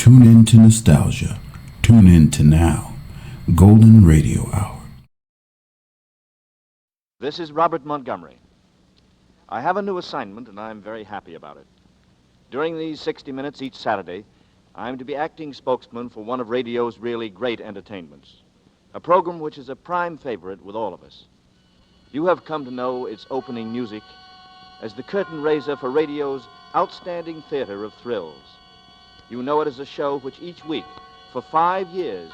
Tune in to nostalgia. Tune in to now. Golden Radio Hour. This is Robert Montgomery. I have a new assignment, and I'm very happy about it. During these 60 minutes each Saturday, I'm to be acting spokesman for one of radio's really great entertainments, a program which is a prime favorite with all of us. You have come to know its opening music as the curtain raiser for radio's outstanding theater of thrills. You know it as a show which each week, for 5 years,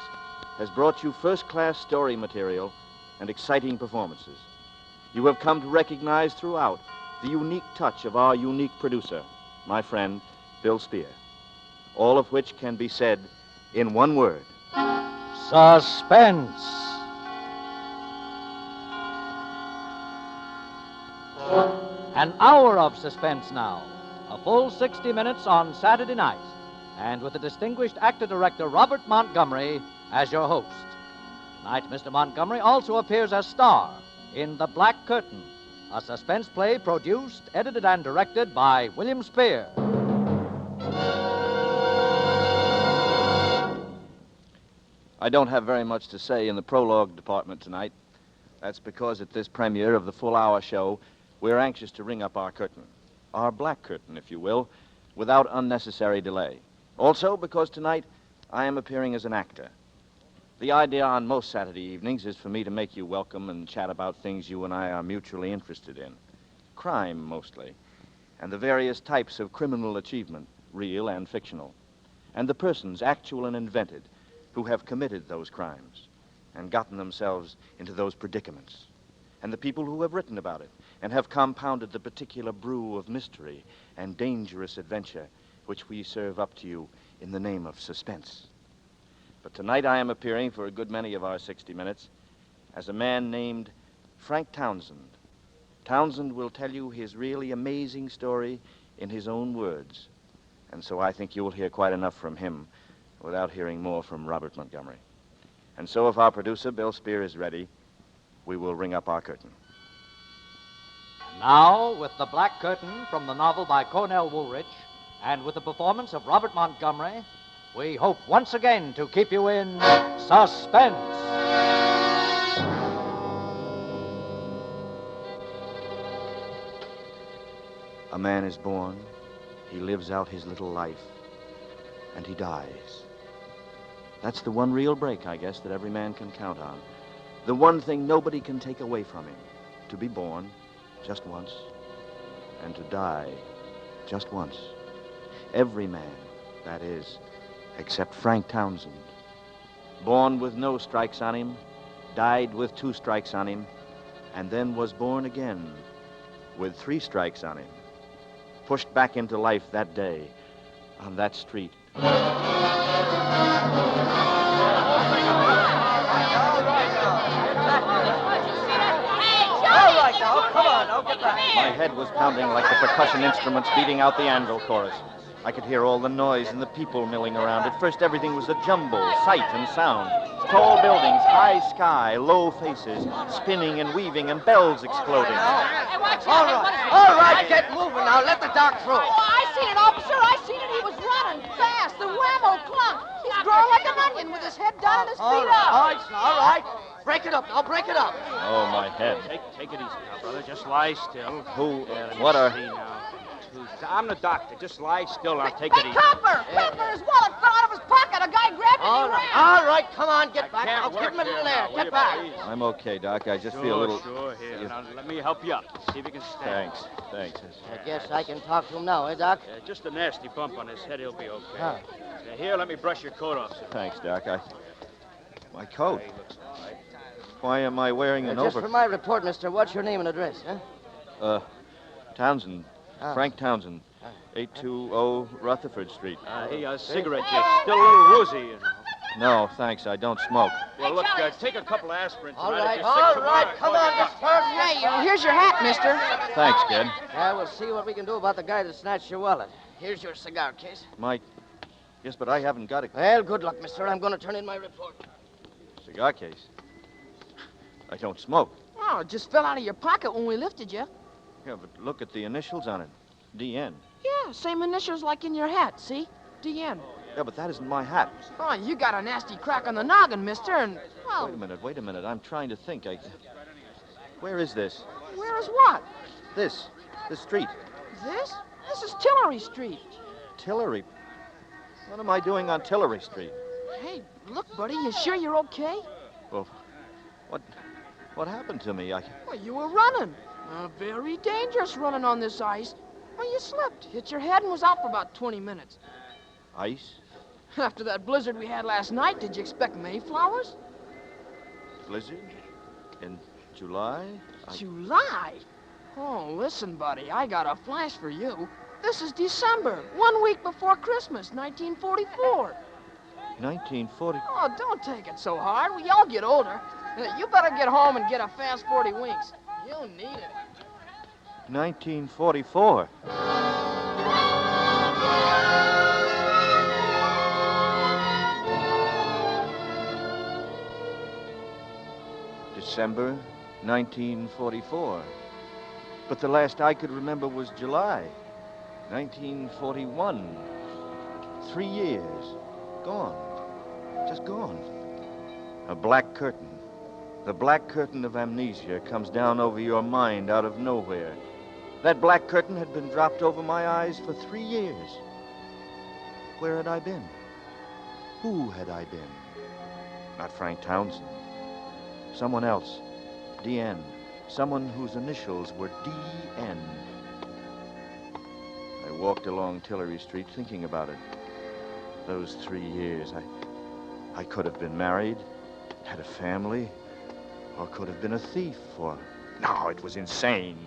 has brought you first-class story material and exciting performances. You have come to recognize throughout the unique touch of our unique producer, my friend, Bill Spear. All of which can be said in one word. Suspense. An hour of suspense now. A full 60 minutes on Saturday night. And with the distinguished actor-director Robert Montgomery as your host. Tonight, Mr. Montgomery also appears as star in The Black Curtain, a suspense play produced, edited, and directed by William Spear. I don't have very much to say in the prologue department tonight. That's because at this premiere of the full-hour show, we're anxious to ring up our curtain. Our black curtain, if you will, without unnecessary delay. Also because tonight I am appearing as an actor. The idea on most Saturday evenings is for me to make you welcome and chat about things you and I are mutually interested in. Crime, mostly, and the various types of criminal achievement, real and fictional, and the persons, actual and invented, who have committed those crimes and gotten themselves into those predicaments, and the people who have written about it and have compounded the particular brew of mystery and dangerous adventure which we serve up to you in the name of suspense. But tonight I am appearing for a good many of our 60 minutes as a man named Frank Townsend. Townsend will tell you his really amazing story in his own words, and so I think you'll hear quite enough from him without hearing more from Robert Montgomery. And so if our producer, Bill Spear, is ready, we will ring up our curtain. Now, with The Black Curtain from the novel by Cornell Woolrich, and with the performance of Robert Montgomery, we hope once again to keep you in suspense. A man is born, he lives out his little life, and he dies. That's the one real break, I guess, that every man can count on. The one thing nobody can take away from him. To be born just once, and to die just once. Every man, that is, except Frank Townsend. Born with no strikes on him, died with 2 strikes on him, and then was born again with 3 strikes on him. Pushed back into life that day on that street. My head was pounding like the percussion instruments beating out the anvil chorus. I could hear all the noise and the people milling around. At first, everything was a jumble, sight and sound. Tall buildings, high sky, low faces, spinning and weaving, and bells exploding. All right, get moving now. Let the doc through. Oh, I seen it, officer. I seen it. He was running fast. The whammo clunk. He's growing like an onion with his head down and his feet up. All right. Break it up now. Break it up. Oh, my head. Take it easy now, brother. Just lie still. Who? Yeah, What are... see now. I'm the doctor. Just lie still. I'll take it Hey, easy. Copper! Copper, his wallet fell out of his pocket. A guy grabbed it and he ran. All right. Come on. Get back. Can't I'll work give him a little here air. now, will Get you, back. please? I'm okay, Doc. I just Sure, feel a little... Sure, here. Yeah. Now, let me help you up. See if you can stand. Thanks. I guess I can talk to him now, eh, Doc? Just a nasty bump on his head. He'll be okay. Huh. Now, here, let me brush your coat off, sir. Thanks, Doc. My coat. He looks all right. Why am I wearing an Just for over... my report, mister, what's your name and address, huh? Townsend. Oh. Frank Townsend. 820 Rutherford Street. Hey, cigarette, you're still a little woozy, you know. No, thanks. I don't smoke. Well, look, take a couple aspirin All tonight. right. If you're sick All tomorrow, right. Come call on, your Miss doctor. Person. Here's your hat, mister. Thanks, kid. Yeah, we'll see what we can do about the guy that snatched your wallet. Here's your cigar case. Yes, but I haven't got a Well, good luck, mister. I'm going to turn in my report. cigar case. I don't smoke. Oh, it just fell out of your pocket when we lifted you. Yeah, but look at the initials on it. DN. Yeah, same initials like in your hat, see? DN. Yeah, but that isn't my hat. Oh, you got a nasty crack on the noggin, mister, and, well, Wait a minute. I'm trying to think. Where is this? where is what? This street. This? This is Tillery Street. Tillery. What am I doing on Tillery Street? Hey, look, buddy, you sure you're okay? Well, what happened to me? Well, you were running. Very dangerous running on this ice. Well, you slipped, hit your head, and was out for about 20 minutes. Ice? After that blizzard we had last night, did you expect mayflowers? Blizzard? In July? July? Oh, listen, buddy, I got a flash for you. This is December, 1 week before Christmas, 1944. 1940. Oh, don't take it so hard. We all get older. You better get home and get a fast 40 winks. You'll need it. 1944. December 1944. But the last I could remember was July 1941. 3 years. Gone. Just gone. A black curtain. The black curtain of amnesia comes down over your mind out of nowhere. That black curtain had been dropped over my eyes for 3 years. Where had I been? Who had I been? Not Frank Townsend. Someone else. D.N. Someone whose initials were D.N. I walked along Tillery Street thinking about it. Those 3 years, I could have been married, had a family, or could have been a thief, or... No, it was insane.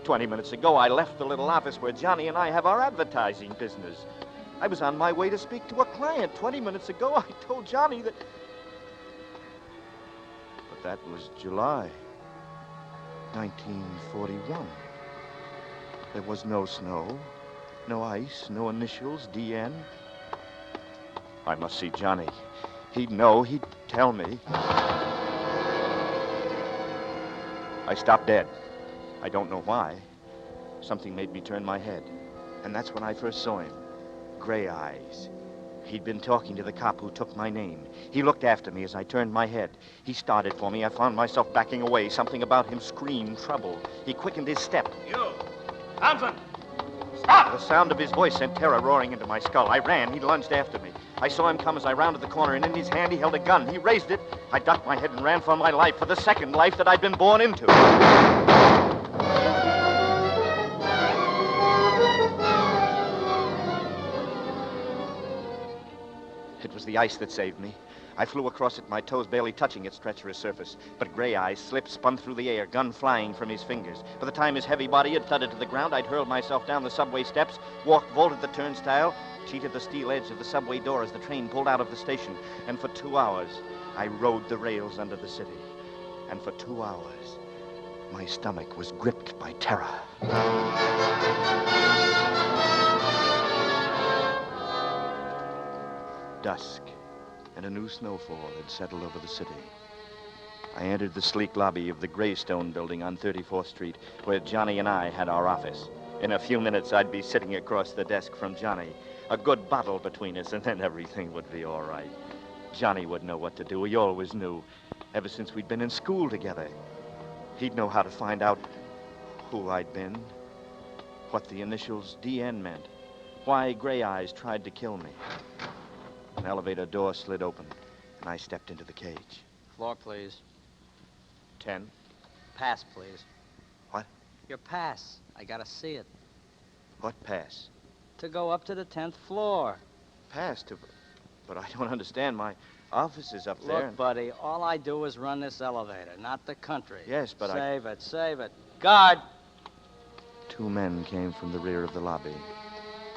20 minutes ago, I left the little office where Johnny and I have our advertising business. I was on my way to speak to a client. 20 minutes ago, I told Johnny that... But that was July 1941. There was no snow, no ice, no initials, D.N. I must see Johnny. He'd know. He'd tell me. I stopped dead. I don't know why. Something made me turn my head. And that's when I first saw him. Gray eyes. He'd been talking to the cop who took my name. He looked after me as I turned my head. He started for me. I found myself backing away. Something about him screamed trouble. He quickened his step. You! Thompson! Stop! The sound of his voice sent terror roaring into my skull. I ran. He lunged after me. I saw him come as I rounded the corner, and in his hand he held a gun. He raised it. I ducked my head and ran for my life, for the second life that I'd been born into. It was the ice that saved me. I flew across it, my toes barely touching its treacherous surface. But Gray Eyes slipped, spun through the air, gun flying from his fingers. By the time his heavy body had thudded to the ground, I'd hurled myself down the subway steps, vaulted the turnstile, cheated the steel edge of the subway door as the train pulled out of the station. And for 2 hours, I rode the rails under the city. And for 2 hours, my stomach was gripped by terror. Dusk, and a new snowfall had settled over the city. I entered the sleek lobby of the Greystone building on 34th Street, where Johnny and I had our office. In a few minutes, I'd be sitting across the desk from Johnny. A good bottle between us, and then everything would be all right. Johnny would know what to do. He always knew, ever since we'd been in school together. He'd know how to find out who I'd been, what the initials D.N. meant, why Gray Eyes tried to kill me. An elevator door slid open, and I stepped into the cage. Floor, please. 10. Pass, please. What? Your pass. I gotta see it. What pass? To go up to the 10th floor. Pass to... But I don't understand. My office is up there. Look, buddy, all I do is run this elevator, not the country. Yes, but Save it. Guard! 2 men came from the rear of the lobby.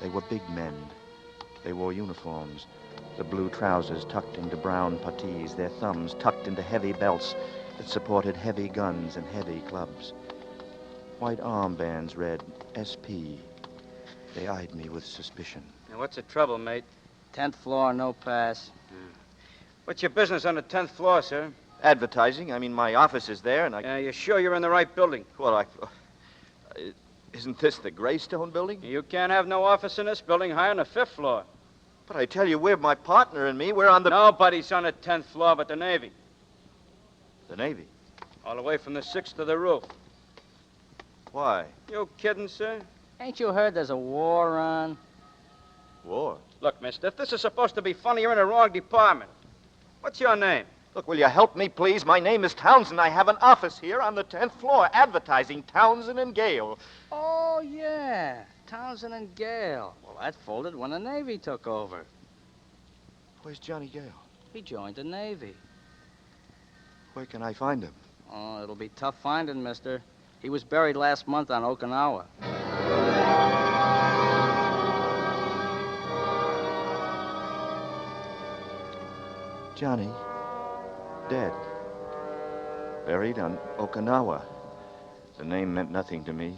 They were big men. They wore uniforms. The blue trousers tucked into brown puttees, their thumbs tucked into heavy belts that supported heavy guns and heavy clubs. White armbands read SP. They eyed me with suspicion. Now, what's the trouble, mate? 10th floor, no pass. What's your business on the 10th floor, sir? Advertising. I mean, my office is there, and I... You sure you're in the right building? Well, isn't this the Greystone building? You can't have no office in this building higher than the 5th floor. But I tell you, we're my partner and me. We're on the... Nobody's on the 10th floor but the Navy. The Navy. All the way from the 6th to the roof. Why? You kidding, sir? Ain't you heard there's a war on? War? Look, mister, if this is supposed to be funny, you're in the wrong department. What's your name? Look, will you help me, please? My name is Townsend. I have an office here on the 10th floor, advertising Townsend and Gale. Oh, yeah. Townsend and Gale. Well, that folded when the Navy took over. Where's Johnny Gale? He joined the Navy. Where can I find him? Oh, it'll be tough finding, mister. He was buried last month on Okinawa. Johnny, dead. Buried on Okinawa. The name meant nothing to me.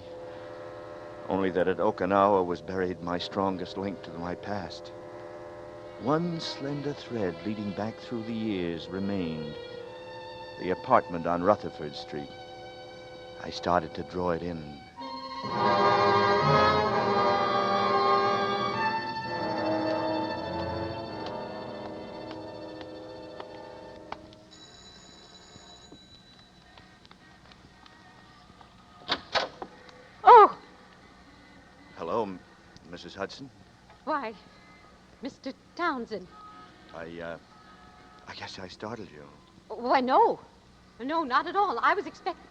Only that at Okinawa was buried my strongest link to my past. One slender thread leading back through the years remained. The apartment on Rutherford Street. I started to draw it in. Oh, Hello, Mrs. Hudson. why, Mr. Townsend. I guess I startled you. Why, no. No, not at all. I was expecting...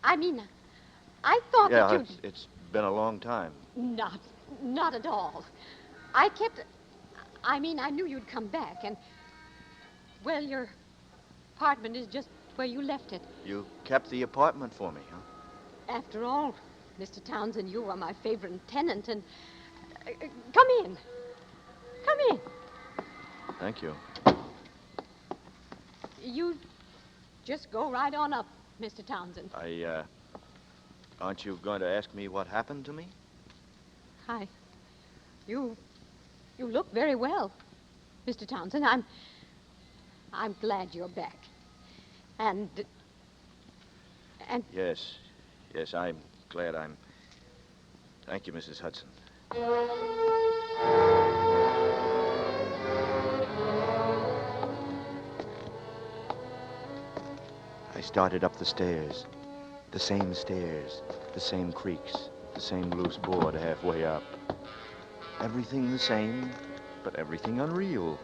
I mean, I thought that Yeah, you'd... it's been a long time. Not at all. I knew you'd come back, and... Well, your apartment is just where you left it. You kept the apartment for me, huh? After all, Mr. Townsend, you are my favorite tenant, and... come in. Come in. Thank you. You just go right on up, Mr. Townsend. Aren't you going to ask me what happened to me? Hi. You look very well, Mr. Townsend. I'm glad you're back. And Yes, I'm glad Thank you, Mrs. Hudson. I started up the stairs. The same creaks, the same loose board halfway up. Everything the same, but everything unreal.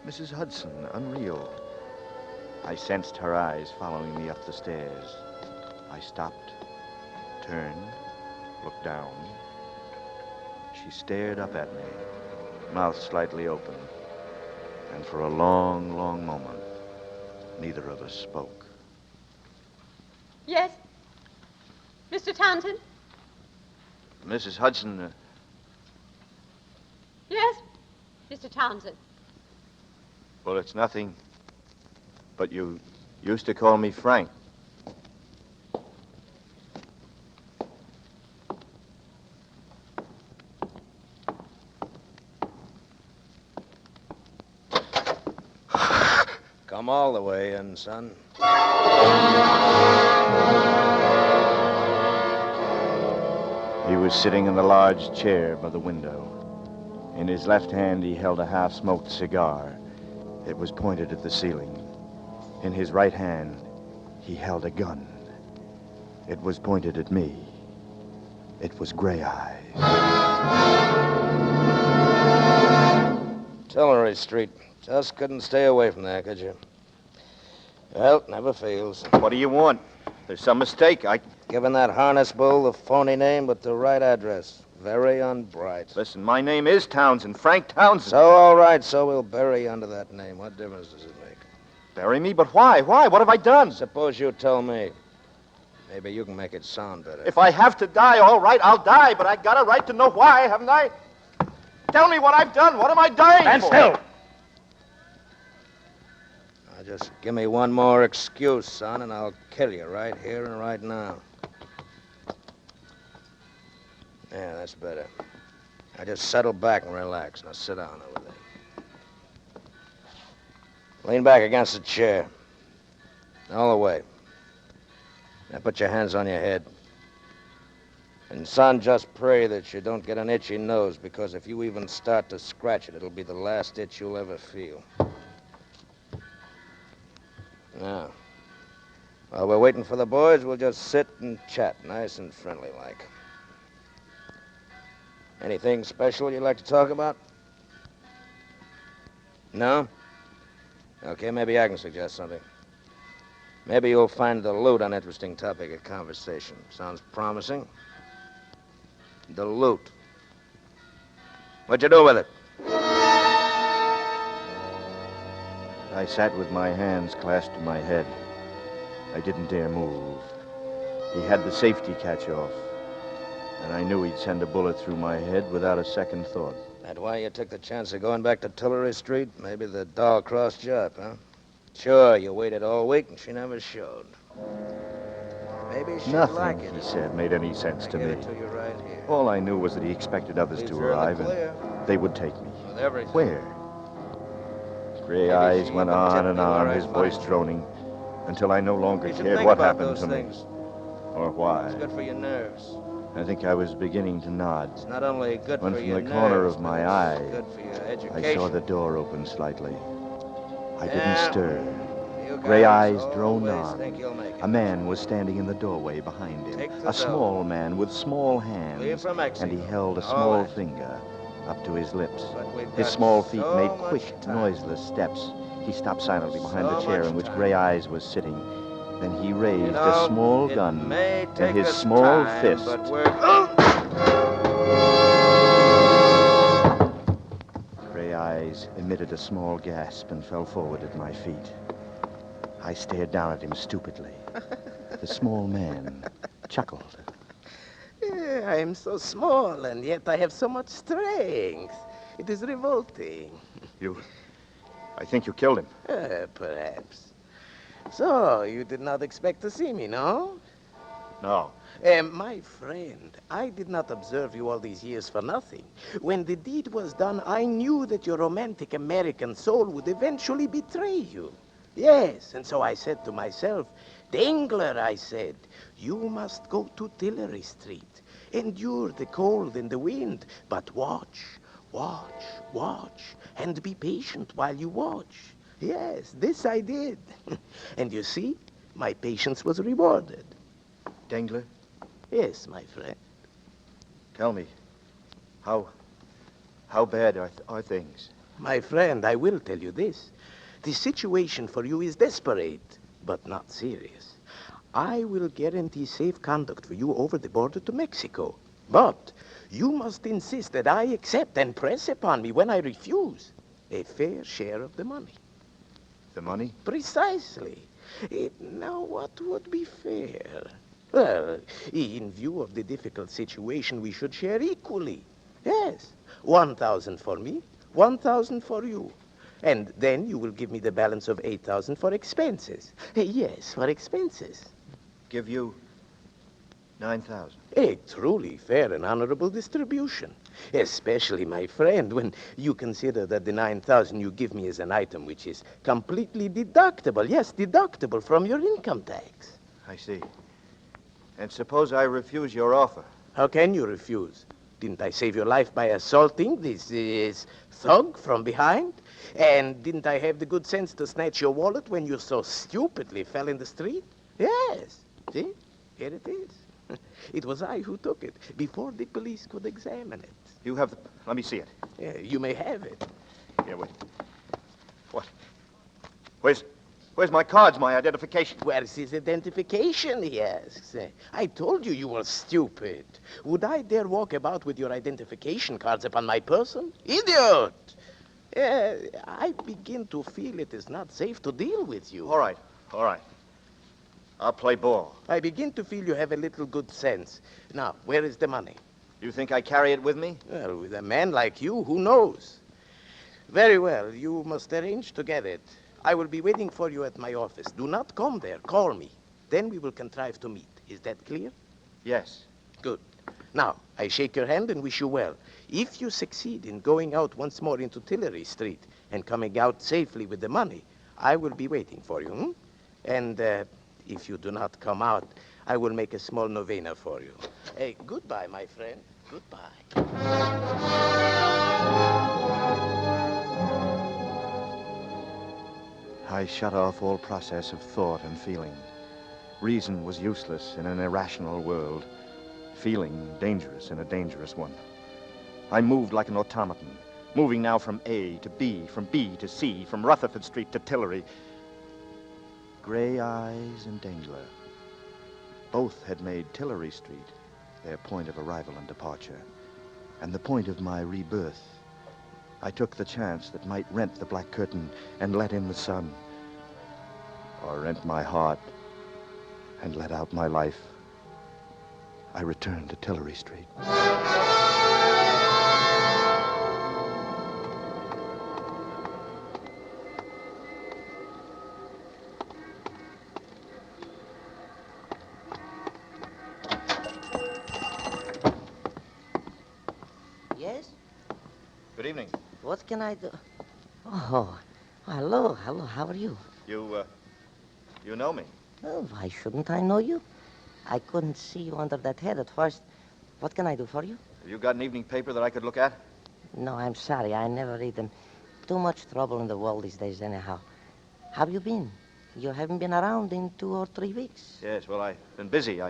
Mrs. Hudson, unreal. I sensed her eyes following me up the stairs. I stopped, turned, looked down. She stared up at me, mouth slightly open. And for a long, long moment, neither of us spoke. yes, Mr. Townsend. Mrs. Hudson, Yes, Mr. Townsend. well, it's nothing, but you used to call me Frank. Come all the way in, son. He was sitting in the large chair by the window. In his left hand, he held a half-smoked cigar. It was pointed at the ceiling. In his right hand, he held a gun. It was pointed at me. It was Gray Eyes. Tillery Street. Just couldn't stay away from there, could you? Well, never fails. What do you want? There's some mistake. Given that harness bull the phony name but the right address. Very unbright. Listen, my name is Townsend, Frank Townsend. So, all right, so we'll bury you under that name. What difference does it make? Bury me? But why? Why? What have I done? Suppose you tell me. Maybe you can make it sound better. If I have to die, all right, I'll die, but I got a right to know why, haven't I? Tell me what I've done. What am I dying Stand for? still. Now, just give me one more excuse, son, and I'll kill you right here and right now. Yeah, that's better. Now, just settle back and relax. Now, sit down over there. Lean back against the chair. All the way. Now, put your hands on your head. And, son, just pray that you don't get an itchy nose, because if you even start to scratch it, it'll be the last itch you'll ever feel. Now, while we're waiting for the boys, we'll just sit and chat, nice and friendly like. Anything special you'd like to talk about? No? Okay, maybe I can suggest something. Maybe you'll find the loot an interesting topic of conversation. Sounds promising? The loot. What'd you do with it? I sat with my hands clasped to my head. I didn't dare move. He had the safety catch off, and I knew he'd send a bullet through my head without a second thought. That why you took the chance of going back to Tillery Street? Maybe the doll crossed you up, huh? Sure, you waited all week and she never showed. Maybe she'd Nothing, like it. he said, made any sense to I give me. it to you right here. All I knew was that he expected others Leaves to her in the arrive, clear. and they would take me. With everything. Where? His gray Maybe eyes she went even on tipped and me on, where his I voice might. droning, until I no longer You should cared think what about happened those to things. me or why. It's good for your nerves. I think I was beginning to nod. It's not only good When for from your the corner nerves, of but my it's eye, good for your I education. saw the door open slightly. I didn't Yeah. stir. You Gray guys eyes droned always on. think you'll make it. A man was standing in the doorway behind him. Take the A dough. small man with small Leave hands. for Mexico. And he held a All small right. finger up to his lips. But we've His got small feet so made much quick, time. noiseless steps. He stopped silently behind the So chair much in which time. Gray Eyes was sitting. Then he raised You know, a small it gun may in take his us small time, fist. But we're... Gray Eyes emitted a small gasp and fell forward at my feet. I stared down at him stupidly. The small man chuckled. I am so small, and yet I have so much strength. It is revolting. I think you killed him. Perhaps. So, you did not expect to see me, no? No. My friend, I did not observe you all these years for nothing. When the deed was done, I knew that your romantic American soul would eventually betray you. Yes, and so I said to myself, Dangler, I said, you must go to Tillery Street. Endure the cold and the wind, but watch, and be patient while you watch. Yes, this I did. And you see, my patience was rewarded. Dangler, Yes, my friend. tell me, how bad are things? My friend, I will tell you this. The situation for you is desperate, but not serious. I will guarantee safe conduct for you over the border to Mexico. But you must insist that I accept and press upon me when I refuse a fair share of the money. The money? Precisely. Now, what would be fair? Well, in view of the difficult situation, we should share equally. Yes, 1,000 for me, 1,000 for you. And then you will give me the balance of 8,000 for expenses. Yes, for expenses. Give you 9,000. A truly fair and honorable distribution. Especially, my friend, when you consider that the 9,000 you give me is an item which is completely deductible. Yes, deductible from your income tax. I see. And suppose I refuse your offer? How can you refuse? Didn't I save your life by assaulting this thug from behind? And didn't I have the good sense to snatch your wallet when you so stupidly fell in the street? Yes. See? Here it is. It was I who took it before the police could examine it. You have the... Let me see it. You may have it. Here, wait. What? Where's my cards, my identification? Where's his identification, he asks. I told you were stupid. Would I dare walk about with your identification cards upon my person? Idiot! I begin to feel it is not safe to deal with you. All right. I'll play ball. I begin to feel you have a little good sense. Now, where is the money? You think I carry it with me? Well, with a man like you, who knows? Very well, you must arrange to get it. I will be waiting for you at my office. Do not come there. Call me. Then we will contrive to meet. Is that clear? Yes. Good. Now, I shake your hand and wish you well. If you succeed in going out once more into Tillery Street and coming out safely with the money, I will be waiting for you. And if you do not come out, I will make a small novena for you. Hey, goodbye, my friend. Goodbye. I shut off all process of thought and feeling. Reason was useless in an irrational world. Feeling dangerous in a dangerous one. I moved like an automaton, moving now from A to B, from B to C, from Rutherford Street to Tillery. Gray Eyes and Dangler. Both had made Tillery Street their point of arrival and departure, and the point of my rebirth. I took the chance that might rent the black curtain and let in the sun, or rent my heart and let out my life. I returned to Tillery Street. Yes? Good evening. What can I do? Oh, hello. How are you? You know me? Oh, why shouldn't I know you? I couldn't see you under that head at first. What can I do for you? Have you got an evening paper that I could look at? No, I'm sorry. I never read them. Too much trouble in the world these days, anyhow. How have you been? You haven't been around in 2 or 3 weeks. Yes, well, I've been busy.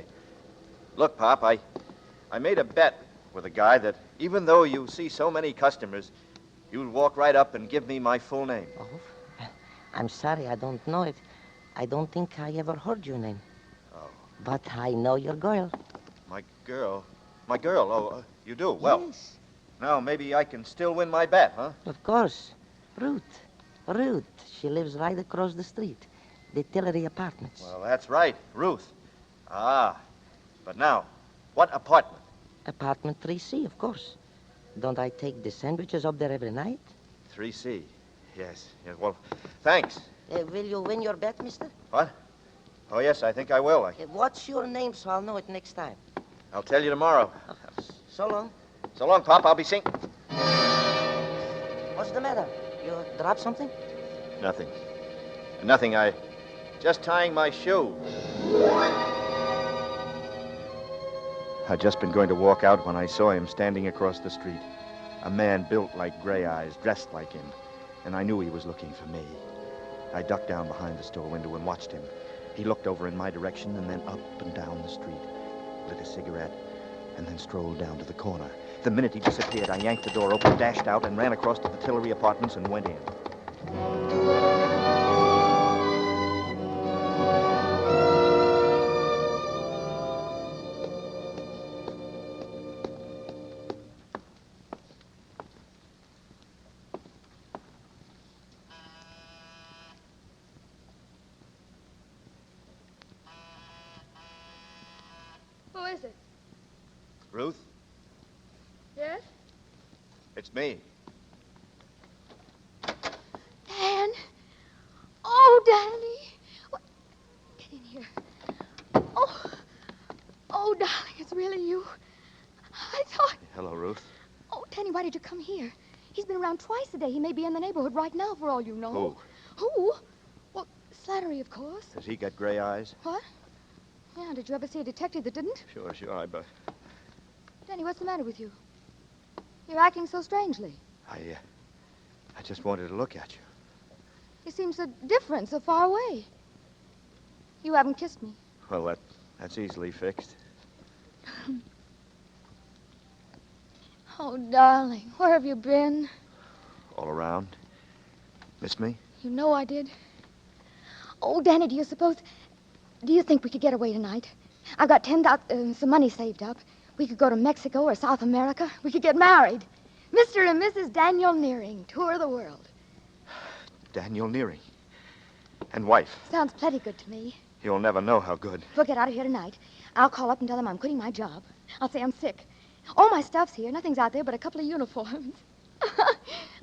Look, Pop, I made a bet with a guy that even though you see so many customers, you'd walk right up and give me my full name. Oh, I'm sorry. I don't know it. I don't think I ever heard your name. Oh. But I know your girl. My girl? My girl? Oh, you do? Well, Yes. now maybe I can still win my bet, huh? Of course. Ruth. She lives right across the street. The Tillery Apartments. Well, that's right, Ruth. Ah, but now, what apartment? Apartment 3C, of course. Don't I take the sandwiches up there every night? 3C. Yes. Well, thanks. Will you win your bet, mister? What? Oh, yes, I think I will. What's your name so I'll know it next time? I'll tell you tomorrow. So long. So long, Pop. I'll be seeing... What's the matter? You dropped something? Nothing. Nothing. Just tying my shoe. I'd just been going to walk out when I saw him standing across the street. A man built like Gray Eyes, dressed like him. And I knew he was looking for me. I ducked down behind the store window and watched him. He looked over in my direction and then up and down the street, lit a cigarette, and then strolled down to the corner. The minute he disappeared, I yanked the door open, dashed out, and ran across to the Tillery Apartments and went in. Who is it? Ruth, Yes? it's me. Dan? Oh, Danny. What? Get in here. Oh, darling, it's really you. I thought... Hello, Ruth. Oh, Danny, why did you come here? He's been around twice a day. He may be in the neighborhood right now, for all you know. Who? Well, Slattery, of course. Has he got gray eyes? What? Yeah, did you ever see a detective that didn't? Sure, but Danny, what's the matter with you? You're acting so strangely. I just wanted to look at you. You seem so different, so far away. You haven't kissed me. Well, that's easily fixed. Oh, darling, where have you been? All around. Miss me? You know I did. Oh, Danny, do you think we could get away tonight? I've got some money saved up. We could go to Mexico or South America. We could get married. Mr. and Mrs. Daniel Nearing, tour the world. Daniel Nearing. And wife. Sounds plenty good to me. You'll never know how good. We'll get out of here tonight. I'll call up and tell them I'm quitting my job. I'll say I'm sick. All my stuff's here. Nothing's out there but a couple of uniforms.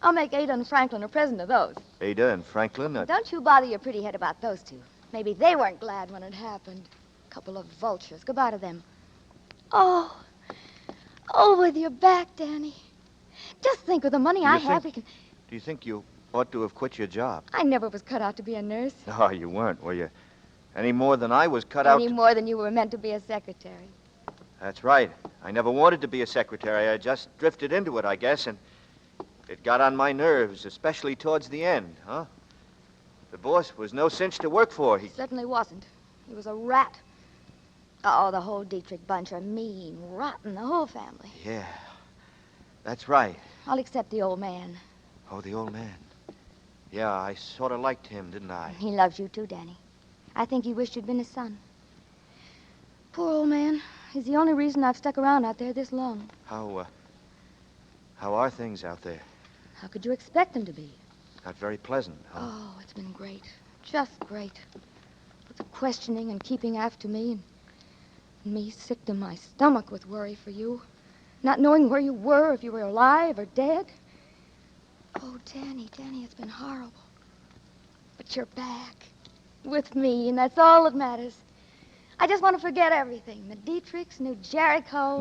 I'll make Ada and Franklin a present of those. Ada and Franklin? Don't you bother your pretty head about those two. Maybe they weren't glad when it happened. Couple of vultures. Goodbye to them. Oh, with your back, Danny. Just think of the money I have. We can... Do you think you ought to have quit your job? I never was cut out to be a nurse. No, you weren't, were you? Any more than I was cut out Any more than you were meant to be a secretary. That's right. I never wanted to be a secretary. I just drifted into it, I guess, and it got on my nerves, especially towards the end, huh? The boss was no cinch to work for. He Certainly wasn't. He was a rat. Oh, the whole Dietrich bunch are mean, rotten, the whole family. Yeah, that's right. All except the old man. Oh, the old man. Yeah, I sort of liked him, didn't I? He loves you too, Danny. I think he wished you'd been his son. Poor old man. He's the only reason I've stuck around out there this long. How are things out there? How could you expect them to be? Not very pleasant, huh? Oh, it's been great. Just great. With the questioning and keeping after me, and me sick to my stomach with worry for you. Not knowing where you were, if you were alive or dead. Oh, Danny, it's been horrible. But you're back. With me, and that's all that matters. I just want to forget everything. The Dietrichs, New Jericho.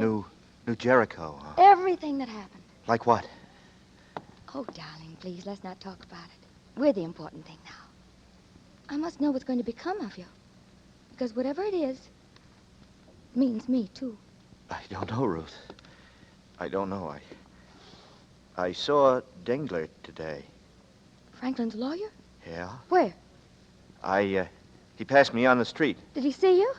New Jericho, huh? Everything that happened. Like what? Oh, darling, please, let's not talk about it. We're the important thing now. I must know what's going to become of you. Because whatever it is, it means me, too. I don't know, Ruth. I don't know. I saw Dengler today. Franklin's lawyer? Yeah? Where? He passed me on the street. Did he see you?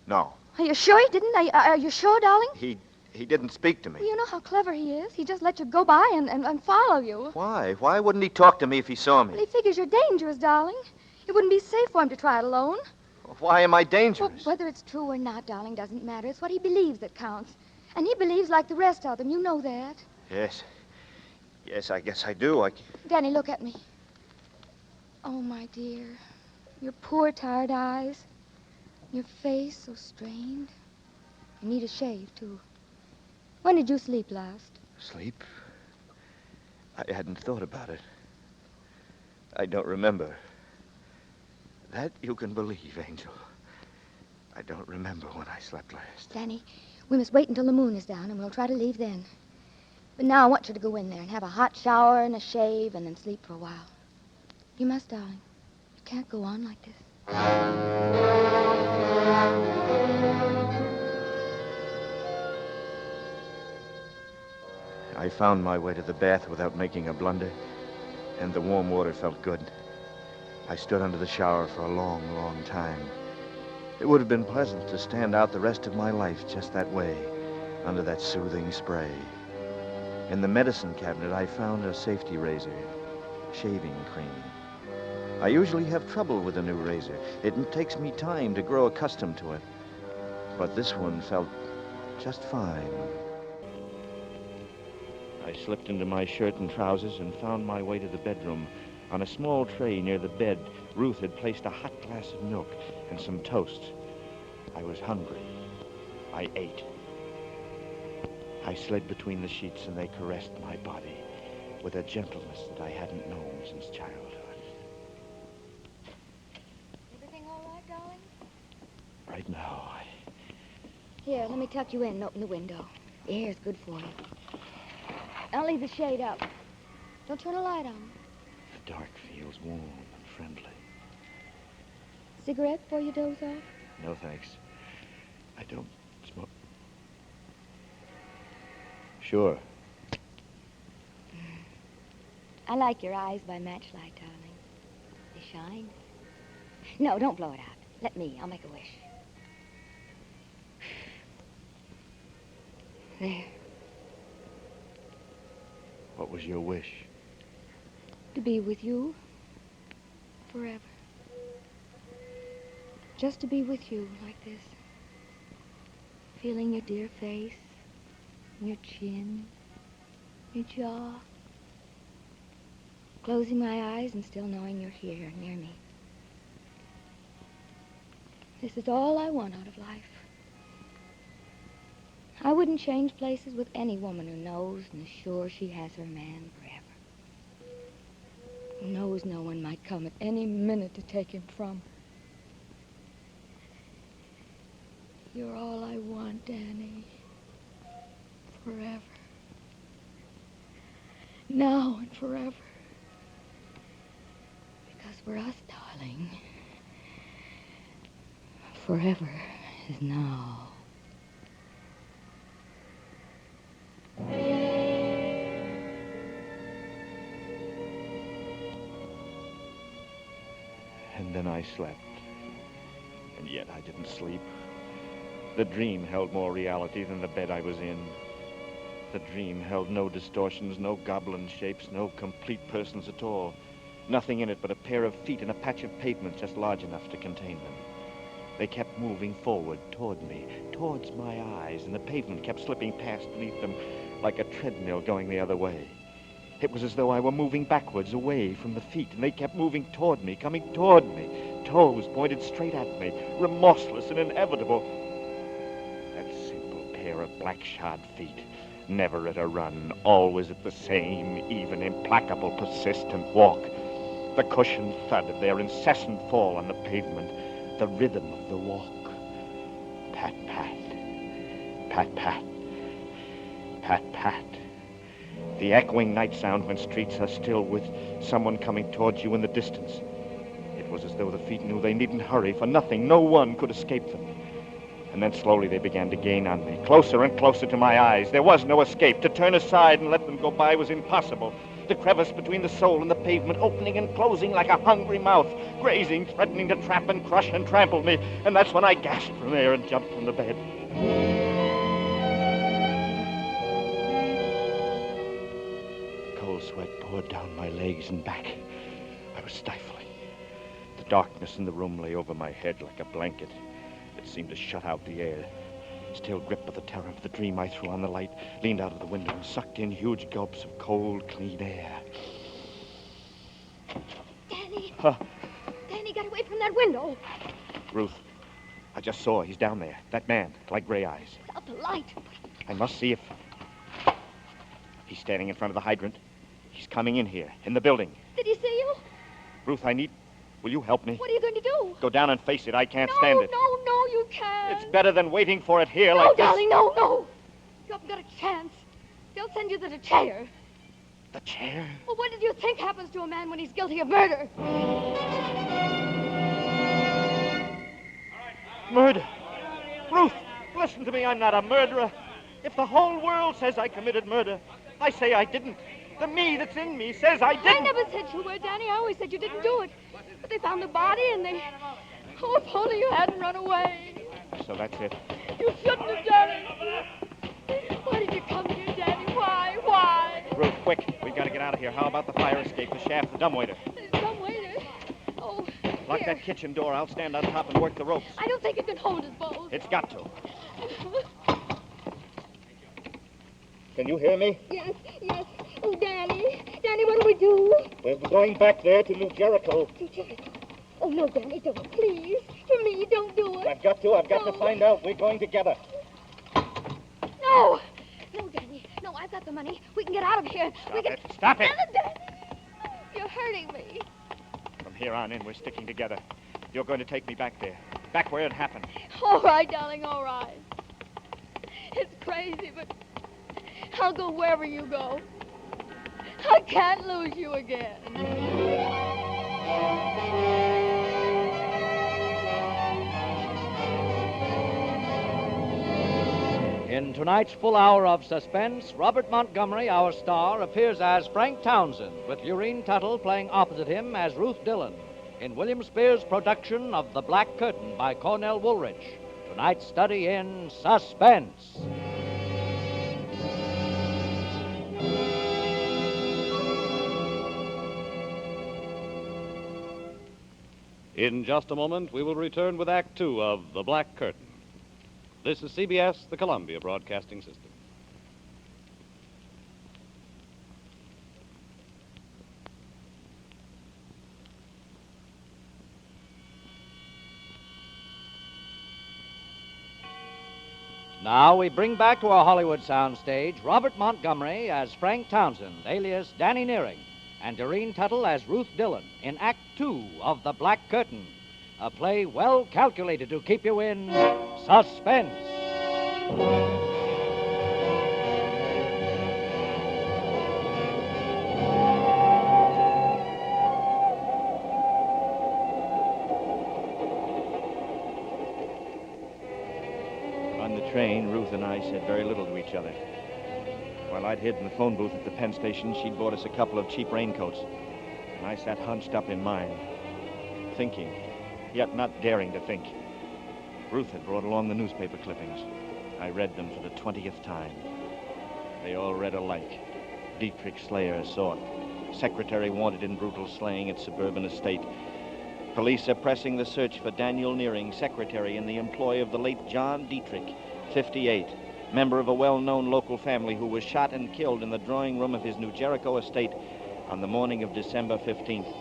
No. Are you sure he didn't? Are you sure, darling? He didn't speak to me. Well, you know how clever he is. He just let you go by and follow you. Why? Why wouldn't he talk to me if he saw me? Well, he figures you're dangerous, darling. It wouldn't be safe for him to try it alone. Why am I Well, dangerous? whether it's true or not, darling, doesn't matter. It's what he believes that counts. And he believes like the rest of them. You know that. Yes. Yes, I guess I do. Danny, look at me. Oh, my dear. Your poor, tired eyes. Your face so strained. You need a shave, too. When did you sleep last? Sleep? I hadn't thought about it. I don't remember. That you can believe, Angel. I don't remember when I slept last. Danny, we must wait until the moon is down, and we'll try to leave then. But now I want you to go in there and have a hot shower and a shave and then sleep for a while. You must, darling. You can't go on like this. I found my way to the bath without making a blunder, and the warm water felt good. I stood under the shower for a long, long time. It would have been pleasant to stand out the rest of my life just that way, under that soothing spray. In the medicine cabinet, I found a safety razor, shaving cream. I usually have trouble with a new razor. It takes me time to grow accustomed to it. But this one felt just fine. I slipped into my shirt and trousers and found my way to the bedroom. On a small tray near the bed, Ruth had placed a hot glass of milk and some toast. I was hungry. I ate. I slid between the sheets and they caressed my body with a gentleness that I hadn't known since childhood. Everything all right, darling? Right now, Here, let me tuck you in and open the window. The air's good for you. I'll leave the shade up. Don't turn a light on. the dark feels warm and friendly. Cigarette before you doze off? No, thanks. I don't smoke. Sure. I like your eyes by matchlight, darling. They shine. No, don't blow it out. Let me. I'll make a wish. There. What was your wish? To be with you forever. Just to be with you like this. Feeling your dear face, your chin, your jaw. Closing my eyes and still knowing you're here near me. This is all I want out of life. I wouldn't change places with any woman who knows and is sure she has her man forever. Who knows no one might come at any minute to take him from her. You're all I want, Danny. Forever. Now and forever. Because for us, darling, forever is now. then I slept. And yet I didn't sleep. The dream held more reality than the bed I was in. The dream held no distortions, no goblin shapes, no complete persons at all. Nothing in it but a pair of feet and a patch of pavement just large enough to contain them. They kept moving forward toward me, towards my eyes, and the pavement kept slipping past beneath them like a treadmill going the other way. It was as though I were moving backwards, away from the feet, and they kept moving toward me, coming toward me, toes pointed straight at me, remorseless and inevitable. That simple pair of black-shod feet, never at a run, always at the same, even, implacable, persistent walk. The cushioned thud of their incessant fall on the pavement, the rhythm of the walk. Pat, pat, pat, pat, pat, pat. The echoing night sound when streets are still with someone coming towards you in the distance. It was as though the feet knew they needn't hurry, for nothing, no one could escape them. And then slowly they began to gain on me, closer and closer to my eyes. There was no escape. To turn aside and let them go by was impossible. The crevice between the soul and the pavement opening and closing like a hungry mouth, grazing, threatening to trap and crush and trample me. And that's when I gasped from air and jumped from the bed. Cold sweat poured down my legs and back. I was stifling. The darkness in the room lay over my head like a blanket. It seemed to shut out the air. Still gripped by the terror of the dream, I threw on the light, leaned out of the window, and sucked in huge gulps of cold, clean air. Danny! Huh? Danny, get away from that window. Ruth, I just saw. He's down there. That man, like gray eyes. Out the light. I must see if... He's standing in front of the hydrant. He's coming in here, in the building. Did he see you? Ruth, Will you help me? What are you going to do? Go down and face it. I can't stand it. No, you can't. It's better than waiting for it here no, like this. Darling, no. You haven't got a chance. They'll send you to the chair. The chair? Well, what did you think happens to a man when he's guilty of murder? Murder? Ruth, listen to me. I'm not a murderer. If the whole world says I committed murder, I say I didn't. The me that's in me says I didn't. I never said you were, Danny. I always said you didn't do it. But they found the body and they... Oh, if only you hadn't run away. So that's it. You shouldn't have done it. Why did you come here, Danny? Why? Ruth, quick. We've got to get out of here. How about the fire escape, the shaft, the dumbwaiter? Dumbwaiter? Oh, Lock here. that kitchen door. I'll stand on top and work the ropes. I don't think it can hold us both. It's got to. Can you hear me? Yes. Oh, Danny, what do we do? We're going back there to New Jericho. To Jericho? Oh, no, Danny, don't, please. For me, don't do it. I've got to find out. We're going together. No, Danny. No, I've got the money. We can get out of here. Stop it. Danny, you're hurting me. From here on in, we're sticking together. You're going to take me back there. Back where it happened. All right, darling, all right. It's crazy, but I'll go wherever you go. I can't lose you again. In tonight's full hour of suspense, Robert Montgomery, our star, appears as Frank Townsend, with Urine Tuttle playing opposite him as Ruth Dillon, in William Spears' production of The Black Curtain by Cornell Woolrich. Tonight's study in Suspense. In just a moment, we will return with Act Two of The Black Curtain. This is CBS, the Columbia Broadcasting System. Now we bring back to our Hollywood soundstage Robert Montgomery as Frank Townsend, alias Danny Nearing, and Doreen Tuttle as Ruth Dillon in Act Two of The Black Curtain, a play well calculated to keep you in suspense. On the train, Ruth and I said very little to each other. While I'd hid in the phone booth at the Penn station, she'd bought us a couple of cheap raincoats. And I sat hunched up in mine, thinking. yet not daring to think. Ruth had brought along the newspaper clippings. I read them for the 20th time. They all read alike. Dietrich Slayer sought. Secretary wanted in brutal slaying at suburban estate. Police are pressing the search for Daniel Nearing, secretary in the employ of the late John Dietrich, 58, member of a well-known local family who was shot and killed in the drawing room of his New Jericho estate on the morning of December 15th.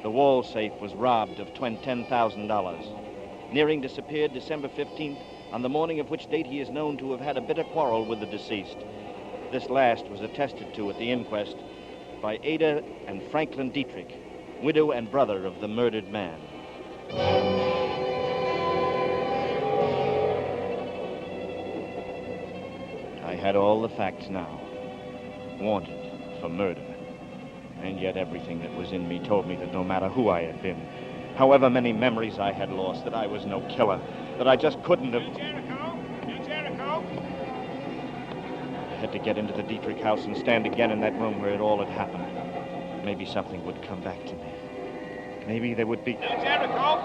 The wall safe was robbed of $10,000. Nearing disappeared December 15th, on the morning of which date he is known to have had a bitter quarrel with the deceased. This last was attested to at the inquest by Ada and Franklin Dietrich, widow and brother of the murdered man. I had all the facts now. Wanted for murder. And yet everything that was in me told me that no matter who I had been, however many memories I had lost, that I was no killer, that I just couldn't have... New Jericho! I had to get into the Dietrich house and stand again in that room where it all had happened. Maybe something would come back to me. Maybe there would be... New Jericho!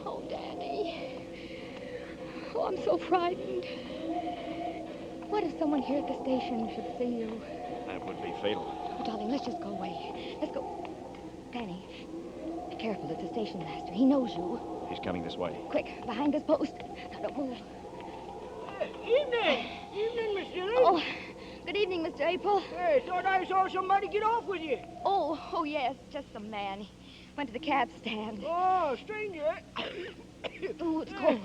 Oh, Danny. Oh, I'm so frightened. What if someone here at the station should see you? That would be fatal. Oh, darling, let's just go away. Let's go. Danny, be careful. It's the station master. He knows you. He's coming this way. Quick, behind this post. Now, don't move. Evening. Evening, Miss Dillon. Oh, good evening, Mr. April. Hey, thought I saw somebody get off with you. Oh, yes, just some man. He went to the cab stand. Oh, stranger. Oh, it's cold.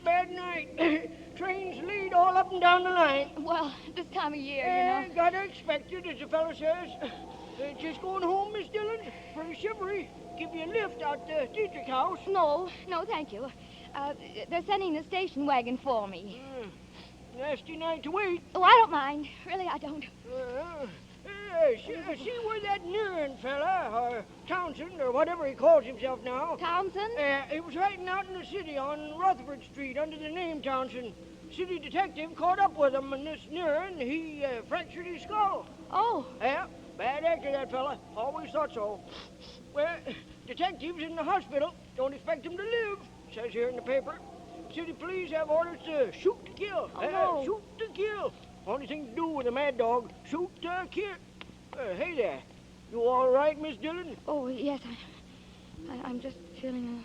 Bad night. Trains lead all up and down the line. Well, this time of year, you know. Gotta expect it, as the fellow says. Just going home, Miss Dillon? Pretty shivery. Give you a lift out the Dietrich house. No, thank you. They're sending the station wagon for me. Nasty night to wait. Oh, I don't mind. Really, I don't. See where that Nearing fella, or Townsend, or whatever he calls himself now. Townsend? He was hiding out in the city on Rutherford Street under the name Townsend. City detective caught up with him, and this Nearing, he fractured his skull. Oh. Yeah, bad actor, that fella. Always thought so. Well, detective's in the hospital. Don't expect him to live, says here in the paper. City police have orders to shoot to kill. Oh, no. Shoot to kill. Only thing to do with a mad dog, shoot to kill. Hey there. You all right, Miss Dillon? Oh, yes, I'm just feeling...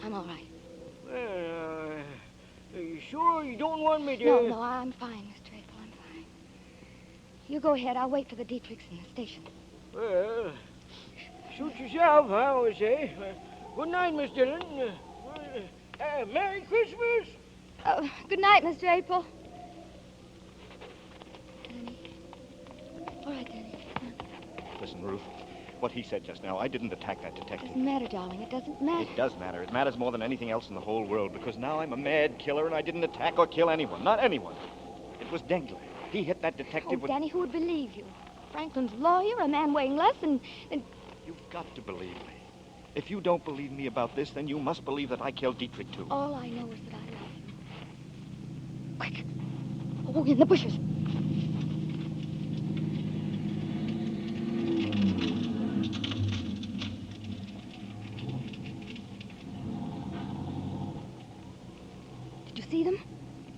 I'm all right. Well, are you sure you don't want me to... No, I'm fine, Mr. April, I'm fine. You go ahead. I'll wait for the Dietrichs in the station. Well, shoot yourself, I always say. Good night, Miss Dillon. Merry Christmas! Good night, Mr. April. Danny. All right, Danny. Listen, Ruth, what he said just now, I didn't attack that detective. It doesn't matter, darling. It doesn't matter. It does matter. It matters more than anything else in the whole world, because now I'm a mad killer and I didn't attack or kill anyone. Not anyone. It was Dengler. He hit that detective with... Danny, who would believe you? Franklin's lawyer, a man weighing less than... You've got to believe me. If you don't believe me about this, then you must believe that I killed Dietrich, too. All I know is that I love you. Quick. Oh, in the bushes. Did you see them?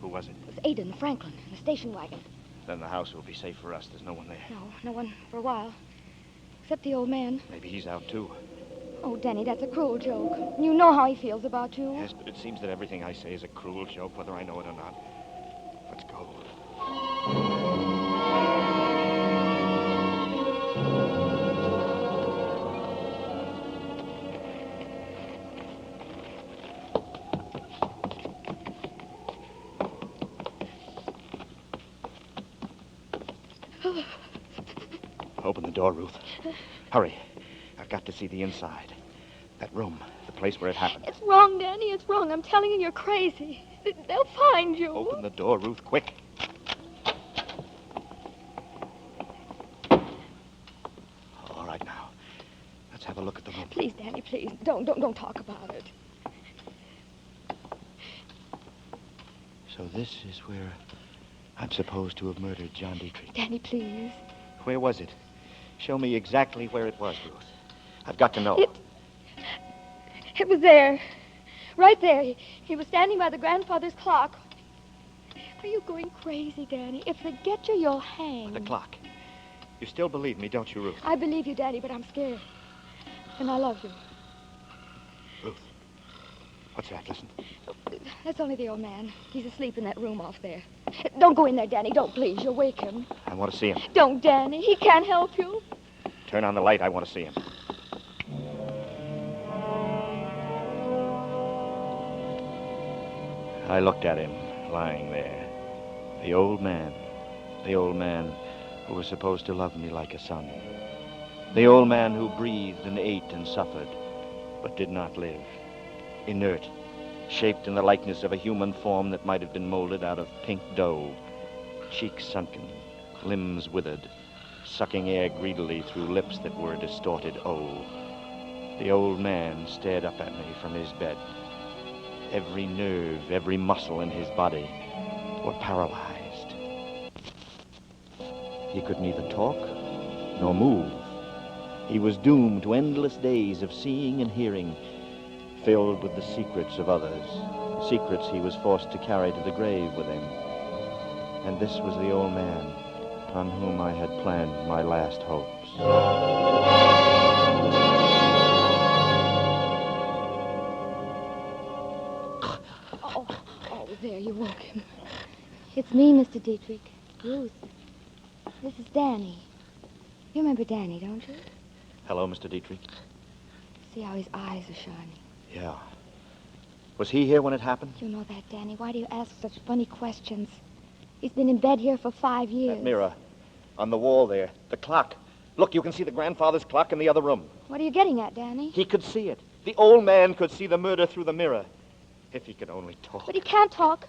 Who was it? It was Ada and Franklin in the station wagon. Then the house will be safe for us. There's no one there. No one for a while. Except the old man. Maybe he's out, too. Oh, Danny, that's a cruel joke. You know how he feels about you. Yes, but it seems that everything I say is a cruel joke, whether I know it or not. Let's go. Open the door, Ruth. Hurry. I've got to see the inside. That room, the place where it happened. It's wrong, Danny. It's wrong. I'm telling you, you're crazy. They'll find you. Open the door, Ruth, quick. have a look at the room. Please, Danny, please. Don't talk about it. So this is where I'm supposed to have murdered John Dietrich. Danny, please. Where was it? Show me exactly where it was, Ruth. I've got to know. It was there. Right there. He was standing by the grandfather's clock. Are you going crazy, Danny? If they get you, you'll hang. The clock. You still believe me, don't you, Ruth? I believe you, Danny, but I'm scared. And I love you. Ruth. What's that? Listen. That's only the old man. He's asleep in that room off there. Don't go in there, Danny. Don't, please. You'll wake him. I want to see him. Don't, Danny. He can't help you. Turn on the light. I want to see him. I looked at him, lying there. The old man. The old man who was supposed to love me like a son. The old man who breathed and ate and suffered, but did not live. Inert, shaped in the likeness of a human form that might have been molded out of pink dough. Cheeks sunken, limbs withered, sucking air greedily through lips that were a distorted O. The old man stared up at me from his bed. Every nerve, every muscle in his body were paralyzed. He could neither talk nor move. He was doomed to endless days of seeing and hearing, filled with the secrets of others, secrets he was forced to carry to the grave with him. And this was the old man on whom I had planned my last hopes. Oh, there, you woke him. It's me, Mr. Dietrich. Ruth. This is Danny. You remember Danny, don't you? Hello, Mr. Dietrich. See how his eyes are shining. Yeah. Was he here when it happened? You know that, Danny. Why do you ask such funny questions? He's been in bed here for 5 years. That mirror on the wall there, the clock. Look, you can see the grandfather's clock in the other room. What are you getting at, Danny? He could see it. The old man could see the murder through the mirror. If he could only talk. But he can't talk.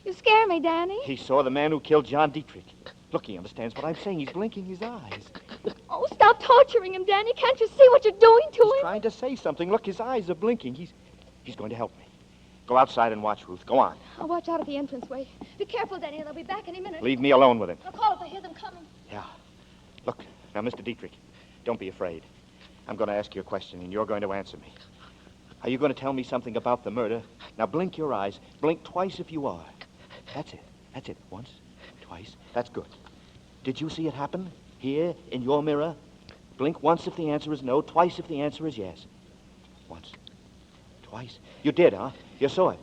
You scare me, Danny. He saw the man who killed John Dietrich. Look, he understands what I'm saying. He's blinking his eyes. Oh, stop torturing him, Danny. Can't you see what you're doing to him? He's trying to say something. Look, his eyes are blinking. He's going to help me. Go outside and watch, Ruth. Go on. I'll watch out at the entranceway. Be careful, Danny. They'll be back any minute. Leave me alone with him. I'll call if I hear them coming. Yeah. Look, now, Mr. Dietrich, don't be afraid. I'm going to ask you a question, and you're going to answer me. Are you going to tell me something about the murder? Now, blink your eyes. Blink twice if you are. That's it. That's it. Once, twice. That's good. Did you see it happen? Here, in your mirror? Blink once if the answer is no, twice if the answer is yes. Once. Twice. You did, huh? You saw it.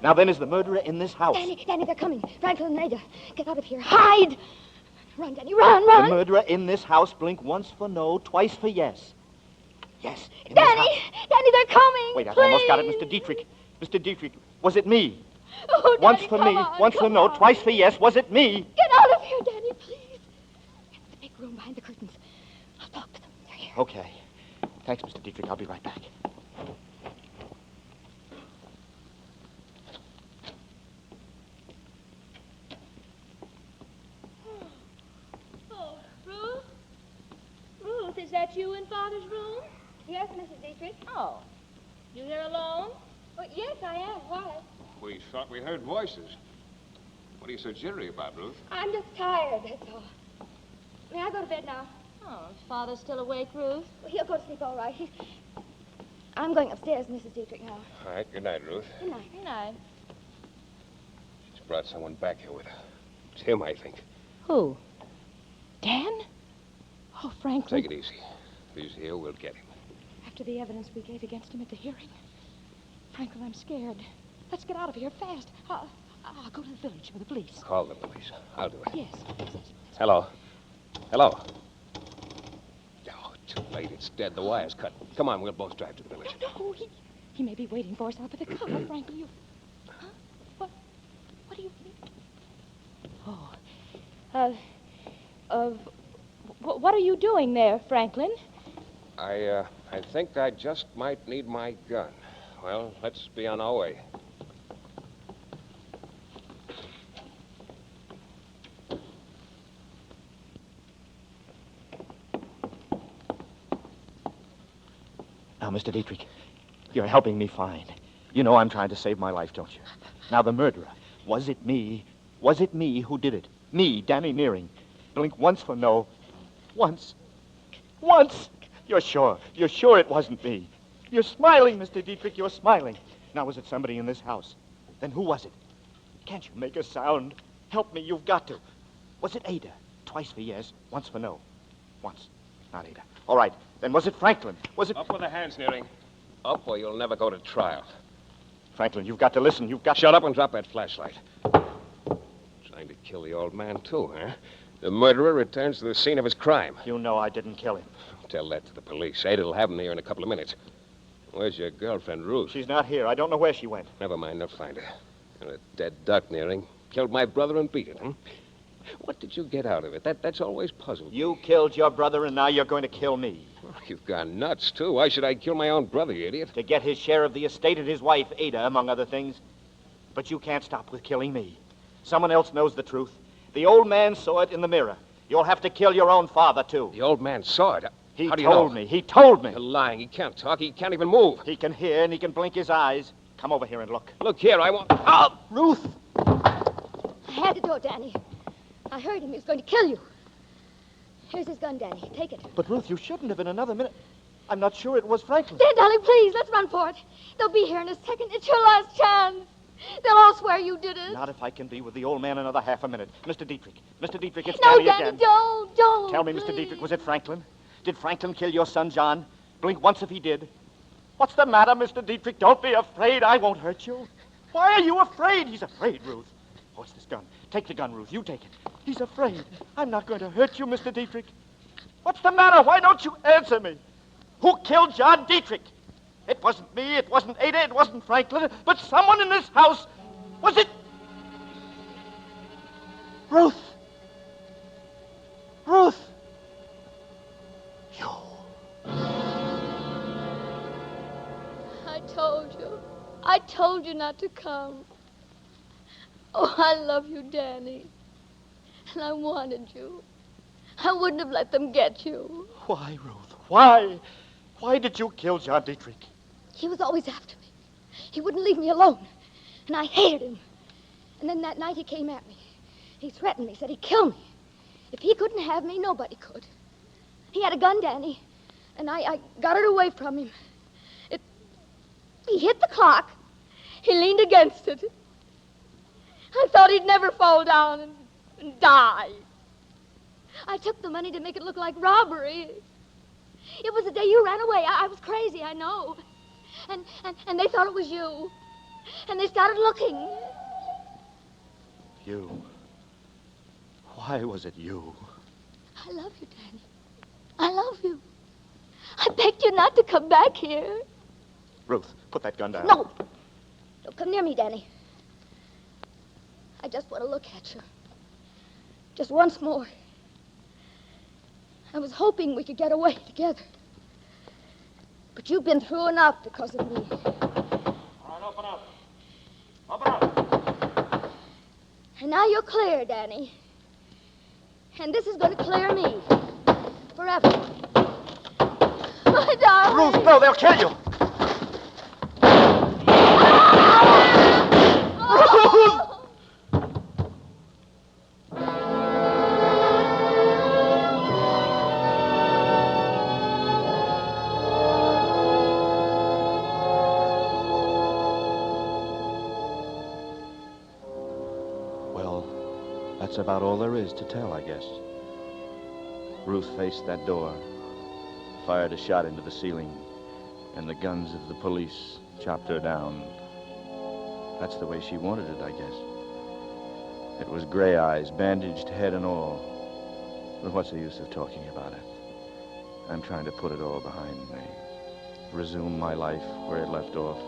Now then, is the murderer in this house? Danny, they're coming. Franklin and Ada. Get out of here. Hide! Run, Danny, run! The murderer in this house. Blink once for no, twice for yes. Yes. Danny, they're coming. Wait, I've please. almost got it, Mr. Dietrich. Mr. Dietrich, was it me? Oh, once Danny, for come me, on, once for come no, on. twice for yes. Was it me? Get out of here, Danny, please. Get in the big room behind the curtains. I'll talk to them. They're here. Okay. Thanks, Mr. Dietrich. I'll be right back. Oh, Ruth? Ruth, is that you in Father's room? Yes, Mrs. Dietrich. Oh. You here alone? Oh, yes, I am. Why? We thought we heard voices. What are you so jittery about, Ruth? I'm just tired, that's all. May I go to bed now? Oh, is Father still awake, Ruth? Well, he'll go to sleep all right. I'm going upstairs, Mrs. Dietrich, now. All right, good night, Ruth. Good night. Good night. She's brought someone back here with her. It's him, I think. Who? Dan? Oh, Franklin. Take it easy. If he's here, we'll get him. After the evidence we gave against him at the hearing. Franklin, I'm scared. Let's get out of here fast. I'll go to the village with the police. Call the police. I'll do it. Yes. Hello. Hello. Oh, too late. It's dead. The wire's cut. Come on, we'll both drive to the village. No, he may be waiting for us out by the car, Franklin. You... Huh? What do you mean? Oh. What are you doing there, Franklin? I think I just might need my gun. Well, let's be on our way. Now, Mr. Dietrich, you're helping me find. You know I'm trying to save my life, don't you? Now, the murderer, was it me? Was it me who did it? Me, Danny Nearing. Blink once for no. Once. Once! You're sure? You're sure it wasn't me? You're smiling, Mr. Dietrich, you're smiling. Now, was it somebody in this house? Then who was it? Can't you make a sound? Help me, you've got to. Was it Ada? Twice for yes, once for no. Once. Not Ada. All right. Then was it Franklin? Was it... Up with the hands, Nearing. Up or you'll never go to trial. Franklin, you've got to listen. You've got... Shut up and drop that flashlight. Trying to kill the old man, too, huh? The murderer returns to the scene of his crime. You know I didn't kill him. Tell that to the police. Ada'll have him here in a couple of minutes. Where's your girlfriend, Ruth? She's not here. I don't know where she went. Never mind, they'll find her. And a dead duck, Nearing. Killed my brother and beat it, huh? What did you get out of it? That's always puzzled. You killed your brother, and now you're going to kill me. Oh, you've gone nuts, too. Why should I kill my own brother, you idiot? To get his share of the estate and his wife, Ada, among other things. But you can't stop with killing me. Someone else knows the truth. The old man saw it in the mirror. You'll have to kill your own father, too. The old man saw it? He How do you know? told me. He told me. You're lying. He can't talk. He can't even move. He can hear, and he can blink his eyes. Come over here and look. Look here, I want... Oh, Ruth! I had to do it, Danny. I heard him. He was going to kill you. Here's his gun, Danny. Take it. But, Ruth, you shouldn't have in another minute. I'm not sure it was Franklin. Dan, darling, please, let's run for it. They'll be here in a second. It's your last chance. They'll all swear you did it. Not if I can be with the old man another half a minute. Mr. Dietrich. Mr. Dietrich, it's No, Danny Danny, again. don't. Tell me, Mr. Dietrich, was it Franklin? Did Franklin kill your son, John? Blink once if he did. What's the matter, Mr. Dietrich? Don't be afraid. I won't hurt you. Why are you afraid? He's afraid, Ruth. Oh, it's this gun. Take the gun, Ruth. You take it. He's afraid. I'm not going to hurt you, Mr. Dietrich. What's the matter? Why don't you answer me? Who killed John Dietrich? It wasn't me. It wasn't Ada. It wasn't Franklin. But someone in this house. Was it... Ruth? Ruth? You. I told you not to come. Oh, I love you, Danny. And I wanted you. I wouldn't have let them get you. Why, Ruth? Why? Why did you kill John Dietrich? He was always after me. He wouldn't leave me alone. And I hated him. And then that night he came at me. He threatened me, said he'd kill me. If he couldn't have me, nobody could. He had a gun, Danny. And I got it away from him. He hit the clock. He leaned against it. I thought he'd never fall down and die. I took the money to make it look like robbery. It was the day you ran away. I was crazy, I know. And they thought it was you. And they started looking. You. Why was it you? I love you, Danny. I love you. I begged you not to come back here. Ruth, put that gun down. No. Don't come near me, Danny. I just want to look at you. Just once more. I was hoping we could get away together. But you've been through enough because of me. All right, open up. Open up. And now you're clear, Danny. And this is going to clear me. Forever. My darling. Ruth, no, they'll kill you. That's about all there is to tell, I guess. Ruth faced that door, fired a shot into the ceiling, and the guns of the police chopped her down. That's the way she wanted it, I guess. It was gray eyes, bandaged head and all. But what's the use of talking about it? I'm trying to put it all behind me. Resume my life where it left off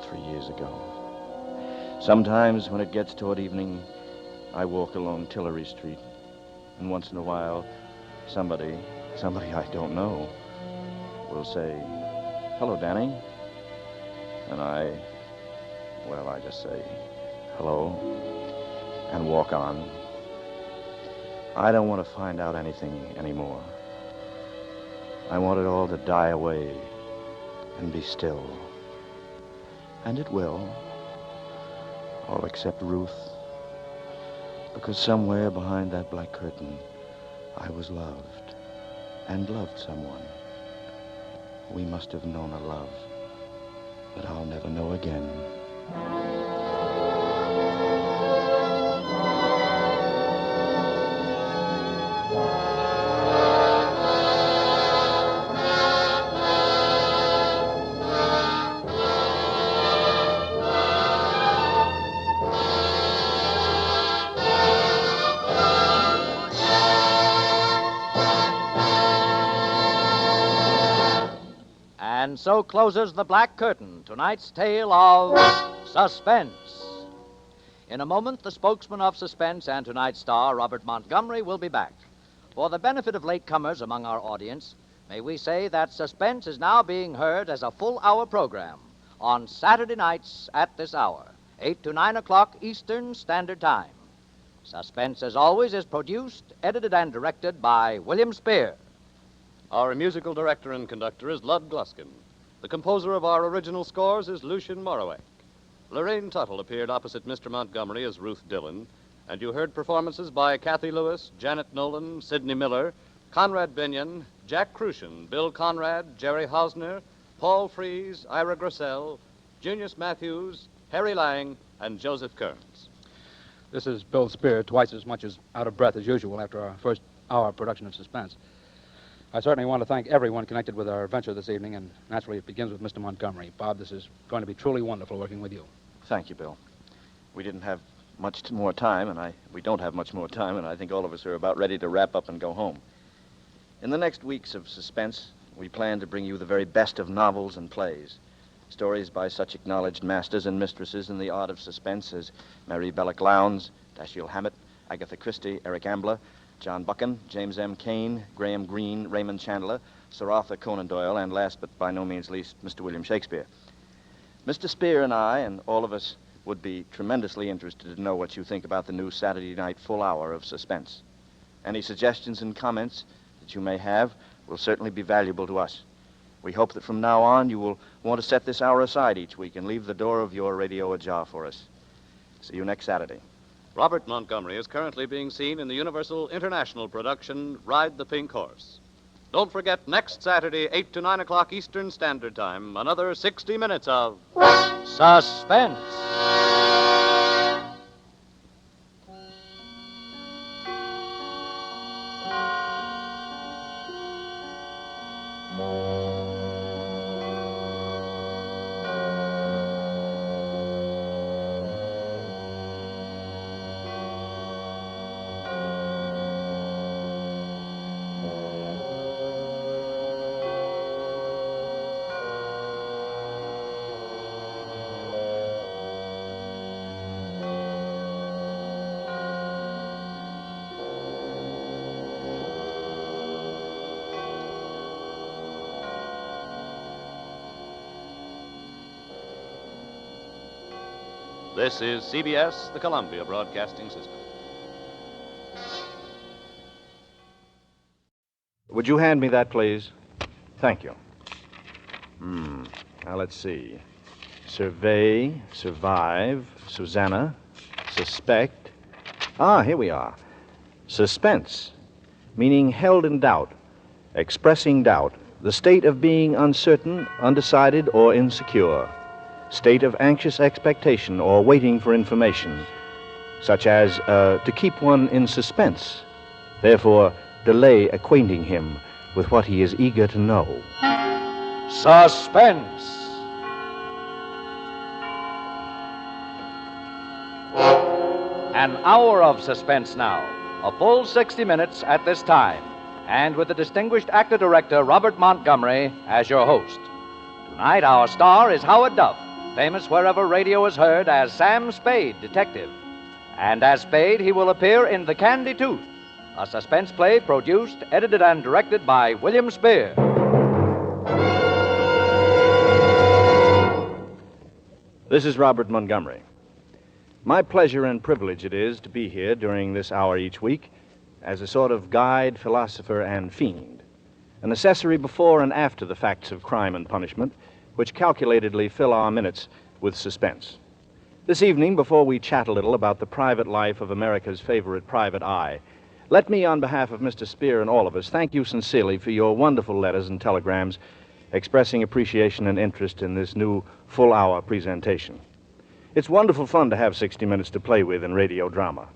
3 years ago. Sometimes when it gets toward evening, I walk along Tillery Street, and once in a while, somebody I don't know, will say, "Hello, Danny." And I just say, "Hello," and walk on. I don't want to find out anything anymore. I want it all to die away and be still. And it will, all except Ruth, because somewhere behind that black curtain, I was loved and loved someone. We must have known a love that I'll never know again. And so closes The Black Curtain, tonight's tale of Suspense. In a moment, the spokesman of Suspense and tonight's star, Robert Montgomery, will be back. For the benefit of latecomers among our audience, may we say that Suspense is now being heard as a full-hour program on Saturday nights at this hour, 8 to 9 o'clock Eastern Standard Time. Suspense, as always, is produced, edited, and directed by William Spear. Our musical director and conductor is Lud Gluskin. The composer of our original scores is Lucien Morawek. Lorraine Tuttle appeared opposite Mr. Montgomery as Ruth Dillon, and you heard performances by Kathy Lewis, Janet Nolan, Sidney Miller, Conrad Binion, Jack Crucian, Bill Conrad, Jerry Hausner, Paul Fries, Ira Grissell, Junius Matthews, Harry Lang, and Joseph Kearns. This is Bill Spear, twice as much as out of breath as usual after our first hour production of Suspense. I certainly want to thank everyone connected with our adventure this evening, and naturally it begins with Mr. Montgomery. Bob, this is going to be truly wonderful working with you. Thank you, Bill. We didn't have much more time, and we don't have much more time, and I think all of us are about ready to wrap up and go home. In the next weeks of Suspense, we plan to bring you the very best of novels and plays. Stories by such acknowledged masters and mistresses in the art of suspense as Mary Belloc Lowndes, Dashiell Hammett, Agatha Christie, Eric Ambler, John Buchan, James M. Cain, Graham Greene, Raymond Chandler, Sir Arthur Conan Doyle, and last but by no means least, Mr. William Shakespeare. Mr. Spear and I, and all of us, would be tremendously interested to know what you think about the new Saturday night full hour of Suspense. Any suggestions and comments that you may have will certainly be valuable to us. We hope that from now on you will want to set this hour aside each week and leave the door of your radio ajar for us. See you next Saturday. Robert Montgomery is currently being seen in the Universal International production, Ride the Pink Horse. Don't forget, next Saturday, 8 to 9 o'clock Eastern Standard Time, another 60 minutes of Suspense. This is CBS, the Columbia Broadcasting System. Would you hand me that, please? Thank you. Now, let's see. Survey, survive, Susanna, suspect. Here we are. Suspense, meaning held in doubt, expressing doubt, the state of being uncertain, undecided, or insecure. State of anxious expectation or waiting for information, such as to keep one in suspense, therefore delay acquainting him with what he is eager to know. Suspense. An hour of suspense now, a full 60 minutes at this time, and with the distinguished actor-director Robert Montgomery as your host. Tonight, our star is Howard Duff, famous wherever radio is heard as Sam Spade, detective. And as Spade, he will appear in The Candy Tooth, a suspense play produced, edited, and directed by William Spear. This is Robert Montgomery. My pleasure and privilege it is to be here during this hour each week as a sort of guide, philosopher, and fiend, an accessory before and after the facts of crime and punishment, which calculatedly fill our minutes with suspense. This evening, before we chat a little about the private life of America's favorite private eye, let me, on behalf of Mr. Spear and all of us, thank you sincerely for your wonderful letters and telegrams expressing appreciation and interest in this new full-hour presentation. It's wonderful fun to have 60 minutes to play with in radio drama.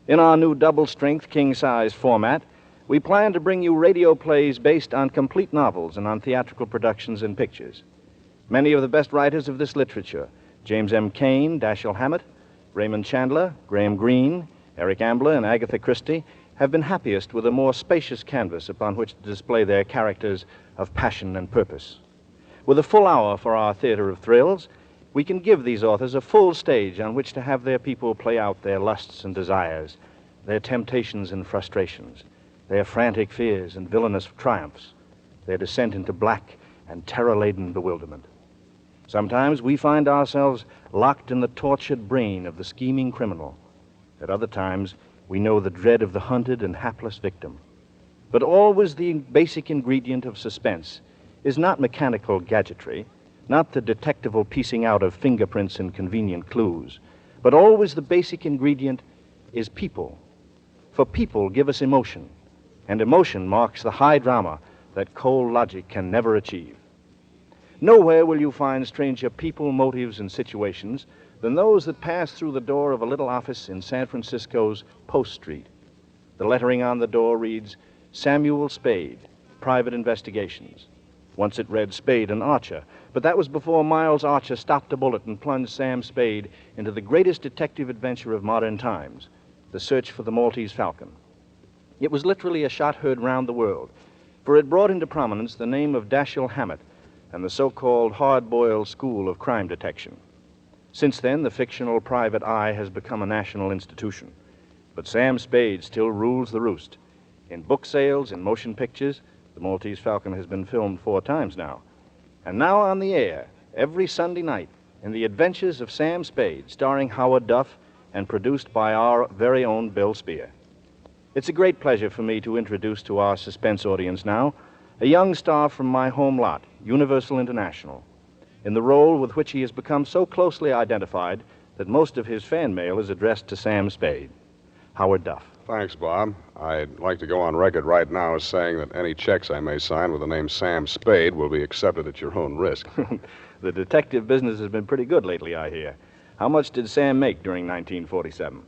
In our new double-strength, king-size format, we plan to bring you radio plays based on complete novels and on theatrical productions and pictures. Many of the best writers of this literature, James M. Cain, Dashiell Hammett, Raymond Chandler, Graham Greene, Eric Ambler, and Agatha Christie, have been happiest with a more spacious canvas upon which to display their characters of passion and purpose. With a full hour for our theater of thrills, we can give these authors a full stage on which to have their people play out their lusts and desires, their temptations and frustrations, their frantic fears and villainous triumphs, their descent into black and terror-laden bewilderment. Sometimes we find ourselves locked in the tortured brain of the scheming criminal. At other times, we know the dread of the hunted and hapless victim. But always the basic ingredient of suspense is not mechanical gadgetry, not the detectival piecing out of fingerprints and convenient clues, but always the basic ingredient is people. For people give us emotion, and emotion marks the high drama that cold logic can never achieve. Nowhere will you find stranger people, motives, and situations than those that pass through the door of a little office in San Francisco's Post Street. The lettering on the door reads, Samuel Spade, Private Investigations. Once it read Spade and Archer, but that was before Miles Archer stopped a bullet and plunged Sam Spade into the greatest detective adventure of modern times, the search for the Maltese Falcon. It was literally a shot heard round the world, for it brought into prominence the name of Dashiell Hammett and the so-called hard-boiled school of crime detection. Since then, the fictional private eye has become a national institution, but Sam Spade still rules the roost. In book sales, in motion pictures, the Maltese Falcon has been filmed 4 times now. And now on the air, every Sunday night, in The Adventures of Sam Spade, starring Howard Duff and produced by our very own Bill Spear. It's a great pleasure for me to introduce to our suspense audience now a young star from my home lot, Universal International, in the role with which he has become so closely identified that most of his fan mail is addressed to Sam Spade. Howard Duff. Thanks, Bob. I'd like to go on record right now as saying that any checks I may sign with the name Sam Spade will be accepted at your own risk. The detective business has been pretty good lately, I hear. How much did Sam make during 1947?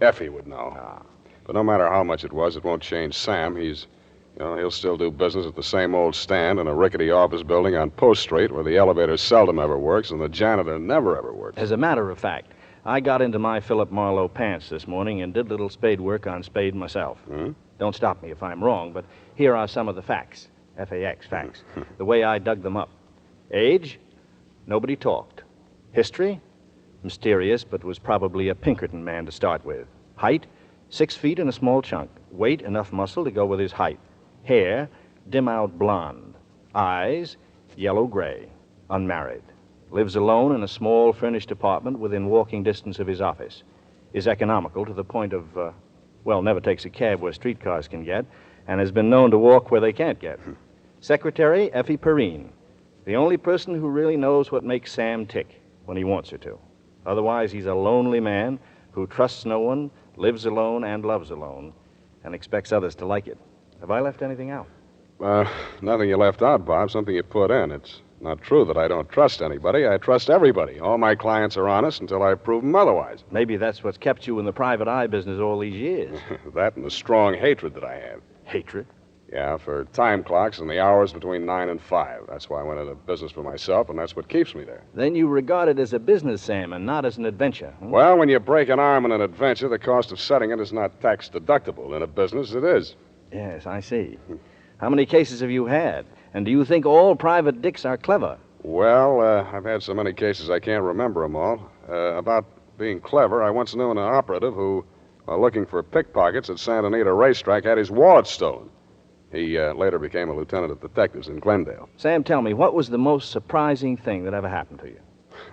Effie would know. But no matter how much it was, it won't change Sam. He'll still do business at the same old stand in a rickety office building on Post Street where the elevator seldom ever works and the janitor never ever works. As a matter of fact, I got into my Philip Marlowe pants this morning and did little Spade work on Spade myself. Don't stop me if I'm wrong, but here are some of the facts. F-A-X, facts. The way I dug them up. Age? Nobody talked. History? Mysterious, but was probably a Pinkerton man to start with. Height? 6 feet and a small chunk. Weight? Enough muscle to go with his height. Hair? Dim-out blonde. Eyes? Yellow-gray. Unmarried. Lives alone in a small furnished apartment within walking distance of his office. Is economical to the point of, never takes a cab where streetcars can get, and has been known to walk where they can't get. Secretary, Effie Perrine. The only person who really knows what makes Sam tick when he wants her to. Otherwise, he's a lonely man who trusts no one, lives alone and loves alone, and expects others to like it. Have I left anything out? Nothing you left out, Bob. Something you put in. It's not true that I don't trust anybody. I trust everybody. All my clients are honest until I prove them otherwise. Maybe that's what's kept you in the private eye business all these years. That and the strong hatred that I have. Hatred? Yeah, for time clocks and the hours between 9 and 5. That's why I went into business for myself, and that's what keeps me there. Then you regard it as a business, Sam, and not as an adventure. Well, when you break an arm in an adventure, the cost of setting it is not tax deductible. In a business, it is. Yes, I see. How many cases have you had? And do you think all private dicks are clever? Well, I've had so many cases I can't remember them all. About being clever, I once knew an operative who, while looking for pickpockets at Santa Anita racetrack, had his wallet stolen. He later became a lieutenant of detectives in Glendale. Sam, tell me, what was the most surprising thing that ever happened to you?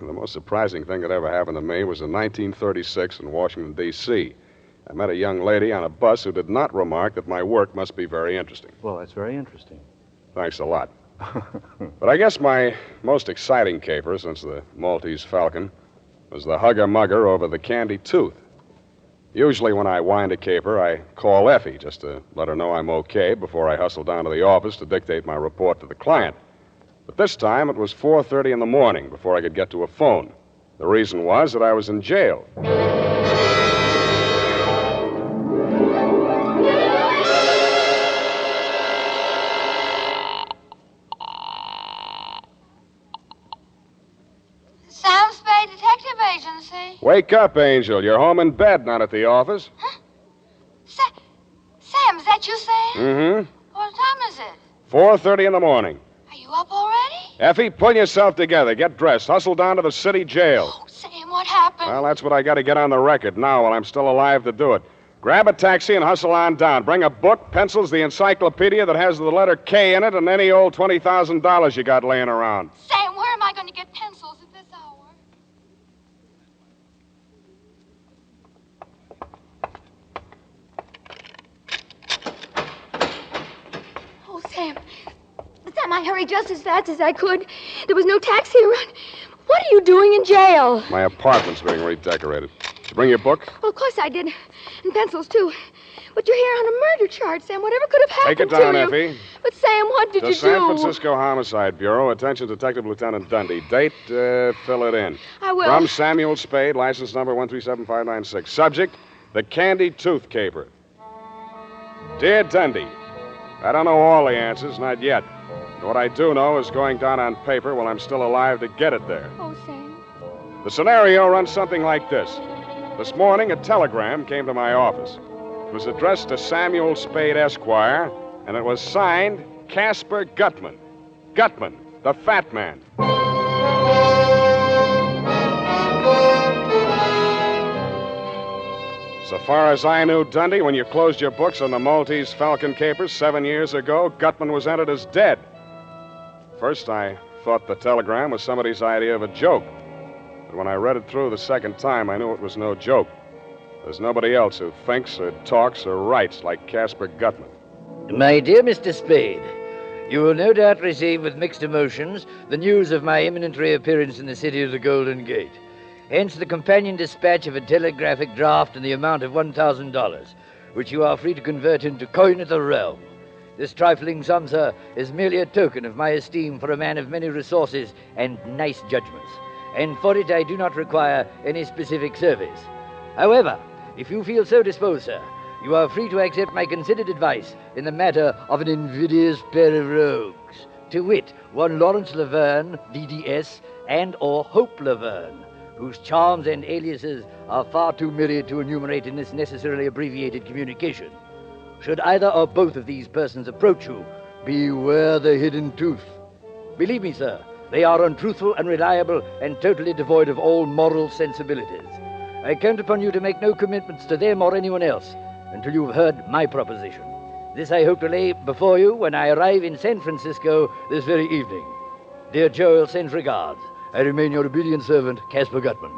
The most surprising thing that ever happened to me was in 1936 in Washington, D.C. I met a young lady on a bus who did not remark that my work must be very interesting. Well, that's very interesting. Thanks a lot. But I guess my most exciting caper since the Maltese Falcon was the hugger-mugger over the Candy Tooth. Usually when I wind a caper, I call Effie just to let her know I'm okay before I hustle down to the office to dictate my report to the client. But this time it was 4:30 in the morning before I could get to a phone. The reason was that I was in jail. Sam Spade Detective Agency. Wake up, Angel. You're home in bed, not at the office. Sam, is that you, Sam? Mm-hmm. What time is it? 4:30 in the morning. Are you up already? Effie, pull yourself together. Get dressed. Hustle down to the city jail. Oh, Sam, what happened? Well, that's what I got to get on the record now while I'm still alive to do it. Grab a taxi and hustle on down. Bring a book, pencils, the encyclopedia that has the letter K in it, and any old $20,000 you got laying around. Sam, where am I going to get pencils at this hour? Oh, Sam. Sam, I hurried just as fast as I could. There was no taxi around. What are you doing in jail? My apartment's being redecorated. Did you bring your book? Well, of course I did. And pencils, too. But you're here on a murder charge, Sam. Whatever could have happened Take it down, to you? Effie. But, Sam, what did The you San do? Francisco Homicide Bureau. Attention, Detective Lieutenant Dundee. Date, fill it in. I will. From Samuel Spade, license number 1375596. Subject, the Candy Tooth Caper. Dear Dundee, I don't know all the answers, not yet. But what I do know is going down on paper while I'm still alive to get it there. Oh, Sam. The scenario runs something like this. This morning, a telegram came to my office. It was addressed to Samuel Spade, Esquire, and it was signed Casper Gutman. Gutman, the fat man. So far as I knew, Dundee, when you closed your books on the Maltese Falcon capers 7 years ago, Gutman was entered as dead. First, I thought the telegram was somebody's idea of a joke. But when I read it through the second time, I knew it was no joke. There's nobody else who thinks or talks or writes like Casper Gutman. My dear Mr. Spade, you will no doubt receive with mixed emotions the news of my imminent reappearance in the city of the Golden Gate. Hence the companion dispatch of a telegraphic draft in the amount of $1,000, which you are free to convert into coin of the realm. This trifling sum, sir, is merely a token of my esteem for a man of many resources and nice judgments, and for it I do not require any specific service. However, if you feel so disposed, sir, you are free to accept my considered advice in the matter of an invidious pair of rogues, to wit, one Lawrence Laverne, DDS, and or Hope Laverne, whose charms and aliases are far too myriad to enumerate in this necessarily abbreviated communication. Should either or both of these persons approach you, beware the hidden tooth. Believe me, sir, they are untruthful, unreliable, and totally devoid of all moral sensibilities. I count upon you to make no commitments to them or anyone else until you've heard my proposition. This I hope to lay before you when I arrive in San Francisco this very evening. Dear Joel sends regards. I remain your obedient servant, Casper Gutman.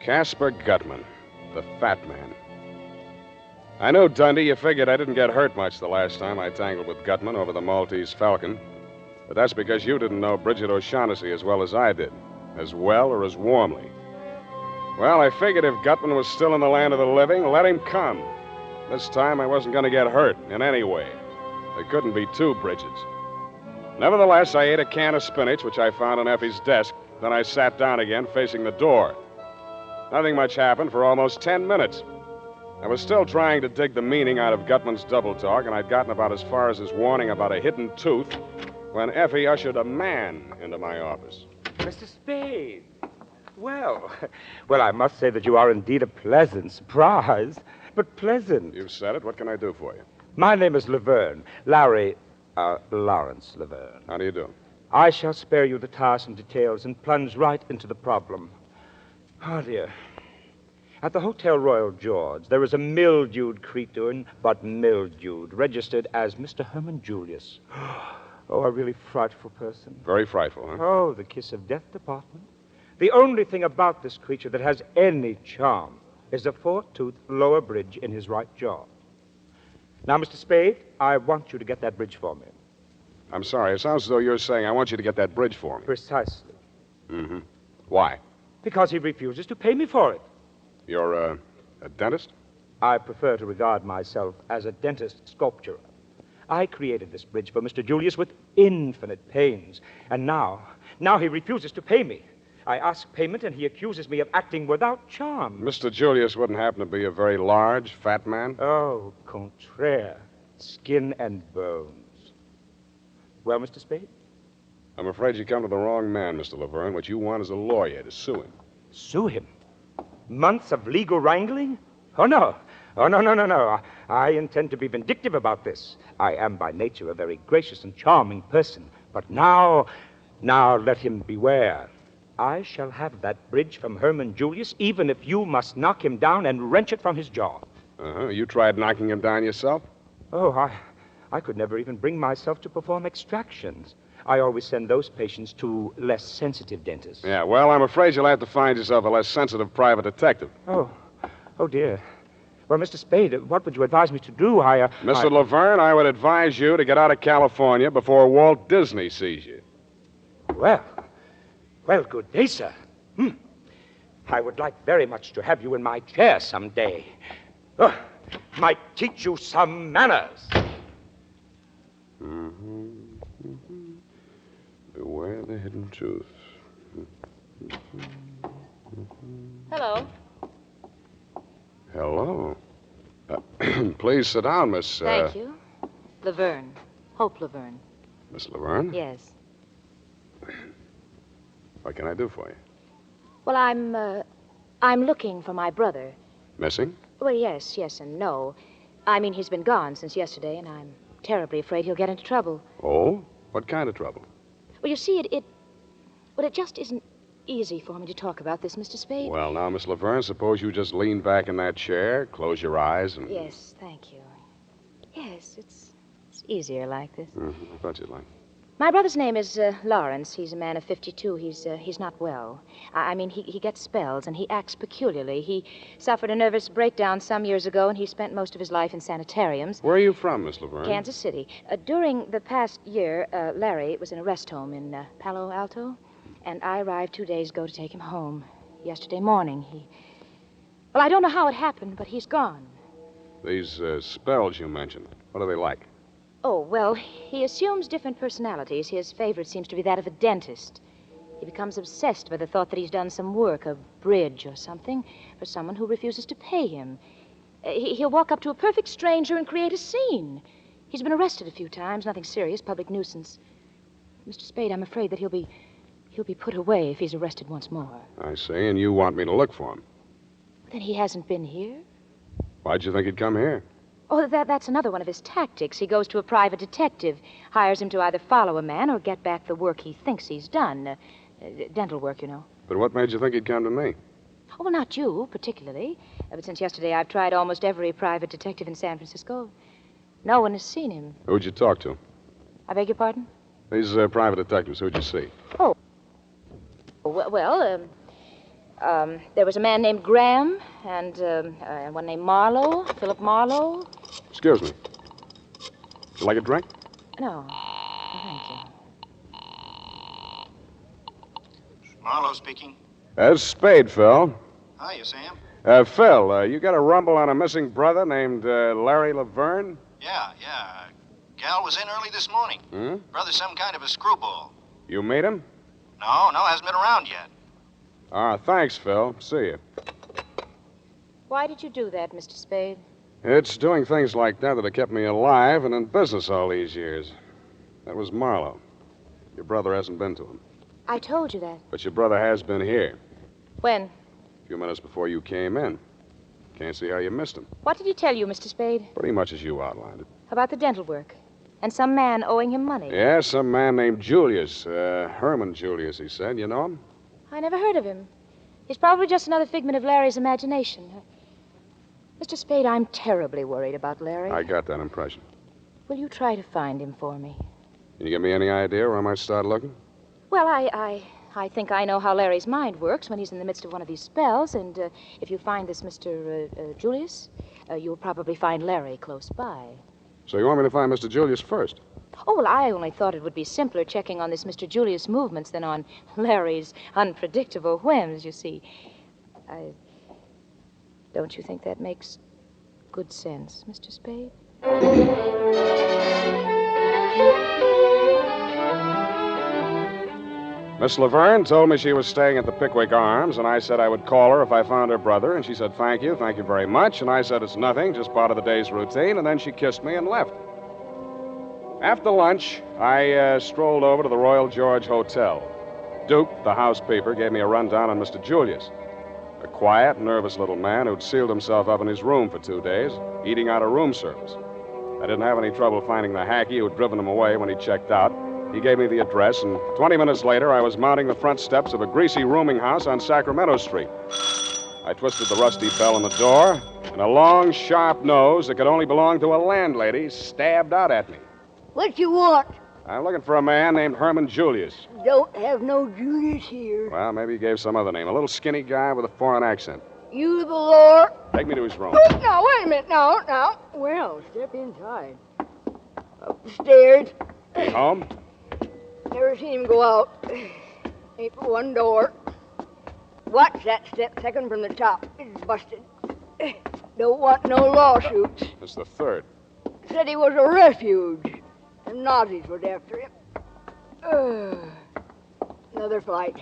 Casper Gutman, the fat man. I know, Dundee, you figured I didn't get hurt much the last time I tangled with Gutman over the Maltese Falcon. But that's because you didn't know Bridget O'Shaughnessy as well as I did. As well or as warmly. Well, I figured if Gutman was still in the land of the living, let him come. This time I wasn't going to get hurt in any way. There couldn't be two Bridgets. Nevertheless, I ate a can of spinach, which I found on Effie's desk. Then I sat down again, facing the door. Nothing much happened for almost 10 minutes. I was still trying to dig the meaning out of Gutman's double talk, and I'd gotten about as far as his warning about a hidden tooth when Effie ushered a man into my office. Mr. Spade. Well, I must say that you are indeed a pleasant surprise, but pleasant. You've said it. What can I do for you? My name is Laverne. Lawrence Laverne. How do you do? I shall spare you the tiresome details and plunge right into the problem. Oh, dear. At the Hotel Royal George, there is a mildewed cretin, but mildewed, registered as Mr. Herman Julius. Oh, a really frightful person. Very frightful, huh? Oh, the kiss of death department. The only thing about this creature that has any charm is a 4-tooth lower bridge in his right jaw. Now, Mr. Spade, I want you to get that bridge for me. I'm sorry. It sounds as though you're saying I want you to get that bridge for me. Precisely. Mm-hmm. Why? Because he refuses to pay me for it. You're a dentist? I prefer to regard myself as a dentist sculptor. I created this bridge for Mr. Julius with infinite pains. And now he refuses to pay me. I ask payment, and he accuses me of acting without charm. Mr. Julius wouldn't happen to be a very large, fat man? Oh, contraire. Skin and bones. Well, Mr. Spade? I'm afraid you come to the wrong man, Mr. Laverne. What you want is a lawyer to sue him. Sue him? Months of legal wrangling? Oh, no. Oh, no. I intend to be vindictive about this. I am by nature a very gracious and charming person. But now let him beware. I shall have that bridge from Herman Julius, even if you must knock him down and wrench it from his jaw. Uh-huh. You tried knocking him down yourself? Oh, I could never even bring myself to perform extractions. I always send those patients to less sensitive dentists. Yeah, well, I'm afraid you'll have to find yourself a less sensitive private detective. Oh, dear. Well, Mr. Spade, what would you advise me to do? Mr. Laverne, I would advise you to get out of California before Walt Disney sees you. Well, good day, sir. I would like very much to have you in my chair someday. Might teach you some manners. Beware the hidden truth. Hello. Hello. Please sit down, Miss... Thank you. Laverne. Hope Laverne. Miss Laverne? Yes. What can I do for you? Well, I'm looking for my brother. Missing? Well, yes and no. I mean, he's been gone since yesterday, and I'm terribly afraid he'll get into trouble. Oh? What kind of trouble? Well, you see, it just isn't easy for me to talk about this, Mr. Spade. Well, now, Miss Laverne, suppose you just lean back in that chair, close your eyes, and... Yes, thank you. Yes, it's easier like this. I thought you'd like. My brother's name is Lawrence. He's a man of 52. He's not well. I mean, he gets spells, and he acts peculiarly. He suffered a nervous breakdown some years ago, and he spent most of his life in sanitariums. Where are you from, Miss Laverne? Kansas City. During the past year, Larry was in a rest home in Palo Alto, and I arrived 2 days ago to take him home. Yesterday morning, Well, I don't know how it happened, but he's gone. These spells you mentioned, what are they like? Oh, well, he assumes different personalities. His favorite seems to be that of a dentist. He becomes obsessed by the thought that he's done some work, a bridge or something, for someone who refuses to pay him. He'll walk up to a perfect stranger and create a scene. He's been arrested a few times, nothing serious, public nuisance. Mr. Spade, I'm afraid that he'll be put away if he's arrested once more. I see, and you want me to look for him. Then he hasn't been here? Why'd you think he'd come here? Oh, that's another one of his tactics. He goes to a private detective, hires him to either follow a man or get back the work he thinks he's done. Dental work, you know. But what made you think he'd come to me? Oh, well, not you, particularly. But since yesterday, I've tried almost every private detective in San Francisco. No one has seen him. Who'd you talk to? I beg your pardon? These private detectives, who'd you see? Oh. There was a man named Graham and one named Marlowe, Philip Marlowe. Excuse me. Would you like a drink? No. Thank you. Marlowe speaking. It's Spade, Phil. Hiya, Sam. Phil, you got a rumble on a missing brother named Larry Laverne? Yeah. Gal was in early this morning. Brother's some kind of a screwball. You meet him? No, hasn't been around yet. Thanks, Phil. See you. Why did you do that, Mr. Spade? It's doing things like that have kept me alive and in business all these years. That was Marlowe. Your brother hasn't been to him. I told you that. But your brother has been here. When? A few minutes before you came in. Can't see how you missed him. What did he tell you, Mr. Spade? Pretty much as you outlined it. About the dental work. And some man owing him money. Yeah, some man named Julius. Herman Julius, he said. You know him? I never heard of him. He's probably just another figment of Larry's imagination. Mr. Spade, I'm terribly worried about Larry. I got that impression. Will you try to find him for me? Can you give me any idea where I might start looking? Well, I I think I know how Larry's mind works when he's in the midst of one of these spells, and if you find this Mr. Julius, you'll probably find Larry close by. So you want me to find Mr. Julius first? Oh, well, I only thought it would be simpler checking on this Mr. Julius' movements than on Larry's unpredictable whims, you see. Don't you think that makes good sense, Mr. Spade? Miss Laverne told me she was staying at the Pickwick Arms, and I said I would call her if I found her brother, and she said, thank you very much, and I said, it's nothing, just part of the day's routine, and then she kissed me and left. After lunch, I strolled over to the Royal George Hotel. Duke, the housekeeper, gave me a rundown on Mr. Julius, a quiet, nervous little man who'd sealed himself up in his room for 2 days, eating out of room service. I didn't have any trouble finding the hacky who'd driven him away when he checked out. He gave me the address, and 20 minutes later, I was mounting the front steps of a greasy rooming house on Sacramento Street. I twisted the rusty bell on the door, and a long, sharp nose that could only belong to a landlady stabbed out at me. What you want? I'm looking for a man named Herman Julius. Don't have no Julius here. Well, maybe he gave some other name. A little skinny guy with a foreign accent. You the Lord? Take me to his room. Oh, now, wait a minute. Now. Well, step inside. Up the stairs. Home? Never seen him go out. Ain't but one door. Watch that step second from the top. It's busted. Don't want no lawsuits. It's the third. Said he was a refuge. The Nazis was after him. Another flight.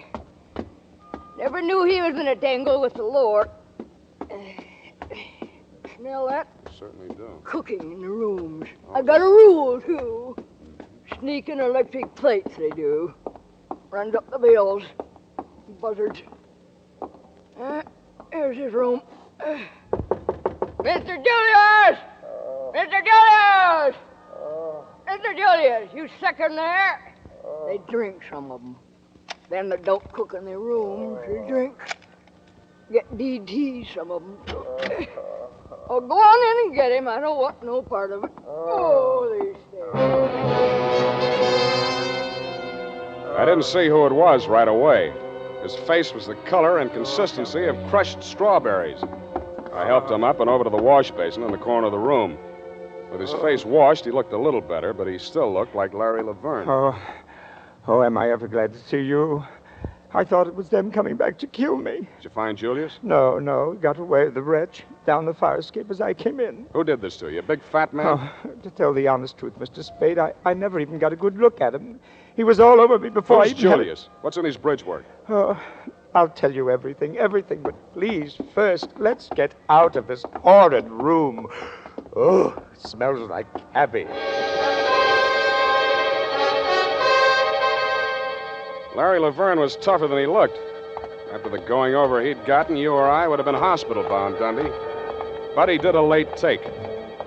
Never knew he was in a tangle with the Lord. Smell that? Certainly do. Cooking in the rooms. I got a rule, too. Sneaking electric plates, they do. Runs up the bills. Buzzards. Here's his room. Mr. Julius! Mr. Julius! Mr. Julius, you second there? They drink, some of them. Then they don't cook in their rooms. They drink. Get DT, some of them. Oh, go on in and get him. I don't want no part of it. Oh, these stairs. I didn't see who it was right away. His face was the color and consistency of crushed strawberries. I helped him up and over to the wash basin in the corner of the room. With his face washed, he looked a little better, but he still looked like Larry Laverne. Oh, am I ever glad to see you? I thought it was them coming back to kill me. Did you find Julius? No. Got away, the wretch, down the fire escape as I came in. Who did this to you? A big fat man? Oh, to tell the honest truth, Mr. Spade, I never even got a good look at him. He was all over me before Who's I even Julius? What's in his bridge work? Oh, I'll tell you everything, but please, first, let's get out of this horrid room. Oh, it smells like cabbage. Larry Laverne was tougher than he looked. After the going over he'd gotten, you or I would have been hospital-bound, Dundee. But he did a late take.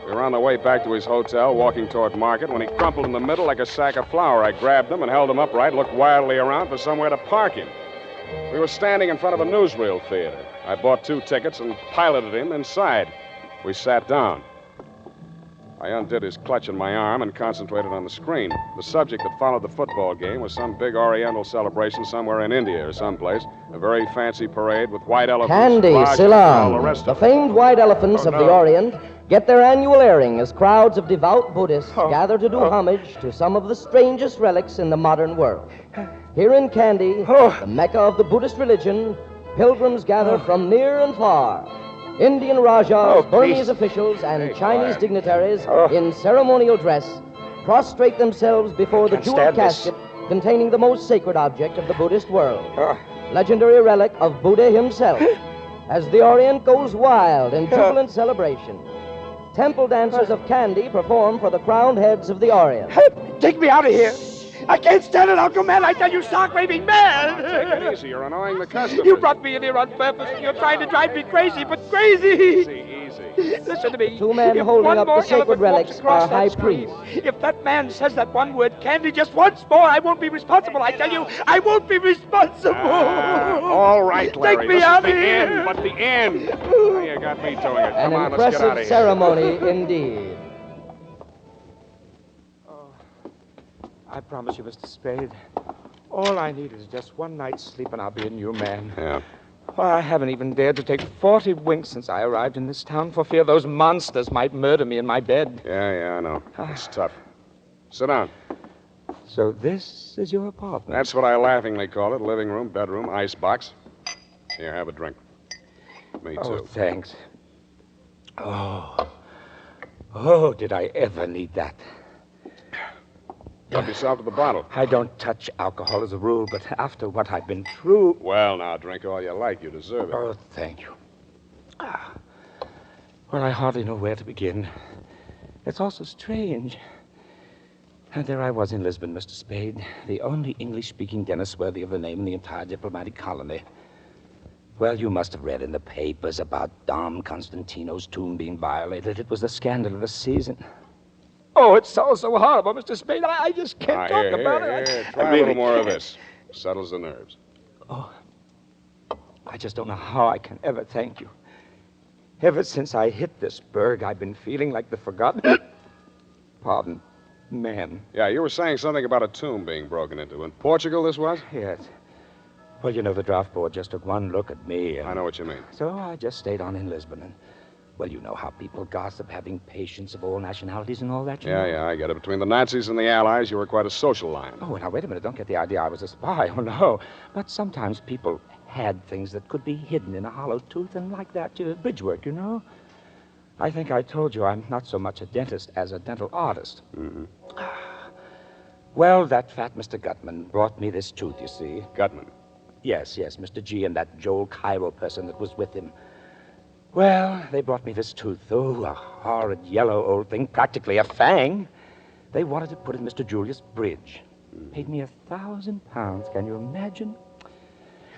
We were on the way back to his hotel, walking toward Market, when he crumpled in the middle like a sack of flour. I grabbed him and held him upright, looked wildly around for somewhere to park him. We were standing in front of a newsreel theater. I bought 2 tickets and piloted him inside. We sat down. I undid his clutch on my arm and concentrated on the screen. The subject that followed the football game was some big Oriental celebration somewhere in India or someplace. A very fancy parade with white elephants. Candy, Raj, Ceylon, and all the rest the of it. famed white elephants of the Orient get their annual airing as crowds of devout Buddhists gather to do homage to some of the strangest relics in the modern world. Here in Kandy, the Mecca of the Buddhist religion, pilgrims gather from near and far. Indian Rajas, Burmese officials, and Chinese dignitaries in ceremonial dress prostrate themselves before the jeweled casket containing the most sacred object of the Buddhist world, legendary relic of Buddha himself, as the Orient goes wild in jubilant celebration. Temple dancers of Kandy perform for the crowned heads of the Orient. Take me out of here. I can't stand it, Uncle Man. I tell you, stark raving man. Take it easy. You're annoying the customers. You brought me in here on purpose. You're trying to drive me crazy, but crazy. Easy. Listen to me. 2 men If holding one up more the sacred elephant walks relics across are that high screen, priests. If that man says that one word, Candy, just once more, I won't be responsible. I tell you, I won't be responsible. All right, Larry. Take me this out is of the here. end, but the end. Now you got me doing it. Come An on, let's get out of impressive here. ceremony indeed. I promise you, Mr. Spade, All I need is just one night's sleep, and I'll be a new man. Yeah. Why, I haven't even dared to take 40 winks since I arrived in this town for fear those monsters might murder me in my bed. Yeah, I know. It's tough. Sit down. So this is your apartment? That's what I laughingly call it. Living room, bedroom, icebox. Here, have a drink. Me, too. Oh, thanks. Oh, did I ever need that? Help yourself to the bottle. I don't touch alcohol as a rule, but after what I've been through... Well, now, drink all you like. You deserve it. Oh, thank you. Well, I hardly know where to begin. It's all so strange. And there I was in Lisbon, Mr. Spade, the only English-speaking dentist worthy of the name in the entire diplomatic colony. Well, you must have read in the papers about Dom Constantino's tomb being violated. It was the scandal of the season. Oh, it's all so horrible, Mr. Spade. I just can't talk about it. Here, try a little more of this. Settles the nerves. Oh, I just don't know how I can ever thank you. Ever since I hit this burg, I've been feeling like the forgotten... Pardon. Man. Yeah, you were saying something about a tomb being broken into. In Portugal, this was? Yes. Well, you know, the draft board just took one look at me. And... I know what you mean. So I just stayed on in Lisbon. And, well, you know how people gossip, having patients of all nationalities and all that, you know? Yeah, I get it. Between the Nazis and the Allies, you were quite a social line. Oh, now, wait a minute. Don't get the idea I was a spy. Oh, no. But sometimes people had things that could be hidden in a hollow tooth, and like that, bridge work, you know? I think I told you I'm not so much a dentist as a dental artist. Mm-hmm. Well, that fat Mr. Gutman brought me this tooth, you see. Gutman? Yes, Mr. G and that Joel Cairo person that was with him. Well, they brought me this tooth. Oh, a horrid yellow old thing, practically a fang. They wanted to put in Mr. Julius Bridge. Paid me £1,000, can you imagine?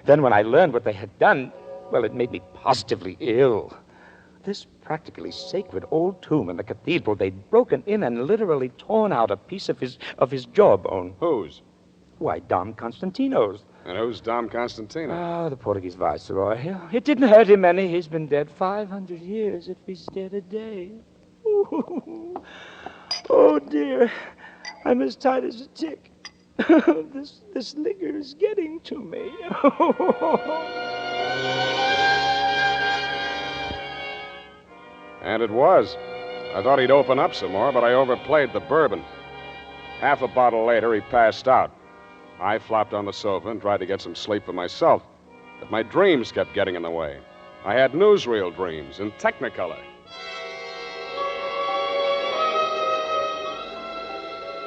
Then when I learned what they had done, well, it made me positively ill. This practically sacred old tomb in the cathedral, they'd broken in and literally torn out a piece of his jawbone. Whose? Why, Dom Constantino's. And who's Dom Constantino? Oh, the Portuguese viceroy. It didn't hurt him any. He's been dead 500 years if he's dead a day. Oh, dear. I'm as tight as a tick. This liquor is getting to me. And it was. I thought he'd open up some more, but I overplayed the bourbon. Half a bottle later, he passed out. I flopped on the sofa and tried to get some sleep for myself, but my dreams kept getting in the way. I had newsreel dreams in Technicolor.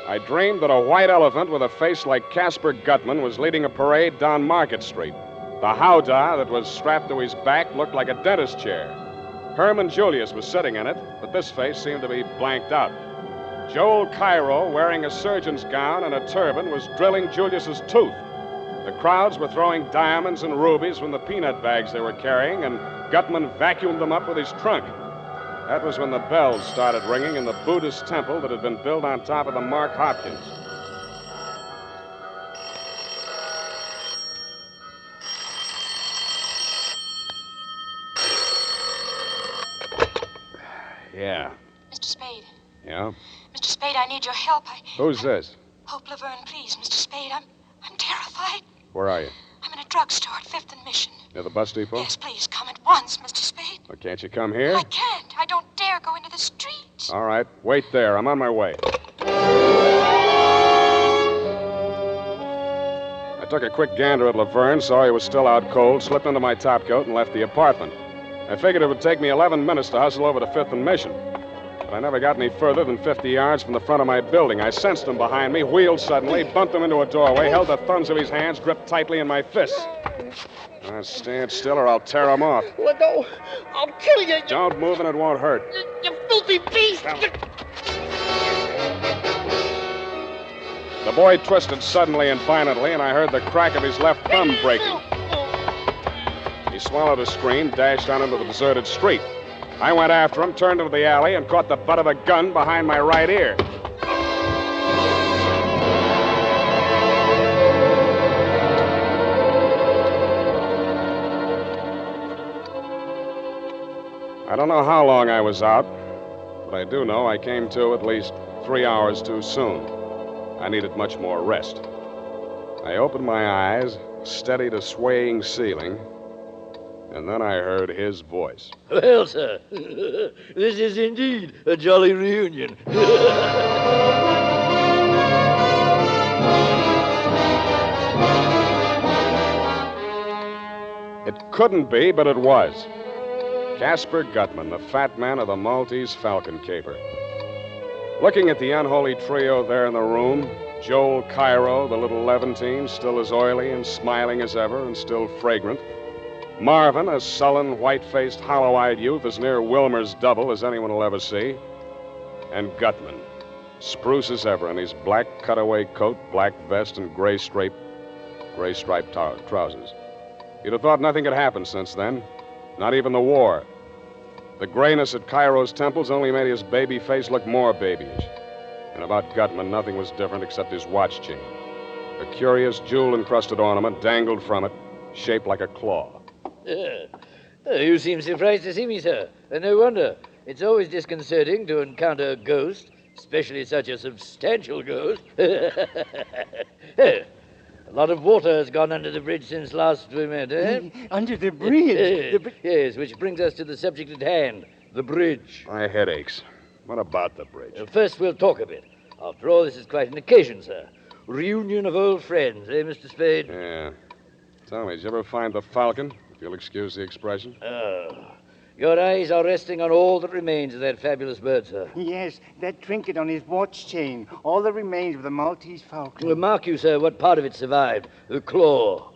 I dreamed that a white elephant with a face like Casper Gutman was leading a parade down Market Street. The howdah that was strapped to his back looked like a dentist chair. Herman Julius was sitting in it, but this face seemed to be blanked out. Joel Cairo, wearing a surgeon's gown and a turban, was drilling Julius's tooth. The crowds were throwing diamonds and rubies from the peanut bags they were carrying, and Gutman vacuumed them up with his trunk. That was when the bells started ringing in the Buddhist temple that had been built on top of the Mark Hopkins. Yeah. Mr. Spade. Yeah? Mr. Spade, I need your help. Who's this? Hope Laverne, please, Mr. Spade. I'm terrified. Where are you? I'm in a drugstore at 5th and Mission. Near the bus depot? Yes, please, come at once, Mr. Spade. Well, can't you come here? I can't. I don't dare go into the street. All right. Wait there. I'm on my way. I took a quick gander at Laverne, saw he was still out cold, slipped into my topcoat, and left the apartment. I figured it would take me 11 minutes to hustle over to 5th and Mission. But I never got any further than 50 yards from the front of my building. I sensed him behind me, wheeled suddenly, bumped him into a doorway, held the thumbs of his hands gripped tightly in my fists. Stand still or I'll tear them off. Let go. I'll kill you. Don't move and it won't hurt. You filthy beast. The boy twisted suddenly and violently, and I heard the crack of his left thumb breaking. He swallowed a scream, dashed on into the deserted street. I went after him, turned into the alley, and caught the butt of a gun behind my right ear. I don't know how long I was out, but I do know I came to at least 3 hours too soon. I needed much more rest. I opened my eyes, steadied a swaying ceiling, and then I heard his voice. Well, sir, this is indeed a jolly reunion. It couldn't be, but it was. Casper Gutman, the fat man of the Maltese Falcon caper. Looking at the unholy trio there in the room, Joel Cairo, the little Levantine, still as oily and smiling as ever and still fragrant. Marvin, a sullen, white-faced, hollow-eyed youth as near Wilmer's double as anyone will ever see. And Gutman, spruce as ever in his black cutaway coat, black vest, and gray-striped trousers. You'd have thought nothing had happened since then, not even the war. The grayness at Cairo's temples only made his baby face look more babyish. And about Gutman, nothing was different except his watch chain. A curious jewel-encrusted ornament dangled from it, shaped like a claw. You seem surprised to see me, sir. And no wonder. It's always disconcerting to encounter a ghost, especially such a substantial ghost. A lot of water has gone under the bridge since last we met, eh? Under the bridge? Yes, which brings us to the subject at hand, the bridge. My head aches. What about the bridge? First, we'll talk a bit. After all, this is quite an occasion, sir. Reunion of old friends, eh, Mr. Spade? Yeah. Tell me, did you ever find the Falcon, if you'll excuse the expression? Your eyes are resting on all that remains of that fabulous bird, sir. Yes, that trinket on his watch chain. All that remains of the Maltese Falcon. Well, mark you, sir, what part of it survived. The claw.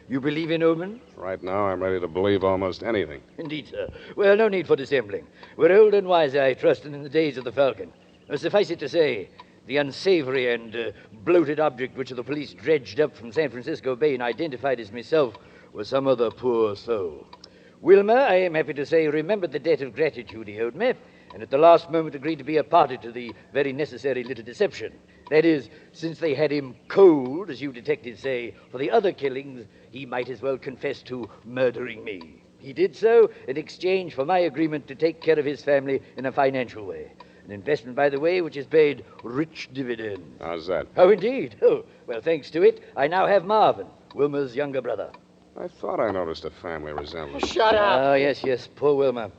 You believe in omens? Right now, I'm ready to believe almost anything. Indeed, sir. Well, no need for dissembling. We're old and wiser, I trust, than in the days of the Falcon. Suffice it to say, the unsavory and bloated object which the police dredged up from San Francisco Bay and identified as myself was some other poor soul. Wilmer, I am happy to say, remembered the debt of gratitude he owed me, and at the last moment agreed to be a party to the very necessary little deception. That is, since they had him cold, as you detectives say, for the other killings, he might as well confess to murdering me. He did so in exchange for my agreement to take care of his family in a financial way. An investment, by the way, which has paid rich dividends. How's that? Oh, indeed? Oh, well, thanks to it, I now have Marvin, Wilmer's younger brother. I thought I noticed a family resemblance. Shut up! Oh, yes, poor Wilmer.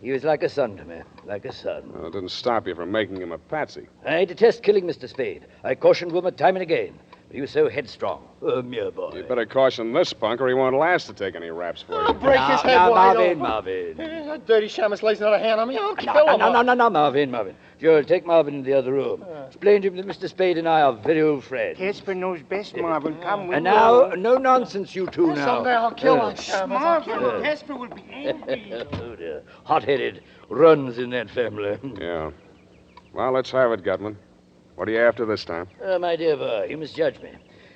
He was like a son to me, like a son. Well, it didn't stop you from making him a patsy. I detest killing Mr. Spade. I cautioned Wilmer time and again, but he was so headstrong. A mere boy. You better caution this punk or he won't last to take any raps for you. I'll break his head now, wide Marvin. That dirty shamus lays another hand on me. I'll kill him. No, Marvin. Joel, take Marvin into the other room. Explain to him that Mr. Spade and I are very old friends. Casper knows best, Marvin. Come with And now, no nonsense, you two now. Someday I'll kill him. Marvin, Casper will be angry. Oh, dear. Hot-headed. Runs in that family. Yeah. Well, let's have it, Gutman. What are you after this time? My dear boy, you misjudge me.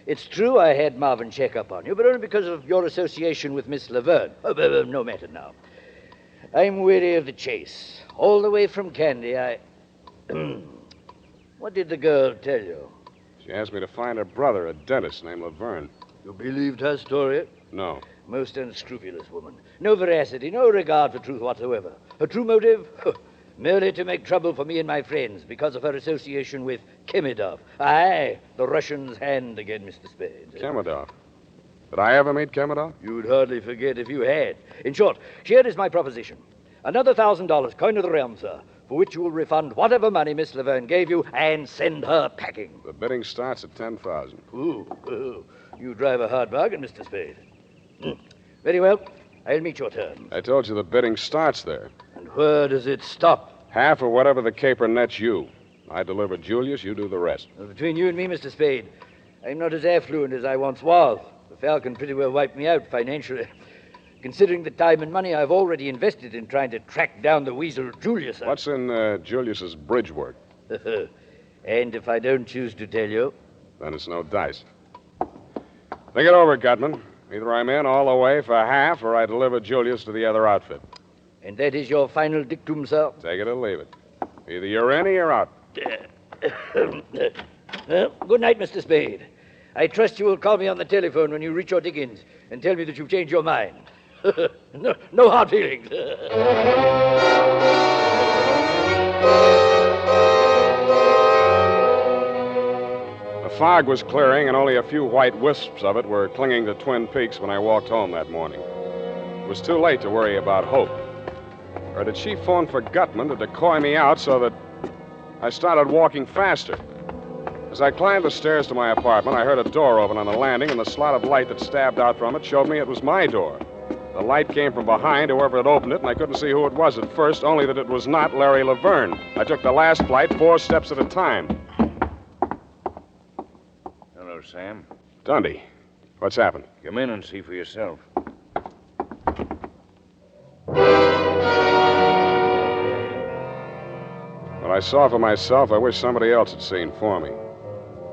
It's true I had Marvin check up on you, but only because of your association with Miss Laverne. No matter now. I'm weary of the chase. All the way from Candy, What did the girl tell you? She asked me to find her brother, a dentist named Laverne. You believed her story? No. Most unscrupulous woman. No veracity, no regard for truth whatsoever. Her true motive? Merely to make trouble for me and my friends because of her association with Kemidov. Aye, the Russian's hand again, Mr. Spade. Kemidov. Did I ever meet Kemidov? You'd hardly forget if you had. In short, here is my proposition. Another $1,000, coin of the realm, sir, for which you will refund whatever money Miss Laverne gave you and send her packing. The bidding starts at $10,000. Ooh, you drive a hard bargain, Mr. Spade. Very well, I'll meet your terms. I told you the bidding starts there. And where does it stop? Half of whatever the caper nets you. I deliver Julius, you do the rest. Well, between you and me, Mr. Spade, I'm not as affluent as I once was. The Falcon pretty well wiped me out financially. Considering the time and money I've already invested in trying to track down the weasel Julius. What's in Julius's bridge work? And if I don't choose to tell you? Then it's no dice. Think it over, Gutman. Either I'm in all the way for half, or I deliver Julius to the other outfit. And that is your final dictum, sir? Take it or leave it. Either you're in or you're out. Good night, Mr. Spade. I trust you will call me on the telephone when you reach your diggings and tell me that you've changed your mind. No hard feelings. The fog was clearing, and only a few white wisps of it were clinging to Twin Peaks when I walked home that morning. It was too late to worry about Hope. Or did she phone for Gutman to decoy me out so that I started walking faster? As I climbed the stairs to my apartment, I heard a door open on the landing, and the slot of light that stabbed out from it showed me it was my door. The light came from behind, whoever had opened it, and I couldn't see who it was at first, only that it was not Larry Laverne. I took the last flight 4 steps at a time. Hello, Sam. Dundee, what's happened? Come in and see for yourself. What I saw for myself, I wish somebody else had seen for me.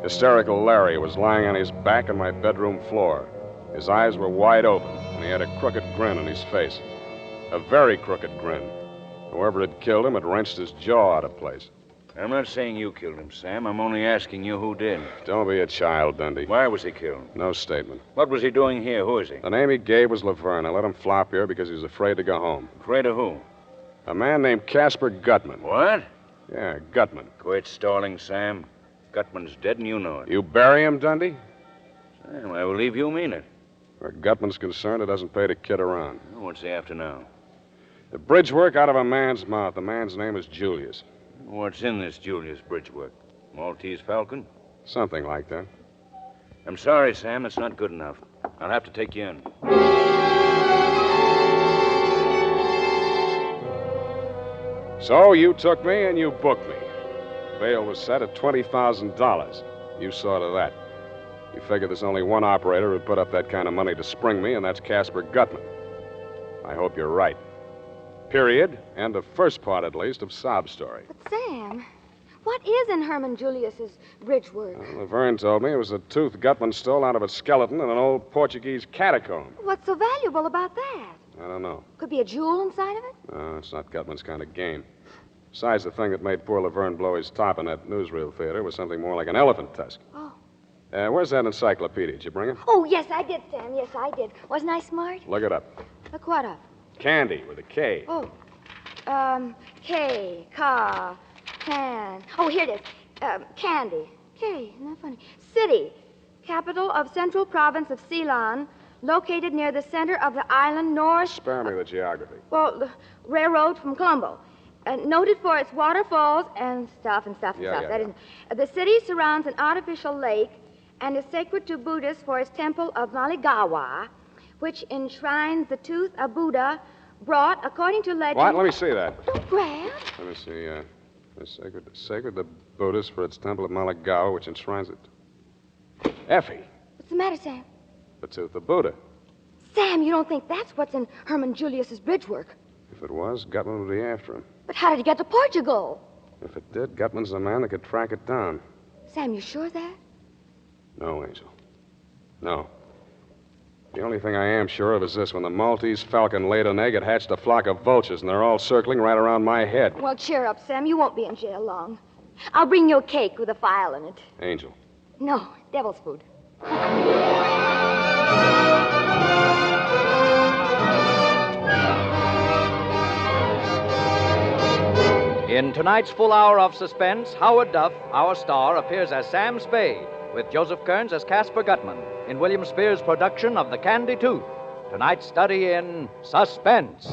Hysterical Larry was lying on his back on my bedroom floor. His eyes were wide open, and he had a crooked grin on his face. A very crooked grin. Whoever had killed him had wrenched his jaw out of place. I'm not saying you killed him, Sam. I'm only asking you who did. Don't be a child, Dundee. Why was he killed? No statement. What was he doing here? Who is he? The name he gave was Laverne. I let him flop here because he was afraid to go home. Afraid of who? A man named Casper Gutman. What? Yeah, Gutman. Quit stalling, Sam. Gutman's dead and you know it. You bury him, Dundee? Sam, I believe you mean it. Where Gutman's concerned, it doesn't pay to kid around. What's he after now? The bridge work out of a man's mouth. The man's name is Julius. What's in this Julius bridge work? Maltese Falcon? Something like that. I'm sorry, Sam. That's not good enough. I'll have to take you in. So you took me and you booked me. Bail was set at $20,000. You saw to that. You figure there's only one operator who'd put up that kind of money to spring me, and that's Casper Gutman. I hope you're right. Period. And the first part, at least, of Sob Story. But, Sam, what is in Herman Julius's bridge work? Well, Laverne told me it was a tooth Gutman stole out of a skeleton in an old Portuguese catacomb. What's so valuable about that? I don't know. Could be a jewel inside of it? No, it's not Gutman's kind of game. Besides, the thing that made poor Laverne blow his top in that newsreel theater was something more like an elephant tusk. Oh. Where's that encyclopedia? Did you bring it? Oh, yes, I did, Sam. Yes, I did. Wasn't I smart? Look it up. Look what up? Candy with a K. Oh. K, car, can. Oh, here it is. Candy. K, isn't that funny? City, capital of Central Province of Ceylon, located near the center of the island north. Spare me the geography. Well, the railroad from Colombo. Noted for its waterfalls and stuff. Yeah. That isn't. The city surrounds an artificial lake and is sacred to Buddhists for its temple of Maligawa, which enshrines the tooth of Buddha brought, according to legend... What? Let me see that. Don't grab. Let me see. It's sacred to Buddhists for its temple of Maligawa, which enshrines it. Effie. What's the matter, Sam? The tooth of Buddha. Sam, you don't think that's what's in Herman Julius's bridge work? If it was, Gutman would be after him. But how did he get to Portugal? If it did, Gutman's the man that could track it down. Sam, you sure of that? No, Angel. No. The only thing I am sure of is this. When the Maltese Falcon laid an egg, it hatched a flock of vultures, and they're all circling right around my head. Well, cheer up, Sam. You won't be in jail long. I'll bring you a cake with a file in it. Angel. No, devil's food. In tonight's full hour of suspense, Howard Duff, our star, appears as Sam Spade, with Joseph Kearns as Casper Gutman, in William Spears' production of The Candy Tooth. Tonight's study in Suspense.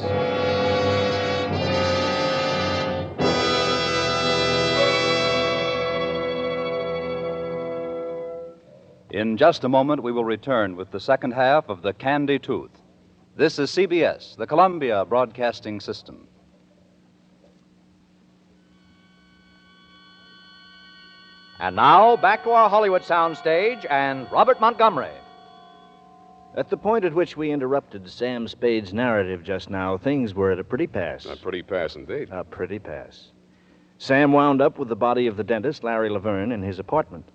In just a moment, we will return with the second half of The Candy Tooth. This is CBS, the Columbia Broadcasting System. And now, back to our Hollywood soundstage and Robert Montgomery. At the point at which we interrupted Sam Spade's narrative just now, things were at a pretty pass. A pretty pass indeed. A pretty pass. Sam wound up with the body of the dentist, Larry Laverne, in his apartment.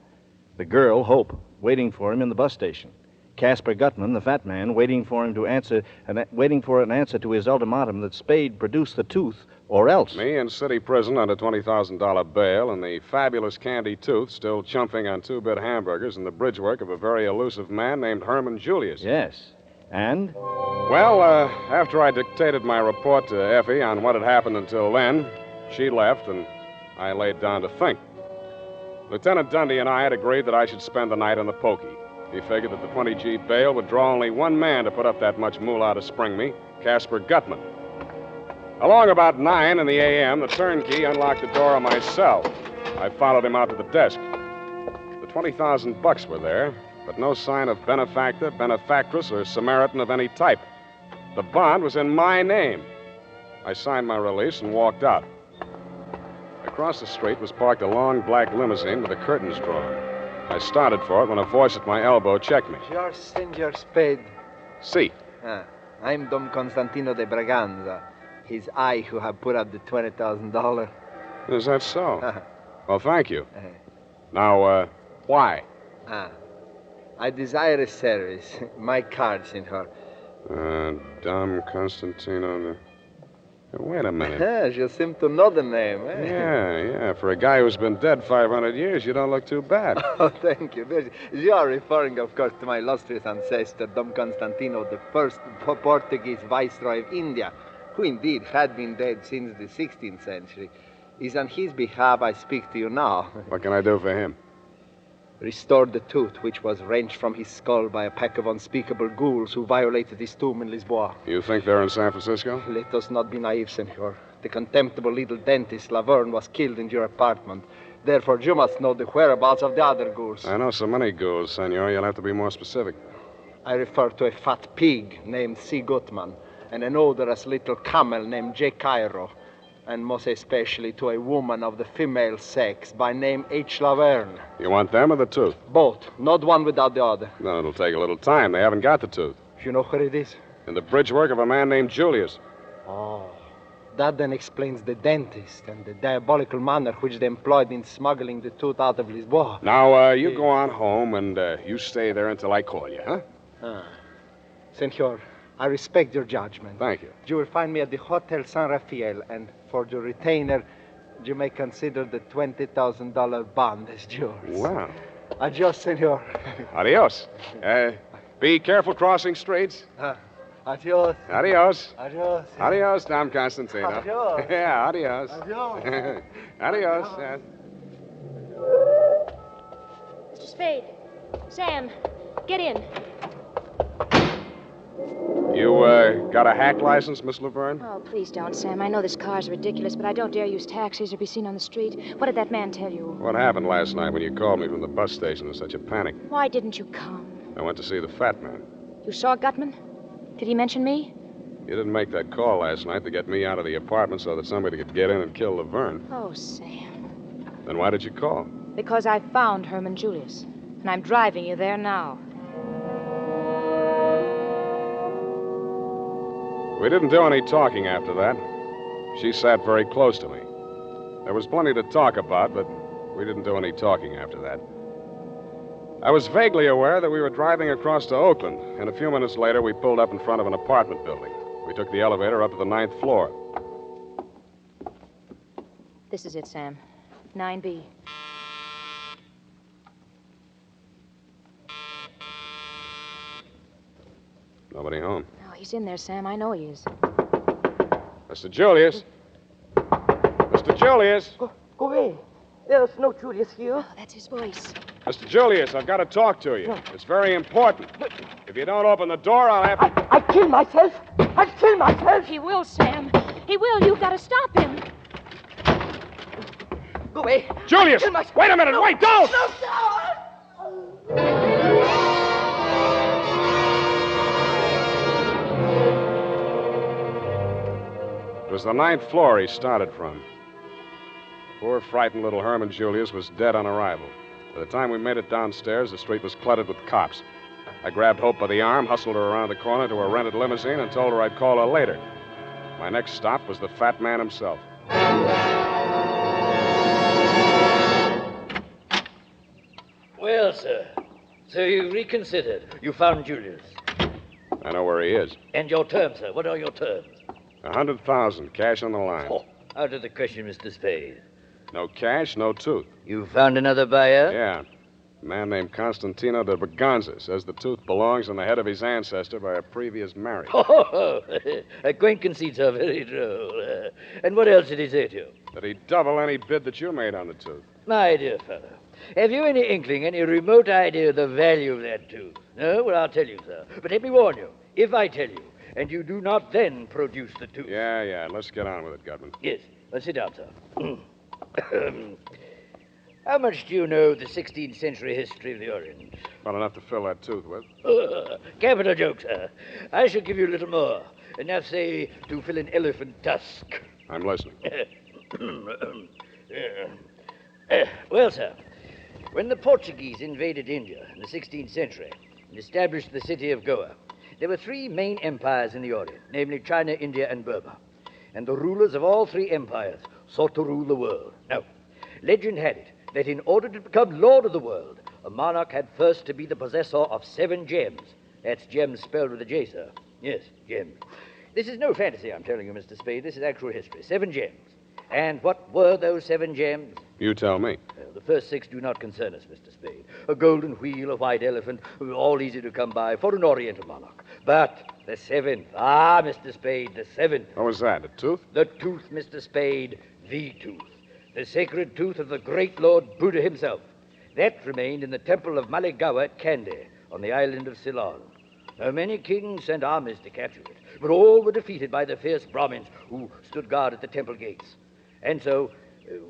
The girl, Hope, waiting for him in the bus station. Casper Gutman, the fat man, waiting for an answer to his ultimatum that Spade produce the tooth or else. Me in city prison under $20,000 bail, and the fabulous Candy Tooth still chumping on 2-bit hamburgers and the bridge work of a very elusive man named Herman Julius. Yes. And? Well, after I dictated my report to Effie on what had happened until then, she left, and I laid down to think. Lieutenant Dundee and I had agreed that I should spend the night on the pokey. He figured that the 20G bail would draw only one man to put up that much moolah to spring me, Casper Gutman. Along about 9 in the a.m., the turnkey unlocked the door of my cell. I followed him out to the desk. The $20,000 were there, but no sign of benefactor, benefactress, or Samaritan of any type. The bond was in my name. I signed my release and walked out. Across the street was parked a long black limousine with the curtains drawn. I started for it when a voice at my elbow checked me. George Senor Spade. Si. I'm Don Constantino de Braganza. His I who have put up the $20,000. Is that so? Well, thank you. Now, why? I desire a service. My card, senor. Dom Constantino. Wait a minute. You seem to know the name, eh? Yeah. For a guy who's been dead 500 years, you don't look too bad. Oh, thank you. You are referring, of course, to my illustrious ancestor, Dom Constantino, the first Portuguese viceroy of India, who indeed had been dead since the 16th century. It's on his behalf I speak to you now. What can I do for him? Restore the tooth which was wrenched from his skull by a pack of unspeakable ghouls who violated his tomb in Lisboa. You think they're in San Francisco? Let us not be naive, senor. The contemptible little dentist Laverne was killed in your apartment. Therefore, you must know the whereabouts of the other ghouls. I know so many ghouls, senor. You'll have to be more specific. I refer to a fat pig named C. Gutman and an odorous little camel named J. Cairo, and most especially to a woman of the female sex by name H. Laverne. You want them or the tooth? Both. Not one without the other. No, it'll take a little time. They haven't got the tooth. You know where it is? In the bridge work of a man named Julius. Oh. That then explains the dentist and the diabolical manner which they employed in smuggling the tooth out of Lisboa. Now, you go on home and you stay there until I call you, huh? Senor, I respect your judgment. Thank you. You will find me at the Hotel San Rafael, and for your retainer, you may consider the $20,000 bond as yours. Wow. Adios, senor. Adios. Be careful crossing streets. Adios. Adios. Adios. Adios, Dom Constantino. Adios. Yeah, adios. Adios. Adios. Yes. Mr. Spade. Sam, get in. You, got a hack license, Miss Laverne? Oh, please don't, Sam. I know this car's ridiculous, but I don't dare use taxis or be seen on the street. What did that man tell you? What happened last night when you called me from the bus station in such a panic? Why didn't you come? I went to see the fat man. You saw Gutman? Did he mention me? You didn't make that call last night to get me out of the apartment so that somebody could get in and kill Laverne. Oh, Sam. Then why did you call? Because I found Herman Julius, and I'm driving you there now. We didn't do any talking after that. She sat very close to me. There was plenty to talk about, but we didn't do any talking after that. I was vaguely aware that we were driving across to Oakland, and a few minutes later we pulled up in front of an apartment building. We took the elevator up to the 9th floor. This is it, Sam. 9B. Nobody home. Oh, he's in there, Sam. I know he is. Mr. Julius. Mr. Julius. Go away. There's no Julius here. Oh, that's his voice. Mr. Julius, I've got to talk to you. It's very important. If you don't open the door, I'll have to... I'd kill myself. I'd kill myself. He will, Sam. He will. You've got to stop him. Go away. Julius! Wait a minute. No. Wait, don't! No, It was the 9th floor he started from. Poor, frightened little Herman Julius was dead on arrival. By the time we made it downstairs, the street was cluttered with cops. I grabbed Hope by the arm, hustled her around the corner to a rented limousine, and told her I'd call her later. My next stop was the fat man himself. Well, sir. So you reconsidered. You found Julius. I know where he is. And your terms, sir. What are your terms? 100,000, cash on the line. Oh, out of the question, Mr. Spade. No cash, no tooth. You found another buyer? Yeah. A man named Constantino de Braganza says the tooth belongs on the head of his ancestor by a previous marriage. Oh, acquaintances are very droll. And what else did he say to you? Did he double any bid that you made on the tooth? My dear fellow, have you any inkling, any remote idea of the value of that tooth? No? Well, I'll tell you, sir. But let me warn you, if I tell you, and you do not then produce the tooth... Yeah, let's get on with it, Gutman. Yes, let's sit down, sir. How much do you know of the 16th century history of the Orient? About enough to fill that tooth with. Capital joke, sir. I shall give you a little more. Enough, say, to fill an elephant tusk. I'm listening. Well, sir, when the Portuguese invaded India in the 16th century and established the city of Goa, there were three main empires in the Orient, namely China, India, and Burma. And the rulers of all three empires sought to rule the world. Now, legend had it that in order to become lord of the world, a monarch had first to be the possessor of 7 gems. That's gems spelled with a J, sir. Yes, gems. This is no fantasy, I'm telling you, Mr. Spade. This is actual history. 7 gems. And what were those 7 gems? You tell me. The first 6 do not concern us, Mr. Spade. A golden wheel, a white elephant, all easy to come by for an Oriental monarch. But the 7th, Mr. Spade, the 7th. What was that, a tooth? The tooth, Mr. Spade, the tooth. The sacred tooth of the great Lord Buddha himself. That remained in the temple of Maligawa at Kandy, on the island of Ceylon. Now, many kings sent armies to capture it, but all were defeated by the fierce Brahmins who stood guard at the temple gates. And so,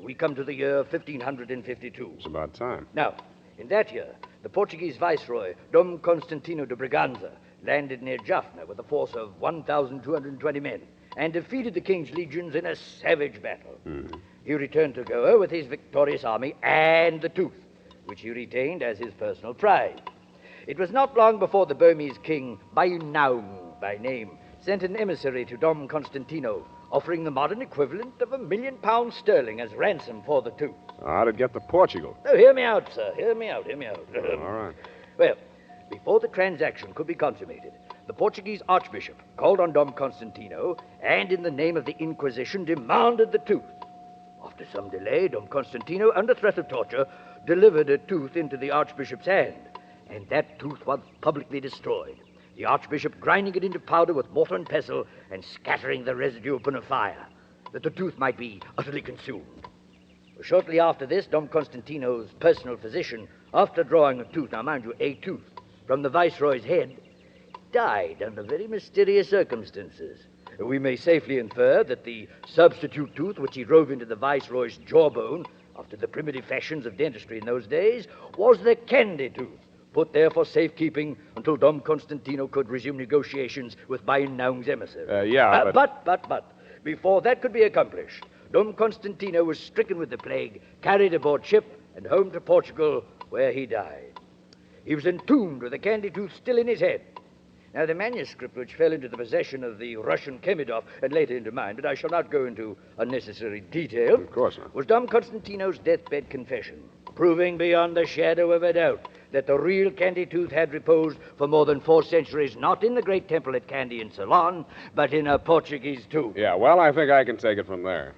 we come to the year 1552. It's about time. Now, in that year, the Portuguese viceroy, Dom Constantino de Braganza, landed near Jaffna with a force of 1,220 men and defeated the king's legions in a savage battle. He returned to Goa with his victorious army and the tooth, which he retained as his personal pride. It was not long before the Burmese king, Bainaung by name, sent an emissary to Dom Constantino, offering the modern equivalent of £1 million sterling as ransom for the tooth. How'd it get to Portugal? Oh, hear me out, sir. Hear me out. All right. Well, before the transaction could be consummated, the Portuguese archbishop called on Dom Constantino and, in the name of the Inquisition, demanded the tooth. After some delay, Dom Constantino, under threat of torture, delivered a tooth into the archbishop's hand, and that tooth was publicly destroyed. The archbishop grinding it into powder with mortar and pestle and scattering the residue upon a fire, that the tooth might be utterly consumed. Shortly after this, Dom Constantino's personal physician, after drawing a tooth, now mind you, a tooth, from the viceroy's head, died under very mysterious circumstances. We may safely infer that the substitute tooth which he drove into the viceroy's jawbone, after the primitive fashions of dentistry in those days, was the Kandy tooth, put there for safekeeping until Dom Constantino could resume negotiations with Bainaung's emissary. But before that could be accomplished, Dom Constantino was stricken with the plague, carried aboard ship, and home to Portugal, where he died. He was entombed with the Kandy tooth still in his head. Now, the manuscript which fell into the possession of the Russian Kemidov, and later into mine, but I shall not go into unnecessary detail, Of course not. was Dom Constantino's deathbed confession, proving beyond a shadow of a doubt that the real Kandy tooth had reposed for more than 4 centuries, not in the great temple at Kandy in Ceylon, but in a Portuguese tomb. Yeah, well, I think I can take it from there.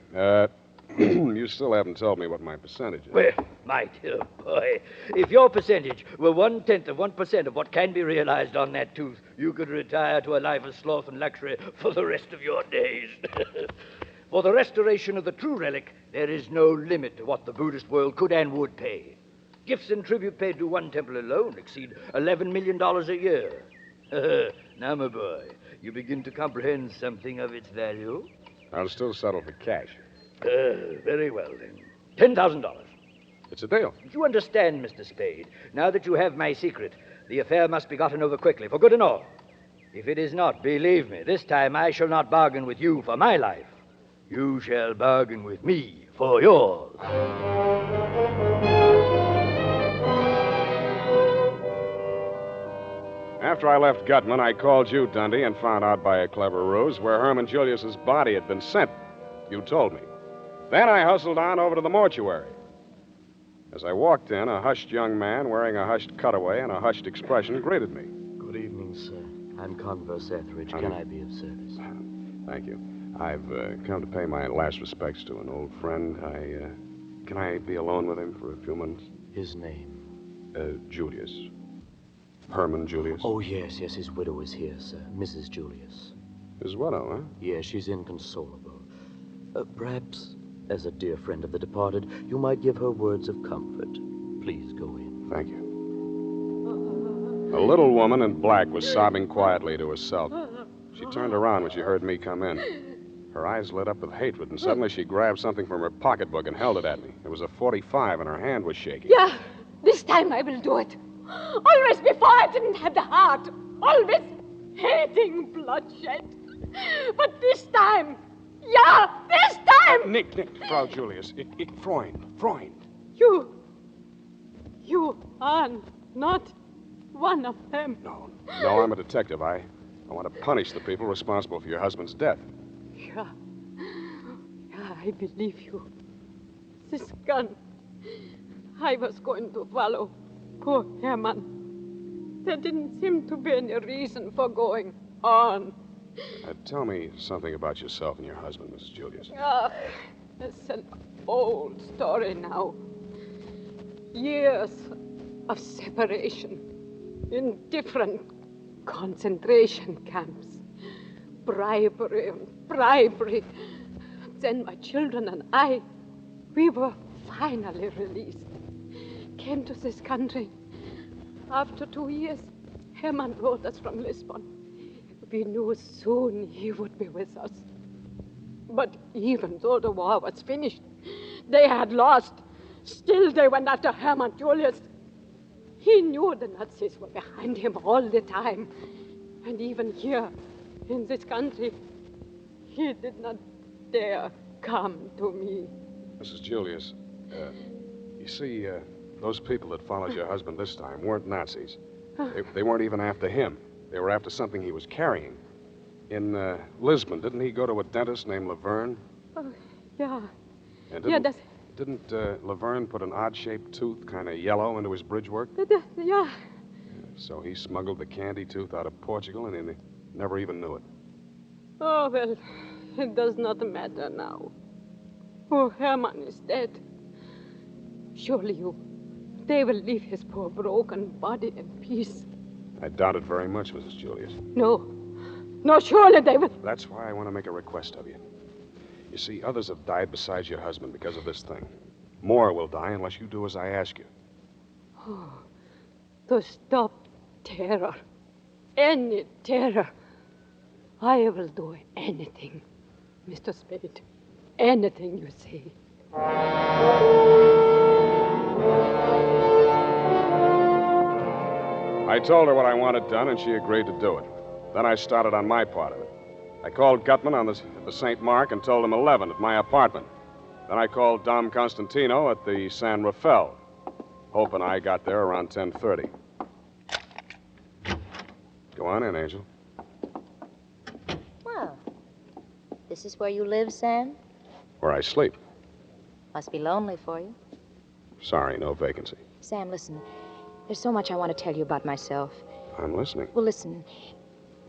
You still haven't told me what my percentage is. Well, my dear boy, if your percentage were 1/10 of 1% of what can be realized on that tooth, you could retire to a life of sloth and luxury for the rest of your days. For the restoration of the true relic, there is no limit to what the Buddhist world could and would pay. Gifts and tribute paid to one temple alone exceed $11 million a year. Now, my boy, you begin to comprehend something of its value? I'll still settle for cash. Very well, then. $10,000. It's a deal. You understand, Mr. Spade. Now that you have my secret, the affair must be gotten over quickly, for good and all. If it is not, believe me, this time I shall not bargain with you for my life. You shall bargain with me for yours. After I left Gutman, I called you, Dundee, and found out by a clever ruse where Herman Julius's body had been sent. You told me. Then I hustled on over to the mortuary. As I walked in, a hushed young man wearing a hushed cutaway and a hushed expression greeted me. Good evening, sir. I'm Converse Etheridge. Can I be of service? Thank you. I've come to pay my last respects to an old friend. Can I be alone with him for a few minutes? His name? Julius. Herman Julius? Oh, yes. His widow is here, sir. Mrs. Julius. His widow, huh? Yes, she's inconsolable. Perhaps As a dear friend of the departed, you might give her words of comfort. Please go in. Thank you. A little woman in black was sobbing quietly to herself. She turned around when she heard me come in. Her eyes lit up with hatred, and suddenly she grabbed something from her pocketbook and held it at me. It was a .45, and her hand was shaking. Yeah, this time I will do it. Always before I didn't have the heart. Always hating bloodshed. But this time, yeah, this time! Nick, Frau Julius, Freund. You are not one of them. No, I'm a detective. I want to punish the people responsible for your husband's death. Yeah, I believe you. This gun, I was going to follow poor Herman. There didn't seem to be any reason for going on. Tell me something about yourself and your husband, Mrs. Julius. It's an old story now. Years of separation in different concentration camps. Bribery. Then my children and I, we were finally released. Came to this country. After 2 years, Herman wrote us from Lisbon. We knew soon he would be with us. But even though the war was finished, they had lost. Still, they went after Herman Julius. He knew the Nazis were behind him all the time. And even here, in this country, he did not dare come to me. Mrs. Julius, you see, those people that followed your husband this time weren't Nazis. They weren't even after him. They were after something he was carrying. In Lisbon, didn't he go to a dentist named Laverne? Yeah. And didn't Laverne put an odd-shaped tooth, kind of yellow, into his bridge work? Yeah. So he smuggled the candy tooth out of Portugal, and he never even knew it. Oh, well, it does not matter now. Oh, Herman is dead. Surely they will leave his poor broken body in peace. I doubt it very much, Mrs. Julius. No, surely they will. That's why I want to make a request of you. You see, others have died besides your husband because of this thing. More will die unless you do as I ask you. Oh, to stop terror, any terror, I will do anything, Mr. Spade. Anything you say. I told her what I wanted done, and she agreed to do it. Then I started on my part of it. I called Gutman at the St. Mark and told him 11 at my apartment. Then I called Dom Constantino at the San Rafael. Hope and I got there around 10:30. Go on in, Angel. Well, this is where you live, Sam? Where I sleep. Must be lonely for you. Sorry, no vacancy. Sam, listen. There's so much I want to tell you about myself. I'm listening. Well, listen.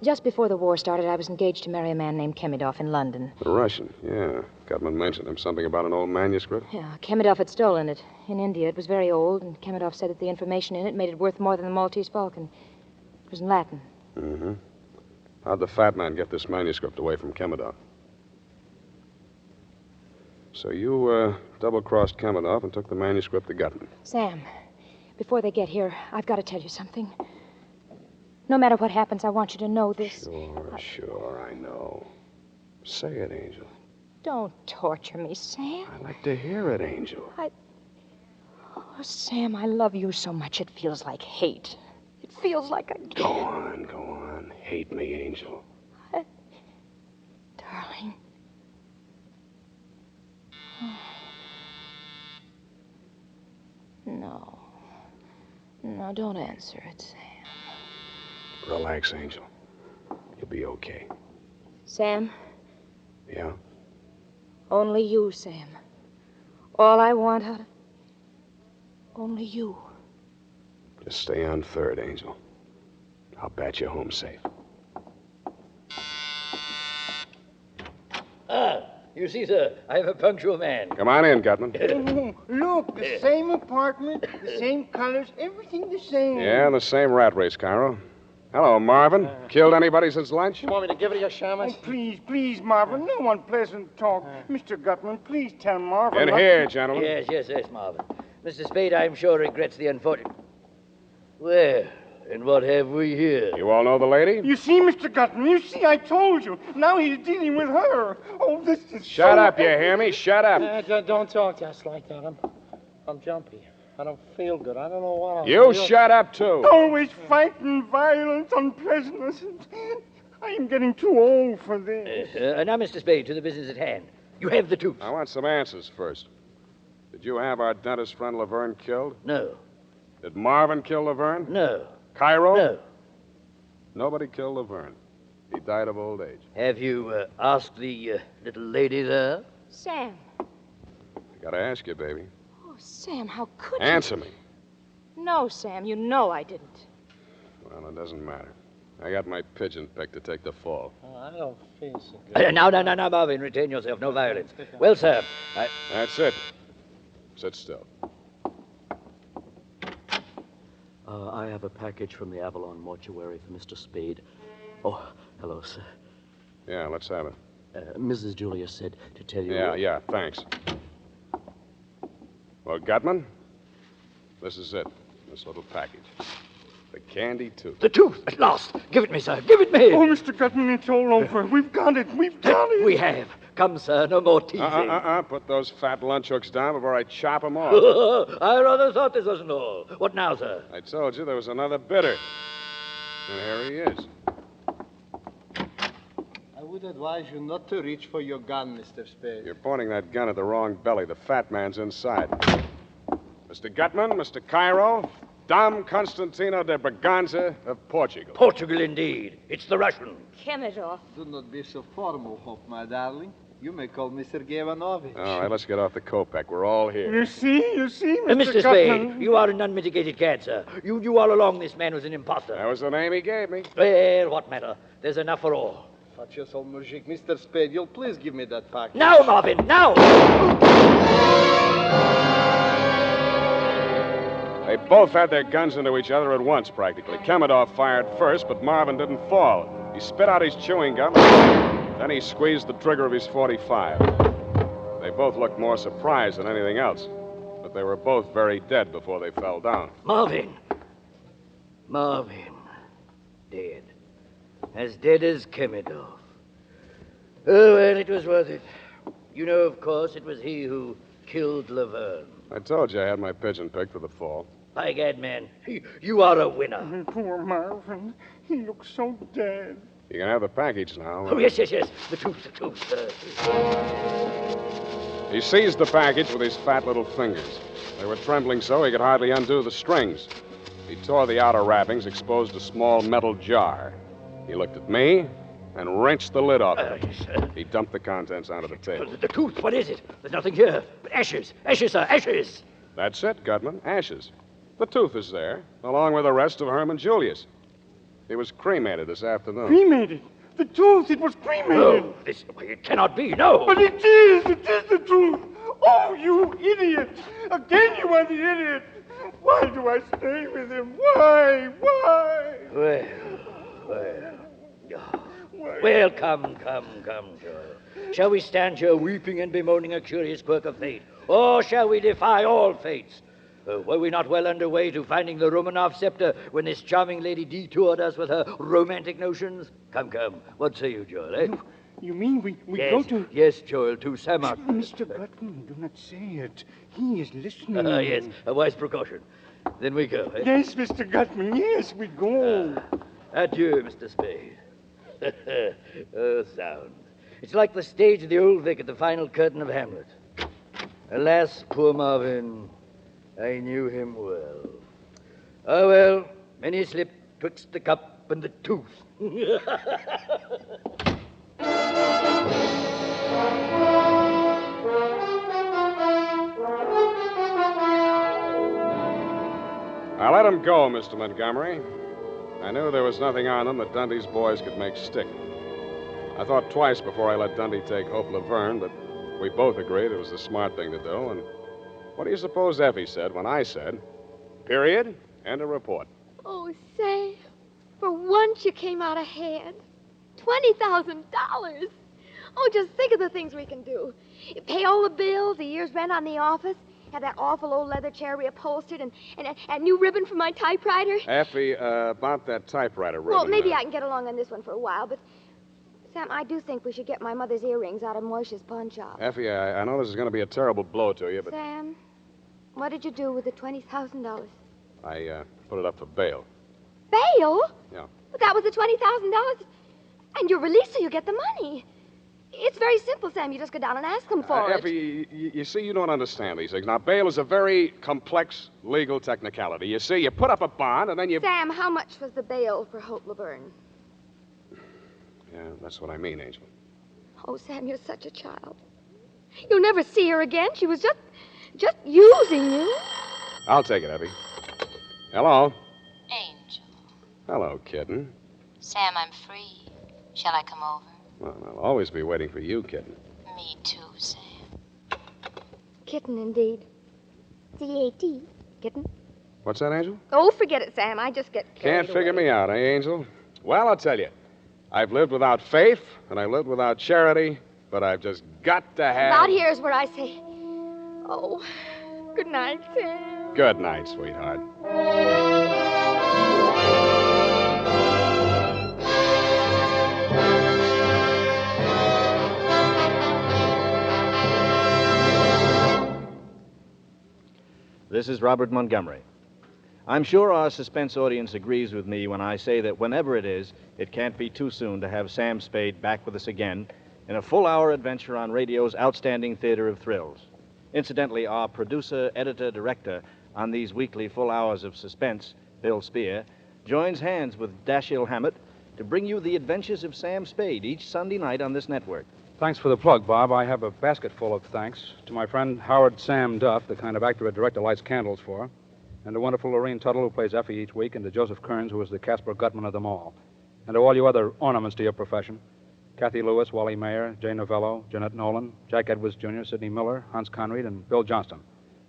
Just before the war started, I was engaged to marry a man named Kemidov in London. The Russian, yeah. Gutman mentioned him. Something about an old manuscript? Yeah, Kemidov had stolen it. In India, it was very old, and Kemidov said that the information in it made it worth more than the Maltese Falcon. It was in Latin. Mm-hmm. How'd the fat man get this manuscript away from Kemidov? So you double-crossed Kemidov and took the manuscript to Gutman. Sam, before they get here, I've got to tell you something. No matter what happens, I want you to know this. Sure, I know. Say it, Angel. Don't torture me, Sam. I like to hear it, Angel. Oh, Sam, I love you so much it feels like hate. It feels like I... Go on. Hate me, Angel. Darling. No. No, don't answer it, Sam. Relax, Angel. You'll be okay. Sam? Yeah? Only you, Sam. All I want out of... Only you. Just stay on third, Angel. I'll bat you home safe. You see, sir, I have a punctual man. Come on in, Gutman. Look, the same apartment, the same colors, everything the same. Yeah, the same rat race, Cairo. Hello, Marvin. Killed anybody since lunch? You want me to give it to you, Shamus? Oh, please, Marvin. No unpleasant talk. Mr. Gutman, please tell Marvin. In here, gentlemen. Yes, Marvin. Mr. Spade, I'm sure, regrets the unfortunate. Well, and what have we here? You all know the lady? You see, Mr. Gutman, you see, I told you. Now he's dealing with her. Oh, this is Shut up, you hear me? Shut up. Don't talk just like that. I'm jumpy. I don't feel good. I don't know what You shut up, too. Always fighting, violence, unpleasantness. I am getting too old for this. Now, Mr. Spade, to the business at hand. You have the tooth. I want some answers first. Did you have our dentist friend Laverne killed? No. Did Marvin kill Laverne? No. Cairo? No. Nobody killed Laverne. He died of old age. Have you asked the little lady there? Sam. I gotta ask you, baby. Oh, Sam, how could you? Answer me. No, Sam, you know I didn't. Well, it doesn't matter. I got my pigeon picked to take the fall. Oh, I don't feel so good. Now, Marvin, retain yourself. No violence. Well, sir, That's it. Sit still. I have a package from the Avalon mortuary for Mr. Spade. Oh, hello, sir. Yeah, let's have it. Mrs. Julia said to tell you... Yeah, thanks. Well, Gutman, this is it. This little package. The candy tooth. The tooth, at last. Give it me, sir. Give it me. Oh, Mr. Gutman, it's all over. We've got it. We've got it. We have. Come, sir, no more teasing. Put those fat lunch hooks down before I chop them off. I rather thought this wasn't all. What now, sir? I told you there was another bidder. And here he is. I would advise you not to reach for your gun, Mr. Spade. You're pointing that gun at the wrong belly. The fat man's inside. Mr. Gutman, Mr. Cairo, Dom Constantino de Braganza of Portugal. Portugal, indeed. It's the Russian. Kemidov. Do not be so formal, Hope, my darling. You may call Mr. Gavanovich. All right, let's get off the Kopeck. We're all here. You see, Mr. Spade, you are an unmitigated cad, sir. You all along this man was an imposter. That was the name he gave me. Well, what matter? There's enough for all. Watch yourself, Mujik. Mr. Spade, you'll please give me that package. Now, Marvin, now! They both had their guns into each other at once, practically. Kemidov fired first, but Marvin didn't fall. He spit out his chewing gum, then he squeezed the trigger of his .45. They both looked more surprised than anything else, but they were both very dead before they fell down. Marvin. Dead. As dead as Kemidov. Oh, well, it was worth it. You know, of course, it was he who killed Laverne. I told you I had my pigeon picked for the fall. By gad, man, you are a winner. Poor Marvin. He looks so dead. You can have the package now. Oh, yes. The tooth. He seized the package with his fat little fingers. They were trembling so he could hardly undo the strings. He tore the outer wrappings, exposed a small metal jar. He looked at me and wrenched the lid off it. Yes, he dumped the contents onto the table. The tooth, what is it? There's nothing here. Ashes, sir, ashes. That's it, Gutman, ashes. The tooth is there, along with the rest of Herman Julius. He was cremated this afternoon. Cremated? The tooth, it was cremated. No, it cannot be, no. But it is the truth. Oh, you idiot. Again you are the idiot. Why do I stay with him? Why? Well, come, Joe. Shall we stand here weeping and bemoaning a curious quirk of fate? Or shall we defy all fates? Were we not well underway to finding the Romanov scepter when this charming lady detoured us with her romantic notions? Come. What say you, Joel, eh? You mean we yes, go to... Yes, Joel, to Samak. Mr. Gutman, do not say it. He is listening. Yes, a wise precaution. Then we go, eh? Yes, Mr. Gutman, yes, we go. Adieu, Mr. Spade. Oh, sound. It's like the stage of the Old Vic at the final curtain of Hamlet. Alas, poor Marvin, I knew him well. Oh, well, many slip twixt the cup and the tooth. I let him go, Mr. Montgomery. I knew there was nothing on them that Dundee's boys could make stick. I thought twice before I let Dundee take Hope Laverne, but we both agreed it was the smart thing to do. And what do you suppose Effie said when I said, period, and a report? Oh, say, For once you came out ahead. $20,000. Oh, just think of the things we can do. Pay all the bills, the year's rent on the office, have that awful old leather chair reupholstered, and new ribbon for my typewriter. Effie, about that typewriter ribbon. Well, maybe I can get along on this one for a while, but Sam, I do think we should get my mother's earrings out of Moisha's pawn shop. Effie, I know this is going to be a terrible blow to you, but Sam, what did you do with the $20,000? I put it up for bail. Bail? Yeah. But that was the $20,000. And you're released so you get the money. It's very simple, Sam. You just go down and ask them for it. Effie, you see, you don't understand these things. Now, bail is a very complex legal technicality. You see, you put up a bond, and then you... Sam, how much was the bail for Hope Laverne? Yeah, that's what I mean, Angel. Oh, Sam, you're such a child. You'll never see her again. She was just using you. I'll take it, Effie. Hello. Angel. Hello, kitten. Sam, I'm free. Shall I come over? Well, I'll always be waiting for you, kitten. Me too, Sam. Kitten, indeed. C-A-T. Kitten. What's that, Angel? Oh, forget it, Sam. I just get Can't figure me out, eh, Angel? Well, I'll tell you. I've lived without faith, and I lived without charity, but I've just got to have... About here is where I say, oh, good night, Sam. Good night, sweetheart. This is Robert Montgomery. I'm sure our suspense audience agrees with me when I say that whenever it is, it can't be too soon to have Sam Spade back with us again in a full-hour adventure on radio's outstanding theater of thrills. Incidentally, our producer, editor, director on these weekly full hours of suspense, Bill Spear, joins hands with Dashiell Hammett to bring you the adventures of Sam Spade each Sunday night on this network. Thanks for the plug, Bob. I have a basket full of thanks to my friend Howard Sam Duff, the kind of actor a director lights candles for, and to wonderful Lorene Tuttle, who plays Effie each week, and to Joseph Kearns, who is the Casper Gutman of them all, and to all you other ornaments to your profession, Kathy Lewis, Wally Mayer, Jay Novello, Jeanette Nolan, Jack Edwards Jr., Sidney Miller, Hans Conried, and Bill Johnston.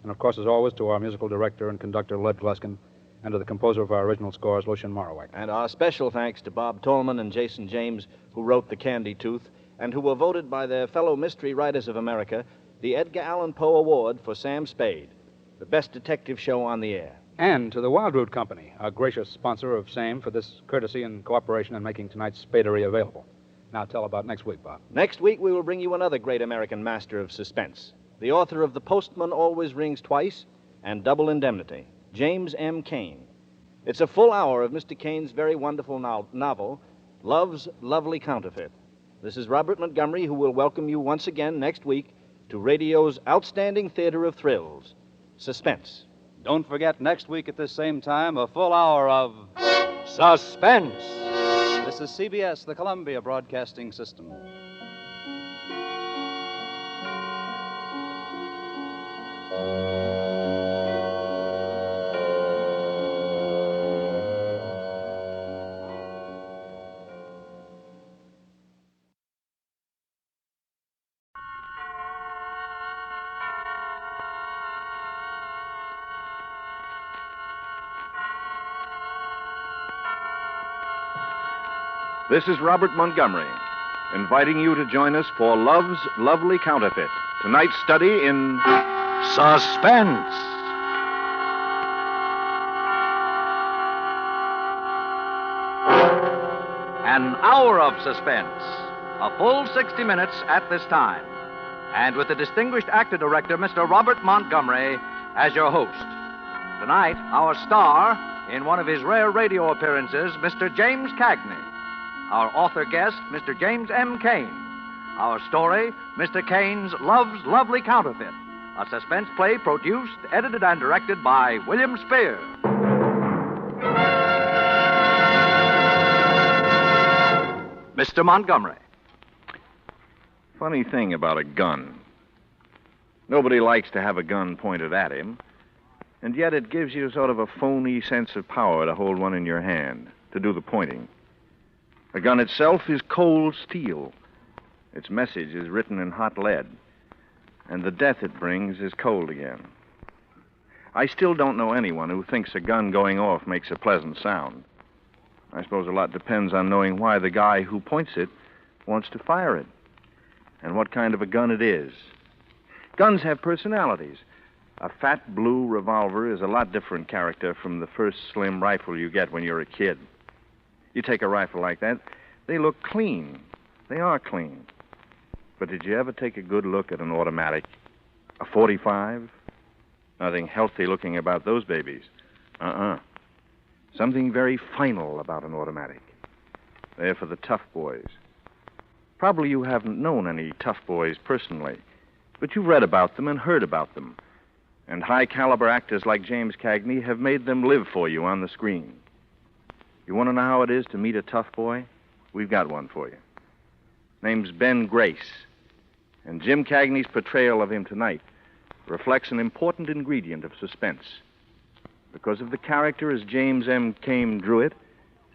And, of course, as always, to our musical director and conductor, Lud Gluskin, and to the composer of our original scores, Lucien Moraweck. And our special thanks to Bob Tolman and Jason James, who wrote The Candy Tooth, and who were voted by their fellow mystery writers of America the Edgar Allan Poe Award for Sam Spade, the best detective show on the air. And to the Wildroot Company, our gracious sponsor of SAME, for this courtesy and cooperation in making tonight's Spadery available. Now tell about next week, Bob. Next week, we will bring you another great American master of suspense, the author of The Postman Always Rings Twice and Double Indemnity, James M. Cain. It's a full hour of Mr. Cain's very wonderful novel, Love's Lovely Counterfeit. This is Robert Montgomery, who will welcome you once again next week to radio's outstanding theater of thrills, Suspense. Don't forget, next week at this same time, a full hour of... Suspense! This is CBS, the Columbia Broadcasting System. This is Robert Montgomery, inviting you to join us for Love's Lovely Counterfeit, tonight's study in Suspense. An hour of suspense. A full 60 minutes at this time. And with the distinguished actor-director, Mr. Robert Montgomery, as your host. Tonight, our star, in one of his rare radio appearances, Mr. James Cagney. Our author guest, Mr. James M. Cain. Our story, Mr. Cain's Love's Lovely Counterfeit, a suspense play produced, edited, and directed by William Spear. Mr. Montgomery. Funny thing about a gun. Nobody likes to have a gun pointed at him, and yet it gives you sort of a phony sense of power to hold one in your hand, to do the pointing. The gun itself is cold steel. Its message is written in hot lead. And the death it brings is cold again. I still don't know anyone who thinks a gun going off makes a pleasant sound. I suppose a lot depends on knowing why the guy who points it wants to fire it, and what kind of a gun it is. Guns have personalities. A fat blue revolver is a lot different character from the first slim rifle you get when you're a kid. You take a rifle like that, they look clean. They are clean. But did you ever take a good look at an automatic? A 45? Nothing healthy looking about those babies. Something very final about an automatic. They're for the tough boys. Probably you haven't known any tough boys personally, but you've read about them and heard about them. And high-caliber actors like James Cagney have made them live for you on the screen. You want to know how it is to meet a tough boy? We've got one for you. Name's Ben Grace. And Jim Cagney's portrayal of him tonight reflects an important ingredient of suspense. Because of the character as James M. Cain drew it,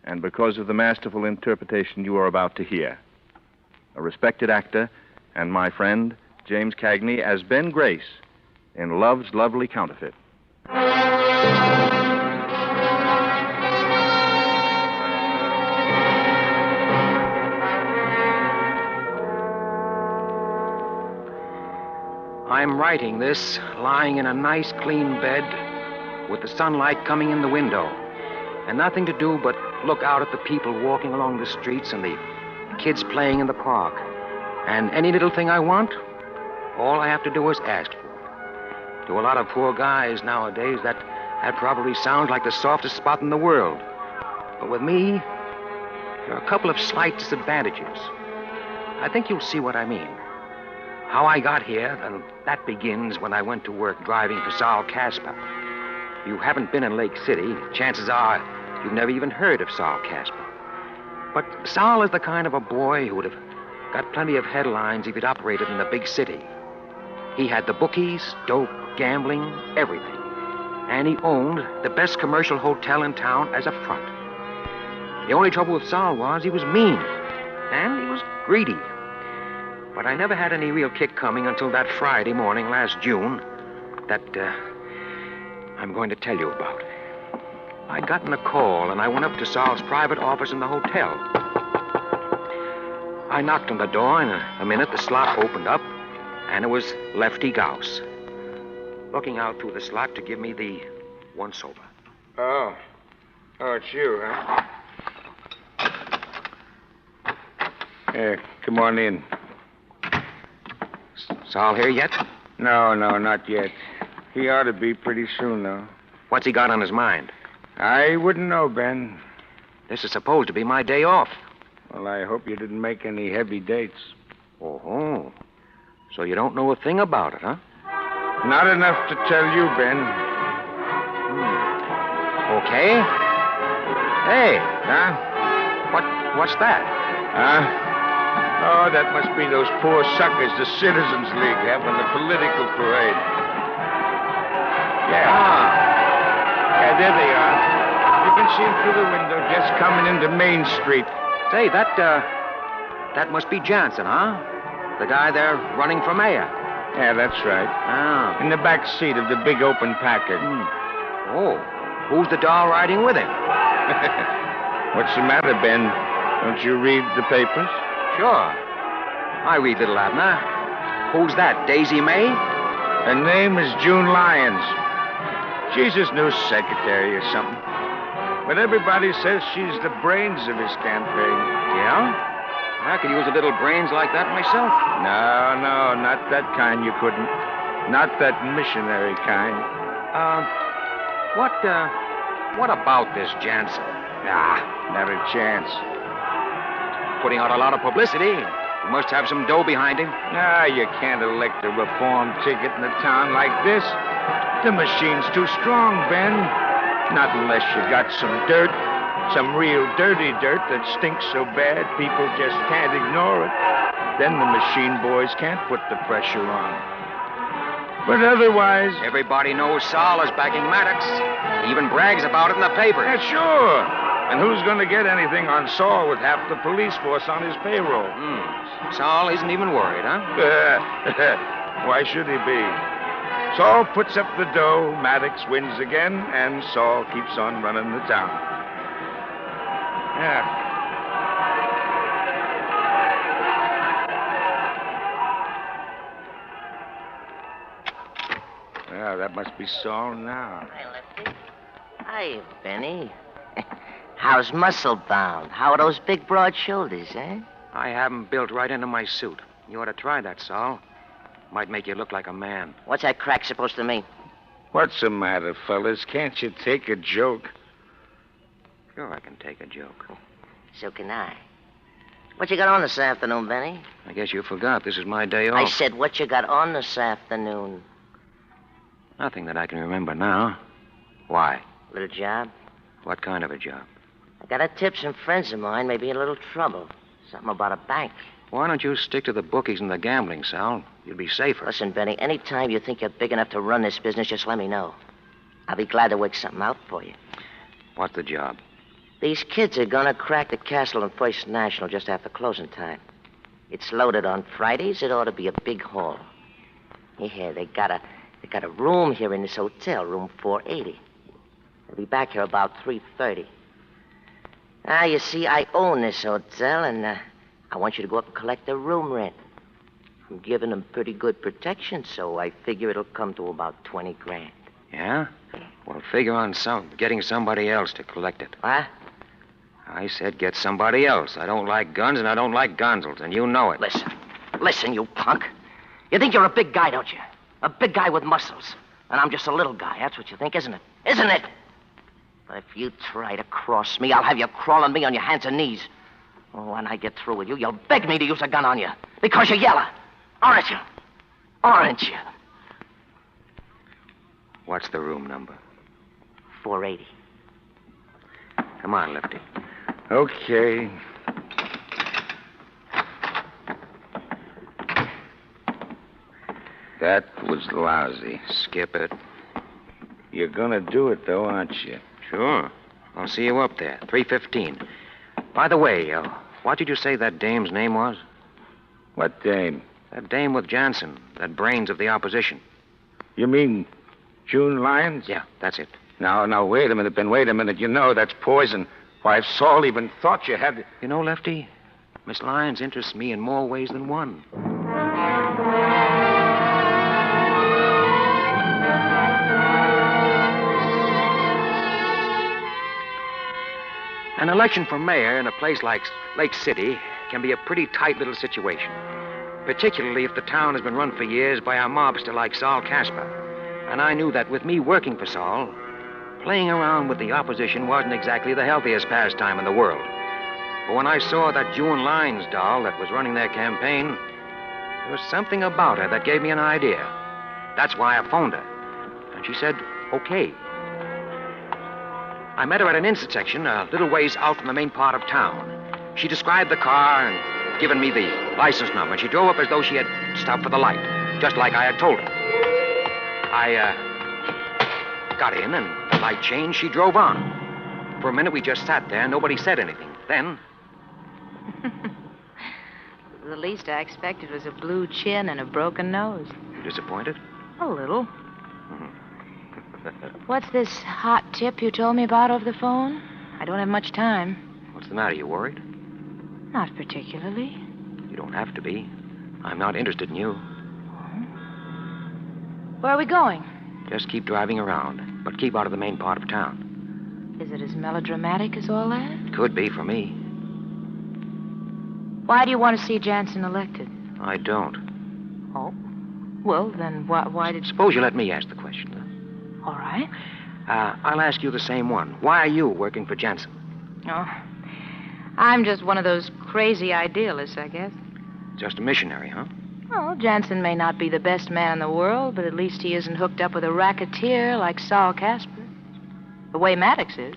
and because of the masterful interpretation you are about to hear. A respected actor and my friend, James Cagney, as Ben Grace in Love's Lovely Counterfeit. I'm writing this lying in a nice, clean bed with the sunlight coming in the window and nothing to do but look out at the people walking along the streets and the kids playing in the park. And any little thing I want, all I have to do is ask for it. To a lot of poor guys nowadays, that probably sounds like the softest spot in the world. But with me, there are a couple of slight disadvantages. I think you'll see what I mean. How I got here, and that begins when I went to work driving for Saul Casper. If you haven't been in Lake City, chances are you've never even heard of Saul Casper. But Saul is the kind of a boy who would have got plenty of headlines if he'd operated in a big city. He had the bookies, dope, gambling, everything. And he owned the best commercial hotel in town as a front. The only trouble with Saul was he was mean, and he was greedy. But I never had any real kick coming until that Friday morning last June that I'm going to tell you about. I'd gotten a call, and I went up to Saul's private office in the hotel. I knocked on the door, and in a minute the slot opened up, and it was Lefty Gauss, looking out through the slot to give me the once-over. Oh, it's you, huh? Come on in. Saul here yet? No, not yet. He ought to be pretty soon, though. What's he got on his mind? I wouldn't know, Ben. This is supposed to be my day off. Well, I hope you didn't make any heavy dates. Oh, so you don't know a thing about it, huh? Not enough to tell you, Ben. Okay. Hey. Huh? What's that? Oh, that must be those poor suckers, the Citizens League, having a political parade. Yeah. Yeah, there they are. You can see them through the window, just coming into Main Street. Say, that must be Jansen, huh? The guy there running for mayor. Yeah, that's right. In the back seat of the big open Packard. Oh, who's the doll riding with him? What's the matter, Ben? Don't you read the papers? Sure. I read Little Abner. Who's that, Daisy May? Her name is June Lyons. She's his new secretary or something. But everybody says she's the brains of his campaign. Yeah? I could use a little brains like that myself. No, not that kind you couldn't. Not that missionary kind. What about this Jansen? Not a chance. Putting out a lot of publicity. He must have some dough behind him. You can't elect a reform ticket in a town like this. The machine's too strong, Ben. Not unless you got some dirt, some real dirty dirt that stinks so bad people just can't ignore it. Then the machine boys can't put the pressure on. But otherwise... Everybody knows Saul is backing Maddox. He even brags about it in the paper. Yeah, sure. And who's going to get anything on Saul with half the police force on his payroll? Saul isn't even worried, huh? Why should he be? Saul puts up the dough, Maddox wins again, and Saul keeps on running the town. Yeah. Well, that must be Saul now. Hi, Benny. How's muscle bound? How are those big, broad shoulders, eh? I have 'em built right into my suit. You ought to try that, Saul. Might make you look like a man. What's that crack supposed to mean? What's the matter, fellas? Can't you take a joke? Sure, I can take a joke. So can I. What you got on this afternoon, Benny? I guess you forgot. This is my day off. I said, what you got on this afternoon? Nothing that I can remember now. Why? Little job? What kind of a job? I got a tip some friends of mine may be in a little trouble. Something about a bank. Why don't you stick to the bookies and the gambling, Sal? You'll be safer. Listen, Benny, anytime you think you're big enough to run this business, just let me know. I'll be glad to work something out for you. What's the job? These kids are gonna crack the castle on First National just after closing time. It's loaded on Fridays. It ought to be a big haul. Yeah, they got a room here in this hotel, room 480. They'll be back here about 3:30. You see, I own this hotel, and I want you to go up and collect the room rent. I'm giving them pretty good protection, so I figure it'll come to about 20 grand. Yeah? Well, figure on getting somebody else to collect it. What? I said get somebody else. I don't like guns, and I don't like gonzels, and you know it. Listen, you punk. You think you're a big guy, don't you? A big guy with muscles. And I'm just a little guy. That's what you think, isn't it? Isn't it? But if you try to cross me, I'll have you crawling me on your hands and knees. Oh, when I get through with you, you'll beg me to use a gun on you. Because you're yellow. Aren't you? Aren't you? What's the room number? 480. Come on, Lefty. Okay. That was lousy. Skip it. You're gonna do it, though, aren't you? Sure. I'll see you up there, 3:15. By the way, what did you say that dame's name was? What dame? That dame with Jansen, that brains of the opposition. You mean June Lyons? Yeah, that's it. Now, wait a minute, Ben, wait a minute. You know that's poison. Why, if Saul even thought you had... You know, Lefty, Miss Lyons interests me in more ways than one. An election for mayor in a place like Lake City can be a pretty tight little situation, particularly if the town has been run for years by a mobster like Saul Casper. And I knew that with me working for Saul, playing around with the opposition wasn't exactly the healthiest pastime in the world. But when I saw that June Lyons doll that was running their campaign, there was something about her that gave me an idea. That's why I phoned her. And she said, okay. I met her at an intersection a little ways out from the main part of town. She described the car and given me the license number. And she drove up as though she had stopped for the light, just like I had told her. I got in, and the light changed. She drove on. For a minute, we just sat there. Nobody said anything. Then... The least I expected was a blue chin and a broken nose. You disappointed? A little. What's this hot tip you told me about over the phone? I don't have much time. What's the matter? You worried? Not particularly. You don't have to be. I'm not interested in you. Where are we going? Just keep driving around, but keep out of the main part of town. Is it as melodramatic as all that? Could be for me. Why do you want to see Jansen elected? I don't. Oh? Well, then why did... Suppose you let me ask the question, then. All right. I'll ask you the same one. Why are you working for Jansen? Oh, I'm just one of those crazy idealists, I guess. Just a missionary, huh? Well, Jansen may not be the best man in the world, but at least he isn't hooked up with a racketeer like Saul Casper. The way Maddox is.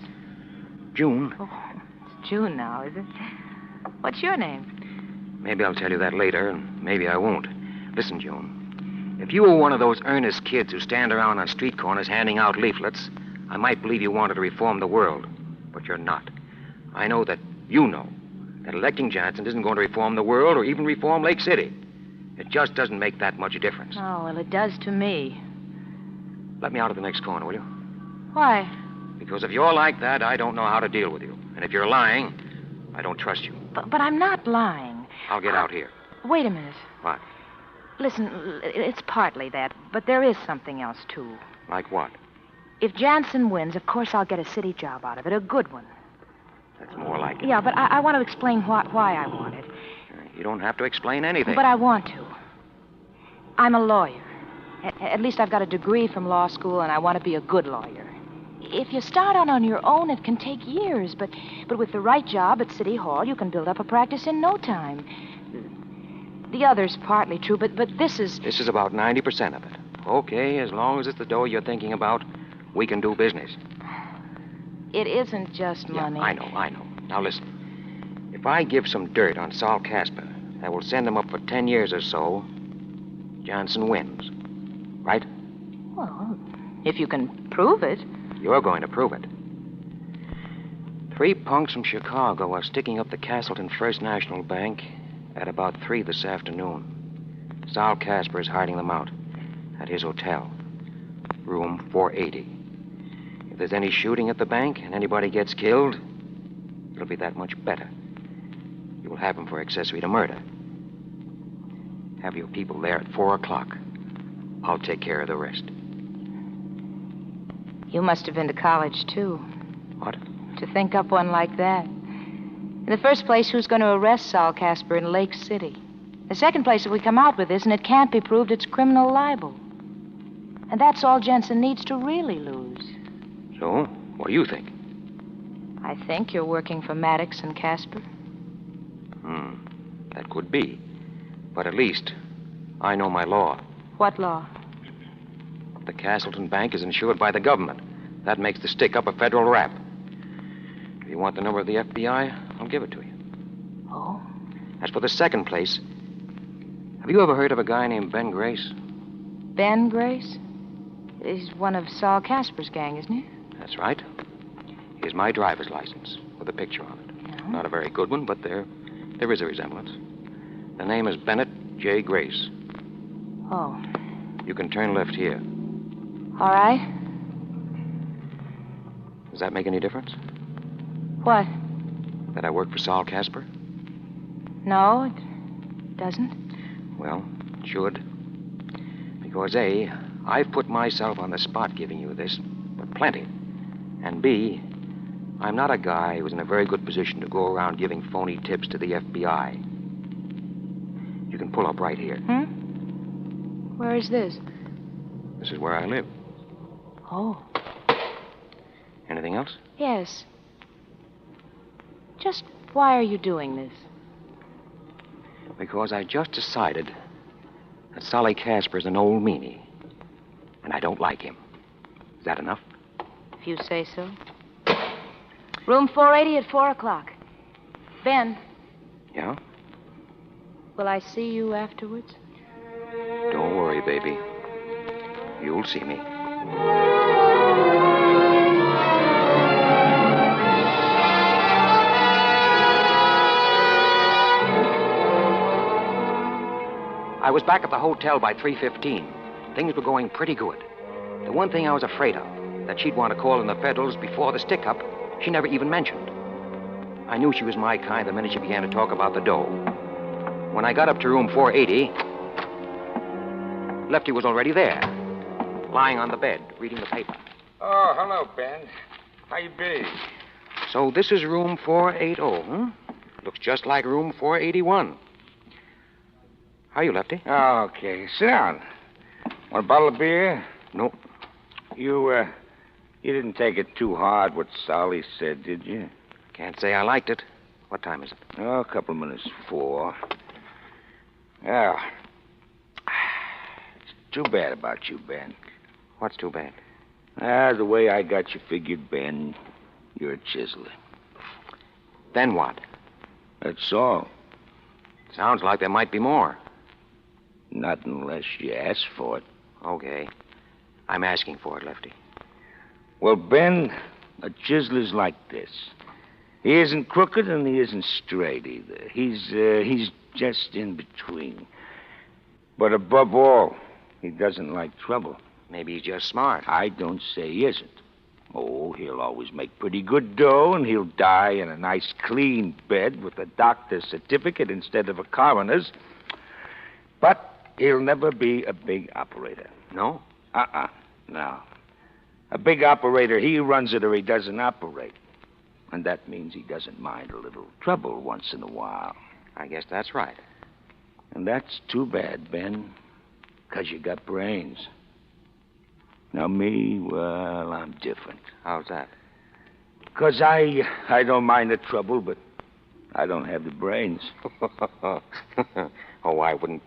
June. Oh, it's June now, is it? What's your name? Maybe I'll tell you that later, and maybe I won't. Listen, June. If you were one of those earnest kids who stand around on street corners handing out leaflets, I might believe you wanted to reform the world. But you're not. I know that you know that electing Jansen isn't going to reform the world or even reform Lake City. It just doesn't make that much a difference. Oh, well, it does to me. Let me out of the next corner, will you? Why? Because if you're like that, I don't know how to deal with you. And if you're lying, I don't trust you. But I'm not lying. I'll get out here. Wait a minute. What? Listen, it's partly that, but there is something else, too. Like what? If Jansen wins, of course I'll get a city job out of it, a good one. That's more like it. Yeah, but I want to explain why I want it. You don't have to explain anything. But I want to. I'm a lawyer. At least I've got a degree from law school, and I want to be a good lawyer. If you start out on your own, it can take years, but with the right job at City Hall, you can build up a practice in no time. The other's partly true, but this is... This is about 90% of it. Okay, as long as it's the dough you're thinking about, we can do business. It isn't just money. I know. Now listen. If I give some dirt on Saul Casper that will send him up for 10 years or so, Johnson wins. Right? Well, if you can prove it. You're going to prove it. 3 punks from Chicago are sticking up the Castleton First National Bank at about 3 this afternoon. Saul Casper is hiding them out at his hotel, room 480. If there's any shooting at the bank and anybody gets killed, it'll be that much better. You will have him for accessory to murder. Have your people there at 4 o'clock. I'll take care of the rest. You must have been to college, too. What? To think up one like that. In the first place, who's going to arrest Saul Casper in Lake City? The second place, if we come out with this and it can't be proved, it's criminal libel. And that's all Jensen needs to really lose. So, what do you think? I think you're working for Maddox and Casper. That could be. But at least, I know my law. What law? The Castleton Bank is insured by the government. That makes the stick-up a federal rap. If you want the number of the FBI, I'll give it to you. Oh? As for the second place, have you ever heard of a guy named Ben Grace? Ben Grace? He's one of Saul Casper's gang, isn't he? That's right. Here's my driver's license with a picture on it. Yeah. Not a very good one, but there is a resemblance. The name is Bennett J. Grace. Oh. You can turn left here. All right. Does that make any difference? What? That I work for Saul Casper? No, it doesn't. Well, it should. Because A, I've put myself on the spot giving you this, but plenty. And B, I'm not a guy who's in a very good position to go around giving phony tips to the FBI. You can pull up right here. Where is this? This is where I live. Oh. Anything else? Yes. Just why are you doing this? Because I just decided that Solly Casper's an old meanie. And I don't like him. Is that enough? If you say so. Room 480 at 4 o'clock. Ben. Yeah? Will I see you afterwards? Don't worry, baby. You'll see me. I was back at the hotel by 3:15. Things were going pretty good. The one thing I was afraid of, that she'd want to call in the Federals before the stick-up, she never even mentioned. I knew she was my kind the minute she began to talk about the dough. When I got up to room 480, Lefty was already there, lying on the bed, reading the paper. Oh, hello, Ben. How you be? So this is room 480, Looks just like room 481. How are you, Lefty? Okay, sit down. Want a bottle of beer? Nope. You didn't take it too hard what Solly said, did you? Can't say I liked it. What time is it? Oh, a couple of minutes 4. Yeah. It's too bad about you, Ben. What's too bad? The way I got you figured, Ben, you're a chiseler. Then what? That's all. Sounds like there might be more. Not unless you ask for it. Okay. I'm asking for it, Lefty. Well, Ben, a chiseler's like this. He isn't crooked and he isn't straight either. He's just in between. But above all, he doesn't like trouble. Maybe he's just smart. I don't say he isn't. Oh, he'll always make pretty good dough, and he'll die in a nice, clean bed with a doctor's certificate instead of a coroner's. But he'll never be a big operator. No? No. A big operator, he runs it or he doesn't operate. And that means he doesn't mind a little trouble once in a while. I guess that's right. And that's too bad, Ben, 'cause you got brains. Now, me, well, I'm different. How's that? 'Cause I don't mind the trouble, but I don't have the brains. Oh, I wouldn't.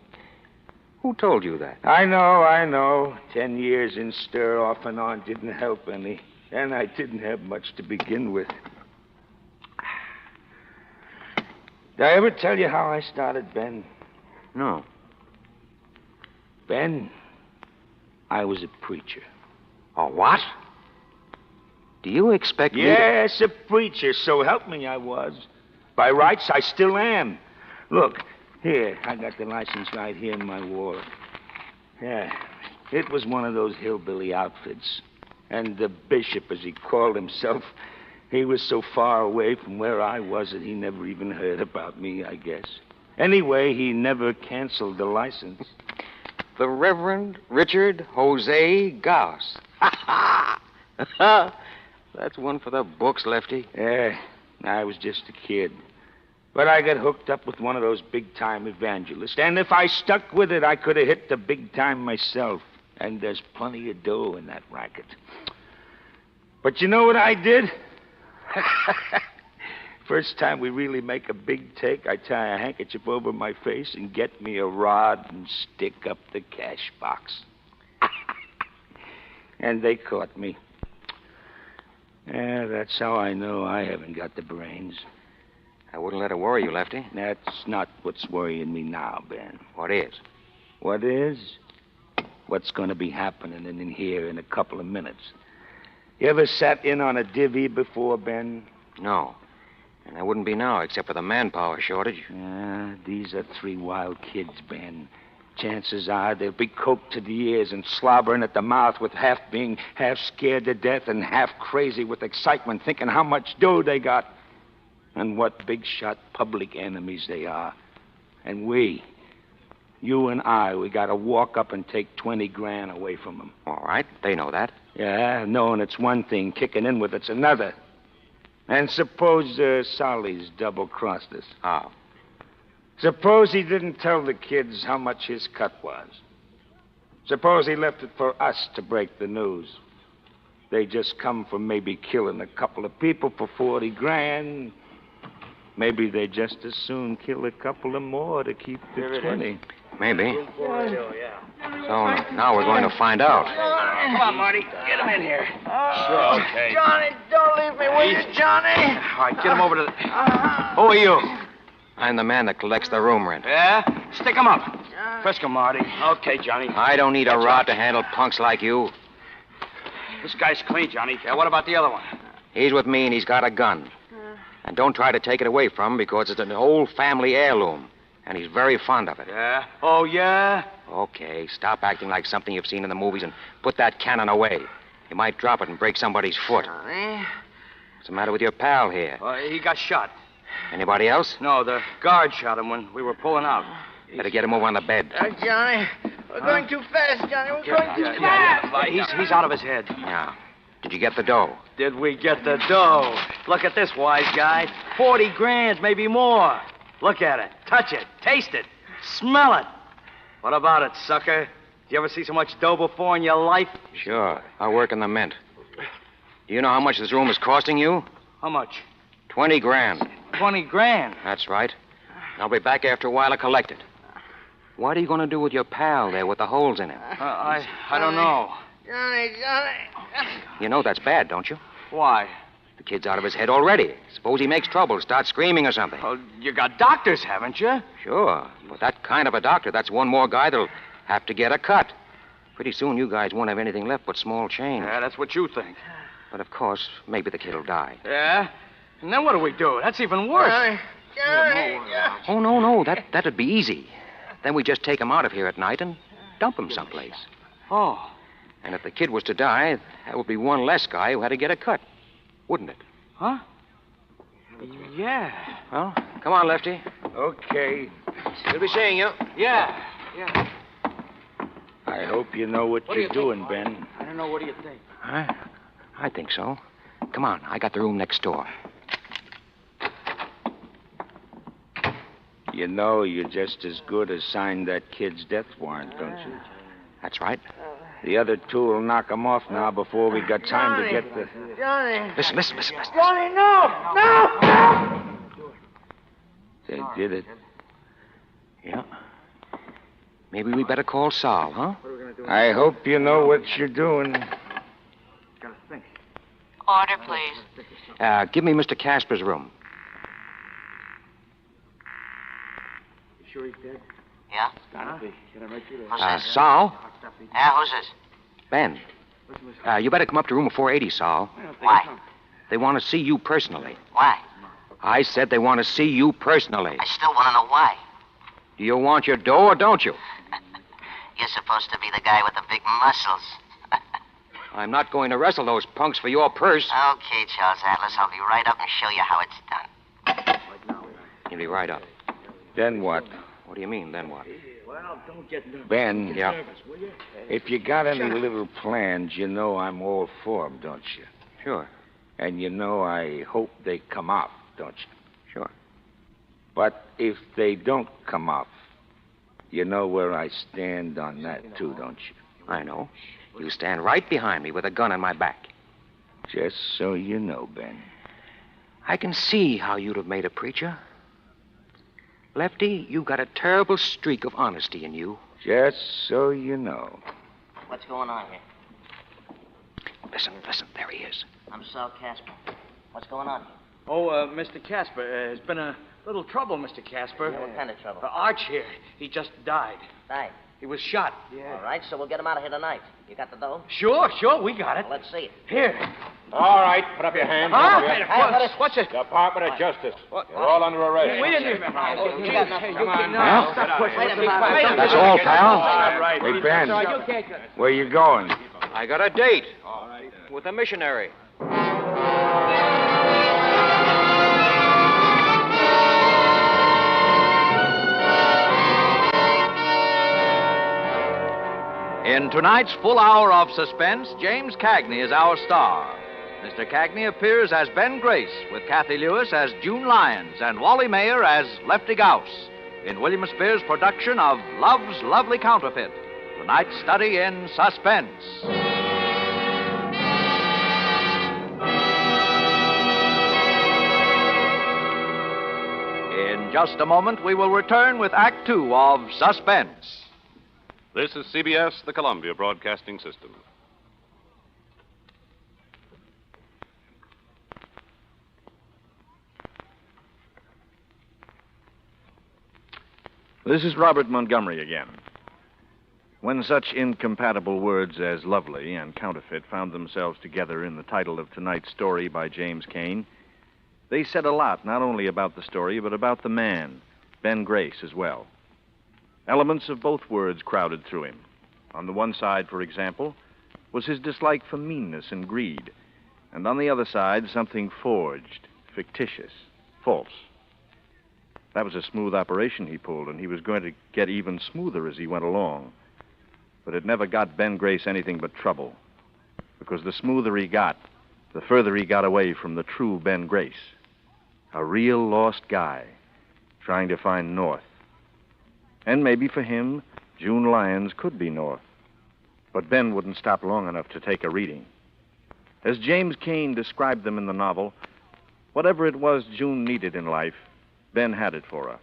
Who told you that? I know. 10 years in stir off and on didn't help any. And I didn't have much to begin with. Did I ever tell you how I started, Ben? No. Ben, I was a preacher. A what? Do you expect me to... Yes, a preacher, so help me I was. By rights, I still am. Look, here, I got the license right here in my wallet. Yeah, it was one of those hillbilly outfits. And the bishop, as he called himself, he was so far away from where I was that he never even heard about me, I guess. Anyway, he never canceled the license. The Reverend Richard Jose Gauss. That's one for the books, Lefty. Yeah, I was just a kid. But I got hooked up with one of those big-time evangelists. And if I stuck with it, I could have hit the big time myself. And there's plenty of dough in that racket. But you know what I did? First time we really make a big take, I tie a handkerchief over my face and get me a rod and stick up the cash box. And they caught me. Yeah, that's how I know I haven't got the brains. I wouldn't let it worry you, Lefty. That's not what's worrying me now, Ben. What is? What is? What's going to be happening in here in a couple of minutes. You ever sat in on a divvy before, Ben? No. And I wouldn't be now, except for the manpower shortage. These are 3 wild kids, Ben. Chances are they'll be coked to the ears and slobbering at the mouth with being half scared to death and half crazy with excitement, thinking how much dough they got and what big-shot public enemies they are. And we, you and I, we got to walk up and take 20 grand away from them. All right, they know that. Yeah, knowing it's one thing, kicking in with it's another. And suppose Solly's double-crossed us. How? Suppose he didn't tell the kids how much his cut was. Suppose he left it for us to break the news. They just come from maybe killing a couple of people for 40 grand. Maybe they just as soon kill a couple of more to keep the 20. Maybe. So now we're going to find out. Come on, Marty. Get him in here. Sure, okay. Johnny, don't leave me, will you, Johnny? All right, get him over to the... Who are you? I'm the man that collects the room rent. Yeah? Stick him up. Frisk him, Marty. Okay, Johnny. I don't need a rod to handle punks like you. This guy's clean, Johnny. Yeah, what about the other one? He's with me and he's got a gun. And don't try to take it away from him because it's an old family heirloom. And he's very fond of it. Yeah? Oh, yeah? Okay, stop acting like something you've seen in the movies and put that cannon away. You might drop it and break somebody's foot. What's the matter with your pal here? He got shot. Anybody else? No, the guard shot him when we were pulling out. Better get him over on the bed. Johnny, we're going too fast, Johnny. We're going too fast. He's out of his head. Yeah. Did you get the dough? Did we get the dough? Look at this, wise guy. 40 grand, maybe more. Look at it. Touch it. Taste it. Smell it. What about it, sucker? Did you ever see so much dough before in your life? Sure. I work in the mint. Do you know how much this room is costing you? How much? 20 grand. 20 grand? That's right. I'll be back after a while to collect it. What are you going to do with your pal there with the holes in him? I don't know. Johnny. You know that's bad, don't you? Why? The kid's out of his head already. Suppose he makes trouble, starts screaming or something. Well, you got doctors, haven't you? Sure. But that kind of a doctor, that's one more guy that'll have to get a cut. Pretty soon you guys won't have anything left but small change. Yeah, that's what you think. But of course, maybe the kid'll die. Yeah? And then what do we do? That's even worse. Johnny. Oh, no. That'd be easy. Then we just take him out of here at night and dump him someplace. Oh. And if the kid was to die, that would be one less guy who had to get a cut. Wouldn't it? Huh? Yeah. Well, come on, Lefty. Okay. We'll be seeing you. Yeah. I hope you know what you're doing, Ben. I don't know. What do you think? I think so. Come on, I got the room next door. You know you're just as good as signed that kid's death warrant, don't you? That's right. The other two will knock him off now before we got time to get the... Johnny. Listen. Johnny, no! They did it. Yeah. Maybe we better call Sal, huh? I hope you know what you're doing. Order, please. Give me Mr. Casper's room. You sure he's dead? Yeah? Gotta be. Who's this? Sal? Yeah, who's this? Ben. You better come up to room 480, Sal. Why? They want to see you personally. Why? I said they want to see you personally. I still want to know why. Do you want your dough or don't you? You're supposed to be the guy with the big muscles. I'm not going to wrestle those punks for your purse. Okay, Charles Atlas, I'll be right up and show you how it's done. You'll be right up. Then what? What do you mean, then what? Well, don't get nervous. Ben. Yeah. If you got any little plans, you know I'm all for 'em, don't you? Sure. And you know I hope they come off, don't you? Sure. But if they don't come off, you know where I stand on that, too, don't you? I know. You stand right behind me with a gun on my back. Just so you know, Ben. I can see how you'd have made a preacher. Lefty, you've got a terrible streak of honesty in you. Just so you know. What's going on here? Listen, there he is. I'm Sal Casper. What's going on here? Oh, Mr. Casper, there's been a little trouble, Mr. Casper. Yeah, what kind of trouble? Arch here, he just died. Died. He was shot. All right, so we'll get him out of here tonight. You got the dough? Sure, we got it. Well, let's see it. Here. All right, put up your hands. Huh? Hey, What's it? Department of Justice. You're all under arrest. We didn't... You got nothing. Come on Well, now. Stop pushing. Wait a minute. That's all, pal. Hey, Ben, where you going? I got a date. With a missionary. In tonight's full hour of suspense, James Cagney is our star. Mr. Cagney appears as Ben Grace, with Kathy Lewis as June Lyons and Wally Mayer as Lefty Gauss, in William Spears' production of Love's Lovely Counterfeit, tonight's study in suspense. In just a moment, we will return with Act Two of Suspense. This is CBS, the Columbia Broadcasting System. This is Robert Montgomery again. When such incompatible words as lovely and counterfeit found themselves together in the title of tonight's story by James Cain, they said a lot, not only about the story, but about the man, Ben Grace, as well. Elements of both words crowded through him. On the one side, for example, was his dislike for meanness and greed, and on the other side, something forged, fictitious, false. That was a smooth operation he pulled, and he was going to get even smoother as he went along. But it never got Ben Grace anything but trouble, because the smoother he got, the further he got away from the true Ben Grace. A real lost guy, trying to find north. And maybe for him, June Lyons could be north. But Ben wouldn't stop long enough to take a reading. As James Cain described them in the novel, whatever it was June needed in life, Ben had it for her.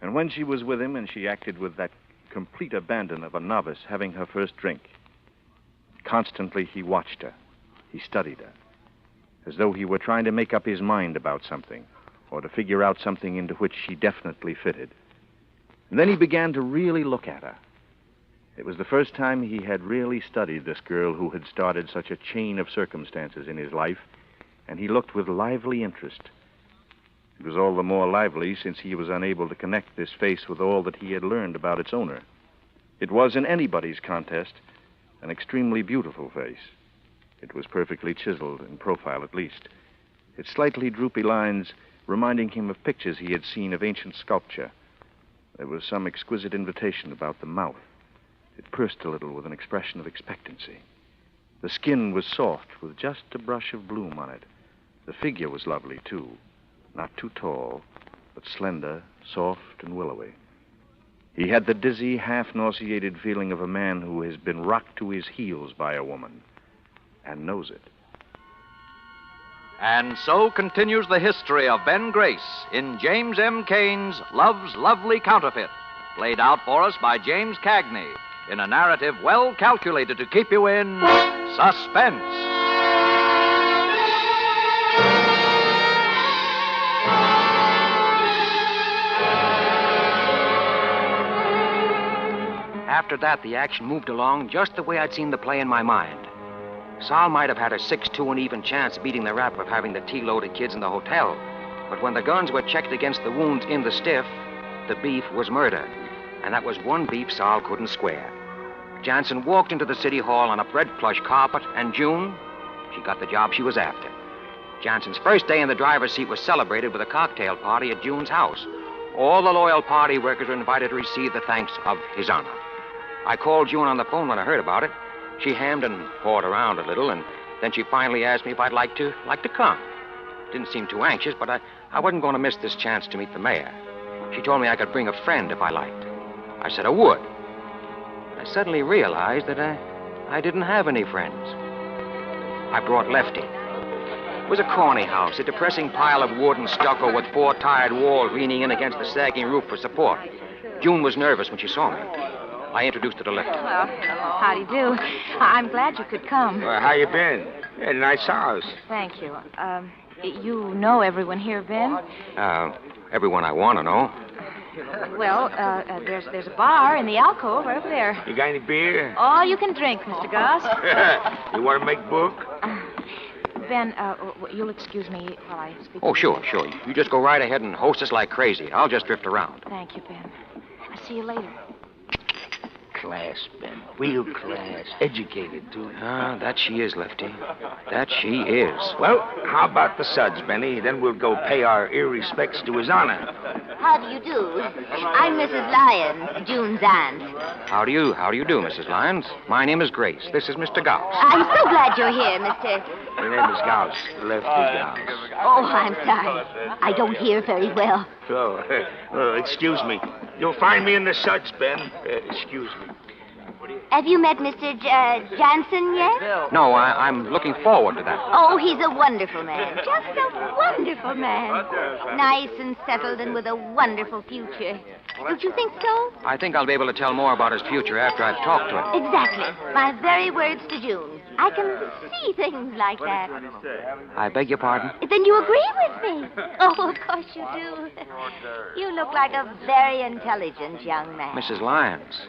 And when she was with him and she acted with that complete abandon of a novice having her first drink, constantly he watched her. He studied her, as though he were trying to make up his mind about something, or to figure out something into which she definitely fitted. And then he began to really look at her. It was the first time he had really studied this girl who had started such a chain of circumstances in his life, and he looked with lively interest. It was all the more lively since he was unable to connect this face with all that he had learned about its owner. It was, in anybody's contest, an extremely beautiful face. It was perfectly chiseled, in profile at least, its slightly droopy lines reminding him of pictures he had seen of ancient sculpture. There was some exquisite invitation about the mouth. It pursed a little with an expression of expectancy. The skin was soft with just a brush of bloom on it. The figure was lovely, too. Not too tall, but slender, soft, and willowy. He had the dizzy, half-nauseated feeling of a man who has been rocked to his heels by a woman and knows it. And so continues the history of Ben Grace in James M. Cain's Love's Lovely Counterfeit, played out for us by James Cagney in a narrative well calculated to keep you in suspense. After that, the action moved along just the way I'd seen the play in my mind. Sal might have had a 6-2 and even chance beating the rap of having the T-loaded kids in the hotel. But when the guns were checked against the wounds in the stiff, the beef was murder. And that was one beef Sal couldn't square. Jansen walked into the city hall on a red plush carpet, and June, she got the job she was after. Jansen's first day in the driver's seat was celebrated with a cocktail party at June's house. All the loyal party workers were invited to receive the thanks of His Honor. I called June on the phone when I heard about it. She hemmed and hawed around a little, and then she finally asked me if I'd like to come. Didn't seem too anxious, but I wasn't going to miss this chance to meet the mayor. She told me I could bring a friend if I liked. I said I would. I suddenly realized that I didn't have any friends. I brought Lefty. It was a corny house, a depressing pile of wood and stucco with 4 tired walls leaning in against the sagging roof for support. June was nervous when she saw me. I introduced her to Lefty. Well, how do you do? I'm glad you could come. Well, how you been? Had a nice house. Thank you. You know everyone here, Ben? Everyone I want to know. Well, there's a bar in the alcove over there. You got any beer? All you can drink, Mr. Goss. You want to make book? Ben, you'll excuse me while I speak. Oh, sure. You just go right ahead and host us like crazy. I'll just drift around. Thank you, Ben. I'll see you later. Class, Ben. Real class. Educated, too. That she is, Lefty. That she is. Well, how about the suds, Benny? Then we'll go pay our respects to His Honor. How do you do? I'm Mrs. Lyons, June's aunt. How do you do, Mrs. Lyons? My name is Grace. This is Mr. Gauss. I'm so glad you're here, Mr. Your name is Gauss. Lefty Gauss. Oh, I'm sorry. I don't hear very well. Oh, excuse me. You'll find me in the suds, Ben. Excuse me. Have you met Mr. Jansen yet? No, I'm looking forward to that. Oh, he's a wonderful man. Just a wonderful man. Nice and settled and with a wonderful future. Don't you think so? I think I'll be able to tell more about his future after I've talked to him. Exactly. My very words to June. I can see things like that. I beg your pardon? Then you agree with me? Oh, of course you do. You look like a very intelligent young man. Mrs. Lyons,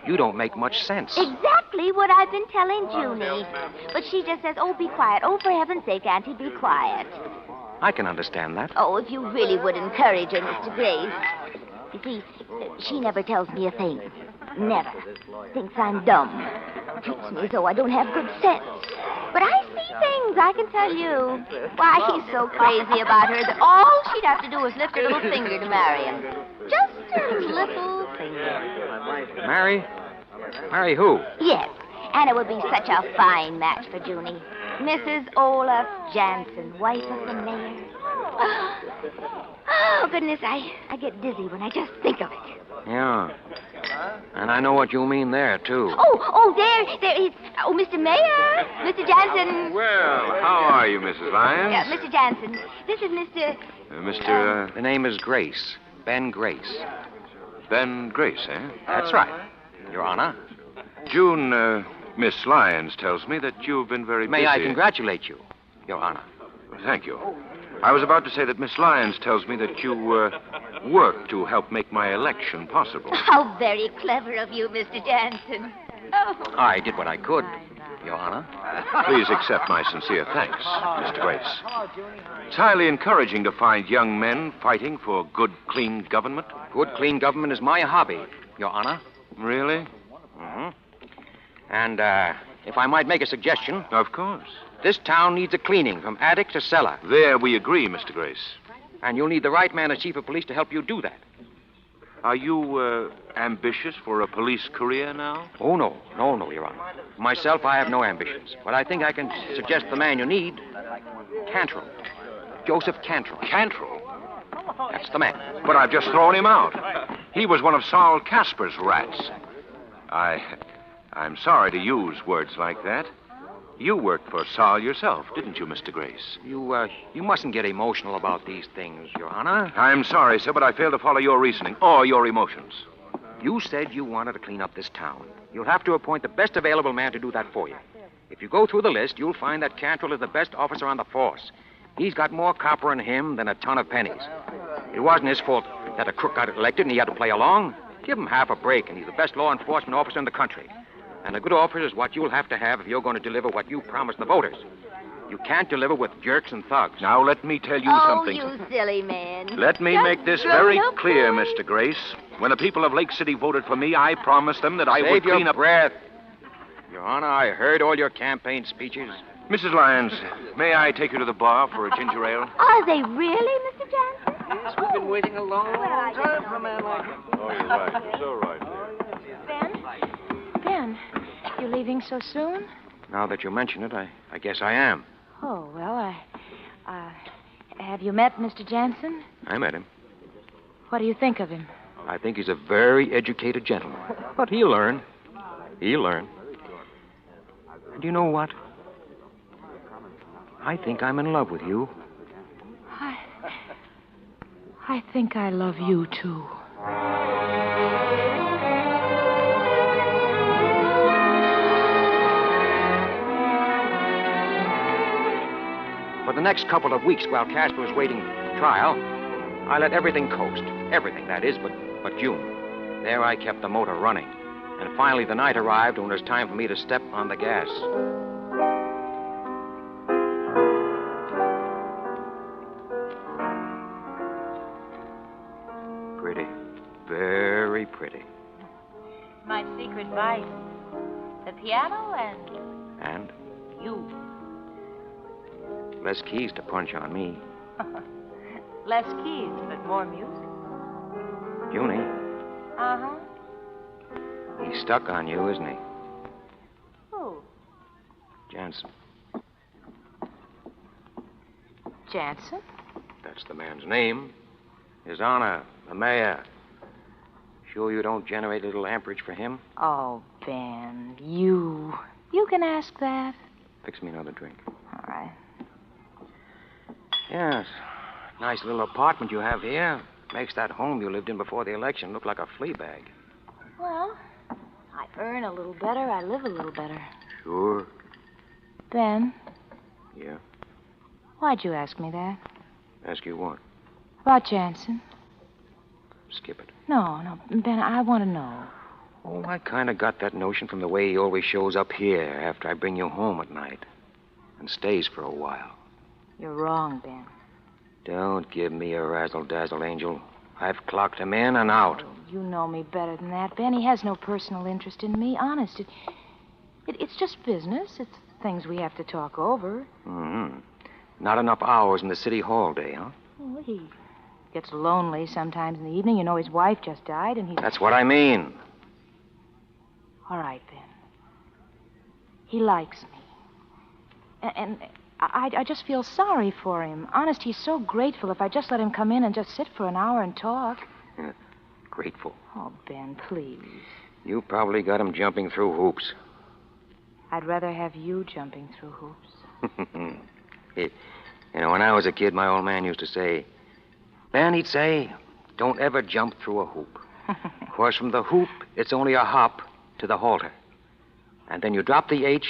you don't make much sense. Exactly what I've been telling Junie. But she just says, oh, be quiet. Oh, for heaven's sake, Auntie, be quiet. I can understand that. Oh, if you really would encourage her, Mr. Grace. You see, she never tells me a thing. Never. Thinks I'm dumb. Treats me as though I don't have good sense. But I see things, I can tell you. Why, he's so crazy about her that all she'd have to do is lift her little finger to marry him. Just her little finger. Marry? Marry who? Yes, and it would be such a fine match for Junie. Mrs. Olaf Jansen, wife of the mayor. Oh, goodness, I get dizzy when I just think of it. Yeah. And I know what you mean there, too. There, it's... Oh, Mr. Mayor, Mr. Jansen. Well, how are you, Mrs. Lyons? Mr. Jansen, this is Mr... The name is Grace. Ben Grace. Ben Grace, eh? That's right, Your Honor. June, Miss Lyons tells me that you've been very busy. May I congratulate you, Your Honor? Thank you. I was about to say that Miss Lyons tells me that you worked to help make my election possible. How very clever of you, Mr. Jansen. Oh. I did what I could, Your Honor. Please accept my sincere thanks, Mr. Grace. It's highly encouraging to find young men fighting for good, clean government. Good, clean government is my hobby, Your Honor. Really? Mm-hmm. And, if I might make a suggestion... Of course. This town needs a cleaning from attic to cellar. There we agree, Mr. Grace. And you'll need the right man as chief of police to help you do that. Are you ambitious for a police career now? Oh, no, Your Honor. Myself, I have no ambitions. But I think I can suggest the man you need. Cantrell. Joseph Cantrell. Cantrell? That's the man. But I've just thrown him out. He was one of Saul Casper's rats. I'm sorry to use words like that. You worked for Saul yourself, didn't you, Mr. Grace? You mustn't get emotional about these things, Your Honor. I'm sorry, sir, but I fail to follow your reasoning or your emotions. You said you wanted to clean up this town. You'll have to appoint the best available man to do that for you. If you go through the list, you'll find that Cantrell is the best officer on the force. He's got more copper in him than a ton of pennies. It wasn't his fault that a crook got elected and he had to play along. Give him half a break, and he's the best law enforcement officer in the country. And a good officer is what you'll have to have if you're going to deliver what you promised the voters. You can't deliver with jerks and thugs. Now, let me tell you something. Oh, you silly man. Let me make this very clear, Mr. Grace. When the people of Lake City voted for me, I promised them that I would clean your up... breath. Your Honor, I heard all your campaign speeches. Mrs. Lyons, may I take you to the bar for a ginger ale? Are they really, Mr. Johnson? Yes, we've been waiting a long time for a man like him. Oh, you're right. You're so right, dear. Ben, you leaving so soon? Now that you mention it, I guess I am. Oh, well, have you met Mr. Jansen? I met him. What do you think of him? I think he's a very educated gentleman. But he'll learn. He'll learn. And you know what? I think I'm in love with you. I think I love you, too. For the next couple of weeks while Casper was waiting trial, I let everything coast. Everything, that is, but June. There I kept the motor running. And finally the night arrived when it was time for me to step on the gas. Pretty. Very pretty. My secret vice. The piano And you. less keys to punch on me. Less keys, but more music. Junie, Uh-huh. he's stuck on you, isn't he? Who? Jansen. Jansen? That's the man's name. His Honor, the mayor. Sure you don't generate a little amperage for him? Oh, Ben, you can ask that. Fix me another drink. All right. Yes. Nice little apartment you have here. Makes that home you lived in before the election look like a flea bag. Well, I earn a little better, I live a little better. Sure. Ben, Yeah. why'd you ask me that? Ask you what? About Jansen? Skip it. No, Ben, I want to know. Oh, I kind of got that notion from the way he always shows up here after I bring you home at night. And stays for a while. You're wrong, Ben. Don't give me a razzle-dazzle, Angel. I've clocked him in and out. You know me better than that, Ben. He has no personal interest in me. Honest. It's just business. It's things we have to talk over. Mm-hmm. Not enough hours in the city hall day, huh? Well, he gets lonely sometimes in the evening. You know, his wife just died, and he's... That's what I mean. All right, Ben. He likes me. And I just feel sorry for him. Honest, he's so grateful if I just let him come in and just sit for an hour and talk. Grateful. Oh, Ben, please. You probably got him jumping through hoops. I'd rather have you jumping through hoops. You know, when I was a kid, my old man used to say, Ben, he'd say, don't ever jump through a hoop. Of course, from the hoop, it's only a hop to the halter. And then you drop the H,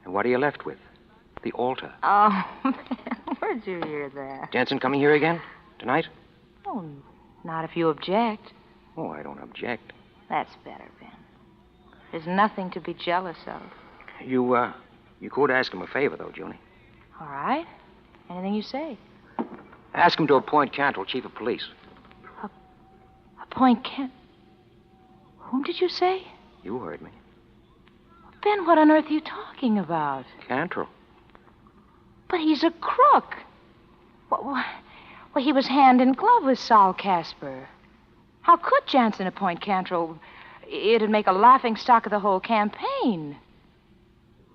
and what are you left with? The altar. Oh, Ben, where'd you hear that? Jansen coming here again? Tonight? Oh, not if you object. Oh, I don't object. That's better, Ben. There's nothing to be jealous of. You could ask him a favor, though, Junie. All right. Anything you say. Ask him to appoint Cantrell chief of police. Appoint Kent. Whom did you say? You heard me. Ben, what on earth are you talking about? Cantrell. But he's a crook. Well, he was hand in glove with Sol Casper. How could Jansen appoint Cantrell? It'd make a laughing stock of the whole campaign.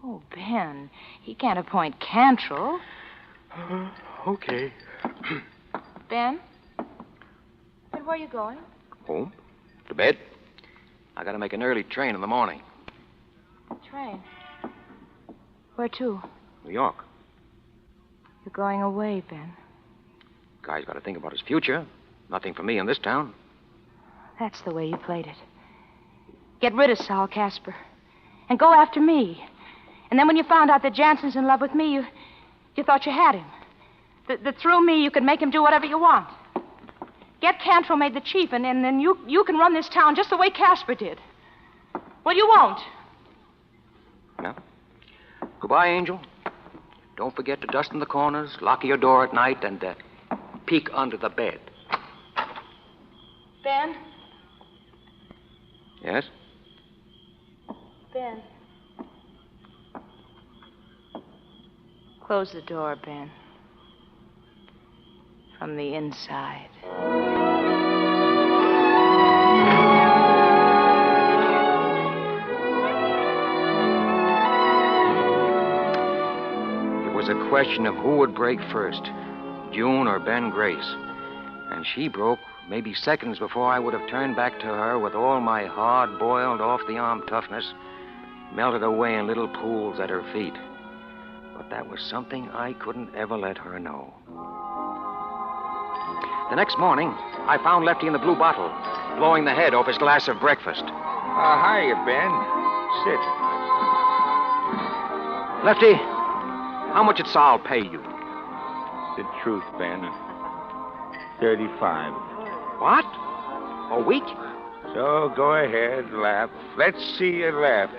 Oh, Ben, he can't appoint Cantrell. Okay. Ben? Ben, where are you going? Home? To bed? I gotta make an early train in the morning. Train. Where to? New York. You're going away, Ben. Guy's gotta think about his future. Nothing for me in this town. That's the way you played it. Get rid of Sol Casper. And go after me. And then when you found out that Jansen's in love with me, you thought you had him. That through me you could make him do whatever you want. Get Cantrell made the chief, and then you can run this town just the way Casper did. Well, you won't. No. Goodbye, Angel. Don't forget to dust in the corners, lock your door at night, and peek under the bed. Ben? Yes? Ben. Close the door, Ben. From the inside. It was a question of who would break first, June or Ben Grace. And she broke maybe seconds before I would have turned back to her with all my hard-boiled, off-the-arm toughness melted away in little pools at her feet. But that was something I couldn't ever let her know. The next morning, I found Lefty in the Blue Bottle, blowing the head off his glass of breakfast. Hiya, Ben. Sit. Lefty, how much did Sol pay you? The truth, Ben. 35. What? A week? So go ahead, laugh. Let's see you laugh.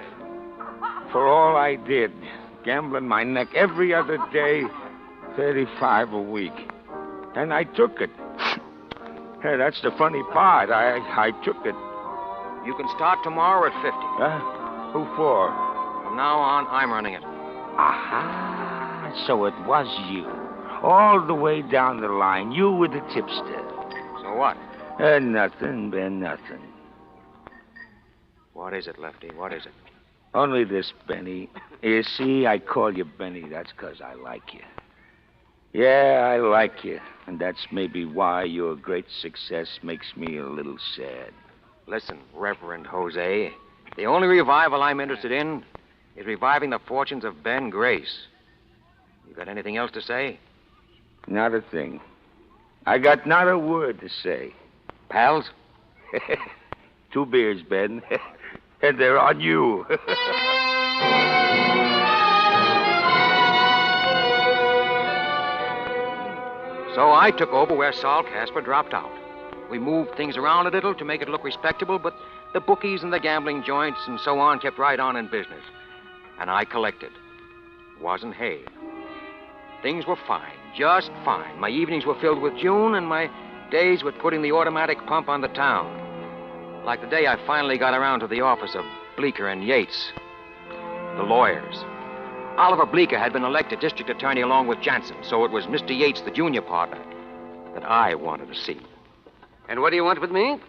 For all I did, gambling my neck every other day, 35 a week. And I took it. Hey, that's the funny part. I took it. You can start tomorrow at 50. Who for? From now on, I'm running it. Aha. So it was you. All the way down the line. You were the tipster. So what? Nothing, Ben, nothing. What is it, Lefty? What is it? Only this, Benny. You see, I call you Benny. That's 'cause I like you. Yeah, I like you. And that's maybe why your great success makes me a little sad. Listen, Reverend Jose, the only revival I'm interested in is reviving the fortunes of Ben Grace. You got anything else to say? Not a thing. I got not a word to say. Pals? 2 beers, Ben. And they're on you. So I took over where Sol Casper dropped out. We moved things around a little to make it look respectable, but the bookies and the gambling joints and so on kept right on in business. And I collected. Wasn't hay. Things were fine, just fine. My evenings were filled with June, and my days with putting the automatic pump on the town. Like the day I finally got around to the office of Bleecker and Yates, the lawyers. Oliver Bleecker had been elected district attorney along with Jansen, so it was Mr. Yates, the junior partner, that I wanted to see. And what do you want with me?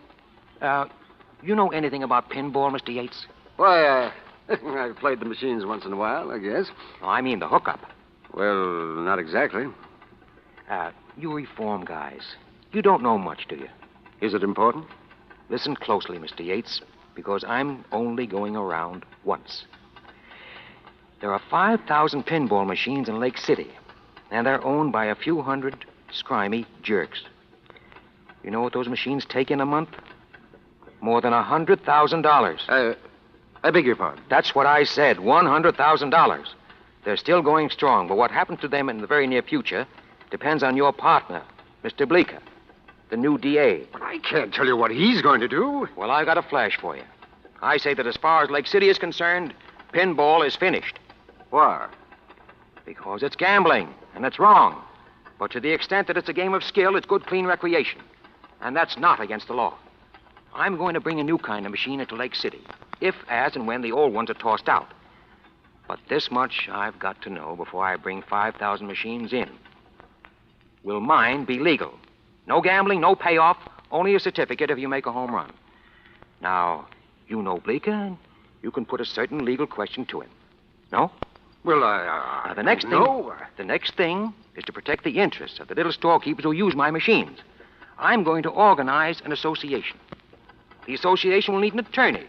You know anything about pinball, Mr. Yates? Why, I've played the machines once in a while, I guess. No, I mean the hookup. Well, not exactly. You reform guys. You don't know much, do you? Is it important? Listen closely, Mr. Yates, because I'm only going around once. There are 5,000 pinball machines in Lake City, and they're owned by a few hundred scrimey jerks. You know what those machines take in a month? More than $100,000. I beg your pardon? That's what I said, $100,000. They're still going strong, but what happens to them in the very near future depends on your partner, Mr. Bleecker, the new DA. But I can't tell you what he's going to do. Well, I got a flash for you. I say that as far as Lake City is concerned, pinball is finished. Why? Because it's gambling, and it's wrong. But to the extent that it's a game of skill, it's good, clean recreation. And that's not against the law. I'm going to bring a new kind of machine into Lake City, if, as, and when the old ones are tossed out. But this much I've got to know before I bring 5,000 machines in. Will mine be legal? No gambling, no payoff, only a certificate if you make a home run. Now, you know Bleeker, and you can put a certain legal question to him. No? Well, Now, the next thing is to protect the interests of the little storekeepers who use my machines. I'm going to organize an association. The association will need an attorney.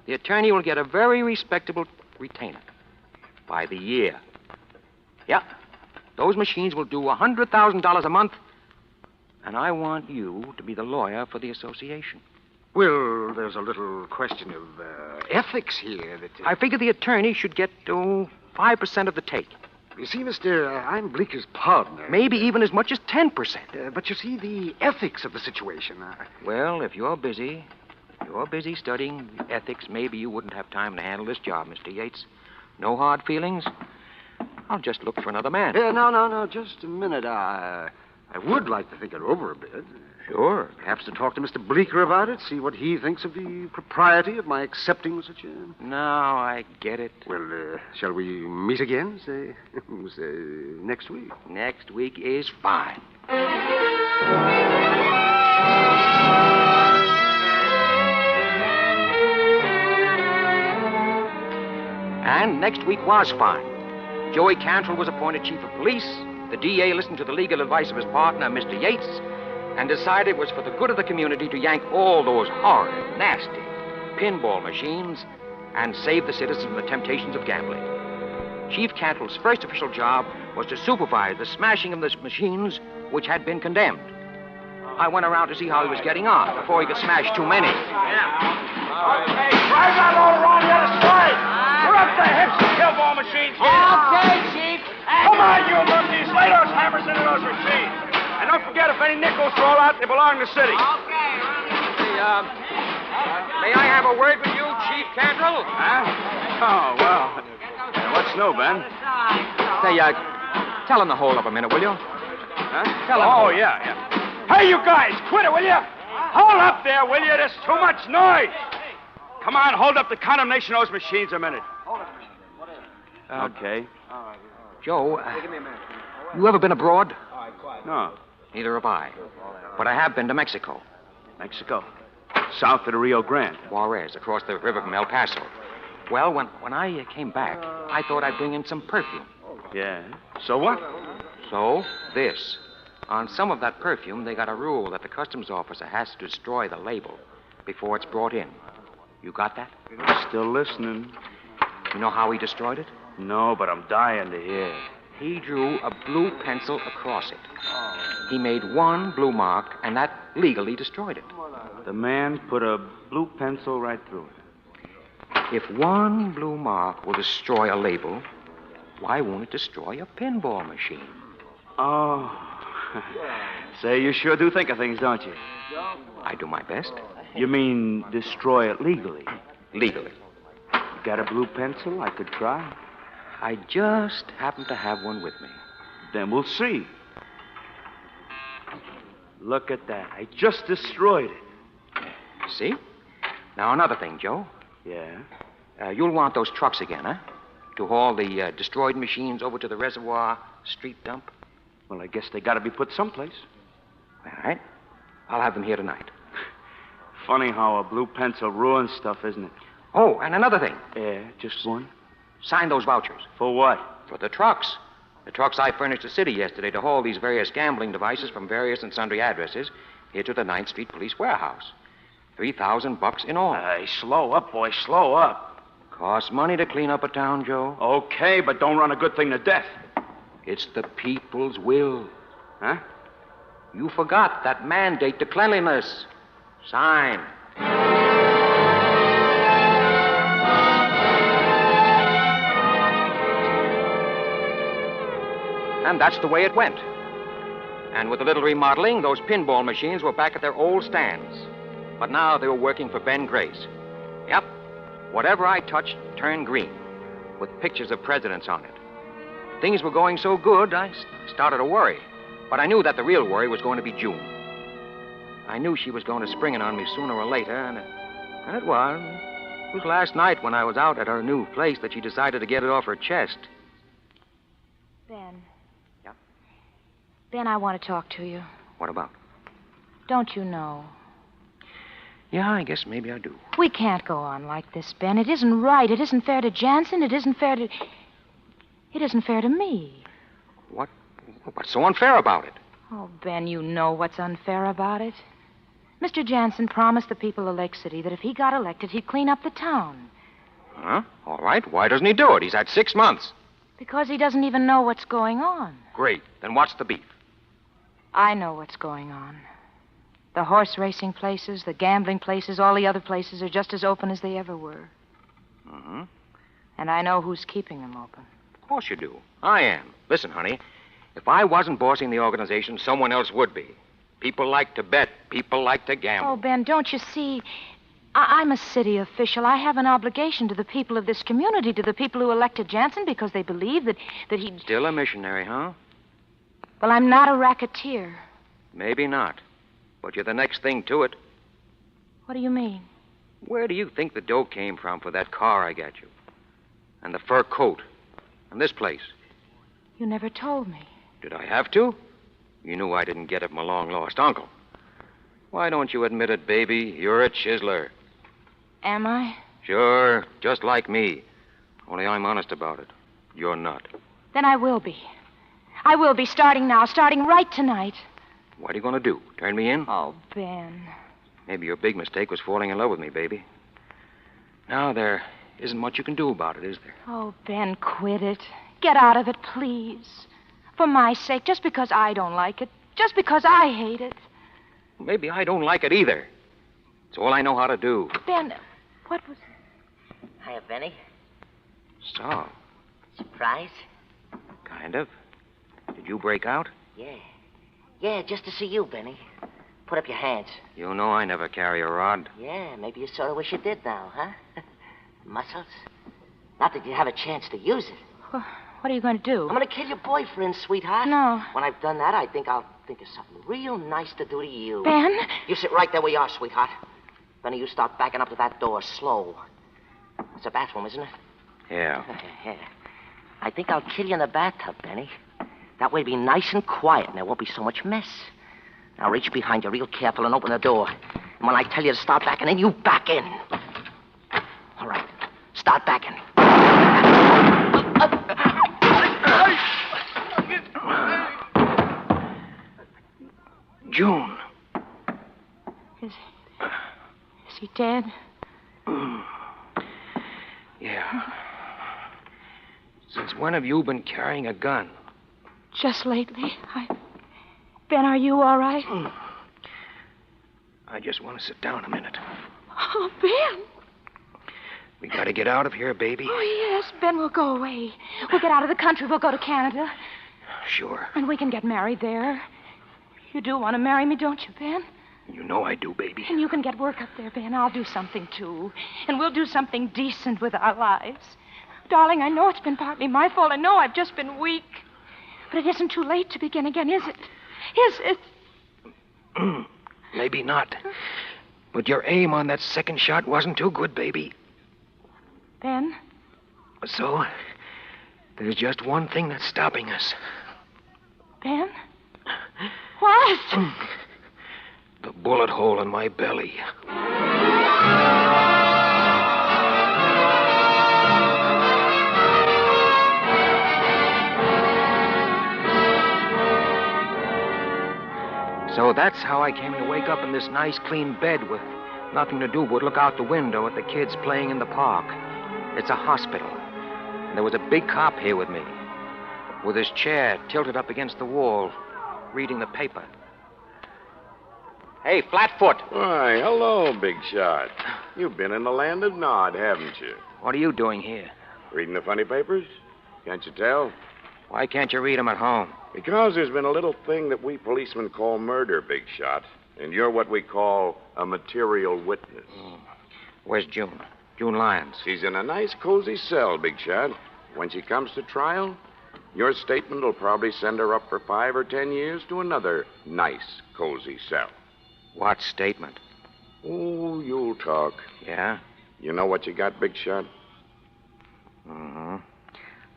The attorney will get a very respectable retainer by the year. Yeah, those machines will do $100,000 a month, and I want you to be the lawyer for the association. Well, there's a little question of ethics here that... I figure the attorney should get 5% of the take. You see, mister, I'm Bleeker's partner. Maybe even as much as 10%. But you see, the ethics of the situation... Well, if you're busy studying ethics, maybe you wouldn't have time to handle this job, Mr. Yates. No hard feelings? I'll just look for another man. No, just a minute. I would like to think it over a bit. Sure. Perhaps to talk to Mr. Bleeker about it, see what he thinks of the propriety of my accepting such a... Now I get it. Well, shall we meet again, say next week? Next week is fine. And next week was fine. Joey Cantrell was appointed chief of police. The DA listened to the legal advice of his partner, Mr. Yates, and decided it was for the good of the community to yank all those horrid, nasty pinball machines and save the citizens from the temptations of gambling. Chief Cantrell's first official job was to supervise the smashing of the machines which had been condemned. I went around to see how he was getting on before he could smash too many. Okay, drive that load around the other side. We're up the hips and kill ball machines here. Okay, Chief. Come on, you monkeys. Lay those hammers into those machines. And don't forget, if any nickels roll out, they belong to the city. Okay. May I have a word with you, Chief Cantrell? Huh? Oh, well. What's new, Ben? Say, tell him to hold up a minute, will you? Huh? Tell him. Oh, yeah. Hey, you guys, quit it, will you? Hold up there, will you? There's too much noise. Come on, hold up the condemnation of those machines a minute. Okay. Joe, you ever been abroad? No. Neither have I. But I have been to Mexico. Mexico? South of the Rio Grande. Juarez, across the river from El Paso. Well, when I came back, I thought I'd bring in some perfume. Yeah. So what? So, this. On some of that perfume, they got a rule that the customs officer has to destroy the label before it's brought in. You got that? Still listening. You know how he destroyed it? No, but I'm dying to hear. He drew a blue pencil across it. He made one blue mark, and that legally destroyed it. The man put a blue pencil right through it. If one blue mark will destroy a label, why won't it destroy a pinball machine? Oh. Say, you sure do think of things, don't you? I do my best. You mean destroy it legally? Legally. You got a blue pencil? I could try. I just happen to have one with me. Then we'll see. Look at that. I just destroyed it. See? Now, another thing, Joe. Yeah? You'll want those trucks again, huh? To haul the destroyed machines over to the reservoir street dump? Well, I guess they got to be put someplace. All right. I'll have them here tonight. Funny how a blue pencil ruins stuff, isn't it? Oh, and another thing. Yeah, just one? Sign those vouchers. For what? For the trucks. The trucks I furnished the city yesterday to haul these various gambling devices from various and sundry addresses here to the 9th Street Police Warehouse. $3,000 in all. Hey, slow up, boy, slow up. Costs money to clean up a town, Joe. Okay, but don't run a good thing to death. It's the people's will. Huh? You forgot that mandate to cleanliness. Sign. And that's the way it went. And with a little remodeling, those pinball machines were back at their old stands. But now they were working for Ben Grace. Yep. Whatever I touched turned green, with pictures of presidents on it. Things were going so good, I started to worry. But I knew that the real worry was going to be June. I knew she was going to spring it on me sooner or later, and it was. It was last night when I was out at her new place that she decided to get it off her chest. Ben. Yeah? Ben, I want to talk to you. What about? Don't you know? Yeah, I guess maybe I do. We can't go on like this, Ben. It isn't right. It isn't fair to Jansen. It isn't fair to... It isn't fair to me. What's so unfair about it? Oh, Ben, you know what's unfair about it. Mr. Jansen promised the people of Lake City that if he got elected, he'd clean up the town. Huh? All right. Why doesn't he do it? He's had 6 months. Because he doesn't even know what's going on. Great. Then what's the beef? I know what's going on. The horse racing places, the gambling places, all the other places are just as open as they ever were. Mm-hmm. And I know who's keeping them open. Of course you do. I am. Listen, honey, if I wasn't bossing the organization, someone else would be. People like to bet. People like to gamble. Oh, Ben, don't you see? I'm a city official. I have an obligation to the people of this community, to the people who elected Jansen because they believe that he'd... Still a missionary, huh? Well, I'm not a racketeer. Maybe not. But you're the next thing to it. What do you mean? Where do you think the dough came from for that car I got you? And the fur coat? And this place? You never told me. Did I have to? You knew I didn't get it from a long-lost uncle. Why don't you admit it, baby? You're a chiseler. Am I? Sure, just like me. Only I'm honest about it. You're not. Then I will be. I will be, starting now, starting right tonight. What are you going to do? Turn me in? Oh, Ben. Maybe your big mistake was falling in love with me, baby. Now, there isn't much you can do about it, is there? Oh, Ben, quit it. Get out of it, please. For my sake, just because I don't like it. Just because I hate it. Maybe I don't like it either. It's all I know how to do. Ben, what was... Hiya, Benny. So, Surprise? kind of. Did you break out? Yeah. Yeah, just to see you, Benny. Put up your hands. You know I never carry a rod. Yeah, maybe you sort of wish you did now, huh? Muscles? Not that you have a chance to use it. What are you going to do? I'm going to kill your boyfriend, sweetheart. No. When I've done that, I think I'll think of something real nice to do to you. Ben? You sit right there where you are, sweetheart. Benny, you start backing up to that door, slow. It's a bathroom, isn't it? Yeah. Yeah. I think I'll kill you in the bathtub, Benny. That way it'll be nice and quiet, and there won't be so much mess. Now reach behind you real careful and open the door. And when I tell you to start backing in, you back in. All right. Start backing. June. Is he dead? Yeah. Since when have you been carrying a gun? Just lately. Ben, are you all right? I just want to sit down a minute. Oh, Ben. We got to get out of here, baby. Oh, yes, Ben, we'll go away. We'll get out of the country. We'll go to Canada. Sure. And we can get married there. You do want to marry me, don't you, Ben? You know I do, baby. And you can get work up there, Ben. I'll do something, too. And we'll do something decent with our lives. Darling, I know it's been partly my fault. I know I've just been weak. But it isn't too late to begin again, is it? Is it? Maybe not. But your aim on that second shot wasn't too good, baby. Ben? So, there's just one thing that's stopping us. Ben? What? The bullet hole in my belly. So that's how I came to wake up in this nice, clean bed with nothing to do but look out the window at the kids playing in the park. It's a hospital. And there was a big cop here with me, with his chair tilted up against the wall, reading the paper. Hey, Flatfoot. Why, hello, Big Shot. You've been in the land of Nod, haven't you? What are you doing here? Reading the funny papers? Can't you tell? Why can't you read them at home? Because there's been a little thing that we policemen call murder, Big Shot. And you're what we call a material witness. Where's June? June Lyons. She's in a nice, cozy cell, Big Shot. When she comes to trial, your statement will probably send her up for 5 or 10 years to another nice, cozy cell. What statement? Oh, you'll talk. Yeah? You know what you got, Big Shot? Mm-hmm.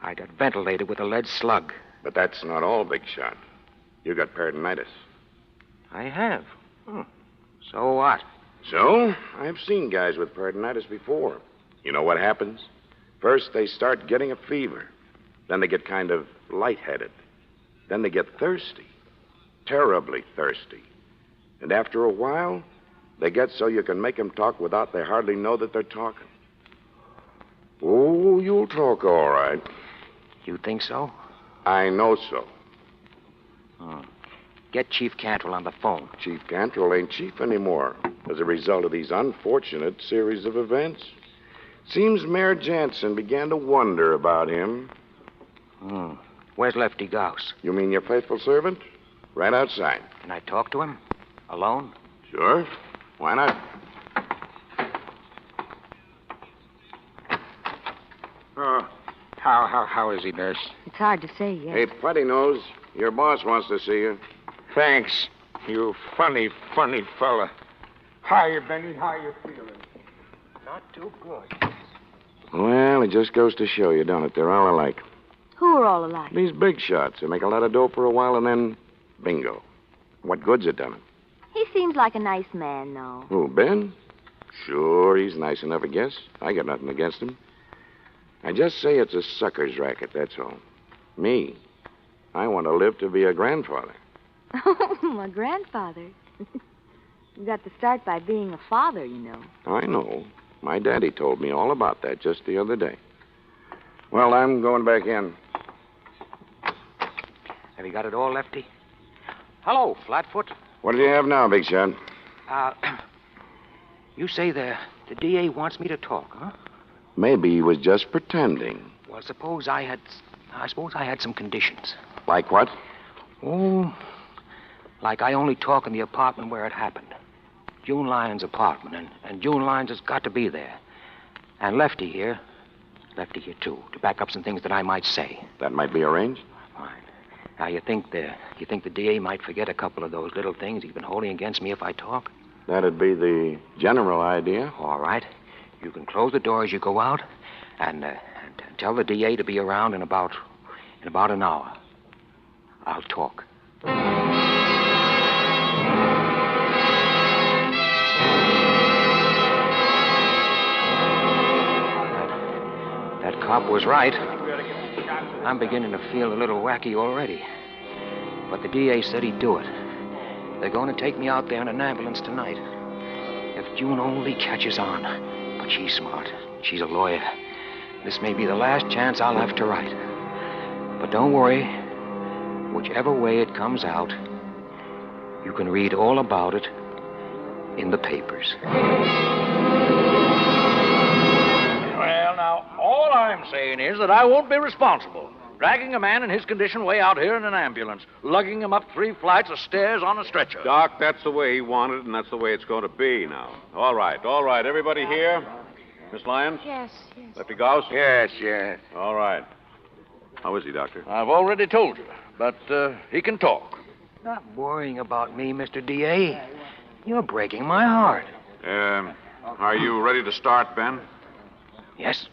I got ventilated with a lead slug. But that's not all, Big Shot. You got peritonitis. I have. So what? So, I've seen guys with peritonitis before. You know what happens? First, they start getting a fever. Then they get kind of lightheaded. Then they get thirsty. Terribly thirsty. And after a while, they get so you can make them talk without they hardly know that they're talking. Oh, you'll talk all right. You think so? I know so. Get Chief Cantrell on the phone. Chief Cantrell ain't chief anymore as a result of these unfortunate series of events. Seems Mayor Jansen began to wonder about him. Where's Lefty Gauss? You mean your faithful servant? Right outside. Can I talk to him? Alone? Sure. Why not? How is he, nurse? It's hard to say yet. Hey, Putty Nose, your boss wants to see you. Thanks. You funny fella. How you, Benny? How you feeling? Not too good. Well, it just goes to show you, don't it? They're all alike. Who are all alike? These big shots. They make a lot of dough for a while and then bingo. What good's it done 'em? He seems like a nice man, though. Who, Ben? Sure, he's nice enough, I guess. I got nothing against him. I just say it's a sucker's racket, that's all. Me, I want to live to be a grandfather. Oh, a grandfather. You got to start by being a father, you know. I know. My daddy told me all about that just the other day. Well, I'm going back in. Have you got it all, Lefty? Hello, Flatfoot. What do you have now, Big Shot? You say the DA wants me to talk, huh? Maybe he was just pretending. Well, suppose I had some conditions. Like what? Oh, like I only talk in the apartment where it happened. June Lyons' apartment, and June Lyons has got to be there. And Lefty here, too, to back up some things that I might say. That might be arranged? Fine. Now, you think the DA might forget a couple of those little things he's been holding against me if I talk? That'd be the general idea. All right. You can close the door as you go out, and tell the DA to be around in about an hour. I'll talk. That cop was right. I'm beginning to feel a little wacky already. But the DA said he'd do it. They're going to take me out there in an ambulance tonight. If June only catches on. But she's smart. She's a lawyer. This may be the last chance I'll have to write. But don't worry. Whichever way it comes out, you can read all about it in the papers. Well, now, all I'm saying is that I won't be responsible. Dragging a man in his condition way out here in an ambulance, lugging him up 3 flights of stairs on a stretcher. Doc, that's the way he wanted, and that's the way it's going to be now. All right. Everybody here? Miss Lyons? Yes. Lefty Gauss? Yes. All right. How is he, Doctor? I've already told you, but he can talk. Stop worrying about me, Mr. DA. You're breaking my heart. Are you ready to start, Ben? Yes.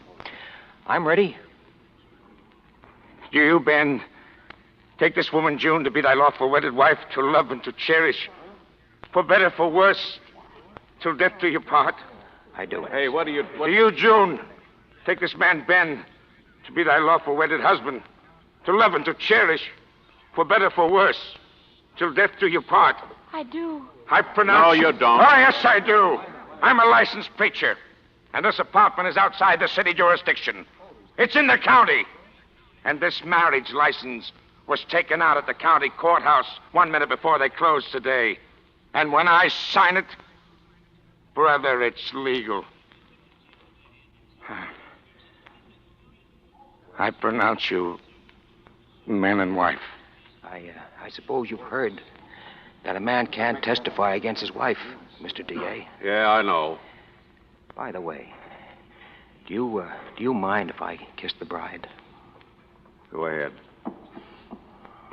I'm ready. Do you, Ben, take this woman, June, to be thy lawful wedded wife, to love and to cherish, for better, for worse, till death do you part? I do. Hey, what do you... Do you, June, take this man, Ben, to be thy lawful wedded husband, to love and to cherish, for better, for worse, till death do you part? I do. I pronounce... No, you don't. Oh, yes, I do. I'm a licensed preacher, and this apartment is outside the city jurisdiction. It's in the county. And this marriage license was taken out at the county courthouse 1 minute before they closed today. And when I sign it, brother, it's legal. I pronounce you man and wife. I suppose you've heard that a man can't testify against his wife, Mr. DA. Yeah, I know. By the way, do you mind if I kiss the bride? Go ahead.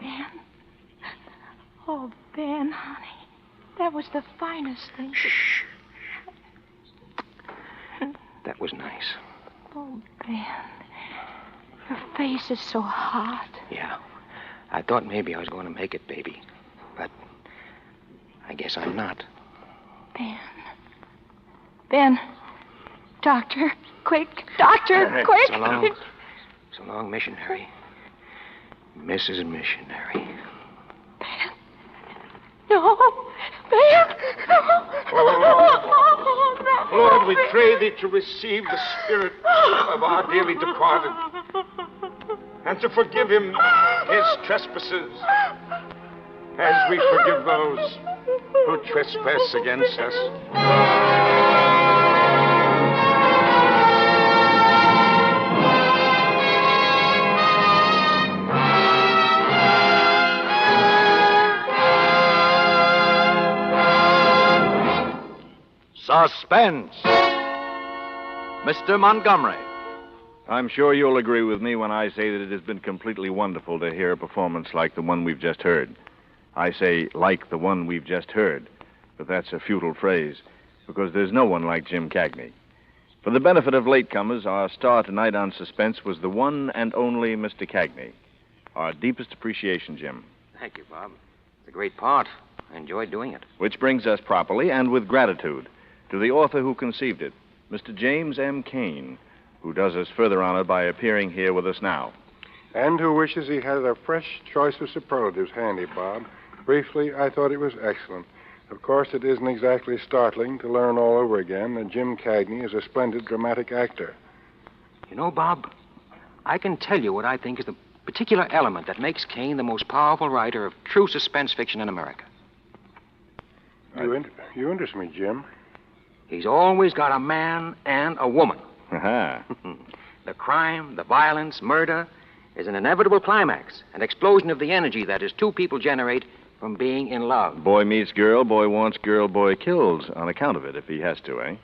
Ben. Oh, Ben, honey. That was the finest thing. Shh. was nice. Oh, Ben. Your face is so hot. Yeah. I thought maybe I was going to make it, baby. But I guess I'm not. Ben. Ben. Doctor. Quick. Doctor. Quick. So long, missionary. Mrs. Missionary. No. Ben. Lord, we pray thee to receive the spirit of our dearly departed and to forgive him his trespasses as we forgive those who trespass against us. Suspense! Mr. Montgomery. I'm sure you'll agree with me when I say that it has been completely wonderful to hear a performance like the one we've just heard. I say, like the one we've just heard, but that's a futile phrase, because there's no one like Jim Cagney. For the benefit of latecomers, our star tonight on Suspense was the one and only Mr. Cagney. Our deepest appreciation, Jim. Thank you, Bob. It's a great part. I enjoyed doing it. Which brings us properly and with gratitude to the author who conceived it, Mr. James M. Cain, who does us further honor by appearing here with us now. And who wishes he had a fresh choice of superlatives handy, Bob. Briefly, I thought it was excellent. Of course, it isn't exactly startling to learn all over again that Jim Cagney is a splendid dramatic actor. You know, Bob, I can tell you what I think is the particular element that makes Cain the most powerful writer of true suspense fiction in America. You interest me, Jim. He's always got a man and a woman. Aha. The crime, the violence, murder is an inevitable climax, an explosion of the energy that is two people generate from being in love. Boy meets girl, boy wants girl, boy kills on account of it, if he has to, eh?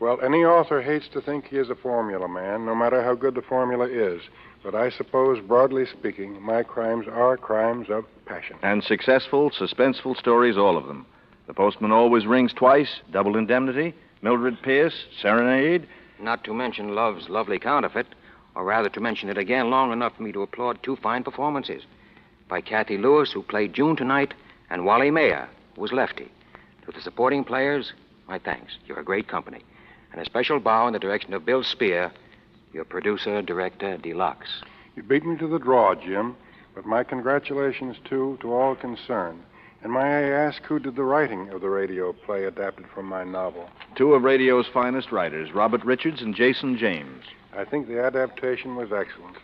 Well, any author hates to think he is a formula man, no matter how good the formula is. But I suppose, broadly speaking, my crimes are crimes of passion. And successful, suspenseful stories, all of them. The Postman Always Rings Twice, Double Indemnity, Mildred Pierce, Serenade. Not to mention Love's Lovely Counterfeit, or rather to mention it again long enough for me to applaud two fine performances by Kathy Lewis, who played June tonight, and Wally Mayer, who was Lefty. To the supporting players, my thanks. You're a great company. And a special bow in the direction of Bill Spear, your producer, director, deluxe. You beat me to the draw, Jim, but my congratulations, too, to all concerned. And may I ask who did the writing of the radio play adapted from my novel? Two of radio's finest writers, Robert Richards and Jason James. I think the adaptation was excellent.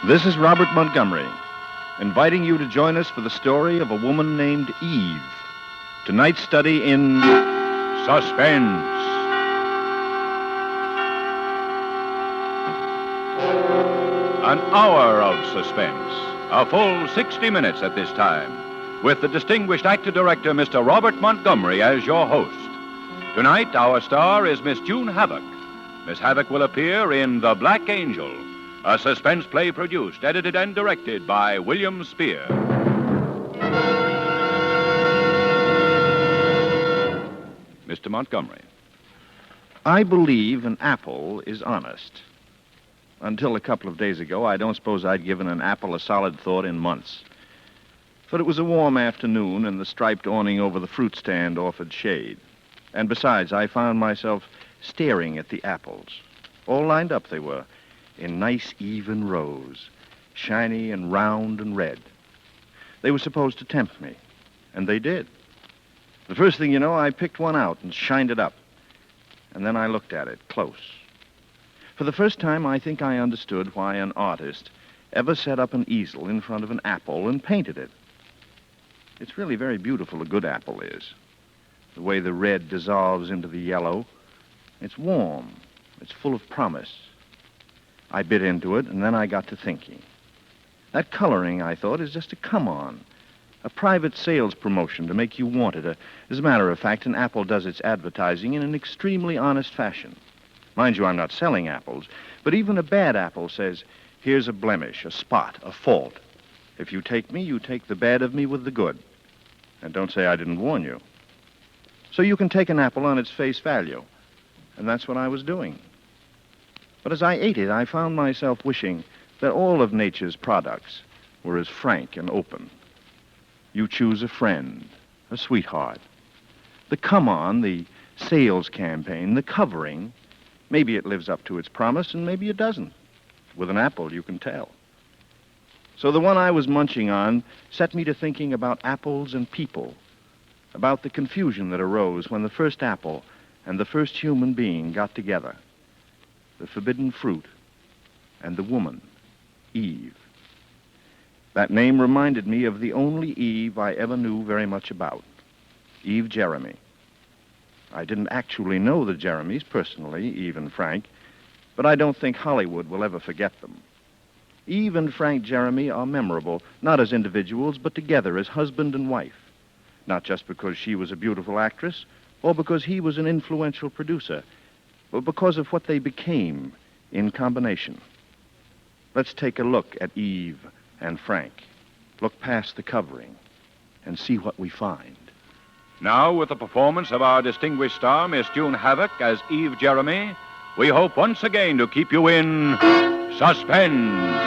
This is Robert Montgomery, inviting you to join us for the story of a woman named Eve. Tonight's study in Suspense. An hour of suspense, a full 60 minutes at this time, with the distinguished actor-director, Mr. Robert Montgomery, as your host. Tonight, our star is Miss June Havoc. Miss Havoc will appear in The Black Angel, a suspense play produced, edited, and directed by William Spear. Mr. Montgomery, I believe an apple is honest. Until a couple of days ago, I don't suppose I'd given an apple a solid thought in months. But it was a warm afternoon, and the striped awning over the fruit stand offered shade. And besides, I found myself staring at the apples. All lined up they were, in nice, even rows, shiny and round and red. They were supposed to tempt me, and they did. The first thing you know, I picked one out and shined it up. And then I looked at it close. For the first time, I think I understood why an artist ever set up an easel in front of an apple and painted it. It's really very beautiful, a good apple is. The way the red dissolves into the yellow. It's warm. It's full of promise. I bit into it, and then I got to thinking. That coloring, I thought, is just a come-on. A private sales promotion to make you want it. As a matter of fact, an apple does its advertising in an extremely honest fashion. Mind you, I'm not selling apples, but even a bad apple says, here's a blemish, a spot, a fault. If you take me, you take the bad of me with the good. And don't say I didn't warn you. So you can take an apple on its face value. And that's what I was doing. But as I ate it, I found myself wishing that all of nature's products were as frank and open. You choose a friend, a sweetheart. The come-on, the sales campaign, the covering, maybe it lives up to its promise and maybe it doesn't. With an apple, you can tell. So the one I was munching on set me to thinking about apples and people, about the confusion that arose when the first apple and the first human being got together. The forbidden fruit and the woman, Eve. That name reminded me of the only Eve I ever knew very much about, Eve Jeremy. I didn't actually know the Jeremys personally, Eve and Frank, but I don't think Hollywood will ever forget them. Eve and Frank Jeremy are memorable, not as individuals, but together as husband and wife. Not just because she was a beautiful actress, or because he was an influential producer, but because of what they became in combination. Let's take a look at Eve and Frank. Look past the covering and see what we find. Now, with the performance of our distinguished star, Miss June Havoc, as Eve Jeremy, we hope once again to keep you in suspense.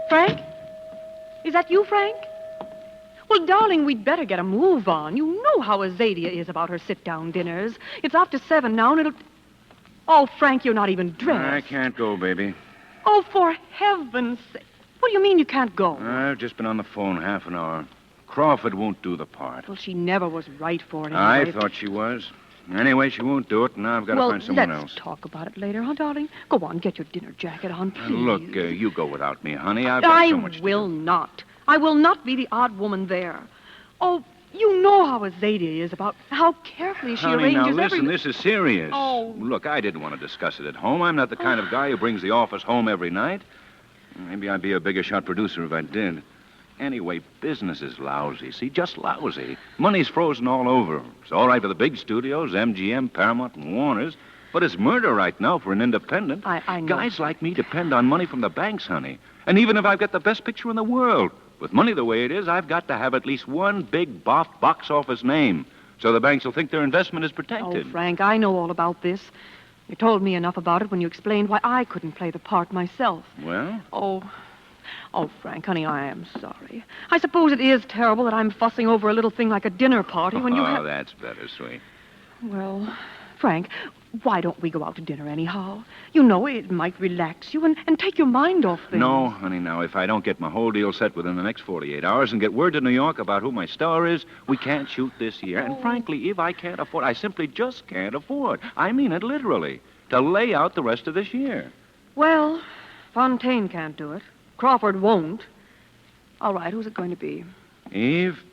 Frank? Is that you, Frank? Well, darling, we'd better get a move on. You know how Azadia is about her sit-down dinners. It's after 7 now, and it'll... Oh, Frank, you're not even dressed. I can't go, baby. Oh, for heaven's sake. What do you mean you can't go? I've just been on the phone half an hour. Crawford won't do the part. Well, she never was right for it I anyway. thought she was. Anyway, she won't do it, and now I've got to find someone let's else. talk about it later, huh, darling? Go on, get your dinner jacket on, please. Look, you go without me, honey. I've got so much to do. I will not. I will not be the odd woman there. Oh, you know how Azadia is about how carefully she Honey, arranges now listen, everything. this is serious. Oh. Look, I didn't want to discuss it at home. I'm not the kind of guy who brings the office home every night. Maybe I'd be a bigger shot producer if I did. Anyway, business is lousy, see? Just lousy. Money's frozen all over. It's all right for the big studios, MGM, Paramount, and Warner's, but it's murder right now for an independent. I know. Guys like me depend on money from the banks, honey. And even if I've got the best picture in the world, with money the way it is, I've got to have at least one big box office name, so the banks will think their investment is protected. Oh, Frank, I know all about this. You told me enough about it when you explained why I couldn't play the part myself. Well? Oh, Frank, honey, I am sorry. I suppose it is terrible that I'm fussing over a little thing like a dinner party when you have... Oh, that's better, sweet. Well, Frank, why don't we go out to dinner anyhow? You know, it might relax you and take your mind off things. No, honey, now, if I don't get my whole deal set within the next 48 hours and get word to New York about who my star is, we can't shoot this year. And frankly, Eve, I can't afford, I simply just can't afford, I mean it literally, to lay out the rest of this year. Well, Fontaine can't do it. Crawford won't. All right, who's it going to be? Eve,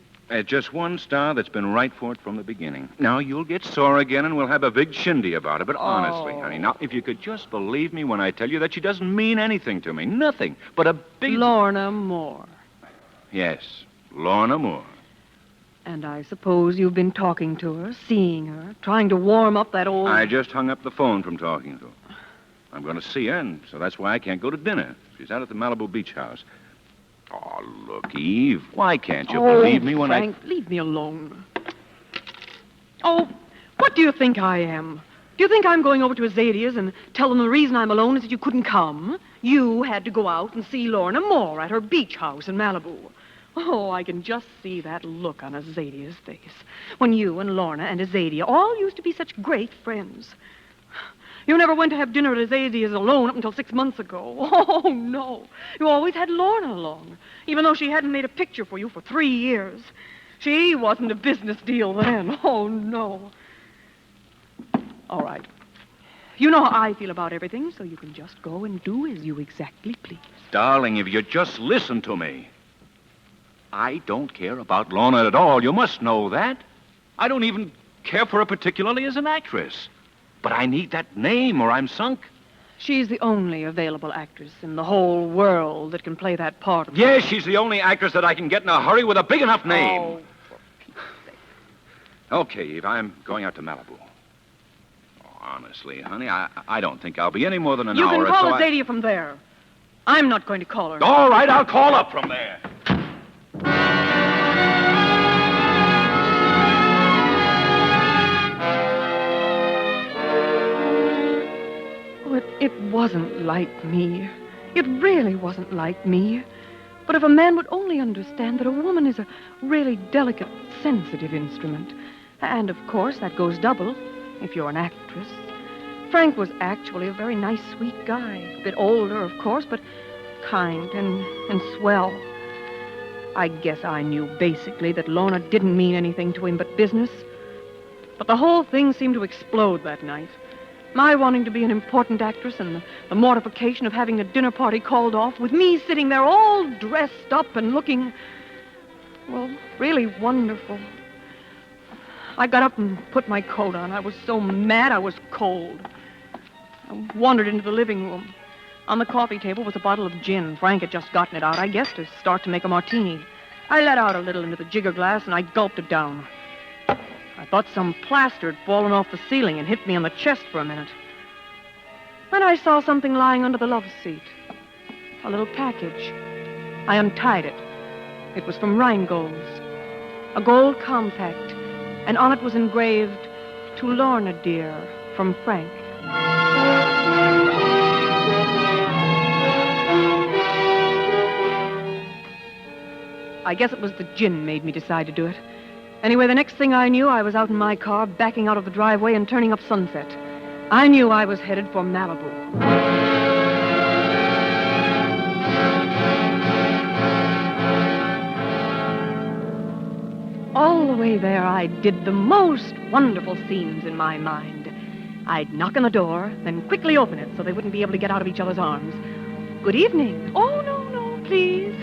just one star that's been right for it from the beginning. Now, you'll get sore again and we'll have a big shindy about it. But honestly, honey, now, if you could just believe me when I tell you that she doesn't mean anything to me. Nothing but a big... Lorna Moore. Yes, Lorna Moore. And I suppose you've been talking to her, seeing her, trying to warm up that old... I just hung up the phone from talking to her. I'm going to see her, and so that's why I can't go to dinner. She's out at the Malibu Beach House. Oh, look, Eve, why can't you believe me when Frank, leave me alone. Oh, what do you think I am? Do you think I'm going over to Azadia's and tell them the reason I'm alone is that you couldn't come? You had to go out and see Lorna Moore at her beach house in Malibu. Oh, I can just see that look on Azadia's face when you and Lorna and Azadia all used to be such great friends. You never went to have dinner at Azadia's alone up until 6 months ago. Oh, no. You always had Lorna along, even though she hadn't made a picture for you for 3 years. She wasn't a business deal then. Oh, no. All right. You know how I feel about everything, so you can just go and do as you exactly please. Darling, if you just listen to me. I don't care about Lorna at all. You must know that. I don't even care for her particularly as an actress. But I need that name or I'm sunk. She's the only available actress in the whole world that can play that part of Yes, she's the only actress that I can get in a hurry with a big enough name. Oh, Okay, Eve, I'm going out to Malibu. Oh, honestly, honey, I don't think I'll be any more than an you hour can or call so. Azadia from there. I'm not going to call her. All right, I'll call up from there. Oh, it wasn't like me. It really wasn't like me. But if a man would only understand that a woman is a really delicate, sensitive instrument. And, of course, that goes double if you're an actress. Frank was actually a very nice, sweet guy. A bit older, of course, but kind and swell. I guess I knew basically that Lorna didn't mean anything to him but business. But the whole thing seemed to explode that night. My wanting to be an important actress and the mortification of having a dinner party called off with me sitting there all dressed up and looking, well, really wonderful. I got up and put my coat on. I was so mad I was cold. I wandered into the living room. On the coffee table was a bottle of gin. Frank had just gotten it out, I guess, to start to make a martini. I let out a little into the jigger glass, and I gulped it down. I thought some plaster had fallen off the ceiling and hit me on the chest for a minute. Then I saw something lying under the love seat. A little package. I untied it. It was from Rhinegold's. A gold compact, and on it was engraved, "To Lorna, dear, from Frank." I guess it was the gin made me decide to do it. Anyway, the next thing I knew, I was out in my car, backing out of the driveway and turning up Sunset. I knew I was headed for Malibu. All the way there, I did the most wonderful scenes in my mind. I'd knock on the door, then quickly open it so they wouldn't be able to get out of each other's arms. "Good evening." "Oh, no, please.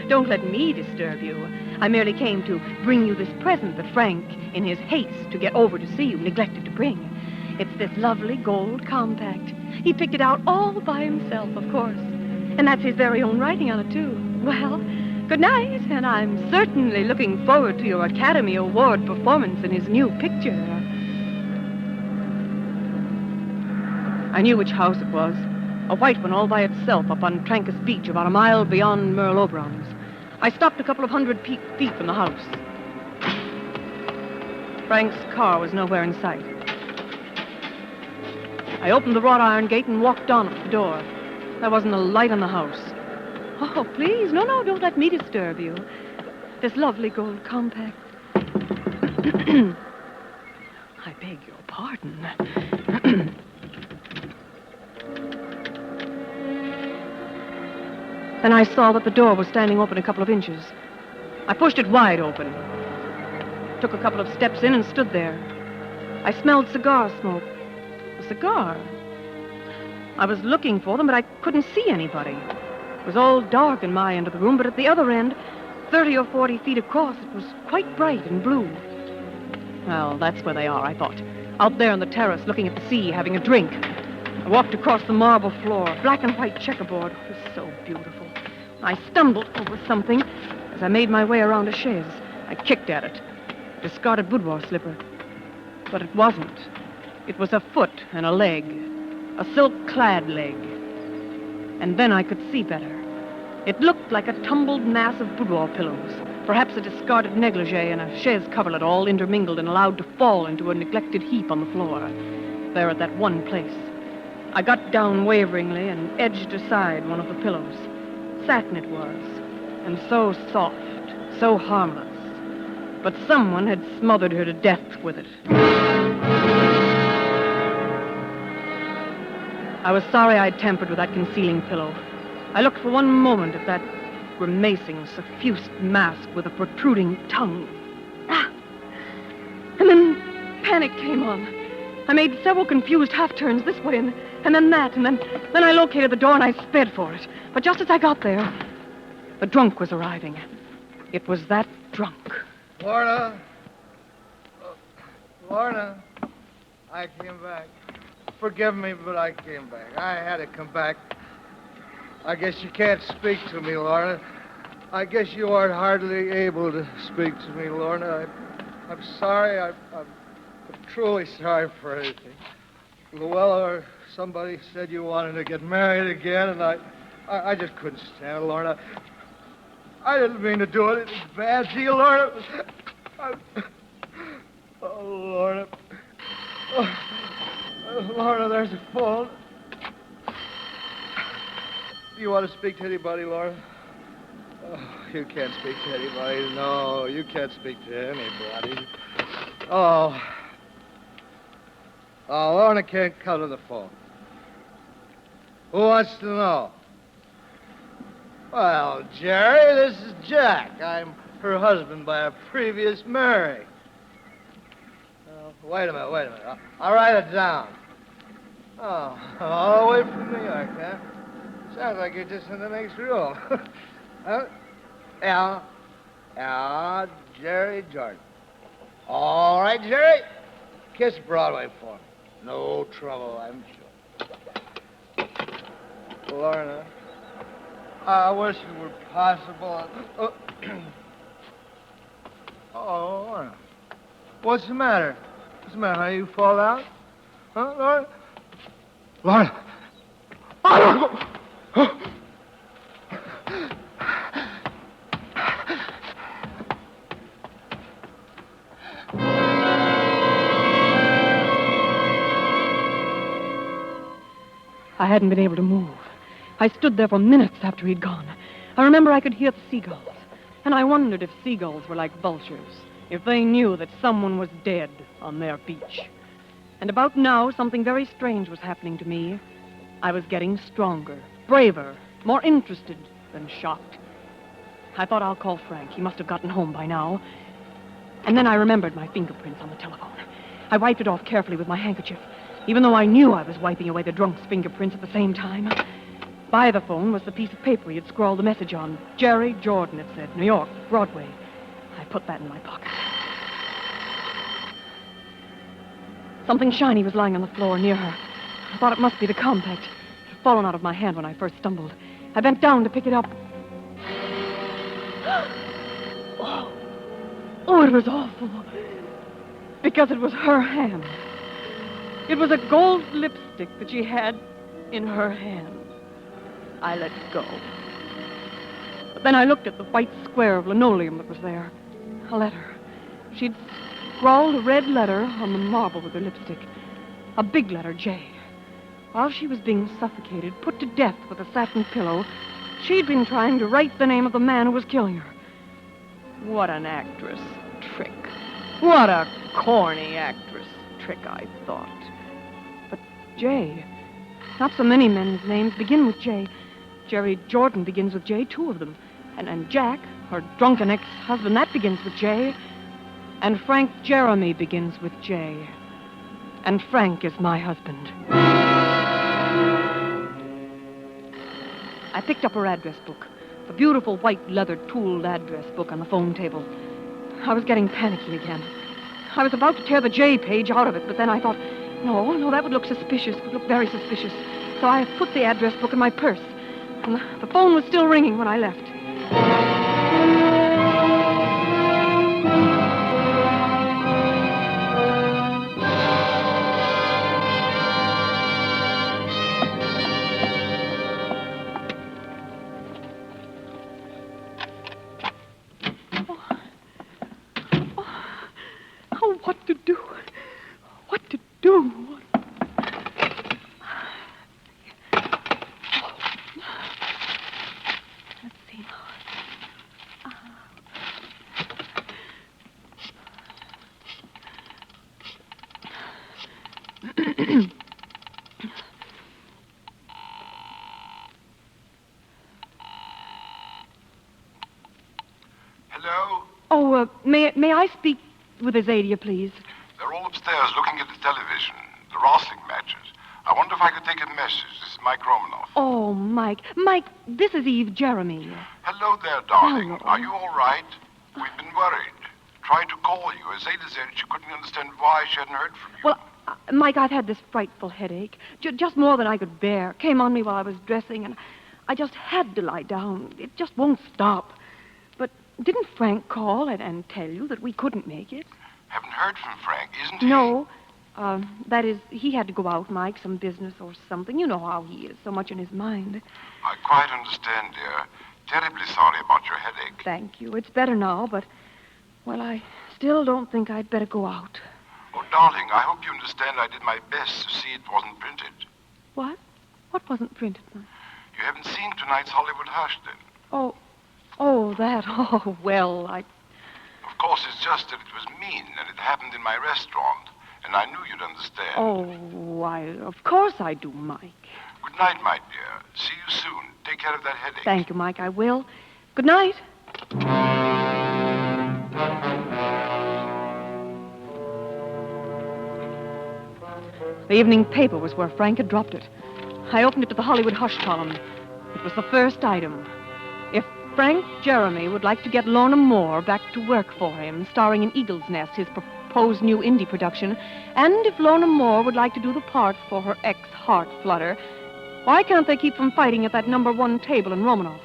Don't let me disturb you. I merely came to bring you this present that Frank, in his haste to get over to see you, neglected to bring. It's this lovely gold compact. He picked it out all by himself, of course. And that's his very own writing on it, too. Well, good night, and I'm certainly looking forward to your Academy Award performance in his new picture." I knew which house it was. A white one all by itself up on Trancas Beach, about a mile beyond Merle Oberon's. I stopped a couple of 100 feet from the house. Frank's car was nowhere in sight. I opened the wrought iron gate and walked on up to the door. There wasn't a light in the house. "Oh, please, no, don't let me disturb you. This lovely gold compact." I beg your pardon. Then I saw that the door was standing open a couple of inches. I pushed it wide open. Took a couple of steps in and stood there. I smelled cigar smoke. A cigar? I was looking for them, but I couldn't see anybody. It was all dark in my end of the room, but at the other end, 30 or 40 feet across, it was quite bright and blue. Well, that's where they are, I thought. Out there on the terrace, looking at the sea, having a drink. I walked across the marble floor, black and white checkerboard. It was so beautiful. I stumbled over something as I made my way around a chaise. I kicked at it. A discarded boudoir slipper. But it wasn't. It was a foot and a leg. A silk-clad leg. And then I could see better. It looked like a tumbled mass of boudoir pillows. Perhaps a discarded negligee and a chaise coverlet all intermingled and allowed to fall into a neglected heap on the floor. there at that one place. I got down waveringly and edged aside one of the pillows. Satin it was, and so soft, so harmless. But someone had smothered her to death with it. I was sorry I'd tampered with that concealing pillow. I looked for one moment at that grimacing, suffused mask with a protruding tongue. And then panic came on. I made several confused half-turns this way and then that, and then I located the door and I sped for it. But just as I got there, the drunk was arriving. It was that drunk. Lorna. Lorna, I came back. Forgive me, but I came back. I had to come back. I guess you can't speak to me, Lorna. I guess you aren't hardly able to speak to me, Lorna. I'm sorry. I'm truly sorry for anything. Luella or somebody said you wanted to get married again, and I just couldn't stand it, Lorna. I didn't mean to do anything bad to you, Lorna. Oh, Lorna. Oh, Lorna, there's a phone. Do you want to speak to anybody, Lorna? Oh, you can't speak to anybody. No, you can't speak to anybody. Oh. Oh, Lorna can't come to the phone. Who wants to know? Well, Jerry, this is Jack. I'm her husband by a previous marriage. Wait a minute. I'll write it down. Oh, all the way from New York, huh? Sounds like you're just in the next room. Huh? Yeah, Jerry Jordan. All right, Jerry. Kiss Broadway for me. No trouble, I'm sure. Lorna, I wish it were possible. Oh, Lorna. What's the matter? What's the matter? How you fall out? Huh, Lorna? Lorna. I hadn't been able to move. I stood there for minutes after he'd gone. I remember I could hear the seagulls, and I wondered if seagulls were like vultures, if they knew that someone was dead on their beach. And about now, something very strange was happening to me. I was getting stronger, braver, more interested than shocked. I thought I'll call Frank. He must have gotten home by now. And then I remembered my fingerprints on the telephone. I wiped it off carefully with my handkerchief, even though I knew I was wiping away the drunk's fingerprints at the same time. By the phone was the piece of paper he had scrawled the message on. Jerry Jordan, it said. New York, Broadway. I put that in my pocket. Something shiny was lying on the floor near her. I thought it must be the compact. It had fallen out of my hand when I first stumbled. I bent down to pick it up. Oh, it was awful. Because it was her hand. It was a gold lipstick that she had in her hand. I let go. But then I looked at the white square of linoleum that was there. A letter. She'd scrawled a red letter on the marble with her lipstick. A big letter, J. While she was being suffocated, put to death with a satin pillow, she'd been trying to write the name of the man who was killing her. What an actress trick. What a corny actress trick, I thought. But J. Not so many men's names begin with J. Jerry Jordan begins with J, 2 of them. And Jack, her drunken ex-husband, that begins with J. And Frank Jeremy begins with J. And Frank is my husband. I picked up her address book, the beautiful white leather tooled address book on the phone table. I was getting panicky again. I was about to tear the J page out of it, but then I thought, no, that would look suspicious. It would look very suspicious. So I put the address book in my purse. And the phone was still ringing when I left. Oh, what to do? What to do? Hello? Oh, may I speak with Azadia, please? They're all upstairs looking at the television, the wrestling matches. I wonder if I could take a message. This is Mike Romanoff. Oh, Mike. Mike, this is Eve Jeremy. Hello there, darling. Hello. Are you all right? We've been worried. Tried to call you. Azalea said she couldn't understand why she hadn't heard from you. Well, Mike, I've had this frightful headache. Just more than I could bear. Came on me while I was dressing, and I just had to lie down. It just won't stop. But didn't Frank call and tell you that we couldn't make it? Haven't heard from Frank, isn't he? No. That is, he had to go out, Mike, some business or something. You know how he is, so much in his mind. I quite understand, dear. Terribly sorry about your headache. Thank you. It's better now, but, well, I still don't think I'd better go out. Oh, darling, I hope you understand I did my best to see it wasn't printed. What? What wasn't printed, Mike? You haven't seen tonight's Hollywood Hush, then? Oh, that. Oh, well, Of course, it's just that it was mean, and it happened in my restaurant. And I knew you'd understand. Oh, of course I do, Mike. Good night, my dear. See you soon. Take care of that headache. Thank you, Mike. I will. Good night. The evening paper was where Frank had dropped it. I opened it to the Hollywood Hush column. It was the first item. If Frank Jeremy would like to get Lorna Moore back to work for him, starring in Eagle's Nest, his proposed new indie production, and if Lorna Moore would like to do the part for her ex-Heart Flutter, why can't they keep from fighting at that number 1 table in Romanoff?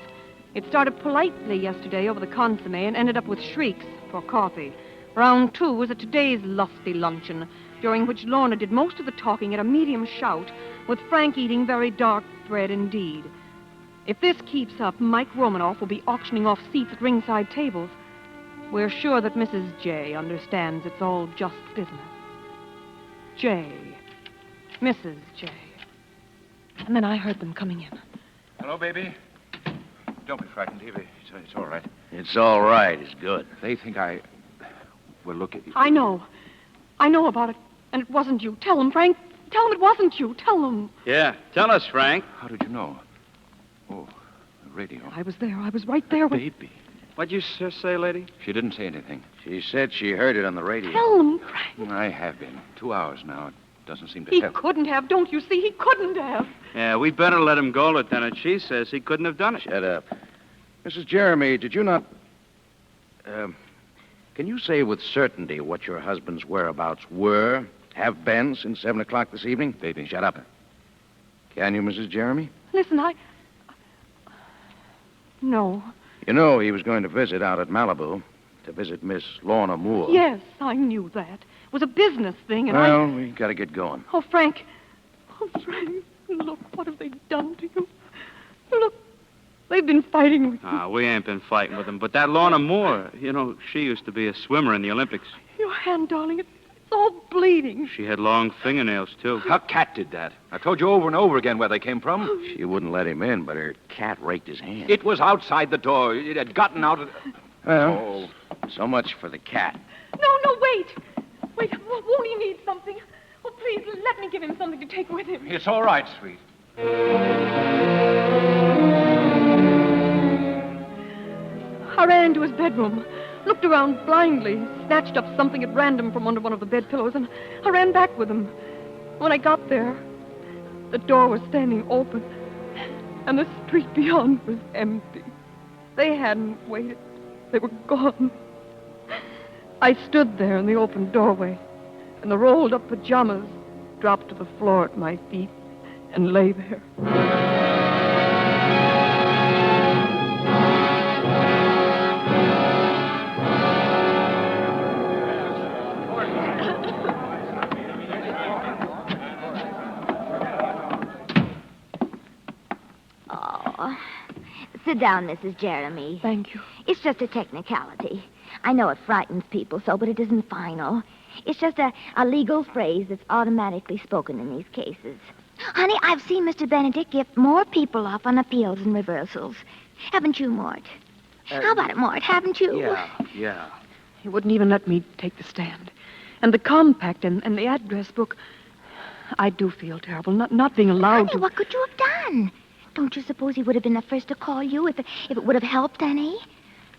It started politely yesterday over the consomme and ended up with shrieks for coffee. Round 2 was at today's lusty luncheon, during which Lorna did most of the talking at a medium shout, with Frank eating very dark bread indeed. If this keeps up, Mike Romanoff will be auctioning off seats at ringside tables. We're sure that Mrs. J understands it's all just business. J. Mrs. J. And then I heard them coming in. Hello, baby. Don't be frightened, Evie. It's all right. It's all right. It's good. They think Well, look at... I know. I know about it, and it wasn't you. Tell them, Frank. Tell them it wasn't you. Tell them. Yeah, tell us, Frank. How did you know? Oh, the radio. I was there. I was right there when... Baby. What'd you say, lady? She didn't say anything. She said she heard it on the radio. Tell them, Frank. I have been. 2 hours now. It doesn't seem to He help. couldn't have. Don't you see? He couldn't have. Yeah, we'd better let him go, Lieutenant. She says he couldn't have done it. Shut up. Mrs. Jeremy, did you not... can you say with certainty what your husband's whereabouts have been since 7 o'clock this evening? Baby. Shut up. Can you, Mrs. Jeremy? Listen, No. You know he was going to visit out at Malibu, to visit Miss Lorna Moore. Yes, I knew that. It was a business thing, and Well, we got to get going. Oh, Frank. Oh, Frank. Look, what have they done to you? Look, they've been fighting with you. We ain't been fighting with him. But that Lorna Moore, she used to be a swimmer in the Olympics. Your hand, darling, it's all bleeding. She had long fingernails, too. Her cat did that. I told you over and over again where they came from. She wouldn't let him in, but her cat raked his hand. It was outside the door. It had gotten out of... Well, so much for the cat. No, wait. Wait, won't he need something? Oh, please, let me give him something to take with him. It's all right, sweet. I ran into his bedroom, looked around blindly, snatched up something at random from under one of the bed pillows, and I ran back with him. When I got there, the door was standing open, and the street beyond was empty. They hadn't waited. They were gone. I stood there in the open doorway, and the rolled-up pajamas dropped to the floor at my feet and lay there. Sit down, Mrs. Jeremy. Thank you. It's just a technicality. I know it frightens people so, but it isn't final. It's just a legal phrase that's automatically spoken in these cases. Honey, I've seen Mr. Benedict give more people off on appeals and reversals. Haven't you, Mort? How about it, Mort? Haven't you? Yeah. He wouldn't even let me take the stand. And the compact and the address book, I do feel terrible, not being allowed Honey, what could you have done? Don't you suppose he would have been the first to call you if it would have helped any?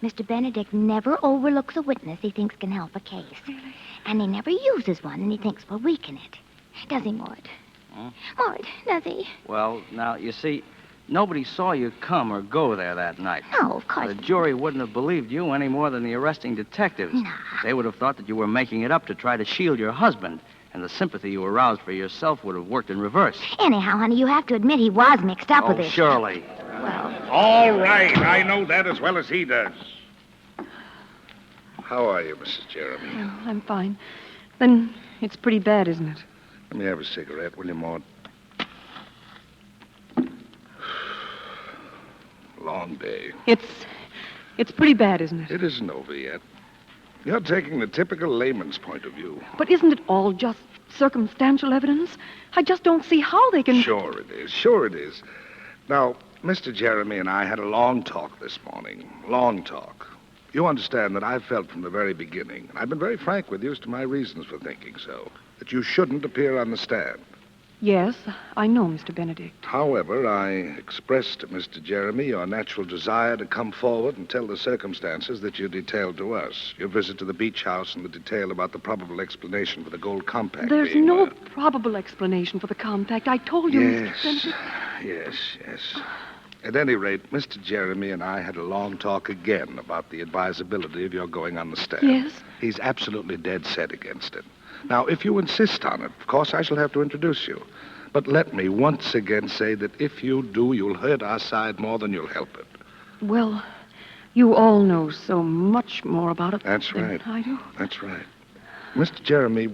Mr. Benedict never overlooks a witness he thinks can help a case. Really? And he never uses one and he thinks will weaken it. Does he, Mort? Huh? Mort, does he? Well, now, you see, nobody saw you come or go there that night. No, of course The jury wouldn't have believed you any more than the arresting detectives. Nah. They would have thought that you were making it up to try to shield your husband, and the sympathy you aroused for yourself would have worked in reverse. Anyhow, honey, you have to admit he was mixed up with Oh, it. surely. All right. I know that as well as he does. How are you, Mrs. Jeremy? Oh, I'm fine. Then it's pretty bad, isn't it? Let me have a cigarette, will you, Maud? Long day. It's pretty bad, isn't it? It isn't over yet. You're taking the typical layman's point of view. But isn't it all just circumstantial evidence? I just don't see how they can... Sure it is. Sure it is. Now, Mr. Jeremy and I had a long talk this morning. Long talk. You understand that I felt from the very beginning, and I've been very frank with you as to my reasons for thinking so, that you shouldn't appear on the stand. Yes, I know, Mr. Benedict. However, I expressed to Mr. Jeremy your natural desire to come forward and tell the circumstances that you detailed to us. Your visit to the beach house and the detail about the probable explanation for the gold compact. There's being, no probable explanation for the compact. I told you, Yes, Mr. Benedict. yes. At any rate, Mr. Jeremy and I had a long talk again about the advisability of your going on the stand. Yes? He's absolutely dead set against it. Now, if you insist on it, of course I shall have to introduce you. But let me once again say that if you do, you'll hurt our side more than you'll help it. Well, you all know so much more about it That's than right. I do. That's right. Mr. Jeremy,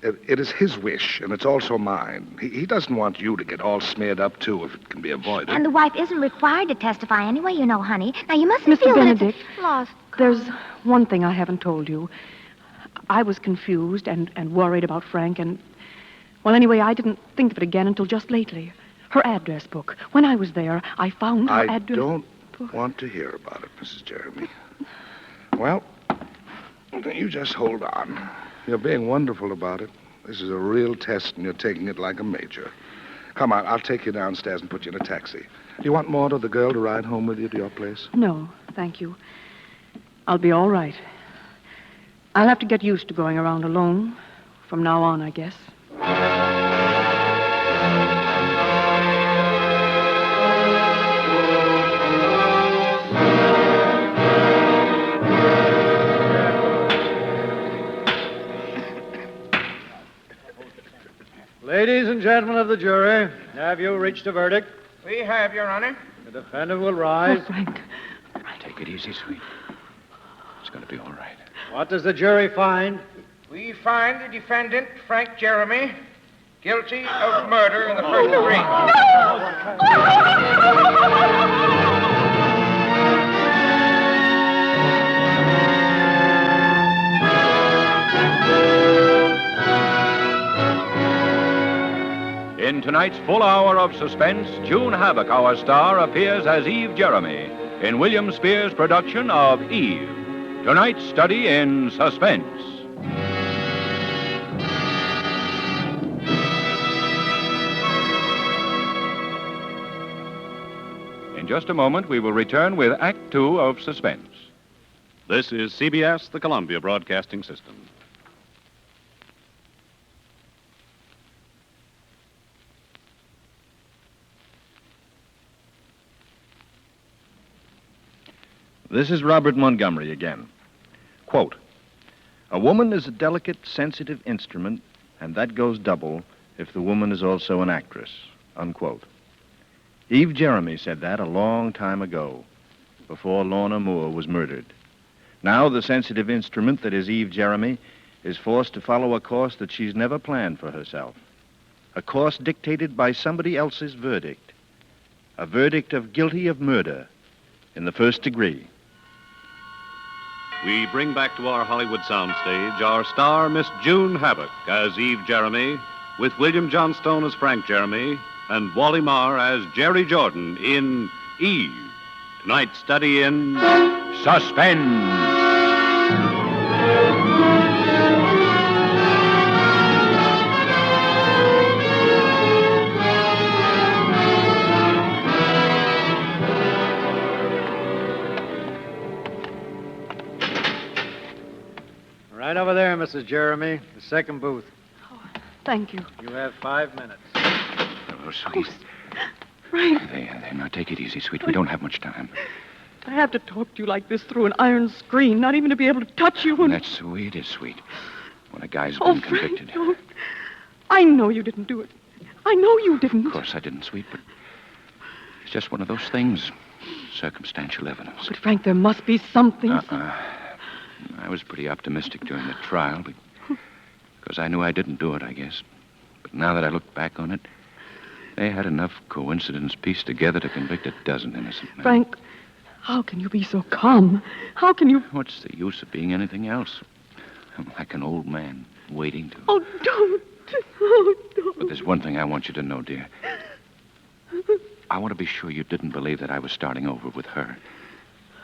it is his wish, and it's also mine. He doesn't want you to get all smeared up, too, if it can be avoided. And the wife isn't required to testify anyway, you know, honey. Now, you mustn't Mr. feel Benedict, that it's lost. There's one thing I haven't told you. I was confused and worried about Frank, and... Well, anyway, I didn't think of it again until just lately. Her address book. When I was there, I found her I address... don't want to hear about it, Mrs. Jeremy. Well, you just hold on. You're being wonderful about it. This is a real test, and you're taking it like a major. Come on, I'll take you downstairs and put you in a taxi. Do you want Maud or the girl to ride home with you to your place? No, thank you. I'll be all right. I'll have to get used to going around alone from now on, I guess. Ladies and gentlemen of the jury, have you reached a verdict? We have, Your Honor. The defendant will rise. Oh, Frank. Take it easy, sweet. It's going to be all right. What does the jury find? We find the defendant, Frank Jeremy, guilty of murder in the first degree. In tonight's full hour of suspense, June Havoc, our star, appears as Eve Jeremy in William Spears' production of Eve. Tonight's study in suspense. In just a moment, we will return with Act Two of Suspense. This is CBS, the Columbia Broadcasting System. This is Robert Montgomery again. Quote, "A woman is a delicate, sensitive instrument, and that goes double if the woman is also an actress." Unquote. Eve Jeremy said that a long time ago, before Lorna Moore was murdered. Now the sensitive instrument that is Eve Jeremy is forced to follow a course that she's never planned for herself. A course dictated by somebody else's verdict. A verdict of guilty of murder in the first degree. We bring back to our Hollywood soundstage our star, Miss June Havoc, as Eve Jeremy, with William Johnstone as Frank Jeremy, and Wally Marr as Jerry Jordan in Eve. Tonight's study in suspense. over there, Mrs. Jeremy. The second booth. Thank you. You have 5 minutes. Hello, sweet. Frank, There, now take it easy, sweet. We don't have much time. I have to talk to you like this through an iron screen, not even to be able to touch you. And... That's sweet is sweet. When a guy's Oh, been convicted. Frank, don't. I know you didn't do it. I know you didn't. Of course I didn't, sweet, but it's just one of those things. Circumstantial evidence. But, Frank, there must be something. I was pretty optimistic during the trial because I knew I didn't do it, I guess. But now that I look back on it, they had enough coincidence pieced together to convict a dozen innocent men. Frank, how can you be so calm? How can you... What's the use of being anything else? I'm like an old man waiting to... Oh, don't. Oh, don't. But there's one thing I want you to know, dear. I want to be sure you didn't believe that I was starting over with her.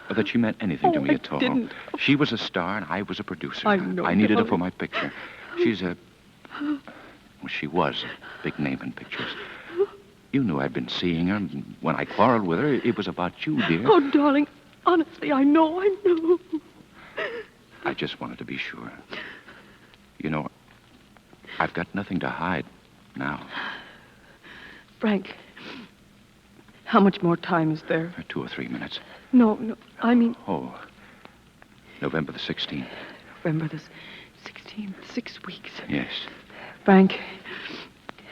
Or that she meant anything to me at all. Didn't. She was a star and I was a producer. I know, I needed her darling. for my picture. She's a... Well, she was a big name in pictures. You knew I'd been seeing her, and when I quarreled with her, it was about you, dear. Oh, darling, honestly, I know. I just wanted to be sure. You know, I've got nothing to hide now. Frank, how much more time is there? 2 or 3 minutes. No, I mean... Oh, November the 16th. November the 16th, 6 weeks. Yes. Frank,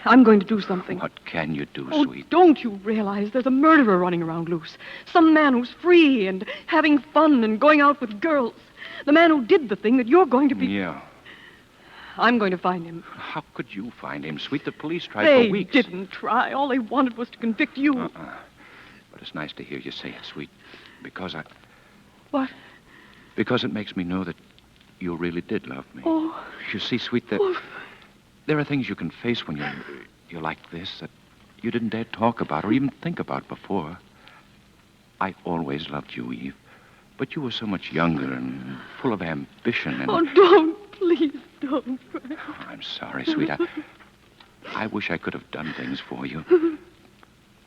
I'm going to do something. What can you do, Oh, sweet? don't you realize there's a murderer running around loose? Some man who's free and having fun and going out with girls. The man who did the thing that you're going to be... Yeah. I'm going to find him. How could you find him, sweet? The police tried They for weeks. didn't try. All they wanted was to convict you. But it's nice to hear you say it, sweet. Because I... What? Because it makes me know that you really did love me. Oh. You see, sweet, there are things you can face when you're like this that you didn't dare talk about or even think about before. I always loved you, Eve. But you were so much younger and full of ambition and... Oh, don't. Please don't. I'm sorry, sweet. I wish I could have done things for you.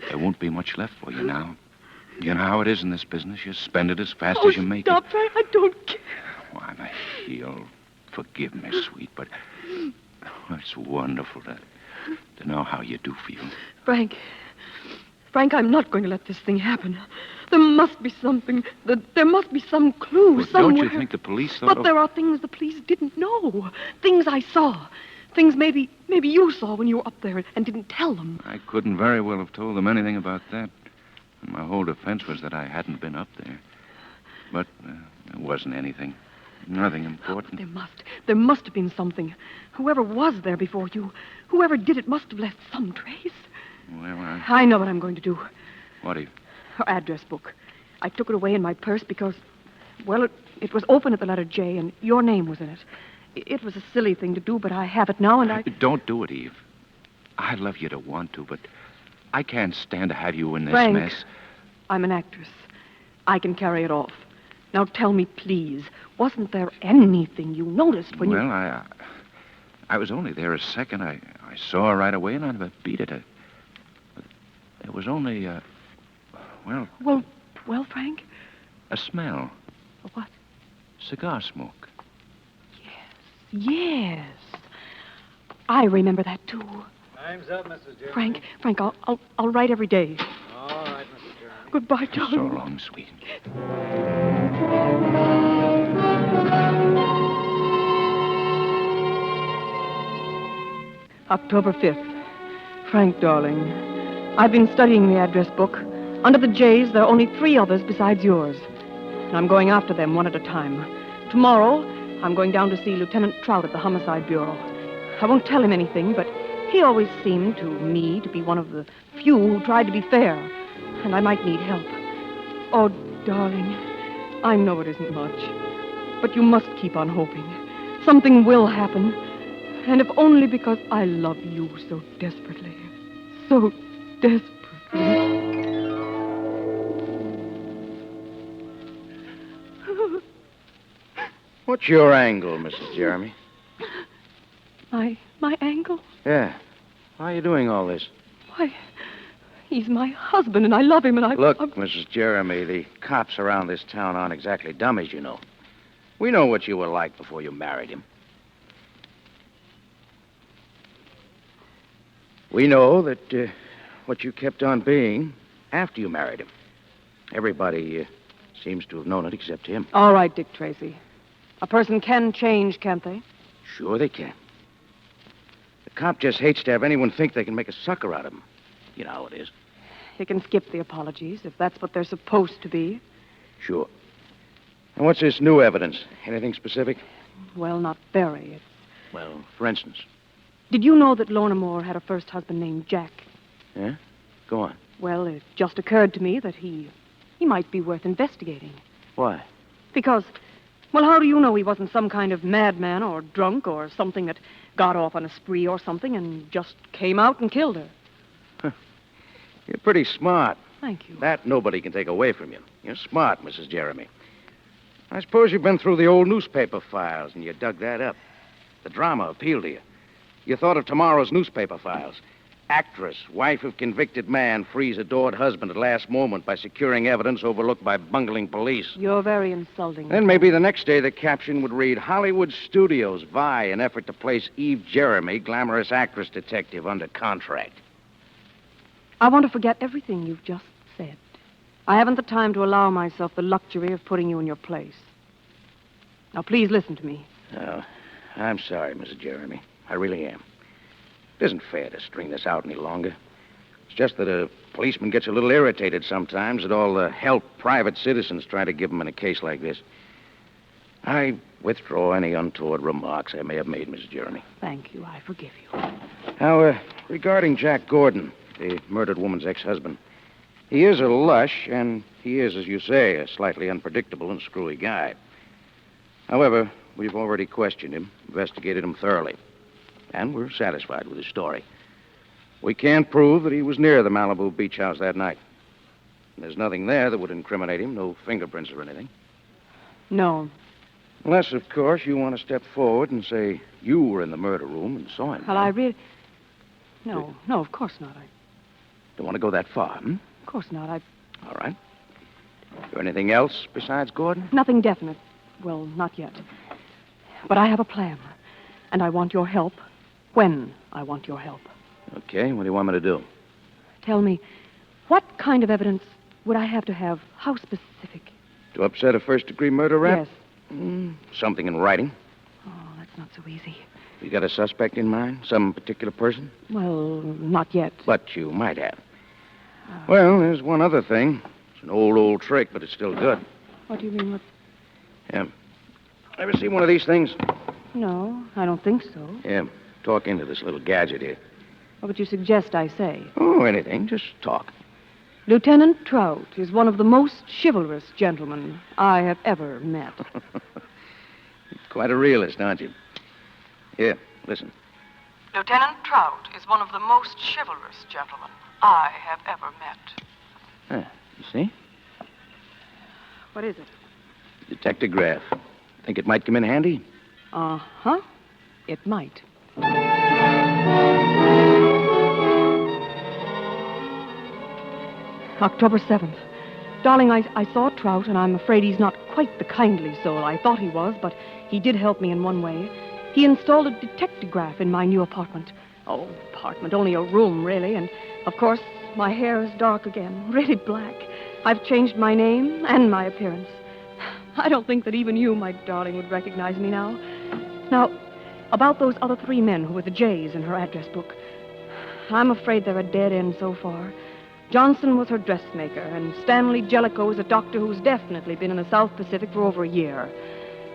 There won't be much left for you now. You know how it is in this business. You spend it as fast as you make stop, it. Frank. I don't care. Oh, I'm a heel. Forgive me, sweet, but it's wonderful to know how you do feel. Frank, I'm not going to let this thing happen. There must be something. There must be some clue Well, somewhere. don't you think the police thought... But there are things the police didn't know. Things I saw. Things maybe you saw when you were up there and didn't tell them. I couldn't very well have told them anything about that. My whole defense was that I hadn't been up there. But there wasn't anything. Nothing important. There must have been something. Whoever was there before you, whoever did it must have left some trace. Well, I know what I'm going to do. What do you... Her address book. I took it away in my purse because, well, it was open at the letter J, and your name was in it. It was a silly thing to do, but I have it now, and I... Don't do it, Eve. I love you to want to, but I can't stand to have you in this Frank, mess. I'm an actress. I can carry it off. Now tell me, please, wasn't there anything you noticed when Well, I was only there a second. I saw her right away, and I never beat it. There was only, Well, Frank? a smell. What? Cigar smoke. Yes. I remember that, too. Time's up, Mrs. Jeremy. Frank, I'll write every day. All right, Mrs. Jeremy. Goodbye, darling. So long, sweet. October 5th. Frank, darling, I've been studying the address book. Under the J's, there are only 3 others besides yours. And I'm going after them one at a time. Tomorrow, I'm going down to see Lieutenant Trout at the Homicide Bureau. I won't tell him anything, but he always seemed to me to be one of the few who tried to be fair. And I might need help. Oh, darling, I know it isn't much. But you must keep on hoping. Something will happen. And if only because I love you so desperately. So desperately. What's your angle, Mrs. Jeremy? My angle? Yeah. Why are you doing all this? Why, he's my husband, and I love him, and Look, Mrs. Jeremy, the cops around this town aren't exactly dummies, you know. We know what you were like before you married him. We know that what you kept on being after you married him. Everybody seems to have known it except him. All right, Dick Tracy. A person can change, can't they? Sure they can. The cop just hates to have anyone think they can make a sucker out of him. You know how it is. He can skip the apologies if that's what they're supposed to be. Sure. And what's this new evidence? Anything specific? Well, not very. Well, for instance. Did you know that Lorna Moore had a first husband named Jack? Yeah? Go on. Well, it just occurred to me that he might be worth investigating. Why? Because, well, how do you know he wasn't some kind of madman or drunk or something that got off on a spree or something and just came out and killed her? You're pretty smart. Thank you. That nobody can take away from you. You're smart, Mrs. Jeremy. I suppose you've been through the old newspaper files and you dug that up. The drama appealed to you. You thought of tomorrow's newspaper files. Actress, wife of convicted man, frees adored husband at last moment by securing evidence overlooked by bungling police. You're very insulting. Then maybe the next day the caption would read, Hollywood Studios vie in effort to place Eve Jeremy, glamorous actress detective, under contract. I want to forget everything you've just said. I haven't the time to allow myself the luxury of putting you in your place. Now, please listen to me. Oh, I'm sorry, Mrs. Jeremy. I really am. It isn't fair to string this out any longer. It's just that a policeman gets a little irritated sometimes at all the help private citizens try to give him in a case like this. I withdraw any untoward remarks I may have made, Mrs. Jeremy. Thank you. I forgive you. Now, regarding Jack Gordon, the murdered woman's ex-husband, he is a lush, and he is, as you say, a slightly unpredictable and screwy guy. However, we've already questioned him, investigated him thoroughly, and we're satisfied with his story. We can't prove that he was near the Malibu beach house that night. There's nothing there that would incriminate him, no fingerprints or anything. No. Unless, of course, you want to step forward and say you were in the murder room and saw him. Well, I really... No, of course not. I don't want to go that far, hmm? Of course not. All right. Is there anything else besides Gordon? Nothing definite. Well, not yet. But I have a plan. And I want your help when I want your help. Okay, what do you want me to do? Tell me, what kind of evidence would I have to have? How specific? To upset a first-degree murder rap? Yes. Something in writing. Oh, that's not so easy. You got a suspect in mind? Some particular person? Well, not yet. But you might have. Well, there's one other thing. It's an old trick, but it's still good. What do you mean with... Yeah. Ever see one of these things? No, I don't think so. Yeah. Talk into this little gadget here. What would you suggest I say? Oh, anything. Just talk. Lieutenant Trout is one of the most chivalrous gentlemen I have ever met. Quite a realist, aren't you? Here, listen. Lieutenant Trout is one of the most chivalrous gentlemen I have ever met. You see? What is it? Detectograph. Think it might come in handy? Uh-huh. It might. October 7th. Darling, I saw Trout, and I'm afraid he's not quite the kindly soul I thought he was, but he did help me in one way. He installed a detectograph in my new apartment. Oh, apartment, only a room, really, and, of course, my hair is dark again, really black. I've changed my name and my appearance. I don't think that even you, my darling, would recognize me now. Now, about those other 3 men who were the J's in her address book. I'm afraid they're a dead end so far. Johnson was her dressmaker, and Stanley Jellicoe is a doctor who's definitely been in the South Pacific for over a year.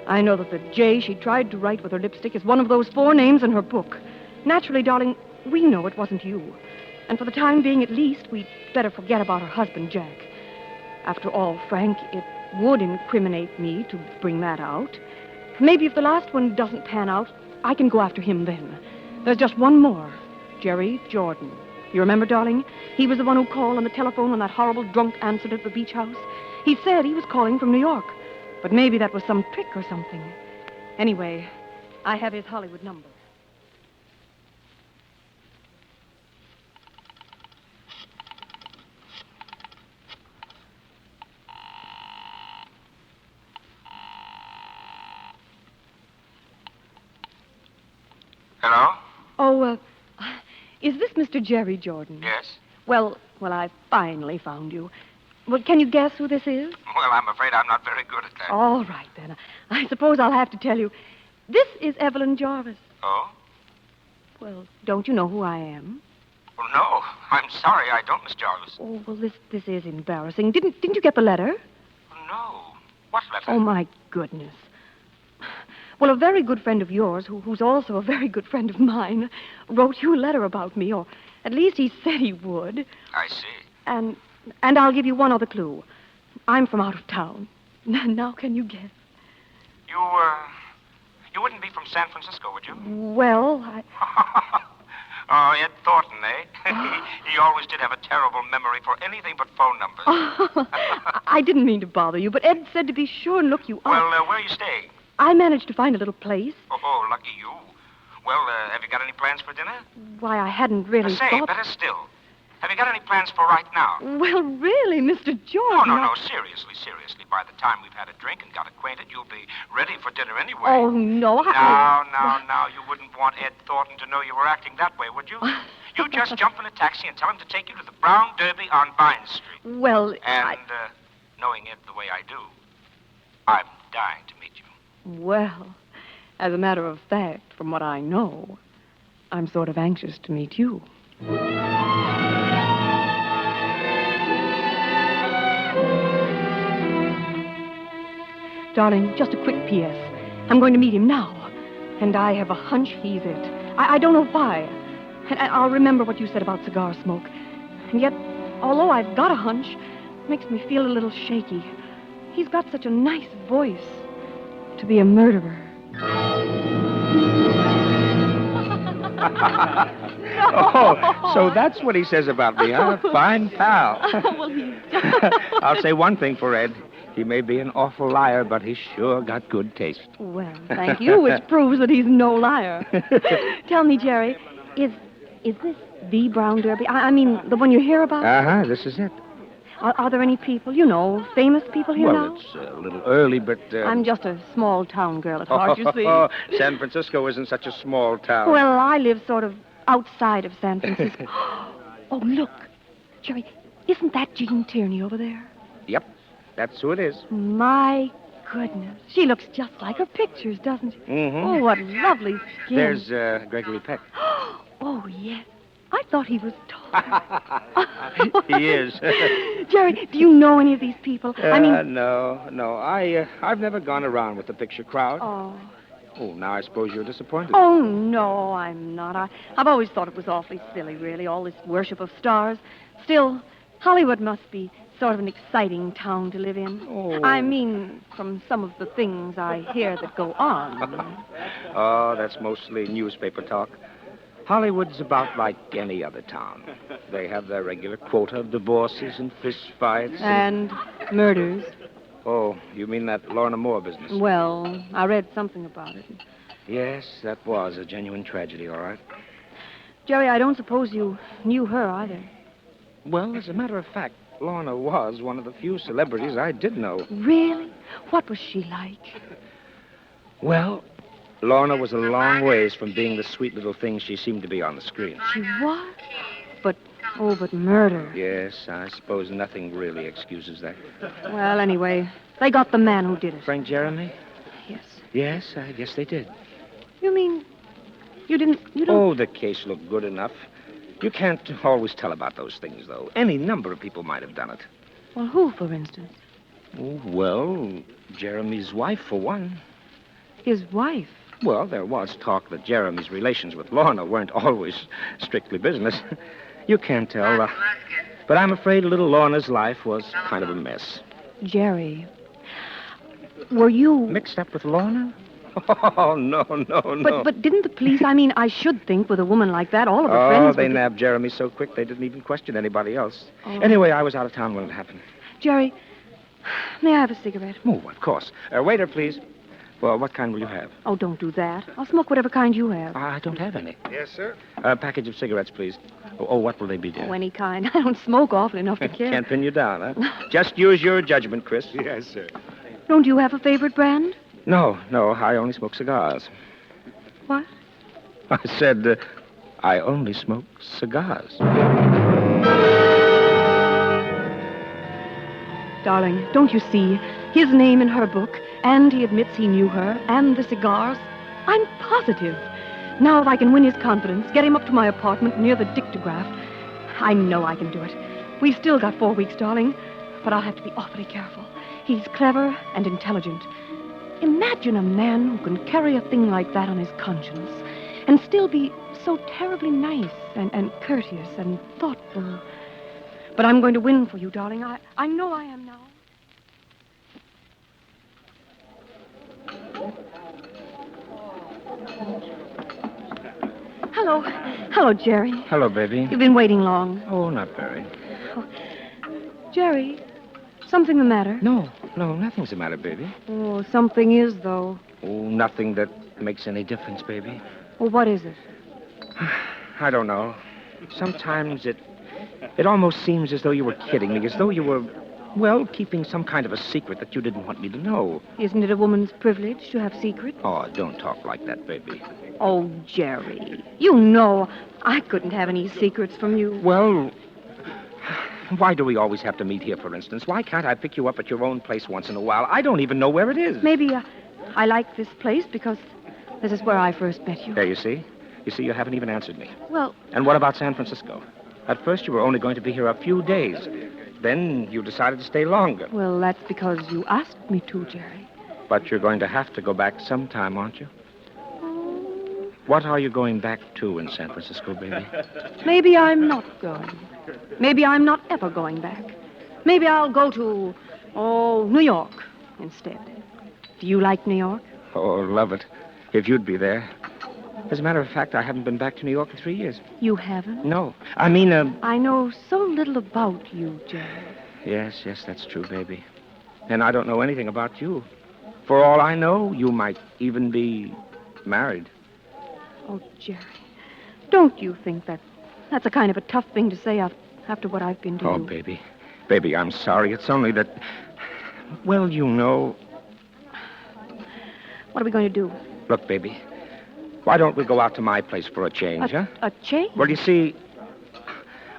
I know that the J she tried to write with her lipstick is one of those 4 names in her book. Naturally, darling, we know it wasn't you. And for the time being, at least, we'd better forget about her husband, Jack. After all, Frank, it would incriminate me to bring that out. Maybe if the last one doesn't pan out, I can go after him then. There's just one more. Jerry Jordan. You remember, darling? He was the one who called on the telephone when that horrible drunk answered at the beach house. He said he was calling from New York. But maybe that was some trick or something. Anyway, I have his Hollywood number. Hello? Oh, Is this Mr. Jerry Jordan? Yes? Well, I finally found you. Well, can you guess who this is? Well, I'm afraid I'm not very good at that. All right, then. I suppose I'll have to tell you. This is Evelyn Jarvis. Oh? Well, don't you know who I am? Well, no. I'm sorry, I don't, Miss Jarvis. Oh, well, this is embarrassing. Didn't you get the letter? No. What letter? Oh, my goodness. Well, a very good friend of yours, who's also a very good friend of mine, wrote you a letter about me, or at least he said he would. I see. And I'll give you one other clue. I'm from out of town. Now can you guess? You wouldn't be from San Francisco, would you? Well, Oh, Ed Thornton, eh? He always did have a terrible memory for anything but phone numbers. I didn't mean to bother you, but Ed said to be sure and look you up. Well, where are you staying? I managed to find a little place. Oh, lucky you. Well, have you got any plans for dinner? Why, I hadn't really Say, thought... better still. Have you got any plans for right now? Well, really, Mr. Jordan... No, seriously. By the time we've had a drink and got acquainted, you'll be ready for dinner anyway. Oh, no, Now, you wouldn't want Ed Thornton to know you were acting that way, would you? You just jump in a taxi and tell him to take you to the Brown Derby on Vine Street. Well, And, knowing Ed the way I do, I'm dying to meet you. Well, as a matter of fact, from what I know, I'm sort of anxious to meet you. Darling, just a quick P.S. I'm going to meet him now, and I have a hunch he's it. I don't know why. And I'll remember what you said about cigar smoke. And yet, although I've got a hunch, it makes me feel a little shaky. He's got such a nice voice to be a murderer. Oh, so that's what he says about me, huh? Fine pal. Well, he's I'll say one thing for Ed. He may be an awful liar, but he's sure got good taste. Well, thank you, which proves that he's no liar. Tell me, Jerry, is this the Brown Derby? I mean, the one you hear about? Uh-huh, this is it. Are there any people, famous people here now? Well, it's a little early, but... I'm just a small town girl at heart, you see. San Francisco isn't such a small town. Well, I live sort of outside of San Francisco. Oh, look. Jerry, isn't that Jean Tierney over there? Yep, that's who it is. My goodness. She looks just like her pictures, doesn't she? Mm-hmm. Oh, what lovely skin. There's Gregory Peck. Oh, yes. I thought he was tall. He is. Jerry, do you know any of these people? No. I've never gone around with the picture crowd. Oh, now I suppose you're disappointed. Oh, no, I'm not. I've always thought it was awfully silly, really, all this worship of stars. Still, Hollywood must be sort of an exciting town to live in. Oh. I mean, from some of the things I hear that go on. Oh, that's mostly newspaper talk. Hollywood's about like any other town. They have their regular quota of divorces and fist fights. And murders. Oh, you mean that Lorna Moore business? Well, I read something about it. Yes, that was a genuine tragedy, all right. Jerry, I don't suppose you knew her either. Well, as a matter of fact, Lorna was one of the few celebrities I did know. Really? What was she like? Well, Lorna was a long ways from being the sweet little thing she seemed to be on the screen. She was? But murder. Yes, I suppose nothing really excuses that. Well, anyway, they got the man who did it. Frank Jeremy? Yes. Yes, I guess they did. You mean you don't... Oh, the case looked good enough. You can't always tell about those things, though. Any number of people might have done it. Well, who, for instance? Oh, well, Jeremy's wife, for one. His wife? Well, there was talk that Jeremy's relations with Lorna weren't always strictly business. You can't tell. But I'm afraid little Lorna's life was kind of a mess. Jerry, were you... Mixed up with Lorna? Oh, no. But didn't the police... I should think with a woman like that, all of her friends... Oh, they nabbed Jeremy so quick they didn't even question anybody else. Oh. Anyway, I was out of town when it happened. Jerry, may I have a cigarette? Oh, of course. Waiter, please. Well, what kind will you have? Oh, don't do that. I'll smoke whatever kind you have. I don't have any. Yes, sir. A package of cigarettes, please. Oh, what will they be, dear? Oh, any kind. I don't smoke often enough to care. Can't pin you down, huh? Just use your judgment, Chris. Yes, sir. Don't you have a favorite brand? No. I only smoke cigars. What? I said, I only smoke cigars. Darling, don't you see? His name in her book, and he admits he knew her, and the cigars. I'm positive. Now if I can win his confidence, get him up to my apartment near the dictograph, I know I can do it. We've still got 4 weeks, darling, but I'll have to be awfully careful. He's clever and intelligent. Imagine a man who can carry a thing like that on his conscience and still be so terribly nice and courteous and thoughtful. But I'm going to win for you, darling. I know I am now. Hello. Hello, Jerry. Hello, baby. You've been waiting long. Oh, not very. Jerry, something the matter? No, nothing's the matter, baby. Oh, something is, though. Oh, nothing that makes any difference, baby. Well, what is it? I don't know. Sometimes it almost seems as though you were kidding me, as though you were, well, keeping some kind of a secret that you didn't want me to know. Isn't it a woman's privilege to have secrets? Oh, don't talk like that, baby. Oh, Jerry, you know I couldn't have any secrets from you. Well, why do we always have to meet here, for instance? Why can't I pick you up at your own place once in a while? I don't even know where it is. Maybe I like this place because this is where I first met you. There, you see? You see, you haven't even answered me. Well... And what about San Francisco? At first, you were only going to be here a few days. Then you decided to stay longer. Well, that's because you asked me to, Jerry. But you're going to have to go back sometime, aren't you? What are you going back to in San Francisco, baby? Maybe I'm not going. Maybe I'm not ever going back. Maybe I'll go to, New York instead. Do you like New York? Oh, love it. If you'd be there. As a matter of fact, I haven't been back to New York in 3 years. You haven't? No. I mean, I know so little about you, Jerry. Yes, that's true, baby. And I don't know anything about you. For all I know, you might even be married. Oh, Jerry, don't you think that's a kind of a tough thing to say after what I've been to you? Oh, baby. Baby, I'm sorry. It's only that, well, you know. What are we going to do? Look, baby, why don't we go out to my place for a change, huh? A change? Well, you see,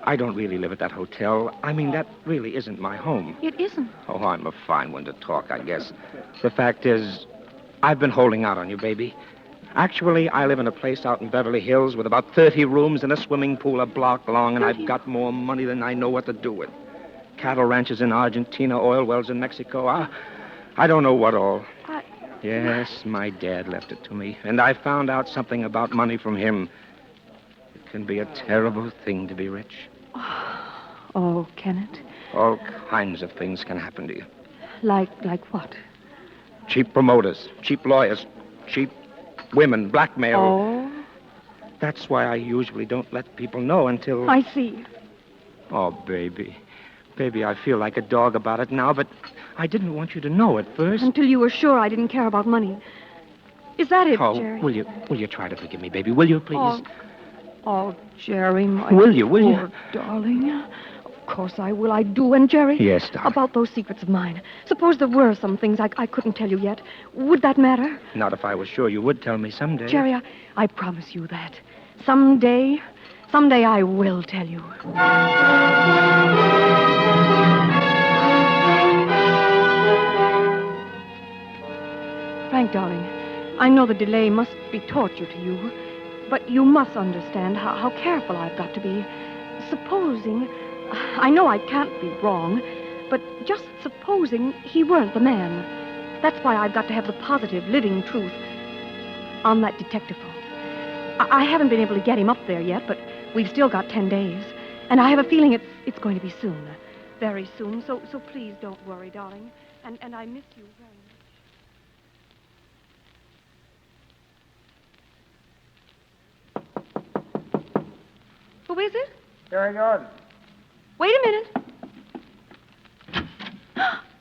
I don't really live at that hotel. I mean, that really isn't my home. It isn't. Oh, I'm a fine one to talk, I guess. The fact is, I've been holding out on you, baby. Actually, I live in a place out in Beverly Hills with about 30 rooms and a swimming pool a block long, and I've got more money than I know what to do with. Cattle ranches in Argentina, oil wells in Mexico. I don't know what all. Yes, my dad left it to me, and I found out something about money from him. It can be a terrible thing to be rich. Oh, can it? All kinds of things can happen to you. Like what? Cheap promoters, cheap lawyers, cheap women, blackmail. Oh? That's why I usually don't let people know until... I see. Oh, baby. Baby, I feel like a dog about it now, but I didn't want you to know at first. Until you were sure I didn't care about money. Is that it, Jerry? Will you try to forgive me, baby? Will you, please? Oh, Jerry, my Will you? poor darling. Of course I will. I do. And, Jerry? Yes, darling. About those secrets of mine. Suppose there were some things I couldn't tell you yet. Would that matter? Not if I was sure you would tell me someday. Jerry, I promise you that. Someday I will tell you. Frank, darling, I know the delay must be torture to you, but you must understand how careful I've got to be. Supposing, I know I can't be wrong, but just supposing he weren't the man. That's why I've got to have the positive, living truth on that detective phone. I haven't been able to get him up there yet, but we've still got 10 days. And I have a feeling it's going to be soon. Very soon. So please don't worry, darling. And I miss you very much. Who is it? Jerry Jordan. Wait a minute.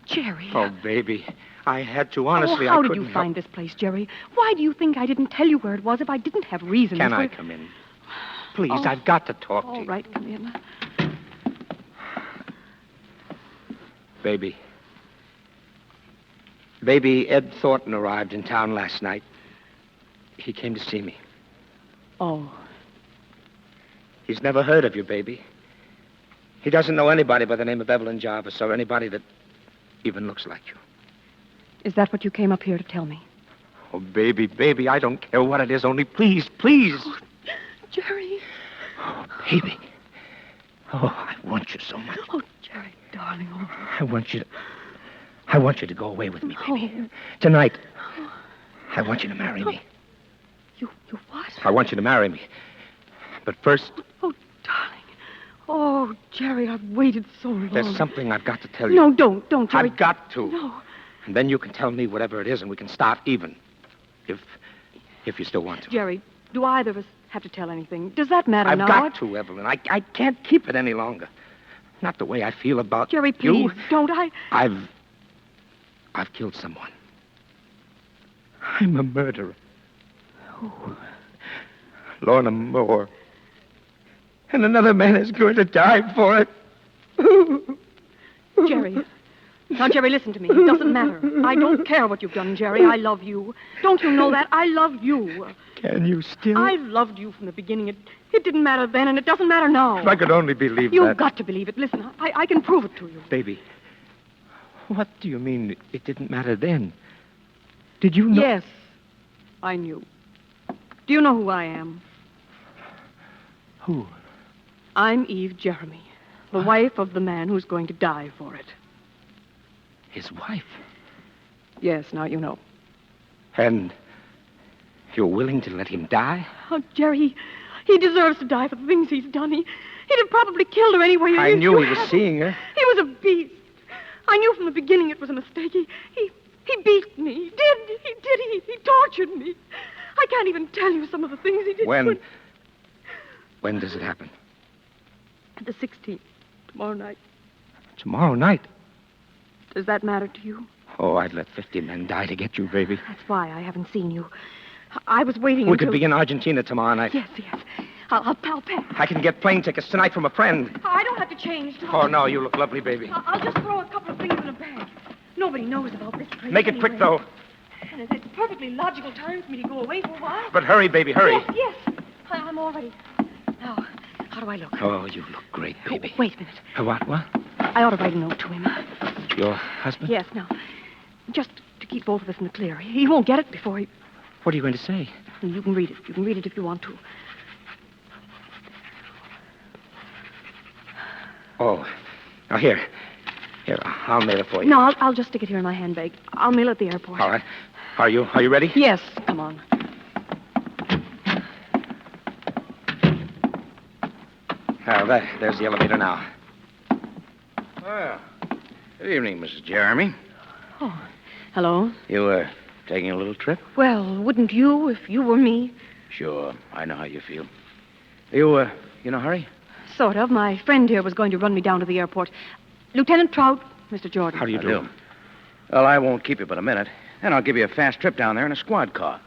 Jerry. Oh, baby. I had to, honestly. How did you find this place, Jerry? Why do you think I didn't tell you where it was if I didn't have reason? Can I come in? Please, I've got to talk to you. All right, come in. Baby. Baby, Ed Thornton arrived in town last night. He came to see me. Oh. He's never heard of you, baby. He doesn't know anybody by the name of Evelyn Jarvis or anybody that even looks like you. Is that what you came up here to tell me? Oh, baby, I don't care what it is. Only please. Oh, Jerry. Oh, baby. Oh, I want you so much. Oh, Jerry, darling. Oh. I want you to go away with me, baby. Oh. Tonight. I want you to marry me. You what? I want you to marry me. But first... Oh, darling. Oh, Jerry, I've waited so long. There's something I've got to tell you. No, don't, Jerry. I've got to. No. And then you can tell me whatever it is, and we can start even. If you still want to. Jerry, do either of us have to tell anything? Does that matter I've now? got to, Evelyn. I can't keep it any longer. Not the way I feel about Jerry, please, you. don't. I've killed someone. I'm a murderer. Oh. Lorna Moore. And another man is going to die for it. Jerry. Now, Jerry, listen to me. It doesn't matter. I don't care what you've done, Jerry. I love you. Don't you know that? I love you. Can you still? I've loved you from the beginning. It didn't matter then, and it doesn't matter now. If I could only believe that. You've got to believe it. Listen, I can prove it to you. Baby, what do you mean it didn't matter then? Did you know? Yes, I knew. Do you know who I am? Who? I'm Eve Jeremy, the wife of the man who's going to die for it. His wife? Yes, now you know. And you're willing to let him die? Oh, Jerry, he deserves to die for the things he's done. He'd have probably killed her anyway. I knew he was seeing her. He was a beast. I knew from the beginning it was a mistake. He beat me. He did. He tortured me. I can't even tell you some of the things he did. When does it happen? The 16th, tomorrow night. Tomorrow night? Does that matter to you? Oh, I'd let 50 men die to get you, baby. That's why I haven't seen you. I was waiting We could be in Argentina tomorrow night. Yes. I'll pay. I can get plane tickets tonight from a friend. I don't have to change. Oh, no, you look lovely, baby. I'll just throw a couple of things in a bag. Nobody knows about this place. Make it quick, though. And it's a perfectly logical time for me to go away for a while. But hurry, baby, hurry. Yes. I'm all ready. Now, how do I look? Oh, you look great, baby. Oh, wait a minute. What? I ought to write a note to him. Your husband? Yes, now. Just to keep both of us in the clear. He won't get it before he... What are you going to say? You can read it. You can read it if you want to. Oh. Now, here. Here, I'll mail it for you. No, I'll just stick it here in my handbag. I'll mail it at the airport. All right. Are you ready? Yes, come on. There's the elevator now. Well, good evening, Mrs. Jeremy. Oh, hello. You, taking a little trip? Well, wouldn't you if you were me? Sure, I know how you feel. You in a hurry? Sort of. My friend here was going to run me down to the airport. Lieutenant Trout, Mr. Jordan. How do you do? Well, I won't keep you but a minute. Then I'll give you a fast trip down there in a squad car.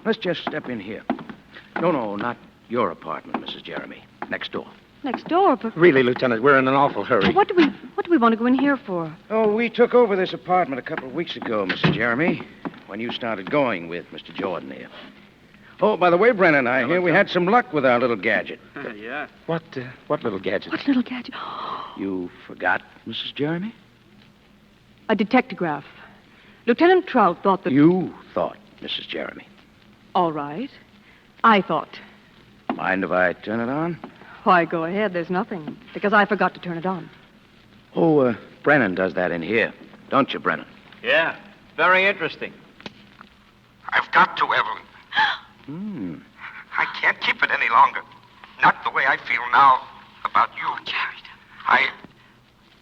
Let's just step in here. No, not your apartment, Mrs. Jeremy. Next door. Next door, but... Really, Lieutenant, we're in an awful hurry. What do we want to go in here for? Oh, we took over this apartment a couple of weeks ago, Mrs. Jeremy, when you started going with Mr. Jordan here. Oh, by the way, Brennan and I here, we had some luck with our little gadget. Yeah. What little gadget? What little gadget? You forgot, Mrs. Jeremy? A detectograph. Lieutenant Trout thought that... You thought, Mrs. Jeremy. All right. I thought. Mind if I turn it on? Why, go ahead. There's nothing. Because I forgot to turn it on. Oh, Brennan does that in here. Don't you, Brennan? Yeah. Very interesting. I've got to, Evelyn. I can't keep it any longer. Not the way I feel now about you. Oh, Jared. I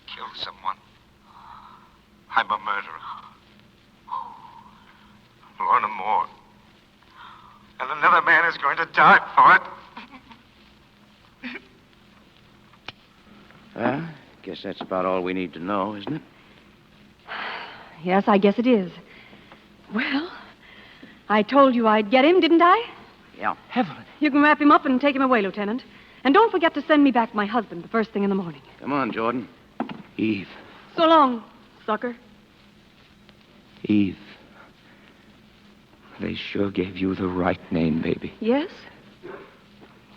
killed someone. I'm a murderer. Lorna Moore. And another man is going to die for it. Guess that's about all we need to know, isn't it? Yes, I guess it is. Well, I told you I'd get him, didn't I? Yeah. Evelyn. You can wrap him up and take him away, Lieutenant. And don't forget to send me back my husband the first thing in the morning. Come on, Jordan. Eve. So long, sucker. Eve. They sure gave you the right name, baby. Yes?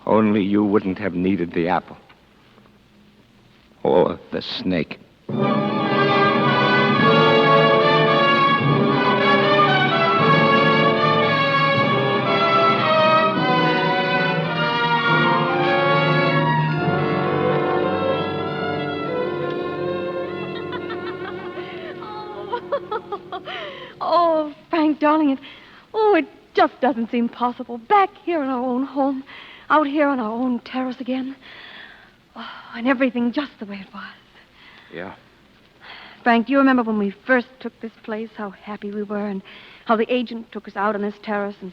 Only you wouldn't have needed the apple. Or the snake. Oh, Frank, darling, it just doesn't seem possible. Back here in our own home, out here on our own terrace again. Oh, and everything just the way it was. Yeah. Frank, do you remember when we first took this place, how happy we were, and how the agent took us out on this terrace and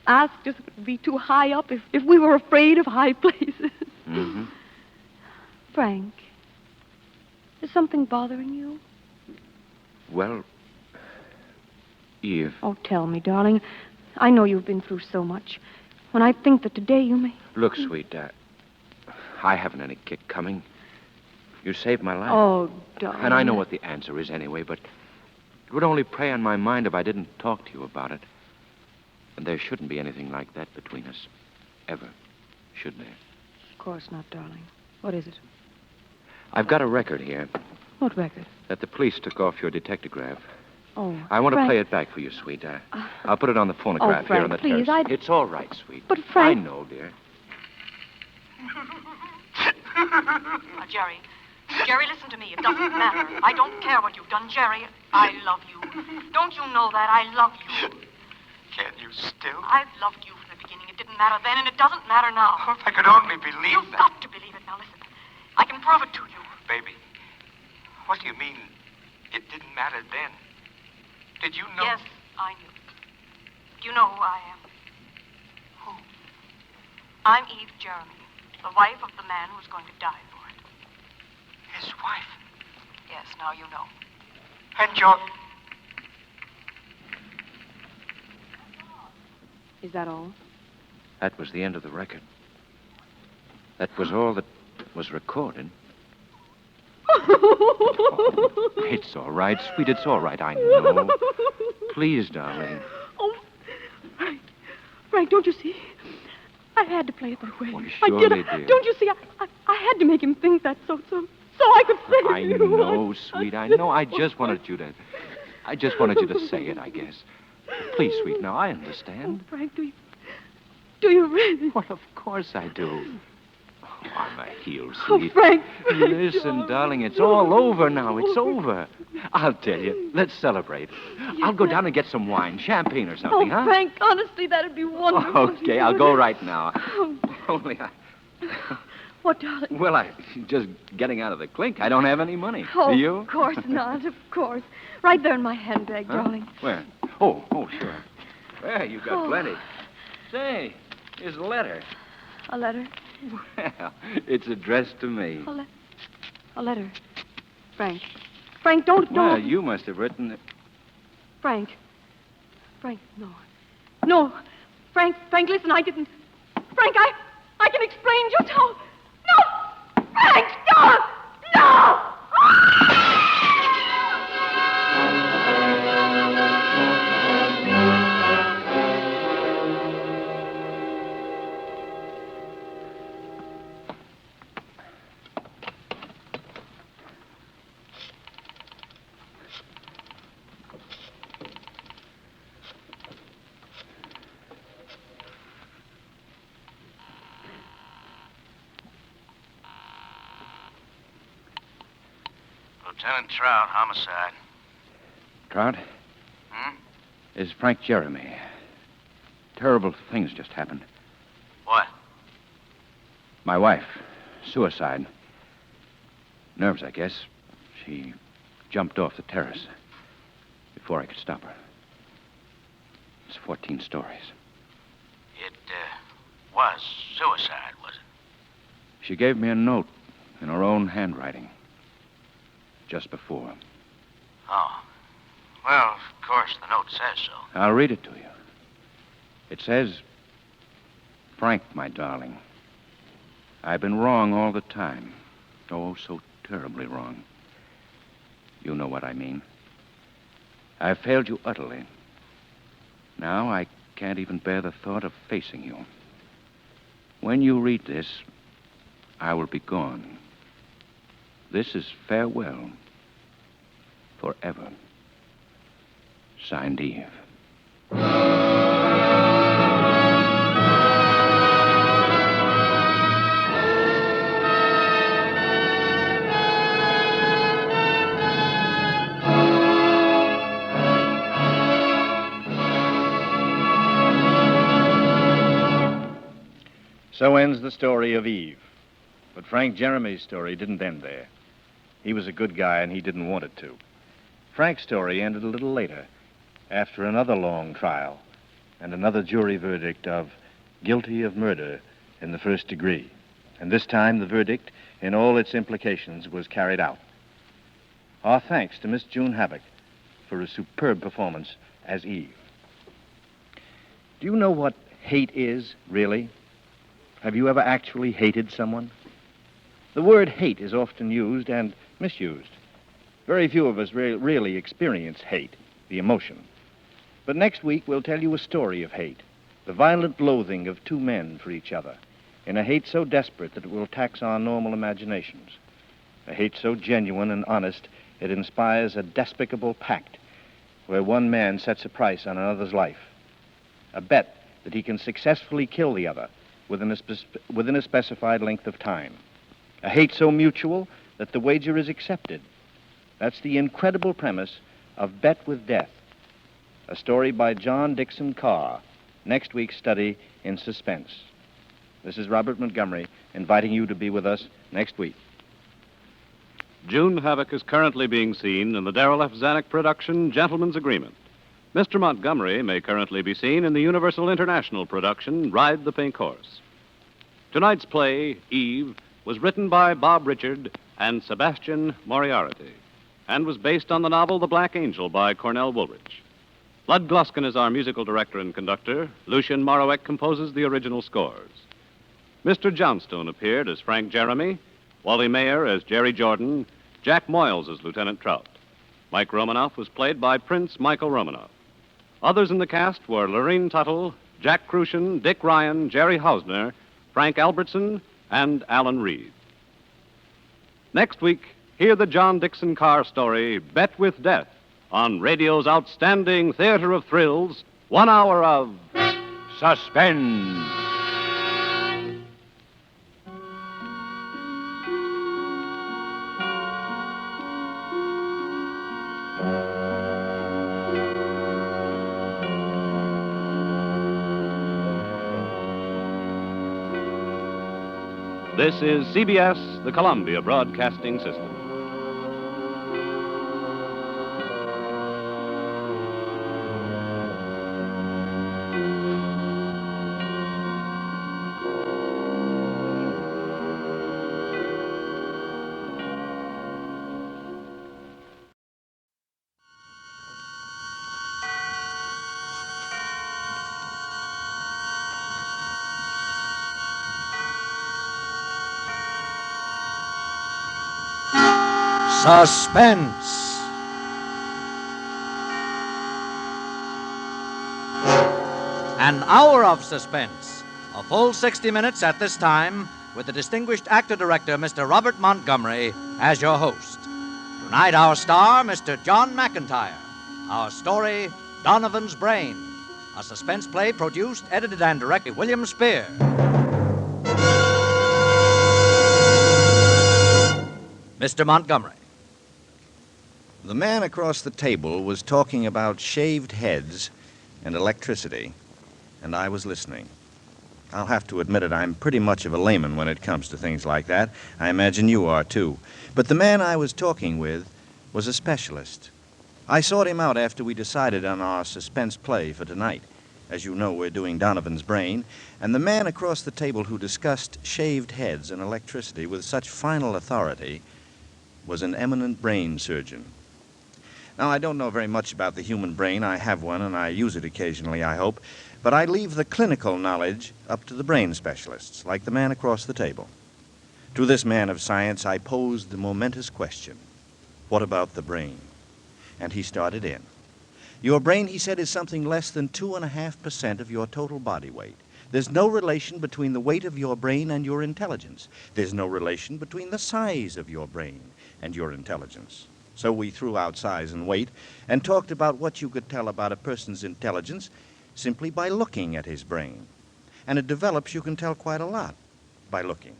asked us if it would be too high up, if we were afraid of high places? Mm-hmm. Frank, is something bothering you? Well, Eve. Oh, tell me, darling. I know you've been through so much. When I think that today you may... Look, sweet, I haven't any kick coming. You saved my life. Oh, darling. And I know what the answer is anyway, but it would only prey on my mind if I didn't talk to you about it. And there shouldn't be anything like that between us. Ever. Should there? Of course not, darling. What is it? I've got a record here. What record? That the police took off your detectograph. Oh, I want to Frank. play it back for you, sweet. I'll put it on the phonograph Frank, here on the please, terrace. It's all right, sweet. But, Frank... I know, dear. Jerry, listen to me. It doesn't matter. I don't care what you've done, Jerry. I love you. Don't you know that? I love you. Can you still? I've loved you from the beginning. It didn't matter then, and it doesn't matter now. Oh, if I could only believe You've that. got to believe it. Now, listen. I can prove it to you. Baby, what do you mean it didn't matter then? Did you know? Yes, I knew. Do you know who I am? Who? I'm Eve Jeremy, the wife of the man who's going to die for it. His wife? Yes, now you know. And you're... Is that all? That was the end of the record. That was all that was recorded. Oh, it's all right, sweet. It's all right. I know. Please, darling. Oh, Frank, don't you see? I had to play it that way. Oh, I surely, did. dear. Don't you see? I had to make him think that so I could save I you. know, sweet. I know. I just wanted you to say it, I guess. Please, sweet. Now, I understand. Oh, Frank, do you really? Well, of course I do. Oh, on my heels, Oh, sweet. Frank. Listen, darling, it's all over now. It's over. I'll tell you. Let's celebrate. I'll go down and get some wine, champagne or something, Oh, huh? Frank, honestly, that'd be wonderful. Okay, I'll go right now. Only What, darling? Well, just getting out of the clink. I don't have any money. Oh, Do you? of course not, of course. Right there in my handbag, Huh? darling. Where? Oh, sure. There, you've got Oh. plenty. Say, here's a letter. A letter? Well, it's addressed to me. A letter. Frank. Frank, don't. Well, you must have written it. Frank, no. No. Frank, listen, I didn't. Frank, I can explain just how. No! Frank, stop! No! Lieutenant Trout, homicide. Trout? Is Frank Jeremy. Terrible things just happened. What? My wife, suicide. Nerves, I guess. She jumped off the terrace before I could stop her. It's 14 stories. It, was suicide, was it? She gave me a note in her own handwriting just before. Oh. Well, of course, the note says so. I'll read it to you. It says, Frank, my darling, I've been wrong all the time. Oh, so terribly wrong. You know what I mean. I've failed you utterly. Now I can't even bear the thought of facing you. When you read this, I will be gone. This is farewell. Forever. Signed, Eve. So ends the story of Eve. But Frank Jeremy's story didn't end there. He was a good guy, and he didn't want it to. Frank's story ended a little later, after another long trial and another jury verdict of guilty of murder in the first degree. And this time, the verdict, in all its implications, was carried out. Our thanks to Miss June Havoc for a superb performance as Eve. Do you know what hate is, really? Have you ever actually hated someone? The word hate is often used and misused. Very few of us really experience hate, the emotion. But next week, we'll tell you a story of hate, the violent loathing of two men for each other, in a hate so desperate that it will tax our normal imaginations, a hate so genuine and honest it inspires a despicable pact where one man sets a price on another's life, a bet that he can successfully kill the other within a specified length of time, a hate so mutual that the wager is accepted. That's the incredible premise of Bet with Death, a story by John Dixon Carr, next week's study in Suspense. This is Robert Montgomery inviting you to be with us next week. June Havoc is currently being seen in the Darrell F. Zanuck production, Gentleman's Agreement. Mr. Montgomery may currently be seen in the Universal International production, Ride the Pink Horse. Tonight's play, Eve, was written by Bob Richard and Sebastian Moriarty, and was based on the novel The Black Angel by Cornell Woolrich. Lud Gluskin is our musical director and conductor. Lucien Moraweck composes the original scores. Mr. Johnstone appeared as Frank Jeremy, Wally Mayer as Jerry Jordan, Jack Moyles as Lieutenant Trout. Mike Romanoff was played by Prince Michael Romanoff. Others in the cast were Lorene Tuttle, Jack Crucian, Dick Ryan, Jerry Hausner, Frank Albertson, and Alan Reed. Next week, hear the John Dixon Carr story, Bet with Death, on radio's outstanding theater of thrills, 1 hour of Suspense. This is CBS, the Columbia Broadcasting System. Suspense. An hour of suspense. A full 60 minutes at this time with the distinguished actor-director, Mr. Robert Montgomery, as your host. Tonight, our star, Mr. John McIntyre. Our story, Donovan's Brain. A suspense play produced, edited, and directed by William Spear. Mr. Montgomery. The man across the table was talking about shaved heads and electricity, and I was listening. I'll have to admit it, I'm pretty much of a layman when it comes to things like that. I imagine you are, too. But the man I was talking with was a specialist. I sought him out after we decided on our suspense play for tonight. As you know, we're doing Donovan's Brain, and the man across the table who discussed shaved heads and electricity with such final authority was an eminent brain surgeon. Now, I don't know very much about the human brain. I have one, and I use it occasionally, I hope. But I leave the clinical knowledge up to the brain specialists, like the man across the table. To this man of science, I posed the momentous question, what about the brain? And he started in. Your brain, he said, is something less than 2.5% of your total body weight. There's no relation between the weight of your brain and your intelligence. There's no relation between the size of your brain and your intelligence. So we threw out size and weight and talked about what you could tell about a person's intelligence simply by looking at his brain. And it develops you can tell quite a lot by looking.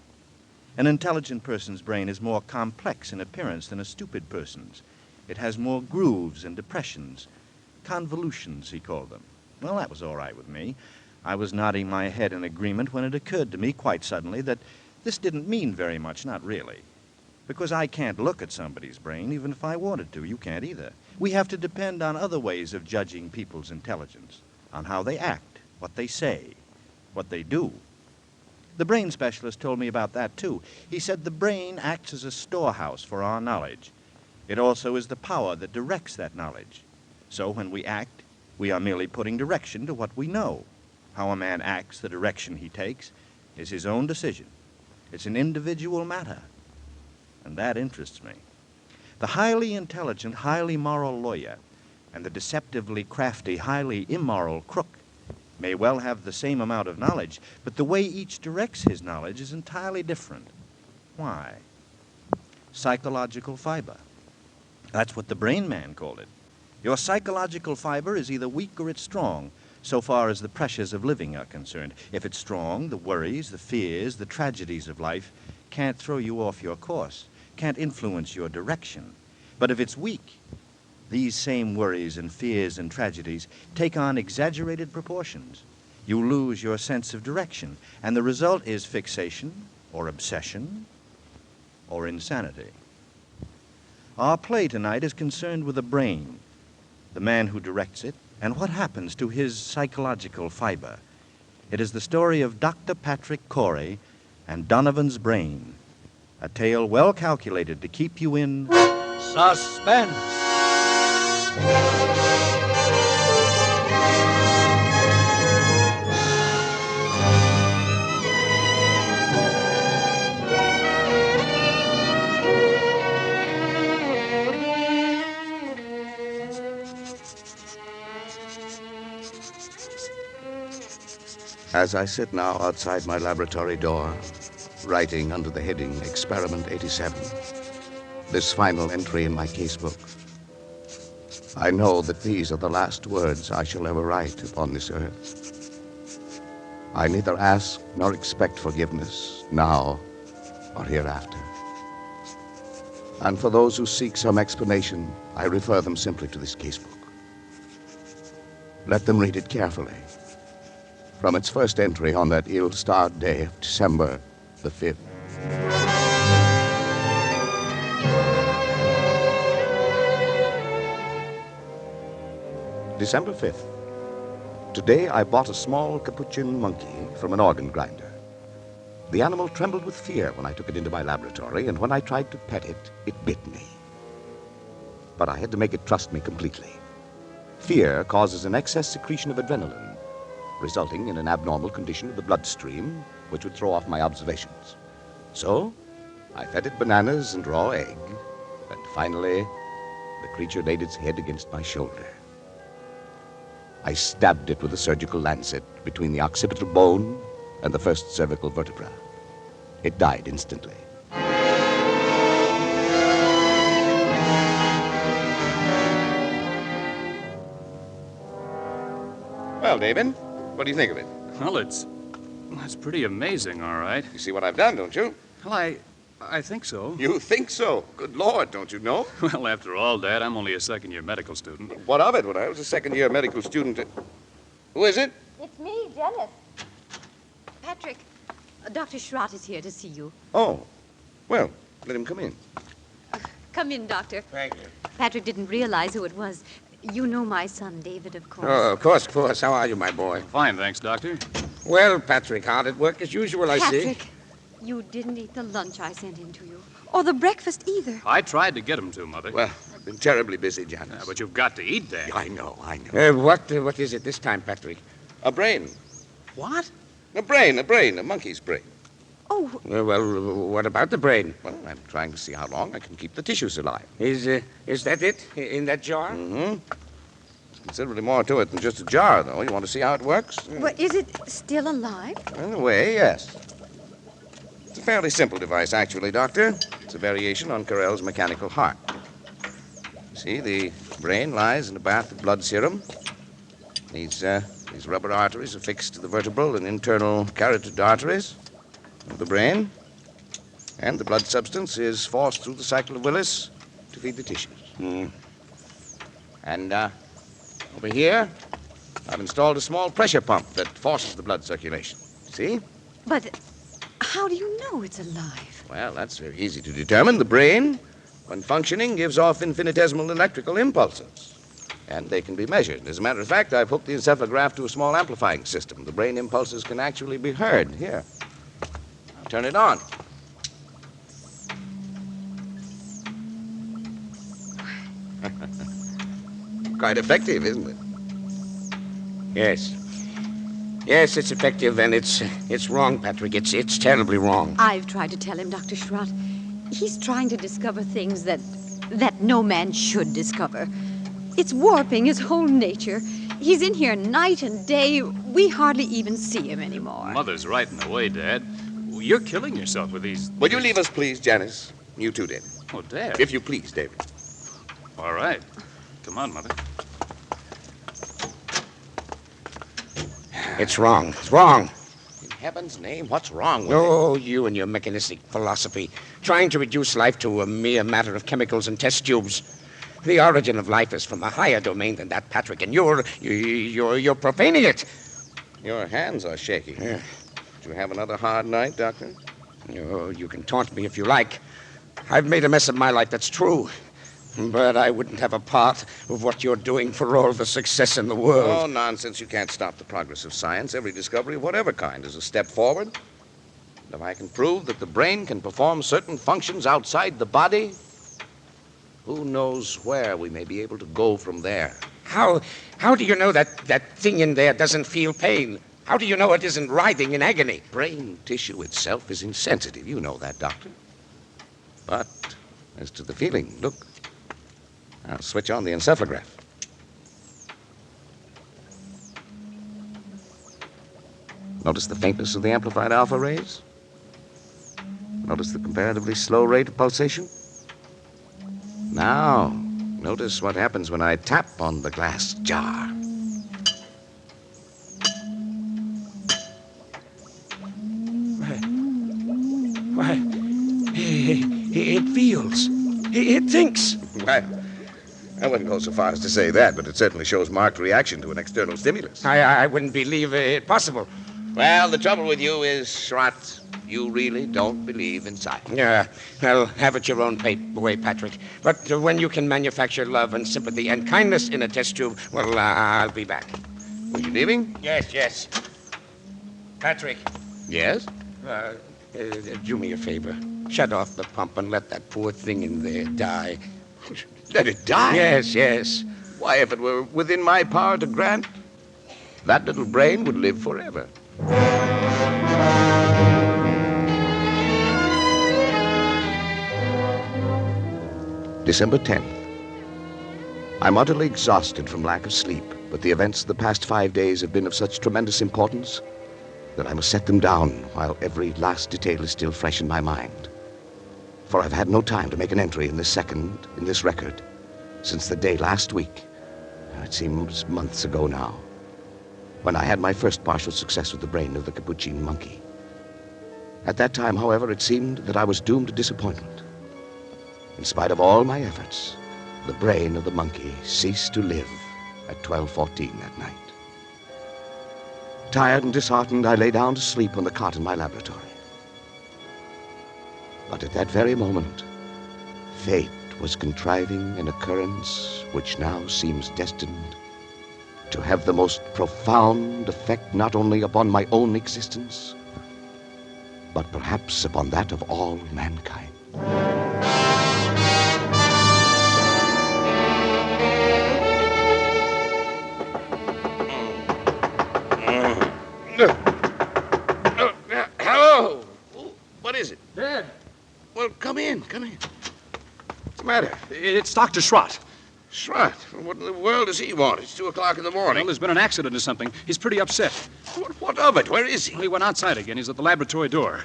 An intelligent person's brain is more complex in appearance than a stupid person's. It has more grooves and depressions, convolutions, he called them. Well, that was all right with me. I was nodding my head in agreement when it occurred to me quite suddenly that this didn't mean very much, not really. Because I can't look at somebody's brain even if I wanted to. You can't either. We have to depend on other ways of judging people's intelligence, on how they act, what they say, what they do. The brain specialist told me about that, too. He said the brain acts as a storehouse for our knowledge. It also is the power that directs that knowledge. So when we act, we are merely putting direction to what we know. How a man acts, the direction he takes, is his own decision. It's an individual matter. And that interests me. The highly intelligent, highly moral lawyer and the deceptively crafty, highly immoral crook may well have the same amount of knowledge, but the way each directs his knowledge is entirely different. Why? Psychological fiber. That's what the brain man called it. Your psychological fiber is either weak or it's strong, so far as the pressures of living are concerned. If it's strong, the worries, the fears, the tragedies of life can't throw you off your course, can't influence your direction. But if it's weak, these same worries and fears and tragedies take on exaggerated proportions. You lose your sense of direction, and the result is fixation or obsession or insanity. Our play tonight is concerned with the brain, the man who directs it, and what happens to his psychological fiber. It is the story of Dr. Patrick Corey and Donovan's brain, a tale well calculated to keep you in suspense. As I sit now outside my laboratory door, writing under the heading Experiment 87, this final entry in my casebook, I know that these are the last words I shall ever write upon this earth. I neither ask nor expect forgiveness now or hereafter. And for those who seek some explanation, I refer them simply to this casebook. Let them read it carefully. From its first entry on that ill-starred day of December the 5th. December 5th. Today I bought a small capuchin monkey from an organ grinder. The animal trembled with fear when I took it into my laboratory, and when I tried to pet it, it bit me. But I had to make it trust me completely. Fear causes an excess secretion of adrenaline, resulting in an abnormal condition of the bloodstream, which would throw off my observations. So, I fed it bananas and raw egg, and finally, the creature laid its head against my shoulder. I stabbed it with a surgical lancet between the occipital bone and the first cervical vertebra. It died instantly. Well, David, what do you think of it? Well, that's pretty amazing, all right. You see what I've done, don't you? Well, I think so. You think so? Good Lord, don't you know? Well, after all, Dad, I'm only a second-year medical student. What of it? When I was a second-year medical student... Who is it? It's me, Dennis. Patrick, Dr. Schrott is here to see you. Oh. Well, let him come in. Come in, Doctor. Thank you. Patrick didn't realize who it was. You know my son, David, of course. Oh, of course, of course. How are you, my boy? Fine, thanks, Doctor. Well, Patrick, hard at work as usual, I see. Patrick, you didn't eat the lunch I sent in to you. Or the breakfast either. I tried to get him to, Mother. Well, I've been terribly busy, Janice. Yeah, but you've got to eat, Dad. I know. What is it this time, Patrick? A brain. What? A brain, a monkey's brain. Oh. Well, what about the brain? Well, I'm trying to see how long I can keep the tissues alive. Is that it? In that jar? Mm-hmm. Considerably more to it than just a jar, though. You want to see how it works? Well, is it still alive? In a way, yes. It's a fairly simple device, actually, Doctor. It's a variation on Carell's mechanical heart. See, the brain lies in a bath of blood serum. These rubber arteries are fixed to the vertebral and internal carotid arteries of the brain. And the blood substance is forced through the cycle of Willis to feed the tissues. And over here, I've installed a small pressure pump that forces the blood circulation. See? But how do you know it's alive? Well, that's very easy to determine. The brain, when functioning, gives off infinitesimal electrical impulses. And they can be measured. As a matter of fact, I've hooked the encephalograph to a small amplifying system. The brain impulses can actually be heard. Here. I'll turn it on. Quite effective, isn't it? Yes. Yes, it's effective, and it's wrong, Patrick. It's terribly wrong. I've tried to tell him, Dr. Schrott. He's trying to discover things that no man should discover. It's warping his whole nature. He's in here night and day. We hardly even see him anymore. Mother's right in a way, Dad. You're killing yourself with these... Would you leave us, please, Janice? You too, David. Oh, Dad. If you please, David. All right. Come on, Mother. It's wrong. It's wrong. In heaven's name, what's wrong with Oh, you and your mechanistic philosophy. Trying to reduce life to a mere matter of chemicals and test tubes. The origin of life is from a higher domain than that, Patrick, and you're profaning it. Your hands are shaky. Yeah. Did you have another hard night, Doctor? Oh, you can taunt me if you like. I've made a mess of my life, that's true. But I wouldn't have a part of what you're doing for all the success in the world. Oh, nonsense. You can't stop the progress of science. Every discovery of whatever kind is a step forward. And if I can prove that the brain can perform certain functions outside the body, who knows where we may be able to go from there? How do you know that thing in there doesn't feel pain? How do you know it isn't writhing in agony? Brain tissue itself is insensitive. You know that, Doctor. But as to the feeling, look. I'll switch on the encephalograph. Notice the faintness of the amplified alpha rays? Notice the comparatively slow rate of pulsation? Now, notice what happens when I tap on the glass jar. Why, it feels. It thinks. Well, I wouldn't go so far as to say that, but it certainly shows marked reaction to an external stimulus. I wouldn't believe it possible. Well, the trouble with you is, Schrott, you really don't believe in science. Yeah, well, have it your own way, Patrick. But when you can manufacture love and sympathy and kindness in a test tube, well, I'll be back. Were you leaving? Yes. Patrick. Yes? Do me a favor. Shut off the pump and let that poor thing in there die. Let it die? Yes. Why, if it were within my power to grant, that little brain would live forever. December 10th. I'm utterly exhausted from lack of sleep, but the events of the past 5 days have been of such tremendous importance that I must set them down while every last detail is still fresh in my mind. For I've had no time to make an entry in this record, since the day last week, it seems months ago now, when I had my first partial success with the brain of the capuchin monkey. At that time, however, it seemed that I was doomed to disappointment. In spite of all my efforts, the brain of the monkey ceased to live at 12:14 that night. Tired and disheartened, I lay down to sleep on the cot in my laboratory. But at that very moment, fate was contriving an occurrence which now seems destined to have the most profound effect not only upon my own existence, but perhaps upon that of all mankind. Hello? What is it? Dad. Well, come in. What's the matter? It's Dr. Schrott. Shrat, what in the world does he want? It's 2 o'clock in the morning. Well, there's been an accident or something. He's pretty upset. What of it? Where is he? Well, he went outside again. He's at the laboratory door.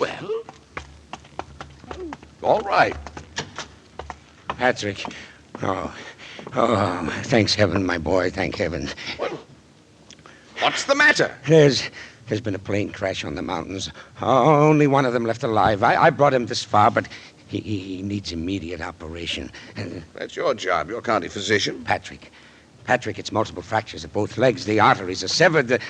Well, all right. Patrick. Oh, thanks heaven, my boy. Thank heaven. What's the matter? There's been a plane crash on the mountains. Only one of them left alive. I brought him this far, but he needs immediate operation. That's your job. You're county physician. Patrick, it's multiple fractures of both legs. The arteries are severed.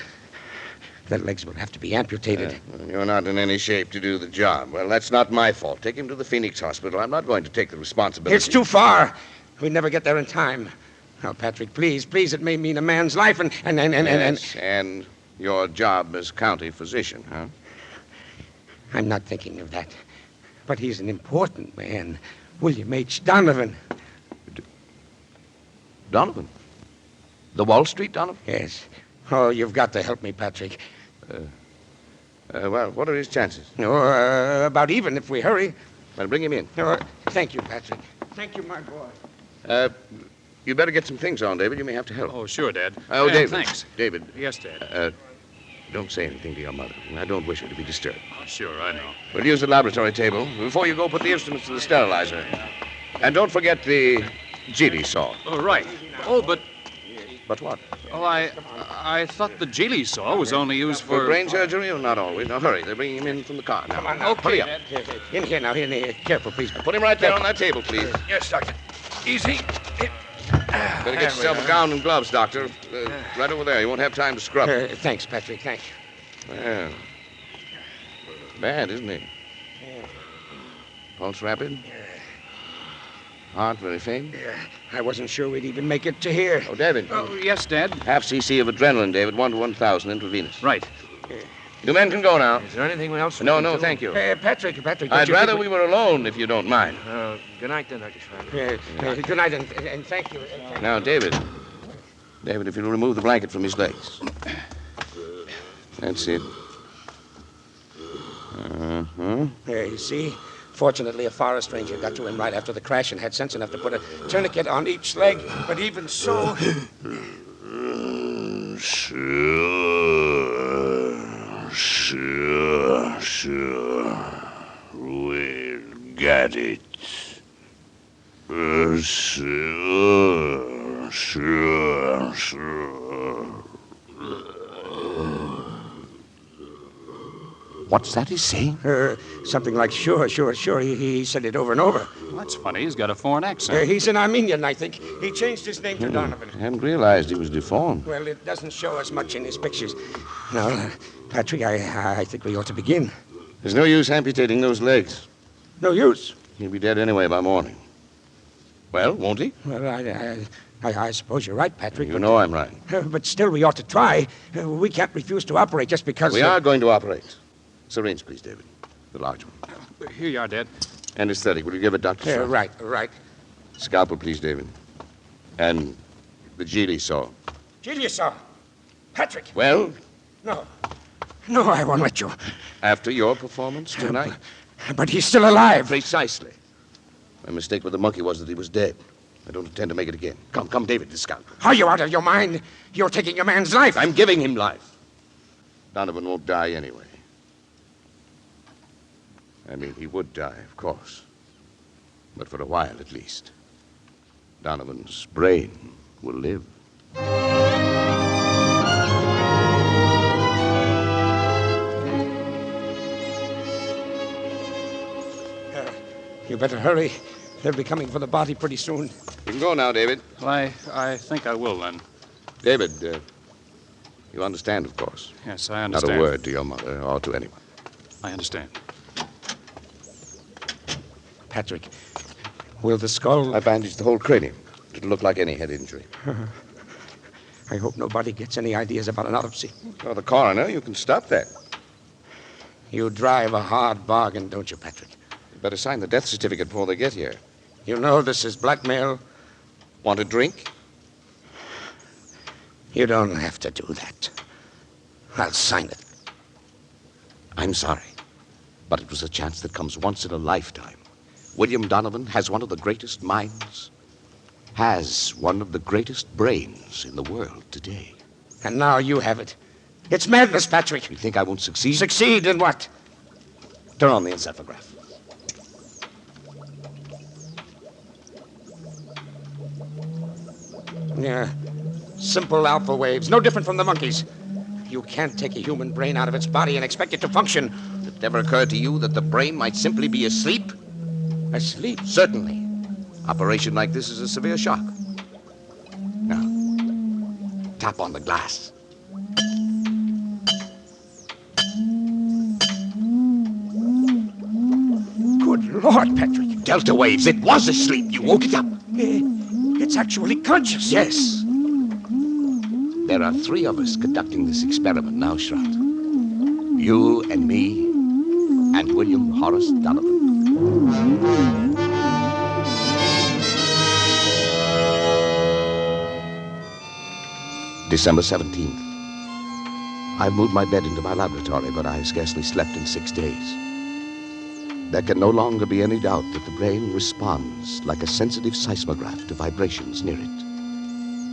The legs will have to be amputated. You're not in any shape to do the job. Well, that's not my fault. Take him to the Phoenix Hospital. I'm not going to take the responsibility. It's too far. We'd never get there in time. Oh, Patrick, please, it may mean a man's life and your job as county physician, huh? I'm not thinking of that. But he's an important man. William H. Donovan. Donovan? The Wall Street Donovan? Yes. Oh, you've got to help me, Patrick. Well, what are his chances? About even if we hurry. Well, bring him in. Thank you, Patrick. Thank you, my boy. You better get some things on, David. You may have to help. Oh, sure, Dad. Oh, David. Thanks. David. Yes, Dad. Don't say anything to your mother. I don't wish her to be disturbed. Oh, sure, I know. We'll use the laboratory table. Before you go, put the instruments to the sterilizer. And don't forget the Geely saw. Oh, right. Oh, but... But what? Oh, I thought the Geely saw was only used For for... brain surgery? Oh, not always. Now, hurry. They're bringing him in from the car. Now, Come on now. Hurry up. In here now. In here. Careful, please. Put him right there on that table, please. Yes, Doctor. Easy. Better get yourself a gown and gloves, Doctor. Right over there. You won't have time to scrub. Thanks, Patrick. Thanks. Well, bad, isn't it? Pulse rapid? Heart very faint? I wasn't sure we'd even make it to here. Oh, David. Oh, yes, Dad. Half cc of adrenaline, David. 1 to 1,000 intravenous. Right. You men can go now. Is there anything else? No, thank you. Patrick. I'd rather we were alone, if you don't mind. Good night, then, Dr. Schreiber. Good night, and thank you. Now, David, if you'll remove the blanket from his legs. That's it. You see? Fortunately, a forest ranger got to him right after the crash and had sense enough to put a tourniquet on each leg. But even so... Sure. We'll get it. Sure. What's that he's saying? Something like sure. He said it over and over. Well, that's funny. He's got a foreign accent. He's an Armenian, I think. He changed his name to Donovan. I hadn't realized he was deformed. Well, it doesn't show us much in his pictures. Now, Patrick, I think we ought to begin. There's no use amputating those legs. No use? He'll be dead anyway by morning. Well, won't he? Well, I suppose you're right, Patrick. You know I'm right. But still, we ought to try. We can't refuse to operate just because... We are going to operate. Syringe, please, David. The large one. Here you are, Dad. Anesthetic. Will you give it, Dr. Right. Scalpel, please, David. And the Geely saw. Geely saw? Patrick! Well? No, I won't let you. After your performance tonight? But he's still alive. Precisely. My mistake with the monkey was that he was dead. I don't intend to make it again. Come, David, the scalpel. Are you out of your mind? You're taking a man's life. I'm giving him life. Donovan won't die anyway. I mean, he would die, of course. But for a while, at least. Donovan's brain will live. You better hurry. They'll be coming for the body pretty soon. You can go now, David. Well, I think I will, then. David, you understand, of course. Yes, I understand. Not a word to your mother or to anyone. I understand. Patrick, will the skull... I bandaged the whole cranium. It'll look like any head injury. I hope nobody gets any ideas about an autopsy. Oh, the coroner, you can stop that. You drive a hard bargain, don't you, Patrick? You better sign the death certificate before they get here. You know this is blackmail. Want a drink? You don't have to do that. I'll sign it. I'm sorry, but it was a chance that comes once in a lifetime. William Donovan has one of the greatest minds has one of the greatest brains in the world today. And now you have it. It's madness, Patrick. You think I won't succeed? Succeed in what? Turn on the encephalograph. Yeah. Simple alpha waves, no different from the monkeys. You can't take a human brain out of its body and expect it to function. Did it ever occur to you that the brain might simply be asleep? Asleep? Certainly. Operation like this is a severe shock. Now, tap on the glass. Good Lord, Patrick. Delta waves. It was asleep. You woke it up. It's actually conscious. Yes. There are 3 of us conducting this experiment now, Schrott. You and me and William Horace Donovan. December 17th. I've moved my bed into my laboratory, but I've scarcely slept in 6 days. There can no longer be any doubt that the brain responds like a sensitive seismograph to vibrations near it,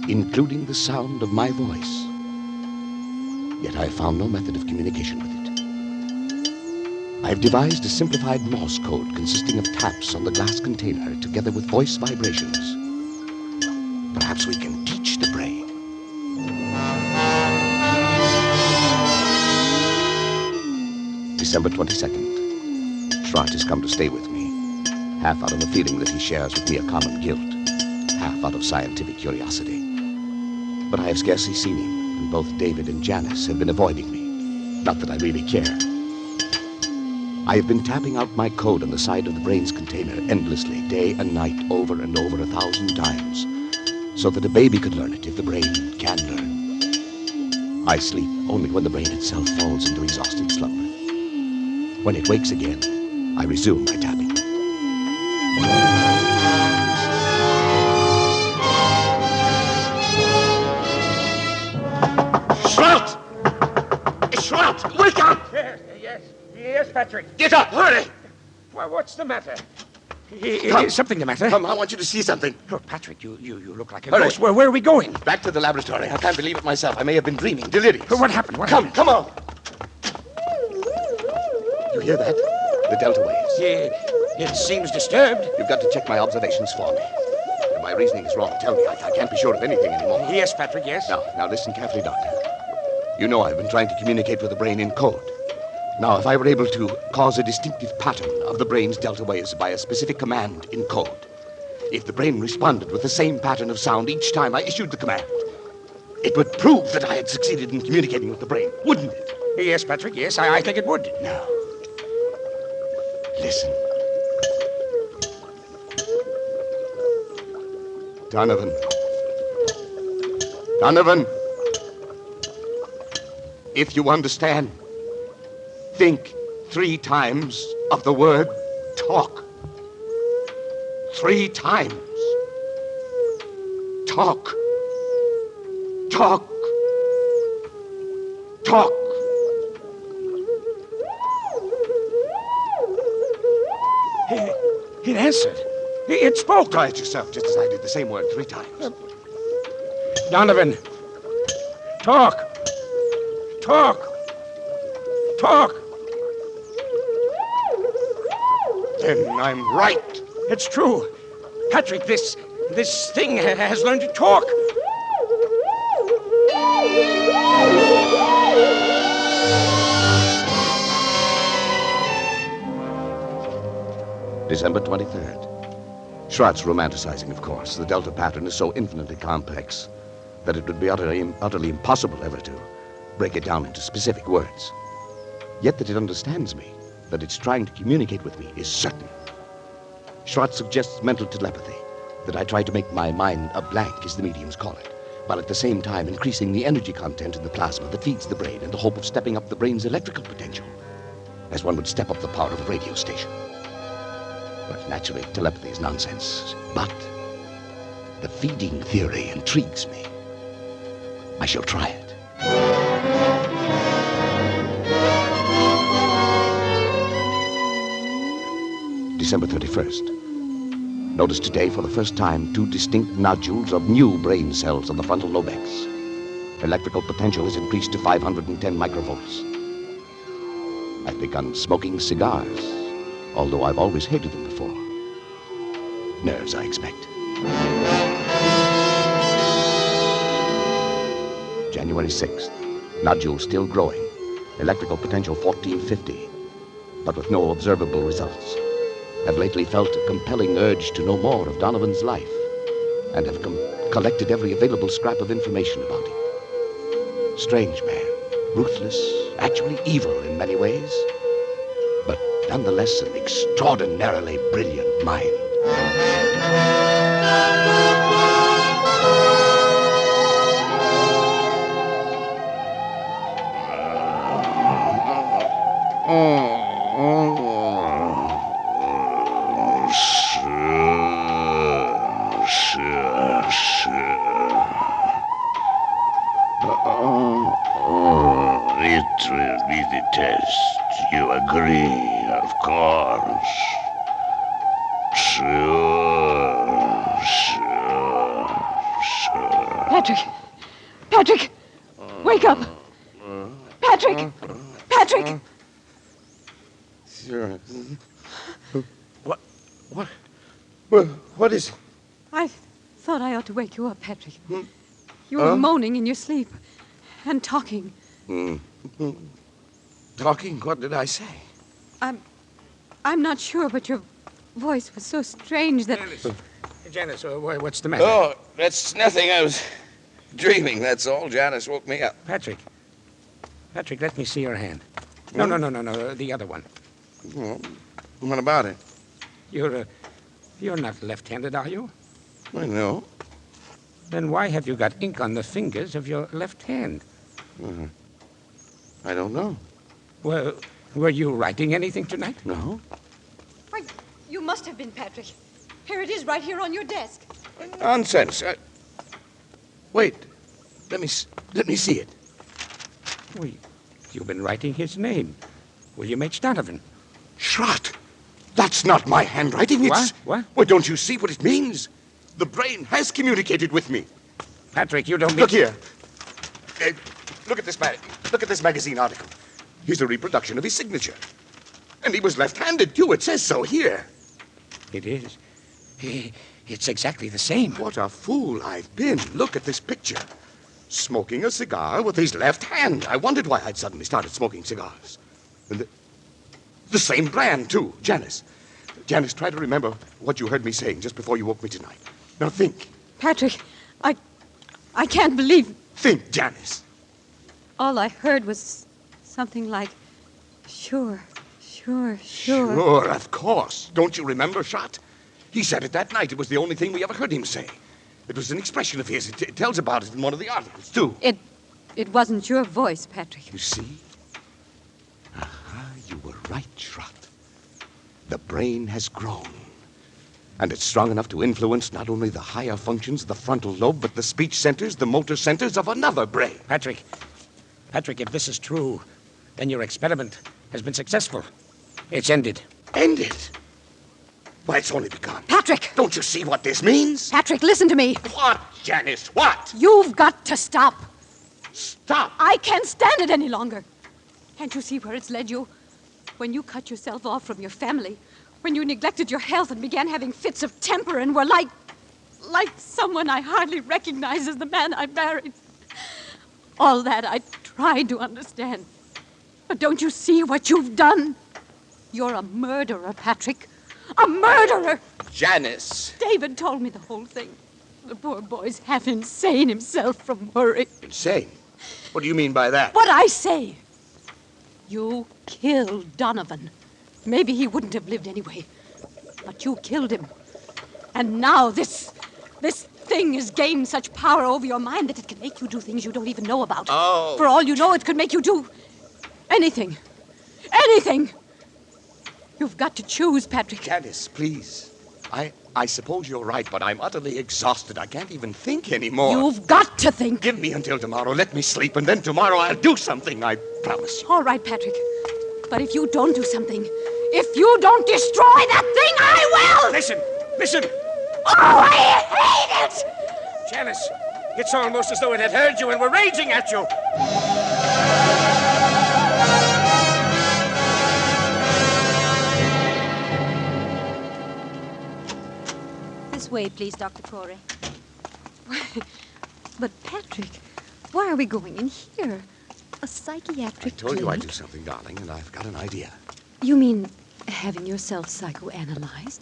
including the sound of my voice. Yet I have found no method of communication with it. I've devised a simplified Morse code consisting of taps on the glass container together with voice vibrations. Perhaps we can teach the brain. December 22nd. Schrott has come to stay with me, half out of the feeling that he shares with me a common guilt, half out of scientific curiosity. But I have scarcely seen him, and both David and Janice have been avoiding me. Not that I really care. I have been tapping out my code on the side of the brain's container endlessly, day and night, over and over 1,000 times, so that a baby could learn it if the brain can learn. I sleep only when the brain itself falls into exhausted slumber. When it wakes again, I resume my tapping. Schrott! Schrott, wake up! Yes, Patrick. Get up, hurry! Well, what's the matter? Come. Is something the matter? Come, I want you to see something. Look, Patrick, you look like a Hurry. ghost. Where are we going? Back to the laboratory. I can't believe it myself. I may have been dreaming. Delirious. What happened? Come on. You hear that? The delta waves. Yeah, it seems disturbed. You've got to check my observations for me. If my reasoning is wrong, tell me. I can't be sure of anything anymore. Yes, Patrick, yes. Now listen carefully, Doctor. You know I've been trying to communicate with the brain in code. Now, if I were able to cause a distinctive pattern of the brain's delta waves by a specific command in code, if the brain responded with the same pattern of sound each time I issued the command, it would prove that I had succeeded in communicating with the brain, wouldn't it? Yes, Patrick, yes, I think it would. Now, listen. Donovan. If you understand, think 3 times of the word talk. 3 times. Talk. Talk. Talk. It answered. It spoke. Try it yourself, just as I did the same word 3 times. Donovan. Talk. Talk. Talk. Then I'm right. It's true. Patrick, this thing has learned to talk. December 23rd. Schrott's romanticizing, of course. The delta pattern is so infinitely complex that it would be utterly impossible ever to break it down into specific words. Yet that it understands me, that it's trying to communicate with me, is certain. Schrott suggests mental telepathy, that I try to make my mind a blank, as the mediums call it, while at the same time increasing the energy content in the plasma that feeds the brain in the hope of stepping up the brain's electrical potential, as one would step up the power of a radio station. But naturally, telepathy is nonsense. But the feeding theory intrigues me. I shall try it. December 31st. Noticed today for the first time 2 distinct nodules of new brain cells on the frontal lobex. Electrical potential is increased to 510 microvolts. I've begun smoking cigars, although I've always hated them before. Nerves, I expect. January 6th. Nodule still growing. Electrical potential 1450, but with no observable results. Have lately felt a compelling urge to know more of Donovan's life, and have collected every available scrap of information about him. Strange man, ruthless, actually evil in many ways, but nonetheless an extraordinarily brilliant mind. It will be the test. You agree, of course. Sure. Patrick! Patrick! Wake up! Patrick! Patrick! Sure. What is it? I thought I ought to wake you up, Patrick. You were moaning in your sleep and talking. Talking? What did I say? I'm not sure, but your voice was so strange that... Janice, what's the matter? Oh, that's nothing. I was dreaming, that's all. Janice woke me up. Patrick, let me see your hand. No, the other one. Well, what about it? You're not left-handed, are you? I know. Then why have you got ink on the fingers of your left hand? I don't know. Well, were you writing anything tonight? No. Why, you must have been, Patrick. Here it is, right here on your desk. Nonsense. Wait. Let me see it. Well, you've been writing his name. William H. Donovan. Schrott! That's not my handwriting. It's... What? Well, don't you see what it means? The brain has communicated with me. Patrick, you don't mean... Look here. Look at this magazine article. Here's a reproduction of his signature. And he was left-handed, too. It says so here. It is. It's exactly the same. What a fool I've been. Look at this picture. Smoking a cigar with his left hand. I wondered why I'd suddenly started smoking cigars. And the same brand, too. Janice, try to remember what you heard me saying just before you woke me tonight. Now think. Patrick, I can't believe... Think, Janice. All I heard was something like, sure. Sure, of course. Don't you remember, Schrott? He said it that night. It was the only thing we ever heard him say. It was an expression of his. It tells about it in one of the articles, too. It wasn't your voice, Patrick. You see? You were right, Schrott. The brain has grown. And it's strong enough to influence not only the higher functions of the frontal lobe, but the speech centers, the motor centers of another brain. Patrick, if this is true, then your experiment has been successful. It's ended. Ended? Why, it's only begun. Patrick! Don't you see what this means? Patrick, listen to me. What, Janice? What? You've got to stop. Stop? I can't stand it any longer. Can't you see where it's led you? When you cut yourself off from your family, when you neglected your health and began having fits of temper and were like someone I hardly recognize as the man I married. All that I tried to understand. But don't you see what you've done? You're a murderer, Patrick. A murderer! Janice! David told me the whole thing. The poor boy's half insane himself from worry. Insane? What do you mean by that? What I say. You killed Donovan. Maybe he wouldn't have lived anyway. But you killed him. And now this thing has gained such power over your mind that it can make you do things you don't even know about. Oh. For all you know, it could make you do anything. Anything. You've got to choose, Patrick. Janice, please. I suppose you're right, but I'm utterly exhausted. I can't even think anymore. You've got to think. Give me until tomorrow. Let me sleep, and then tomorrow I'll do something, I promise. All right, Patrick. But if you don't do something, if you don't destroy that thing, I will! Listen! Oh, I hate it! Janice, it's almost as though it had heard you and were raging at you. This way, please, Dr. Corey. But, Patrick, why are we going in here? A psychiatric I told you I'd clinic? do something, darling, and I've got an idea. You mean having yourself psychoanalyzed?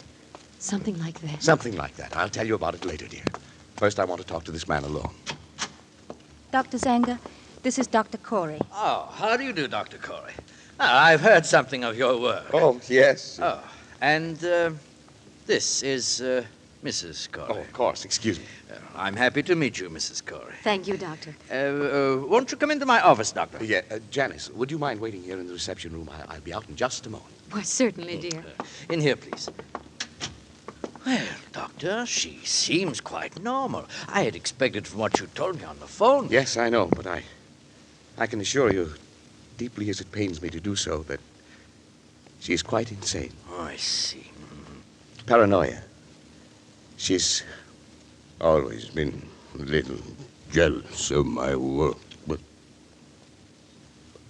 Something like that? Something like that. I'll tell you about it later, dear. First, I want to talk to this man alone. Dr. Zanger, this is Dr. Corey. Oh, how do you do, Dr. Corey? I've heard something of your work. Oh, yes. Oh, and this is Mrs. Corey. Oh, of course. Excuse me. I'm happy to meet you, Mrs. Corey. Thank you, Doctor. Won't you come into my office, Doctor? Yeah, Janice, would you mind waiting here in the reception room? I'll be out in just a moment. Why, certainly, dear. In here, please. Well, Doctor, she seems quite normal. I had expected from what you told me on the phone. Yes, I know, but I can assure you, deeply as it pains me to do so, that she is quite insane. Oh, I see. Paranoia. She's always been a little jealous of my work, but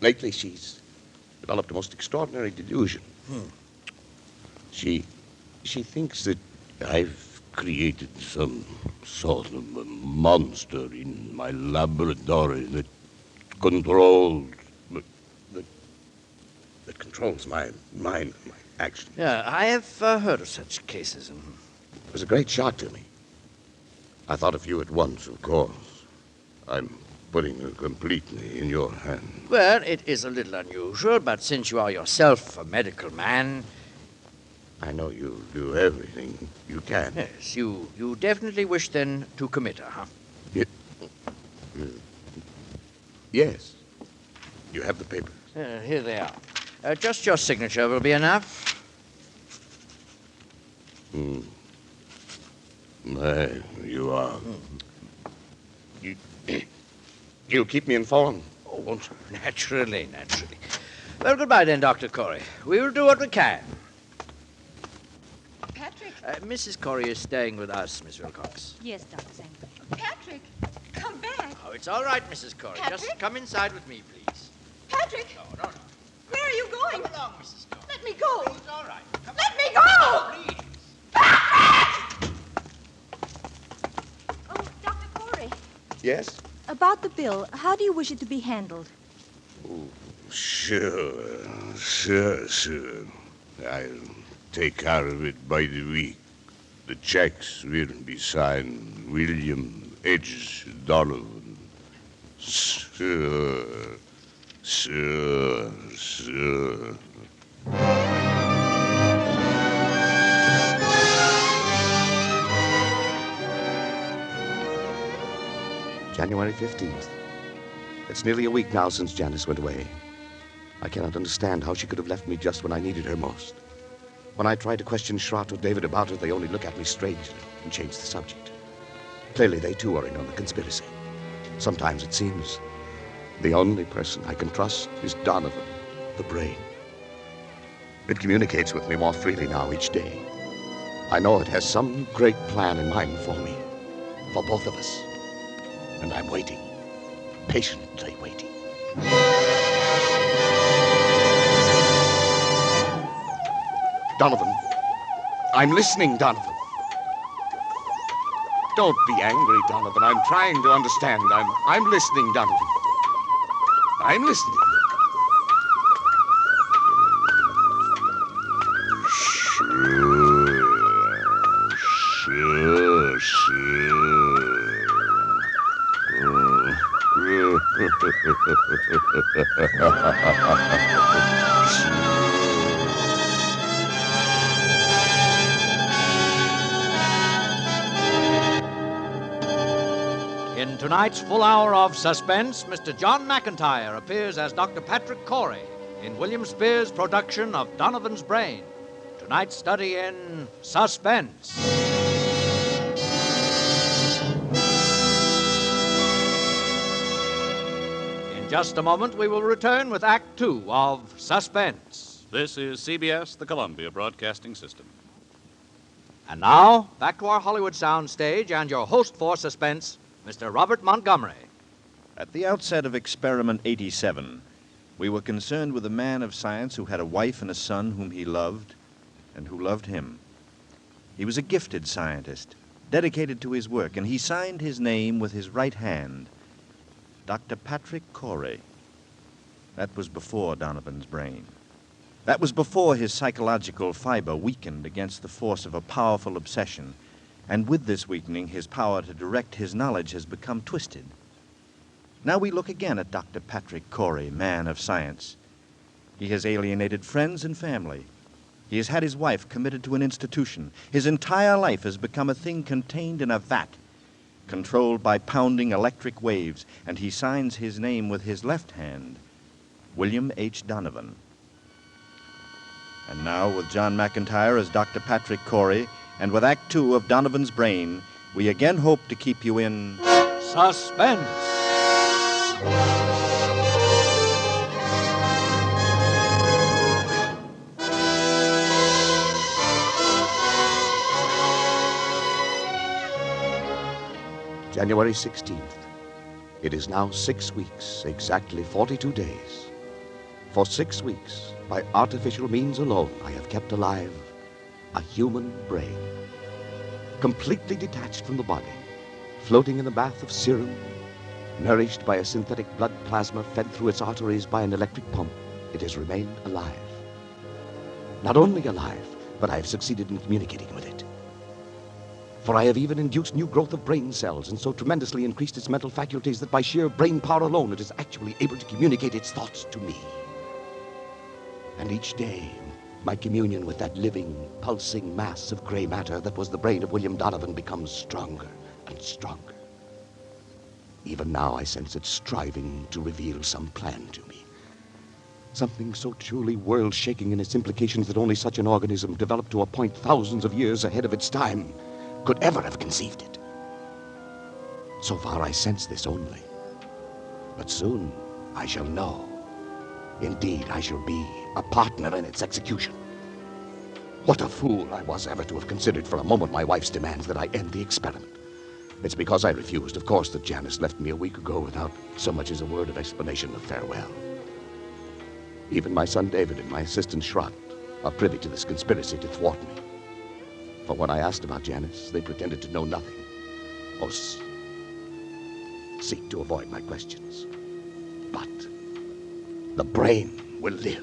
lately she's developed a most extraordinary delusion. She thinks that I've created some sort of a monster in my laboratory that controls that controls my mind, my action. Yeah, I have heard of such cases. It was a great shock to me. I thought of you at once, of course. I'm putting her completely in your hands. Well, it is a little unusual, but since you are yourself a medical man... I know you do everything you can. Yes, you definitely wish then to commit her, huh? Yes. You have the papers. Here they are. Just your signature will be enough. There you are. You keep me informed. Oh, naturally. Well, goodbye then, Dr. Corey. We will do what we can. Patrick? Mrs. Corey is staying with us, Miss Wilcox. Yes, Dr. Zanger. Patrick, come back. Oh, it's all right, Mrs. Corey. Patrick? Just come inside with me, please. Patrick! No. Where are you going? Come along, Mrs. Corey. Let me go. It's all right. Let me go! Please. Oh, Dr. Corey, Yes? about the bill, how do you wish it to be handled? Sure. I'll take care of it by the week. The checks will be signed William H. Donovan. Sure. January 15th. It's nearly a week now since Janice went away. I cannot understand how she could have left me just when I needed her most. When I try to question Schrott or David about her, they only look at me strangely and change the subject. Clearly, they too are in on the conspiracy. Sometimes it seems the only person I can trust is Donovan, the brain. It communicates with me more freely now each day. I know it has some great plan in mind for me, for both of us. And I'm waiting, patiently waiting. Donovan, I'm listening, Donovan. Don't be angry, Donovan. I'm trying to understand. I'm listening, Donovan. I'm listening. In tonight's full hour of suspense, Mr. John McIntyre appears as Dr. Patrick Corey in William Spears' production of Donovan's Brain. Tonight's study in Suspense. In just a moment, we will return with Act Two of Suspense. This is CBS, the Columbia Broadcasting System. And now, back to our Hollywood soundstage and your host for Suspense, Mr. Robert Montgomery. At the outset of Experiment 87, we were concerned with a man of science who had a wife and a son whom he loved and who loved him. He was a gifted scientist, dedicated to his work, and he signed his name with his right hand, Dr. Patrick Corey. That was before Donovan's brain. That was before his psychological fiber weakened against the force of a powerful obsession, and with this weakening, his power to direct his knowledge has become twisted. Now we look again at Dr. Patrick Corey, man of science. He has alienated friends and family. He has had his wife committed to an institution. His entire life has become a thing contained in a vat, controlled by pounding electric waves, and he signs his name with his left hand, William H. Donovan. And now, with John McIntyre as Dr. Patrick Corey, and with Act Two of Donovan's Brain, we again hope to keep you in Suspense. January 16th. It is now 6 weeks, exactly 42 days. For 6 weeks, by artificial means alone, I have kept alive a human brain, completely detached from the body, floating in the bath of serum, nourished by a synthetic blood plasma fed through its arteries by an electric pump. It has remained alive. Not only alive, but I have succeeded in communicating with it. For I have even induced new growth of brain cells and so tremendously increased its mental faculties that by sheer brain power alone it is actually able to communicate its thoughts to me. And each day, my communion with that living, pulsing mass of gray matter that was the brain of William Donovan becomes stronger and stronger. Even now I sense it striving to reveal some plan to me. Something so truly world-shaking in its implications that only such an organism developed to a point thousands of years ahead of its time could ever have conceived it. So far I sense this only. But soon I shall know. Indeed, I shall be a partner in its execution. What a fool I was ever to have considered for a moment my wife's demands that I end the experiment. It's because I refused, of course, that Janice left me a week ago without so much as a word of explanation of farewell. Even my son David and my assistant Schrott are privy to this conspiracy to thwart me. For when I asked about Janice, they pretended to know nothing, or seek to avoid my questions. But the brain will live.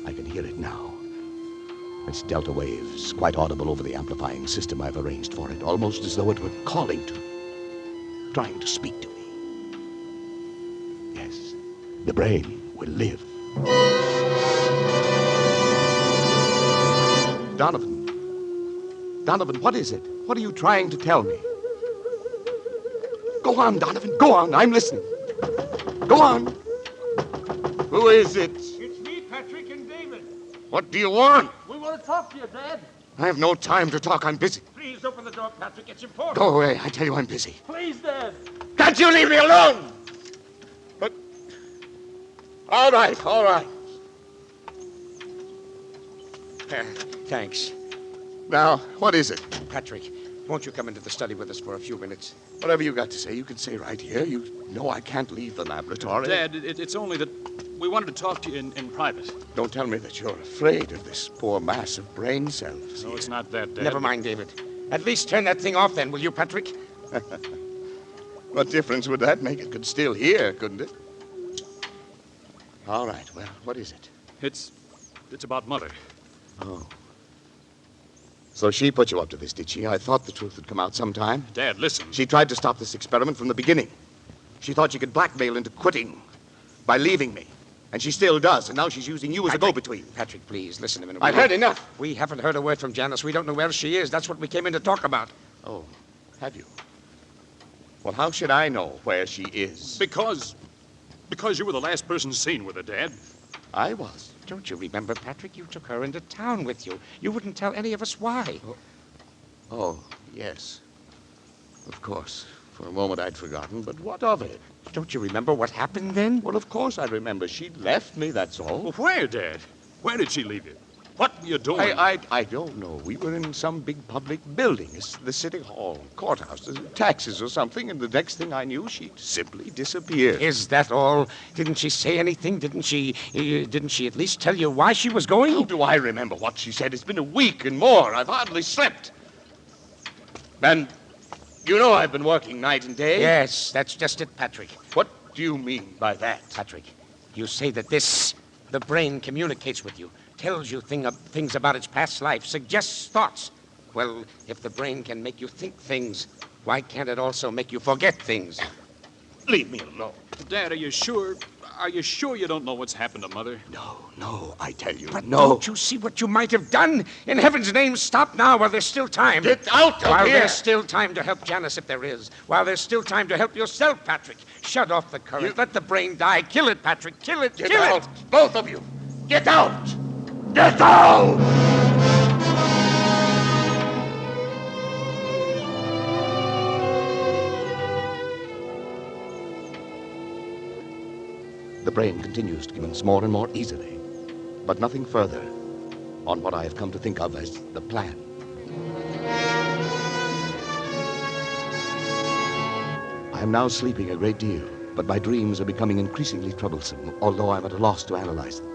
I can hear it now. Its delta waves, quite audible over the amplifying system I've arranged for it, almost as though it were calling to me, trying to speak to me. Yes, the brain will live. Donovan, what is it? What are you trying to tell me? Go on, Donovan, go on, I'm listening. Go on. Who is it? It's me, Patrick, and David. What do you want? We want to talk to you, Dad. I have no time to talk, I'm busy. Please open the door, Patrick. It's important. Go away, I tell you I'm busy. Please, Dad. Can't you leave me alone? But, all right. Thanks. Now, what is it? Patrick, won't you come into the study with us for a few minutes? Whatever you got to say, you can say right here. You know I can't leave the laboratory. Dad, it's only that we wanted to talk to you in private. Don't tell me that you're afraid of this poor mass of brain cells. No, it's not that, Dad. Never mind, David. At least turn that thing off then, will you, Patrick? What difference would that make? It could still hear, couldn't it? All right, well, what is it? It's about Mother. Oh. So she put you up to this, did she? I thought the truth would come out sometime. Dad, listen. She tried to stop this experiment from the beginning. She thought she could blackmail into quitting by leaving me. And she still does, and now she's using you as a go-between. Patrick, please, listen a minute. I've heard enough. We haven't heard a word from Janice. We don't know where she is. That's what we came in to talk about. Oh, have you? Well, how should I know where she is? Because you were the last person seen with her, Dad. I was. Don't you remember, Patrick? You took her into town with you. You wouldn't tell any of us why. Oh, yes. Of course. For a moment I'd forgotten, but what of it? Don't you remember what happened then? Well, of course I remember. She left me, that's all. Well, where, Dad? Where did she leave you? What were you doing? I don't know. We were in some big public building. It's the city hall, courthouse, taxes or something, and the next thing I knew, she simply disappeared. Is that all? Didn't she say anything? Didn't she at least tell you why she was going? How do I remember what she said? It's been a week and more. I've hardly slept. And you know I've been working night and day. Yes, that's just it, Patrick. What do you mean by that? Patrick, you say that the brain communicates with you, tells you things about its past life, suggests thoughts. Well, if the brain can make you think things, why can't it also make you forget things? Leave me alone. Dad, are you sure? Are you sure you don't know what's happened to Mother? No, I tell you, But no. don't you see what you might have done? In heaven's name, stop now while there's still time. Get out of While here! there's still time to help Janice, if there is. While there's still time to help yourself, Patrick. Shut off the current. Let the brain die. Kill it, Patrick. Kill it. Get Kill out, it. both of you. Get out! Get out! The brain continues to convince more and more easily, but nothing further on what I have come to think of as the plan. I am now sleeping a great deal, but my dreams are becoming increasingly troublesome, although I'm at a loss to analyze them.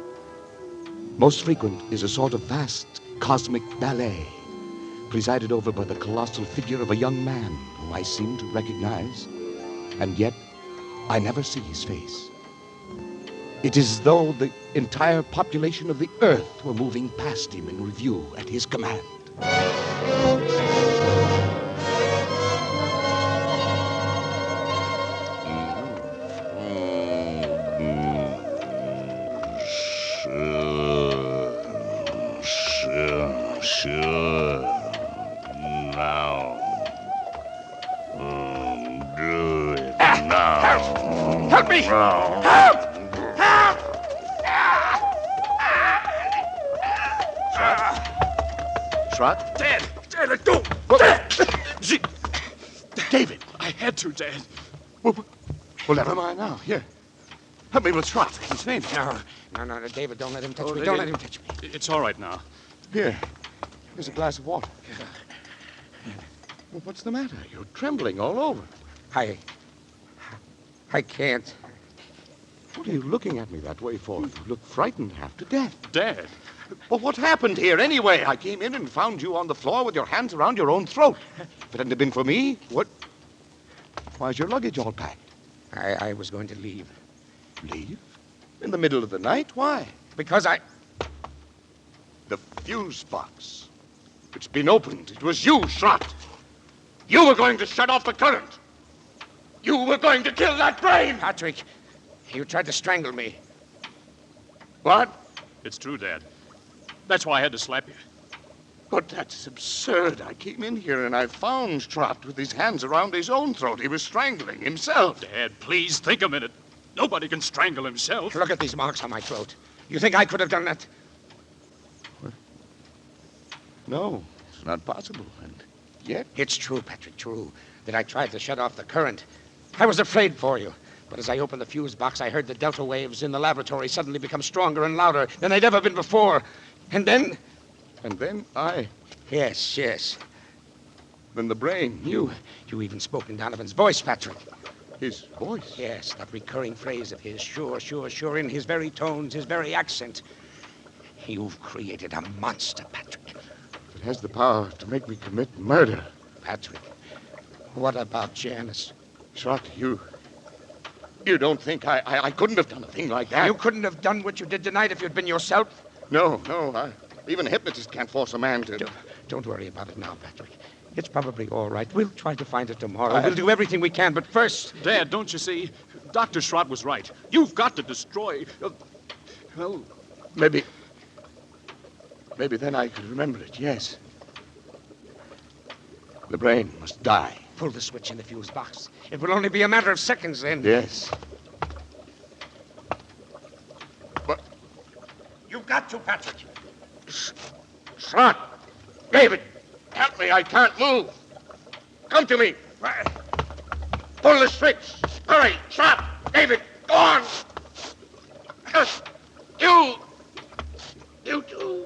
Most frequent is a sort of vast cosmic ballet, presided over by the colossal figure of a young man whom I seem to recognize, and yet I never see his face. It is as though the entire population of the earth were moving past him in review at his command. Sure. Now. Do it now. Help me! Now. Help! Help! Shrot? Dad, let go! David! I had to, Dad. Well, never mind now. Here. Help me with Trot. He's fainting. No, David, don't let him touch me. David, Don't let him touch me. It's all right now. Here. Here's a glass of water. Well, what's the matter? You're trembling all over. I can't. What are you looking at me that way for? You look frightened half to death. Dad. Well, what happened here anyway? I came in and found you on the floor with your hands around your own throat. If it hadn't been for me, what? Why's your luggage all packed? I was going to leave. Leave? In the middle of the night? Why? Because The fuse box. It's been opened. It was you, Shrot. You were going to shut off the current. You were going to kill that brain. Patrick, you tried to strangle me. What? It's true, Dad. That's why I had to slap you. But that's absurd. I came in here and I found Trot with his hands around his own throat. He was strangling himself. Dad, please think a minute. Nobody can strangle himself. Look at these marks on my throat. You think I could have done that? No, it's not possible. And yet... It's true, Patrick, true, that I tried to shut off the current. I was afraid for you. But as I opened the fuse box, I heard the delta waves in the laboratory suddenly become stronger and louder than they'd ever been before. And then... And then I... Yes. Then the brain... You even spoke in Donovan's voice, Patrick. His voice? Yes, that recurring phrase of his, sure, in his very tones, his very accent. You've created a monster, Patrick. It has the power to make me commit murder. Patrick, what about Janice? Shrot, you don't think I couldn't have done a thing like that? You couldn't have done what you did tonight if you'd been yourself? No. Even a hypnotist can't force a man to... Don't worry about it now, Patrick. It's probably all right. We'll try to find it tomorrow. We'll do everything we can, but first... Dad, don't you see? Dr. Shrot was right. You've got to destroy... well... Maybe then I could remember it, yes. The brain must die. Pull the switch in the fuse box. It will only be a matter of seconds then. Yes. But... You've got to, Patrick. Shrot! David! Help me, I can't move. Come to me. Pull the switch. Hurry, Shrot! David, go on! You too.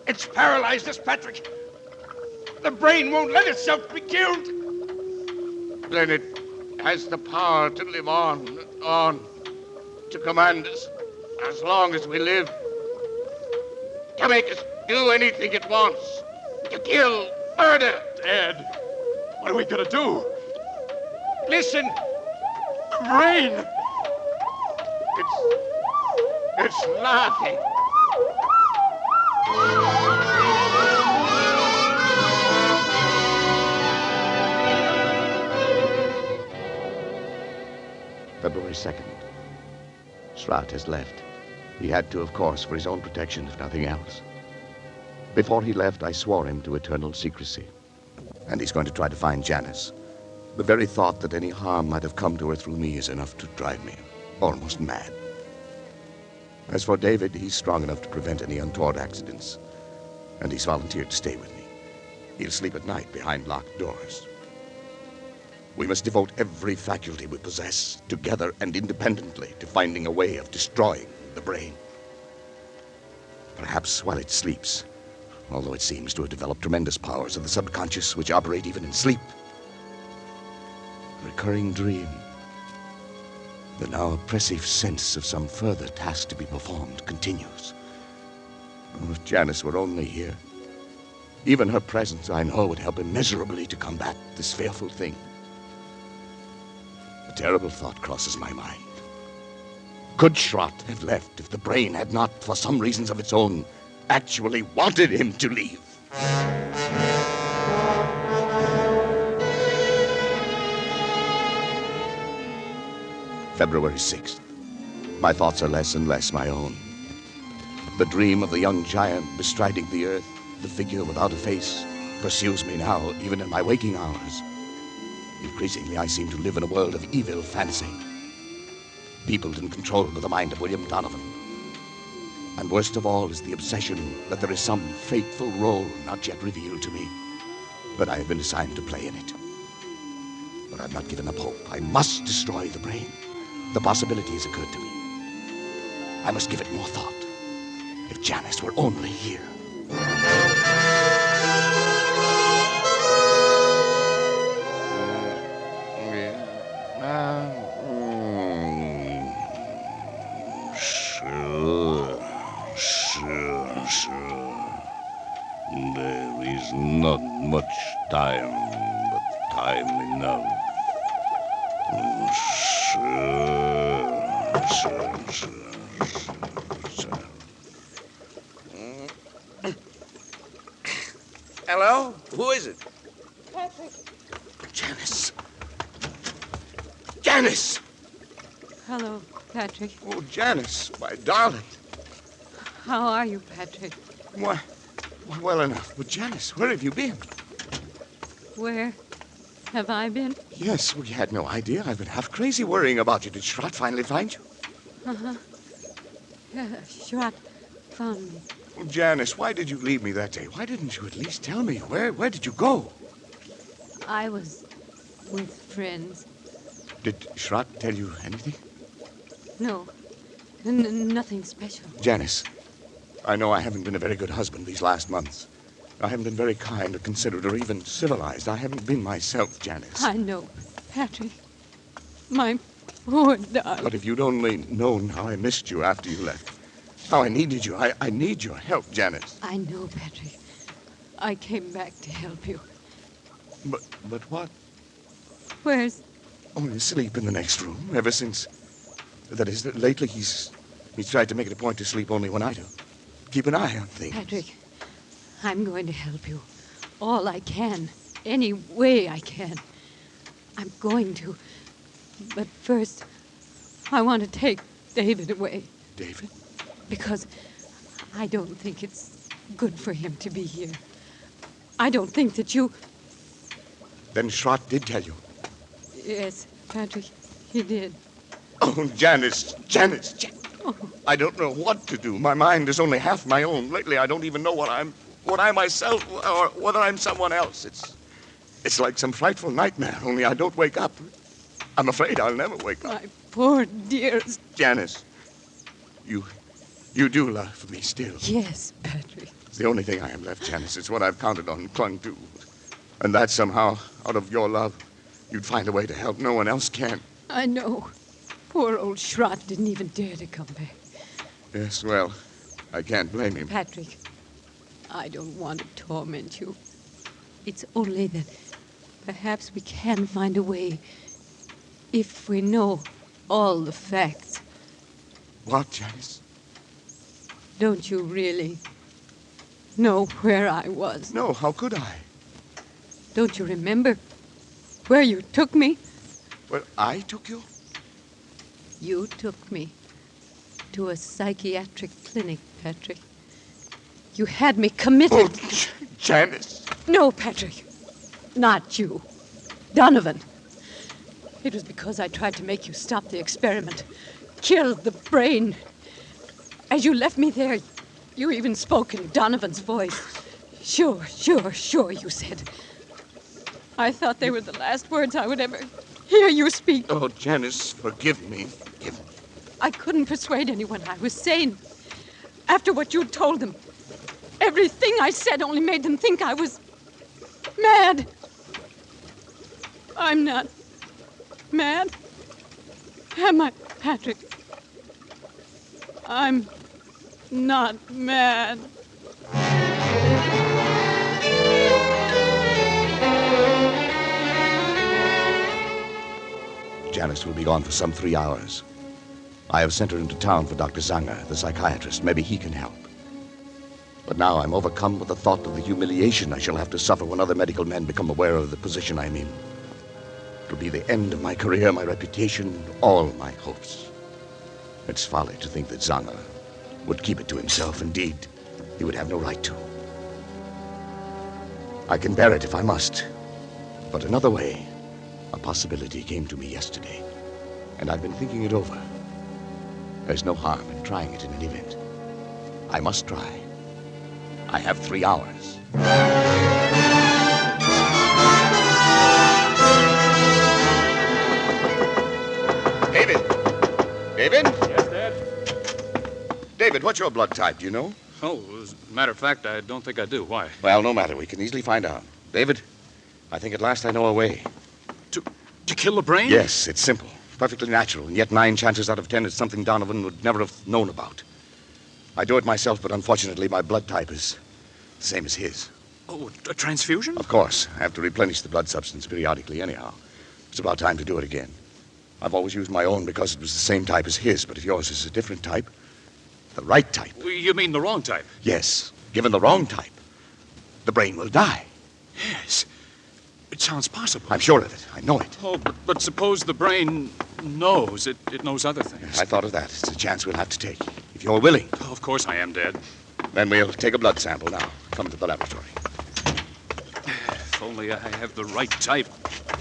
It's paralyzed us, Patrick. The brain won't let itself be killed. Then it has the power to live on, to command us as long as we live. To make us do anything it wants. To kill, murder. Dad, what are we gonna do? Listen. The brain. It's laughing. February 2nd. Schrott has left. He had to, of course, for his own protection, if nothing else. Before he left, I swore him to eternal secrecy. And he's going to try to find Janice. The very thought that any harm might have come to her through me is enough to drive me almost mad. As for David, he's strong enough to prevent any untoward accidents. And he's volunteered to stay with me. He'll sleep at night behind locked doors. We must devote every faculty we possess, together and independently, to finding a way of destroying the brain. Perhaps while it sleeps, although it seems to have developed tremendous powers of the subconscious which operate even in sleep. A recurring dream. The now oppressive sense of some further task to be performed continues. Oh, if Janice were only here. Even her presence, I know, would help immeasurably to combat this fearful thing. A terrible thought crosses my mind. Could Schrott have left if the brain had not, for some reasons of its own, actually wanted him to leave? February 6th. My thoughts are less and less my own. The dream of the young giant bestriding the earth, the figure without a face, pursues me now, even in my waking hours. Increasingly, I seem to live in a world of evil fancy, peopled and controlled by the mind of William Donovan. And worst of all is the obsession that there is some fateful role not yet revealed to me, but I have been assigned to play in it. But I've not given up hope. I must destroy the brain. The possibility has occurred to me. I must give it more thought. If Janice were only here. Sure. There is not much time, but time enough. Sure. Hello? Who is it? Patrick. Janice! Janice! Hello, Patrick. Oh, Janice, my darling. How are you, Patrick? Why, well enough. But Janice, where have you been? Where have I been? Yes, we had no idea. I've been half crazy worrying about you. Did Schrott finally find you? Uh-huh. Schrott found me. Oh, Janice, why did you leave me that day? Why didn't you at least tell me? Where did you go? I was with friends. Did Schrott tell you anything? No. Nothing special. Janice, I know I haven't been a very good husband these last months. I haven't been very kind or considerate or even civilized. I haven't been myself, Janice. I know, Patrick. My poor darling. But if you'd only known how I missed you after you left, how I needed you, I need your help, Janice. I know, Patrick. I came back to help you. But what? Where's... Only asleep in the next room ever since... That is, lately he's tried to make it a point to sleep only when I do. Keep an eye on things. Patrick, I'm going to help you. All I can. Any way I can. I'm going to. But first, I want to take David away. David? Because I don't think it's good for him to be here. I don't think that you... Then Schrott did tell you. Yes, Patrick, he did. Oh, Janice. Oh. I don't know what to do. My mind is only half my own. Lately, I don't even know what I myself, or whether I'm someone else. It's like some frightful nightmare, only I don't wake up. I'm afraid I'll never wake up. My poor dearest. Janice, you You do love me still. Yes, Patrick. It's the only thing I am left, Janice. It's what I've counted on and clung to. And that somehow, out of your love, you'd find a way to help. No one else can. I know. Poor old Schrott didn't even dare to come back. Yes, well, I can't blame him. Patrick, I don't want to torment you. It's only that perhaps we can find a way if we know all the facts. What, Janice? Don't you really know where I was? No, how could I? Don't you remember where you took me? Well, I took you? You took me to a psychiatric clinic, Patrick. You had me committed. Oh, Janice. No, Patrick. Not you. Donovan. It was because I tried to make you stop the experiment. Kill the brain. As you left me there, you even spoke in Donovan's voice. Sure, you said. I thought they were the last words I would ever hear you speak. Oh, Janice, forgive me. I couldn't persuade anyone I was sane. After what you told them, everything I said only made them think I was mad. I'm not mad. Am I, Patrick? I'm not mad. Janice will be gone for some 3 hours. I have sent her into town for Dr. Zanger, the psychiatrist. Maybe he can help. But now I'm overcome with the thought of the humiliation I shall have to suffer when other medical men become aware of the position I'm in. It'll be the end of my career, my reputation, all my hopes. It's folly to think that Zanger would keep it to himself. Indeed, he would have no right to. I can bear it if I must. But another way, a possibility came to me yesterday, and I've been thinking it over. There's no harm in trying it in any event. I must try. I have 3 hours. David! David? Yes, Dad? David, what's your blood type, do you know? Oh, as a matter of fact, I don't think I do. Why? Well, no matter. We can easily find out. David, I think at last I know a way. To kill the brain? Yes, it's simple. Perfectly natural, and yet 9 chances out of 10 it's something Donovan would never have known about. I do it myself, but unfortunately my blood type is the same as his. Oh, a transfusion? Of course. I have to replenish the blood substance periodically anyhow. It's about time to do it again. I've always used my own because it was the same type as his, but if yours is a different type, the right type. You mean the wrong type? Yes. Given the wrong type, the brain will die. Yes. It sounds possible. I'm sure of it. I know it. Oh, but suppose the brain knows. It knows other things. I thought of that. It's a chance we'll have to take. If you're willing. Oh, of course I am, Dad. Then we'll take a blood sample now. Come to the laboratory. If only I have the right type.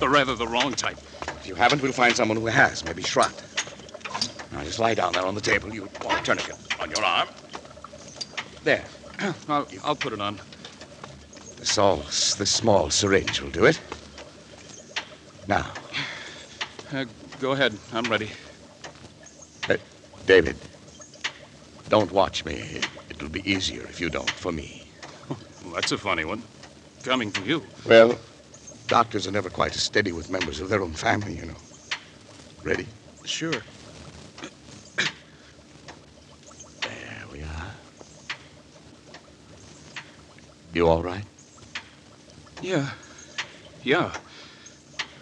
Or rather, the wrong type. If you haven't, we'll find someone who has. Maybe Schrott. Now, just lie down there on the table. You want a tourniquet on your arm. There. I'll put it on. This small syringe will do it. Now. Go ahead. I'm ready. David, don't watch me. It'll be easier if you don't, for me. Well, that's a funny one. Coming from you. Well, doctors are never quite as steady with members of their own family, you know. Ready? Sure. There we are. You all right? Yeah.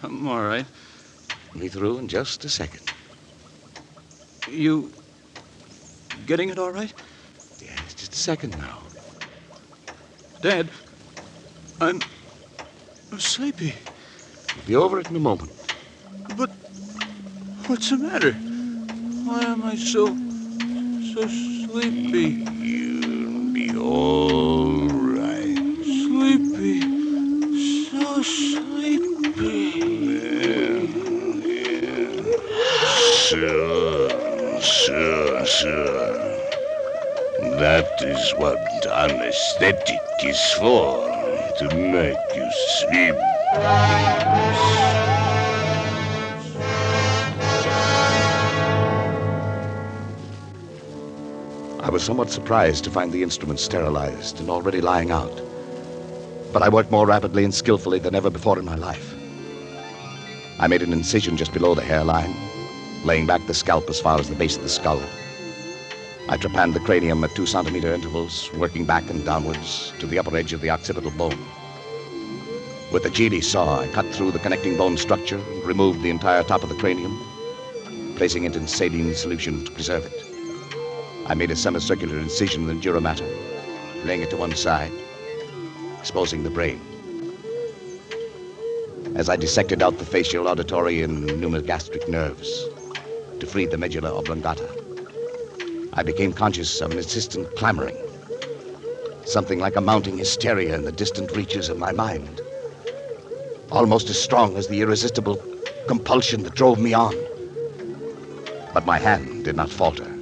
I'm all right. Be through in just a second. You getting it all right? Yes, just a second now. Dad, I'm sleepy. We'll be over it in a moment. But what's the matter? Why am I so sleepy? You'll be all right. Sleepy. So sleepy. Sure. That is what anesthetic is for, to make you sleep. I was somewhat surprised to find the instruments sterilized and already lying out. But I worked more rapidly and skillfully than ever before in my life. I made an incision just below the hairline, laying back the scalp as far as the base of the skull. I trepanned the cranium at 2-centimeter intervals, working back and downwards to the upper edge of the occipital bone. With the GD saw, I cut through the connecting bone structure and removed the entire top of the cranium, placing it in saline solution to preserve it. I made a semicircular incision in the dura mater, laying it to one side, exposing the brain. As I dissected out the facial, auditory, and pneumogastric nerves to free the medulla oblongata, I became conscious of an insistent clamoring, something like a mounting hysteria in the distant reaches of my mind, almost as strong as the irresistible compulsion that drove me on. But my hand did not falter.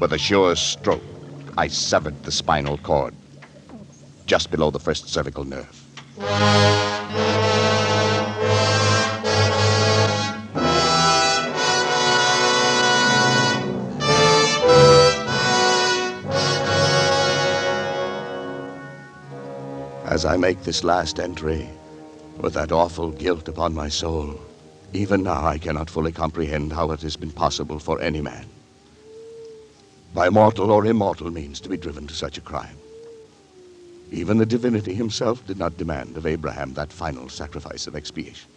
With a sure stroke, I severed the spinal cord just below the first cervical nerve. As I make this last entry, with that awful guilt upon my soul, even now I cannot fully comprehend how it has been possible for any man, by mortal or immortal means, to be driven to such a crime. Even the divinity himself did not demand of Abraham that final sacrifice of expiation,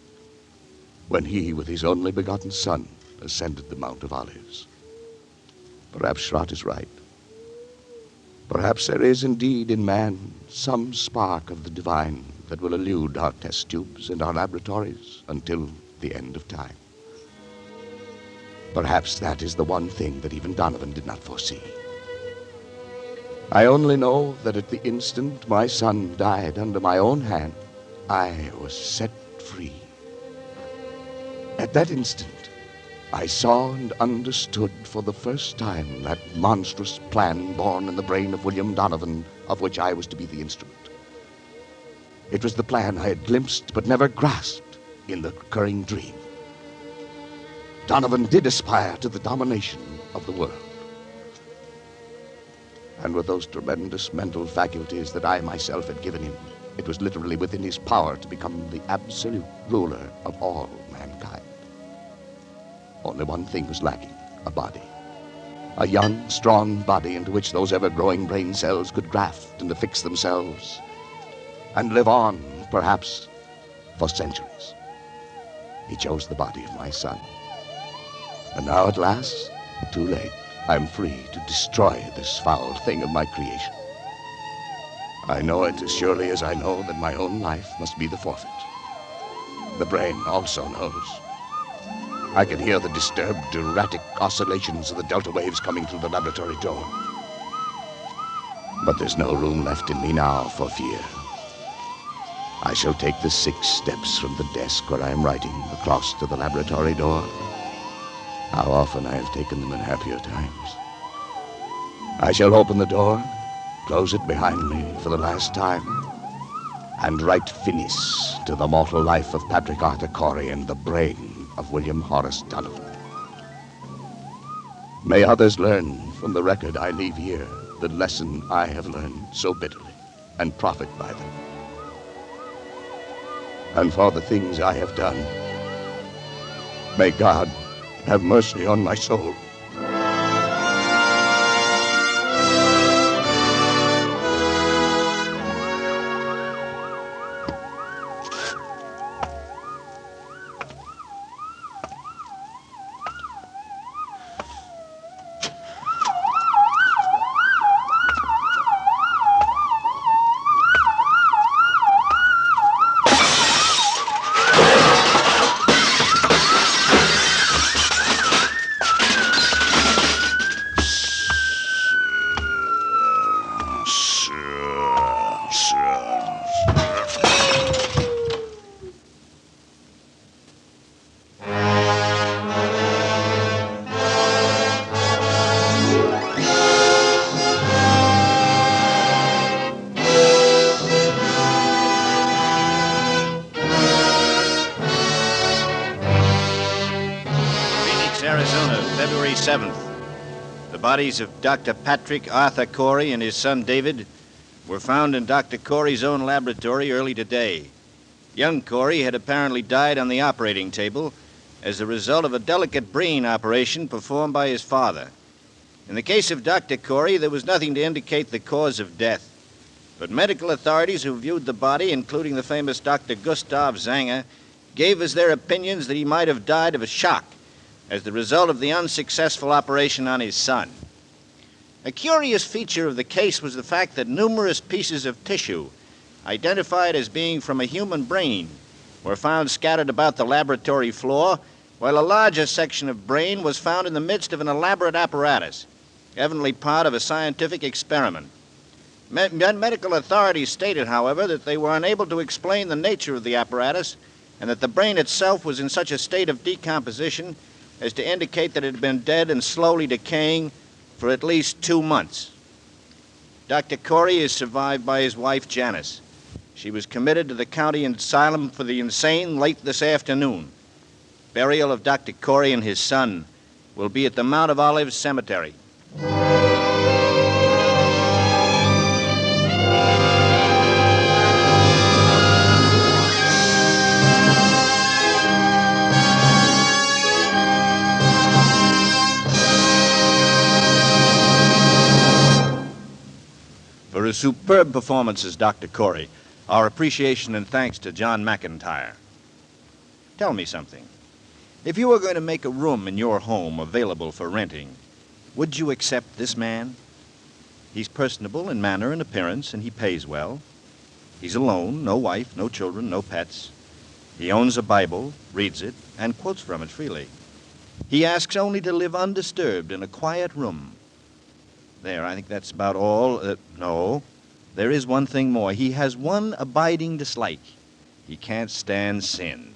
when he, with his only begotten son, ascended the Mount of Olives. Perhaps Schrott is right. Perhaps there is indeed in man some spark of the divine that will elude our test tubes and our laboratories until the end of time. Perhaps that is the one thing that even Donovan did not foresee. I only know that at the instant my son died under my own hand, I was set free. At that instant, I saw and understood for the first time that monstrous plan born in the brain of William Donovan, of which I was to be the instrument. It was the plan I had glimpsed but never grasped in the recurring dream. Donovan did aspire to the domination of the world. And with those tremendous mental faculties that I myself had given him, it was literally within his power to become the absolute ruler of all mankind. Only one thing was lacking: a body. A young, strong body into which those ever-growing brain cells could graft and affix themselves and live on, perhaps, for centuries. He chose the body of my son. And now at last, too late, I'm free to destroy this foul thing of my creation. I know it as surely as I know that my own life must be the forfeit. The brain also knows. I can hear the disturbed, erratic oscillations of the delta waves coming through the laboratory door. But there's no room left in me now for fear. I shall take the 6 steps from the desk where I am writing across to the laboratory door. How often I have taken them in happier times. I shall open the door, close it behind me for the last time, and write finis to the mortal life of Patrick Arthur Corey and the brain of William Horace Donovan. May others learn from the record I leave here the lesson I have learned so bitterly, and profit by them. And for the things I have done, may God have mercy on my soul. The bodies of Dr. Patrick Arthur Corey and his son David were found in Dr. Corey's own laboratory early today. Young Corey had apparently died on the operating table as a result of a delicate brain operation performed by his father. In the case of Dr. Corey, there was nothing to indicate the cause of death. But medical authorities who viewed the body, including the famous Dr. Gustav Zanger, gave us their opinions that he might have died of a shock as the result of the unsuccessful operation on his son. A curious feature of the case was the fact that numerous pieces of tissue, identified as being from a human brain, were found scattered about the laboratory floor, while a larger section of brain was found in the midst of an elaborate apparatus, evidently part of a scientific experiment. Medical authorities stated, however, that they were unable to explain the nature of the apparatus and that the brain itself was in such a state of decomposition as to indicate that it had been dead and slowly decaying for at least 2 months. Dr. Corey is survived by his wife, Janice. She was committed to the county asylum for the insane late this afternoon. Burial of Dr. Corey and his son will be at the Mount of Olives Cemetery. For his superb performance as Dr. Corey, our appreciation and thanks to John McIntyre. Tell me something. If you were going to make a room in your home available for renting, would you accept this man? He's personable in manner and appearance, and he pays well. He's alone, no wife, no children, no pets. He owns a Bible, reads it, and quotes from it freely. He asks only to live undisturbed in a quiet room. There, I think that's about all. No, there is one thing more. He has one abiding dislike. He can't stand sin.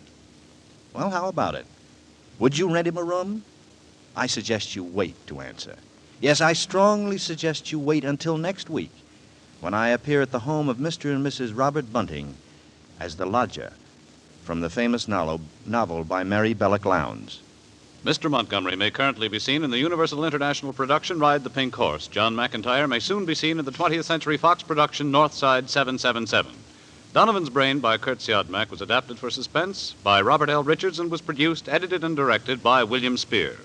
Well, how about it? Would you rent him a room? I suggest you wait to answer. Yes, I strongly suggest you wait until next week, when I appear at the home of Mr. and Mrs. Robert Bunting as the lodger from the famous novel by Mary Belloc Lowndes. Mr. Montgomery may currently be seen in the Universal International production Ride the Pink Horse. John McIntyre may soon be seen in the 20th Century Fox production Northside 777. Donovan's Brain by Kurt Siodmak was adapted for Suspense by Robert L. Richards and was produced, edited, and directed by William Spear.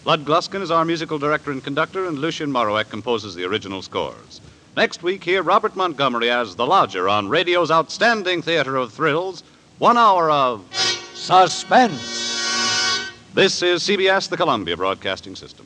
Lud Gluskin is our musical director and conductor, and Lucien Morawek composes the original scores. Next week, hear Robert Montgomery as the lodger on radio's outstanding theater of thrills, 1 hour of Suspense. This is CBS, the Columbia Broadcasting System.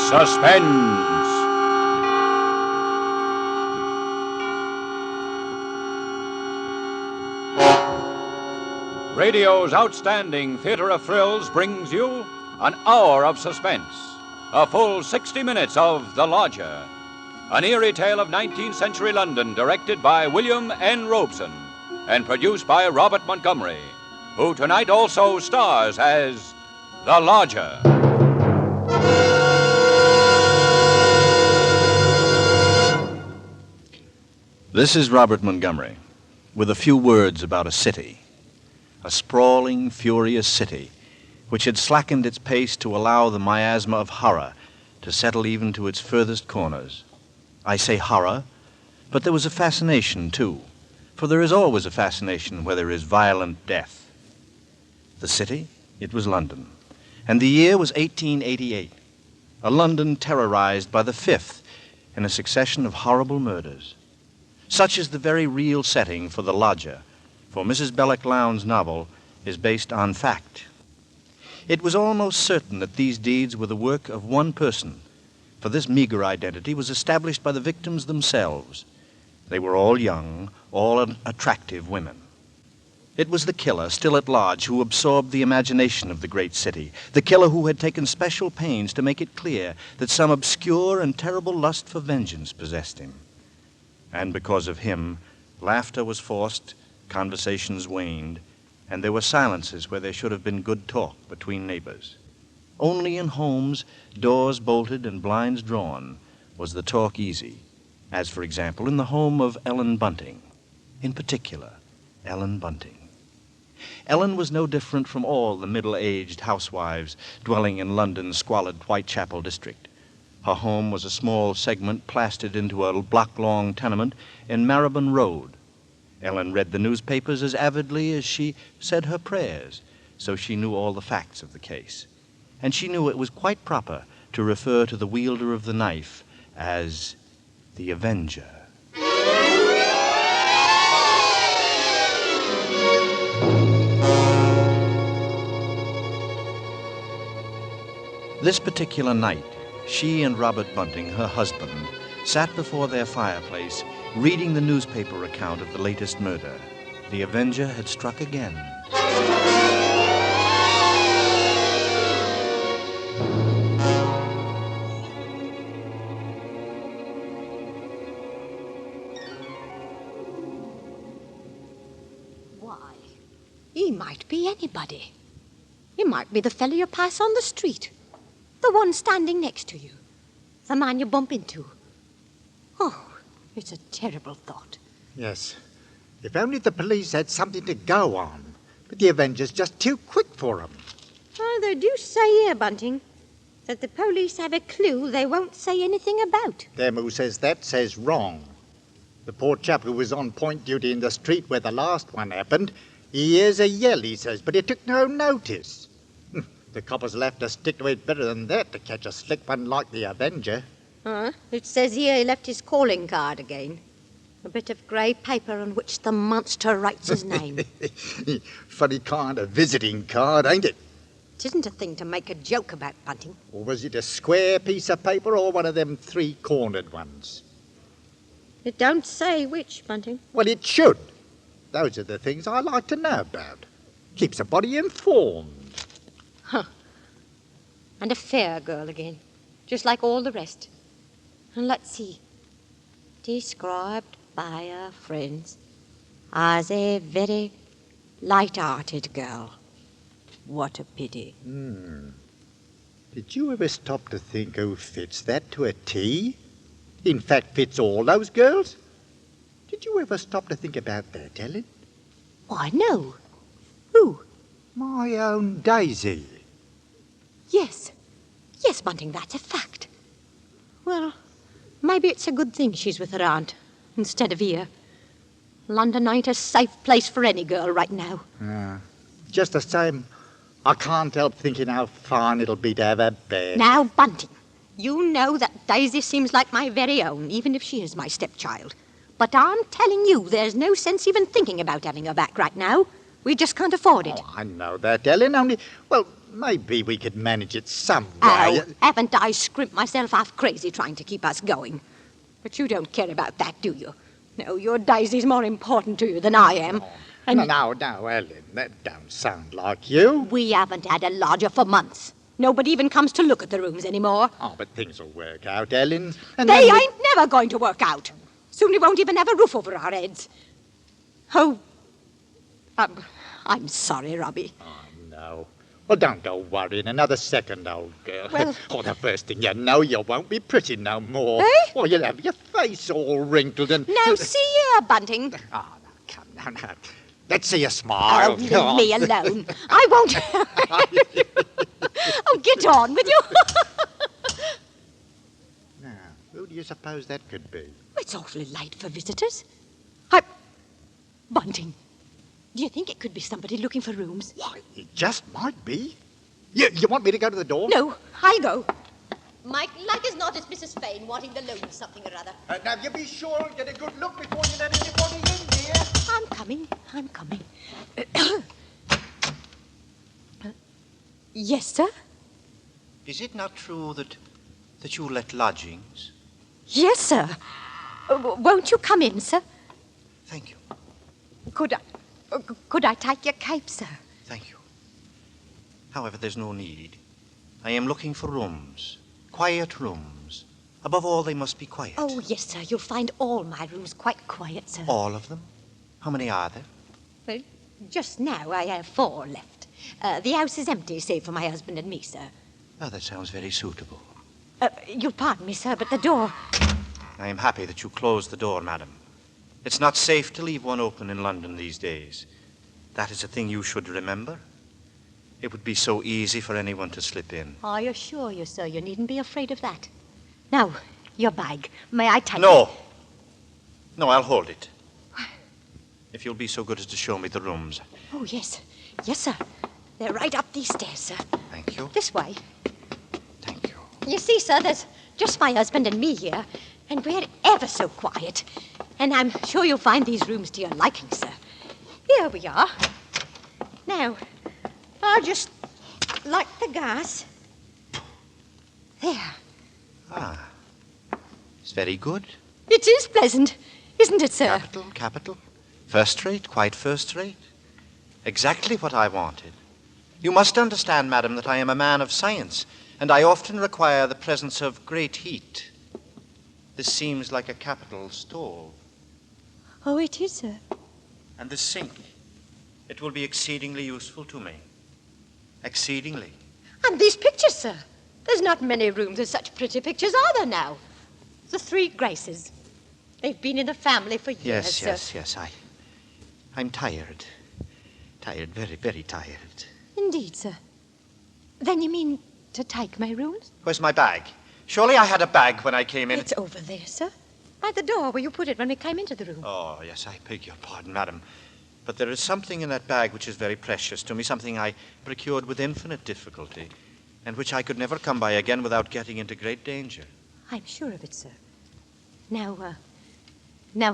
Suspense. Radio's outstanding theater of thrills brings you an hour of suspense. A full 60 minutes of The Lodger, an eerie tale of 19th century London directed by William N. Robeson and produced by Robert Montgomery, who tonight also stars as The Lodger. This is Robert Montgomery, with a few words about a city, a sprawling, furious city, which had slackened its pace to allow the miasma of horror to settle even to its furthest corners. I say horror, but there was a fascination, too, for there is always a fascination where there is violent death. The city, it was London, and the year was 1888, a London terrorized by the fifth in a succession of horrible murders. Such is the very real setting for The Lodger, for Mrs. Belloc Lowndes' novel is based on fact. It was almost certain that these deeds were the work of one person, for this meager identity was established by the victims themselves. They were all young, all attractive women. It was the killer, still at large, who absorbed the imagination of the great city. The killer who had taken special pains to make it clear that some obscure and terrible lust for vengeance possessed him. And because of him, laughter was forced, conversations waned, and there were silences where there should have been good talk between neighbors. Only in homes, doors bolted and blinds drawn, was the talk easy, as, for example, in the home of Ellen Bunting. In particular, Ellen Bunting. Ellen was no different from all the middle-aged housewives dwelling in London's squalid Whitechapel district. Her home was a small segment plastered into a block-long tenement in Marylebone Road. Ellen read the newspapers as avidly as she said her prayers, so she knew all the facts of the case. And she knew it was quite proper to refer to the wielder of the knife as the Avenger. This particular night, she and Robert Bunting, her husband, sat before their fireplace, reading the newspaper account of the latest murder. The Avenger had struck again. Why, he might be anybody. He might be the fellow you pass on the street. The one standing next to you. The man you bump into. Oh, it's a terrible thought. Yes. If only the police had something to go on. But the Avenger's just too quick for them. Oh, they do say here, Bunting, that the police have a clue they won't say anything about. Them who says that says wrong. The poor chap who was on point duty in the street where the last one happened, he hears a yell, he says, but he took no notice. The coppers left to stick to it better than that to catch a slick one like the Avenger. It says here he left his calling card again. A bit of grey paper on which the monster writes his name. Funny kind of visiting card, ain't it? It isn't a thing to make a joke about, Bunting. Or was it a square piece of paper or one of them three-cornered ones? It don't say which, Bunting. Well, it should. Those are the things I like to know about. Keeps a body informed. Huh. And a fair girl again, just like all the rest. And let's see. Described by her friends as a very light-hearted girl. What a pity. Did you ever stop to think who fits that to a T? In fact, fits all those girls? Did you ever stop to think about that, Ellen? Why, no. Who? My own Daisy. Yes. Yes, Bunting, that's a fact. Well, maybe it's a good thing she's with her aunt instead of here. London ain't a safe place for any girl right now. Just the same, I can't help thinking how fine it'll be to have her back. Now, Bunting, you know that Daisy seems like my very own, even if she is my stepchild. But I'm telling you, there's no sense even thinking about having her back right now. We just can't afford it. Oh, I know that, Ellen, only, well, maybe we could manage it some way. Oh, haven't I scrimped myself half crazy trying to keep us going? But you don't care about that, do you? No, your Daisy's more important to you than I am. And No, Ellen, that don't sound like you. we haven't had a lodger for months. Nobody even comes to look at the rooms anymore. Oh, but things will work out, Ellen. And They then we- ain't never going to work out. Soon we won't even have a roof over our heads. Oh, I'm sorry, Robbie. No. Well, don't go worrying another second, old girl. Well- Oh, the first thing you know, you won't be pretty no more. Eh? Well, you'll have your face all wrinkled and... Now, see here, Bunting. Now, let's see you smile. Oh, leave me alone. I won't. Oh, get on with you. Now, who do you suppose that could be? It's awfully late for visitors. Bunting, do you think it could be somebody looking for rooms? Why, it just might be. You want me to go to the door? No, I'll go. Mike, like as not, it's Mrs. Fane wanting to loan something or other. Now, you be sure and get a good look before you let anybody in, dear. I'm coming. Yes, sir? Is it not true that you let lodgings? Yes, sir. Won't you come in, sir? Thank you. Could Could I take your cape, sir? Thank you. However, there's no need. I am looking for rooms. Quiet rooms. Above all, they must be quiet. Oh, yes, sir. You'll find all my rooms quite quiet, sir. All of them? How many are there? Well, just now I have 4 left. The house is empty, save for my husband and me, sir. Oh, that sounds very suitable. You'll pardon me, sir, but the door... I am happy that you closed the door, madam. It's not safe to leave one open in London these days. That is a thing you should remember. It would be so easy for anyone to slip in. I assure you, sir, you needn't be afraid of that. Now, your bag. May I take No. it? No, I'll hold it. If you'll be so good as to show me the rooms. Oh, yes. Yes, sir. They're right up these stairs, sir. Thank you. This way. Thank you. You see, sir, there's just my husband and me here, and we're ever so quiet. And I'm sure you'll find these rooms to your liking, sir. Here we are. Now, I'll just light the gas. There. Ah. It's very good. It is pleasant, isn't it, sir? Capital, capital. First rate, quite first rate. Exactly what I wanted. You must understand, madam, that I am a man of science, and I often require the presence of great heat. This seems like a capital stove. Oh, it is, sir. And the sink. It will be exceedingly useful to me. Exceedingly. And these pictures, sir. There's not many rooms with such pretty pictures, are there now? The 3 Graces. They've been in the family for years, sir. Yes. I'm tired. Tired, very, very tired. Indeed, sir. Then you mean to take my rooms? Where's my bag? Surely I had a bag when I came in. It's over there, sir. By the door where you put it when we came into the room. Oh, yes, I beg your pardon, madam. But there is something in that bag which is very precious to me, something I procured with infinite difficulty, and which I could never come by again without getting into great danger. I'm sure of it, sir. Now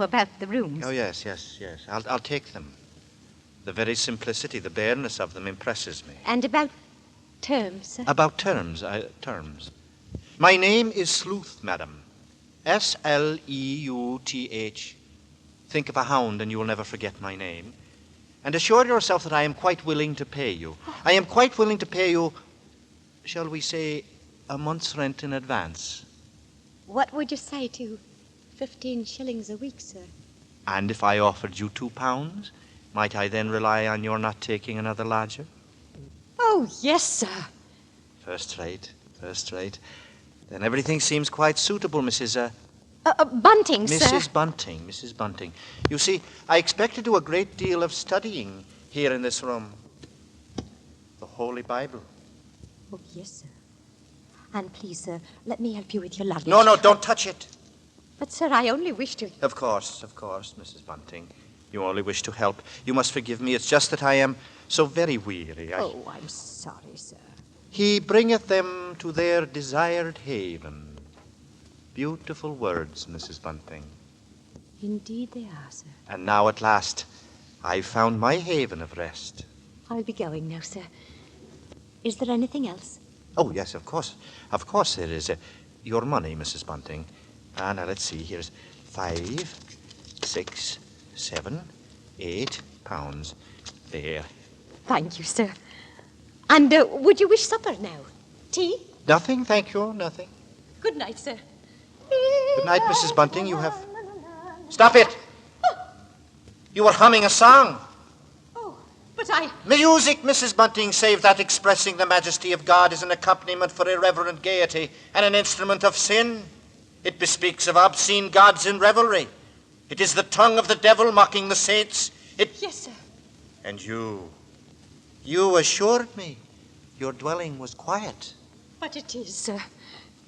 about the rooms. Oh, yes. I'll take them. The very simplicity, the bareness of them impresses me. And about terms, sir? About terms. My name is Sleuth, madam. Sleuth. Think of a hound and you will never forget my name. And assure yourself that I am quite willing to pay you. I am quite willing to pay you, shall we say, a month's rent in advance. What would you say to 15 shillings a week, sir? And if I offered you £2, might I then rely on your not taking another lodger? Oh, yes, sir. First rate. Then everything seems quite suitable, Mrs. Bunting, sir. Mrs. Bunting. You see, I expect to do a great deal of studying here in this room. The Holy Bible. Oh, yes, sir. And please, sir, let me help you with your luggage. No, don't touch it. But, sir, I only wish to... Of course, Mrs. Bunting. You only wish to help. You must forgive me. It's just that I am so very weary. Oh, I'm sorry, sir. He bringeth them to their desired haven. Beautiful words, Mrs. Bunting. Indeed they are, sir. And now at last, I've found my haven of rest. I'll be going now, sir. Is there anything else? Oh, yes, of course. Of course there is. Your money, Mrs. Bunting. Now, let's see. Here's 5, 6, 7, 8 pounds. There. Thank you, sir. And would you wish supper now? Tea? Nothing, thank you, nothing. Good night, sir. Good night, Mrs. Bunting. You have... Stop it! You were humming a song. Oh, but I... Music, Mrs. Bunting, save that expressing the majesty of God is an accompaniment for irreverent gaiety and an instrument of sin. It bespeaks of obscene gods in revelry. It is the tongue of the devil mocking the saints. Yes, sir. And you assured me your dwelling was quiet. But it is, sir.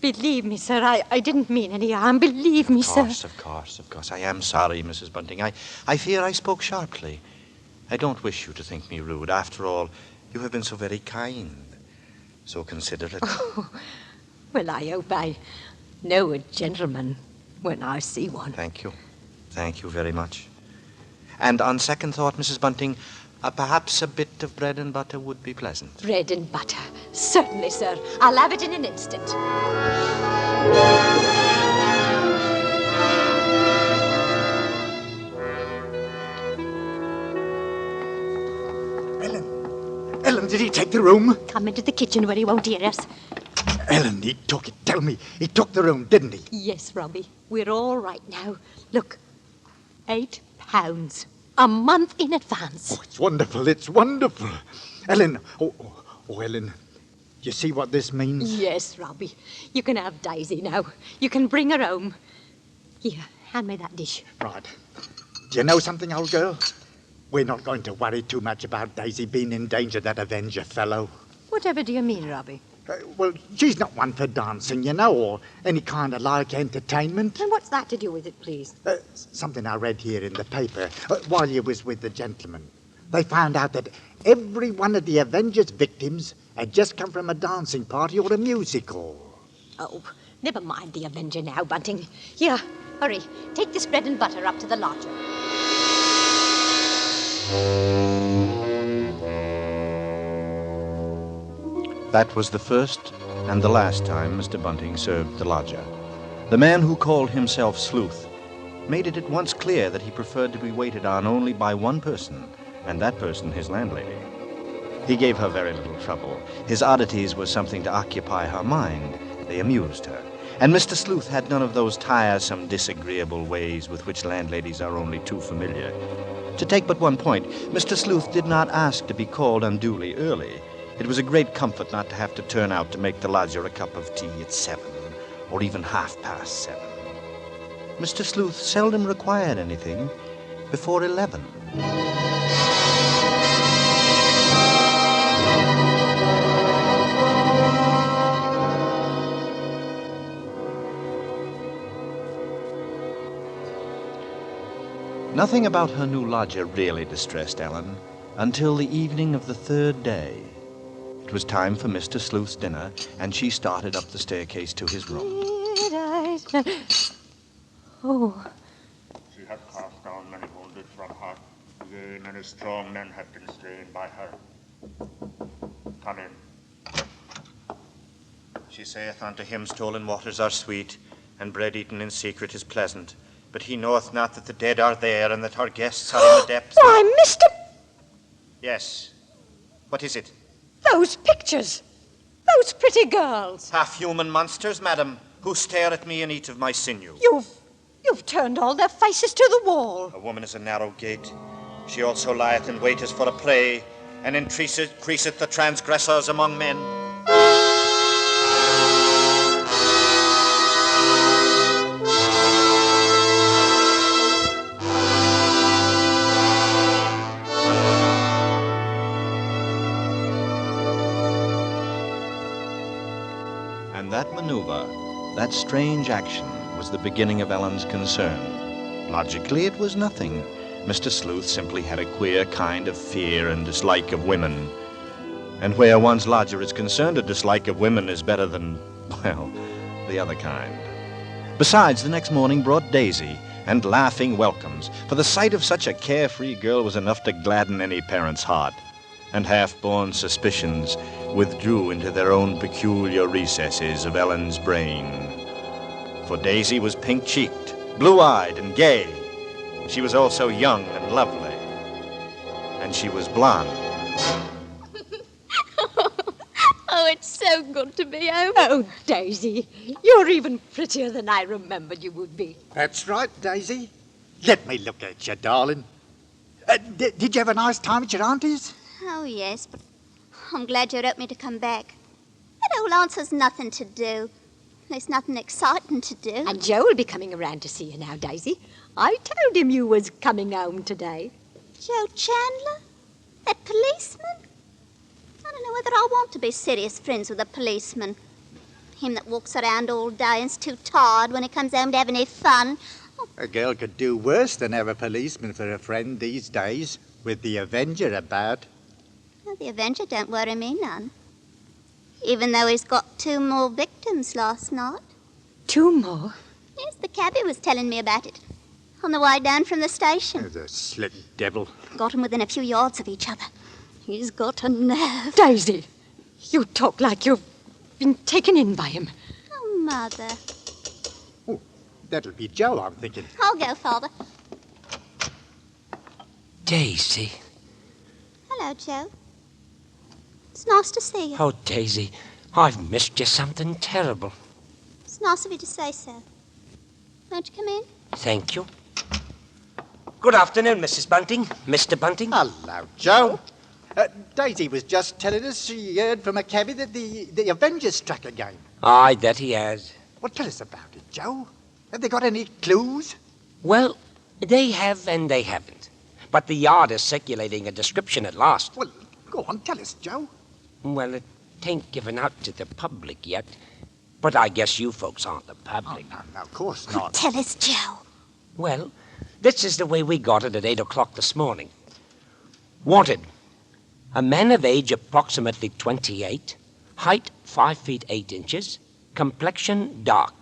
Believe me, sir, I didn't mean any harm. Believe me, sir. Of course. I am sorry, Mrs. Bunting. I fear I spoke sharply. I don't wish you to think me rude. After all, you have been so very kind, so considerate. Oh, well, I hope I know a gentleman when I see one. Thank you. Thank you very much. And on second thought, Mrs. Bunting, perhaps a bit of bread and butter would be pleasant. Bread and butter. Certainly, sir. I'll have it in an instant. Did he take the room? Come into the kitchen where he won't hear us. Ellen, he took it. Tell me, he took the room, didn't he? Yes, Robbie. We're all right now. Look, £8. A month in advance. Oh, it's wonderful, it's wonderful. Ellen, Ellen, you see what this means? Yes, Robbie. You can have Daisy now. You can bring her home. Here, hand me that dish. Right. Do you know something, old girl? We're not going to worry too much about Daisy being in danger, that Avenger fellow. Whatever do you mean, Robbie? Well, she's not one for dancing, you know, or any kind of like entertainment. And what's that to do with it, please? Something I read here in the paper while you was with the gentleman. They found out that every one of the Avengers' victims had just come from a dancing party or a musical. Oh, never mind the Avenger now, Bunting. Here, hurry. Take this bread and butter up to the lodger. That was the first and the last time Mr. Bunting served the lodger. The man who called himself Sleuth made it at once clear that he preferred to be waited on only by one person, and that person his landlady. He gave her very little trouble. His oddities were something to occupy her mind. They amused her. And Mr. Sleuth had none of those tiresome, disagreeable ways with which landladies are only too familiar. To take but one point, Mr. Sleuth did not ask to be called unduly early. It was a great comfort not to have to turn out to make the lodger a cup of tea at 7, or even 7:30. Mr. Sleuth seldom required anything before 11. Nothing about her new lodger really distressed Ellen until the evening of the third day. It was time for Mr. Sleuth's dinner, and she started up the staircase to his room. Oh. She had cast down many wounded from her. Yea, many strong men have been slain by her. Come in. She saith unto him, stolen waters are sweet, and bread eaten in secret is pleasant. But he knoweth not that the dead are there, and that our guests are in the depths. Why, Mr. Yes. What is it? Those pictures. Those pretty girls. Half-human monsters, madam, who stare at me and eat of my sinew. You've turned all their faces to the wall. A woman is a narrow gate. She also lieth in wait as for a prey, and increaseth the transgressors among men. And that maneuver, that strange action, was the beginning of Ellen's concern. Logically, it was nothing. Mr. Sleuth simply had a queer kind of fear and dislike of women. And where one's lodger is concerned, a dislike of women is better than, well, the other kind. Besides, the next morning brought Daisy and laughing welcomes, for the sight of such a carefree girl was enough to gladden any parent's heart. And half-born suspicions withdrew into their own peculiar recesses of Ellen's brain. For Daisy was pink-cheeked, blue-eyed, and gay. She was also young and lovely. And she was blonde. Oh, it's so good to be home. Oh, Daisy, you're even prettier than I remembered you would be. That's right, Daisy. Let me look at you, darling. Did you have a nice time at your auntie's? Oh, yes, but I'm glad you wrote me to come back. That old aunt's has nothing to do. There's nothing exciting to do. And Joe will be coming around to see you now, Daisy. I told him you was coming home today. Joe Chandler? That policeman? I don't know whether I want to be serious friends with a policeman. Him that walks around all day and's too tired when he comes home to have any fun. A girl could do worse than have a policeman for a friend these days, with the Avenger about. Well, the Avenger don't worry me none. Even though he's got 2 more victims last night. 2 more? Yes, the cabbie was telling me about it on the way down from the station. The slick devil. Got 'em within a few yards of each other. He's got a nerve. Daisy, you talk like you've been taken in by him. Oh, Mother. Oh, that'll be Joe, I'm thinking. I'll go, Father. Daisy. Hello, Joe. It's nice to see you. Oh, Daisy, I've missed you something terrible. It's nice of you to say so. Won't you come in? Thank you. Good afternoon, Mrs. Bunting. Mr. Bunting. Hello, Joe. Daisy was just telling us she heard from a cabby that the Avengers struck again. Aye, that he has. Well, tell us about it, Joe. Have they got any clues? Well, they have and they haven't. But the Yard is circulating a description at last. Well, go on, tell us, Joe. Well, it ain't given out to the public yet. But I guess you folks aren't the public. Oh, no, of course not. Tell us, Joe. Well, this is the way we got it at 8 o'clock this morning. Wanted. A man of age approximately 28, height 5 feet 8 inches, complexion dark,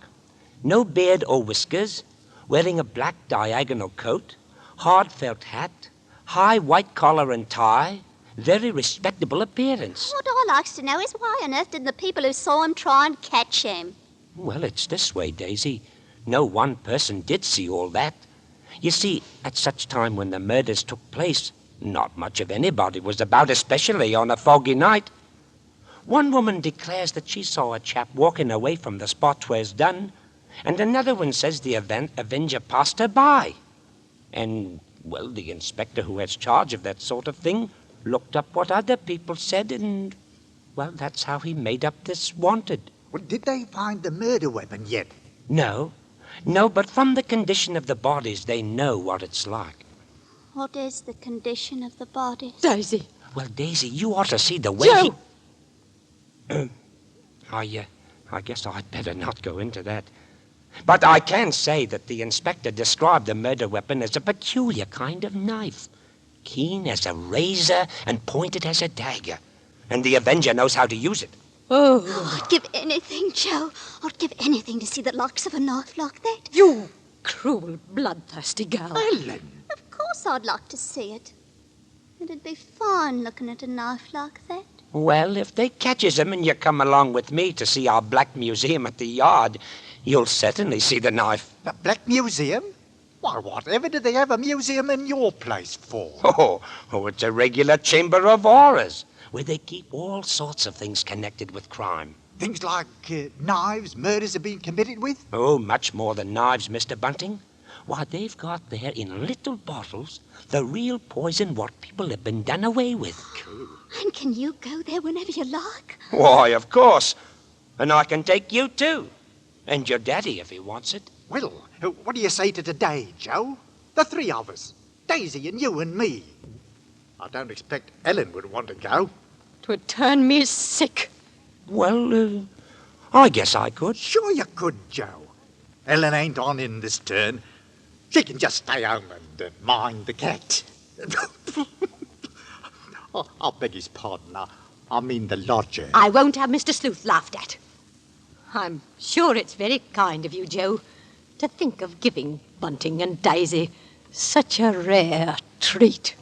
no beard or whiskers, wearing a black diagonal coat, hard felt hat, high white collar and tie, very respectable appearance. What I likes to know is why on earth didn't the people who saw him try and catch him? Well, it's this way, Daisy. No one person did see all that. You see, at such time when the murders took place, not much of anybody was about, especially on a foggy night. One woman declares that she saw a chap walking away from the spot where it's done, and another one says the Avenger passed her by. And, well, the inspector who has charge of that sort of thing looked up what other people said, and, well, that's how he made up this wanted. Well, did they find the murder weapon yet? No, but from the condition of the bodies, they know what it's like. What is the condition of the bodies? Daisy. Well, Daisy, you ought to see the way Joe! I guess I'd better not go into that. But I can say that the inspector described the murder weapon as a peculiar kind of knife. Keen as a razor and pointed as a dagger. And the Avenger knows how to use it. Oh, I'd give anything, Joe. I'd give anything to see the likes of a knife like that. You cruel, bloodthirsty girl. Ellen! Of course I'd like to see it. It'd be fine looking at a knife like that. Well, if they catches him and you come along with me to see our Black Museum at the Yard, you'll certainly see the knife. The Black Museum? Why, whatever do they have a museum in your place for? Oh, it's a regular chamber of horrors, where they keep all sorts of things connected with crime. Things like knives murders have been committed with? Oh, much more than knives, Mr. Bunting. Why, they've got there in little bottles the real poison what people have been done away with. And can you go there whenever you like? Why, of course. And I can take you, too. And your daddy, if he wants it. Well, what do you say to today, Joe? The three of us. Daisy and you and me. I don't expect Ellen would want to go. 'Twould turn me sick. Well, I guess I could. Sure you could, Joe. Ellen ain't on in this turn. She can just stay home and mind the cat. I beg his pardon. I mean the lodger. I won't have Mr. Sleuth laughed at. I'm sure it's very kind of you, Joe, to think of giving Bunting and Daisy such a rare treat.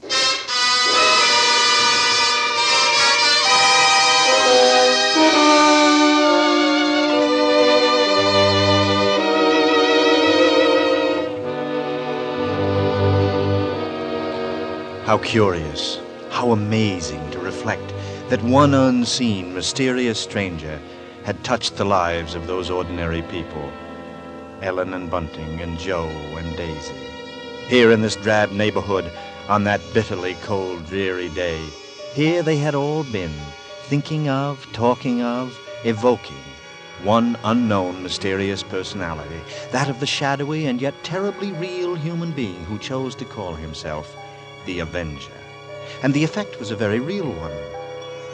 How curious, how amazing to reflect that one unseen, mysterious stranger had touched the lives of those ordinary people. Ellen and Bunting and Joe and Daisy. Here in this drab neighborhood, on that bitterly cold, dreary day, here they had all been, thinking of, talking of, evoking one unknown, mysterious personality, that of the shadowy and yet terribly real human being who chose to call himself the Avenger. And the effect was a very real one,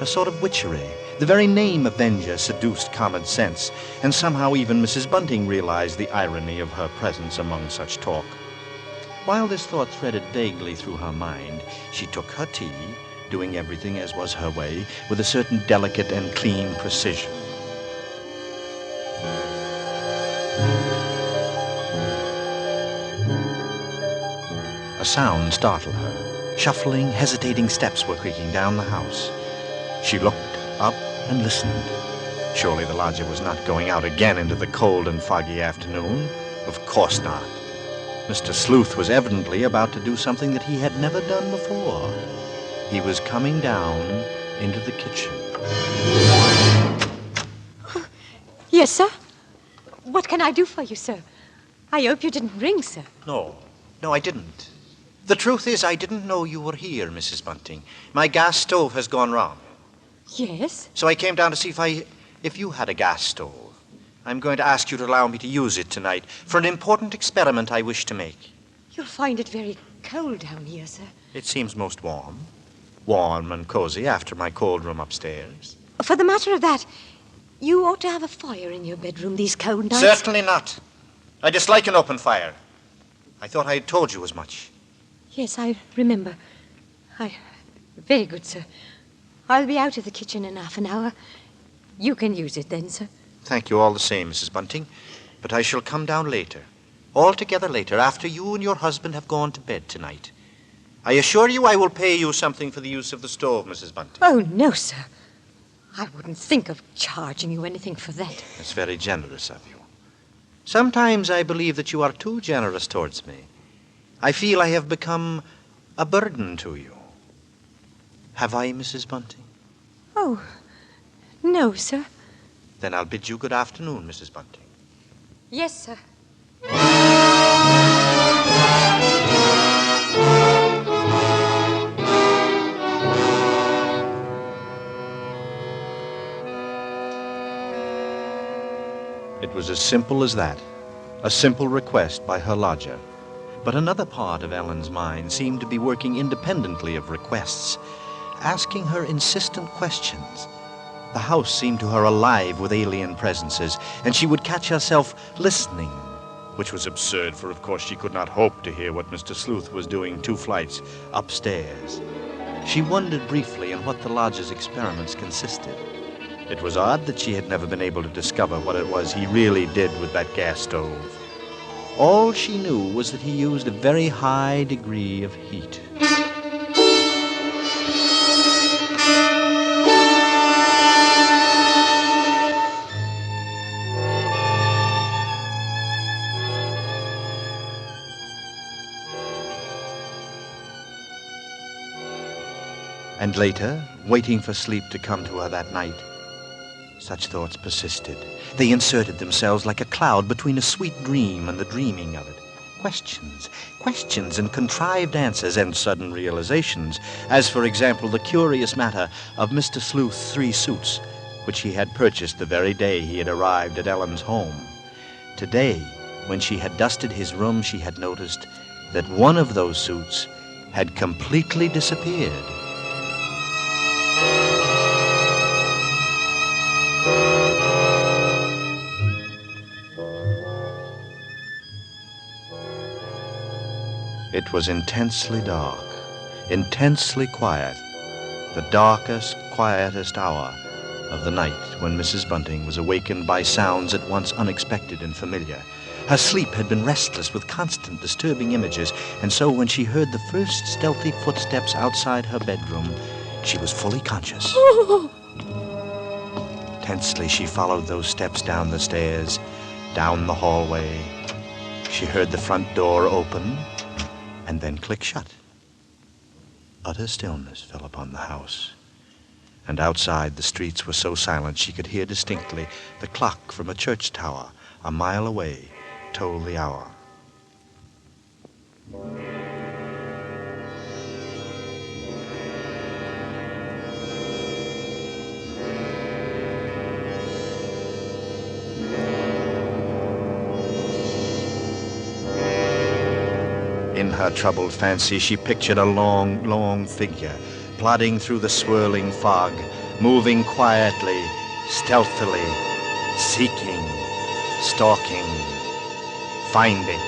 a sort of witchery. The very name Avenger seduced common sense, and somehow even Mrs. Bunting realized the irony of her presence among such talk. While this thought threaded vaguely through her mind, she took her tea, doing everything as was her way, with a certain delicate and clean precision. A sound startled her. Shuffling, hesitating steps were creaking down the house. She looked up and listened. Surely the lodger was not going out again into the cold and foggy afternoon. Of course not. Mr. Sleuth was evidently about to do something that he had never done before. He was coming down into the kitchen. Yes, sir? What can I do for you, sir? I hope you didn't ring, sir. No, I didn't. The truth is, I didn't know you were here, Mrs. Bunting. My gas stove has gone wrong. Yes? So I came down to see if you had a gas stove. I'm going to ask you to allow me to use it tonight for an important experiment I wish to make. You'll find it very cold down here, sir. It seems most warm. Warm and cozy after my cold room upstairs. For the matter of that, you ought to have a fire in your bedroom these cold nights. Certainly not. I dislike an open fire. I thought I had told you as much. Yes, I remember. Very good, sir. I'll be out of the kitchen in half an hour. You can use it then, sir. Thank you all the same, Mrs. Bunting. But I shall come down later. Altogether later, after you and your husband have gone to bed tonight. I assure you I will pay you something for the use of the stove, Mrs. Bunting. Oh, no, sir. I wouldn't think of charging you anything for that. That's very generous of you. Sometimes I believe that you are too generous towards me. I feel I have become a burden to you. Have I, Mrs. Bunting? Oh, no, sir. Then I'll bid you good afternoon, Mrs. Bunting. Yes, sir. It was as simple as that. A simple request by her lodger. But another part of Ellen's mind seemed to be working independently of requests, asking her insistent questions. The house seemed to her alive with alien presences, and she would catch herself listening, which was absurd, for of course she could not hope to hear what Mr. Sleuth was doing 2 flights upstairs. She wondered briefly in what the lodger's experiments consisted. It was odd that she had never been able to discover what it was he really did with that gas stove. All she knew was that he used a very high degree of heat. And later, waiting for sleep to come to her that night, such thoughts persisted. They inserted themselves like a cloud between a sweet dream and the dreaming of it. Questions and contrived answers and sudden realizations, as, for example, the curious matter of Mr. Sleuth's 3 suits, which he had purchased the very day he had arrived at Ellen's home. Today, when she had dusted his room, she had noticed that one of those suits had completely disappeared. It was intensely dark, intensely quiet, the darkest, quietest hour of the night when Mrs. Bunting was awakened by sounds at once unexpected and familiar. Her sleep had been restless with constant disturbing images, and so when she heard the first stealthy footsteps outside her bedroom, she was fully conscious. Tensely, she followed those steps down the stairs, down the hallway. She heard the front door open and then click shut. Utter stillness fell upon the house. And outside, the streets were so silent she could hear distinctly the clock from a church tower a mile away toll the hour. In her troubled fancy, she pictured a long, long figure, plodding through the swirling fog, moving quietly, stealthily, seeking, stalking, finding.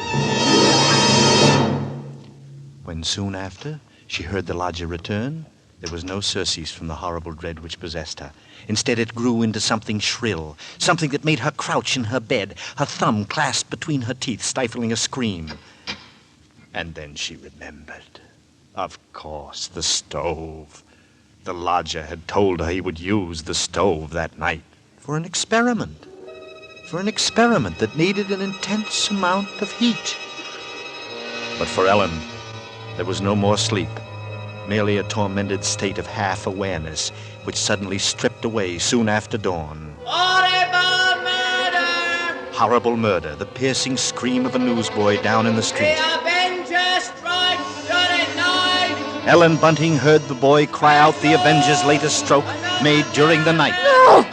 When soon after she heard the lodger return, there was no surcease from the horrible dread which possessed her. Instead, it grew into something shrill, something that made her crouch in her bed, her thumb clasped between her teeth, stifling a scream. And then she remembered. Of course, the stove. The lodger had told her he would use the stove that night for an experiment. For an experiment that needed an intense amount of heat. But for Ellen, there was no more sleep, merely a tormented state of half-awareness which suddenly stripped away soon after dawn. Horrible murder! Horrible murder, the piercing scream of a newsboy down in the street. The Avenger strikes tonight! Ellen Bunting heard the boy cry out the Avenger's latest stroke made during the night. No!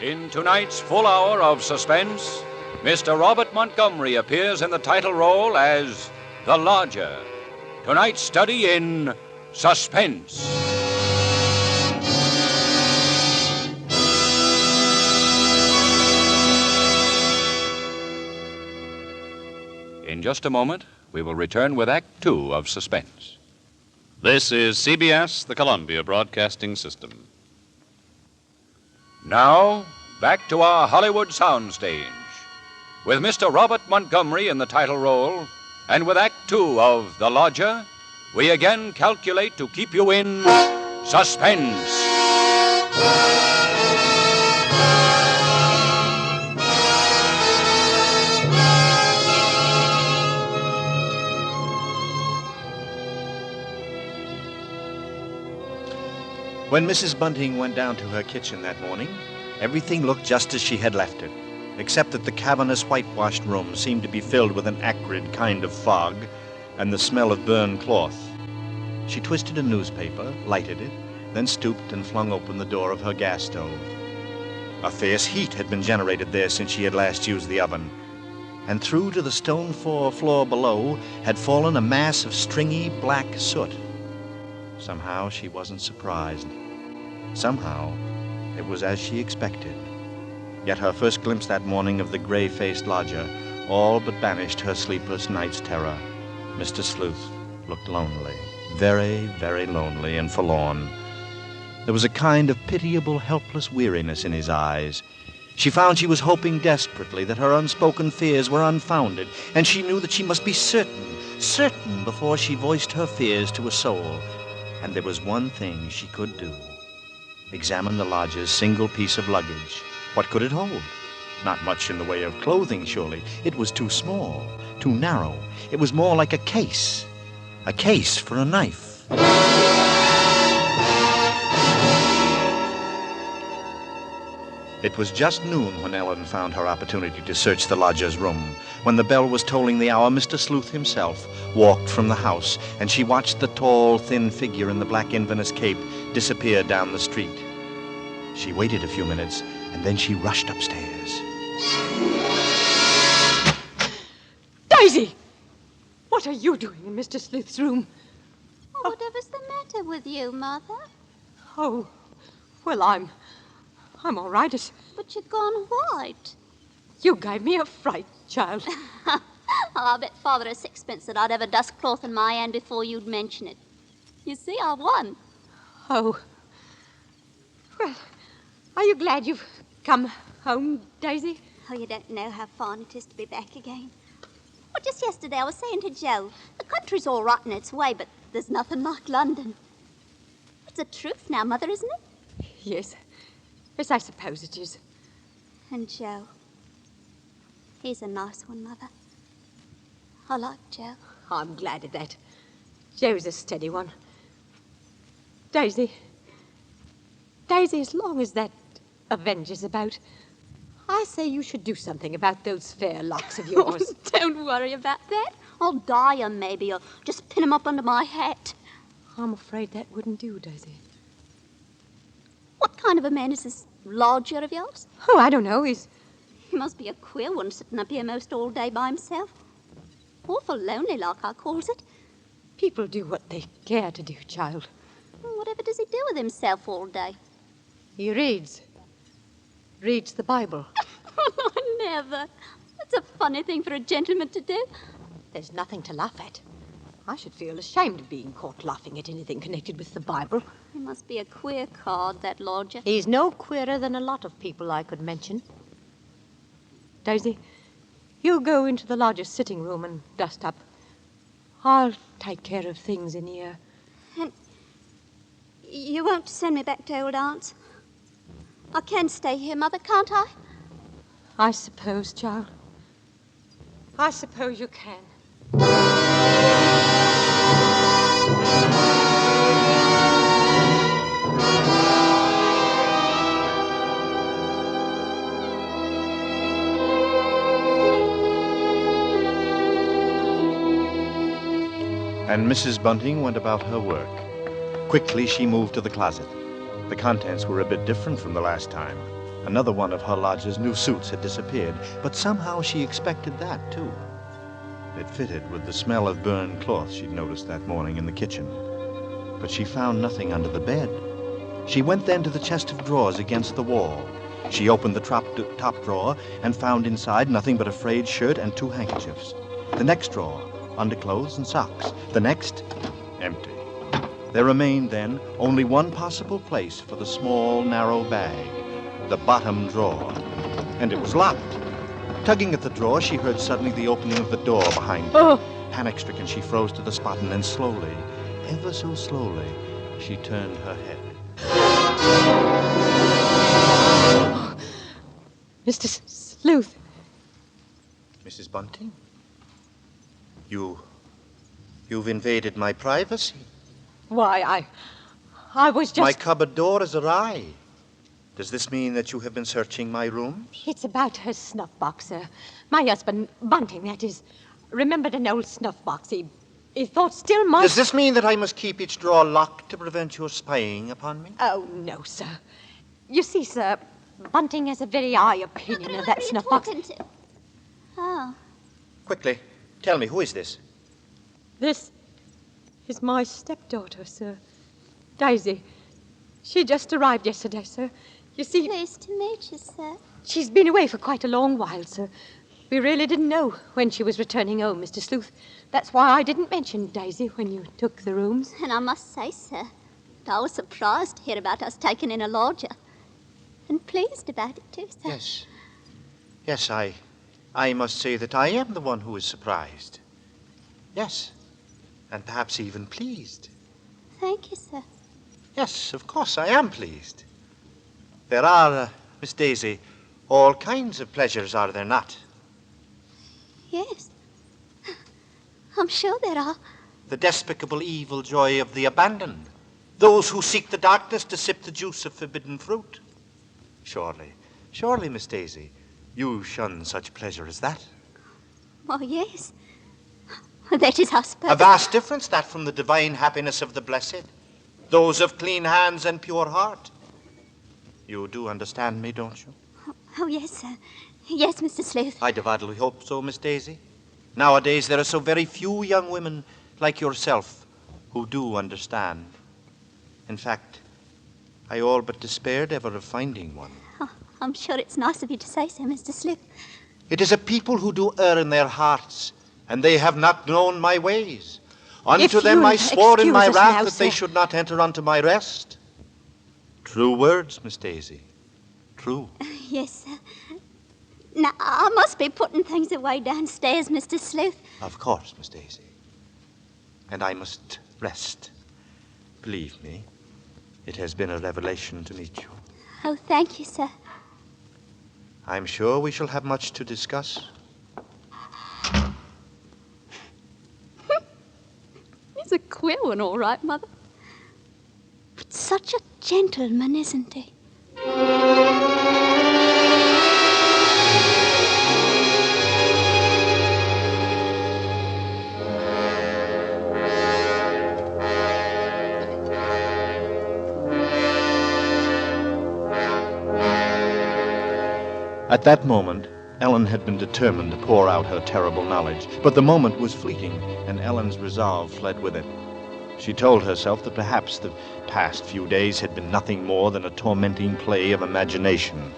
In tonight's full hour of suspense, Mr. Robert Montgomery appears in the title role as the Lodger. Tonight's study in suspense. In just a moment, we will return with Act Two of Suspense. This is CBS, the Columbia Broadcasting System. Now, back to our Hollywood soundstage. With Mr. Robert Montgomery in the title role, and with Act Two of The Lodger, we again calculate to keep you in suspense. When Mrs. Bunting went down to her kitchen that morning, everything looked just as she had left it, except that the cavernous whitewashed room seemed to be filled with an acrid kind of fog and the smell of burned cloth. She twisted a newspaper, lighted it, then stooped and flung open the door of her gas stove. A fierce heat had been generated there since she had last used the oven, and through to the stone floor below had fallen a mass of stringy black soot. Somehow she wasn't surprised. Somehow it was as she expected. Yet her first glimpse that morning of the gray-faced lodger all but banished her sleepless night's terror. Mr. Sleuth looked lonely, very, very lonely and forlorn. There was a kind of pitiable, helpless weariness in his eyes. She found she was hoping desperately that her unspoken fears were unfounded, and she knew that she must be certain before she voiced her fears to a soul. And there was one thing she could do. Examine the lodger's single piece of luggage. What could it hold? Not much in the way of clothing, surely. It was too small, too narrow. It was more like a case for a knife. It was just noon when Ellen found her opportunity to search the lodger's room. When the bell was tolling the hour, Mr. Sleuth himself walked from the house, and she watched the tall, thin figure in the black Inverness cape disappear down the street. She waited a few minutes, and then she rushed upstairs. Daisy! What are you doing in Mr. Sleuth's room? Oh, whatever's the matter with you, Mother? Oh, well, I'm all right. But you've gone white. You gave me a fright, child. I'll bet Father a sixpence that I'd have a dustcloth in my hand before you'd mention it. You see, I won. Oh. Well, are you glad you've come home, Daisy? Oh, you don't know how fine it is to be back again. Well, just yesterday I was saying to Joe, the country's all right in its way, but there's nothing like London. It's the truth now, Mother, isn't it? Yes. Yes, I suppose it is. And Joe. He's a nice one, Mother. I like Joe. I'm glad of that. Joe's a steady one. Daisy, as long as that Avenger's about, I say you should do something about those fair locks of yours. Oh, don't worry about that. I'll dye 'em, maybe, or just pin 'em up under my hat. I'm afraid that wouldn't do, Daisy. What kind of a man is this lodger of yours? Oh, I don't know. He must be a queer one, sitting up here most all day by himself. Awful lonely, like I calls it. People do what they care to do, child. Well, whatever does he do with himself all day? He reads the Bible. Oh, never. That's a funny thing for a gentleman to do. There's nothing to laugh at. I should feel ashamed of being caught laughing at anything connected with the Bible. He must be a queer card, that lodger. He's no queerer than a lot of people I could mention. Daisy, you go into the lodger's sitting room and dust up. I'll take care of things in here. And You won't send me back to old aunt's? I can stay here, Mother, can't I? I suppose, child. I suppose you can. And Mrs. Bunting went about her work. Quickly, she moved to the closet. The contents were a bit different from the last time. Another one of her lodger's new suits had disappeared, but somehow she expected that, too. It fitted with the smell of burned cloth she'd noticed that morning in the kitchen. But she found nothing under the bed. She went then to the chest of drawers against the wall. She opened the top drawer and found inside nothing but a frayed shirt and 2 handkerchiefs. The next drawer, underclothes and socks. The next, empty. There remained then only one possible place for the small, narrow bag, the bottom drawer. And it was locked. Tugging at the drawer, she heard suddenly the opening of the door behind her. Oh. Panic-stricken, she froze to the spot, and then slowly, ever so slowly, she turned her head. Mr. Sleuth. Mrs. Bunting? You've invaded my privacy. Why, I was just... My cupboard door is awry. Does this mean that you have been searching my rooms? It's about her snuff box, sir. My husband, Bunting, that is, remembered an old snuff box. He thought still might... Does this mean that I must keep each drawer locked to prevent your spying upon me? Oh, no, sir. You see, sir, Bunting has a very high opinion of that snuff box. To? Oh. Quickly, tell me, who is this? This is my stepdaughter, sir. Daisy. She just arrived yesterday, sir. You see... Pleased to meet you, sir. She's been away for quite a long while, sir. We really didn't know when she was returning home, Mr. Sleuth. That's why I didn't mention Daisy when you took the rooms. And I must say, sir, that I was surprised to hear about us taking in a lodger. And pleased about it, too, sir. Yes. Yes, I must say that I am the one who is surprised. Yes. And perhaps even pleased. Thank you, sir. Yes, of course, I am pleased. There are, Miss Daisy, all kinds of pleasures, are there not? Yes. I'm sure there are. The despicable evil joy of the abandoned. Those who seek the darkness to sip the juice of forbidden fruit. Surely, Miss Daisy, you shun such pleasure as that. Oh, yes. That is, I suppose. A vast difference, that, from the divine happiness of the blessed. Those of clean hands and pure heart. You do understand me, don't you? Oh, yes, sir. Yes, Mr. Sleuth. I devoutly hope so, Miss Daisy. Nowadays, there are so very few young women like yourself who do understand. In fact, I all but despaired ever of finding one. Oh, I'm sure it's nice of you to say so, Mr. Sleuth. It is a people who do err in their hearts, and they have not known my ways. Unto them I swore in my wrath that they should not enter unto my rest. True words, Miss Daisy. True. Yes, sir. Now, I must be putting things away downstairs, Mr. Sleuth. Of course, Miss Daisy. And I must rest. Believe me, it has been a revelation to meet you. Oh, thank you, sir. I'm sure we shall have much to discuss. He's a queer one, all right, Mother. But such a gentleman, isn't he? At that moment, Ellen had been determined to pour out her terrible knowledge, but the moment was fleeting, and Ellen's resolve fled with it. She told herself that perhaps the past few days had been nothing more than a tormenting play of imagination.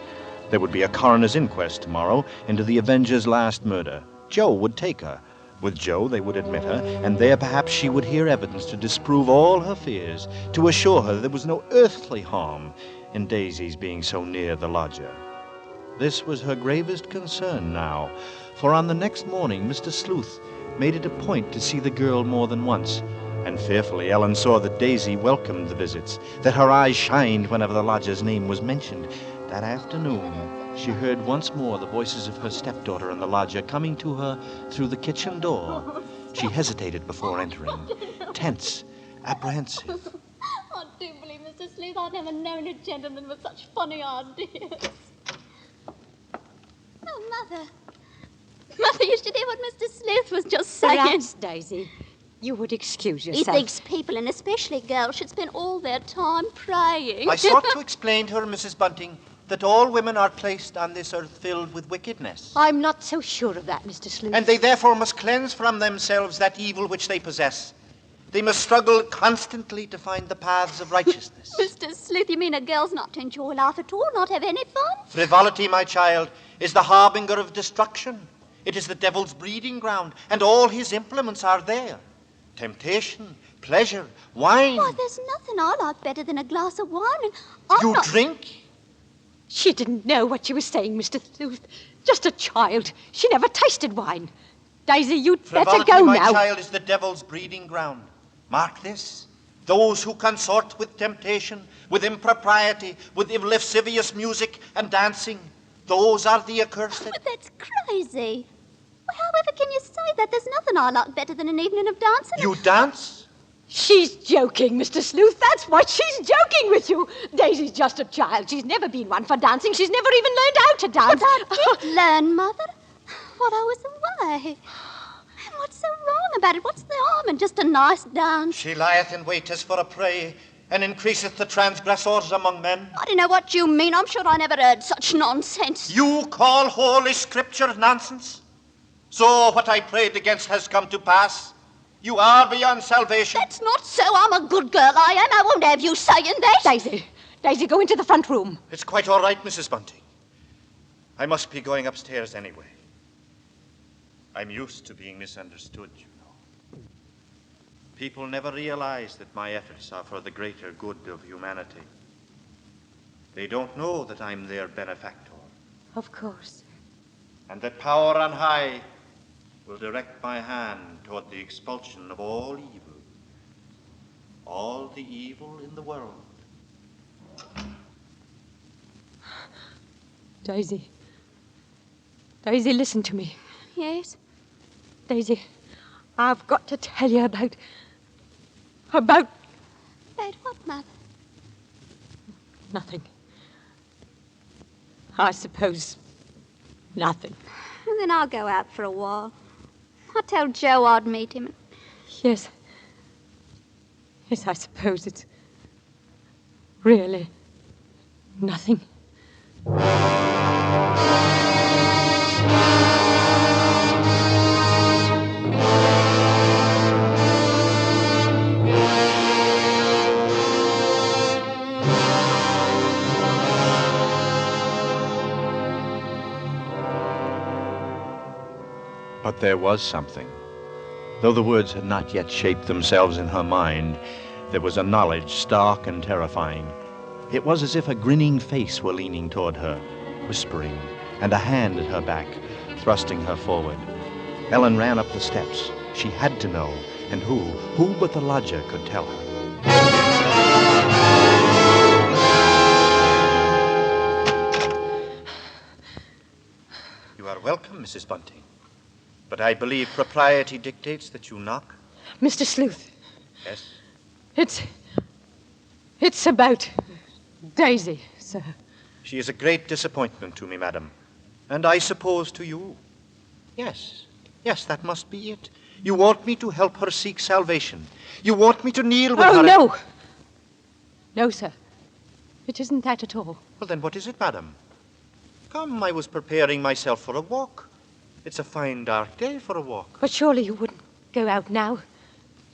There would be a coroner's inquest tomorrow into the Avenger's last murder. Joe would take her. With Joe, they would admit her, and there perhaps she would hear evidence to disprove all her fears, to assure her there was no earthly harm in Daisy's being so near the lodger. This was her gravest concern now, for on the next morning Mr. Sleuth made it a point to see the girl more than once, And fearfully Ellen saw that Daisy welcomed the visits, that her eyes shined whenever the lodger's name was mentioned. That afternoon, she heard once more the voices of her stepdaughter and the lodger coming to her through the kitchen door. She hesitated before entering, tense, apprehensive. I do believe, Mr. Sleuth, I've never known a gentleman with such funny ideas. Oh, Mother. Mother, you should hear what Mr. Sleuth was just saying. Perhaps, Daisy, you would excuse yourself. He thinks people, and especially girls, should spend all their time praying. I sought to explain to her, Mrs. Bunting, that all women are placed on this earth filled with wickedness. I'm not so sure of that, Mr. Sleuth. And they therefore must cleanse from themselves that evil which they possess. They must struggle constantly to find the paths of righteousness. Mr. Sleuth, you mean a girl's not to enjoy life at all, not have any fun? Frivolity, my child, is the harbinger of destruction. It is the devil's breeding ground, and all his implements are there. Temptation, pleasure, wine. Why, there's nothing I like better than a glass of wine, and I'm You not... drink? She didn't know what she was saying, Mr. Sleuth. Just a child. She never tasted wine. Daisy, you'd better Frivolity, go my now. child, is the devil's breeding ground. Mark this. Those who consort with temptation, with impropriety, with lascivious music and dancing, those are the accursed. But that's crazy. Well, however can you say that? There's nothing I like better than an evening of dancing. You dance? She's joking, Mr. Sleuth. That's what she's joking with you. Daisy's just a child. She's never been one for dancing. She's never even learned how to dance. But I did learn, Mother, while I was away. And what's so wrong about it? What's the harm in just a nice dance? She lieth in wait as for a prey, and increaseth the transgressors among men. I don't know what you mean. I'm sure I never heard such nonsense. You call Holy Scripture nonsense? So what I prayed against has come to pass. You are beyond salvation. That's not so. I'm a good girl, I am. I won't have you saying that. Daisy, go into the front room. It's quite all right, Mrs. Bunting. I must be going upstairs anyway. I'm used to being misunderstood, you know. People never realize that my efforts are for the greater good of humanity. They don't know that I'm their benefactor. Of course. And that power on high will direct my hand toward the expulsion of all evil. All the evil in the world. Daisy. Daisy, listen to me. Yes? Daisy, I've got to tell you about... About what, Mother? nothing. I suppose nothing. And then I'll go out for a while. I'll tell Joe I'd meet him. Yes. Yes, I suppose it's really nothing. But there was something. Though the words had not yet shaped themselves in her mind, there was a knowledge stark and terrifying. It was as if a grinning face were leaning toward her, whispering, and a hand at her back, thrusting her forward. Ellen ran up the steps. She had to know, and who but the lodger could tell her? You are welcome, Mrs. Bunting. But I believe propriety dictates that you knock. Mr. Sleuth. Yes? It's about Daisy, sir. She is a great disappointment to me, madam. And I suppose to you. Yes, that must be it. You want me to help her seek salvation. You want me to kneel with her... Oh, no. No, sir. It isn't that at all. Well, then what is it, madam? Come, I was preparing myself for a walk. It's a fine dark day for a walk. But surely you wouldn't go out now.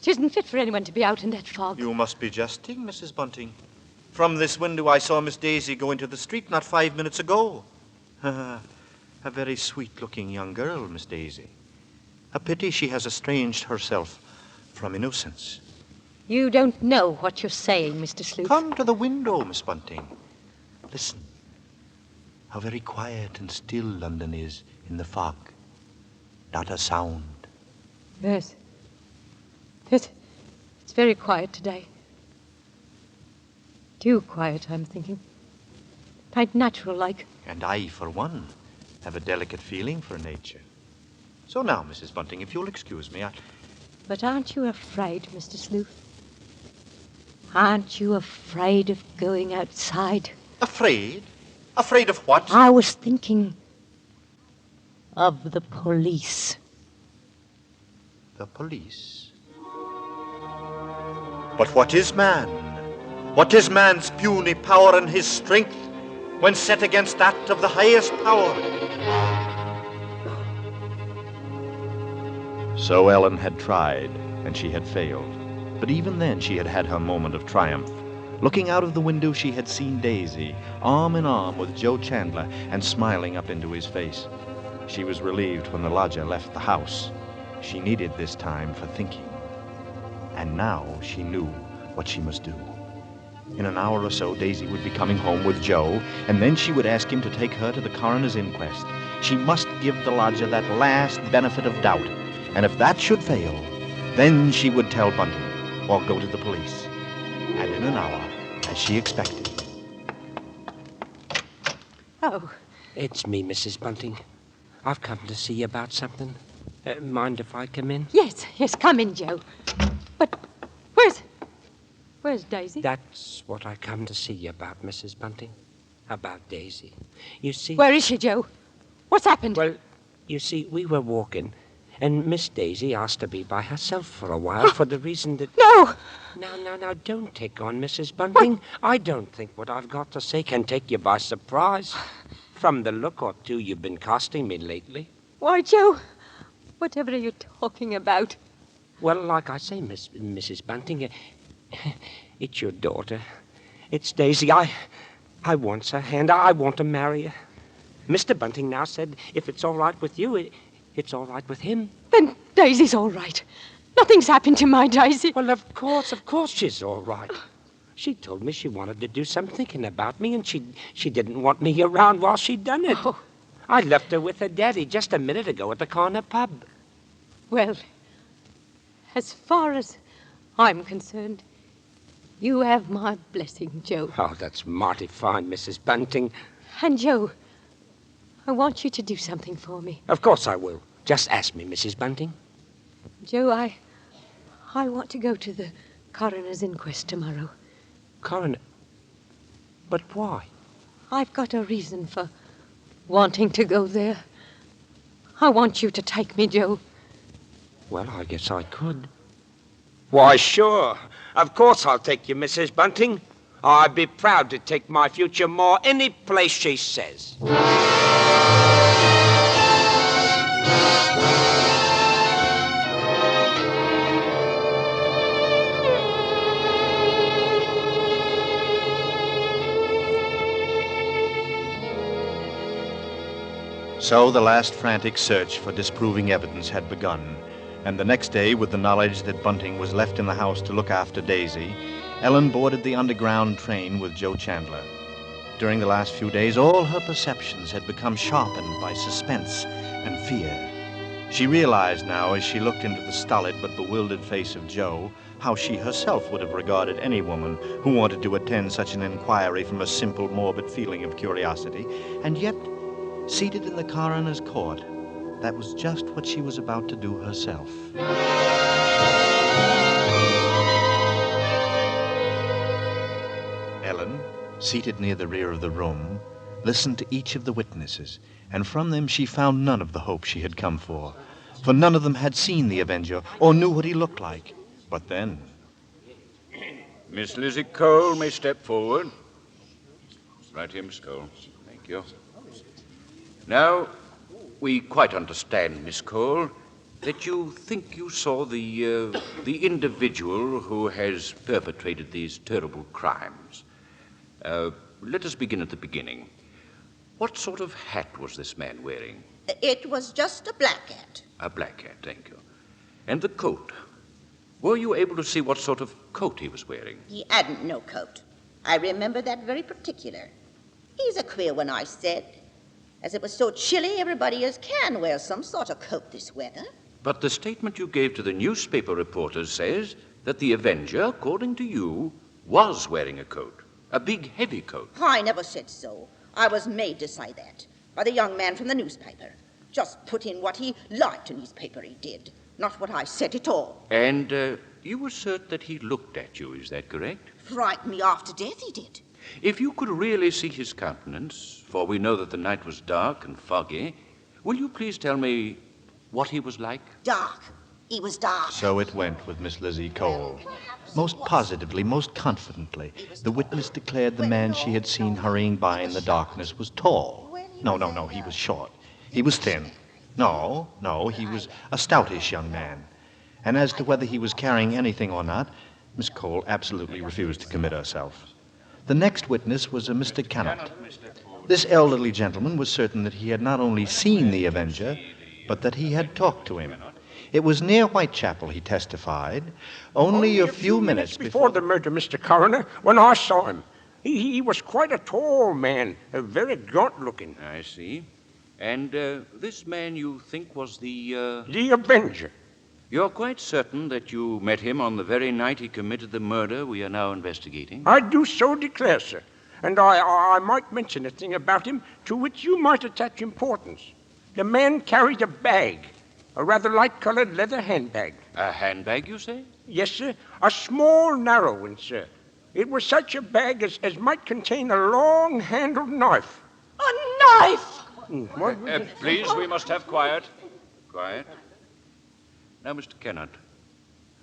It isn't fit for anyone to be out in that fog. You must be jesting, Mrs. Bunting. From this window I saw Miss Daisy go into the street not 5 minutes ago. A very sweet-looking young girl, Miss Daisy. A pity she has estranged herself from innocence. You don't know what you're saying, Mr. Sleuth. Come to the window, Miss Bunting. Listen. How very quiet and still London is in the fog. Not a sound. Yes. It's It's very quiet today. Too quiet, I'm thinking. Quite natural like. And I, for one, have a delicate feeling for nature. So now, Mrs. Bunting, if you'll excuse me, But aren't you afraid, Mr. Sleuth? Aren't you afraid of going outside? Afraid? Afraid of what? I was thinking of the police. The police? But what is man? What is man's puny power and his strength when set against that of the highest power? So Ellen had tried, and she had failed. But even then she had had her moment of triumph. Looking out of the window, she had seen Daisy, arm in arm with Joe Chandler, and smiling up into his face. She was relieved when the lodger left the house. She needed this time for thinking. And now she knew what she must do. In an hour or so, Daisy would be coming home with Joe, and then she would ask him to take her to the coroner's inquest. She must give the lodger that last benefit of doubt. And if that should fail, then she would tell Bunting or go to the police. And in an hour, as she expected. Oh. It's me, Mrs. Bunting. I've come to see you about something. Mind if I come in? Yes, come in, Joe. But where's Daisy? That's what I come to see you about, Mrs. Bunting. About Daisy. You see... Where is she, Joe? What's happened? Well, you see, we were walking, and Miss Daisy asked to be by herself for a while for the reason that... No! Now, don't take on, Mrs. Bunting. What? I don't think what I've got to say can take you by surprise. From the look or two you've been casting me lately. Why, Joe, whatever are you talking about? Well, like I say, Mrs. Bunting, it's your daughter. It's Daisy. I want her hand. I want to marry her. Mr. Bunting now said if it's all right with you, it's all right with him. Then Daisy's all right. Nothing's happened to my Daisy. Well, of course she's all right. She told me she wanted to do some thinking about me, and she didn't want me around while she done it. Oh. I left her with her daddy just a minute ago at the corner pub. Well, as far as I'm concerned, you have my blessing, Joe. Oh, that's mighty fine, Mrs. Bunting. And, Joe, I want you to do something for me. Of course I will. Just ask me, Mrs. Bunting. Joe, I want to go to the coroner's inquest tomorrow. Coroner? But why? I've got a reason for wanting to go there. I want you to take me, Joe. Well, I guess I could. Why, sure. Of course I'll take you, Mrs. Bunting. I'd be proud to take my future more any place she says. So the last frantic search for disproving evidence had begun, and the next day, with the knowledge that Bunting was left in the house to look after Daisy, Ellen boarded the underground train with Joe Chandler. During the last few days, all her perceptions had become sharpened by suspense and fear. She realized now, as she looked into the stolid but bewildered face of Joe, how she herself would have regarded any woman who wanted to attend such an inquiry from a simple, morbid feeling of curiosity, and yet, seated in the coroner's court, that was just what she was about to do herself. Ellen, seated near the rear of the room, listened to each of the witnesses, and from them she found none of the hope she had come for none of them had seen the Avenger or knew what he looked like. But then... Miss Lizzie Cole may step forward. Right here, Miss Cole. Thank you. Now, we quite understand, Miss Cole, that you think you saw the individual who has perpetrated these terrible crimes. Let us begin at the beginning. What sort of hat was this man wearing? It was just a black hat. A black hat, thank you. And the coat? Were you able to see what sort of coat he was wearing? He hadn't no coat. I remember that very particular. He's a queer one, I said. As it was so chilly, everybody as can wear some sort of coat this weather. But the statement you gave to the newspaper reporters says that the Avenger, according to you, was wearing a coat, a big, heavy coat. I never said so. I was made to say that by the young man from the newspaper. Just put in what he liked in his paper, he did. Not what I said at all. And you assert that he looked at you, is that correct? Frightened me half to death, he did. If you could really see his countenance, for we know that the night was dark and foggy, will you please tell me what he was like? Dark. He was dark. So it went with Miss Lizzie Cole. Most positively, most confidently, the witness declared the man she had seen hurrying by in the darkness was tall. No, he was short. He was thin. No, he was a stoutish young man. And as to whether he was carrying anything or not, Miss Cole absolutely refused to commit herself. The next witness was a Mr. Cannot. This elderly gentleman was certain that he had not only seen the Avenger, but that he had talked to him. It was near Whitechapel, he testified, only a few minutes before the murder, Mr. Coroner, when I saw him. He was quite a tall man, very gaunt-looking. I see. And this man you think was the... The Avenger. You're quite certain that you met him on the very night he committed the murder we are now investigating? I do so declare, sir. And I might mention a thing about him to which you might attach importance. The man carried a bag, a rather light-colored leather handbag. A handbag, you say? Yes, sir. A small, narrow one, sir. It was such a bag as might contain a long-handled knife. A knife! Please, we must have quiet. Quiet. Now, Mr. Kennard,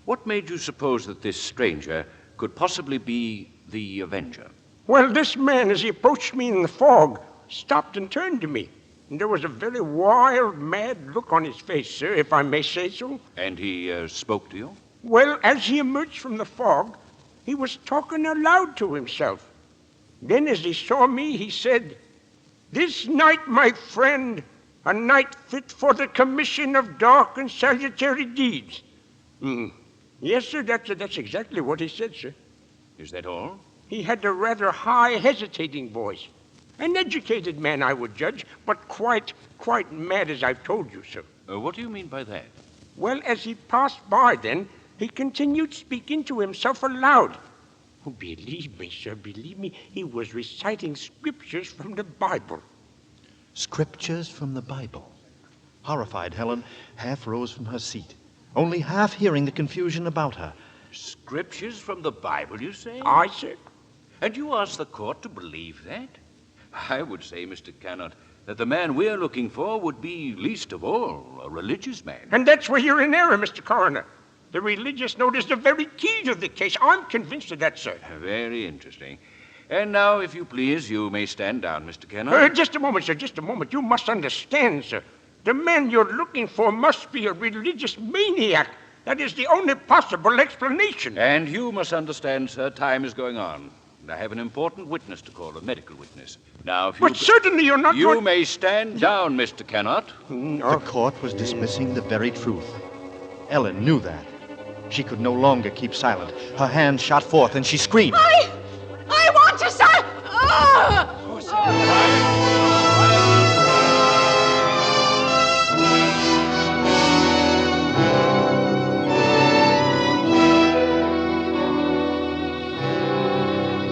what made you suppose that this stranger could possibly be the Avenger? Well, this man, as he approached me in the fog, stopped and turned to me. And there was a very wild, mad look on his face, sir, if I may say so. And he spoke to you? Well, as he emerged from the fog, he was talking aloud to himself. Then, as he saw me, he said, "This night, my friend, a night fit for the commission of dark and salutary deeds." Yes, sir, that's exactly what he said, sir. Is that all? He had a rather high, hesitating voice. An educated man, I would judge, but quite mad, as I've told you, sir. What do you mean by that? Well, as he passed by then, he continued speaking to himself aloud. Oh, believe me, sir, believe me, he was reciting scriptures from the Bible. Scriptures from the Bible. Horrified, Helen half rose from her seat, only half hearing the confusion about her. Scriptures from the Bible, you say? Aye, sir. And you ask the court to believe that? I would say, Mr. Cannot, that the man we're looking for would be, least of all, a religious man. And that's where you're in error, Mr. Coroner. The religious note is the very key to the case. I'm convinced of that, sir. Very interesting. And now, if you please, you may stand down, Mr. Kennard. Just a moment, sir, just a moment. You must understand, sir. The man you're looking for must be a religious maniac. That is the only possible explanation. And you must understand, sir, time is going on. I have an important witness to call, a medical witness. Now, if you... But certainly you're not... You may stand down, Mr. Kennard. The court was dismissing the very truth. Ellen knew that. She could no longer keep silent. Her hand shot forth, and she screamed. I want to say...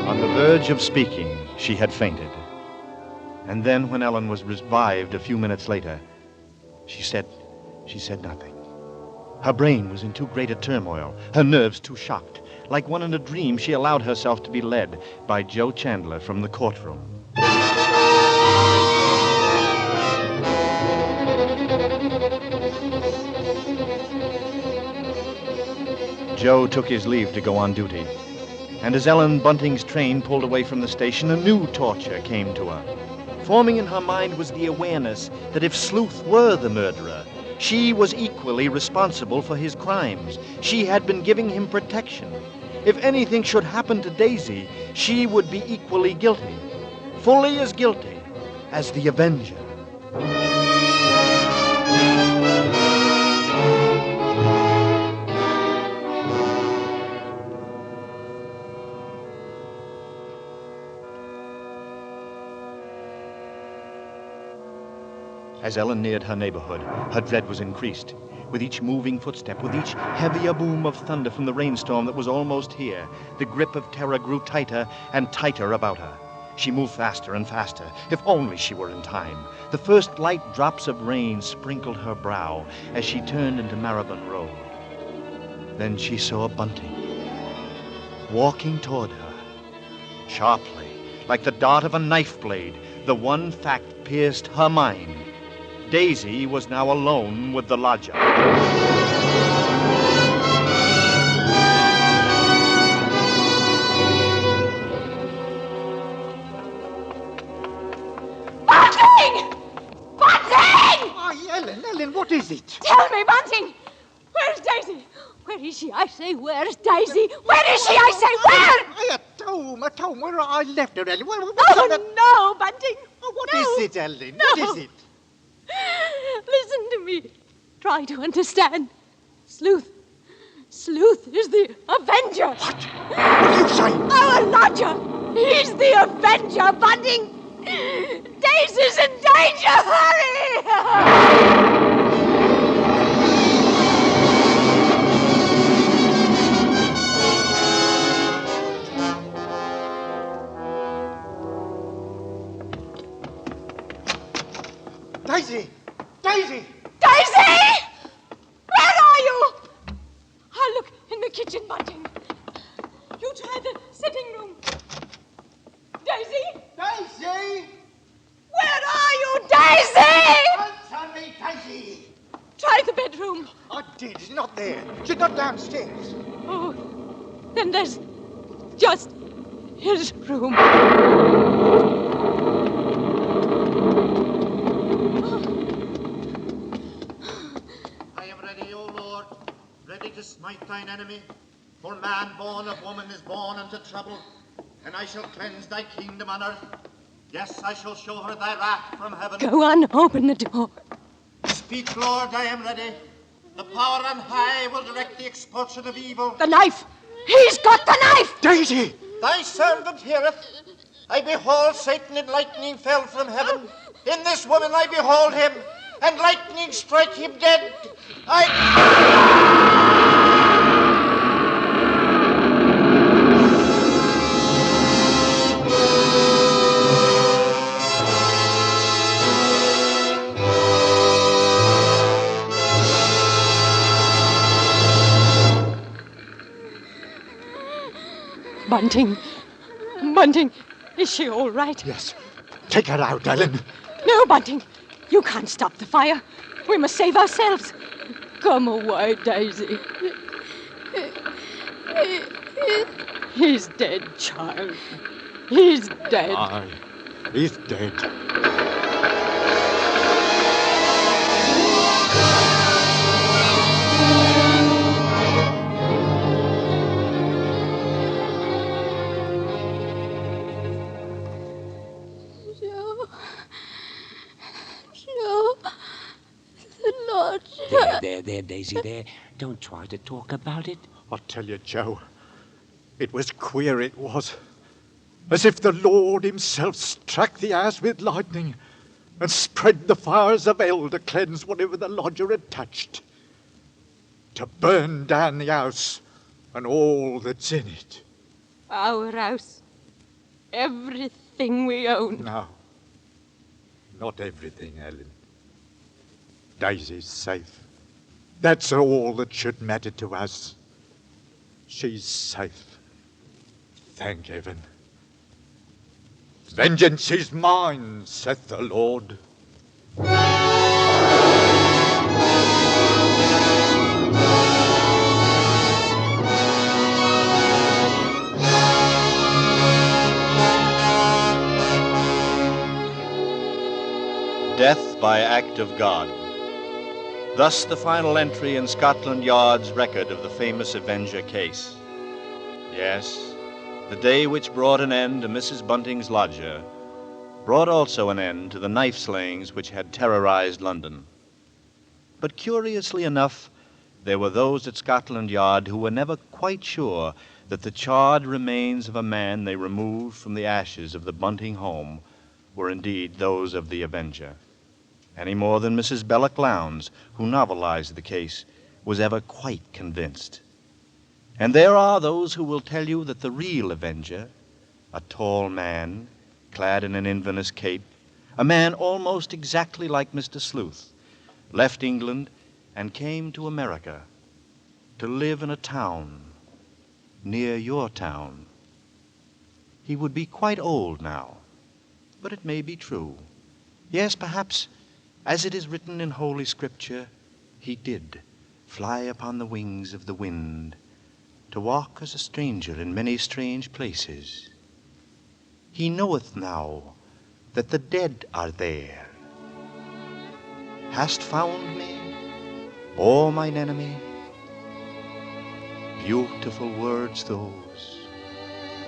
On the verge of speaking, she had fainted. And then, when Ellen was revived a few minutes later, she said nothing. Her brain was in too great a turmoil, her nerves too shocked. Like one in a dream, she allowed herself to be led by Joe Chandler from the courtroom. Joe took his leave to go on duty. And as Ellen Bunting's train pulled away from the station, a new torture came to her. Forming in her mind was the awareness that if Sleuth were the murderer, she was equally responsible for his crimes. She had been giving him protection. If anything should happen to Daisy, she would be equally guilty, fully as guilty as the Avenger. As Ellen neared her neighborhood, her dread was increased. With each moving footstep, with each heavier boom of thunder from the rainstorm that was almost here, the grip of terror grew tighter and tighter about her. She moved faster and faster. If only she were in time. The first light drops of rain sprinkled her brow as she turned into Maribon Road. Then she saw Bunting walking toward her, sharply, like the dart of a knife blade. The one fact pierced her mind. Daisy was now alone with the lodger. Ellen, what is it? Tell me, Bunting! Where's Daisy? Where is she? I say, where's Daisy? Where is she? I say, where? At home, where I left her, Ellen. No, Bunting. What is it, Ellen? No. What is it? Listen to me. Try to understand. Sleuth is the Avenger. What are you saying? Our lodger. He's the Avenger, Bunting. Daisy's in danger. Hurry! Daisy! Daisy! Daisy! Where are you? I'll look in the kitchen, Bunting. You try the sitting room. Daisy? Daisy! Where are you, Daisy? Answer me, Daisy! Try the bedroom. I did. She's not there. She's not downstairs. Oh, then there's just his room. I am ready, O Lord, ready to smite thine enemy. For man born of woman is born unto trouble, and I shall cleanse thy kingdom on earth. Yes, I shall show her thy wrath from heaven. Go on, open the door. Speak, Lord, I am ready. The power on high will direct the expulsion of evil. The knife! He's got the knife! Daisy! Thy servant heareth. I behold Satan in lightning fell from heaven. In this woman I behold him, and lightning strike him dead. Bunting, is she all right? Yes. Take her out, Ellen. No, Bunting, you can't stop the fire. We must save ourselves. Come away, Daisy. He's dead, child. He's dead. Aye, he's dead. There, Daisy, there. Don't try to talk about it. I'll tell you, Joe, it was queer, it was. As if the Lord himself struck the ass with lightning and spread the fires of hell to cleanse whatever the lodger had touched. To burn down the house and all that's in it. Our house. Everything we own. No. Not everything, Ellen. Daisy's safe. That's all that should matter to us. She's safe. Thank heaven. Vengeance is mine, saith the Lord. Death by act of God. Thus the final entry in Scotland Yard's record of the famous Avenger case. Yes, the day which brought an end to Mrs. Bunting's lodger brought also an end to the knife slayings which had terrorized London. But curiously enough, there were those at Scotland Yard who were never quite sure that the charred remains of a man they removed from the ashes of the Bunting home were indeed those of the Avenger. any more than Mrs. Belloc Lowndes, who novelized the case, was ever quite convinced. And there are those who will tell you that the real avenger, a tall man, clad in an Inverness cape, a man almost exactly like Mr. Sleuth, left England and came to America to live in a town near your town. He would be quite old now, but it may be true. Yes, perhaps, as it is written in Holy Scripture, he did fly upon the wings of the wind, to walk as a stranger in many strange places. He knoweth now that the dead are there. Hast found me, O mine enemy? Beautiful words those,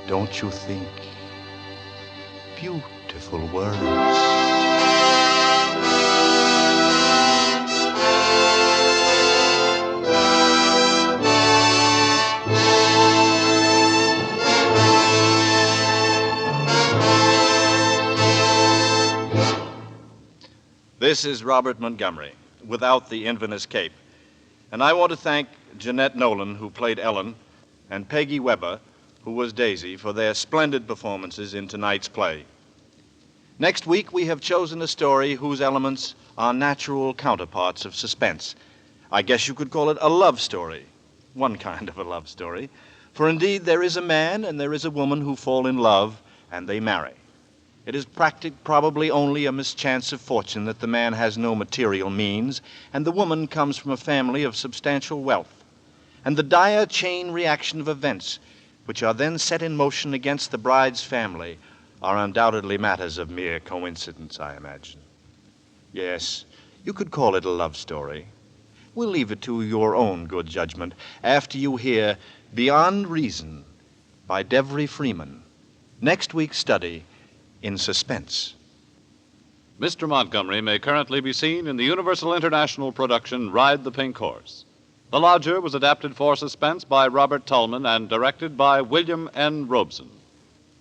don't you think? Beautiful words. This is Robert Montgomery, without the Inverness cape. And I want to thank Jeanette Nolan, who played Ellen, and Peggy Weber, who was Daisy, for their splendid performances in tonight's play. Next week, we have chosen a story whose elements are natural counterparts of suspense. I guess you could call it a love story, one kind of a love story. For indeed, there is a man and there is a woman who fall in love, and they marry. It is probably only a mischance of fortune that the man has no material means, and the woman comes from a family of substantial wealth. And the dire chain reaction of events, which are then set in motion against the bride's family, are undoubtedly matters of mere coincidence, I imagine. Yes, you could call it a love story. We'll leave it to your own good judgment after you hear Beyond Reason by Devery Freeman, next week's study in Suspense. Mr. Montgomery may currently be seen in the Universal International production Ride the Pink Horse. The Lodger was adapted for Suspense by Robert Tullman and directed by William N. Robeson.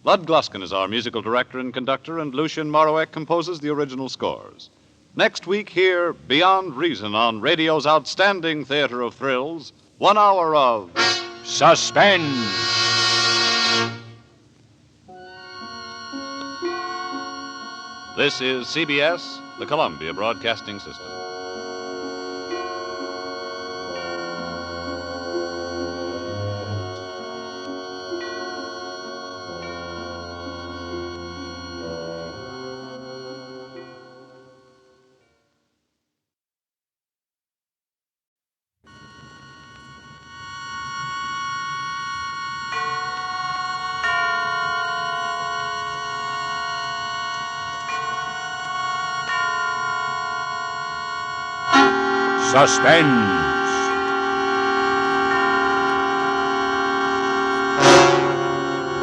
Lud Gluskin is our musical director and conductor, and Lucien Moraweck composes the original scores. Next week, hear Beyond Reason on radio's outstanding theater of thrills, 1 hour of Suspense. This is CBS, the Columbia Broadcasting System. Suspense.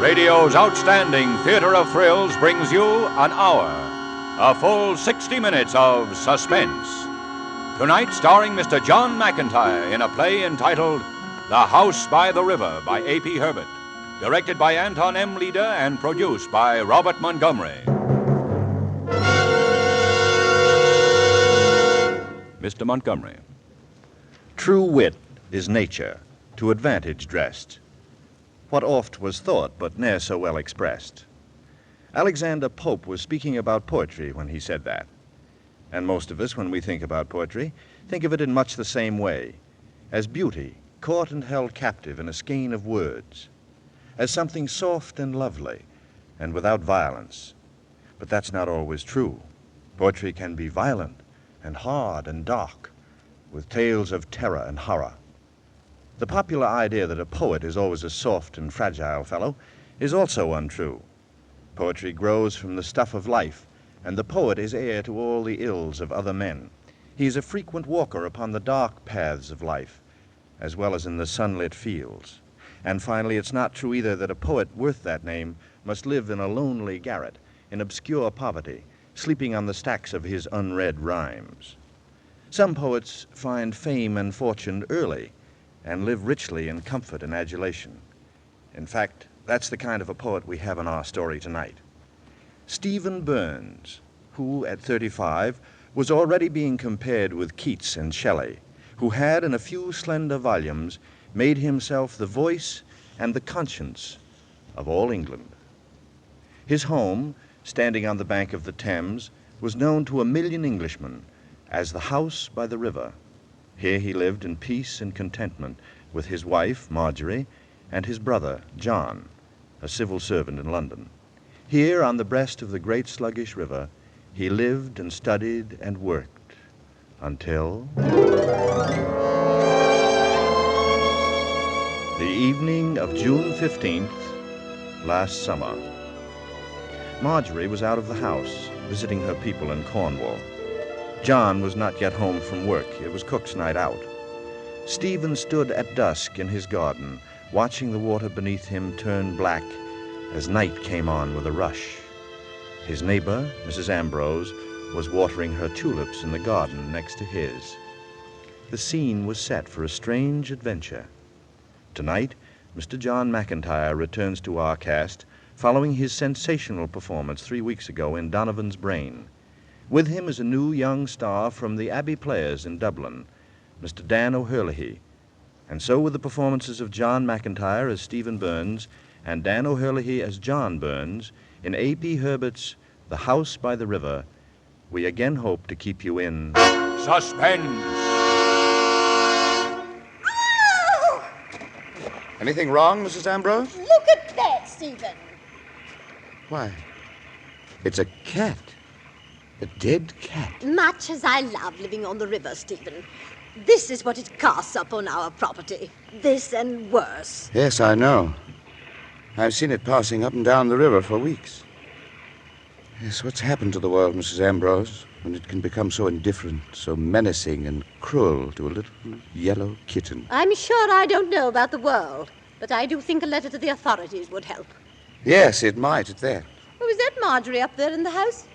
Radio's outstanding theater of thrills brings you an hour, a full 60 minutes of suspense. Tonight, starring Mr. John McIntyre in a play entitled The House by the River by A.P. Herbert, directed by Anton M. Leader and produced by Robert Montgomery. Mr. Montgomery. True wit is nature, to advantage dressed. What oft was thought, but ne'er so well expressed. Alexander Pope was speaking about poetry when he said that. And most of us, when we think about poetry, think of it in much the same way, as beauty caught and held captive in a skein of words, as something soft and lovely, and without violence. But that's not always true. Poetry can be violent, and hard and dark, with tales of terror and horror. The popular idea that a poet is always a soft and fragile fellow is also untrue. Poetry grows from the stuff of life, and the poet is heir to all the ills of other men. He is a frequent walker upon the dark paths of life, as well as in the sunlit fields. And finally, it's not true either that a poet worth that name must live in a lonely garret, in obscure poverty, sleeping on the stacks of his unread rhymes. Some poets find fame and fortune early and live richly in comfort and adulation. In fact, that's the kind of a poet we have in our story tonight. Stephen Burns, who at 35 was already being compared with Keats and Shelley, who had, in a few slender volumes, made himself the voice and the conscience of all England. His home, standing on the bank of the Thames, was known to 1,000,000 Englishmen as the house by the river. Here he lived in peace and contentment with his wife, Marjorie, and his brother, John, a civil servant in London. Here, on the breast of the great sluggish river, he lived and studied and worked until the evening of June 15th, last summer. Marjorie was out of the house, visiting her people in Cornwall. John was not yet home from work. It was cook's night out. Stephen stood at dusk in his garden, watching the water beneath him turn black as night came on with a rush. His neighbor, Mrs. Ambrose, was watering her tulips in the garden next to his. The scene was set for a strange adventure. Tonight, Mr. John McIntyre returns to our cast, following his sensational performance 3 weeks ago in Donovan's Brain. With him is a new young star from the Abbey Players in Dublin, Mr. Dan O'Herlihy. And so with the performances of John McIntyre as Stephen Burns and Dan O'Herlihy as John Burns in A.P. Herbert's The House by the River, we again hope to keep you in Suspense! Anything wrong, Mrs. Ambrose? Look at that, Stephen. Why, it's a cat. A dead cat. Much as I love living on the river, Stephen, this is what it casts up on our property. This and worse. Yes, I know. I've seen it passing up and down the river for weeks. Yes, what's happened to the world, Mrs. Ambrose, when it can become so indifferent, so menacing and cruel to a little yellow kitten? I'm sure I don't know about the world, but I do think a letter to the authorities would help. Yes, it might at that. Oh, is that Marjorie up there in the house?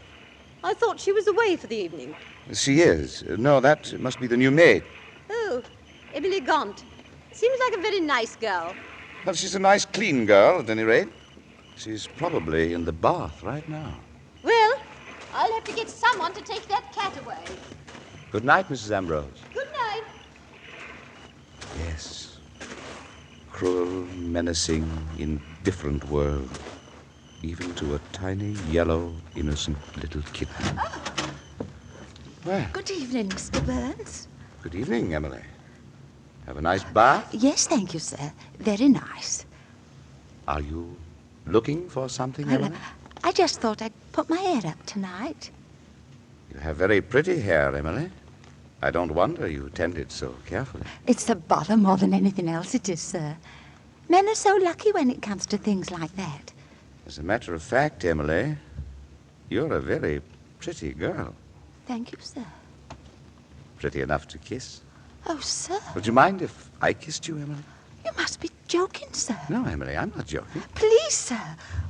I thought she was away for the evening. She is. No, that must be the new maid. Oh, Emily Gaunt. Seems like a very nice girl. Well, she's a nice, clean girl, at any rate. She's probably in the bath right now. Well, I'll have to get someone to take that cat away. Good night, Mrs. Ambrose. Good night. Yes. Cruel, menacing, indifferent world. Even to a tiny, yellow, innocent little kitten. Well, Good evening, Mr. Burns. good evening, Emily. Have a nice bath? Yes, thank you, sir. Very nice. Are you looking for something, Well, Emily? I just thought I'd put my hair up tonight. You have very pretty hair, Emily. I don't wonder you tend it so carefully. It's a bother more than anything else, it is, sir. Men are so lucky when it comes to things like that. As a matter of fact, Emily, you're a very pretty girl. Thank you, sir. Pretty enough to kiss. Oh, sir. Would you mind if I kissed you, Emily? You must be joking, sir. No, Emily, I'm not joking. Please, sir.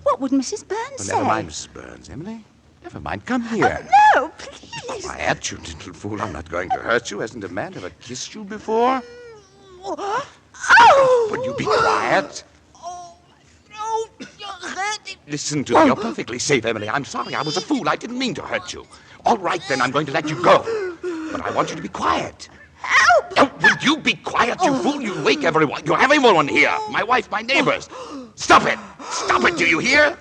What would Mrs. Burns Well, say? never mind, Mrs. Burns, Emily. Never mind. Come here. No, please. Quiet, you little fool. I'm not going to hurt you. Hasn't a man ever kissed you before? Oh! Will you be quiet? Oh, you're hurting. Listen to me. You're perfectly safe, Emily. I'm sorry. I was a fool. I didn't mean to hurt you. All right, then. I'm going to let you go. But I want you to be quiet. Help! Oh, will you be quiet, you fool? You'll wake everyone. You'll have everyone here. My wife, my neighbors. Stop it. Stop it, do you hear?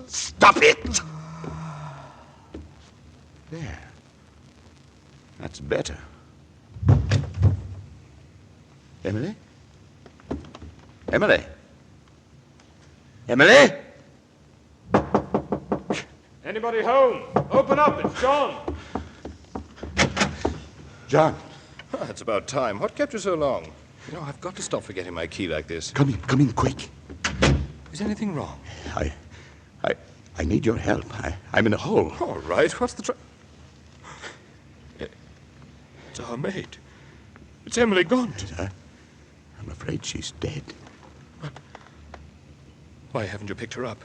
Stop it. There. That's better. Emily? Emily? Emily? Anybody home? Open up, it's John. John. Oh, it's about time. What kept you so long? You know, I've got to stop forgetting my key like this. Come in, quick. Is anything wrong? I need your help. I'm in a hole. All right, what's the It's our maid. It's Emily Gaunt. I'm afraid she's dead. Why haven't you picked her up?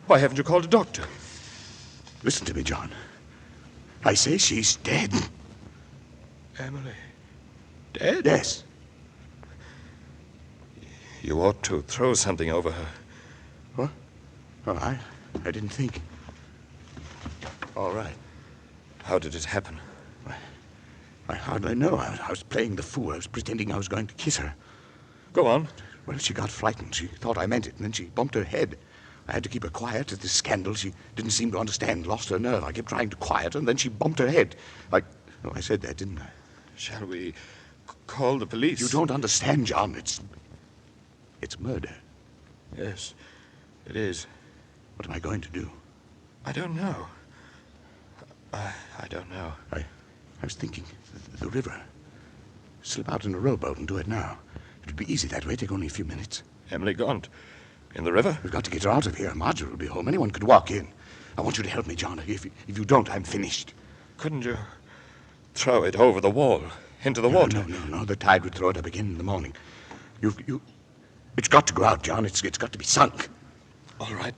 Why haven't you called a doctor? Listen to me, John. I say she's dead. Emily? Dead? Yes. You ought to throw something over her. What? Oh, I didn't think. All right. How did it happen? I hardly know. I was playing the fool. I was pretending I was going to kiss her. Go on. Well, she got frightened. She thought I meant it, and then she bumped her head. I had to keep her quiet at this scandal. She didn't seem to understand, lost her nerve. I kept trying to quiet her, and then she bumped her head. I said that, didn't I? Shall we call the police? You don't understand, John. It's murder. Yes, it is. What am I going to do? I don't know. I don't know. I was thinking, the river. Slip out in a rowboat and do it now. It would be easy that way, take only a few minutes. Emily Gaunt, in the river? We've got to get her out of here. Marjorie will be home. Anyone could walk in. I want you to help me, John. If you don't, I'm finished. Couldn't you throw it over the wall, into the water? No. The tide would throw it up again in the morning. It's got to go out, John. It's got to be sunk. All right.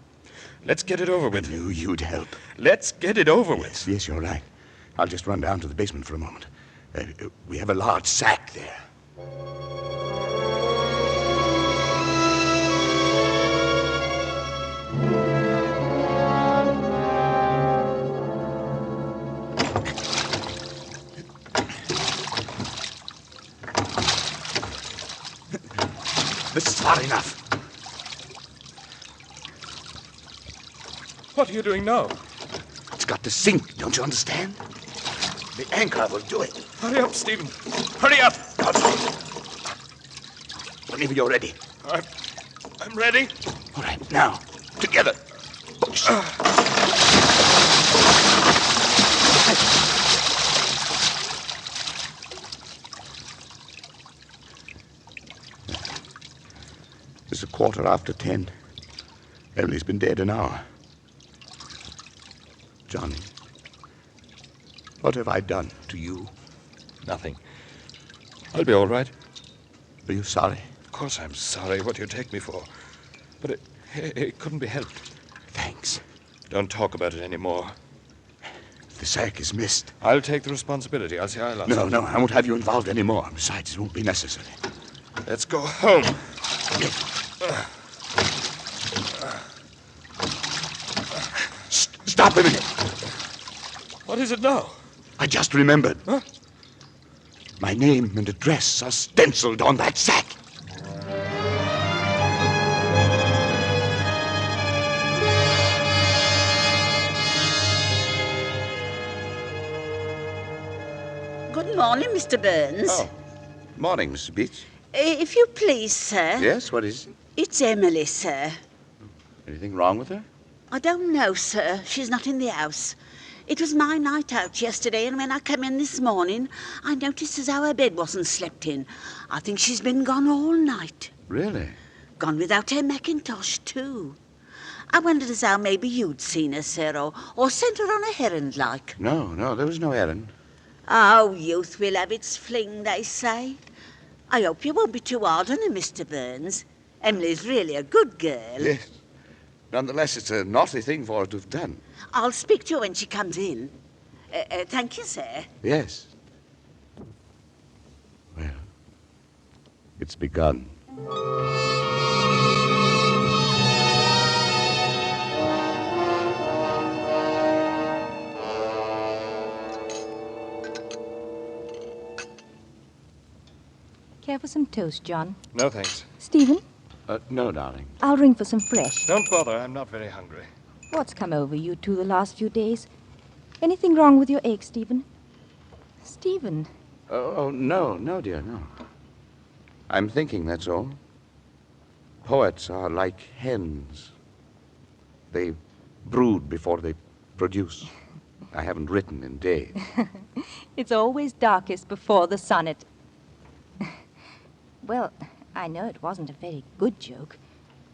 Let's get it over with. I knew you'd help. Let's get it over with. Yes, you're right. I'll just run down to the basement for a moment. We have a large sack there. This is far enough. What are you doing now? It's got to sink, don't you understand? The anchor will do it. Hurry up, Stephen. Hurry up. Whenever you're ready. I'm ready. All right, now, together. Push. It's 10:15. Emily's been dead an hour. Johnny, what have I done to you? Nothing. I'll be all right. Are you sorry? Of course I'm sorry. What do you take me for? But it couldn't be helped. Thanks. Don't talk about it anymore. The sack is missed. I'll take the responsibility. I'll see I lost it. No, I won't have you involved anymore. Besides, it won't be necessary. Let's go home. Stop a minute. What is it now? I just remembered. Huh? My name and address are stenciled on that sack. Good morning, Mr. Burns. Oh, morning, Mrs. Beach. If you please, sir. Yes, what is it? It's Emily, sir. Anything wrong with her? I don't know, sir. She's not in the house. It was my night out yesterday, and when I came in this morning, I noticed as how her bed wasn't slept in. I think she's been gone all night. Really? Gone without her mackintosh, too. I wondered as how maybe you'd seen her, sir, or sent her on a errand like. No, there was no errand. Oh, youth will have its fling, they say. I hope you won't be too hard on her, Mr. Burns. Emily's really a good girl. Yes. Nonetheless, it's a naughty thing for her to have done. I'll speak to her when she comes in. Thank you, sir. Yes. Well, it's begun. Care for some toast, John? No, thanks. Stephen? No, darling. I'll ring for some fresh. Don't bother. I'm not very hungry. What's come over you two the last few days? Anything wrong with your egg, Stephen? Stephen? Oh, no, dear, no. I'm thinking, that's all. Poets are like hens. They brood before they produce. I haven't written in days. It's always darkest before the sonnet. Well, I know it wasn't a very good joke,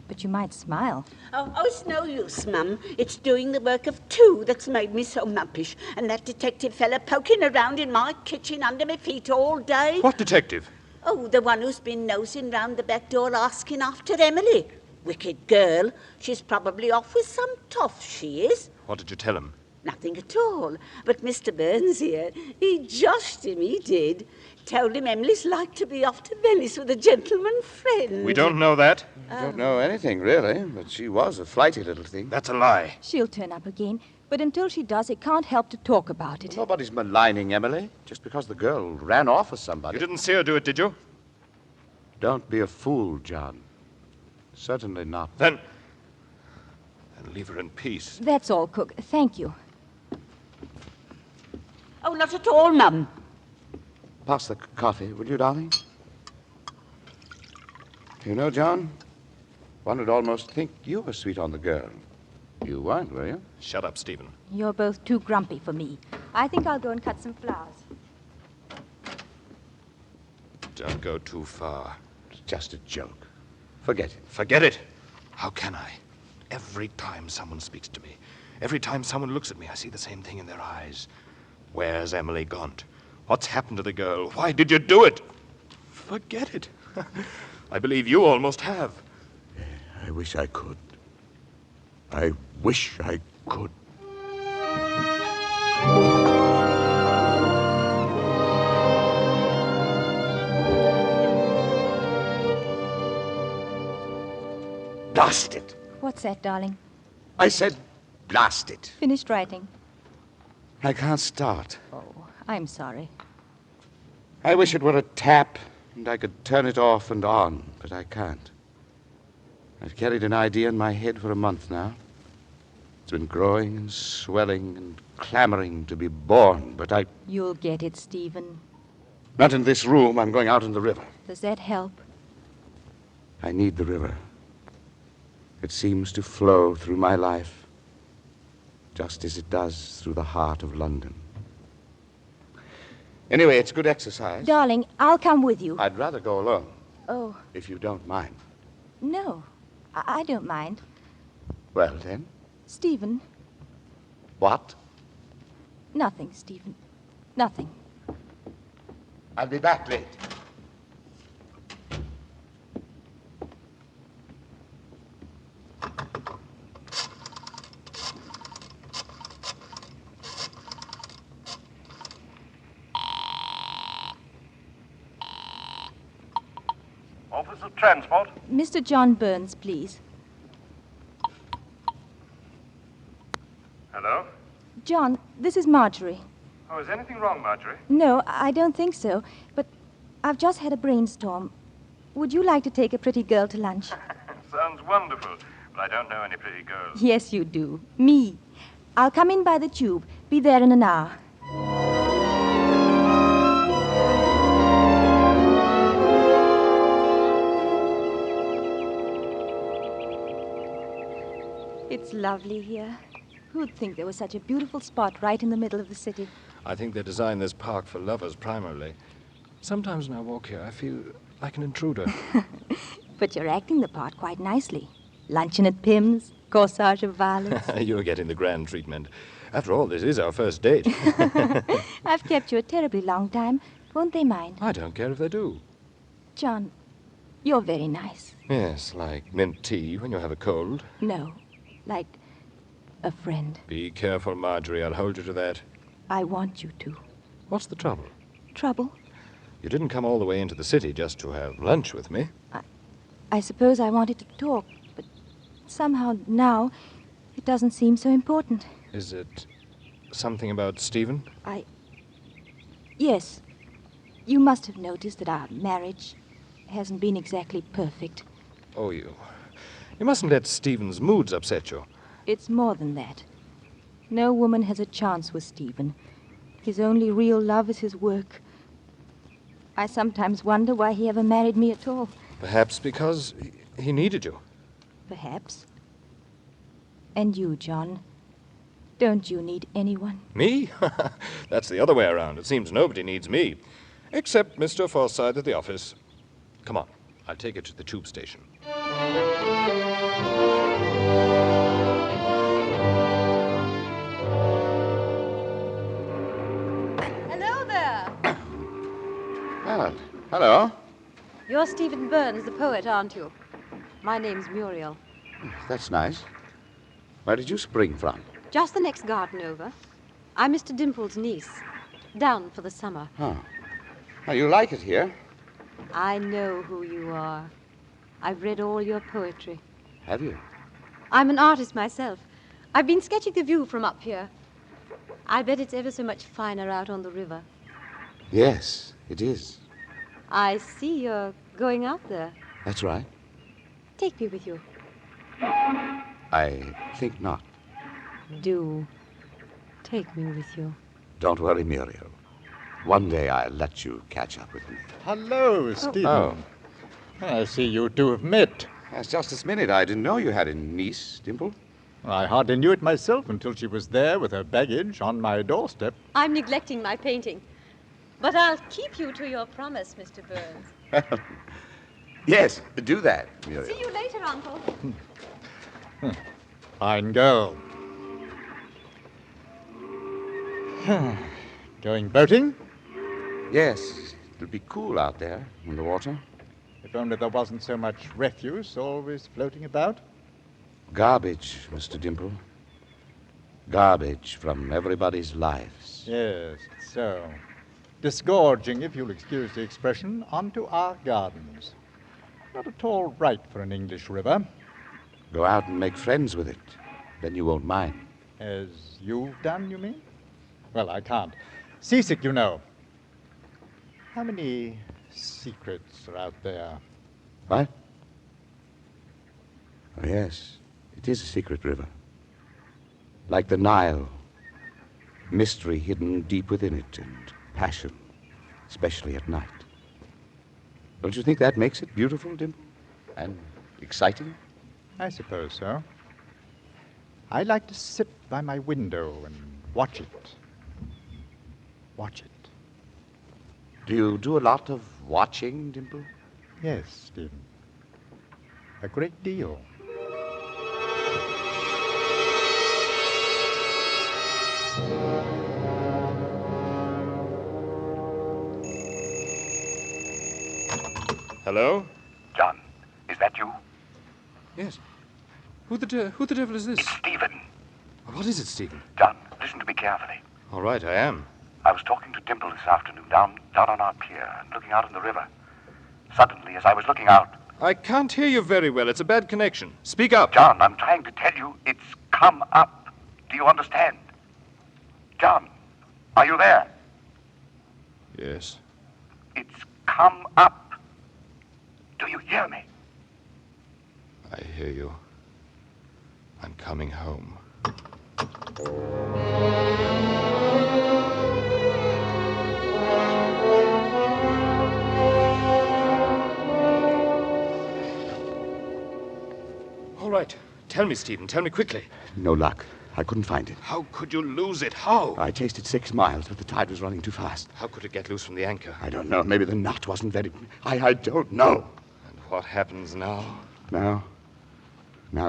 but you might smile. Oh, it's no use, Mum. It's doing the work of two that's made me so mumpish. And that detective fella poking around in my kitchen under my feet all day. What detective? Oh, the one who's been nosing round the back door asking after Emily. Wicked girl. She's probably off with some toff, she is. What did you tell him? Nothing at all. But Mr. Burns here, he joshed him, he did. Told him Emily's like to be off to Venice with a gentleman friend. We don't know that. I don't know anything, really, but she was a flighty little thing. That's a lie. She'll turn up again. But until she does, I can't help to talk about it. Nobody's maligning Emily just because the girl ran off with somebody. You didn't see her do it, did you? Don't be a fool, John. Certainly not. Then leave her in peace. That's all, Cook. Thank you. Oh, not at all, Mum. Pass the coffee, will you, darling? You know, John, one would almost think you were sweet on the girl. You weren't, were you? Shut up, Stephen. You're both too grumpy for me. I think I'll go and cut some flowers. Don't go too far. It's just a joke. Forget it. Forget it? How can I? Every time someone speaks to me, every time someone looks at me, I see the same thing in their eyes. Where's Emily Gaunt? What's happened to the girl? Why did you do it? Forget it. I believe you almost have. I wish I could. I wish I could. Blast it. What's that, darling? I said blast it. Finished writing? I can't start. Oh, I'm sorry. I wish it were a tap and I could turn it off and on, but I can't. I've carried an idea in my head for a month now. It's been growing and swelling and clamoring to be born, but I... You'll get it, Stephen. Not in this room. I'm going out in the river. Does that help? I need the river. It seems to flow through my life, just as it does through the heart of London. Anyway, it's good exercise. Darling, I'll come with you. I'd rather go alone. Oh. If you don't mind. No, I don't mind. Well, then. Stephen. What? Nothing, Stephen. Nothing. I'll be back late. Office of Transport. Mr. John Burns, please. Hello? John, this is Marjorie. Oh, is anything wrong, Marjorie? No, I don't think so. But I've just had a brainstorm. Would you like to take a pretty girl to lunch? Sounds wonderful, but I don't know any pretty girls. Yes, you do. Me. I'll come in by the tube. Be there in an hour. It's lovely here. Who'd think there was such a beautiful spot right in the middle of the city? I think they designed this park for lovers primarily. Sometimes when I walk here, I feel like an intruder. But you're acting the part quite nicely. Luncheon at Pym's, corsage of violets. You're getting the grand treatment. After all, this is our first date. I've kept you a terribly long time. Won't they mind? I don't care if they do. John, you're very nice. Yes, like mint tea when you have a cold. No, like a friend. Be careful, Marjorie. I'll hold you to that. I want you to. What's the trouble? Trouble? You didn't come all the way into the city just to have lunch with me. I suppose I wanted to talk, but somehow now it doesn't seem so important. Is it something about Stephen? Yes. You must have noticed that our marriage hasn't been exactly perfect. Oh, you mustn't let Stephen's moods upset you. It's more than that. No woman has a chance with Stephen. His only real love is his work. I sometimes wonder why he ever married me at all. Perhaps because he needed you. Perhaps. And you, John. Don't you need anyone? Me? That's the other way around. It seems nobody needs me. Except Mr. Forsyth at the office. Come on. I'll take you to the tube station. Hello there. Ah, hello. You're Stephen Burns, the poet, aren't you? My name's Muriel. That's nice. Where did you spring from? Just the next garden over. I'm Mr. Dimple's niece. Down for the summer. Oh. Now, you like it here? I know who you are. I've read all your poetry. Have you? I'm an artist myself. I've been sketching the view from up here. I bet it's ever so much finer out on the river. Yes, it is. I see you're going out there. That's right. Take me with you. I think not. Do take me with you. Don't worry, Muriel. One day I'll let you catch up with me. Hello, Stephen. Oh. I see you two have met. Yes, just this minute. I didn't know you had a niece, Dimple. I hardly knew it myself until she was there with her baggage on my doorstep. I'm neglecting my painting. But I'll keep you to your promise, Mr. Burns. Yes, do that, Muriel. See you later, Uncle. Fine girl. Going boating? Yes, it'll be cool out there in the water. If only there wasn't so much refuse always floating about. Garbage, Mr. Dimple. Garbage from everybody's lives. Yes, so. Disgorging, if you'll excuse the expression, onto our gardens. Not at all right for an English river. Go out and make friends with it. Then you won't mind. As you've done, you mean? Well, I can't. Seasick, you know. How many secrets are out there? What? Oh, yes. It is a secret river. Like the Nile. Mystery hidden deep within it, and passion, especially at night. Don't you think that makes it beautiful, Dimple? And exciting? I suppose so. I like to sit by my window and watch it. Watch it. Do you do a lot of watching, Dimple? Yes, Stephen. A great deal. Hello? John, is that you? Yes. Who the devil is this? It's Stephen. What is it, Stephen? John, listen to me carefully. All right, I am. I was talking to Dimple this afternoon down on our pier and looking out on the river. Suddenly, as I was looking out... I can't hear you very well. It's a bad connection. Speak up. John, I'm trying to tell you it's come up. Do you understand? John, are you there? Yes. It's come up. Do you hear me? I hear you. I'm coming home. All right. Tell me, Stephen. Tell me quickly. No luck. I couldn't find it. How could you lose it? How? I chased it 6 miles, but the tide was running too fast. How could it get loose from the anchor? I don't know. Maybe the knot wasn't very... I don't know. And what happens now? Now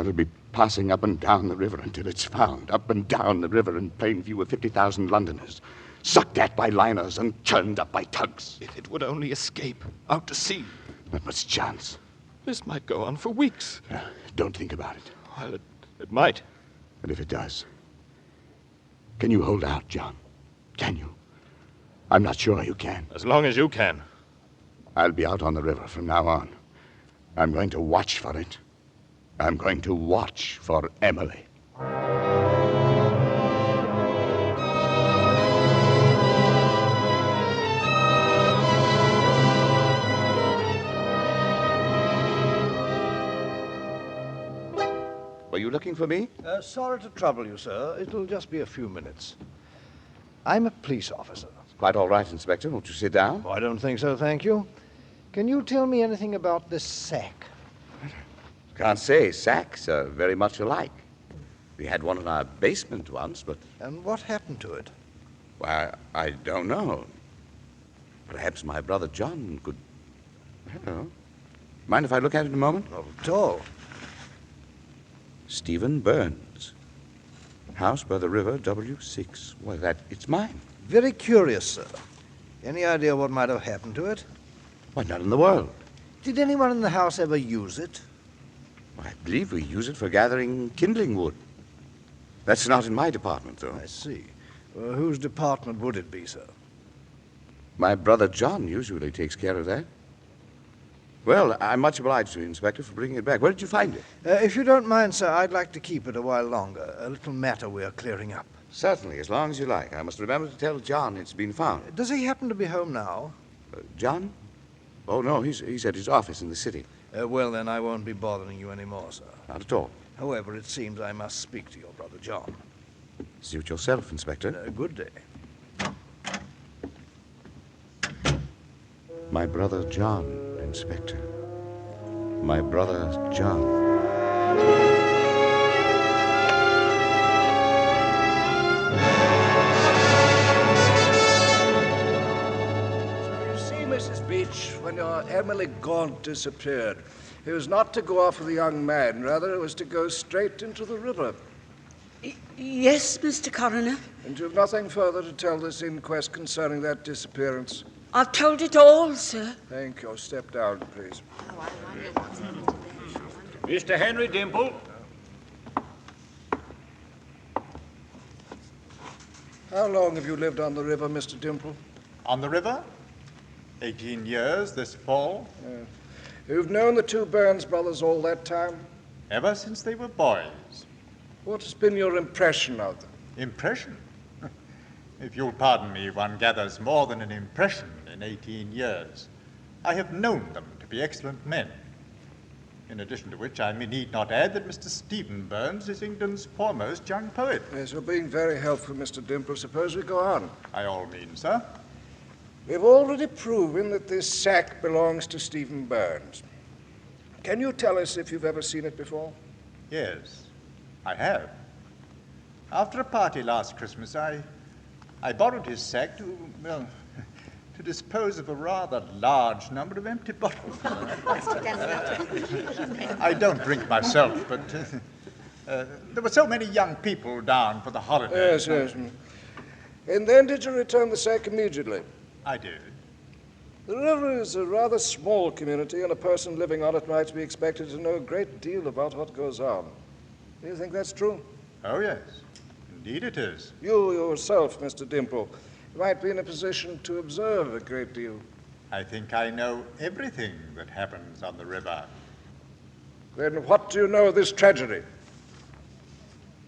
it'll be passing up and down the river until it's found. Up and down the river in plain view of 50,000 Londoners. Sucked at by liners and churned up by tugs. If it would only escape out to sea. Not much chance. This might go on for weeks. Don't think about it. Well, it might. And if it does, can you hold out, John? Can you? I'm not sure you can. As long as you can. I'll be out on the river from now on. I'm going to watch for it. I'm going to watch for Emily. Were you looking for me? Sorry to trouble you, sir. It'll just be a few minutes. I'm a police officer. Quite all right, Inspector. Won't you sit down? Oh, I don't think so, thank you. Can you tell me anything about this sack? Can't say. Sacks are very much alike. We had one in our basement once, but... And what happened to it? Why, I don't know. Perhaps my brother John could... Hello. Mind if I look at it a moment? Not at all. Stephen Burns. House by the river, W6. Well, it's mine. Very curious, sir. Any idea what might have happened to it? Why, not in the world. Did anyone in the house ever use it? Well, I believe we use it for gathering kindling wood. That's not in my department, though. I see. Whose department would it be, sir? My brother John usually takes care of that. Well, I'm much obliged to you, Inspector, for bringing it back. Where did you find it? If you don't mind, sir, I'd like to keep it a while longer. A little matter we're clearing up. Certainly, as long as you like. I must remember to tell John it's been found. Does he happen to be home now? John? Oh, no, he's at his office in the city. Well, then, I won't be bothering you anymore, sir. Not at all. However, it seems I must speak to your brother John. Suit yourself, Inspector. Good day. My brother John, Inspector. My brother John. You see, Mrs. Beach, when your Emily Gaunt disappeared, it was not to go off with a young man. Rather, it was to go straight into the river. Yes, Mr. Coroner. And you've nothing further to tell this inquest concerning that disappearance? I've told it all, sir. Thank you. Step down, please. Mr. Henry Dimple. How long have you lived on the river, Mr. Dimple? On the river? 18 years this fall. You've known the two Burns brothers all that time? Ever since they were boys. What has been your impression of them? Impression? If you'll pardon me, one gathers more than an impression in 18 years. I have known them to be excellent men. In addition to which, I need not add that Mr. Stephen Burns is England's foremost young poet. Yes, you're being very helpful, Mr. Dimple. Suppose we go on. By all means, sir. We've already proven that this sack belongs to Stephen Burns. Can you tell us if you've ever seen it before? Yes, I have. After a party last Christmas, I borrowed his sack to dispose of a rather large number of empty bottles. I don't drink myself, but there were so many young people down for the holidays. Yes. And then did you return the sack immediately? I did. The river is a rather small community, and a person living on it might be expected to know a great deal about what goes on. Do you think that's true? Oh, yes. Indeed it is. You yourself, Mr. Dimple, might be in a position to observe a great deal. I think I know everything that happens on the river. Then what do you know of this tragedy?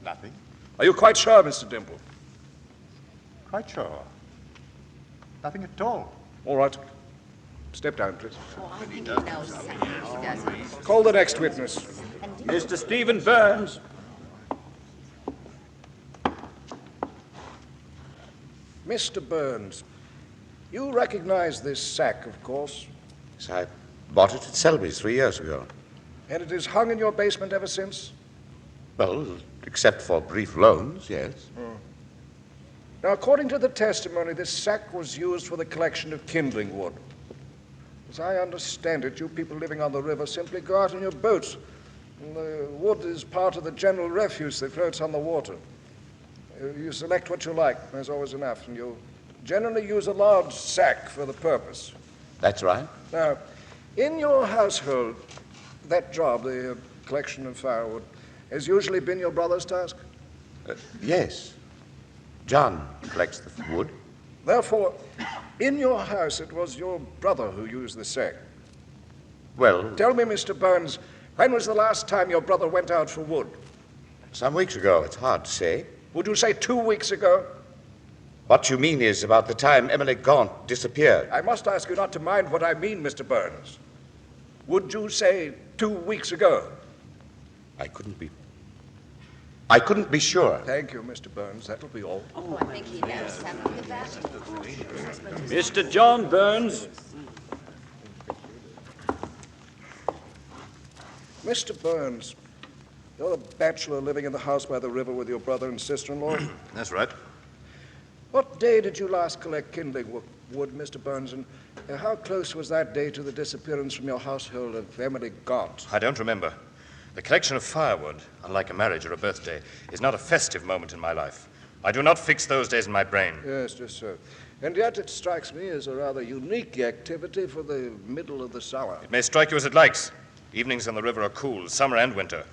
Nothing. Are you quite sure, Mr. Dimple? Quite sure. Nothing at all. All right. Step down, please. I think he knows something. He doesn't. Call the next witness. Mr. Stephen Burns. Mr. Burns, you recognize this sack, of course. Yes, I bought it at Selby's 3 years ago. And it has hung in your basement ever since? Well, except for brief loans, yes. Now, according to the testimony, this sack was used for the collection of kindling wood. As I understand it, you people living on the river simply go out in your boats, and the wood is part of the general refuse that floats on the water. You select what you like, there's always enough, and you generally use a large sack for the purpose. That's right. Now, in your household, that job, the collection of firewood, has usually been your brother's task? Yes. John collects the wood. Therefore, in your house, it was your brother who used the sack. Well, Tell me, Mr. Burns, when was the last time your brother went out for wood? some weeks ago. It's hard to say. Would you say 2 weeks ago? What you mean is about the time Emily Gaunt disappeared. I must ask you not to mind what I mean, Mr. Burns. Would you say 2 weeks ago? I couldn't be sure. Thank you, Mr. Burns. That'll be all. Oh, I think he knows something about it. Mr. John Burns. Mr. Burns, you're a bachelor living in the house by the river with your brother and sister-in-law. That's right. What day did you last collect kindling wood, Mr. Burns, and how close was that day to the disappearance from your household of Emily Gaunt? I don't remember. The collection of firewood, unlike a marriage or a birthday, is not a festive moment in my life. I do not fix those days in my brain. Yes, just so. And yet it strikes me as a rather unique activity for the middle of the summer. It may strike you as it likes. Evenings on the river are cool, summer and winter.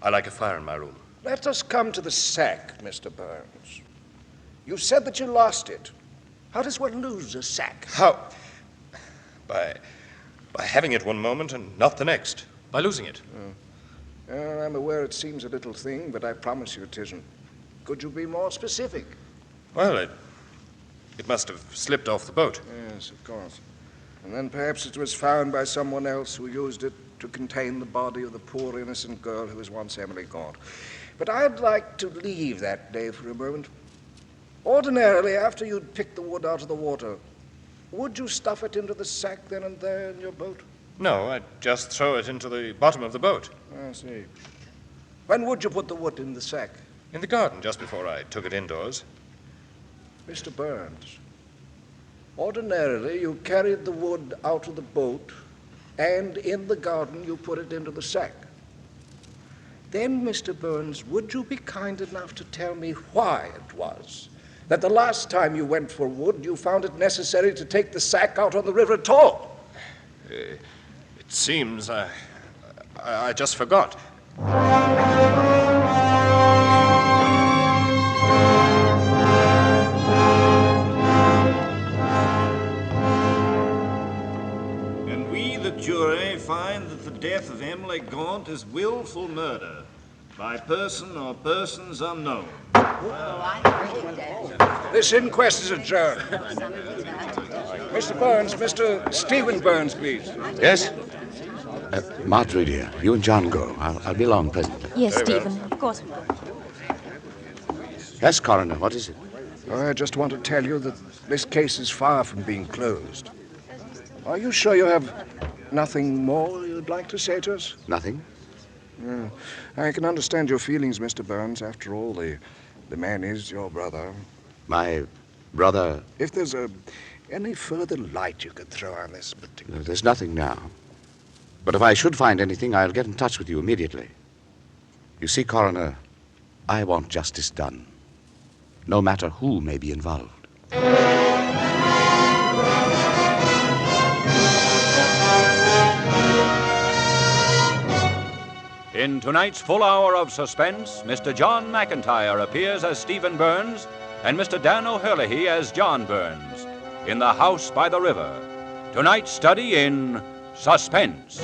I like a fire in my room. Let us come to the sack, Mr. Burns. You said that you lost it. How does one lose a sack? How? By By having it one moment and not the next. By losing it. I'm aware it seems a little thing, but I promise you it isn't. Could you be more specific? Well, it must have slipped off the boat. Yes, of course. And then perhaps it was found by someone else who used it to contain the body of the poor innocent girl who was once Emily Gaunt. But I'd like to leave that day for a moment. Ordinarily, after you'd picked the wood out of the water, would you stuff it into the sack then and there in your boat? No, I'd just throw it into the bottom of the boat. I see. When would you put the wood in the sack? In the garden, just before I took it indoors. Mr. Burns, ordinarily you carried the wood out of the boat, and in the garden you put it into the sack. Then, Mr. Burns, would you be kind enough to tell me why it was that the last time you went for wood you found it necessary to take the sack out on the river at all? It seems I just forgot. And we, the jury, find that the death of Emily Gaunt is willful murder by person or persons unknown. This inquest is adjourned. Mr. Burns, Mr. Stephen Burns, please. Yes? Marjorie, dear, you and John go. I'll be along presently. Yes, Stephen. Of course we will. Yes, Coroner, what is it? I just want to tell you that this case is far from being closed. Are you sure you have nothing more you'd like to say to us? Nothing? Yeah. I can understand your feelings, Mr. Burns. After all, the man is your brother. My brother? If there's any further light you could throw on this particular... There's nothing now. But if I should find anything, I'll get in touch with you immediately. You see, Coroner, I want justice done, no matter who may be involved. In tonight's full hour of suspense, Mr. John McIntyre appears as Stephen Burns and Mr. Dan O'Herlihy as John Burns in The House by the River. Tonight's study in suspense.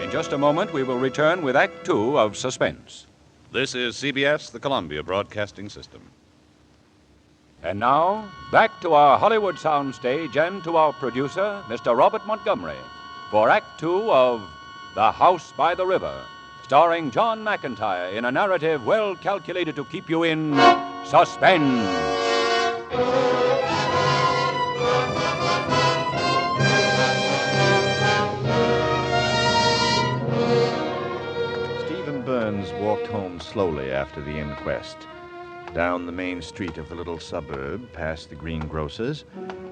In just a moment, we will return with Act Two of Suspense. This is CBS, the Columbia Broadcasting System. And now, back to our Hollywood soundstage and to our producer, Mr. Robert Montgomery, for Act Two of The House by the River, starring John McIntyre in a narrative well calculated to keep you in suspense. Stephen Burns walked home slowly after the inquest. Down the main street of the little suburb, past the greengrocer's,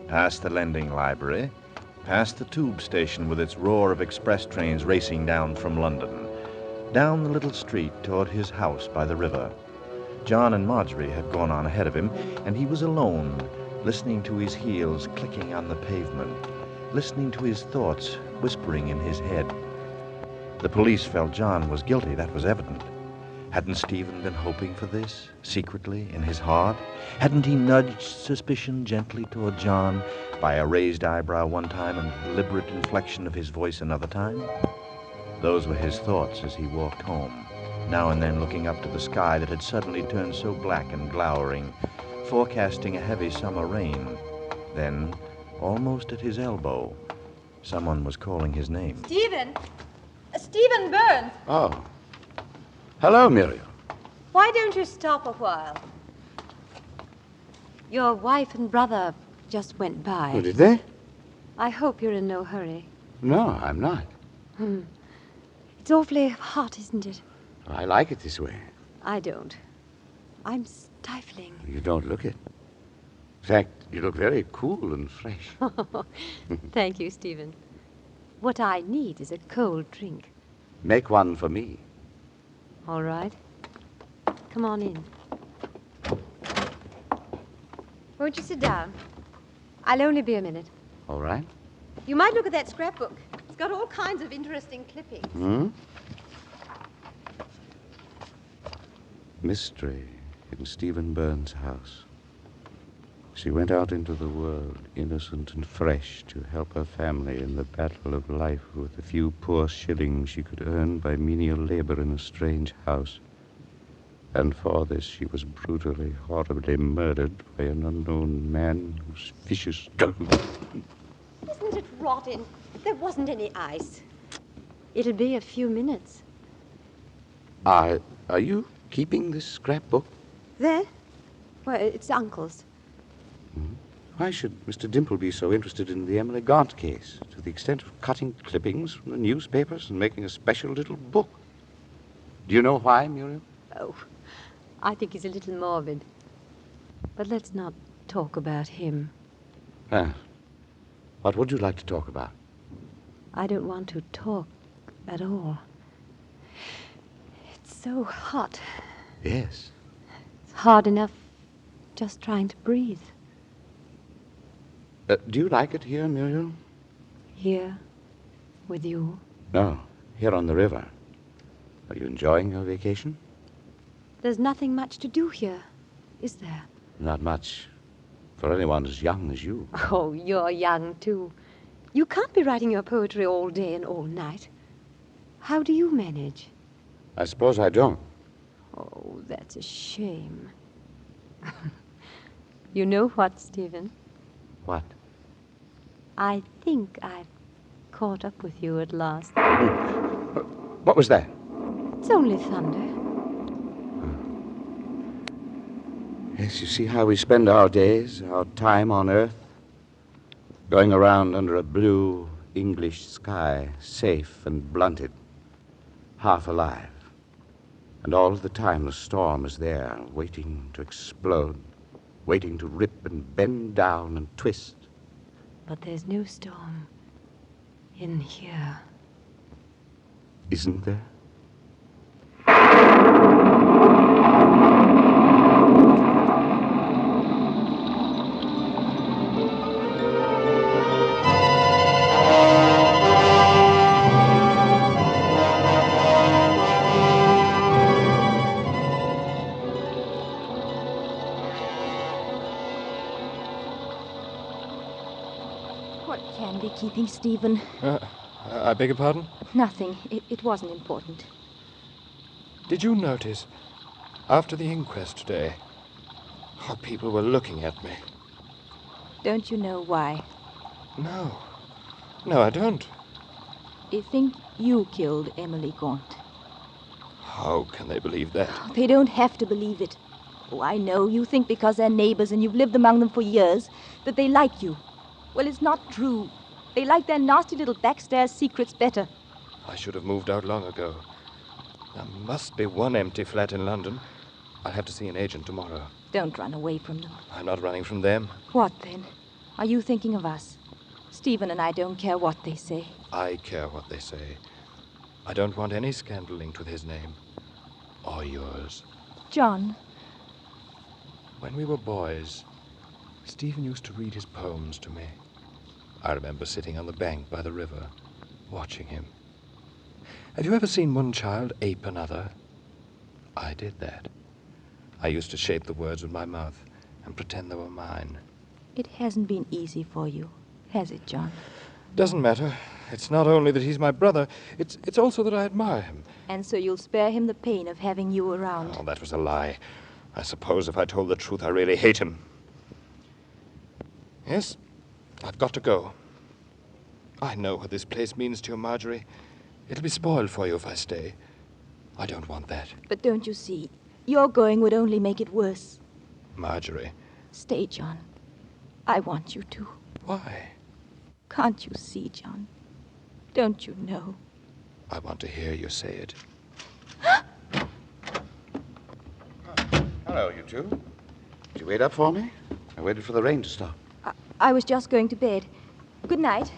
past the lending library, past the tube station with its roar of express trains racing down from London, down the little street toward his house by the river. John and Marjorie had gone on ahead of him, and he was alone, listening to his heels clicking on the pavement, listening to his thoughts whispering in his head. The police felt John was guilty, that was evident. Hadn't Stephen been hoping for this, secretly, in his heart? Hadn't he nudged suspicion gently toward John by a raised eyebrow one time and deliberate inflection of his voice another time? Those were his thoughts as he walked home, now and then looking up to the sky that had suddenly turned so black and glowering, forecasting a heavy summer rain. Then, almost at his elbow, someone was calling his name. Stephen! Stephen Burns! Oh. Hello, Muriel. Why don't you stop a while? Your wife and brother just went by. Oh, did they? I hope you're in no hurry. No, I'm not. It's awfully hot, isn't it? I like it this way. I don't. I'm stifling. You don't look it. In fact, you look very cool and fresh. Thank you, Stephen. What I need is a cold drink. Make one for me. All right. Come on in. Won't you sit down? I'll only be a minute. All right. You might look at that scrapbook. It's got all kinds of interesting clippings. Mystery. in Stephen Burns' house. She went out into the world, innocent and fresh, to help her family in the battle of life with the few poor shillings she could earn by menial labor in a strange house. And for this she was brutally, horribly murdered by an unknown man whose vicious... Isn't it rotten? There wasn't any ice. It'll be a few minutes. Are you keeping this scrapbook? There? Well, it's Uncle's. Why should Mr. Dimple be so interested in the Emily Gaunt case, to the extent of cutting clippings from the newspapers and making a special little book? Do you know why, Muriel? Oh, I think he's a little morbid. But let's not talk about him. Ah. What would you like to talk about? I don't want to talk at all. It's so hot. Yes. It's hard enough just trying to breathe. Do you like it here, Muriel? Here? With you? No, here on the river. Are you enjoying your vacation? There's nothing much to do here, is there? Not much. For anyone as young as you. Oh, you're young, too. You can't be writing your poetry all day and all night. How do you manage? I suppose I don't. Oh, that's a shame. You know what, Stephen? What? I think I've caught up with you at last. What was that? It's only thunder. Yes, you see how we spend our days, our time on Earth? Going around under a blue English sky, safe and blunted, half alive. And all of the time the storm is there, waiting to explode, waiting to rip and bend down and twist. But there's no storm in here. Isn't there? What can be keeping Stephen? I beg your pardon? Nothing. It wasn't important. Did you notice, after the inquest today, how people were looking at me? Don't you know why? No. No, I don't. They think you killed Emily Gaunt. How can they believe that? They don't have to believe it. Oh, I know. You think because they're neighbors and you've lived among them for years that they like you. Well, it's not true. They like their nasty little backstairs secrets better. I should have moved out long ago. There must be one empty flat in London. I'll have to see an agent tomorrow. Don't run away from them. I'm not running from them. What, then? Are you thinking of us? Stephen and I don't care what they say. I care what they say. I don't want any scandal linked with his name. Or yours. John. When we were boys, Stephen used to read his poems to me. I remember sitting on the bank by the river, watching him. Have you ever seen one child ape another? I did that. I used to shape the words with my mouth and pretend they were mine. It hasn't been easy for you, has it, John? Doesn't matter. It's not only that he's my brother, it's also that I admire him. And so you'll spare him the pain of having you around. Oh, that was a lie. I suppose if I told the truth, I really hate him. Yes, I've got to go. I know what this place means to you, Marjorie. It'll be spoiled for you if I stay. I don't want that. But don't you see? Your going would only make it worse. Marjorie. Stay, John. I want you to. Why? Can't you see, John? Don't you know? I want to hear you say it. Hello, you two. Did you wait up for me? I waited for the rain to stop. I was just going to bed. Good night.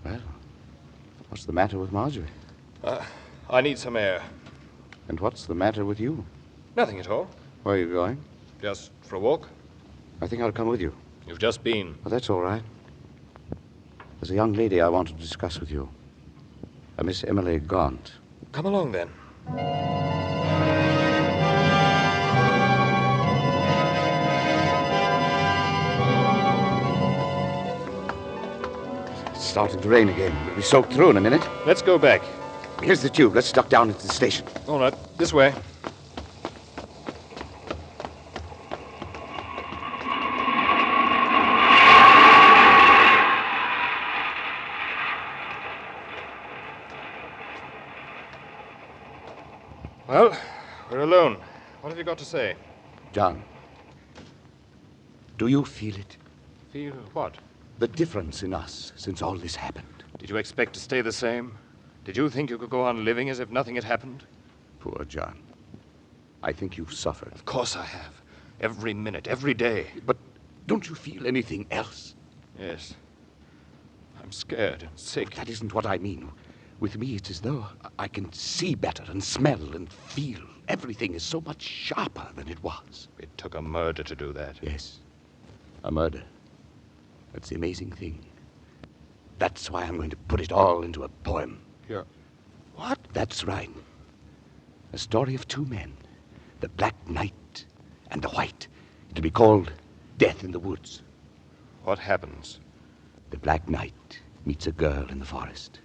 Well, what's the matter with Marjorie? I need some air. And what's the matter with you? Nothing at all. Where are you going? Just for a walk. I think I'll come with you. You've just been. Well, that's all right. There's a young lady I want to discuss with you. A Miss Emily Gaunt. Come along, then. starting to rain again. We'll be soaked through in a minute. Let's go back. Here's the tube. Let's duck down into the station. All right, this way. Well, we're alone. What have you got to say? John, do you feel it? Feel what? The difference in us since all this happened. Did you expect to stay the same? Did you think you could go on living as if nothing had happened? Poor John. I think you've suffered. Of course I have. Every minute, every day. But don't you feel anything else? Yes. I'm scared and sick. That isn't what I mean. With me, it's as though I can see better and smell and feel. Everything is so much sharper than it was. It took a murder to do that. Yes, a murder. That's the amazing thing. That's why I'm going to put it all into a poem. Yeah. What? That's right. A story of two men, the Black Knight and the White. It'll be called Death in the Woods. What happens? The Black Knight meets a girl in the forest.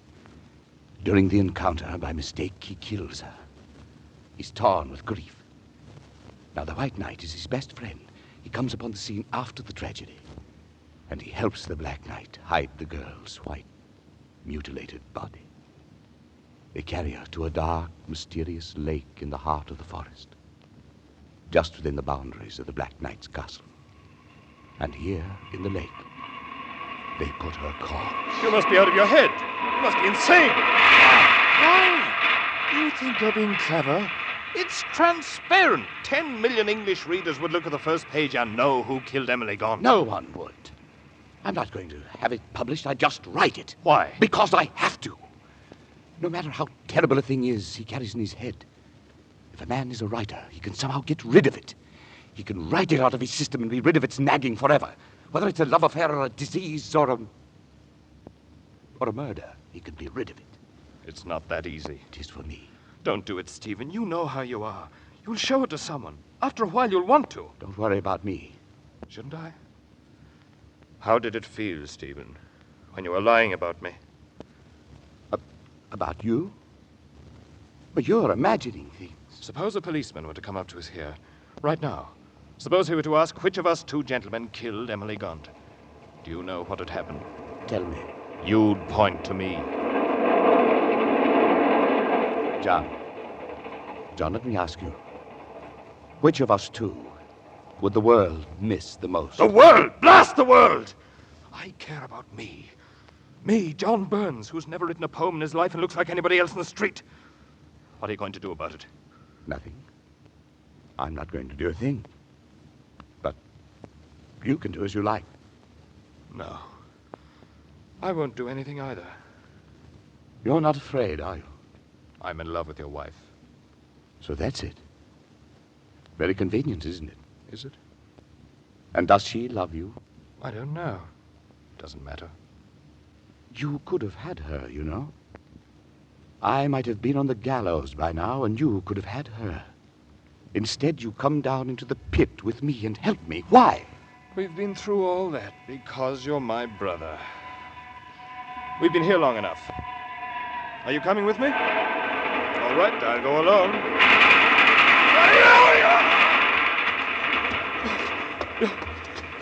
During the encounter, by mistake, he kills her. He's torn with grief. Now, the White Knight is his best friend. He comes upon the scene after the tragedy, and he helps the Black Knight hide the girl's white, mutilated body. They carry her to a dark, mysterious lake in the heart of the forest, just within the boundaries of the Black Knight's castle. And here, in the lake, they put her corpse. You must be out of your head. You must be insane. Why? You think you're being clever? It's transparent. 10 million English readers would look at the first page and know who killed Emily Gaunt. No one would. I'm not going to have it published. I just write it. Why? Because I have to. No matter how terrible a thing is he carries in his head, if a man is a writer, he can somehow get rid of it. He can write it out of his system and be rid of its nagging forever. Whether it's a love affair or a disease or a murder, he can be rid of it. It's not that easy. It is for me. Don't do it, Stephen. You know how you are. You'll show it to someone. After a while, you'll want to. Don't worry about me. Shouldn't I? How did it feel, Stephen, when you were lying about me? About you? But you're imagining things. Suppose a policeman were to come up to us here, right now. Suppose he were to ask which of us two gentlemen killed Emily Gaunt. Do you know what would happen? Tell me. You'd point to me. John, let me ask you. Which of us two would the world miss the most? The world! Blast the world! I care about me. Me, John Burns, who's never written a poem in his life and looks like anybody else in the street. What are you going to do about it? Nothing. I'm not going to do a thing. But you can do as you like. No. I won't do anything either. You're not afraid, are you? I'm in love with your wife. So that's it. Very convenient, isn't it? Is it? And does she love you? I don't know. Doesn't matter. You could have had her, you know. I might have been on the gallows by now, and you could have had her. Instead, you come down into the pit with me and help me. Why? We've been through all that because you're my brother. We've been here long enough. Are you coming with me? All right, I'll go alone.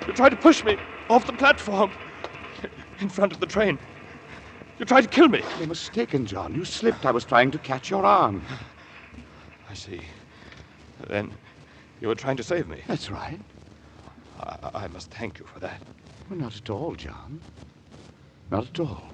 You tried to push me off the platform in front of the train. You tried to kill me. You're mistaken, John. You slipped. I was trying to catch your arm. I see. Then you were trying to save me. That's right. I must thank you for that. Well, not at all, John. Not at all.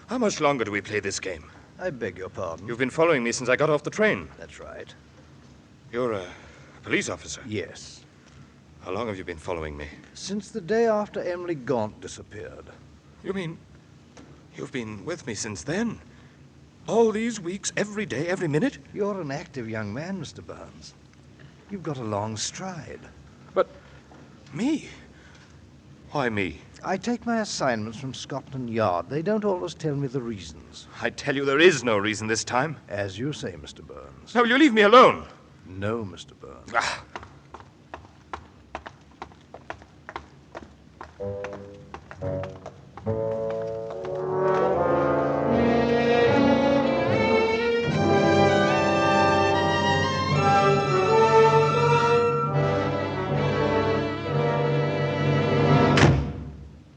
How much longer do we play this game? I beg your pardon? You've been following me since I got off the train. That's right. You're a police officer? Yes. How long have you been following me? Since the day after Emily Gaunt disappeared. You mean you've been with me since then? All these weeks, every day, every minute? You're an active young man, Mr. Burns. You've got a long stride. But me? Why me? I take my assignments from Scotland Yard. They don't always tell me the reasons. I tell you there is no reason this time. As you say, Mr. Burns. Now, will you leave me alone? No, Mr. Burns. Ah.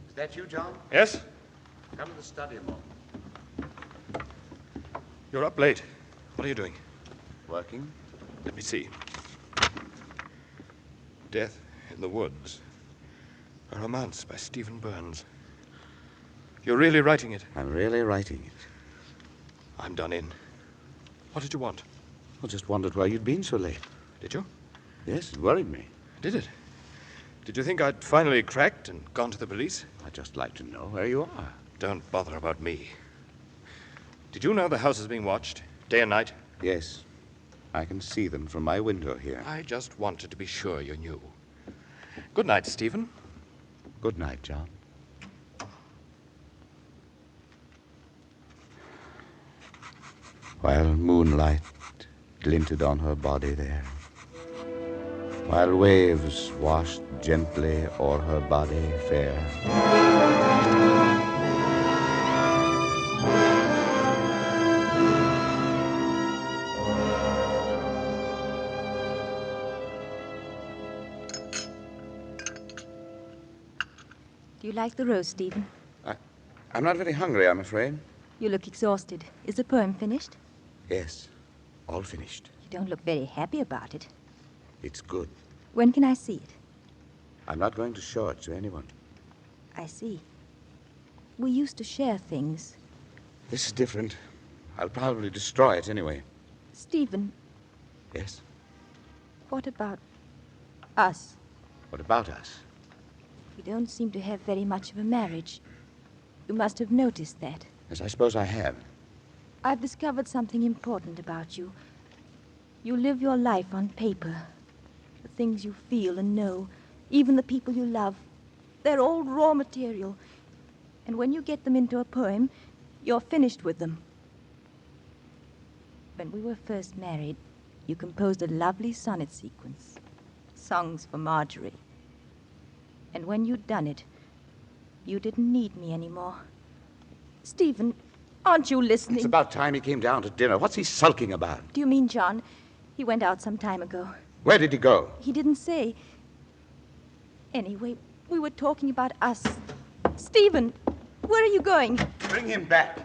Is that you, John? Yes? Come to the study a moment. You're up late. What are you doing? Working? Let me see. Death in the Woods. A romance by Stephen Burns. You're really writing it? I'm really writing it. I'm done in. What did you want? I just wondered why you'd been so late. Did you? Yes, it worried me. Did it? Did you think I'd finally cracked and gone to the police? I'd just like to know where you are. Don't bother about me. Did you know the house is being watched, day and night? Yes. I can see them from my window here. I just wanted to be sure you knew. Good night, Stephen. Good night, John. While moonlight glinted on her body there, while waves washed gently o'er her body fair, Do you like the roast, Stephen? I'm not very hungry, I'm afraid. You look exhausted. Is the poem finished? Yes, all finished. You don't look very happy about it. It's good. When can I see it? I'm not going to show it to anyone. I see. We used to share things. This is different. I'll probably destroy it anyway. Stephen, Yes? what about us? What about us? We don't seem to have very much of a marriage. You must have noticed that. Yes, I suppose I have. I've discovered something important about you. You live your life on paper. The things you feel and know, even the people you love, they're all raw material. And when you get them into a poem, you're finished with them. When we were first married, you composed a lovely sonnet sequence. Songs for Marjorie. And when you'd done it, you didn't need me anymore. Stephen, aren't you listening? It's about time he came down to dinner. What's he sulking about? Do you mean John? He went out some time ago. Where did he go? He didn't say. Anyway, we were talking about us. Stephen, where are you going? Bring him back.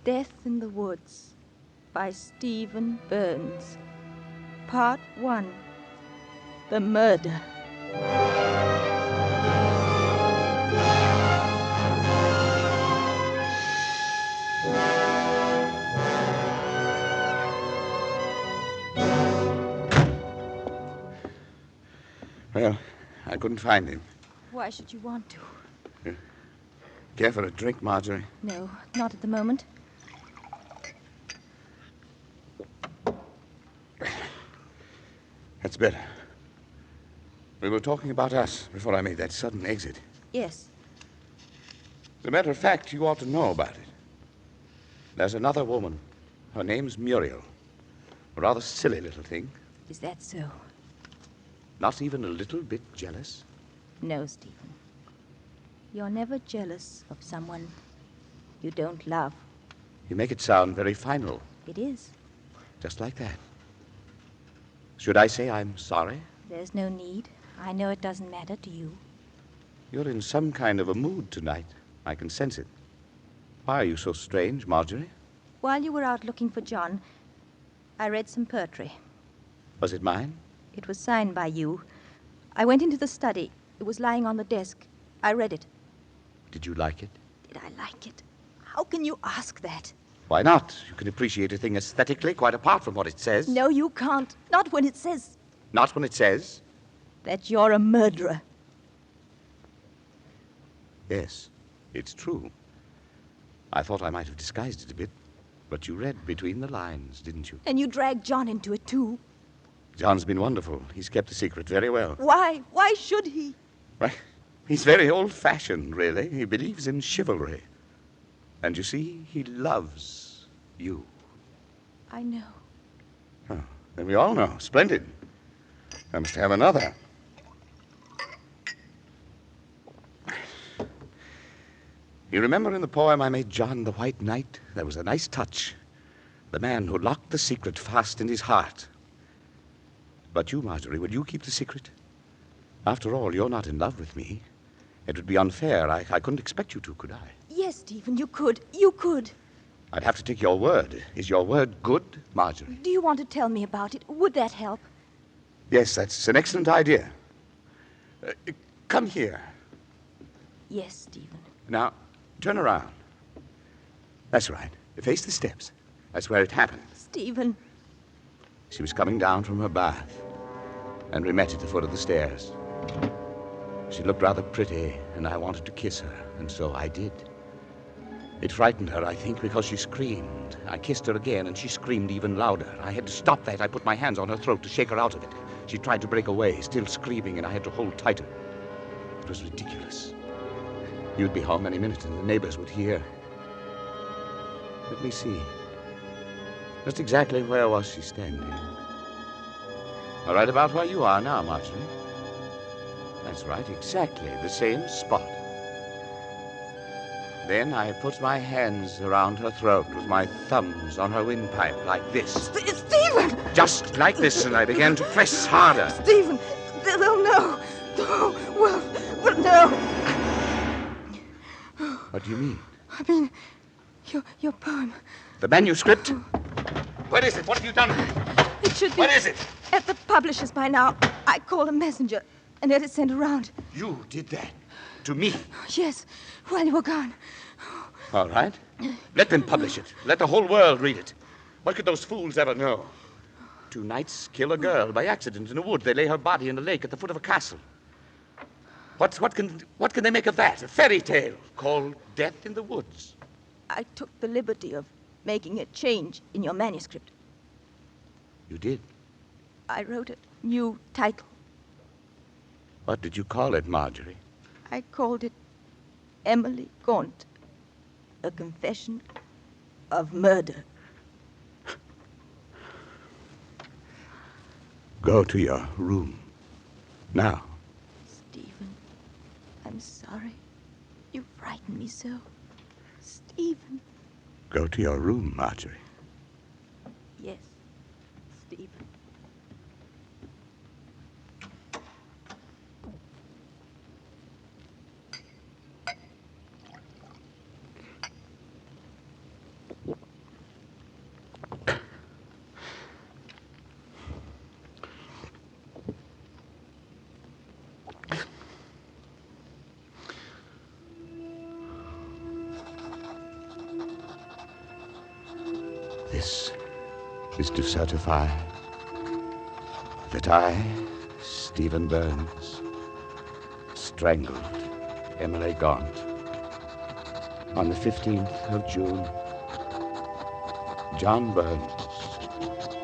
Death in the Woods by Stephen Burns. Part 1. The Murder. Well, I couldn't find him. Why should you want to? Care for a drink, Marjorie? No, not at the moment. That's better. We were talking about us before I made that sudden exit. Yes. As a matter of fact, you ought to know about it. There's another woman. Her name's Muriel. A rather silly little thing. Is that so? Not even a little bit jealous? No, Stephen. You're never jealous of someone you don't love. You make it sound very final. It is. Just like that. Should I say I'm sorry? There's no need. I know it doesn't matter to you. You're in some kind of a mood tonight. I can sense it. Why are you so strange, Marjorie? While you were out looking for John, I read some poetry. Was it mine? It was signed by you. I went into the study. It was lying on the desk. I read it. Did you like it? Did I like it? How can you ask that? Why not? You can appreciate a thing aesthetically quite apart from what it says. No, you can't. Not when it says Not when it says. that you're a murderer. Yes, it's true. I thought I might have disguised it a bit, but you read between the lines, didn't you? And you dragged John into it, too. John's been wonderful. He's kept the secret very well. Why? Why should he? Right. He's very old-fashioned, really. He believes in chivalry. And you see, he loves you. I know. Oh, then we all know. Splendid. I must have another. You remember in the poem I made John the White Knight? There was a nice touch. The man who locked the secret fast in his heart. But you, Marjorie, will you keep the secret? After all, you're not in love with me. It would be unfair. I couldn't expect you to, could I? Yes, Stephen, you could. You could. I'd have to take your word. Is your word good, Marjorie? Do you want to tell me about it? Would that help? Yes, that's an excellent idea. Come here. Yes, Stephen. Now, turn around. That's right. Face the steps. That's where it happened. Stephen. She was coming down from her bath, and we met at the foot of the stairs. She looked rather pretty, and I wanted to kiss her, and so I did. It frightened her, I think, because she screamed. I kissed her again, and she screamed even louder. I had to stop that. I put my hands on her throat to shake her out of it. She tried to break away, still screaming, and I had to hold tighter. It was ridiculous. You'd be home any minute, and the neighbors would hear. Let me see. Just exactly where was she standing? All right about where you are now, Marjorie. That's right, exactly the same spot. Then I put my hands around her throat with my thumbs on her windpipe, like this. Stephen! Just like this, and I began to press harder. Stephen! They'll know. Well, no. What do you mean? I mean, your poem. The manuscript? Where is it? What have you done? It should be. What is it? At the publisher's by now. I called a messenger and had it sent around. You did that? To me? Yes, while you were gone. All right. Let them publish it. Let the whole world read it. What could those fools ever know? 2 knights kill a girl by accident in a wood. They lay her body in a lake at the foot of a castle. What can they make of that? A fairy tale called Death in the Woods. I took the liberty of making a change in your manuscript. You did? I wrote a new title. What did you call it, Marjorie? I called it Emily Gaunt, A Confession of Murder. Go to your room. Now. Stephen, I'm sorry. You frightened me so. Stephen. Go to your room, Marjorie. Yes, Stephen. This is to certify that I, Stephen Burns, strangled Emily Gaunt on the 15th of June. John Burns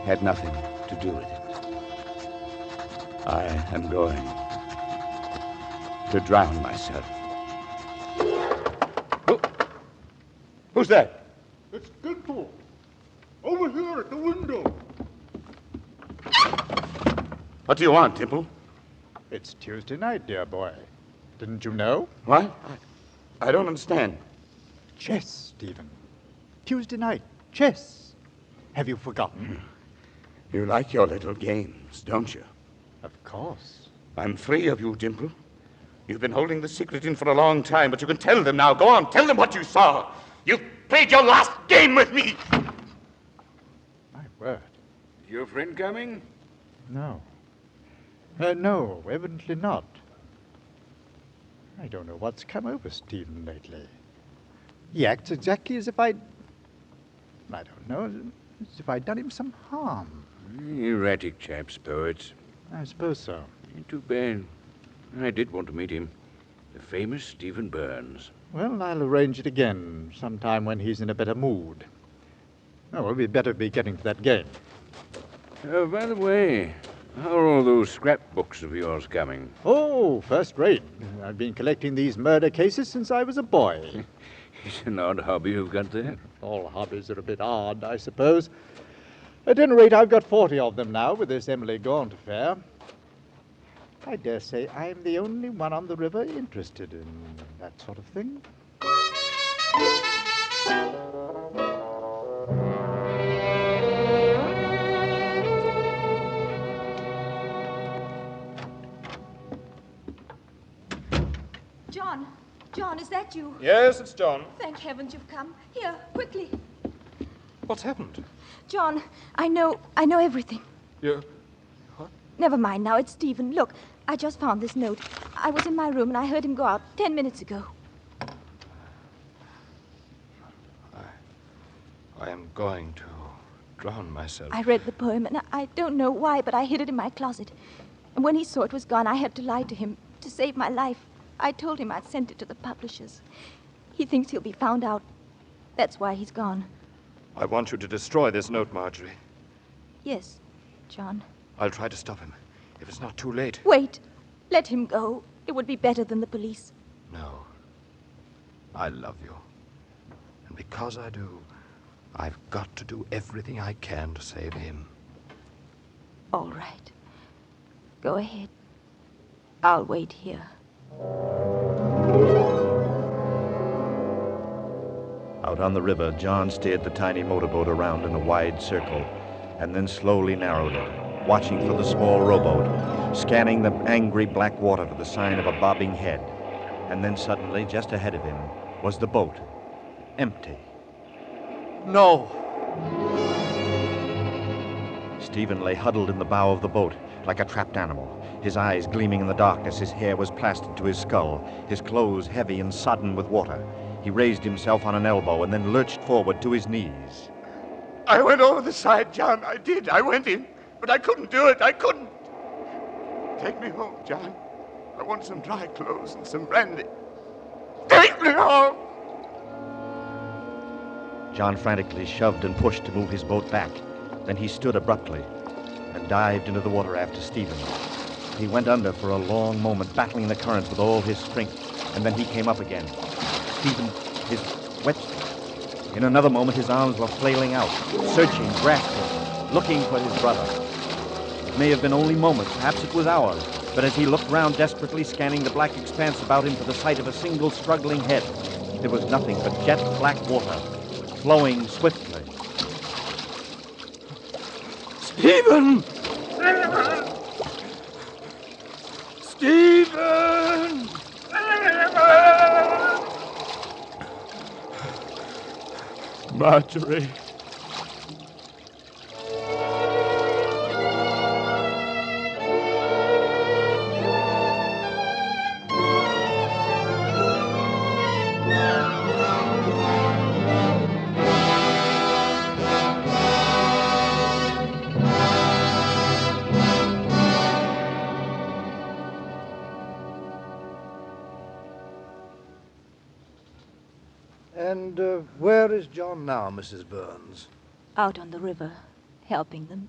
had nothing to do with it. I am going to drown myself. Who's that? It's Dimple. Over here at the window. What do you want, Dimple? It's Tuesday night, dear boy. Didn't you know? What? I don't understand. Chess, Stephen. Tuesday night, chess. Have you forgotten? You like your little games, don't you? Of course. I'm free of you, Dimple. You've been holding the secret in for a long time, but you can tell them now. Go on, tell them what you saw. You've played your last game with me. My word. Your friend coming? No. No, evidently not. I don't know what's come over Stephen lately. He acts exactly as if I'd... I don't know. As if I'd done him some harm. Erratic chaps, poets. I suppose so. Too bad. I did want to meet him. The famous Stephen Burns. Well, I'll arrange it again sometime when he's in a better mood. Oh, well, we'd better be getting to that game. By the way, how are all those scrapbooks of yours coming? Oh, first rate. I've been collecting these murder cases since I was a boy. It's an odd hobby you've got there. All hobbies are a bit odd, I suppose. At any rate, I've got 40 of them now with this Emily Gaunt affair. I dare say I'm the only one on the river interested in that sort of thing. John, is that you? Yes, it's John. Thank heavens you've come. Here, quickly. What's happened? John, I know everything. You... What? Never mind now, it's Stephen. Look, I just found this note. I was in my room and I heard him go out 10 minutes ago. I am going to drown myself. I read the poem and I don't know why, but I hid it in my closet. And when he saw it was gone, I had to lie to him to save my life. I told him I'd sent it to the publishers. He thinks he'll be found out. That's why he's gone. I want you to destroy this note, Marjorie. Yes, John. I'll try to stop him, if it's not too late. Wait. Let him go. It would be better than the police. No. I love you. And because I do, I've got to do everything I can to save him. All right. Go ahead. I'll wait here. Out on the river, John steered the tiny motorboat around in a wide circle and then slowly narrowed it, watching for the small rowboat, scanning the angry black water for the sign of a bobbing head. And then suddenly, just ahead of him, was the boat, empty. No! Stephen lay huddled in the bow of the boat like a trapped animal, his eyes gleaming in the darkness. His hair was plastered to his skull, his clothes heavy and sodden with water. He raised himself on an elbow and then lurched forward to his knees. I went over the side, John. I did. I went in, but I couldn't do it. I couldn't. Take me home, John. I want some dry clothes and some brandy. Take me home! John frantically shoved and pushed to move his boat back. Then he stood abruptly and dived into the water after Stephen. He went under for a long moment, battling the current with all his strength, and then he came up again. Stephen, his wet... In another moment, his arms were flailing out, searching, grasping, looking for his brother. It may have been only moments, perhaps it was hours, but as he looked round desperately, scanning the black expanse about him for the sight of a single struggling head, there was nothing but jet black water, flowing swiftly. Stephen! Stephen! Marjorie. And where is John now, Mrs. Burns? Out on the river, helping them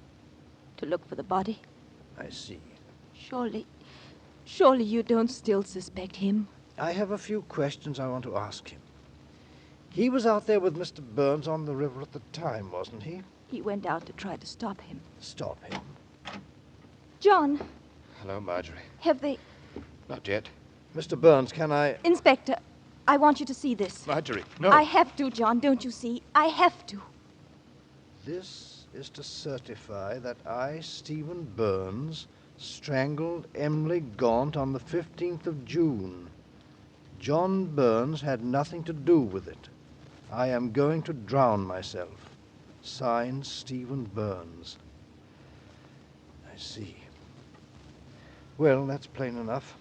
to look for the body. I see. Surely you don't still suspect him. I have a few questions I want to ask him. He was out there with Mr. Burns on the river at the time, wasn't he? He went out to try to stop him. Stop him? John, Hello, Marjorie. have they... Not yet. Mr. Burns, can I... Inspector, I want you to see this. Marjorie, no. I have to, John, don't you see? I have to. This is to certify that I, Stephen Burns, strangled Emily Gaunt on the 15th of June. John Burns had nothing to do with it. I am going to drown myself. Signed, Stephen Burns. I see. Well, that's plain enough.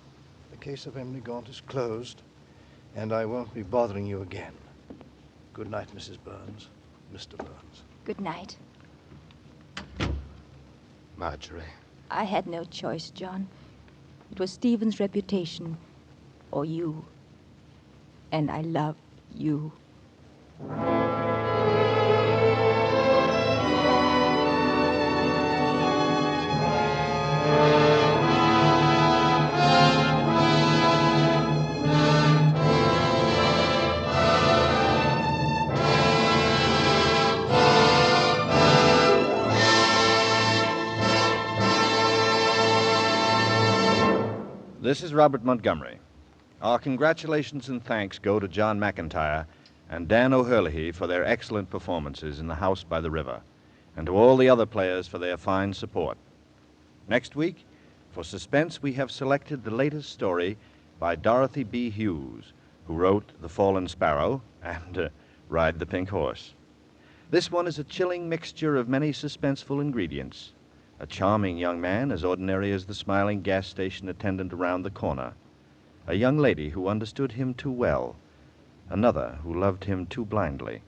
The case of Emily Gaunt is closed, and I won't be bothering you again. Good night, Mrs. Burns. Mr. Burns. Good night. Marjorie. I had no choice, John. It was Stephen's reputation, or you. And I love you. This is Robert Montgomery. Our congratulations and thanks go to John McIntyre and Dan O'Herlihy for their excellent performances in The House by the River, and to all the other players for their fine support. Next week, for Suspense, we have selected the latest story by Dorothy B. Hughes, who wrote The Fallen Sparrow and Ride the Pink Horse. This one is a chilling mixture of many suspenseful ingredients. A charming young man, as ordinary as the smiling gas station attendant around the corner. A young lady who understood him too well. Another who loved him too blindly.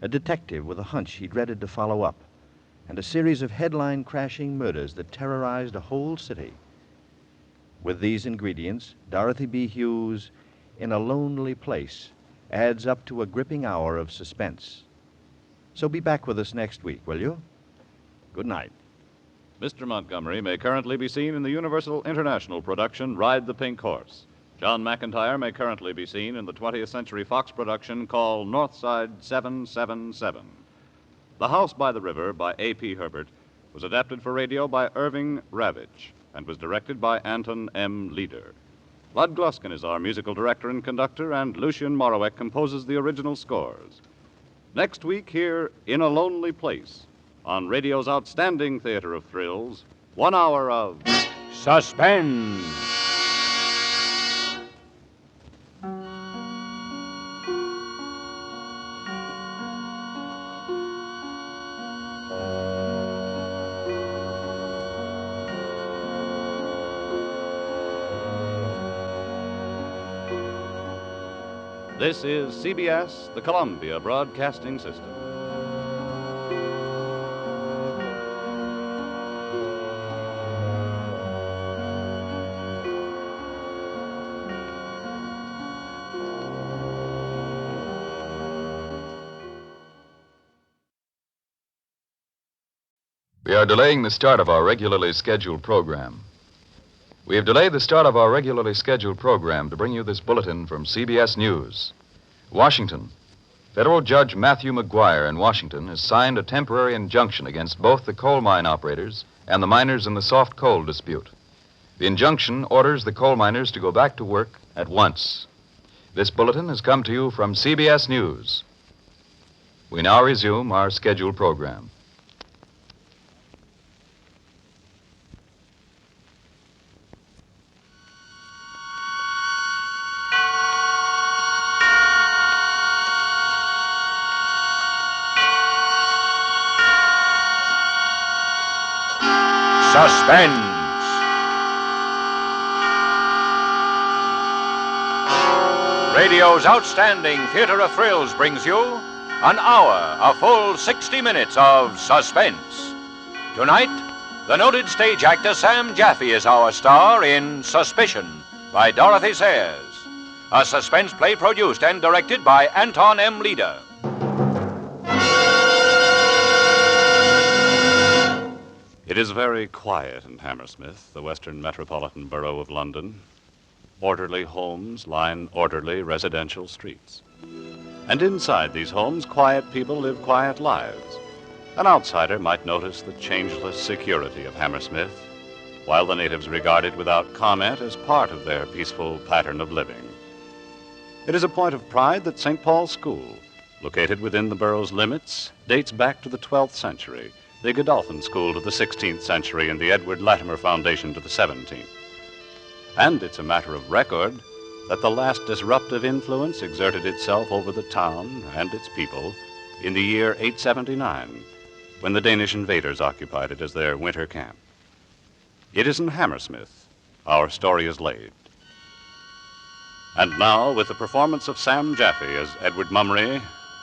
A detective with a hunch he dreaded to follow up. And a series of headline-crashing murders that terrorized a whole city. With these ingredients, Dorothy B. Hughes, In a Lonely Place, adds up to a gripping hour of suspense. So be back with us next week, will you? Good night. Mr. Montgomery may currently be seen in the Universal International production Ride the Pink Horse. John McIntyre may currently be seen in the 20th Century Fox production called Northside 777. The House by the River by A.P. Herbert was adapted for radio by Irving Ravitch and was directed by Anton M. Leader. Lud Gluskin is our musical director and conductor, and Lucien Morawek composes the original scores. Next week, here In a Lonely Place, on radio's outstanding theater of thrills, 1 hour of Suspense. This is CBS, the Columbia Broadcasting System. We are delaying the start of our regularly scheduled program. We have delayed the start of our regularly scheduled program to bring you this bulletin from CBS News. Washington. Federal Judge Matthew McGuire in Washington has signed a temporary injunction against both the coal mine operators and the miners in the soft coal dispute. The injunction orders the coal miners to go back to work at once. This bulletin has come to you from CBS News. We now resume our scheduled program. Suspense. Radio's outstanding theater of thrills brings you an hour, a full 60 minutes of suspense. Tonight, the noted stage actor Sam Jaffe is our star in Suspicion by Dorothy Sayers, a suspense play produced and directed by Anton M. Leader. It is very quiet in Hammersmith, the western metropolitan borough of London. Orderly homes line orderly residential streets. And inside these homes, quiet people live quiet lives. An outsider might notice the changeless security of Hammersmith, while the natives regard it without comment as part of their peaceful pattern of living. It is a point of pride that St. Paul's School, located within the borough's limits, dates back to the 12th century, the Godolphin School to the 16th century, and the Edward Latimer Foundation to the 17th. And it's a matter of record that the last disruptive influence exerted itself over the town and its people in the year 879, when the Danish invaders occupied it as their winter camp. It is in Hammersmith our story is laid. And now, with the performance of Sam Jaffe as Edward Mummery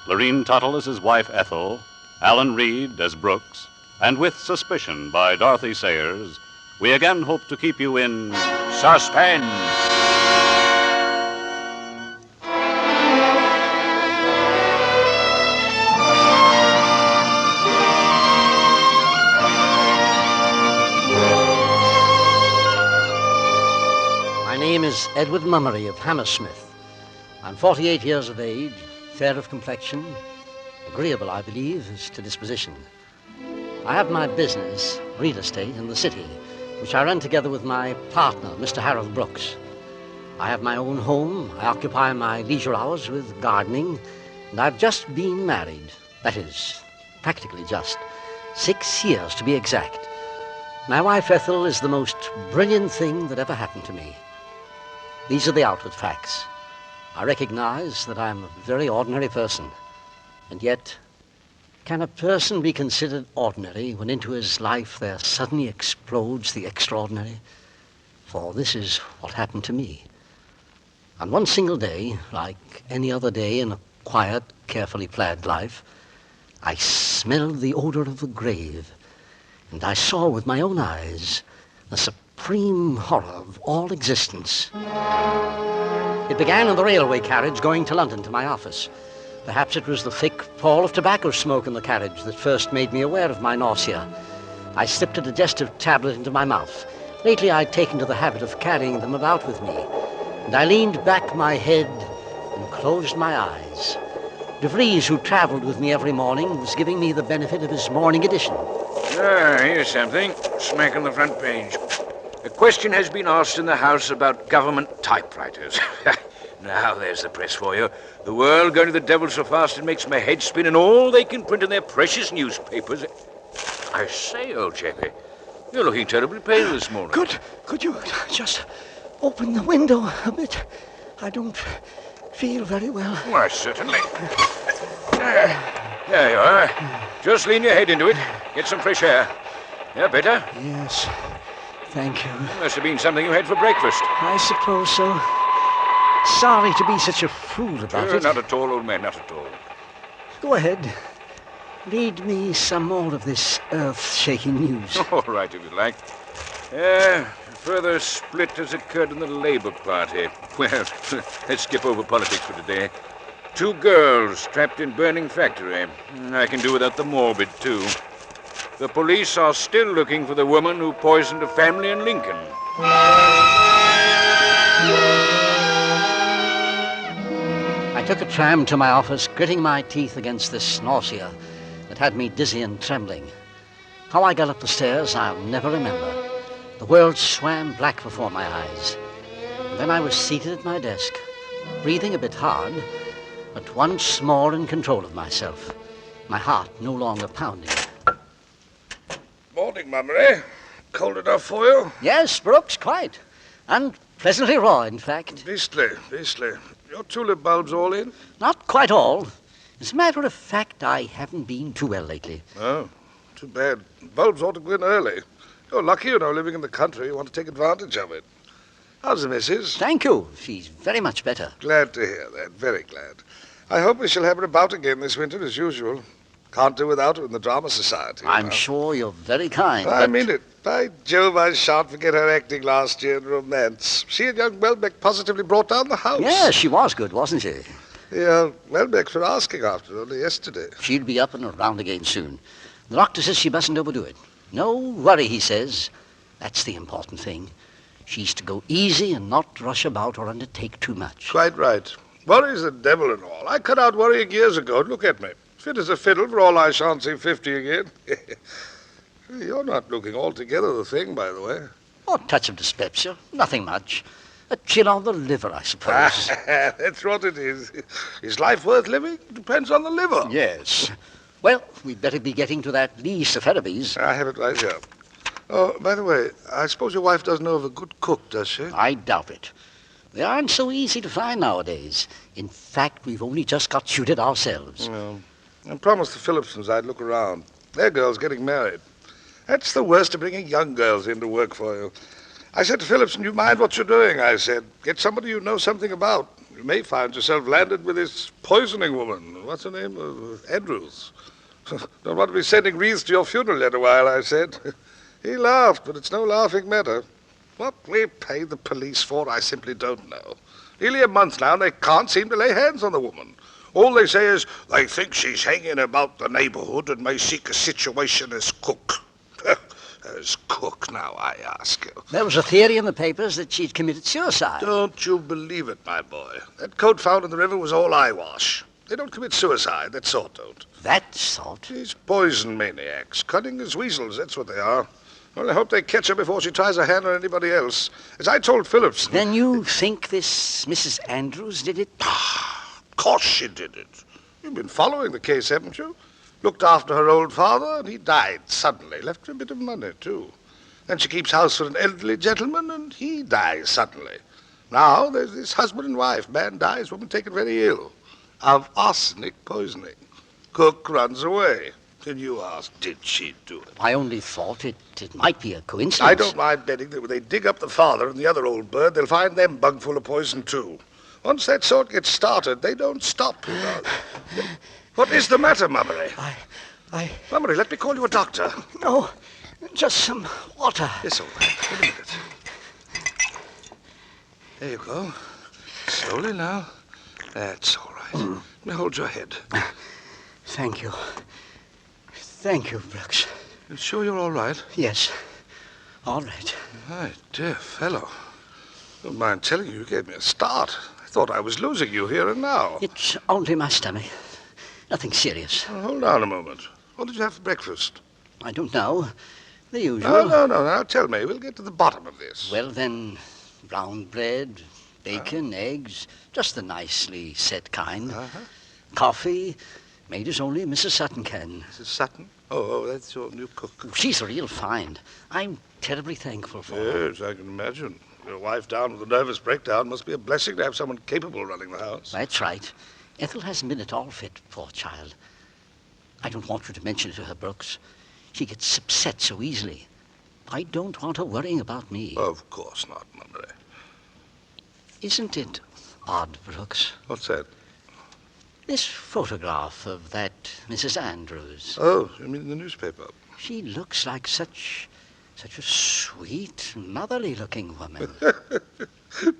Lorene Tuttle as his wife Ethel, Alan Reed as Brooks, and With Suspicion by Dorothy Sayers, we again hope to keep you in suspense. My name is Edward Mummery of Hammersmith. I'm 48 years of age, fair of complexion, agreeable, I believe, as to disposition. I have my business, real estate, in the city, which I run together with my partner, Mr. Harold Brooks. I have my own home. I occupy my leisure hours with gardening, and I've just been married. That is, practically just. 6 years, to be exact. My wife, Ethel, is the most brilliant thing that ever happened to me. These are the outward facts. I recognize that I'm a very ordinary person, and yet, can a person be considered ordinary when into his life there suddenly explodes the extraordinary? For this is what happened to me. On one single day, like any other day in a quiet, carefully planned life, I smelled the odor of the grave, and I saw with my own eyes the supreme horror of all existence. It began in the railway carriage going to London to my office. Perhaps it was the thick pall of tobacco smoke in the carriage that first made me aware of my nausea. I slipped a digestive tablet into my mouth. Lately I'd taken to the habit of carrying them about with me, and I leaned back my head and closed my eyes. De Vries, who traveled with me every morning, was giving me the benefit of his morning edition. Here's something. Smack on the front page. A question has been asked in the House about government typewriters. Now, there's the press for you. The world going to the devil so fast it makes my head spin, and all they can print in their precious newspapers. I say, old chappie, you're looking terribly pale this morning. Could you just open the window a bit? I don't feel very well. Why, certainly. There you are. Just lean your head into it. Get some fresh air. Yeah, better? Yes, thank you. Must have been something you had for breakfast. I suppose so. Sorry to be such a fool about it. Not at all, old man, not at all. Go ahead. Read me some more of this earth-shaking news. All right, if you like. Further split has occurred in the Labour Party. Well, let's skip over politics for today. 2 girls trapped in burning factory. I can do without the morbid, too. The police are still looking for the woman who poisoned a family in Lincoln. I took a tram to my office, gritting my teeth against this nausea that had me dizzy and trembling. How I got up the stairs, I'll never remember. The world swam black before my eyes. And then I was seated at my desk, breathing a bit hard, but once more in control of myself, my heart no longer pounding. Morning, Mummery. Cold enough for you? Yes, Brooks, quite. And pleasantly raw, in fact. Beastly. Your tulip bulbs all in? Not quite all. As a matter of fact, I haven't been too well lately. Oh, too bad. Bulbs ought to go in early. You're lucky, living in the country. You want to take advantage of it. How's the missus? Thank you. She's very much better. Glad to hear that. Very glad. I hope we shall have her about again this winter, as usual. Can't do without her in the Drama Society. I'm sure you're very kind. I mean it. By Jove, I shan't forget her acting last year in Romance. She and young Welbeck positively brought down the house. Yeah, she was good, wasn't she? The Welbecks were asking after her only yesterday. She'll be up and around again soon. The doctor says she mustn't overdo it. No worry, he says. That's the important thing. She's to go easy and not rush about or undertake too much. Quite right. Worry's the devil and all. I cut out worrying years ago. Look at me. Fit as a fiddle, for all I shan't see 50 again. You're not looking altogether the thing, by the way. Oh, a touch of dyspepsia. Nothing much. A chill on the liver, I suppose. That's what it is. Is life worth living? Depends on the liver. Yes. Well, we'd better be getting to that Lee's Ferrabies. I have it right here. Oh, by the way, I suppose your wife doesn't know of a good cook, does she? I doubt it. They aren't so easy to find nowadays. In fact, we've only just got shooted ourselves. Well, I promised the Phillipsons I'd look around. Their girl's getting married. That's the worst of bringing young girls in to work for you. I said to Phillipson, you mind what you're doing? I said, get somebody you know something about. You may find yourself landed with this poisoning woman. What's her name? Andrews. Don't want to be sending wreaths to your funeral yet a while, I said. He laughed, but it's no laughing matter. What we pay the police for, I simply don't know. Nearly a month now, and they can't seem to lay hands on the woman. All they say is they think she's hanging about the neighborhood and may seek a situation as cook. As cook, now, I ask you. There was a theory in the papers that she'd committed suicide. Don't you believe it, my boy. That coat found in the river was all eyewash. They don't commit suicide, that sort don't. That sort? These poison maniacs, cunning as weasels, that's what they are. Well, I hope they catch her before she tries her hand on anybody else. As I told Phillips... Then you think this Mrs. Andrews did it? Of course she did it. You've been following the case, haven't you? Looked after her old father, and he died suddenly. Left her a bit of money, too. Then she keeps house for an elderly gentleman, and he dies suddenly. Now there's this husband and wife. Man dies, woman taken very ill. Of arsenic poisoning. Cook runs away. Then you ask, did she do it? I only thought it might be a coincidence. I don't mind betting that when they dig up the father and the other old bird, they'll find them bung full of poison, too. Once that sort gets started, they don't stop. You know. What is the matter, Mummery? Mummery, let me call you a doctor. No, just some water. Yes, all right. Wait a minute. There you go. Slowly now. That's all right. Let me hold your head. Thank you. Thank you, Brooks. You sure you're all right? Yes. All right. My dear fellow. Don't mind telling you, you gave me a start. I thought I was losing you here and now. It's only my stomach. Nothing serious. Well, hold on a moment. What did you have for breakfast? I don't know. The usual. No. Now tell me. We'll get to the bottom of this. Well, then, brown bread, bacon, eggs, just the nicely set kind. Coffee, made as only Mrs. Sutton can. Mrs. Sutton? Oh, that's your new cook. She's a real find. I'm terribly thankful for her. Yes, I can imagine. Your wife down with a nervous breakdown must be a blessing to have someone capable running the house. That's right. Ethel hasn't been at all fit, poor child. I don't want you to mention it to her, Brooks. She gets upset so easily. I don't want her worrying about me. Of course not, Mummery. Isn't it odd, Brooks? What's that? This photograph of that Mrs. Andrews. Oh, you mean in the newspaper? She looks like such a sweet, motherly-looking woman.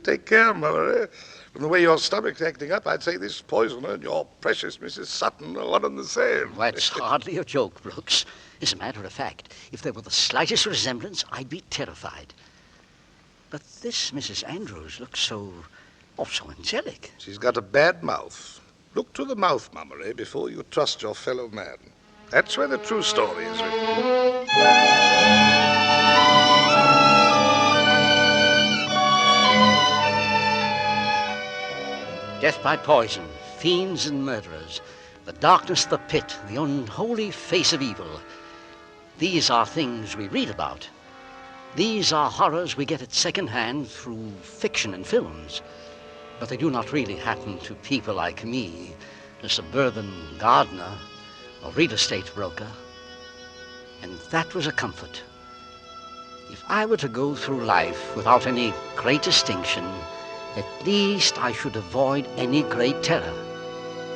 Take care, Mummery. From the way your stomach's acting up, I'd say this poisoner and your precious Mrs. Sutton are one and the same. That's hardly a joke, Brooks. As a matter of fact, if there were the slightest resemblance, I'd be terrified. But this Mrs. Andrews looks so angelic. She's got a bad mouth. Look to the mouth, Mummery, before you trust your fellow man. That's where the true story is written. Death by poison, fiends and murderers, the darkness of the pit, the unholy face of evil. These are things we read about. These are horrors we get at second hand through fiction and films. But they do not really happen to people like me, a suburban gardener or real estate broker. And that was a comfort. If I were to go through life without any great distinction, at least I should avoid any great terror.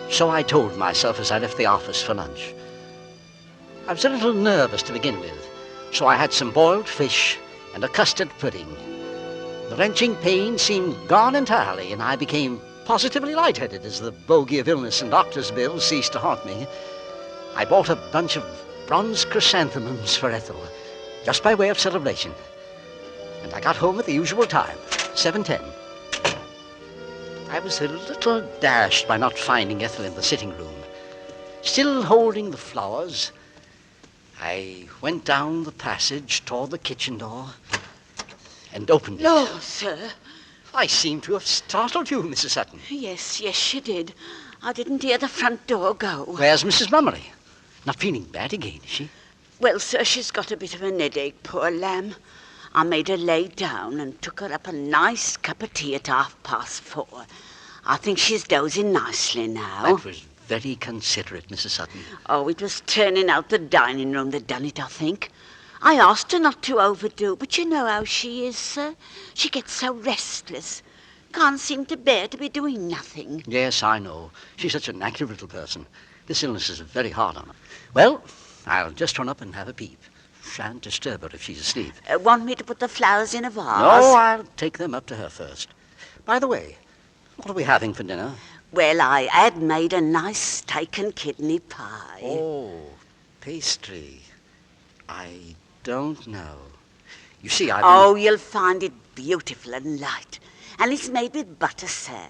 So I told myself as I left the office for lunch. I was a little nervous to begin with, so I had some boiled fish and a custard pudding. The wrenching pain seemed gone entirely, and I became positively lightheaded as the bogey of illness and doctor's bills ceased to haunt me. I bought a bunch of bronze chrysanthemums for Ethel, just by way of celebration. And I got home at the usual time, 7:10. I was a little dashed by not finding Ethel in the sitting room. Still holding the flowers, I went down the passage toward the kitchen door and opened it. No, sir. I seem to have startled you, Mrs. Sutton. Yes, she did. I didn't hear the front door go. Where's Mrs. Mummery? Not feeling bad again, is she? Well, sir, she's got a bit of an headache, poor lamb. I made her lay down and took her up a nice cup of tea at 4:30. I think she's dozing nicely now. That was very considerate, Mrs. Sutton. Oh, it was turning out the dining room that done it, I think. I asked her not to overdo, but you know how she is, sir. She gets so restless. can't seem to bear to be doing nothing. Yes, I know. She's such an active little person. This illness is very hard on her. Well, I'll just run up and have a peep. Shan't disturb her if she's asleep. Want me to put the flowers in a vase? No, I'll take them up to her first. By the way, what are we having for dinner? Well, I had made a nice steak and kidney pie. Oh, pastry. I don't know. You see, I've Oh, you'll find it beautiful and light. And it's made with butter, sir.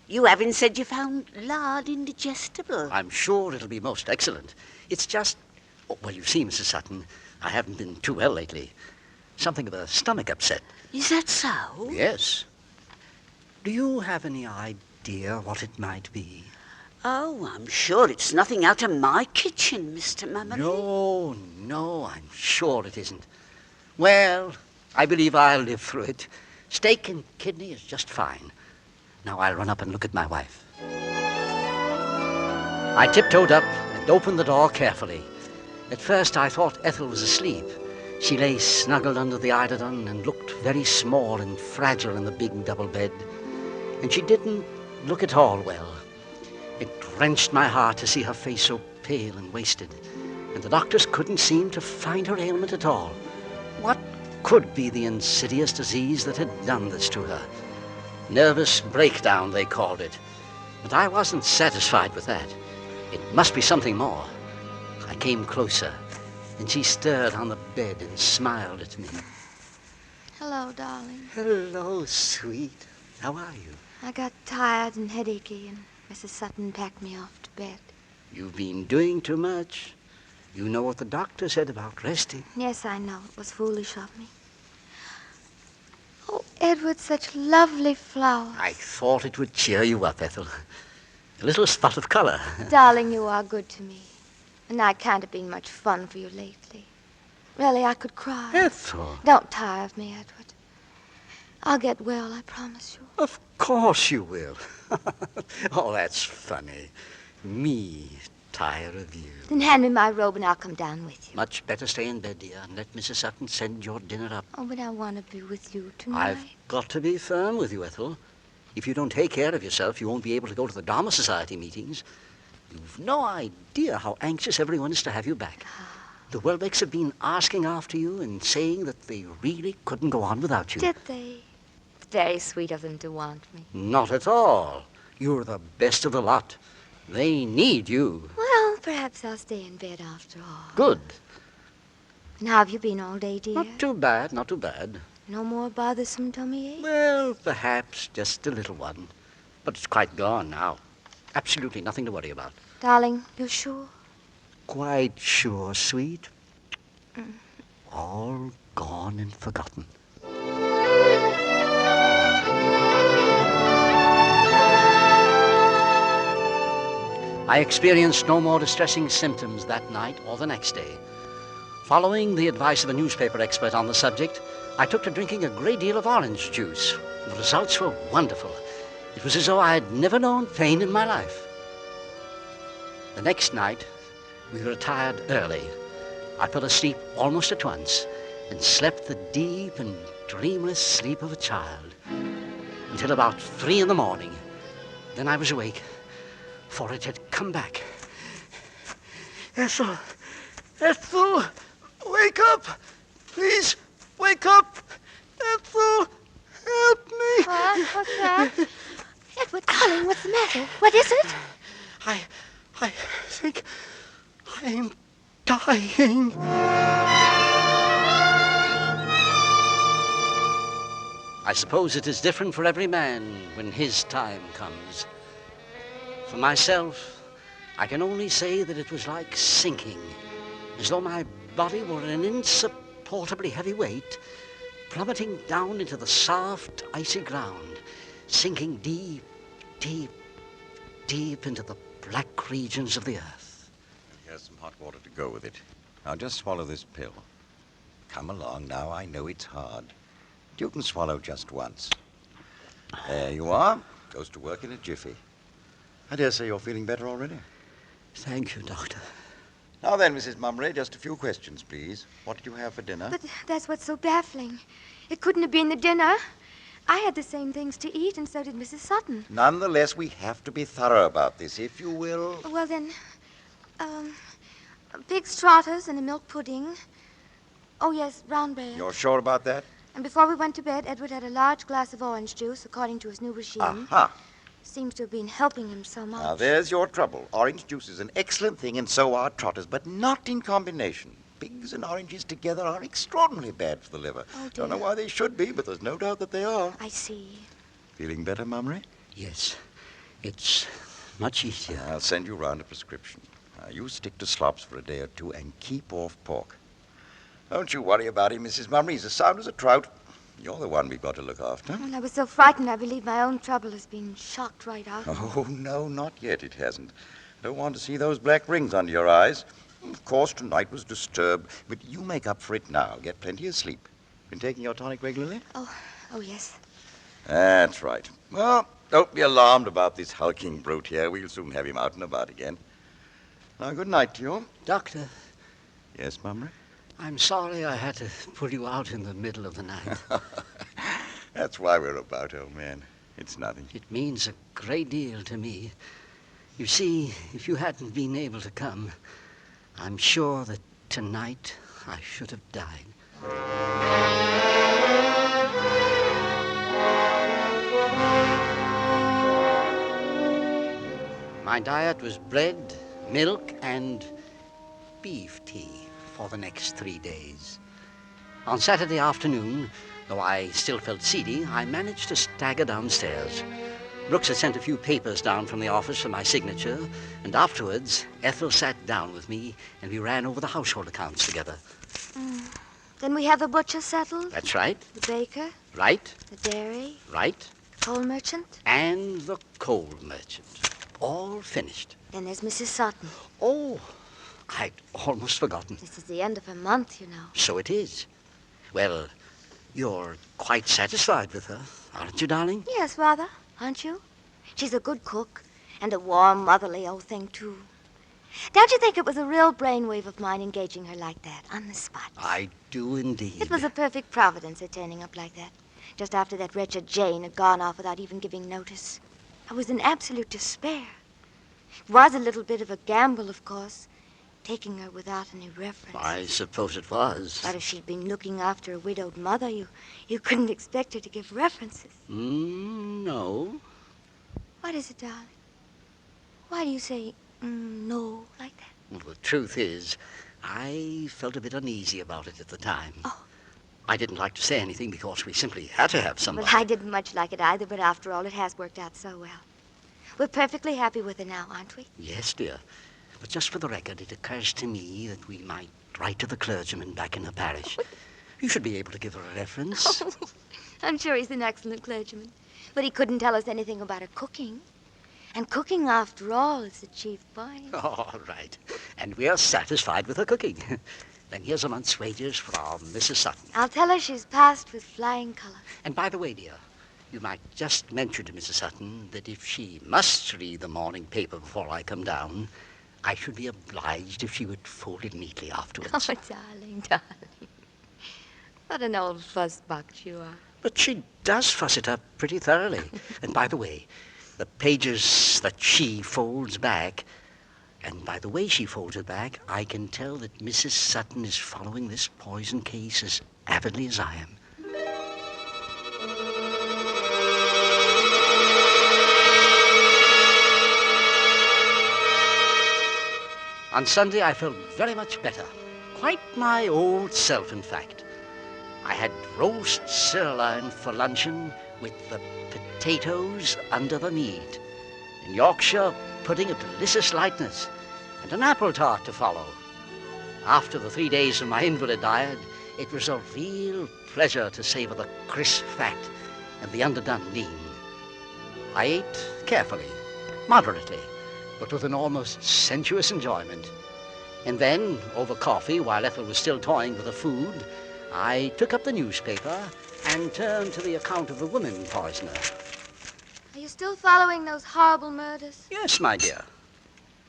You haven't said you found lard indigestible. I'm sure it'll be most excellent. It's just... Oh, well, you see, Mrs. Sutton, I haven't been too well lately. Something of a stomach upset. Is that so? Yes. Do you have any idea what it might be? Oh, I'm sure it's nothing out of my kitchen, Mr. Mummery. No, I'm sure it isn't. Well, I believe I'll live through it. Steak and kidney is just fine. Now I'll run up and look at my wife. I tiptoed up and opened the door carefully. At first I thought Ethel was asleep. She lay snuggled under the eiderdown and looked very small and fragile in the big double bed. And she didn't look at all well. It wrenched my heart to see her face so pale and wasted. And the doctors couldn't seem to find her ailment at all. What could be the insidious disease that had done this to her? Nervous breakdown, they called it. But I wasn't satisfied with that. It must be something more. I came closer, and she stirred on the bed and smiled at me. Hello, darling. Hello, sweet. How are you? I got tired and headachy, and Mrs. Sutton packed me off to bed. You've been doing too much. You know what the doctor said about resting. Yes, I know. It was foolish of me. Oh, Edward, such lovely flowers. I thought it would cheer you up, Ethel. A little spot of color. Darling, you are good to me. And I can't have been much fun for you lately. Really, I could cry. Ethel. Don't tire of me, Edward. I'll get well, I promise you. Of course you will. Oh, that's funny. Me tire of you. Then hand me my robe and I'll come down with you. Much better stay in bed, dear, and let Mrs. Sutton send your dinner up. Oh, but I want to be with you tonight. I've got to be firm with you, Ethel. If you don't take care of yourself, you won't be able to go to the Dharma Society meetings. You've no idea how anxious everyone is to have you back. The Welbecks have been asking after you and saying that they really couldn't go on without you. Did they? It's very sweet of them to want me. Not at all. You're the best of the lot. They need you. Well, perhaps I'll stay in bed after all. Good. And how have you been all day, dear? Not too bad, not too bad. No more bothersome tummy ache? Well, perhaps just a little one. But it's quite gone now. Absolutely nothing to worry about. Darling, you're sure? Quite sure, sweet. All gone and forgotten. I experienced no more distressing symptoms that night or the next day. Following the advice of a newspaper expert on the subject, I took to drinking a great deal of orange juice. The results were wonderful. It was as though I had never known pain in my life. The next night, we retired early. I fell asleep almost at once and slept the deep and dreamless sleep of a child until about 3 a.m. Then I was awake, for it had come back. Ethel! Ethel! Wake up! Please, wake up! Ethel! Help me! What? What's that? Edward, darling, what's the matter? What is it? I think I'm dying. I suppose it is different for every man when his time comes. For myself, I can only say that it was like sinking, as though my body were an insupportably heavy weight, plummeting down into the soft, icy ground, sinking deep, deep, deep into the black regions of the earth. Here's some hot water to go with it. Now just swallow this pill. Come along now, I know it's hard. You can swallow just once. There you are. Goes to work in a jiffy. I dare say you're feeling better already. Thank you, Doctor. Now then, Mrs. Mummery, just a few questions, please. What did you have for dinner? But that's what's so baffling. It couldn't have been the dinner. I had the same things to eat, and so did Mrs. Sutton. Nonetheless, we have to be thorough about this, if you will. Well, then, pig's trotters and a milk pudding. Oh, yes, brown bread. You're sure about that? And before we went to bed, Edward had a large glass of orange juice, according to his new regime. Aha. Seems to have been helping him so much. Now, there's your trouble. Orange juice is an excellent thing, and so are trotters, but not in combination. Pigs and oranges together are extraordinarily bad for the liver. Oh, dear. Don't know why they should be, but there's no doubt that they are. I see. Feeling better, Mummery? Yes. It's much easier. I'll send you round a prescription. You stick to slops for a day or two and keep off pork. Don't you worry about him, Mrs. Mummery. He's as sound as a trout. You're the one we've got to look after. Well, I was so frightened, I believe my own trouble has been shocked right out. Oh, no, not yet. It hasn't. I don't want to see those black rings under your eyes. Of course, tonight was disturbed, but you make up for it now. Get plenty of sleep. Been taking your tonic regularly? Oh, yes. That's right. Well, don't be alarmed about this hulking brute here. We'll soon have him out and about again. Now, good night to you. Doctor. Yes, Mummery? I'm sorry I had to pull you out in the middle of the night. That's why we're about, old man. It's nothing. It means a great deal to me. You see, if you hadn't been able to come, I'm sure that tonight I should have died. My diet was bread, milk, and beef tea for the next 3 days. On Saturday afternoon, though I still felt seedy, I managed to stagger downstairs. Brooks had sent a few papers down from the office for my signature, and afterwards, Ethel sat down with me, and we ran over the household accounts together. Then we have the butcher settled, That's right. the baker, Right. the dairy, Right. the coal merchant. And the coal merchant. All finished. Then there's Mrs. Sutton. Oh, I'd almost forgotten. This is the end of her month, you know. So it is. Well, you're quite satisfied with her, aren't you, darling? Yes, rather, aren't you? She's a good cook, and a warm, motherly old thing, too. Don't you think it was a real brainwave of mine engaging her like that, on the spot? I do indeed. It was a perfect providence, her turning up like that, just after that wretched Jane had gone off without even giving notice. I was in absolute despair. It was a little bit of a gamble, of course, taking her without any reference. I suppose it was. But if she'd been looking after a widowed mother, you couldn't expect her to give references. No. What is it, darling? Why do you say, no, like that? Well, the truth is, I felt a bit uneasy about it at the time. Oh. I didn't like to say anything because we simply had to have somebody. Well, I didn't much like it either, but after all, it has worked out so well. We're perfectly happy with her now, aren't we? Yes, dear. But just for the record, it occurs to me that we might write to the clergyman back in the parish. You should be able to give her a reference. Oh, I'm sure he's an excellent clergyman. But he couldn't tell us anything about her cooking. And cooking, after all, is the chief point. All right. And we are satisfied with her cooking. Then here's a month's wages from Mrs. Sutton. I'll tell her she's passed with flying colors. And by the way, dear, you might just mention to Mrs. Sutton that if she must read the morning paper before I come down, I should be obliged if she would fold it neatly afterwards. Oh, darling, darling. What an old fussbuck you are. But she does fuss it up pretty thoroughly. And by the way, the pages that she folds back, and by the way she folds it back, I can tell that Mrs. Sutton is following this poison case as avidly as I am. On Sunday, I felt very much better. Quite my old self, in fact. I had roast sirloin for luncheon with the potatoes under the meat. In Yorkshire, pudding of delicious lightness, and an apple tart to follow. After the 3 days of my invalid diet, it was a real pleasure to savor the crisp fat and the underdone lean. I ate carefully, moderately, but with an almost sensuous enjoyment. And then, over coffee, while Ethel was still toying with the food, I took up the newspaper and turned to the account of the woman poisoner. Are you still following those horrible murders? Yes, my dear.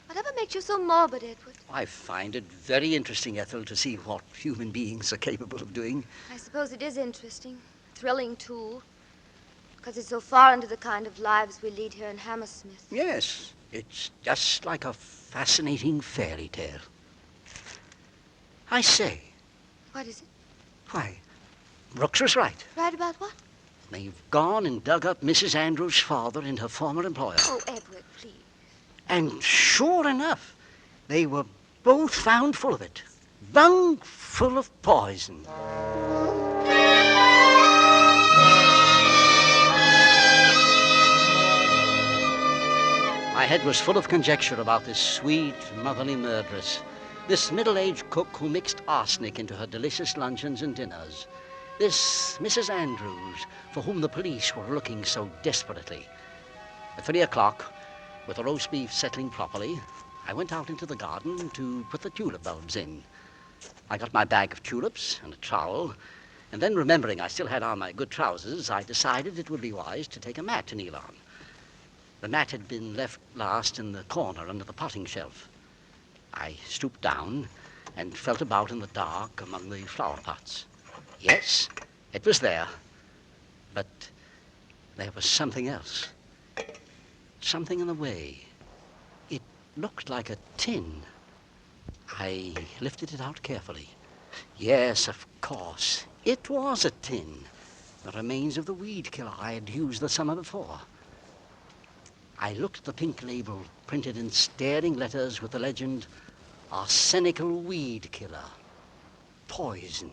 Whatever makes you so morbid, Edward? I find it very interesting, Ethel, to see what human beings are capable of doing. I suppose it is interesting. Thrilling, too. Because it's so far into the kind of lives we lead here in Hammersmith. Yes, it's just like a fascinating fairy tale. I say, What is it? why, Brooks was right. Right about what? They've gone and dug up Mrs. Andrews' father and her former employer. Oh, Edward, please. And sure enough, they were both found full of it. Bung full of poison. My head was full of conjecture about this sweet, motherly murderess. This middle-aged cook who mixed arsenic into her delicious luncheons and dinners. This Mrs. Andrews, for whom the police were looking so desperately. At 3 o'clock, with the roast beef settling properly, I went out into the garden to put the tulip bulbs in. I got my bag of tulips and a trowel, and then remembering I still had on my good trousers, I decided it would be wise to take a mat to kneel on. The mat had been left last in the corner under the potting shelf. I stooped down and felt about in the dark among the flower pots. Yes, it was there, but there was something else. Something in the way. It looked like a tin. I lifted it out carefully. Yes, of course, it was a tin. The remains of the weed killer I had used the summer before. I looked at the pink label printed in staring letters with the legend, Arsenical Weed Killer. Poison.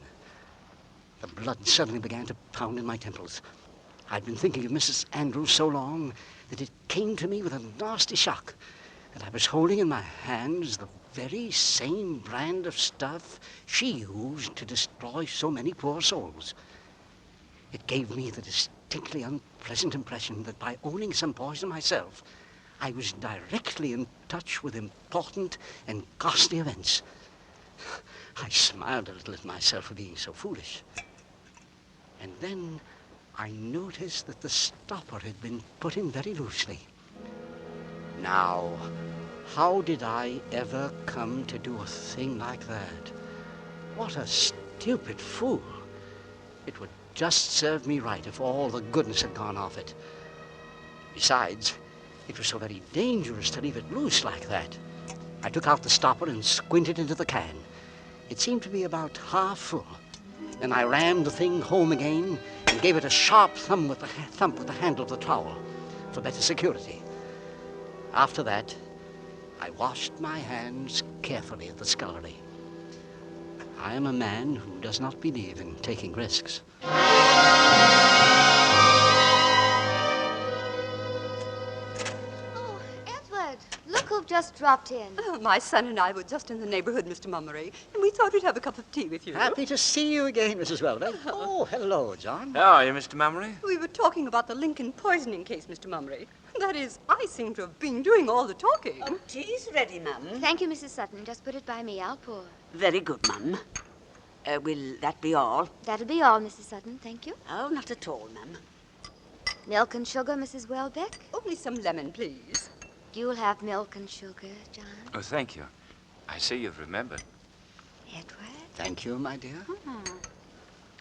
The blood suddenly began to pound in my temples. I'd been thinking of Mrs. Andrews so long that it came to me with a nasty shock that I was holding in my hands the very same brand of stuff she used to destroy so many poor souls. It gave me the distinctly unpleasant impression that by owning some poison myself, I was directly in touch with important and ghastly events. I smiled a little at myself for being so foolish. And then I noticed that the stopper had been put in very loosely. Now, how did I ever come to do a thing like that? What a stupid fool. It would just serve me right if all the goodness had gone off it. Besides, it was so very dangerous to leave it loose like that. I took out the stopper and squinted into the can. It seemed to be about half full. Then I rammed the thing home again and gave it a sharp thump with the handle of the trowel for better security. After that, I washed my hands carefully at the scullery. I am a man who does not believe in taking risks. Oh, Edward, look who just dropped in. Oh, my son and I were just in the neighborhood, Mr. Mummery, and we thought we'd have a cup of tea with you. Happy to see you again, Mrs. Welbeck. Oh, hello, John. How are you, Mr. Mummery? We were talking about the Lincoln poisoning case, Mr. Mummery. That is, I seem to have been doing all the talking. Oh, tea's ready, Mum. Thank you, Mrs. Sutton. Just put it by me. I'll pour. Very good, Mum. Will that be all? That'll be all, Mrs. Sutton. Thank you. Oh, not at all, Mum. Milk and sugar, Mrs. Welbeck? Only some lemon, please. You'll have milk and sugar, John. Oh, thank you. I see you've remembered. Edward? Thank you, my dear.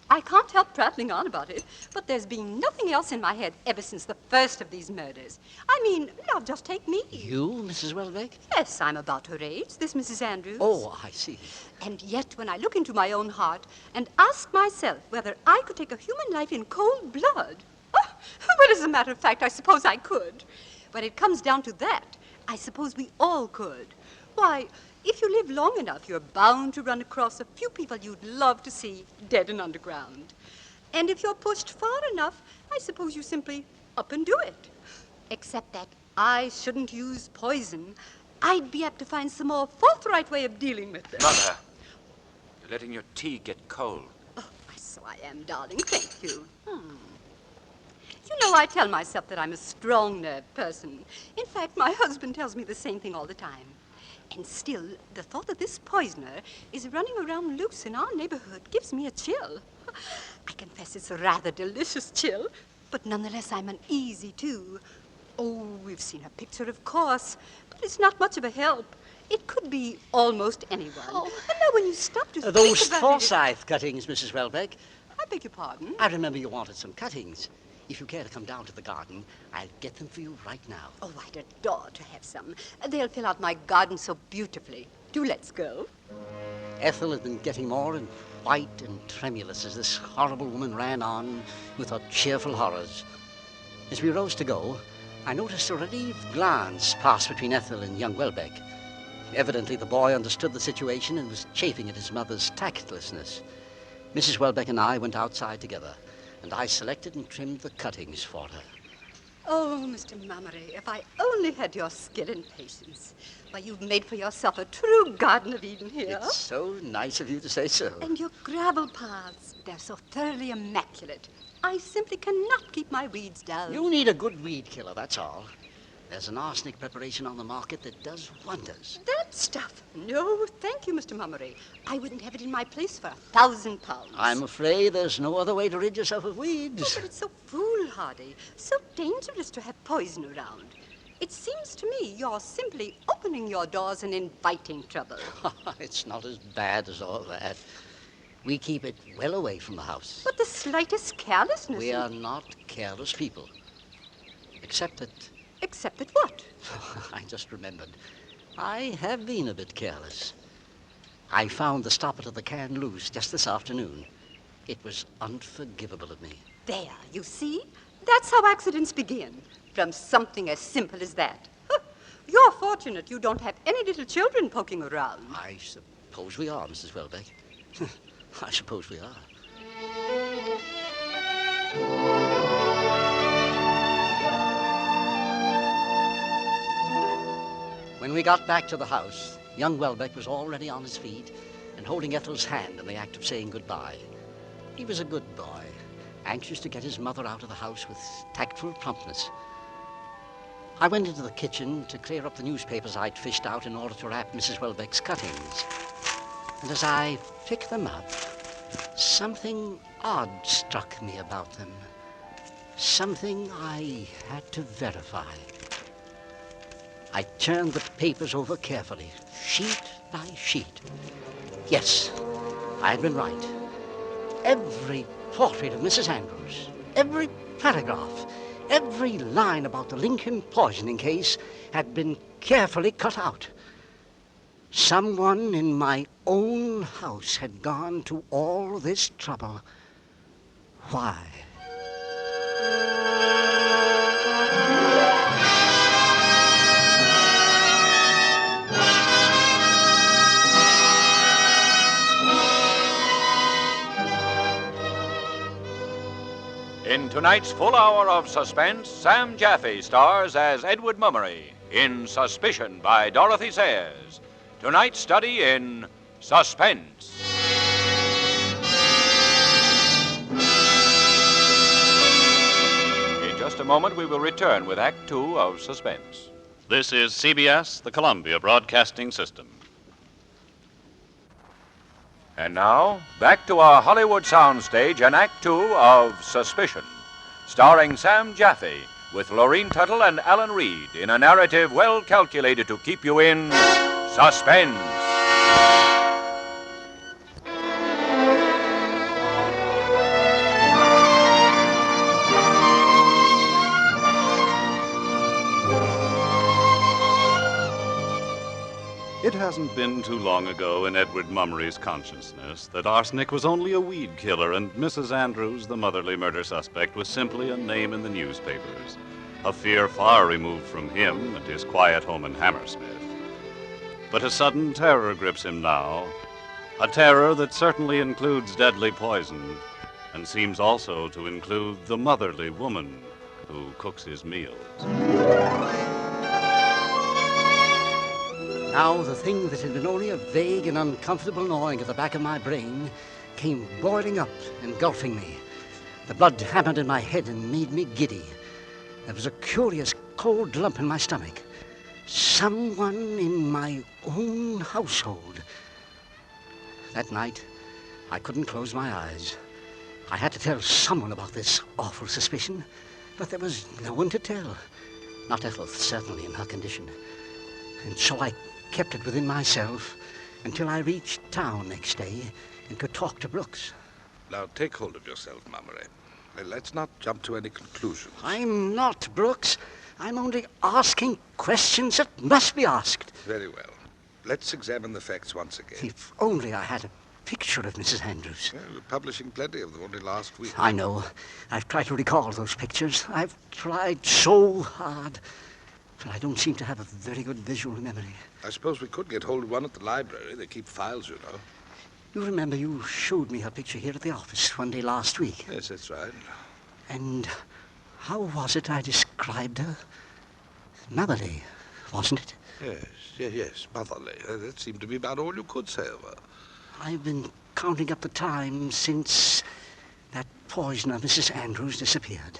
I can't help prattling on about it, but there's been nothing else in my head ever since the first of these murders. I mean, now just take me. You, Mrs. Welbeck? Yes, I'm about her age, this Mrs. Andrews. Oh, I see. And yet, when I look into my own heart and ask myself whether I could take a human life in cold blood, well, as a matter of fact, I suppose I could. When it comes down to that, I suppose we all could. Why, if you live long enough, you're bound to run across a few people you'd love to see dead and underground. And if you're pushed far enough, I suppose you simply up and do it. Except that I shouldn't use poison. I'd be apt to find some more forthright way of dealing with them. Mother, you're letting your tea get cold. Oh, so I am, darling. Thank you. You know, I tell myself that I'm a strong-nerved person. In fact, my husband tells me the same thing all the time. And still, the thought that this poisoner is running around loose in our neighborhood gives me a chill. I confess it's a rather delicious chill, but nonetheless I'm uneasy, too. Oh, we've seen her picture, of course, but it's not much of a help. It could be almost anyone. Oh. And now when you stop to Those think about Forsyth cuttings, Mrs. Welbeck. I beg your pardon? I remember you wanted some cuttings. If you care to come down to the garden, I'll get them for you right now. Oh, I'd adore to have some. They'll fill out my garden so beautifully. Do let's go. Ethel had been getting more and white and tremulous as this horrible woman ran on with her cheerful horrors. As we rose to go, I noticed a relieved glance pass between Ethel and young Welbeck. Evidently, the boy understood the situation and was chafing at his mother's tactlessness. Mrs. Welbeck and I went outside together, and I selected and trimmed the cuttings for her. Oh, Mr. Mummery, if I only had your skill and patience. Why, you've made for yourself a true Garden of Eden here. It's so nice of you to say so. And your gravel paths, they're so thoroughly immaculate. I simply cannot keep my weeds down. You need a good weed killer, that's all. There's an arsenic preparation on the market that does wonders. That stuff? No, thank you, Mr. Mummery. I wouldn't have it in my place for £1,000. I'm afraid there's no other way to rid yourself of weeds. Oh, but it's so foolhardy, so dangerous to have poison around. It seems to me you're simply opening your doors and inviting trouble. It's not as bad as all that. We keep it well away from the house. But the slightest carelessness... We are not careless people. Except that... Except that what? I just remembered. I have been a bit careless. I found the stopper to the can loose just this afternoon. It was unforgivable of me. There, you see? That's how accidents begin. From something as simple as that. You're fortunate you don't have any little children poking around. I suppose we are, Mrs. Welbeck. I suppose we are. When we got back to the house, young Welbeck was already on his feet and holding Ethel's hand in the act of saying goodbye. He was a good boy, anxious to get his mother out of the house with tactful promptness. I went into the kitchen to clear up the newspapers I'd fished out in order to wrap Mrs. Welbeck's cuttings. And as I picked them up, something odd struck me about them. Something I had to verify. I turned the papers over carefully, sheet by sheet. Yes, I had been right. Every portrait of Mrs. Andrews, every paragraph, every line about the Lincoln poisoning case had been carefully cut out. Someone in my own house had gone to all this trouble. Why? In tonight's full hour of suspense, Sam Jaffe stars as Edward Mummery in Suspicion by Dorothy Sayers. Tonight's study in suspense. In just a moment, we will return with Act Two of Suspense. This is CBS, the Columbia Broadcasting System. And now, back to our Hollywood soundstage and Act Two of Suspicion, starring Sam Jaffe with Lorene Tuttle and Alan Reed in a narrative well calculated to keep you in suspense. It hasn't been too long ago in Edward Mummery's consciousness that arsenic was only a weed killer and Mrs. Andrews, the motherly murder suspect, was simply a name in the newspapers, a fear far removed from him and his quiet home in Hammersmith. But a sudden terror grips him now, a terror that certainly includes deadly poison and seems also to include the motherly woman who cooks his meals. Now the thing that had been only a vague and uncomfortable gnawing at the back of my brain came boiling up, engulfing me. The blood hammered in my head and made me giddy. There was a curious cold lump in my stomach. Someone in my own household. That night, I couldn't close my eyes. I had to tell someone about this awful suspicion, but there was no one to tell. Not Ethel, certainly, in her condition. And so I kept it within myself until I reached town next day and could talk to Brooks. Now, take hold of yourself, Mummery. Let's not jump to any conclusions. I'm not, Brooks. I'm only asking questions that must be asked. Very well. Let's examine the facts once again. If only I had a picture of Mrs. Andrews. Well, we're publishing plenty of them only last week. I know. I've tried to recall those pictures. I've tried so hard. But I don't seem to have a very good visual memory. I suppose we could get hold of one at the library. They keep files, you know. You remember you showed me her picture here at the office one day last week? Yes, that's right. And how was it I described her? Motherly, wasn't it? Yes, motherly. That seemed to be about all you could say of her. I've been counting up the time since that poisoner, Mrs. Andrews, disappeared.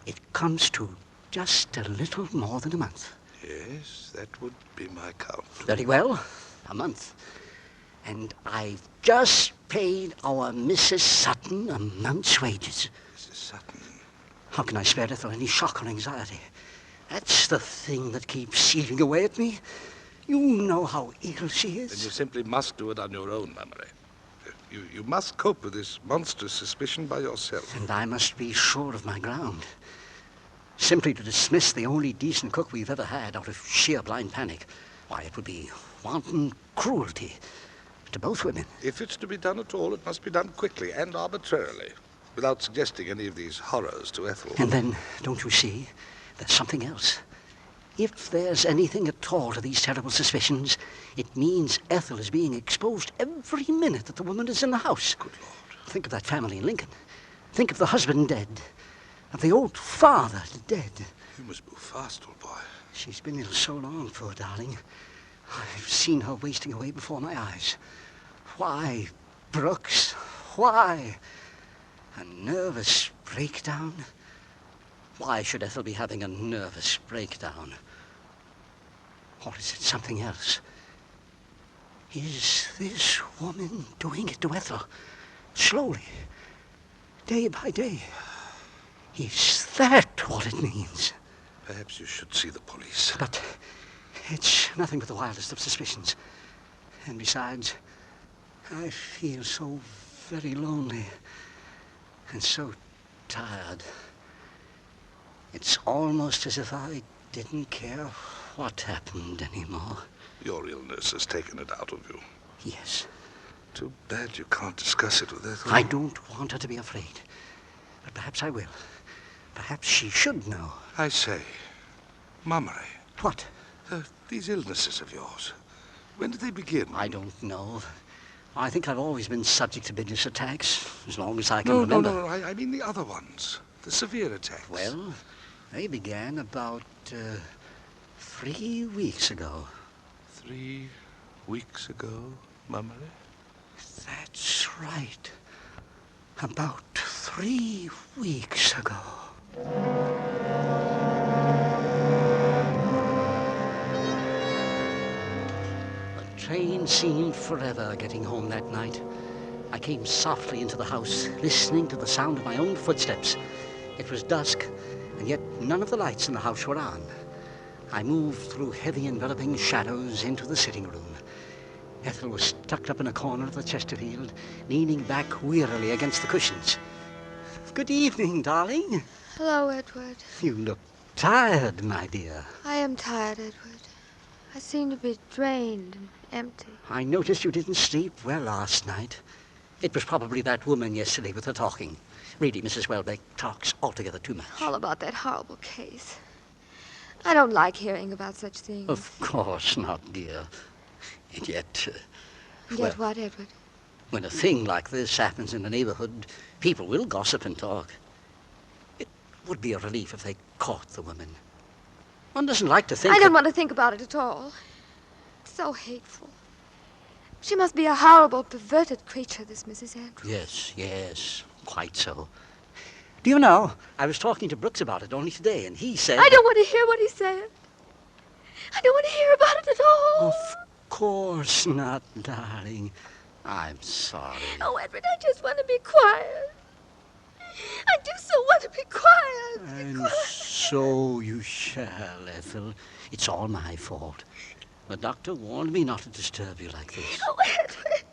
It comes to just a little more than a month. Yes, that would be my count. Very well, a month. And I've just paid our Mrs. Sutton a month's wages. Mrs. Sutton? How can I spare Ethel any shock or anxiety? That's the thing that keeps eating away at me. You know how ill she is. Then you simply must do it on your own, Mummery. You must cope with this monstrous suspicion by yourself. And I must be sure of my ground. Simply to dismiss the only decent cook we've ever had out of sheer blind panic, why, it would be wanton cruelty to both women. If it's to be done at all, it must be done quickly and arbitrarily, without suggesting any of these horrors to Ethel. And then, don't you see, there's something else. If there's anything at all to these terrible suspicions, it means Ethel is being exposed every minute that the woman is in the house. Good Lord. Think of that family in Lincoln. Think of the husband dead. Of the old father dead. You must move fast, old boy. She's been ill so long, poor darling. I've seen her wasting away before my eyes. Why, Brooks? Why? A nervous breakdown? Why should Ethel be having a nervous breakdown? Or is it something else? Is this woman doing it to Ethel? Slowly, day by day. Is that what it means? Perhaps you should see the police. But it's nothing but the wildest of suspicions. And besides, I feel so very lonely and so tired. It's almost as if I didn't care what happened anymore. Your illness has taken it out of you. Yes. Too bad you can't discuss it with Ethel. I don't want her to be afraid. But perhaps I will. Perhaps she should know. I say, Mummery. What? These illnesses of yours. When did they begin? I don't know. I think I've always been subject to business attacks, as long as I can remember. No. I mean the other ones. The severe attacks. Well, they began about 3 weeks ago. 3 weeks ago, Mummery? That's right. About 3 weeks ago. The train seemed forever getting home that night. I came softly into the house, listening to the sound of my own footsteps. It was dusk, and yet none of the lights in the house were on. I moved through heavy enveloping shadows into the sitting room. Ethel was tucked up in a corner of the Chesterfield, leaning back wearily against the cushions. Good evening, darling. Hello, Edward. You look tired, my dear. I am tired, Edward. I seem to be drained and empty. I noticed you didn't sleep well last night. It was probably that woman yesterday with her talking. Really, Mrs. Welbeck talks altogether too much. All about that horrible case. I don't like hearing about such things. Of course not, dear. And yet... Yet what, Edward? When a thing like this happens in the neighborhood, people will gossip and talk. It would be a relief if they caught the woman. One doesn't like to think... I don't want to think about it at all. It's so hateful. She must be a horrible, perverted creature, this Mrs. Andrews. Yes, quite so. Do you know, I was talking to Brooks about it only today, and he said... I don't want to hear what he said. I don't want to hear about it at all. Of course not, darling. I'm sorry. Oh, Edward, I just want to be quiet. I do so want to be quiet. And so you shall, Ethel. It's all my fault. The doctor warned me not to disturb you like this. Oh, Edward.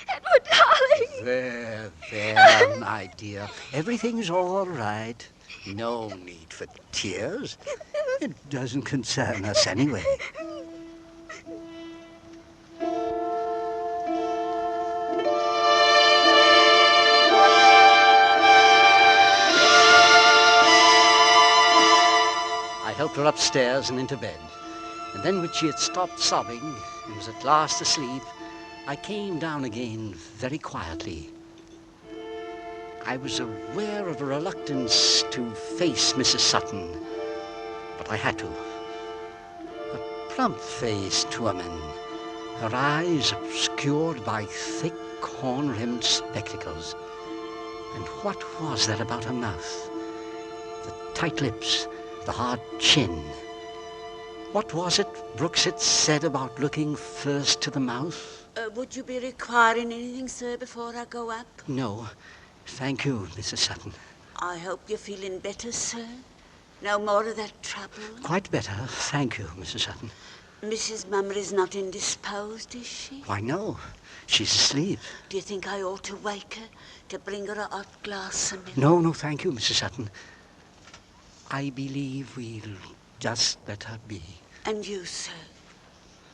Edward, darling. There, my dear. Everything's all right. No need for tears. It doesn't concern us anyway. I helped her upstairs and into bed. And then when she had stopped sobbing and was at last asleep, I came down again very quietly. I was aware of a reluctance to face Mrs. Sutton, but I had to. A plump-faced woman, her eyes obscured by thick, horn-rimmed spectacles. And what was that about her mouth? The tight lips, the hard chin. What was it Brooks had said about looking first to the mouth? Would you be requiring anything, sir, before I go up? No. Thank you, Mrs. Sutton. I hope you're feeling better, sir. No more of that trouble. Quite better, thank you, Mrs. Sutton. Mrs. Mummery's not indisposed, is she? Why, no. She's asleep. Do you think I ought to wake her, to bring her a hot glass of milk? No, thank you, Mrs. Sutton. I believe we'll just let her be. And you, sir?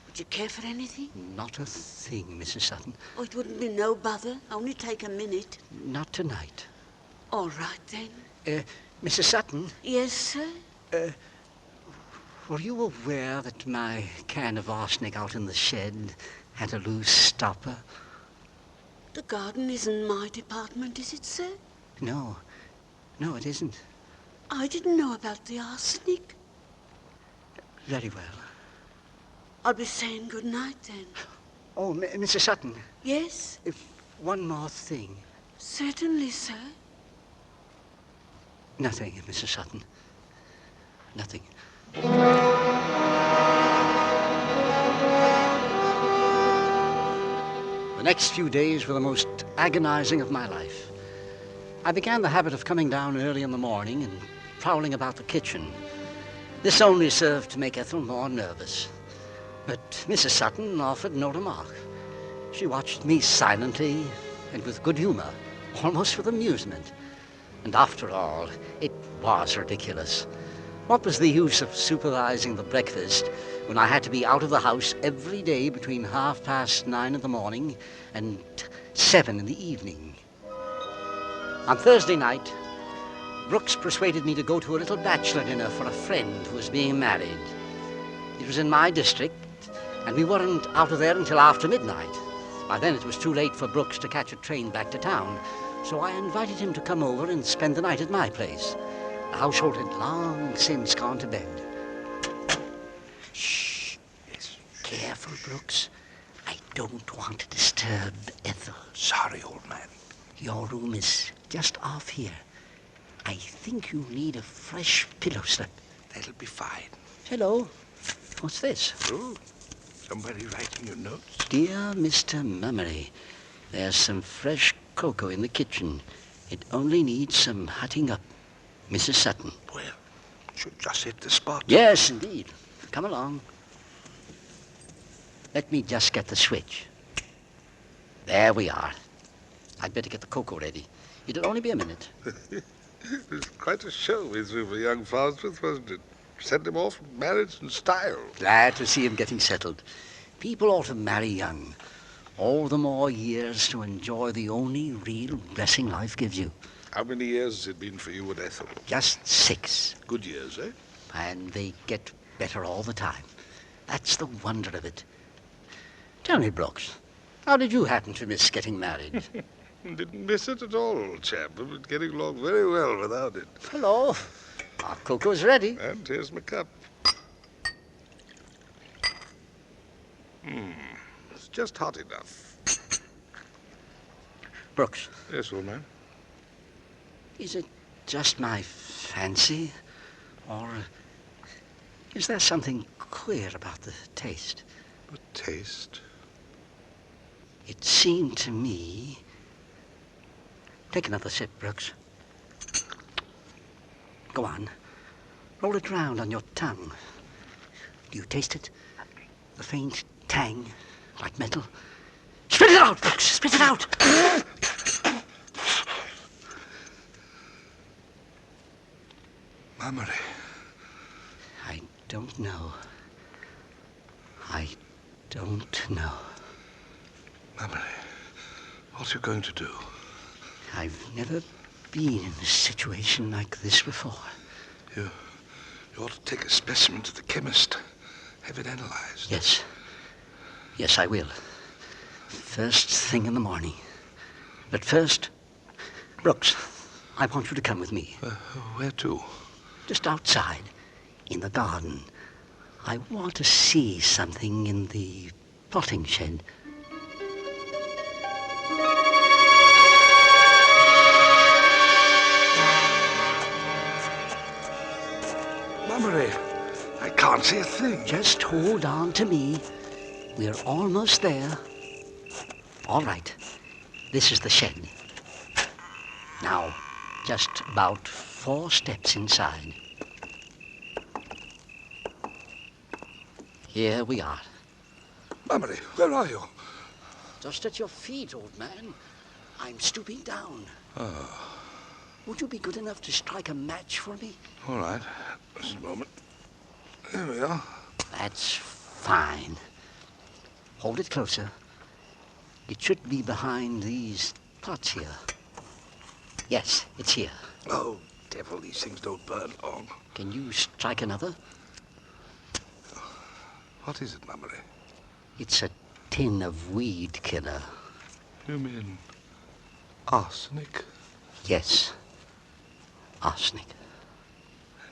Would you care for anything? Not a thing, Mrs. Sutton. Oh, it wouldn't be no bother. Only take a minute. Not tonight. All right, then. Mrs. Sutton? Yes, sir? Were you aware that my can of arsenic out in the shed had a loose stopper? The garden isn't my department, is it, sir? No, it isn't. I didn't know about the arsenic. Very well. I'll be saying good night, then. Oh, Mrs. Sutton. Yes? One more thing. Certainly, sir. Nothing, Mrs. Sutton. Nothing. The next few days were the most agonizing of my life. I began the habit of coming down early in the morning and prowling about the kitchen. This only served to make Ethel more nervous. But Mrs. Sutton offered no remark. She watched me silently and with good humor, almost with amusement. And after all, it was ridiculous. What was the use of supervising the breakfast when I had to be out of the house every day between 9:30 in the morning and 7 in the evening? On Thursday night, Brooks persuaded me to go to a little bachelor dinner for a friend who was being married. It was in my district, and we weren't out of there until after midnight. By then it was too late for Brooks to catch a train back to town, so I invited him to come over and spend the night at my place. The household had long since gone to bed. Shh. Careful, Brooks. I don't want to disturb Ethel. Sorry, old man. Your room is just off here. I think you need a fresh pillow slip. That'll be fine. Hello. What's this? Oh, somebody writing your notes? Dear Mr. Mummery, there's some fresh cocoa in the kitchen. It only needs some hotting up. Mrs. Sutton. Well, should just hit the spot. Yes, indeed. Come along. Let me just get the switch. There we are. I'd better get the cocoa ready. It'll only be a minute. It was quite a show we threw for young Farnsworth, wasn't it? Sent him off married in style. Glad to see him getting settled. People ought to marry young. All the more years to enjoy the only real blessing life gives you. How many years has it been for you and Ethel? Just 6. Good years, eh? And they get better all the time. That's the wonder of it. Tell me, Brooks, how did you happen to miss getting married? Didn't miss it at all, old chap. We've been getting along very well without it. Hello. Our cocoa's ready. And here's my cup. It's just hot enough. Brooks. Yes, old man. Is it just my fancy, or is there something queer about the taste? The taste? It seemed to me... Take another sip, Brooks. Go on. Roll it round on your tongue. Do you taste it? The faint tang, like metal. Spit it out, Brooks! Spit it out! Mummery. I don't know. I don't know. Mummery, what are you going to do? I've never been in a situation like this before. You ought to take a specimen to the chemist. Have it analyzed. Yes. Yes, I will. First thing in the morning. But first, Brooks, I want you to come with me. Where to? Just outside, in the garden. I want to see something in the potting shed. Mummery, I can't see a thing. Just hold on to me. We're almost there. All right. This is the shed. Now, just about 4 steps inside. Here we are. Mummery, where are you? Just at your feet, old man. I'm stooping down. Oh, Would you be good enough to strike a match for me? all right. Just a moment. There we are. That's fine. Hold it closer. It should be behind these pots here. Yes, it's here. Oh, devil, these things don't burn long. Can you strike another? What is it, Mummery? It's a tin of weed killer. You mean arsenic? Yes. Arsenic.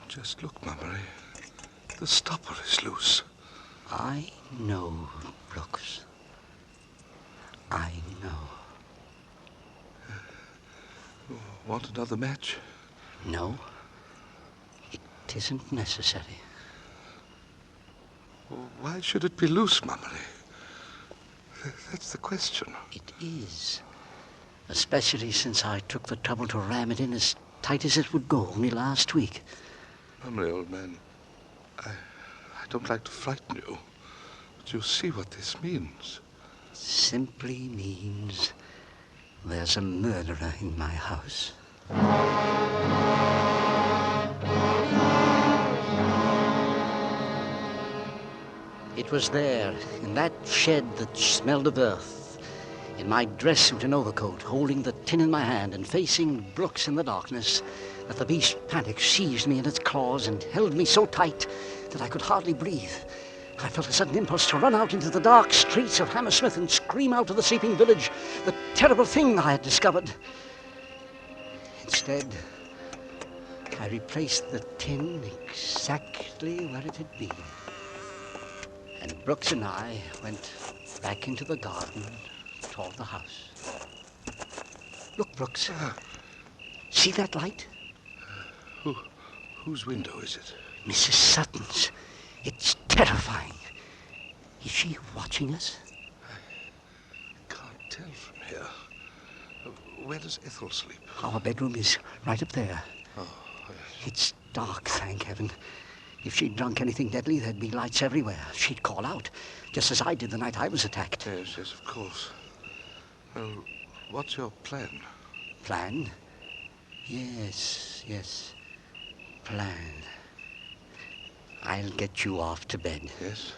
Just look, Mummery. The stopper is loose. I know, Brooks. I know. Want another match? No. It isn't necessary. Why should it be loose, Mummery? That's the question. It is. Especially since I took the trouble to ram it in as tight as it would go only last week. Mummery, old man, I don't like to frighten you, but you see what this means. Simply means there's a murderer in my house. It was there, in that shed that smelled of earth, in my dress suit and overcoat, holding the tin in my hand and facing Brooks in the darkness, that the beast panic seized me in its claws and held me so tight that I could hardly breathe. I felt a sudden impulse to run out into the dark streets of Hammersmith and scream out to the sleeping village the terrible thing I had discovered. Instead, I replaced the tin exactly where it had been. And Brooks and I went back into the garden toward the house. Look, Brooks. See that light? Whose window is it? Mrs. Sutton's. It's terrifying. Is she watching us? I can't tell from here. Where does Ethel sleep? Our bedroom is right up there. Oh, yes. It's dark, thank heaven. If she'd drunk anything deadly, there'd be lights everywhere. She'd call out, just as I did the night I was attacked. Yes, of course. Well, what's your plan? Plan? Yes. Plan. I'll get you off to bed. Yes?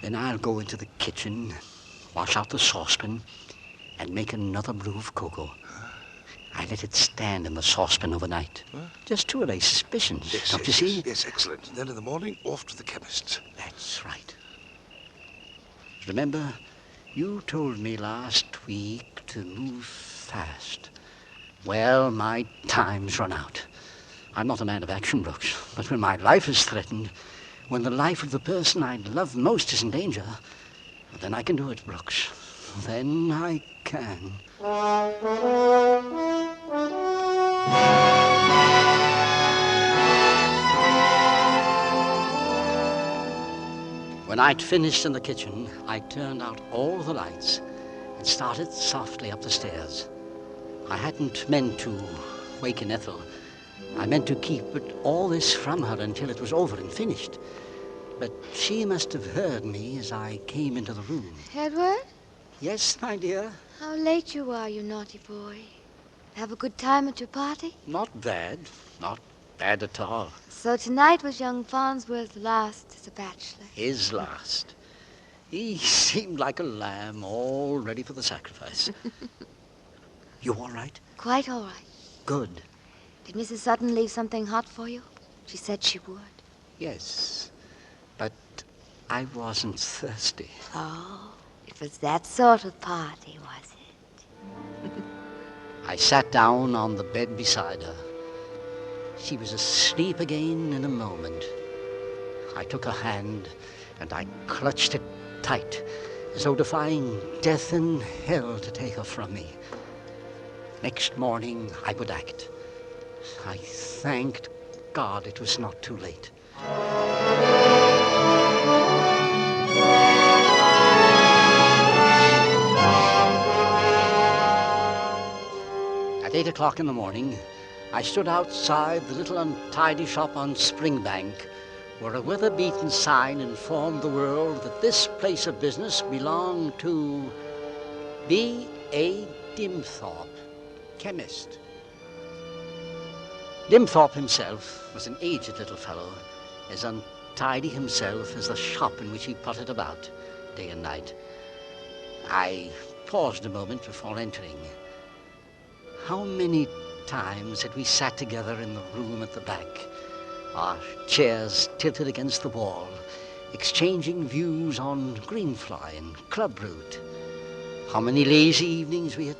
Then I'll go into the kitchen, wash out the saucepan, and make another brew of cocoa. I let it stand in the saucepan overnight. What? Just to allay suspicions, don't you see? Yes, excellent. And then in the morning, off to the chemist's. That's right. Remember, you told me last week to move fast. Well, my time's run out. I'm not a man of action, Brooks, but when my life is threatened, when the life of the person I love most is in danger, then I can do it, Brooks. Then I can. When I'd finished in the kitchen, I turned out all the lights and started softly up the stairs. I hadn't meant to waken Ethel. I meant to keep all this from her until it was over and finished. But she must have heard me as I came into the room. Edward? Yes, my dear? How late you are, you naughty boy. Have a good time at your party? Not bad. bad at all. So tonight was young Farnsworth's last as a bachelor. His last. He seemed like a lamb, all ready for the sacrifice. You all right? Quite all right. Good. Did Mrs. Sutton leave something hot for you? She said she would. Yes, but I wasn't thirsty. Oh, it was that sort of party, was it? I sat down on the bed beside her. She was asleep again in a moment. I took her hand and I clutched it tight, as though defying death and hell to take her from me. Next morning, I would act. I thanked God it was not too late. At 8 o'clock in the morning, I stood outside the little untidy shop on Springbank, where a weather-beaten sign informed the world that this place of business belonged to B.A. Dimthorpe, chemist. Dimthorpe himself was an aged little fellow, as untidy himself as the shop in which he pottered about day and night. I paused a moment before entering. How many times had we sat together in the room at the back, our chairs tilted against the wall, exchanging views on greenfly and clubroot. How many lazy evenings we had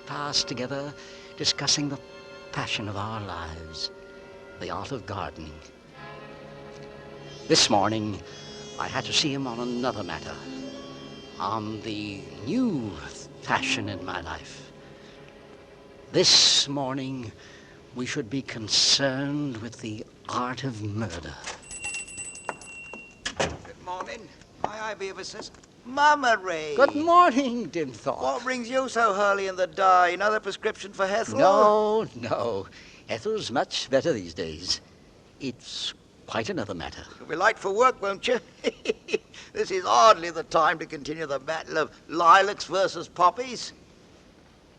passed together discussing the passion of our lives, the art of gardening. This morning, I had to see him on another matter, on the new passion in my life. This morning, we should be concerned with the art of murder. Good morning. May I be of assistance? Mummery! Good morning, Dimthorpe. What brings you so early in the day? Another prescription for Ethel? No. Ethel's much better these days. It's quite another matter. You'll be late for work, won't you? This is hardly the time to continue the battle of lilacs versus poppies.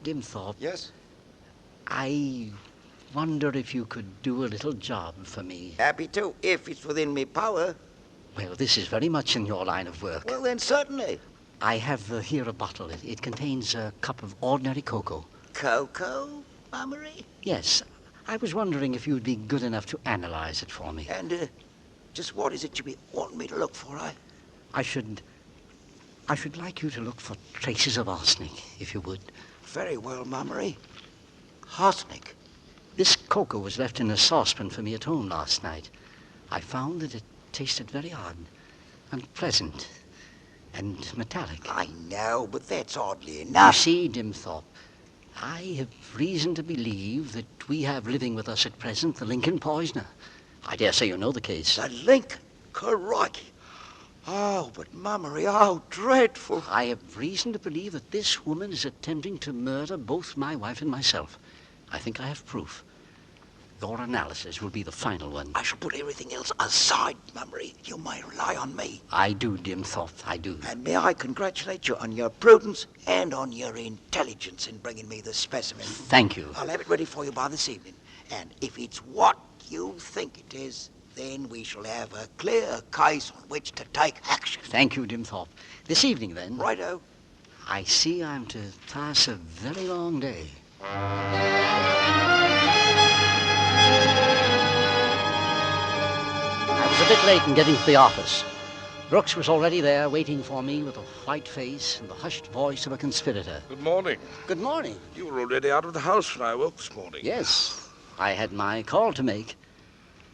Dimthorpe. Yes? I wonder if you could do a little job for me. Happy to, if it's within me power. Well, this is very much in your line of work. Well, then, certainly. I have here a bottle. It contains a cup of ordinary cocoa. Cocoa, Mummery? Yes. I was wondering if you'd be good enough to analyze it for me. And, just what is it you want me to look for, I should like you to look for traces of arsenic, if you would. Very well, Mummery. Arsenic? This cocoa was left in a saucepan for me at home last night. I found that it tasted very odd, unpleasant, and metallic. I know, but that's oddly enough. You see, Dimthorpe, I have reason to believe that we have living with us at present the Lincoln poisoner. I dare say you know the case. The Lincoln? Crikey. Oh, but Mummery, how dreadful. I have reason to believe that this woman is attempting to murder both my wife and myself. I think I have proof. Your analysis will be the final one. I shall put everything else aside, Mummery. You may rely on me. I do, Dimthorpe, I do. And may I congratulate you on your prudence and on your intelligence in bringing me the specimen. Thank you. I'll have it ready for you by this evening. And if it's what you think it is, then we shall have a clear case on which to take action. Thank you, Dimthorpe. This evening, then. Righto. I see I'm to pass a very long day. I was a bit late in getting to the office. Brooks was already there waiting for me with a white face and the hushed voice of a conspirator. Good morning. Good morning. You were already out of the house when I woke this morning. Yes, I had my call to make.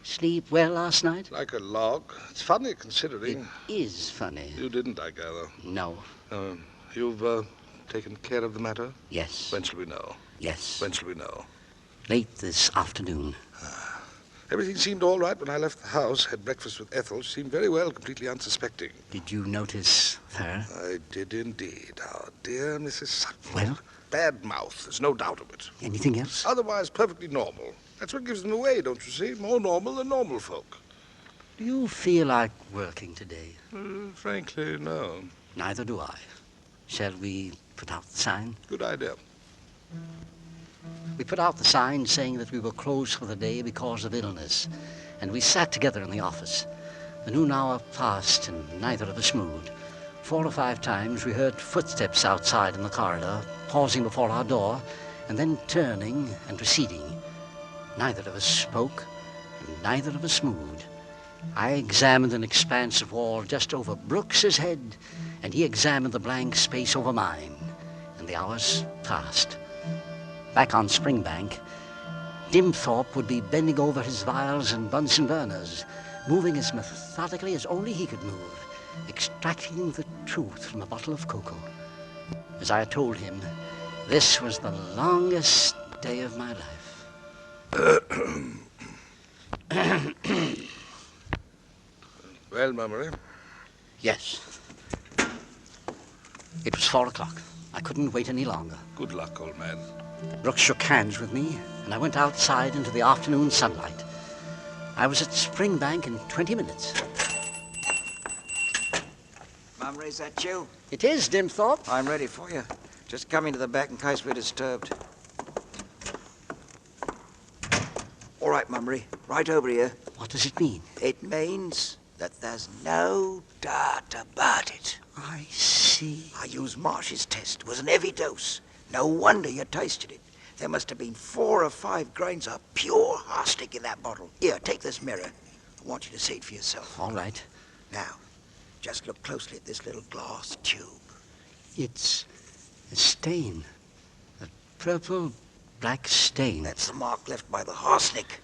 Sleep well last night? Like a log. It's funny considering. It is funny. You didn't, I gather. No. You've taken care of the matter? Yes. When shall we know? Yes. When shall we know? Late this afternoon. Everything seemed all right when I left the house, had breakfast with Ethel. She seemed very well, completely unsuspecting. Did you notice her? I did indeed. Our dear Mrs. Sutton. Well? Bad mouth, there's no doubt of it. Anything else? Otherwise, perfectly normal. That's what gives them away, don't you see? More normal than normal folk. Do you feel like working today? Frankly, no. Neither do I. Shall we put out the sign? Good idea. We put out the sign saying that we were closed for the day because of illness, and we sat together in the office. The noon hour passed, and neither of us moved. 4 or 5 times we heard footsteps outside in the corridor, pausing before our door, and then turning and receding. Neither of us spoke, and neither of us moved. I examined an expanse of wall just over Brooks's head, and he examined the blank space over mine, and the hours passed. Back on Springbank, Dimthorpe would be bending over his vials and Bunsen burners, moving as methodically as only he could move, extracting the truth from a bottle of cocoa. As I had told him, this was the longest day of my life. Well, Mummery? Yes. It was 4 o'clock. I couldn't wait any longer. Good luck, old man. Brooks shook hands with me, and I went outside into the afternoon sunlight. I was at Springbank in 20 minutes. Mummery, is that you? It is, Dimthorpe. I'm ready for you. Just come into the back in case we're disturbed. All right, Mummery, right over here. What does it mean? It means that there's no doubt about it. I see. I used Marsh's test. It was an heavy dose. No wonder you tasted it. There must have been 4 or 5 grains of pure arsenic in that bottle. Here, take this mirror. I want you to see it for yourself. All right. Now, just look closely at this little glass tube. It's a stain. A purple black stain. That's the mark left by the arsenic.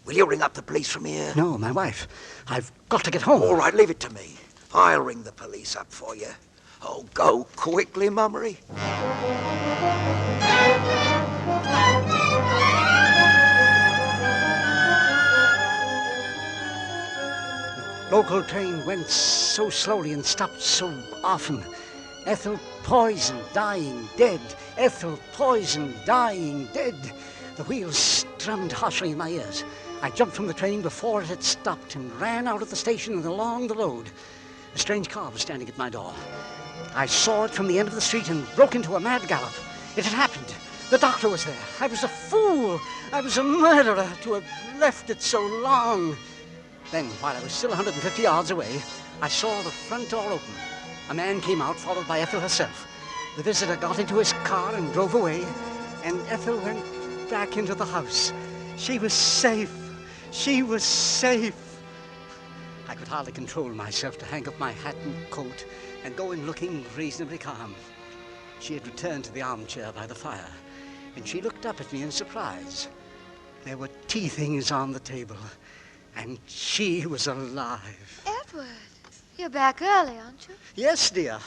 Will you ring up the police from here? No, my wife. I've got to get home. All right, leave it to me. I'll ring the police up for you. Oh, go quickly, Mummery. Local train went so slowly and stopped so often. Ethel poisoned, dying, dead. Ethel poisoned, dying, dead. The wheels drummed harshly in my ears. I jumped from the train before it had stopped and ran out of the station and along the road. A strange car was standing at my door. I saw it from the end of the street and broke into a mad gallop. It had happened. The doctor was there. I was a fool. I was a murderer to have left it so long. Then, while I was still 150 yards away, I saw the front door open. A man came out, followed by Ethel herself. The visitor got into his car and drove away, and Ethel went back into the house. She was safe. She was safe. I could hardly control myself to hang up my hat and coat and go in looking reasonably calm. She had returned to the armchair by the fire, and she looked up at me in surprise. There were tea things on the table, and she was alive. Edward, you're back early, aren't you? Yes, dear.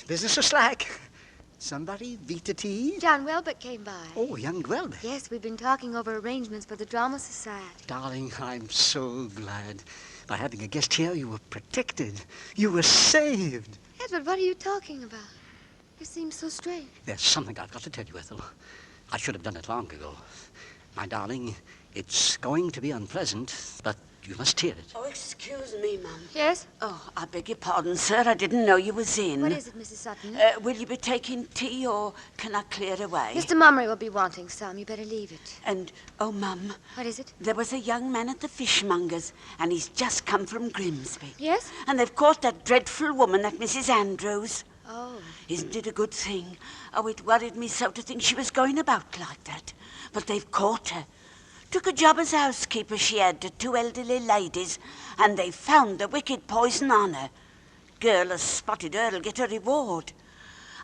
Business was slack. Somebody beat the tea? John Welbeck came by. Oh, young Welbeck. Yes, we've been talking over arrangements for the Drama Society. Darling, I'm so glad. By having a guest here, you were protected. You were saved. Edward, what are you talking about? You seem so strange. There's something I've got to tell you, Ethel. I should have done it long ago. My darling, it's going to be unpleasant, but you must hear it. Oh, excuse me, Mum. Yes? Oh, I beg your pardon, sir. I didn't know you was in. What is it, Mrs. Sutton? Will you be taking tea, or can I clear away? Mr. Mummery will be wanting some. You better leave it. And, oh, Mum. What is it? There was a young man at the fishmonger's, and he's just come from Grimsby. Yes? And they've caught that dreadful woman, that Mrs. Andrews. Oh. Isn't it a good thing? Oh, it worried me so to think she was going about like that. But they've caught her. Took a job as housekeeper she had to 2 elderly ladies, and they found the wicked poison on her. Girl has spotted her'll get a reward.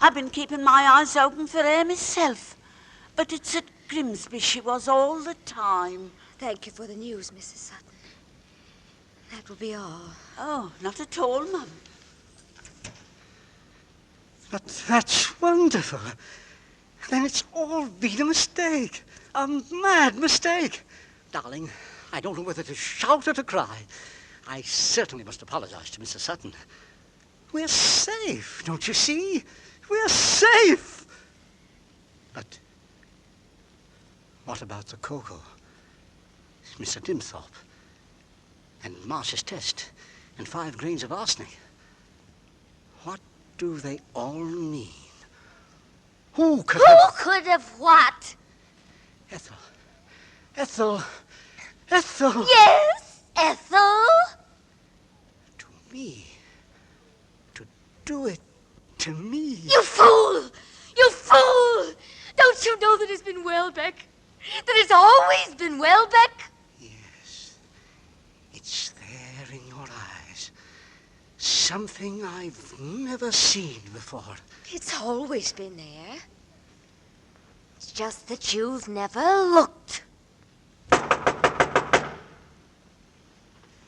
I've been keeping my eyes open for her myself, but it's at Grimsby she was all the time. Thank you for the news, Mrs. Sutton. That will be all. Oh, not at all, Mum. But that's wonderful. Then it's all been a mistake. A mad mistake. Darling, I don't know whether to shout or to cry. I certainly must apologize to Mrs. Sutton. We're safe, don't you see? We're safe. But what about the cocoa? Mr. Dimthorpe, and Marsh's test, and 5 grains of arsenic? What do they all mean? Who could Who could have what? Ethel. Ethel! Yes, Ethel? Me. To do it to me. You fool! You fool! Don't you know that it's been Welbeck? That it's always been Welbeck? Yes. It's there in your eyes. Something I've never seen before. It's always been there. It's just that you've never looked.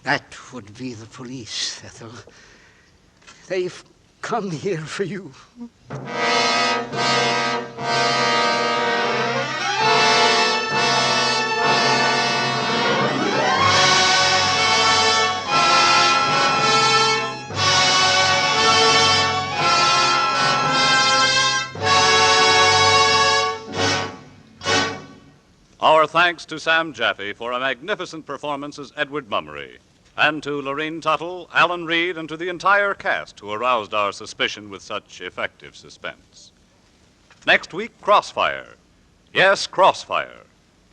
That would be the police, Ethel. They've come here for you. Our thanks to Sam Jaffe for a magnificent performance as Edward Mummery, and to Lorene Tuttle, Alan Reed, and to the entire cast who aroused our suspicion with such effective suspense. Next week, Crossfire. Yes, Crossfire.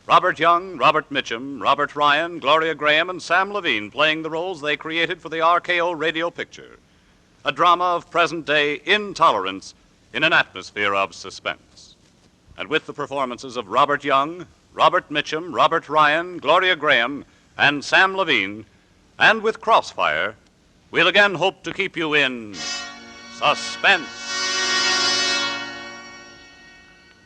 Robert Young, Robert Mitchum, Robert Ryan, Gloria Graham, and Sam Levine playing the roles they created for the RKO radio picture. A drama of present-day intolerance in an atmosphere of suspense. And with the performances of Robert Young, Robert Mitchum, Robert Ryan, Gloria Graham, and Sam Levine, and with Crossfire, we'll again hope to keep you in suspense.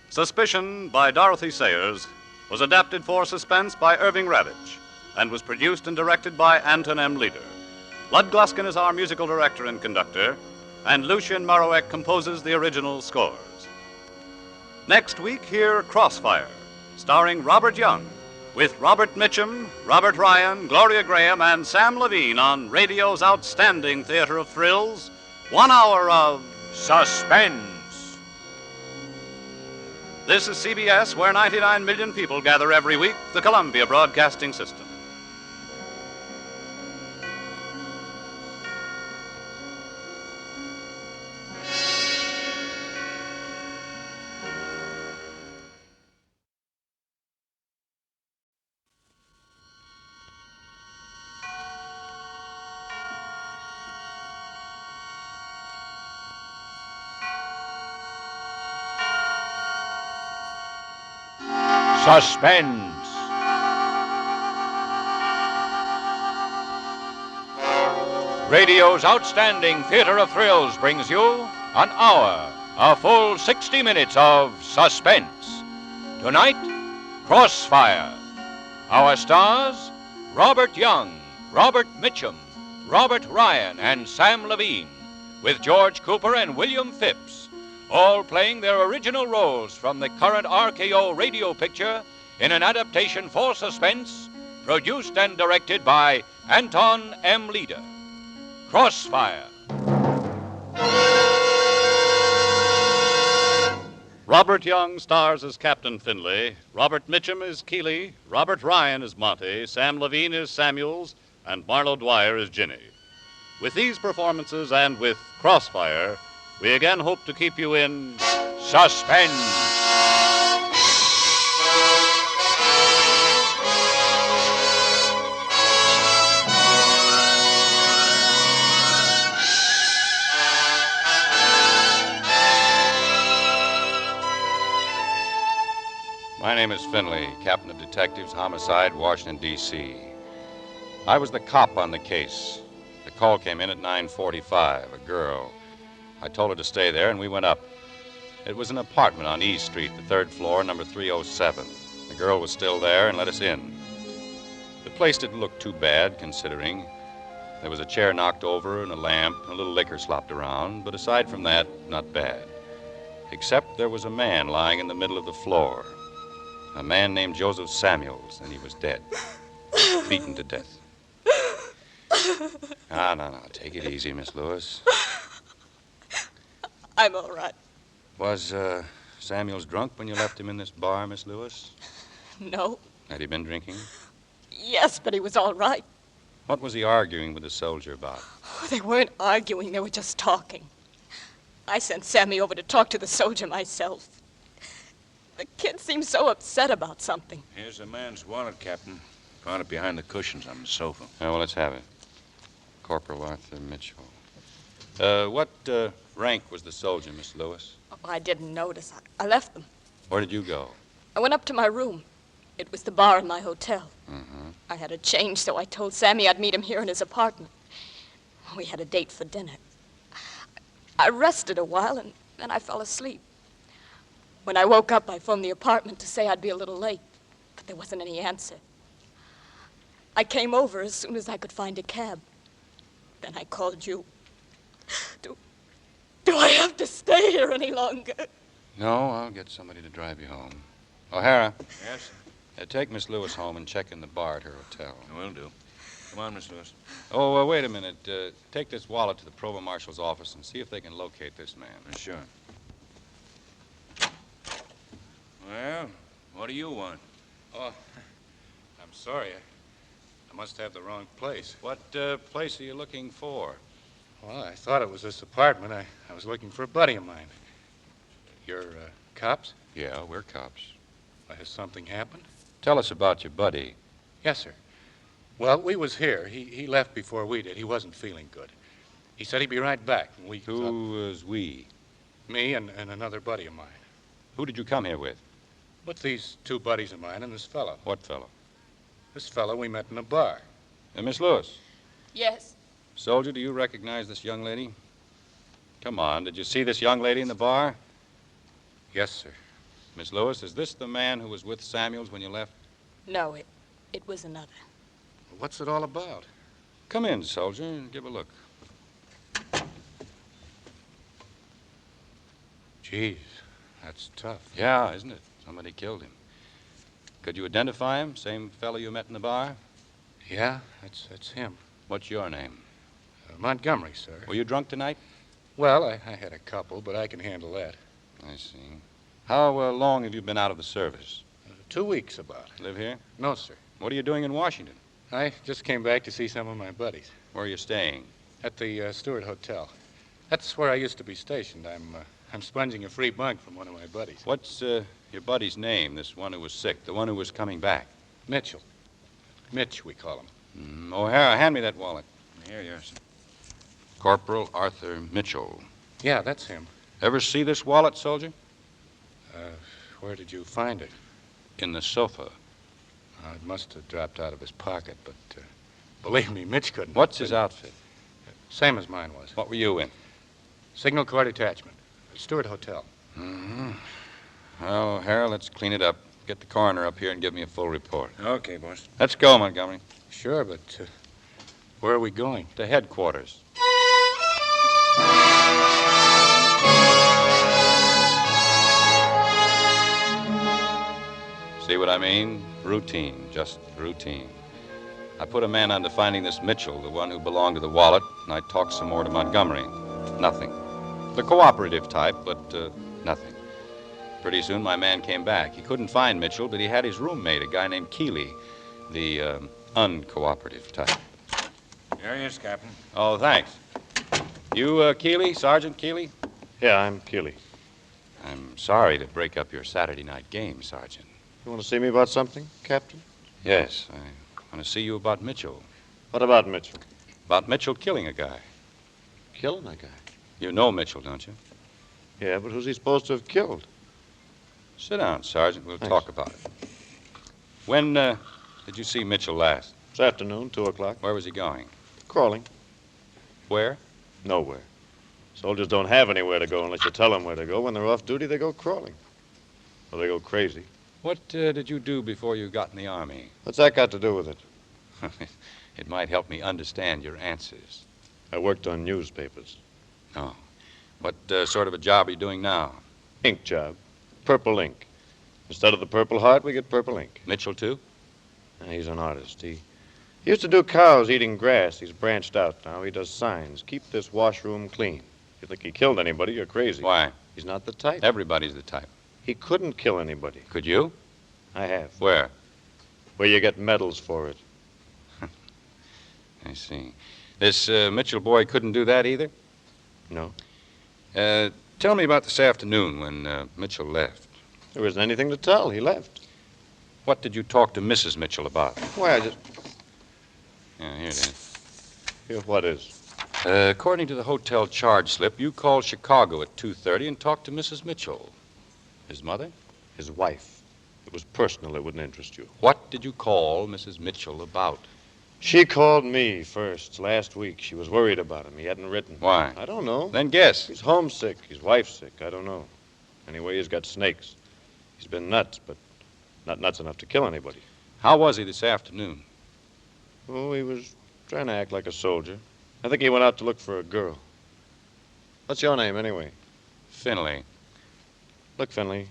Suspicion by Dorothy Sayers was adapted for suspense by Irving Ravitch and was produced and directed by Anton M. Leader. Lud Gluskin is our musical director and conductor, and Lucien Moraweck composes the original scores. Next week, hear Crossfire, starring Robert Young, with Robert Mitchum, Robert Ryan, Gloria Graham, and Sam Levine on radio's outstanding theater of thrills, 1 hour of Suspense. This is CBS, where 99 million people gather every week, the Columbia Broadcasting System. Suspense. Radio's outstanding theater of thrills brings you an hour, a full 60 minutes of suspense. Tonight, Crossfire. Our stars, Robert Young, Robert Mitchum, Robert Ryan, and Sam Levine, with George Cooper and William Phipps, all playing their original roles from the current RKO radio picture in an adaptation for suspense, produced and directed by Anton M. Leader. Crossfire. Robert Young stars as Captain Finlay, Robert Mitchum is Keeley, Robert Ryan is Monty, Sam Levine is Samuels, and Marlo Dwyer is Ginny. With these performances and with Crossfire, we again hope to keep you in suspense. My name is Finley, Captain of Detectives, Homicide, Washington, D.C. I was the cop on the case. The call came in at 9:45, a girl. I told her to stay there, and we went up. It was an apartment on E Street, the third floor, number 307. The girl was still there and let us in. The place didn't look too bad, considering. There was a chair knocked over and a lamp and a little liquor slopped around, but aside from that, not bad. Except there was a man lying in the middle of the floor. A man named Joseph Samuels, and he was dead. Beaten to death. No. Take it easy, Miss Lewis. I'm all right. Was Samuels drunk when you left him in this bar, Miss Lewis? No. Had he been drinking? Yes, but he was all right. What was he arguing with the soldier about? Oh, they weren't arguing, they were just talking. I sent Sammy over to talk to the soldier myself. The kid seems so upset about something. Here's the man's wallet, Captain. Found it behind the cushions on the sofa. Oh, well, let's have it. Corporal Arthur Mitchell. What rank was the soldier, Miss Lewis? Oh, I didn't notice. I left them. Where did you go? I went up to my room. It was the bar in my hotel. Mm-hmm. I had a change, so I told Sammy I'd meet him here in his apartment. We had a date for dinner. I rested a while, and then I fell asleep. When I woke up, I phoned the apartment to say I'd be a little late, but there wasn't any answer. I came over as soon as I could find a cab. Then I called you. Do I have to stay here any longer? No, I'll get somebody to drive you home. O'Hara. Yes? Take Miss Lewis home and check in the bar at her hotel. Will do. Come on, Miss Lewis. Oh, wait a minute. Take this wallet to the provost marshal's office and see if they can locate this man. Sure. Well, what do you want? Oh, I'm sorry. I must have the wrong place. What place are you looking for? Well, I thought it was this apartment. I was looking for a buddy of mine. You're cops? Yeah, we're cops. Has something happened? Tell us about your buddy. Yes, sir. Well, we was here. He left before we did. He wasn't feeling good. He said he'd be right back. And Who was we? Me and another buddy of mine. Who did you come here with? With these two buddies of mine and this fellow. What fellow? This fellow we met in a bar. Miss Lewis. Yes. Soldier, do you recognize this young lady? Come on, did you see this young lady in the bar? Yes, sir. Miss Lewis, is this the man who was with Samuels when you left? No, it was another. What's it all about? Come in, soldier, and give a look. Jeez, that's tough. Yeah, isn't it? Somebody killed him. Could you identify him? Same fellow you met in the bar? Yeah, that's him. What's your name? Montgomery, sir. Were you drunk tonight? Well, I had a couple, but I can handle that. I see. How long have you been out of the service? 2 weeks about. Live here? No, sir. What are you doing in Washington? I just came back to see some of my buddies. Where are you staying? At the Stewart Hotel. That's where I used to be stationed. I'm sponging a free bunk from one of my buddies. What's your buddy's name, this one who was sick, the one who was coming back? Mitchell. Mitch, we call him. O'Hara, hand me that wallet. Here, yes. Corporal Arthur Mitchell. Yeah, that's him. Ever see this wallet, soldier? Where did you find it? In the sofa. It must have dropped out of his pocket, but believe me, Mitch couldn't. What's his outfit? Same as mine was. What were you in? Signal Corps Detachment. Stewart Hotel. Mm-hmm. Well, O'Hara, let's clean it up. Get the coroner up here and give me a full report. Okay, boss. Let's go, Montgomery. Sure, but where are we going? To headquarters. See what I mean? Routine, just routine. I put a man on to finding this Mitchell, the one who belonged to the wallet, and I talked some more to Montgomery. Nothing. The cooperative type, but nothing. Pretty soon my man came back. He couldn't find Mitchell, but he had his roommate, a guy named Keeley, the uncooperative type. Here he is, Captain. Oh, thanks. You Keeley, Sergeant Keeley? Yeah, I'm Keeley. I'm sorry to break up your Saturday night game, Sergeant. You want to see me about something, Captain? Yes, I want to see you about Mitchell. What about Mitchell? About Mitchell killing a guy. Killing a guy? You know Mitchell, don't you? Yeah, but who's he supposed to have killed? Sit down, Sergeant. We'll Thanks. talk about it. When did you see Mitchell last? This afternoon, 2 o'clock. Where was he going? Crawling. Where? Nowhere. Soldiers don't have anywhere to go unless you tell them where to go. When they're off duty, they go crawling. Or they go crazy. What did you do before you got in the Army? What's that got to do with it? It might help me understand your answers. I worked on newspapers. Oh. What sort of a job are you doing now? Ink job. Purple ink. Instead of the Purple Heart, we get purple ink. Mitchell, too? He's an artist. He used to do cows eating grass. He's branched out now. He does signs. Keep this washroom clean. If you think he killed anybody, you're crazy. Why? He's not the type. Everybody's the type. He couldn't kill anybody. Could you? I have. Where? Where you get medals for it. I see. This Mitchell boy couldn't do that either? No. Tell me about this afternoon when Mitchell left. There isn't anything to tell. He left. What did you talk to Mrs. Mitchell about? Why, I just... Yeah, here it is. Here, what is? According to the hotel charge slip, you called Chicago at 2:30 and talked to Mrs. Mitchell. His mother? His wife. It was personal. It wouldn't interest you. What did you call Mrs. Mitchell about? She called me first last week. She was worried about him. He hadn't written. Why? I don't know. Then guess. He's homesick. His wife's sick. I don't know. Anyway, he's got snakes. He's been nuts, but not nuts enough to kill anybody. How was he this afternoon? Oh, he was trying to act like a soldier. I think he went out to look for a girl. What's your name, anyway? Finley. Look, Finley,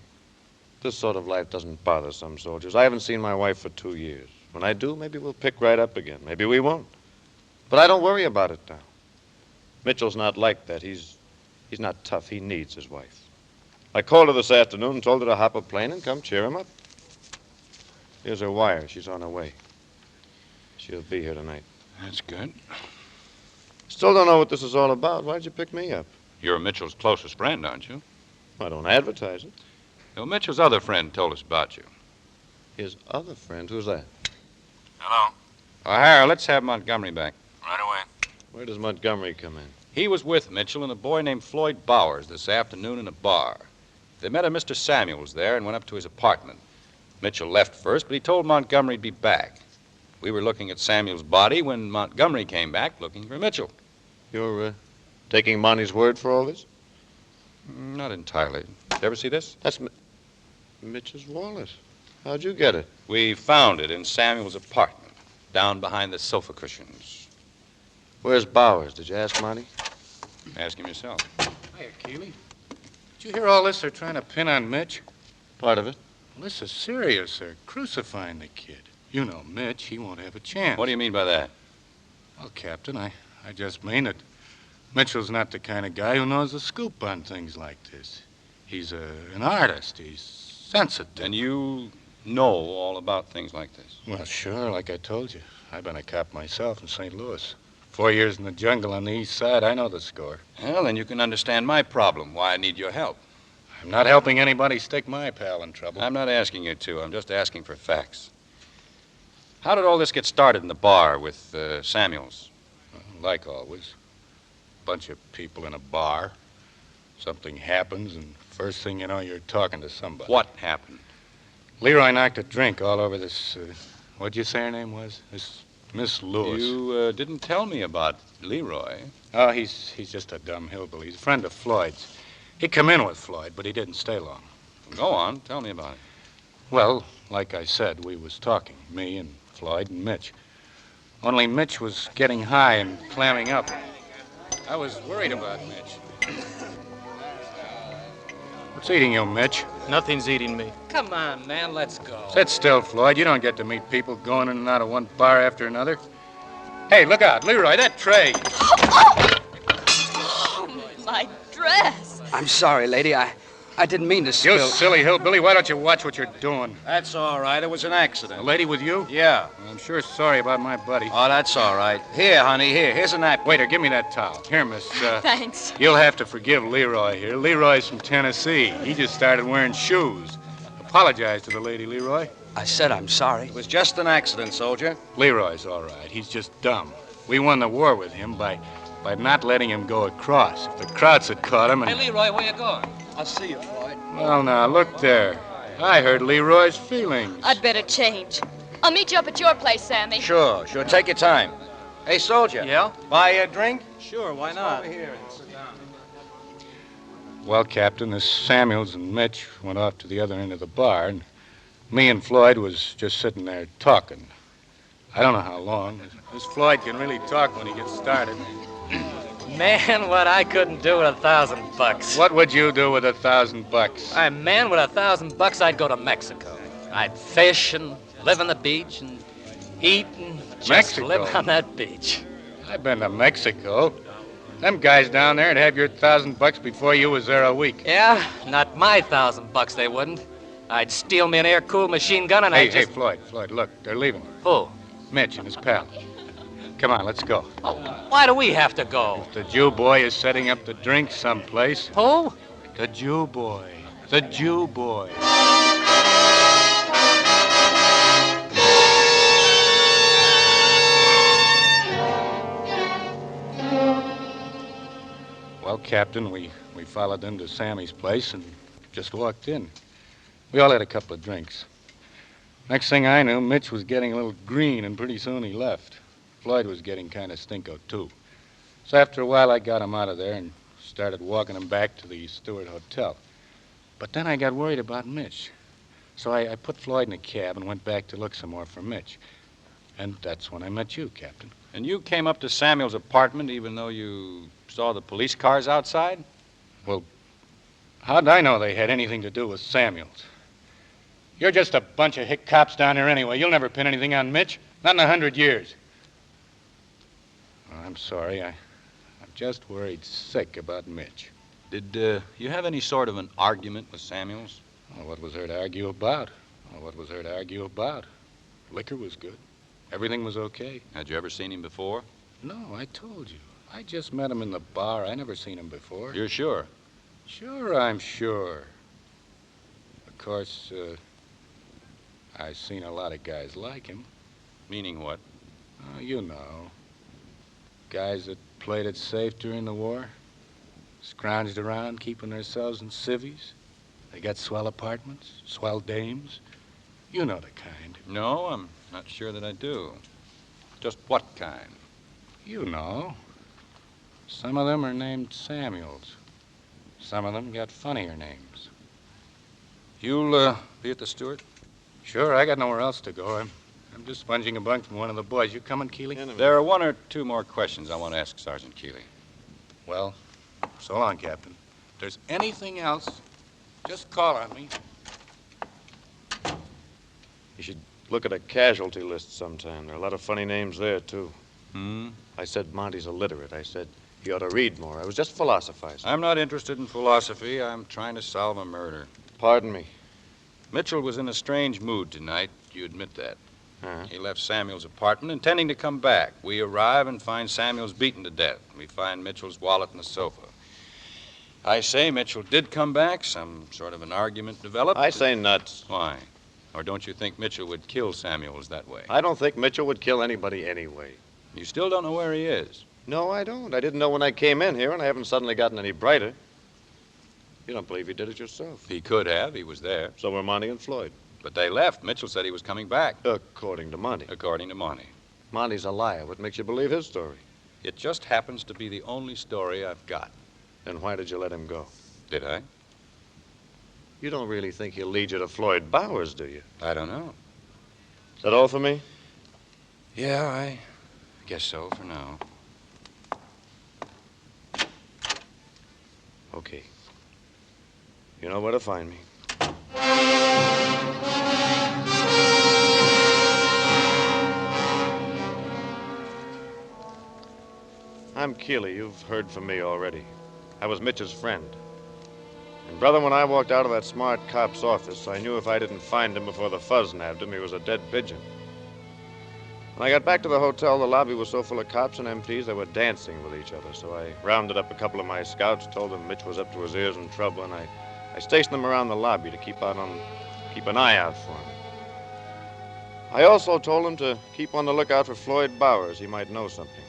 this sort of life doesn't bother some soldiers. I haven't seen my wife for 2 years. When I do, maybe we'll pick right up again. Maybe we won't. But I don't worry about it now. Mitchell's not like that. He's not tough. He needs his wife. I called her this afternoon and told her to hop a plane and come cheer him up. Here's her wire. She's on her way. She'll be here tonight. That's good. Still don't know what this is all about. Why'd you pick me up? You're Mitchell's closest friend, aren't you? I don't advertise it. Well, Mitchell's other friend told us about you. His other friend? Who's that? Hello? O'Hara, let's have Montgomery back. Right away. Where does Montgomery come in? He was with Mitchell and a boy named Floyd Bowers this afternoon in a bar. They met a Mr. Samuels there and went up to his apartment. Mitchell left first, but he told Montgomery to be back. We were looking at Samuel's body when Montgomery came back looking for Mitchell. You're taking Monty's word for all this? Not entirely. Did you ever see this? That's Mitch's wallet. How'd you get it? We found it in Samuel's apartment, down behind the sofa cushions. Where's Bowers? Did you ask Monty? Ask him yourself. Hiya, Keeley. Did you hear all this they're trying to pin on Mitch? Part of it. Well, this is serious. They're crucifying the kid. You know Mitch, he won't have a chance. What do you mean by that? Well, Captain, I just mean that Mitchell's not the kind of guy who knows the scoop on things like this. He's an artist. He's sensitive. And you know all about things like this? Well, sure, like I told you. I've been a cop myself in St. Louis. 4 years in the jungle on the east side, I know the score. Well, then you can understand my problem, why I need your help. I'm not helping anybody stick my pal in trouble. I'm not asking you to. I'm just asking for facts. How did all this get started in the bar with Samuels? Well, like always. Bunch of people in a bar. Something happens, and first thing you know, you're talking to somebody. What happened? Leroy knocked a drink all over this, what'd you say her name was? This Miss Lewis. You didn't tell me about Leroy. Oh, he's just a dumb hillbilly. He's a friend of Floyd's. He come in with Floyd, but he didn't stay long. Go on. Tell me about it. Well, like I said, we was talking, me and Floyd and Mitch. Only Mitch was getting high and clamming up. I was worried about Mitch. What's eating you, Mitch? Nothing's eating me. Come on, man, let's go. Sit still, Floyd. You don't get to meet people going in and out of one bar after another. Hey, look out, Leroy, that tray. Oh, my dress. I'm sorry, lady. I didn't mean to spill. You silly hillbilly, why don't you watch what you're doing? That's all right. It was an accident. A lady with you? Yeah. I'm sure sorry about my buddy. Oh, that's all right. Here, honey, here's a napkin. Waiter, give me that towel. Here, miss. Thanks. You'll have to forgive Leroy here. Leroy's from Tennessee. He just started wearing shoes. Apologize to the lady, Leroy. I said I'm sorry. It was just an accident, soldier. Leroy's all right. He's just dumb. We won the war with him by not letting him go across. If the Krauts had caught him and... Hey, Leroy, where you going? I'll see you, Floyd. Well, now, look there. I hurt Leroy's feelings. I'd better change. I'll meet you up at your place, Sammy. Sure. Take your time. Hey, soldier. Yeah? Buy a drink? Sure, why not? Over here and sit down. Well, Captain, this Samuels and Mitch went off to the other end of the bar, and me and Floyd was just sitting there talking. I don't know how long. This Floyd can really talk when he gets started. Man, what I couldn't do with $1,000. What would you do with $1,000? Man, with $1,000, I'd go to Mexico. I'd fish and live on the beach and eat and just Mexico? live on that beach. I've been to Mexico. Them guys down there'd have your $1,000 before you was there a week. Yeah, not my $1,000, they wouldn't. I'd steal me an air-cooled machine gun and Hey, I'd just... Floyd, look, they're leaving. Who? Mitch and his pal. Come on, let's go. Oh, why do we have to go? The Jew boy is setting up the drink someplace. Who? The Jew boy. The Jew boy. Well, Captain, we followed them to Sammy's place and just walked in. We all had a couple of drinks. Next thing I knew, Mitch was getting a little green, and pretty soon he left. Floyd was getting kind of stinko, too. So after a while, I got him out of there and started walking him back to the Stewart Hotel. But then I got worried about Mitch. So I put Floyd in a cab and went back to look some more for Mitch. And that's when I met you, Captain. And you came up to Samuel's apartment even though you saw the police cars outside? Well, how'd I know they had anything to do with Samuels? You're just a bunch of hick cops down there anyway. You'll never pin anything on Mitch. Not in 100 years. Well, I'm sorry. I'm just worried sick about Mitch. Did you have any sort of an argument with Samuels? Well, what was there to argue about? Liquor was good. Everything was okay. Had you ever seen him before? No, I told you. I just met him in the bar. I never seen him before. You're sure? Sure, I'm sure. Of course, I've seen a lot of guys like him. Meaning what? Oh, you know. Guys that played it safe during the war. Scrounged around, keeping themselves in civvies. They got swell apartments, swell dames. You know the kind. No, I'm not sure that I do. Just what kind? You know. Some of them are named Samuels. Some of them got funnier names. You'll be at the Stewart? Sure, I got nowhere else to go. I'm just sponging a bunk from one of the boys. You coming, Keeley? There are one or two more questions I want to ask Sergeant Keeley. Well, so long, Captain. If there's anything else, just call on me. You should look at a casualty list sometime. There are a lot of funny names there, too. I said Monty's illiterate. I said he ought to read more. I was just philosophizing. I'm not interested in philosophy. I'm trying to solve a murder. Pardon me. Mitchell was in a strange mood tonight. You admit that. Uh-huh. He left Samuel's apartment intending to come back. We arrive and find Samuel's beaten to death. We find Mitchell's wallet on the sofa. I say Mitchell did come back. Some sort of an argument developed. I say nuts. Why? Or don't you think Mitchell would kill Samuels that way? I don't think Mitchell would kill anybody anyway. You still don't know where he is? No, I don't. I didn't know when I came in here, and I haven't suddenly gotten any brighter. You don't believe he did it yourself? He could have. He was there. So were Monty and Floyd. But they left. Mitchell said he was coming back. According to Monty. According to Monty. Monty's a liar. What makes you believe his story? It just happens to be the only story I've got. Then why did you let him go? Did I? You don't really think he'll lead you to Floyd Bowers, do you? I don't know. Is that all for me? Yeah, I guess so for now. Okay. You know where to find me. I'm Keeley. You've heard from me already. I was Mitch's friend. And, brother, when I walked out of that smart cop's office, I knew if I didn't find him before the fuzz nabbed him, he was a dead pigeon. When I got back to the hotel, the lobby was so full of cops and MPs, they were dancing with each other. So I rounded up a couple of my scouts, told them Mitch was up to his ears in trouble, and I stationed them around the lobby to keep an eye out for him. I also told them to keep on the lookout for Floyd Bowers. He might know something.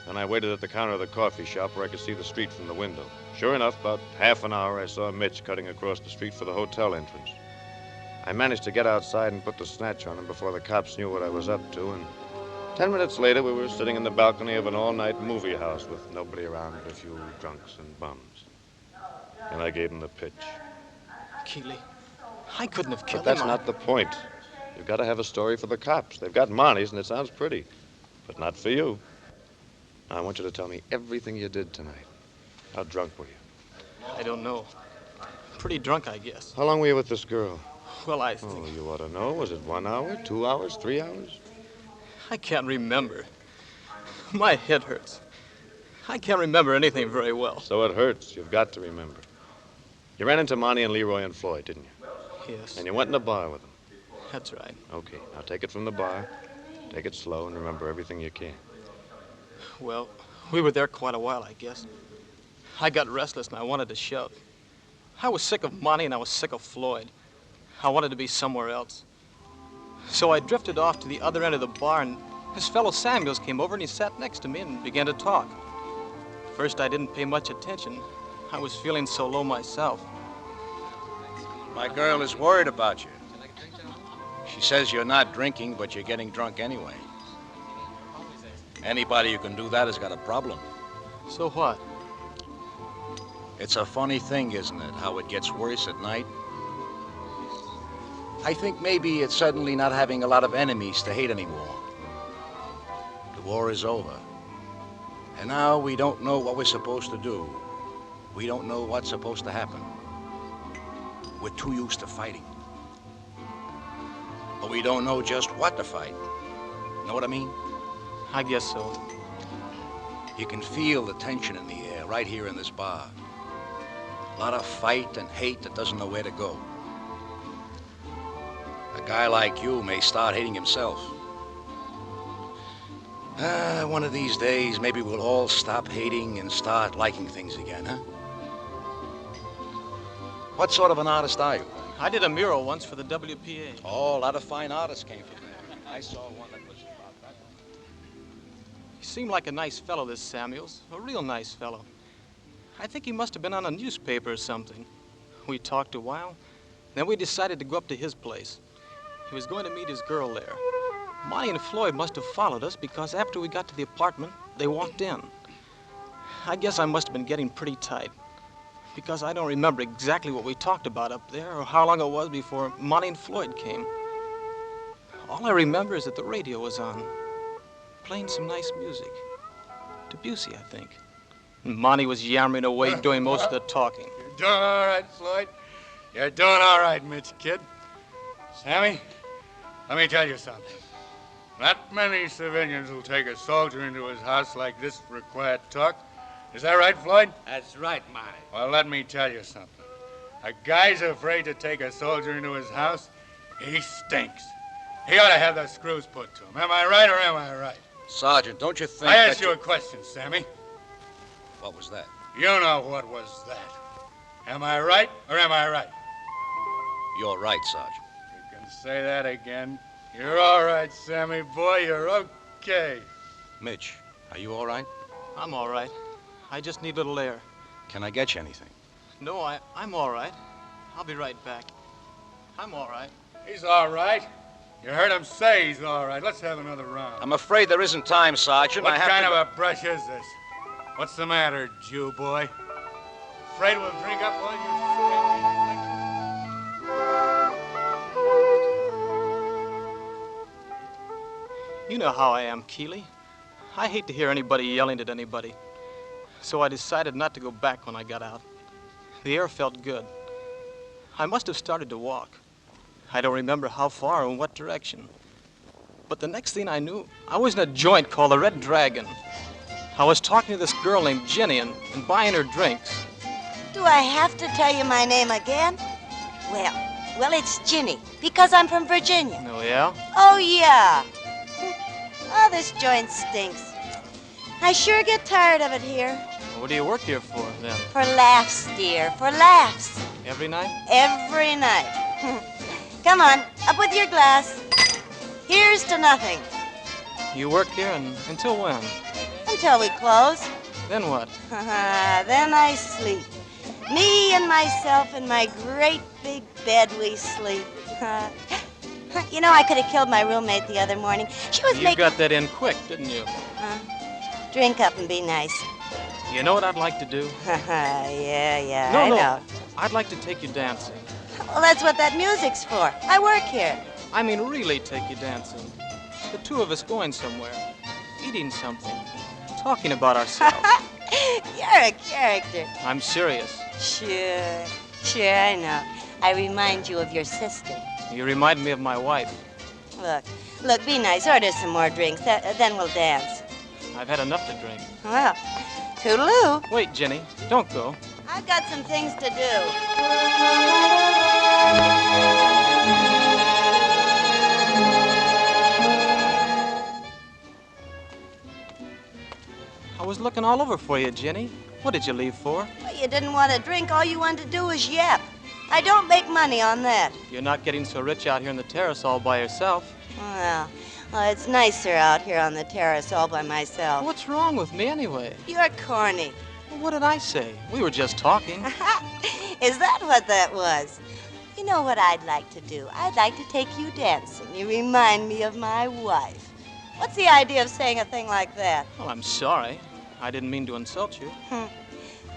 Then I waited at the counter of the coffee shop where I could see the street from the window. Sure enough, about half an hour, I saw Mitch cutting across the street for the hotel entrance. I managed to get outside and put the snatch on him before the cops knew what I was up to, and 10 minutes later, we were sitting in the balcony of an all-night movie house with nobody around but a few drunks and bums. And I gave him the pitch. Keeley, I couldn't have But killed that's him. not the point. You've got to have a story for the cops. They've got Monty's, and it sounds pretty, but not for you. Now, I want you to tell me everything you did tonight. How drunk were you? I don't know. Pretty drunk, I guess. How long were you with this girl? Well, I think... Oh, you ought to know. Was it 1 hour, 2 hours, 3 hours? I can't remember. My head hurts. I can't remember anything very well. So it hurts. You've got to remember. You ran into Monty and Leroy and Floyd, didn't you? Yes. And you went in a bar with them. That's right. Okay, now take it from the bar. Take it slow and remember everything you can. Well, we were there quite a while, I guess. I got restless and I wanted to shove. I was sick of Monty and I was sick of Floyd. I wanted to be somewhere else. So I drifted off to the other end of the bar, and this fellow Samuels came over and he sat next to me and began to talk. First, I didn't pay much attention. I was feeling so low myself. My girl is worried about you. She says you're not drinking, but you're getting drunk anyway. Anybody who can do that has got a problem. So what? It's a funny thing, isn't it, how it gets worse at night? I think maybe it's suddenly not having a lot of enemies to hate anymore. The war is over. And now we don't know what we're supposed to do. We don't know what's supposed to happen. We're too used to fighting. But we don't know just what to fight. Know what I mean? I guess so. You can feel the tension in the air right here in this bar. A lot of fight and hate that doesn't know where to go. A guy like you may start hating himself. One of these days, maybe we'll all stop hating and start liking things again, huh? What sort of an artist are you? I did a mural once for the WPA. Oh, a lot of fine artists came from there. I saw one that was about that. He seemed like a nice fellow, this Samuels. A real nice fellow. I think he must have been on a newspaper or something. We talked a while, then we decided to go up to his place. He was going to meet his girl there. Monty and Floyd must have followed us because after we got to the apartment, they walked in. I guess I must have been getting pretty tight because I don't remember exactly what we talked about up there or how long it was before Monty and Floyd came. All I remember is that the radio was on, playing some nice music. Debussy, I think. And Monty was yammering away, doing most of the talking. You're doing all right, Floyd. You're doing all right, Mitch, kid. Sammy, let me tell you something. Not many civilians will take a soldier into his house like this for a quiet talk. Is that right, Floyd? That's right, Monty. Well, let me tell you something. A guy's afraid to take a soldier into his house, he stinks. He ought to have the screws put to him. Am I right or am I right? Sergeant, don't you think I asked you a question, Sammy. What was that? You know what was that. Am I right or am I right? You're right, Sergeant. You can say that again. You're all right, Sammy boy. You're okay. Mitch, are you all right? I'm all right. I just need a little air. Can I get you anything? No, I'm all right. I'll be right back. I'm all right. He's all right. You heard him say he's all right. Let's have another round. I'm afraid there isn't time, Sergeant. What I have kind to... of a brush is this? What's the matter, Jew boy? Afraid we'll drink up all your You know how I am, Keeley. I hate to hear anybody yelling at anybody. So I decided not to go back when I got out. The air felt good. I must have started to walk. I don't remember how far or in what direction. But the next thing I knew, I was in a joint called the Red Dragon. I was talking to this girl named Jenny and buying her drinks. Do I have to tell you my name again? Well, it's Ginny, because I'm from Virginia. Oh, yeah? Oh, yeah. Oh, this joint stinks. I sure get tired of it here. Well, what do you work here for, then? For laughs, dear, for laughs. Every night? Every night. Come on, up with your glass. Here's to nothing. You work here until when? Until we close. Then what? Then I sleep. Me and myself in my great big bed, we sleep. You know, I could have killed my roommate the other morning. She was You got that in quick, didn't you? Drink up and be nice. You know what I'd like to do? Yeah, No, I no. know. I'd like to take you dancing. Well, that's what that music's for. I work here. I mean, really take you dancing. The two of us going somewhere, eating something, talking about ourselves. You're a character. I'm serious. Sure, I know. I remind you of your sister. You remind me of my wife. Look, be nice. Order some more drinks. Then we'll dance. I've had enough to drink. Well, toodaloo. Wait, Jenny, don't go. I've got some things to do. I was looking all over for you, Jenny. What did you leave for? You didn't want to drink. All you wanted to do was yap. I don't make money on that. You're not getting so rich out here in the terrace all by yourself. Well, it's nicer out here on the terrace all by myself. What's wrong with me anyway? You're corny. Well, what did I say? We were just talking. Is that what that was? You know what I'd like to do? I'd like to take you dancing. You remind me of my wife. What's the idea of saying a thing like that? Well, I'm sorry. I didn't mean to insult you.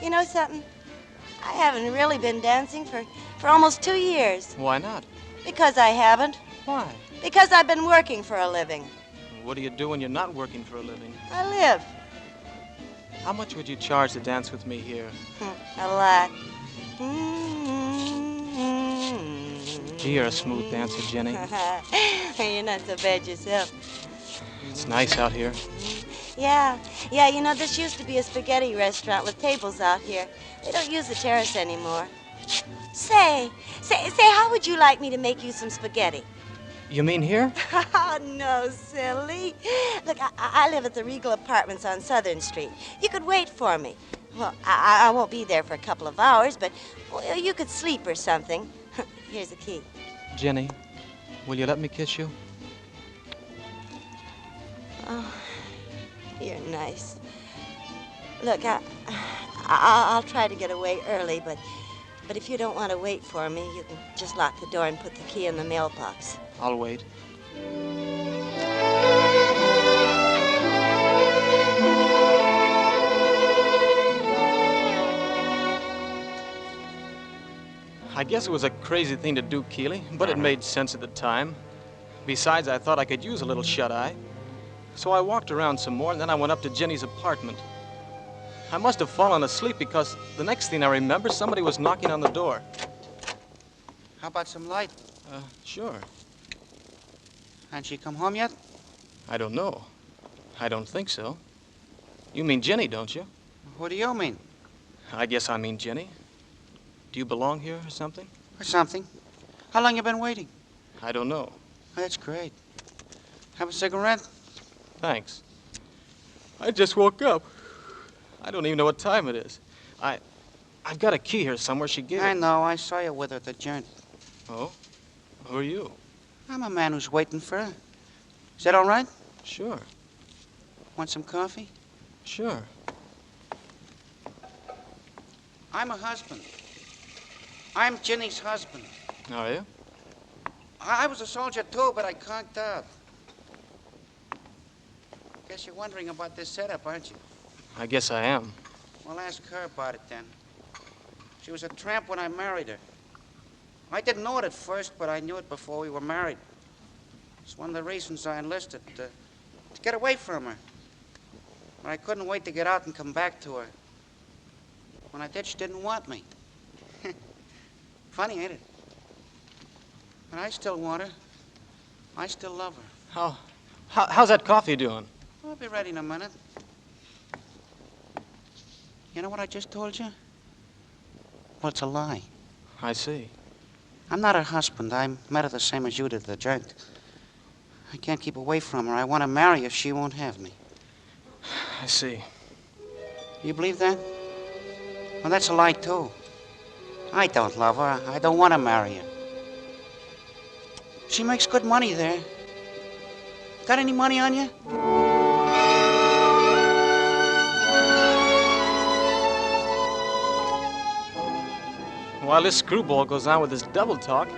You know something? I haven't really been dancing for almost 2 years. Why not? Because I haven't. Why? Because I've been working for a living. What do you do when you're not working for a living? I live. How much would you charge to dance with me here? A lot. Gee, you're a smooth dancer, Jenny. You're not so bad yourself. It's nice out here. Yeah, you know, this used to be a spaghetti restaurant with tables out here. They don't use the terrace anymore. Say, how would you like me to make you some spaghetti? You mean here? Oh, no, silly. Look, I live at the Regal Apartments on Southern Street. You could wait for me. Well, I won't be there for a couple of hours, but well, you could sleep or something. Here's the key. Jenny, will you let me kiss you? Oh, you're nice. Look, I'll try to get away early, but if you don't want to wait for me, you can just lock the door and put the key in the mailbox. I'll wait. I guess it was a crazy thing to do, Keeley, but it made sense at the time. Besides, I thought I could use a little shut-eye. So I walked around some more, and then I went up to Jenny's apartment. I must have fallen asleep because the next thing I remember, somebody was knocking on the door. How about some light? Sure. Hasn't she come home yet? I don't know. I don't think so. You mean Jenny, don't you? What do you mean? I guess I mean Jenny. Do you belong here or something? Or something. How long you been waiting? I don't know. That's great. Have a cigarette? Thanks. I just woke up. I don't even know what time it is. I've got a key here somewhere. She gave I it. know. I saw you with her at the joint. Oh? Who are you? I'm a man who's waiting for her. Is that all right? Sure. Want some coffee? Sure. I'm a husband. I'm Jenny's husband. Are you? I was a soldier too, but I conked out. Guess you're wondering about this setup, aren't you? I guess I am. Well, ask her about it then. She was a tramp when I married her. I didn't know it at first, but I knew it before we were married. It's one of the reasons I enlisted, to get away from her. But I couldn't wait to get out and come back to her. When I did, she didn't want me. Funny, ain't it? But I still want her. I still love her. How's that coffee doing? I'll be ready in a minute. You know what I just told you? Well, it's a lie. I see. I'm not her husband. I met her the same as you did, the joint. I can't keep away from her. I want to marry her. She won't have me. I see. You believe that? Well, that's a lie, too. I don't love her. I don't want to marry her. She makes good money there. Got any money on you? While this screwball goes on with his double talk,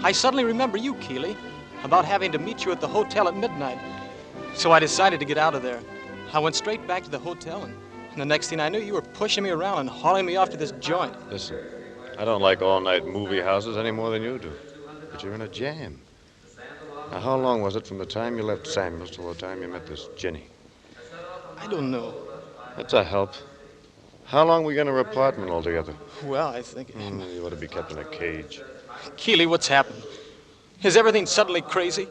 I suddenly remember you, Keeley, about having to meet you at the hotel at midnight. So I decided to get out of there. I went straight back to the hotel, and the next thing I knew, you were pushing me around and hauling me off to this joint. Listen, I don't like all-night movie houses any more than you do. But you're in a jam. Now, how long was it from the time you left Samuel's till the time you met this Jenny? I don't know. That's a help. How long were you in her apartment altogether? Well, I think... You ought to be kept in a cage. Keeley, what's happened? Is everything suddenly crazy?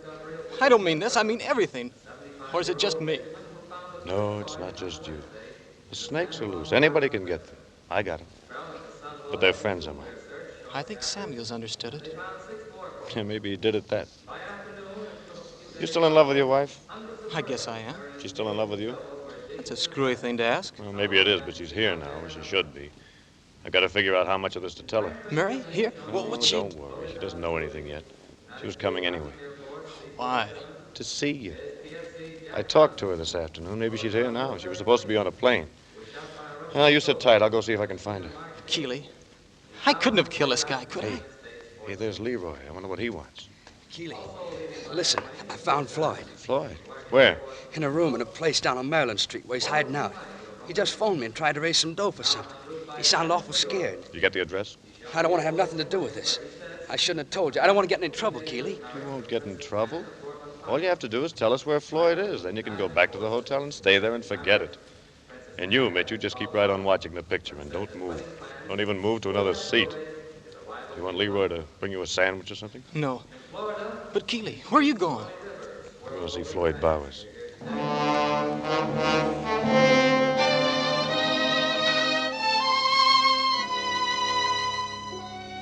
I don't mean this. I mean everything. Or is it just me? No, it's not just you. The snakes are loose. Anybody can get them. I got them. But they're friends of mine. I think Samuel's understood it. Yeah, maybe he did at that. You still in love with your wife? I guess I am. She's still in love with you? That's a screwy thing to ask. Well, maybe it is, but she's here now, or she should be. I've got to figure out how much of this to tell her. Mary, here? Well, what's she... Don't worry. She doesn't know anything yet. She was coming anyway. Why? To see you. I talked to her this afternoon. Maybe she's here now. She was supposed to be on a plane. You sit tight. I'll go see if I can find her. Keeley, I couldn't have killed this guy, could I? Hey, there's Leroy. I wonder what he wants. Keeley, listen, I found Floyd. Floyd? Where? In a room in a place down on Maryland Street where he's hiding out. He just phoned me and tried to raise some dough for something. He sounded awful scared. You got the address? I don't want to have nothing to do with this. I shouldn't have told you. I don't want to get in any trouble, Keeley. You won't get in trouble. All you have to do is tell us where Floyd is. Then you can go back to the hotel and stay there and forget it. And you, Mitch, you just keep right on watching the picture and don't move. Don't even move to another seat. You want Leroy to bring you a sandwich or something? No. But, Keeley, where are you going? I'm going to see Floyd Bowers.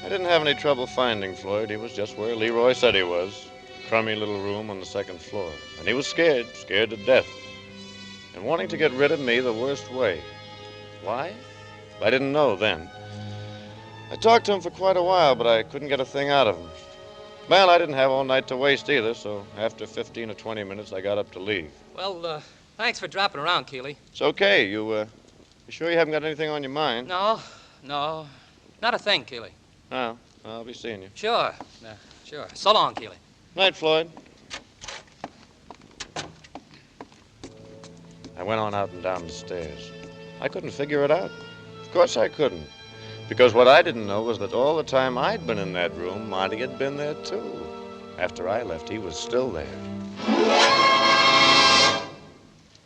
I didn't have any trouble finding Floyd. He was just where Leroy said he was. A crummy little room on the second floor. And he was scared to death. And wanting to get rid of me the worst way. Why? I didn't know then. I talked to him for quite a while, but I couldn't get a thing out of him. Well, I didn't have all night to waste either, so after 15 or 20 minutes, I got up to leave. Well, thanks for dropping around, Keeley. It's okay. You sure you haven't got anything on your mind? No, not a thing, Keeley. Oh, I'll be seeing you. Sure, sure. So long, Keeley. Night, Floyd. I went on out and down the stairs. I couldn't figure it out. Of course I couldn't. Because what I didn't know was that all the time I'd been in that room, Monty had been there, too. After I left, he was still there.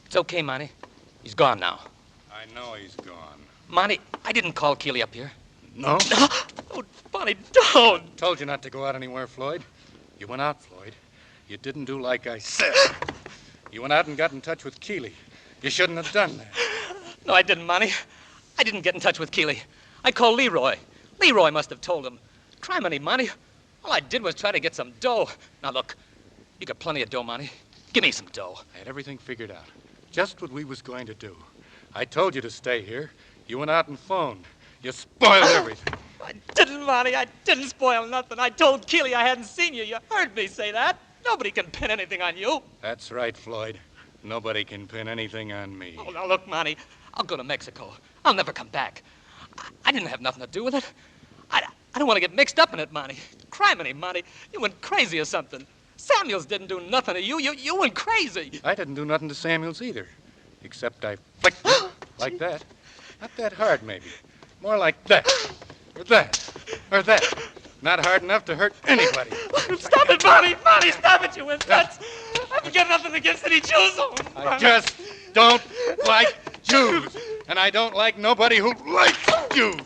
It's okay, Monty. He's gone now. I know he's gone. Monty, I didn't call Keeley up here. No? Oh, Monty, don't! Told you not to go out anywhere, Floyd. You went out, Floyd. You didn't do like I said. You went out and got in touch with Keeley. You shouldn't have done that. No, I didn't, Monty. I didn't get in touch with Keeley. I called Leroy. Leroy must have told him. Criminy, Monty. All I did was try to get some dough. Now, look, you got plenty of dough, Monty. Give me some dough. I had everything figured out. Just what we was going to do. I told you to stay here. You went out and phoned. You spoiled everything. I didn't, Monty. I didn't spoil nothing. I told Keeley I hadn't seen you. You heard me say that. Nobody can pin anything on you. That's right, Floyd. Nobody can pin anything on me. Oh, now, look, Monty. I'll go to Mexico. I'll never come back. I didn't have nothing to do with it. I don't want to get mixed up in it, Monty. Criminy, Monty. You went crazy or something. Samuels didn't do nothing to you. You went crazy. I didn't do nothing to Samuels either. Except I flicked it like that. Not that hard, maybe. More like that. Or that. Or that. Not hard enough to hurt anybody. Stop it, Monty. Monty, stop it, you wimp. I've got nothing against any Jews. Oh, I just don't like Jews. And I don't like nobody who likes Jews.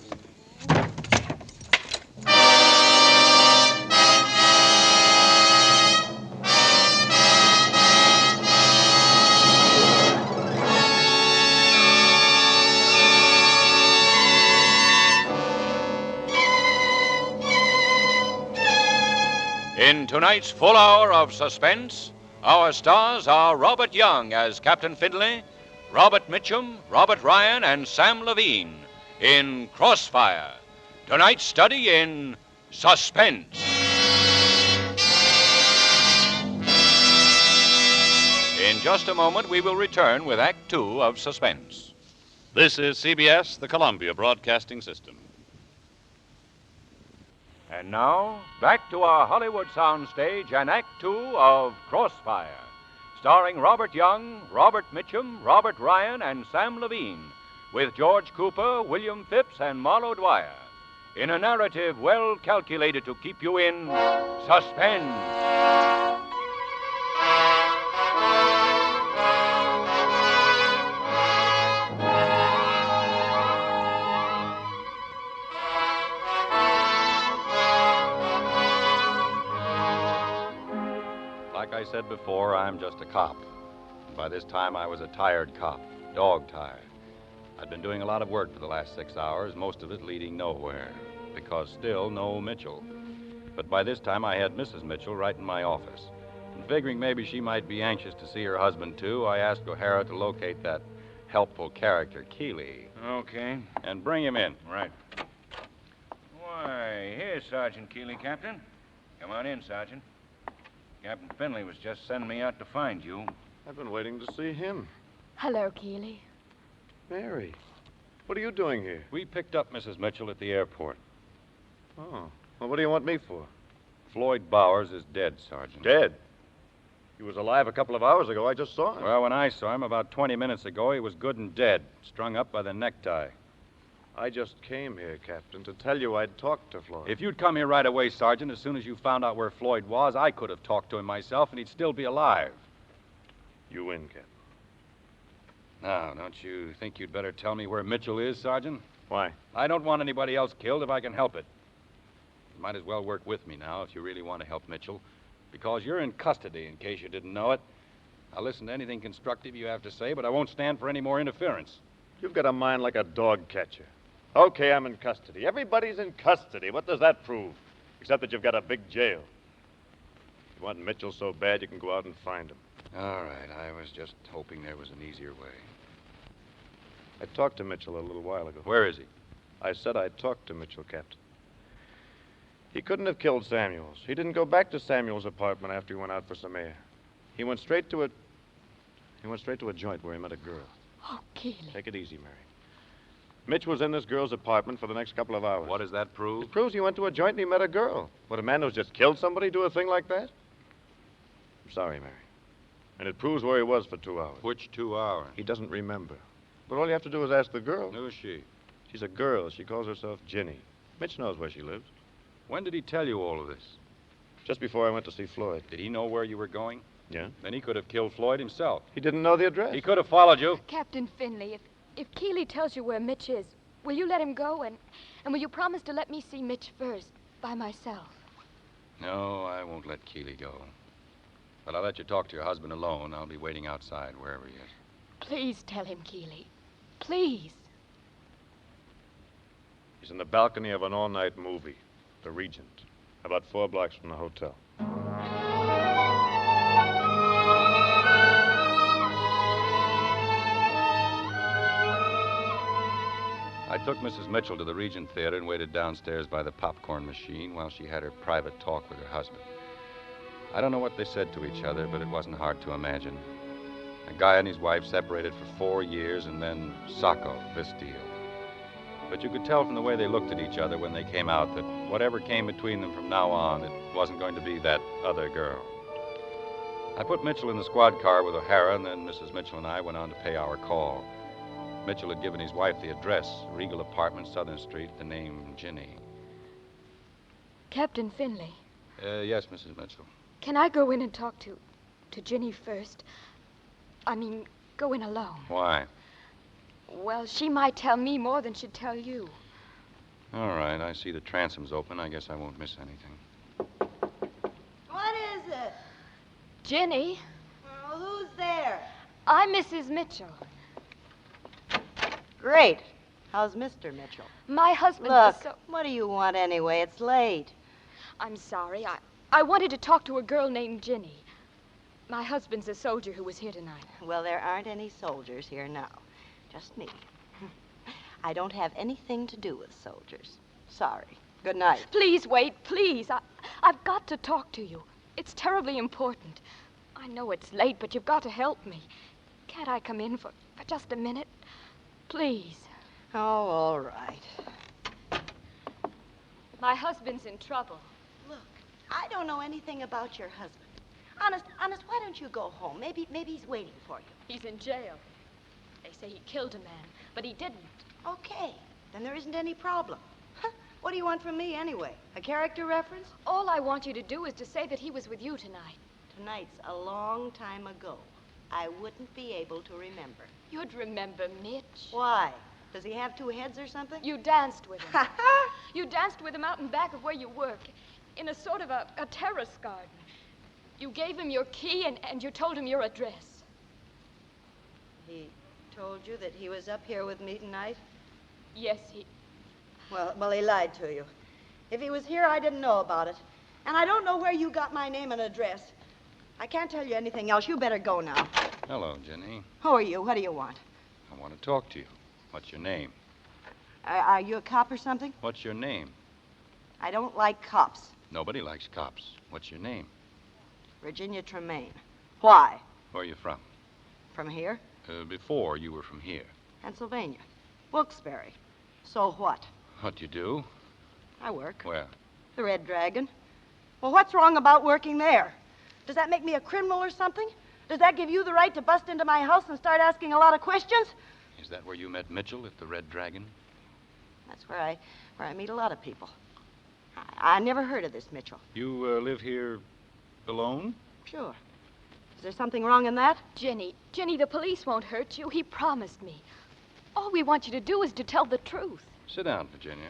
In tonight's full hour of suspense, our stars are Robert Young as Captain Findlay, Robert Mitchum, Robert Ryan, and Sam Levine in Crossfire. Tonight's study in suspense. In just a moment, we will return with Act Two of Suspense. This is CBS, the Columbia Broadcasting System. And now, back to our Hollywood soundstage and Act Two of Crossfire, starring Robert Young, Robert Mitchum, Robert Ryan, and Sam Levine, with George Cooper, William Phipps, and Marlo Dwyer, in a narrative well calculated to keep you in suspense. Like I said before, I'm just a cop. By this time, I was a tired cop, dog-tired. I'd been doing a lot of work for the last 6 hours, most of it leading nowhere, because still no Mitchell. But by this time, I had Mrs. Mitchell right in my office. And figuring maybe she might be anxious to see her husband, too, I asked O'Hara to locate that helpful character, Keeley. Okay. And bring him in. Right. Here's Sergeant Keeley, Captain. Come on in, Sergeant. Captain Finley was just sending me out to find you. I've been waiting to see him. Hello, Keeley. Mary, what are you doing here? We picked up Mrs. Mitchell at the airport. Oh, well, what do you want me for? Floyd Bowers is dead, Sergeant. Dead? He was alive a couple of hours ago. I just saw him. Well, when I saw him about 20 minutes ago, he was good and dead, strung up by the necktie. I just came here, Captain, to tell you I'd talked to Floyd. If you'd come here right away, Sergeant, as soon as you found out where Floyd was, I could have talked to him myself, and he'd still be alive. You win, Captain. Now, don't you think you'd better tell me where Mitchell is, Sergeant? Why? I don't want anybody else killed if I can help it. You might as well work with me now if you really want to help Mitchell, because you're in custody, in case you didn't know it. I'll listen to anything constructive you have to say, but I won't stand for any more interference. You've got a mind like a dog catcher. Okay, I'm in custody. Everybody's in custody. What does that prove? Except that you've got a big jail. If you want Mitchell so bad, you can go out and find him. All right, I was just hoping there was an easier way. I talked to Mitchell a little while ago. Where is he? I said I'd talked to Mitchell, Captain. He couldn't have killed Samuels. He didn't go back to Samuels' apartment after he went out for some air. He went straight to a joint where he met a girl. Oh, Keeley. Take it easy, Mary. Mitch was in this girl's apartment for the next couple of hours. What does that prove? It proves he went to a joint and he met a girl. Would a man who's just killed somebody do a thing like that? I'm sorry, Mary. And it proves where he was for 2 hours. Which 2 hours? He doesn't remember. But all you have to do is ask the girl. Who is she? She's a girl. She calls herself Ginny. Mitch knows where she lives. When did he tell you all of this? Just before I went to see Floyd. Did he know where you were going? Yeah. Then he could have killed Floyd himself. He didn't know the address. He could have followed you. Captain Finley, if Keeley tells you where Mitch is, will you let him go? And will you promise to let me see Mitch first, by myself? No, I won't let Keeley go. But I'll let you talk to your husband alone. I'll be waiting outside, wherever he is. Please tell him, Keeley. Please. He's in the balcony of an all-night movie, The Regent, about 4 blocks from the hotel. I took Mrs. Mitchell to the Regent Theater and waited downstairs by the popcorn machine while she had her private talk with her husband. I don't know what they said to each other, but it wasn't hard to imagine. A guy and his wife separated for 4 years, and then Sacco, this deal. But you could tell from the way they looked at each other when they came out that whatever came between them from now on, it wasn't going to be that other girl. I put Mitchell in the squad car with O'Hara, and then Mrs. Mitchell and I went on to pay our call. Mitchell had given his wife the address, Regal Apartment, Southern Street, the name Ginny. Captain Finley, Yes, Mrs. Mitchell. can I go in and talk to Ginny first? I mean, go in alone. Why? Well, she might tell me more than she'd tell you. All right, I see the transom's open. I guess I won't miss anything. What is it? Ginny, Oh, who's there? I'm Mrs. Mitchell. Great. How's Mr. Mitchell? My husband Look, is so... what do you want anyway? It's late. I'm sorry. I wanted to talk to a girl named Ginny. My husband's a soldier who was here tonight. Well, there aren't any soldiers here now. Just me. I don't have anything to do with soldiers. Sorry. Good night. Please wait, please. I've got to talk to you. It's terribly important. I know it's late, but you've got to help me. Can't I come in for just a minute? Please. Oh, all right. My husband's in trouble. Look, I don't know anything about your husband. Honest, why don't you go home? Maybe he's waiting for you. He's in jail. They say he killed a man, but he didn't. Okay, then there isn't any problem. What do you want from me anyway? A character reference? All I want you to do is to say that he was with you tonight. Tonight's a long time ago. I wouldn't be able to remember. You'd remember Mitch. Why? Does he have 2 heads or something? You danced with him. You danced with him out in back of where you work, in a sort of a terrace garden. You gave him your key and you told him your address. He told you that he was up here with me tonight? Yes, he... Well, he lied to you. If he was here, I didn't know about it. And I don't know where you got my name and address. I can't tell you anything else. You better go now. Hello, Ginny. Who are you? What do you want? I want to talk to you. What's your name? Are you a cop or something? What's your name? I don't like cops. Nobody likes cops. What's your name? Virginia Tremaine. Why? Where are you from? From here? Before you were from here. Pennsylvania. Wilkes-Barre. So what? What do you do? I work. Where? The Red Dragon. Well, what's wrong about working there? Does that make me a criminal or something? Does that give you the right to bust into my house and start asking a lot of questions? Is that where you met Mitchell at the Red Dragon? That's where I meet a lot of people. I never heard of this Mitchell. You live here alone? Sure. Is there something wrong in that? Jenny, the police won't hurt you. He promised me. All we want you to do is to tell the truth. Sit down, Virginia.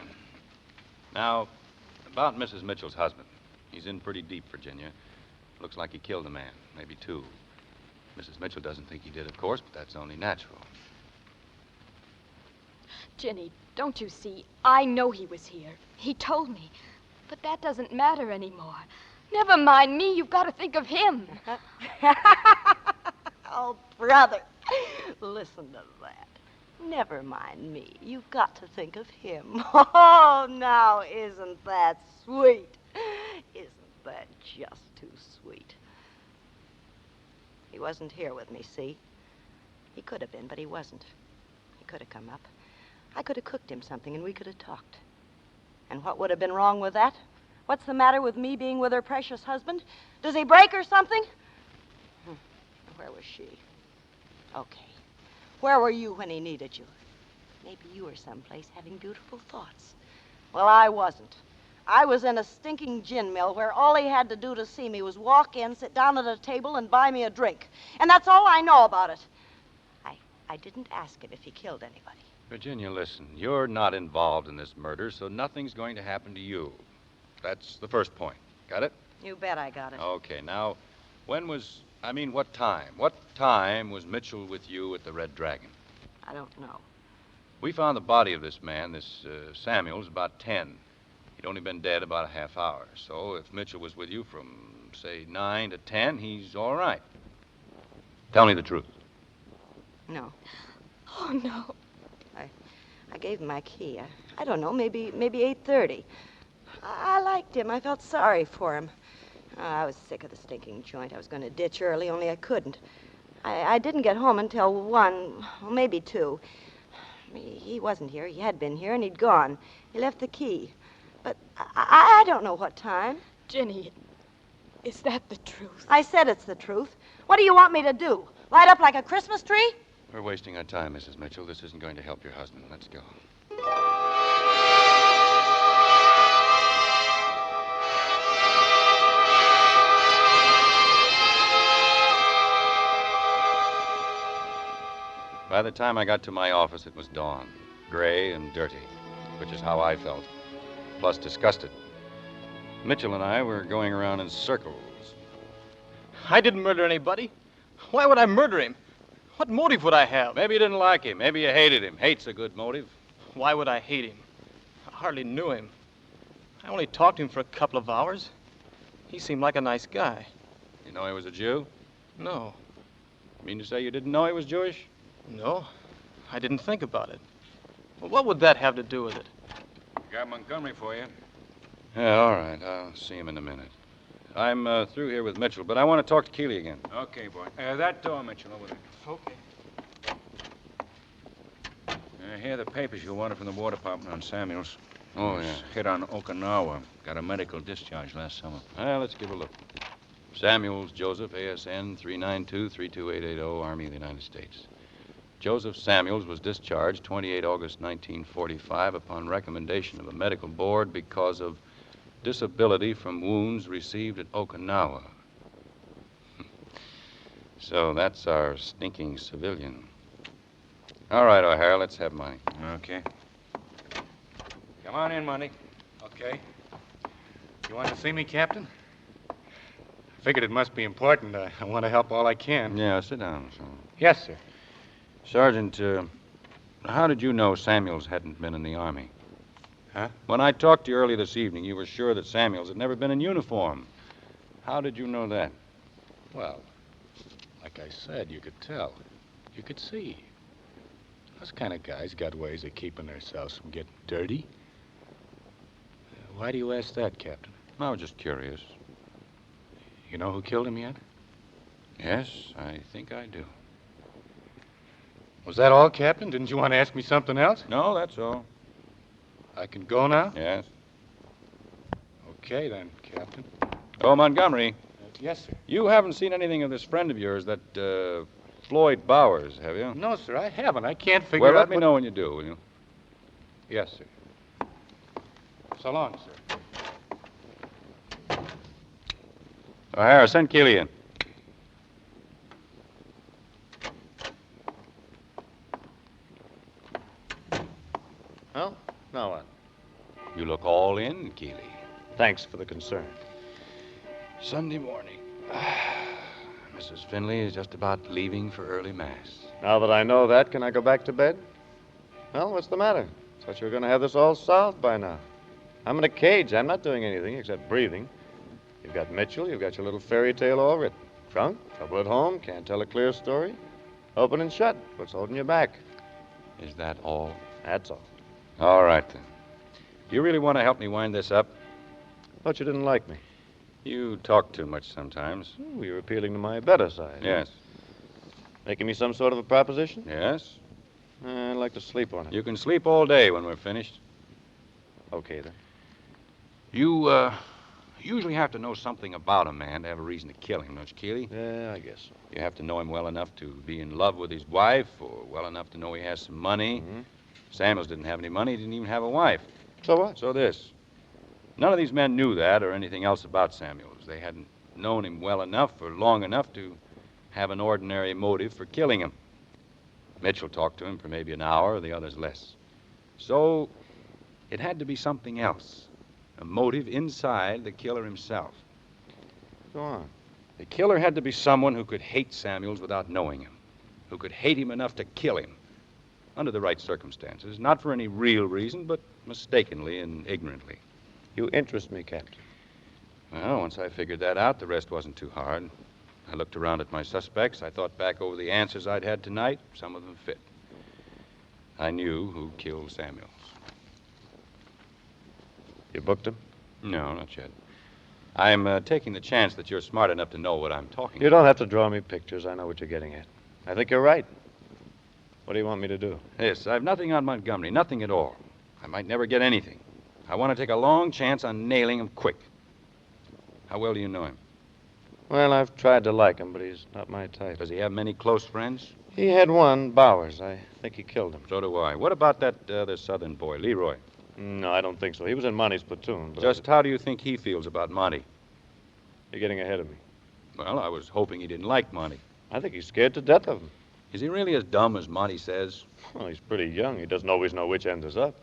Now, about Mrs. Mitchell's husband. He's in pretty deep, Virginia. Looks like he killed a man, maybe two. Mrs. Mitchell doesn't think he did, of course, but that's only natural. Jenny, don't you see? I know he was here. He told me. But that doesn't matter anymore. Never mind me. You've got to think of him. Oh, brother. Listen to that. Never mind me. You've got to think of him. Oh, now, isn't that sweet? Isn't that just too sweet? He wasn't here with me, see? He could have been, but he wasn't. He could have come up. I could have cooked him something, and we could have talked. And what would have been wrong with that? What's the matter with me being with her precious husband? Does he break or something? Where was she? Okay. Where were you when he needed you? Maybe you were someplace having beautiful thoughts. Well, I wasn't. I was in a stinking gin mill where all he had to do to see me was walk in, sit down at a table, and buy me a drink. And that's all I know about it. I didn't ask him if he killed anybody. Virginia, listen. You're not involved in this murder, so nothing's going to happen to you. That's the first point. Got it? You bet I got it. Okay, now, what time? What time was Mitchell with you at the Red Dragon? I don't know. We found the body of this man, this Samuels, about 10. He'd only been dead about a half hour. So if Mitchell was with you from, say, 9 to 10, he's all right. Tell me the truth. No. Oh, no. I gave him my key. I don't know, maybe 8:30. I liked him. I felt sorry for him. I was sick of the stinking joint. I was going to ditch early, only I couldn't. I didn't get home until 1, well, maybe 2. He wasn't here. He had been here, and he'd gone. He left the key. But I don't know what time. Jenny, is that the truth? I said it's the truth. What do you want me to do? Light up like a Christmas tree? We're wasting our time, Mrs. Mitchell. This isn't going to help your husband. Let's go. By the time I got to my office, it was dawn. Gray and dirty, which is how I felt. Plus disgusted. Mitchell and I were going around in circles. I didn't murder anybody. Why would I murder him? What motive would I have? Maybe you didn't like him. Maybe you hated him. Hate's a good motive. Why would I hate him? I hardly knew him. I only talked to him for a couple of hours. He seemed like a nice guy. You know he was a Jew? No. You mean to say you didn't know he was Jewish? No. I didn't think about it. Well, what would that have to do with it? Got Montgomery for you. Yeah, all right. I'll see him in a minute. I'm through here with Mitchell, but I want to talk to Keeley again. Okay, boy. That door, Mitchell, over there. Okay. Here are the papers you wanted from the War Department on Samuels. Oh, He was yeah. hit on Okinawa. Got a medical discharge last summer. Well, let's give a look. Samuels Joseph, ASN 392-32880, Army of the United States. Joseph Samuels was discharged 28 August 1945 upon recommendation of a medical board because of disability from wounds received at Okinawa. So that's our stinking civilian. All right, O'Hara, let's have mine. Okay. Come on in, Monty. Okay. You want to see me, Captain? I figured it must be important. I want to help all I can. Yeah, sit down, Sergeant. Yes, sir. Sergeant, how did you know Samuels hadn't been in the Army? Huh? When I talked to you early this evening, you were sure that Samuels had never been in uniform. How did you know that? Well, like I said, you could tell. You could see. Those kind of guys got ways of keeping themselves from getting dirty. Why do you ask that, Captain? I was just curious. You know who killed him yet? Yes, I think I do. Was that all, Captain? Didn't you want to ask me something else? No, that's all. I can go now? Yes. Okay, then, Captain. Oh, Montgomery. Yes, sir. You haven't seen anything of this friend of yours, that Floyd Bowers, have you? No, sir, I haven't. I can't figure Well, out let me know when you do, will you? Yes, sir. So long, sir. O'Hara, send Keeley in. Well, now what? You look all in, Keeley. Thanks for the concern. Sunday morning. Mrs. Finley is just about leaving for early mass. Now that I know that, can I go back to bed? Well, what's the matter? Thought you were going to have this all solved by now. I'm in a cage. I'm not doing anything except breathing. You've got Mitchell. You've got your little fairy tale all written. Drunk, trouble at home, can't tell a clear story. Open and shut. What's holding you back? Is that all? That's all. All right, then. Do you really want to help me wind this up? Thought you didn't like me. You talk too much sometimes. Oh, you're appealing to my better side. Yes. Making me some sort of a proposition? Yes. I'd like to sleep on it. You can sleep all day when we're finished. Okay, then. You usually have to know something about a man to have a reason to kill him, don't you, Keeley? Yeah, I guess so. You have to know him well enough to be in love with his wife, or well enough to know he has some money. Mm-hmm. Samuels didn't have any money. He didn't even have a wife. So what? So this. None of these men knew that or anything else about Samuels. They hadn't known him well enough or long enough to have an ordinary motive for killing him. Mitchell talked to him for maybe an hour, the others less. So it had to be something else. A motive inside the killer himself. Go on. The killer had to be someone who could hate Samuels without knowing him, who could hate him enough to kill him, under the right circumstances, not for any real reason, but mistakenly and ignorantly. You interest me, Captain. Well, once I figured that out, the rest wasn't too hard. I looked around at my suspects. I thought back over the answers I'd had tonight. Some of them fit. I knew who killed Samuels. You booked him? No, not yet. I'm taking the chance that you're smart enough to know what I'm talking You about. don't have to draw me pictures. I know what you're getting at. I think you're right. What do you want me to do? Yes, I've nothing on Montgomery, nothing at all. I might never get anything. I want to take a long chance on nailing him quick. How well do you know him? Well, I've tried to like him, but he's not my type. Does he have many close friends? He had one, Bowers. I think he killed him. So do I. What about that other southern boy, Leroy? No, I don't think so. He was in Monty's platoon. But Just how do you think he feels about Monty? You're getting ahead of me. Well, I was hoping he didn't like Monty. I think he's scared to death of him. Is he really as dumb as Monty says? Well, he's pretty young. He doesn't always know which end is up.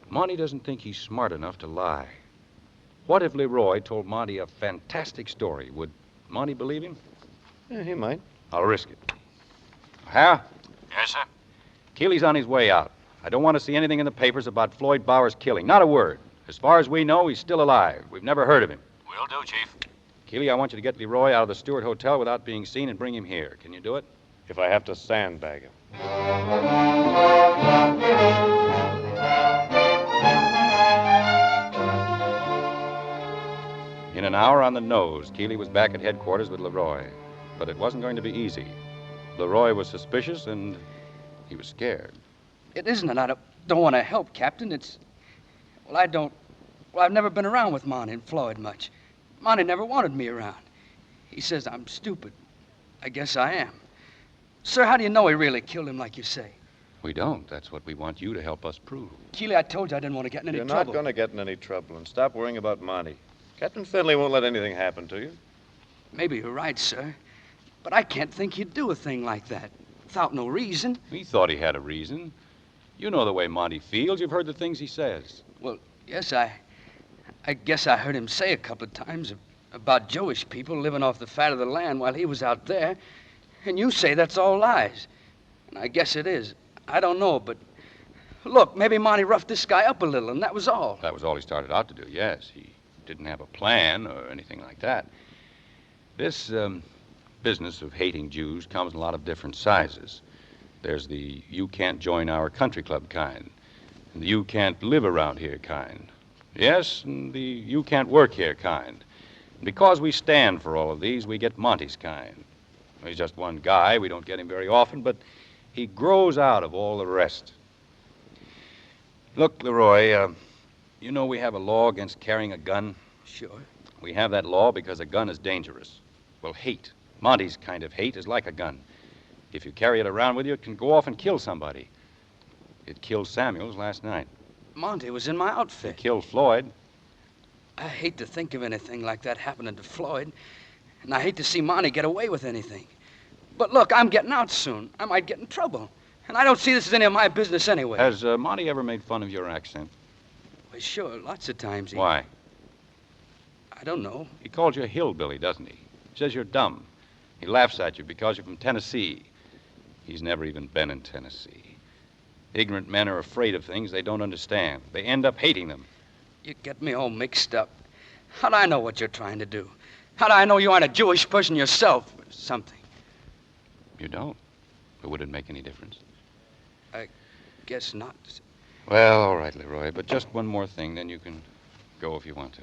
Monty doesn't think he's smart enough to lie. What if Leroy told Monty a fantastic story? Would Monty believe him? Yeah, he might. I'll risk it. Hal? Yes, sir? Keeley's on his way out. I don't want to see anything in the papers about Floyd Bowers' killing. Not a word. As far as we know, he's still alive. We've never heard of him. Will do, Chief. Keeley, I want you to get Leroy out of the Stewart Hotel without being seen and bring him here. Can you do it? If I have to sandbag him. In an hour on the nose, Keeley was back at headquarters with Leroy. But it wasn't going to be easy. Leroy was suspicious and he was scared. It isn't that I don't want to help, Captain. It's... Well, I've never been around with Monty and Floyd much. Monty never wanted me around. He says I'm stupid. I guess I am. Sir, how do you know he really killed him like you say? We don't. That's what we want you to help us prove. Keeley, I told you I didn't want to get in any You're trouble. not going to get in any trouble, and stop worrying about Monty. Captain Finley won't let anything happen to you. Maybe you're right, sir. But I can't think he'd do a thing like that without no reason. We thought he had a reason. You know the way Monty feels. You've heard the things he says. Well, yes, I guess I heard him say a couple of times about Jewish people living off the fat of the land while he was out there. And you say that's all lies. And I guess it is. I don't know, but look, maybe Monty roughed this guy up a little, and that was all. That was all he started out to do, yes. He didn't have a plan or anything like that. This business of hating Jews comes in a lot of different sizes. There's the you can't join our country club kind, and the you can't live around here kind. Yes, and the you can't work here kind. Because we stand for all of these, we get Monty's kind. He's just one guy. We don't get him very often, but he grows out of all the rest. Look, Leroy, you know we have a law against carrying a gun? Sure. We have that law because a gun is dangerous. Well, hate, Monty's kind of hate, is like a gun. If you carry it around with you, it can go off and kill somebody. It killed Samuels last night. Monty was in my outfit. It killed Floyd. I hate to think of anything like that happening to Floyd. And I hate to see Monty get away with anything. But look, I'm getting out soon. I might get in trouble. And I don't see this as any of my business anyway. Has Monty ever made fun of your accent? Well, sure, lots of times. Why? I don't know. He calls you a hillbilly, doesn't he? He says you're dumb. He laughs at you because you're from Tennessee. He's never even been in Tennessee. Ignorant men are afraid of things they don't understand. They end up hating them. You get me all mixed up. How'd I know what you're trying to do? How'd I know you aren't a Jewish person yourself or something? You don't? But would it make any difference? I guess not. Well, all right, Leroy, but just one more thing, then you can go if you want to.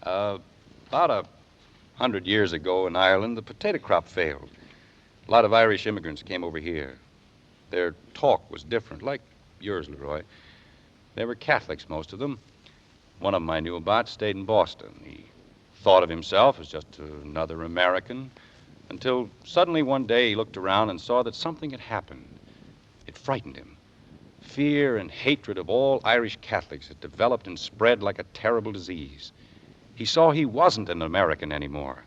About 100 years ago in Ireland, the potato crop failed. A lot of Irish immigrants came over here. Their talk was different, like yours, Leroy. They were Catholics, most of them. One of them I knew about stayed in Boston. He thought of himself as just another American, until suddenly one day he looked around and saw that something had happened. It frightened him. Fear and hatred of all Irish Catholics had developed and spread like a terrible disease. He saw he wasn't an American anymore.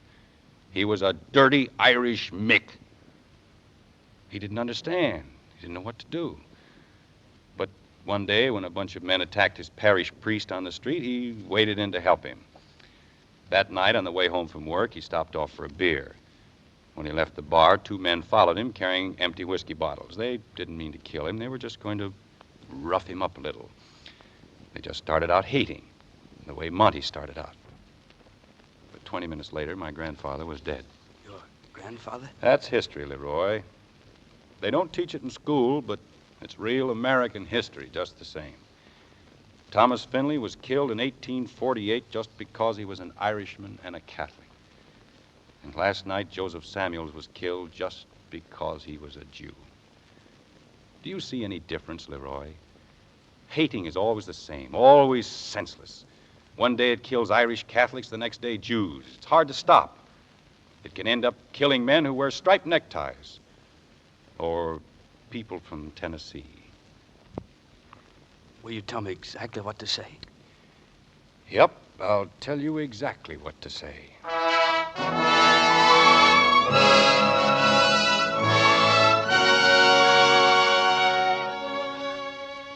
He was a dirty Irish Mick. He didn't understand. He didn't know what to do. But one day, when a bunch of men attacked his parish priest on the street, he waded in to help him. That night, on the way home from work, he stopped off for a beer. When he left the bar, 2 men followed him carrying empty whiskey bottles. They didn't mean to kill him. They were just going to rough him up a little. They just started out hating, the way Monty started out. But 20 minutes later, my grandfather was dead. Your grandfather? That's history, Leroy. They don't teach it in school, but it's real American history just the same. Thomas Finley was killed in 1848 just because he was an Irishman and a Catholic. And last night, Joseph Samuels was killed just because he was a Jew. Do you see any difference, Leroy? Hating is always the same, always senseless. One day it kills Irish Catholics, the next day Jews. It's hard to stop. It can end up killing men who wear striped neckties. Or people from Tennessee. Will you tell me exactly what to say? Yep, I'll tell you exactly what to say.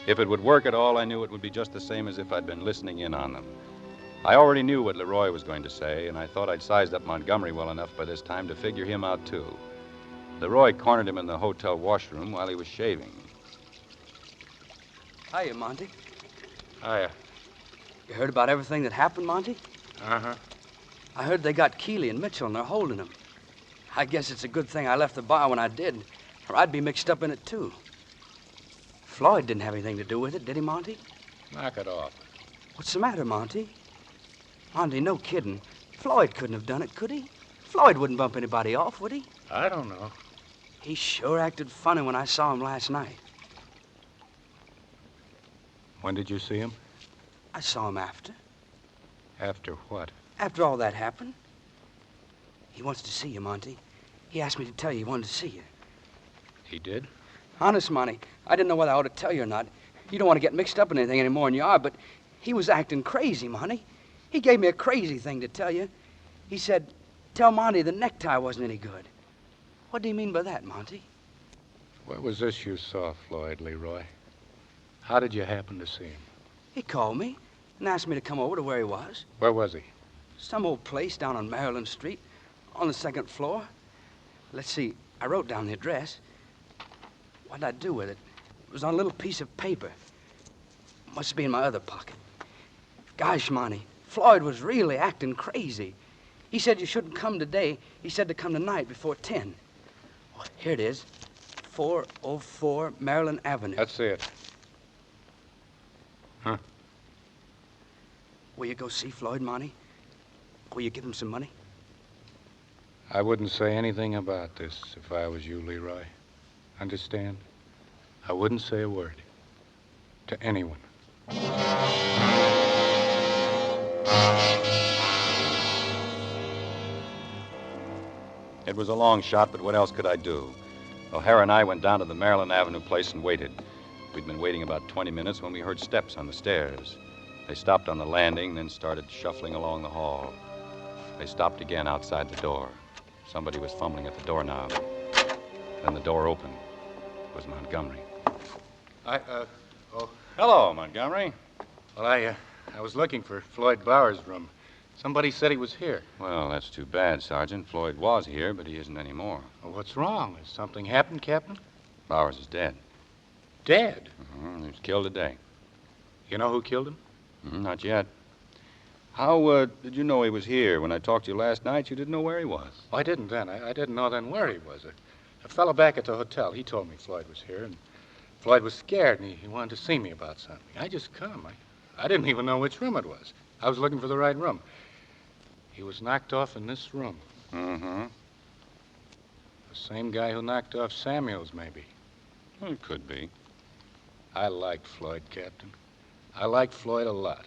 If it would work at all, I knew it would be just the same as if I'd been listening in on them. I already knew what Leroy was going to say, and I thought I'd sized up Montgomery well enough by this time to figure him out, too. Leroy cornered him in the hotel washroom while he was shaving. Hiya, Monty. Hiya. You heard about everything that happened, Monty? Uh-huh. I heard they got Keeley and Mitchell and they're holding them. I guess it's a good thing I left the bar when I did, or I'd be mixed up in it, too. Floyd didn't have anything to do with it, did he, Monty? Knock it off. What's the matter, Monty? Monty, no kidding. Floyd couldn't have done it, could he? Floyd wouldn't bump anybody off, would he? I don't know. He sure acted funny when I saw him last night. When did you see him? I saw him after. After what? After all that happened. He wants to see you, Monty. He asked me to tell you he wanted to see you. He did? Honest, Monty, I didn't know whether I ought to tell you or not. You don't want to get mixed up in anything anymore than you are, but he was acting crazy, Monty. He gave me a crazy thing to tell you. He said, tell Monty the necktie wasn't any good. What do you mean by that, Monty? What was this you saw, Floyd, Leroy? How did you happen to see him? He called me and asked me to come over to where he was. Where was he? Some old place down on Maryland Street, on the 2nd floor. Let's see, I wrote down the address. What'd I do with it? It was on a little piece of paper. Must be in my other pocket. Gosh, Monty, Floyd was really acting crazy. He said you shouldn't come today. He said to come tonight before 10. Oh, here it is. 404 Maryland Avenue. That's it. Huh. Will you go see Floyd, Monty? Will you give him some money? I wouldn't say anything about this if I was you, Leroy. Understand? I wouldn't say a word to anyone. It was a long shot, but what else could I do? O'Hara and I went down to the Maryland Avenue place and waited. We'd been waiting about 20 minutes when we heard steps on the stairs. They stopped on the landing, then started shuffling along the hall. They stopped again outside the door. Somebody was fumbling at the doorknob. Then the door opened. It was Montgomery. Hello, Montgomery. Well, I was looking for Floyd Bauer's room. Somebody said he was here. Well, that's too bad, Sergeant. Floyd was here, but he isn't anymore. Well, what's wrong? Has something happened, Captain? Bowers is dead. Dead? He was killed today. You know who killed him? Not yet. How did you know he was here? When I talked to you last night, you didn't know where he was. Oh, I didn't then. I didn't know then where he was. A fellow back at the hotel, he told me Floyd was here, and Floyd was scared, and he wanted to see me about something. I just come. I didn't even know which room it was. I was looking for the right room. He was knocked off in this room. Mm-hmm. The same guy who knocked off Samuels, maybe. Well, it could be. I liked Floyd, Captain. I liked Floyd a lot.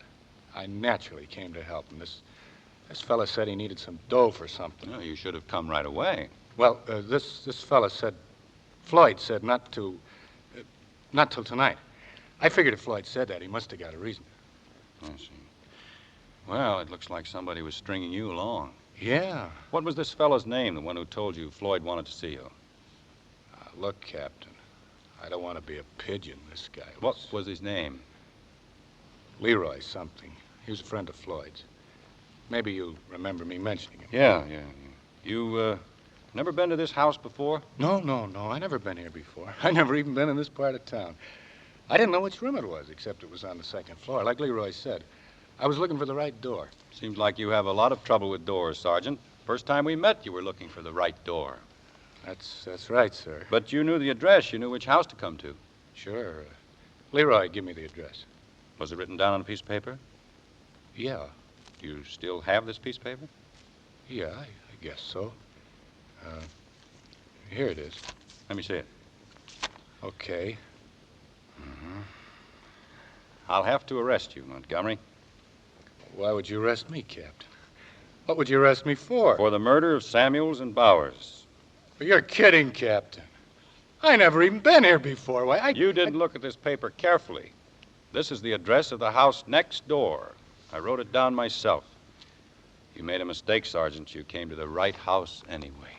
I naturally came to help him. This fella said he needed some dough for something. No, you should have come right away. Well, this fella said, Floyd said not till tonight. I figured if Floyd said that, he must have got a reason. I see. Well, it looks like somebody was stringing you along. Yeah. What was this fellow's name, the one who told you Floyd wanted to see you? Look, Captain, I don't want to be a pigeon, this guy. What was his name? Leroy something. He was a friend of Floyd's. Maybe you remember me mentioning him. Yeah. You, never been to this house before? No. I never been here before. I never even been in this part of town. I didn't know which room it was, except it was on the second floor. Like Leroy said, I was looking for the right door. Seems like you have a lot of trouble with doors, Sergeant. First time we met, you were looking for the right door. That's right, sir. But you knew the address. You knew which house to come to. Sure. Leroy, give me the address. Was it written down on a piece of paper? Yeah. Do you still have this piece of paper? Yeah, I guess so. Here it is. Let me see it. Okay. Mm-hmm. I'll have to arrest you, Montgomery. Why would you arrest me, Captain? What would you arrest me for? For the murder of Samuels and Bowers. You're kidding, Captain. I never even been here before. Why, You didn't look at this paper carefully. This is the address of the house next door. I wrote it down myself. You made a mistake, Sergeant. You came to the right house anyway.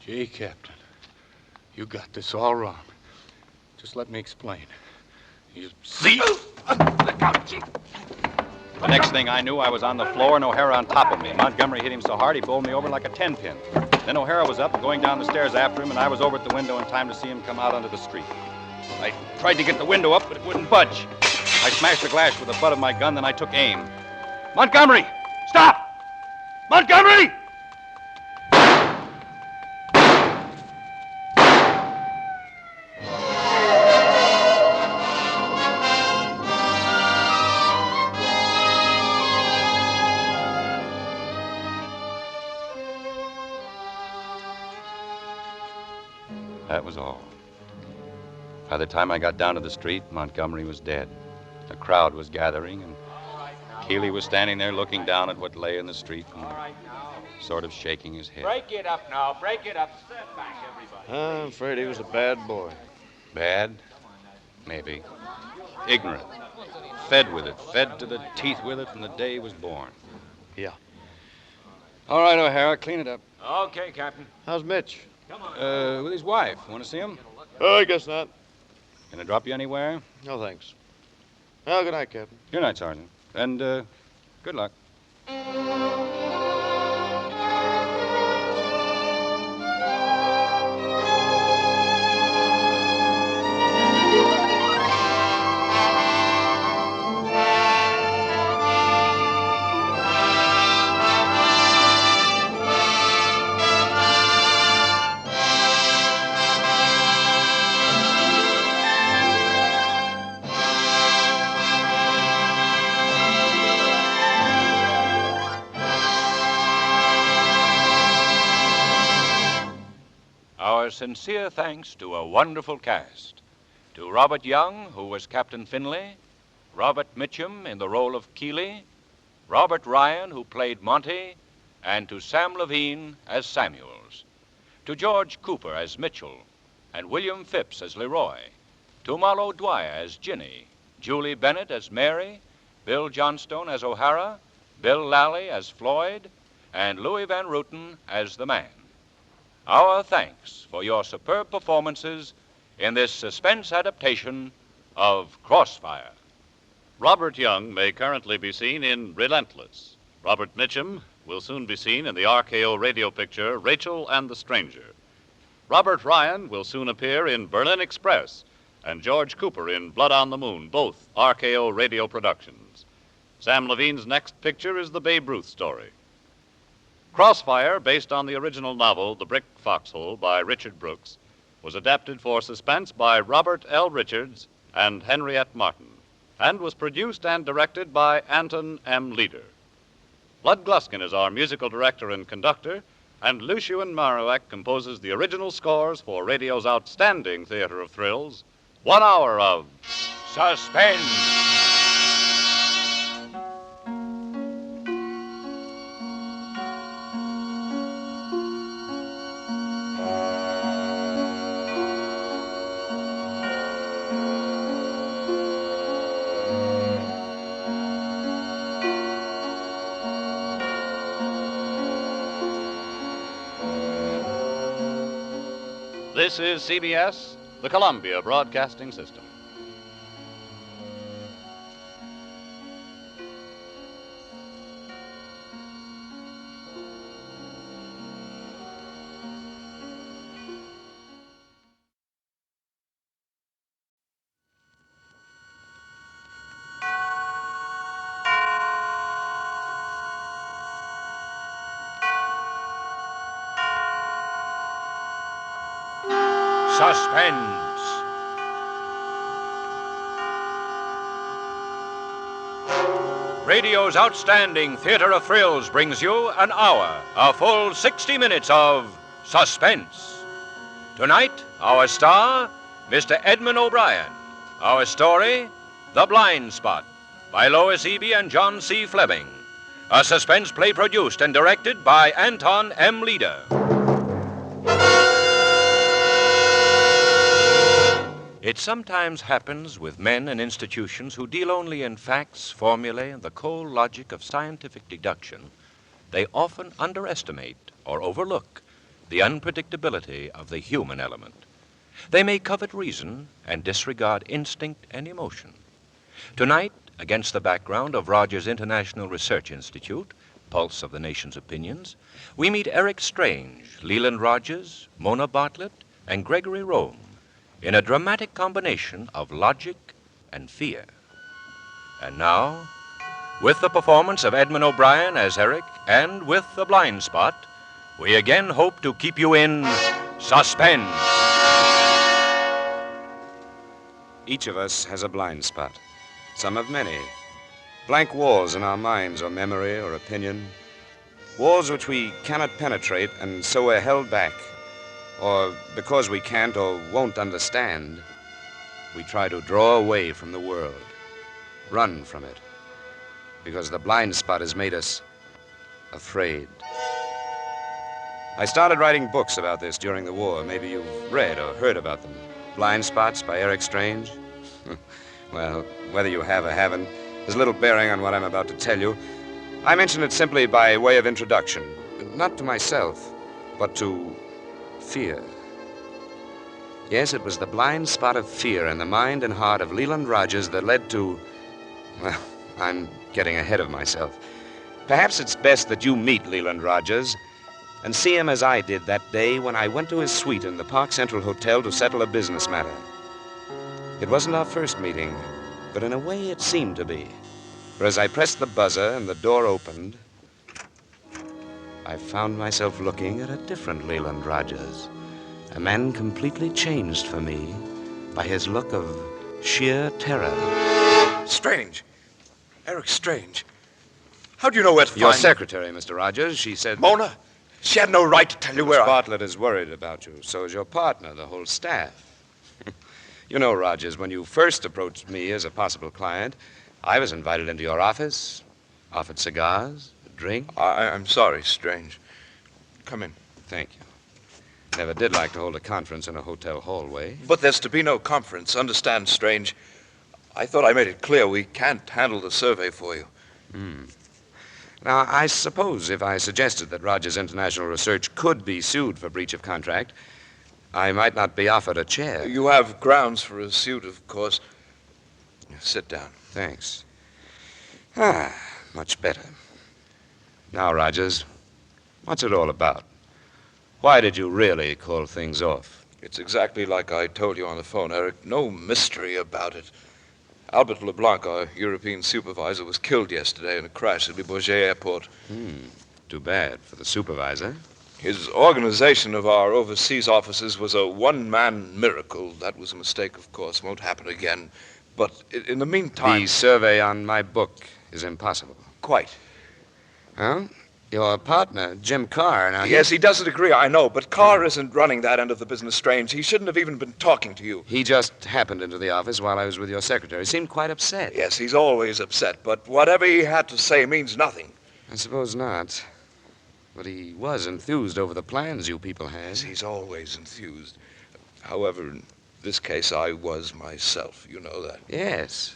Gee, Captain, you got this all wrong. Just let me explain. You see? Look out, Chief. The next thing I knew, I was on the floor and O'Hara on top of me. Montgomery hit him so hard he bowled me over like a 10-pin. Then O'Hara was up, going down the stairs after him, and I was over at the window in time to see him come out onto the street. I tried to get the window up, but it wouldn't budge. I smashed the glass with the butt of my gun, then I took aim. Montgomery! Stop! Montgomery! That was all. By the time I got down to the street, Montgomery was dead. A crowd was gathering, and Keeley was standing there looking down at what lay in the street and sort of shaking his head. Break it up now. Break it up. Step back, everybody. I'm afraid he was a bad boy. Bad? Maybe. Ignorant. Fed with it. Fed to the teeth with it from the day he was born. Yeah. All right, O'Hara, clean it up. Okay, Captain. How's Mitch? With his wife. Want to see him? Oh, I guess not. Can I drop you anywhere? No, thanks. Well, good night, Captain. Good night, Sergeant. And, good luck. sincere thanks to a wonderful cast. To Robert Young, who was Captain Finley, Robert Mitchum in the role of Keeley, Robert Ryan, who played Monty, and to Sam Levine as Samuels. To George Cooper as Mitchell, and William Phipps as Leroy. To Marlo Dwyer as Ginny, Julie Bennett as Mary, Bill Johnstone as O'Hara, Bill Lally as Floyd, and Louis Van Rooten as the man. Our thanks for your superb performances in this suspense adaptation of Crossfire. Robert Young may currently be seen in Relentless. Robert Mitchum will soon be seen in the RKO radio picture Rachel and the Stranger. Robert Ryan will soon appear in Berlin Express, and George Cooper in Blood on the Moon, both RKO radio productions. Sam Levine's next picture is the Babe Ruth story. Crossfire, based on the original novel The Brick Foxhole by Richard Brooks, was adapted for suspense by Robert L. Richards and Henriette Martin, and was produced and directed by Anton M. Leader. Lud Gluskin is our musical director and conductor, and Lucian Marowak composes the original scores for radio's outstanding theater of thrills, 1 hour of Suspense. This is CBS, the Columbia Broadcasting System. Suspense. Radio's outstanding theater of thrills brings you an hour, a full 60 minutes of suspense. Tonight, our star, Mr. Edmund O'Brien. Our story, The Blind Spot, by Lois Eby and John C. Fleming. A suspense play produced and directed by Anton M. Leader. It sometimes happens with men and institutions who deal only in facts, formulae, and the cold logic of scientific deduction. They often underestimate or overlook the unpredictability of the human element. They may covet reason and disregard instinct and emotion. Tonight, against the background of Rogers International Research Institute, pulse of the nation's opinions, we meet Eric Strange, Leland Rogers, Mona Bartlett, and Gregory Rome in a dramatic combination of logic and fear. And now, with the performance of Edmund O'Brien as Eric and with The Blind Spot, we again hope to keep you in suspense. Each of us has a blind spot. Some have many. Blank walls in our minds or memory or opinion. Walls which we cannot penetrate, and so we're held back. Or because we can't or won't understand, we try to draw away from the world, run from it, because the blind spot has made us afraid. I started writing books about this during the war. Maybe you've read or heard about them. Blind Spots by Eric Strange. Well, whether you have or haven't, there's little bearing on what I'm about to tell you. I mention it simply by way of introduction, not to myself, but to fear. Yes, it was the blind spot of fear in the mind and heart of Leland Rogers that led to... Well, I'm getting ahead of myself. Perhaps it's best that you meet Leland Rogers and see him as I did that day when I went to his suite in the Park Central Hotel to settle a business matter. It wasn't our first meeting, but in a way it seemed to be. For as I pressed the buzzer and the door opened, I found myself looking at a different Leland Rogers, a man completely changed for me by his look of sheer terror. Strange. Eric Strange. How do you know where to find... Your secretary, Mr. Rogers. She said... Mona? She had no right to tell you where Miss Bartlett is worried about you. So is your partner, the whole staff. You know, Rogers, when you first approached me as a possible client, I was invited into your office, offered cigars, a drink. I'm sorry, Strange. Come in. Thank you. Never did like to hold a conference in a hotel hallway. But there's to be no conference. Understand, Strange. I thought I made it clear we can't handle the survey for you. Now, I suppose if I suggested that Rogers International Research could be sued for breach of contract, I might not be offered a chair. You have grounds for a suit, of course. Sit down. Thanks. Much better. Now, Rogers, what's it all about? Why did you really call things off? It's exactly like I told you on the phone, Eric. No mystery about it. Albert LeBlanc, our European supervisor, was killed yesterday in a crash at Le Bourget Airport. Too bad for the supervisor. His organization of our overseas offices was a one-man miracle. That was a mistake, of course. Won't happen again. But in the meantime... The survey on my book is impossible. Quite. Well, your partner, Jim Carr, now... Yes, he doesn't agree, I know, but Carr isn't running that end of the business, Strange. He shouldn't have even been talking to you. He just happened into the office while I was with your secretary. He seemed quite upset. Yes, he's always upset, but whatever he had to say means nothing. I suppose not. But he was enthused over the plans you people had. Yes, he's always enthused. However, in this case, I was myself. You know that. Yes.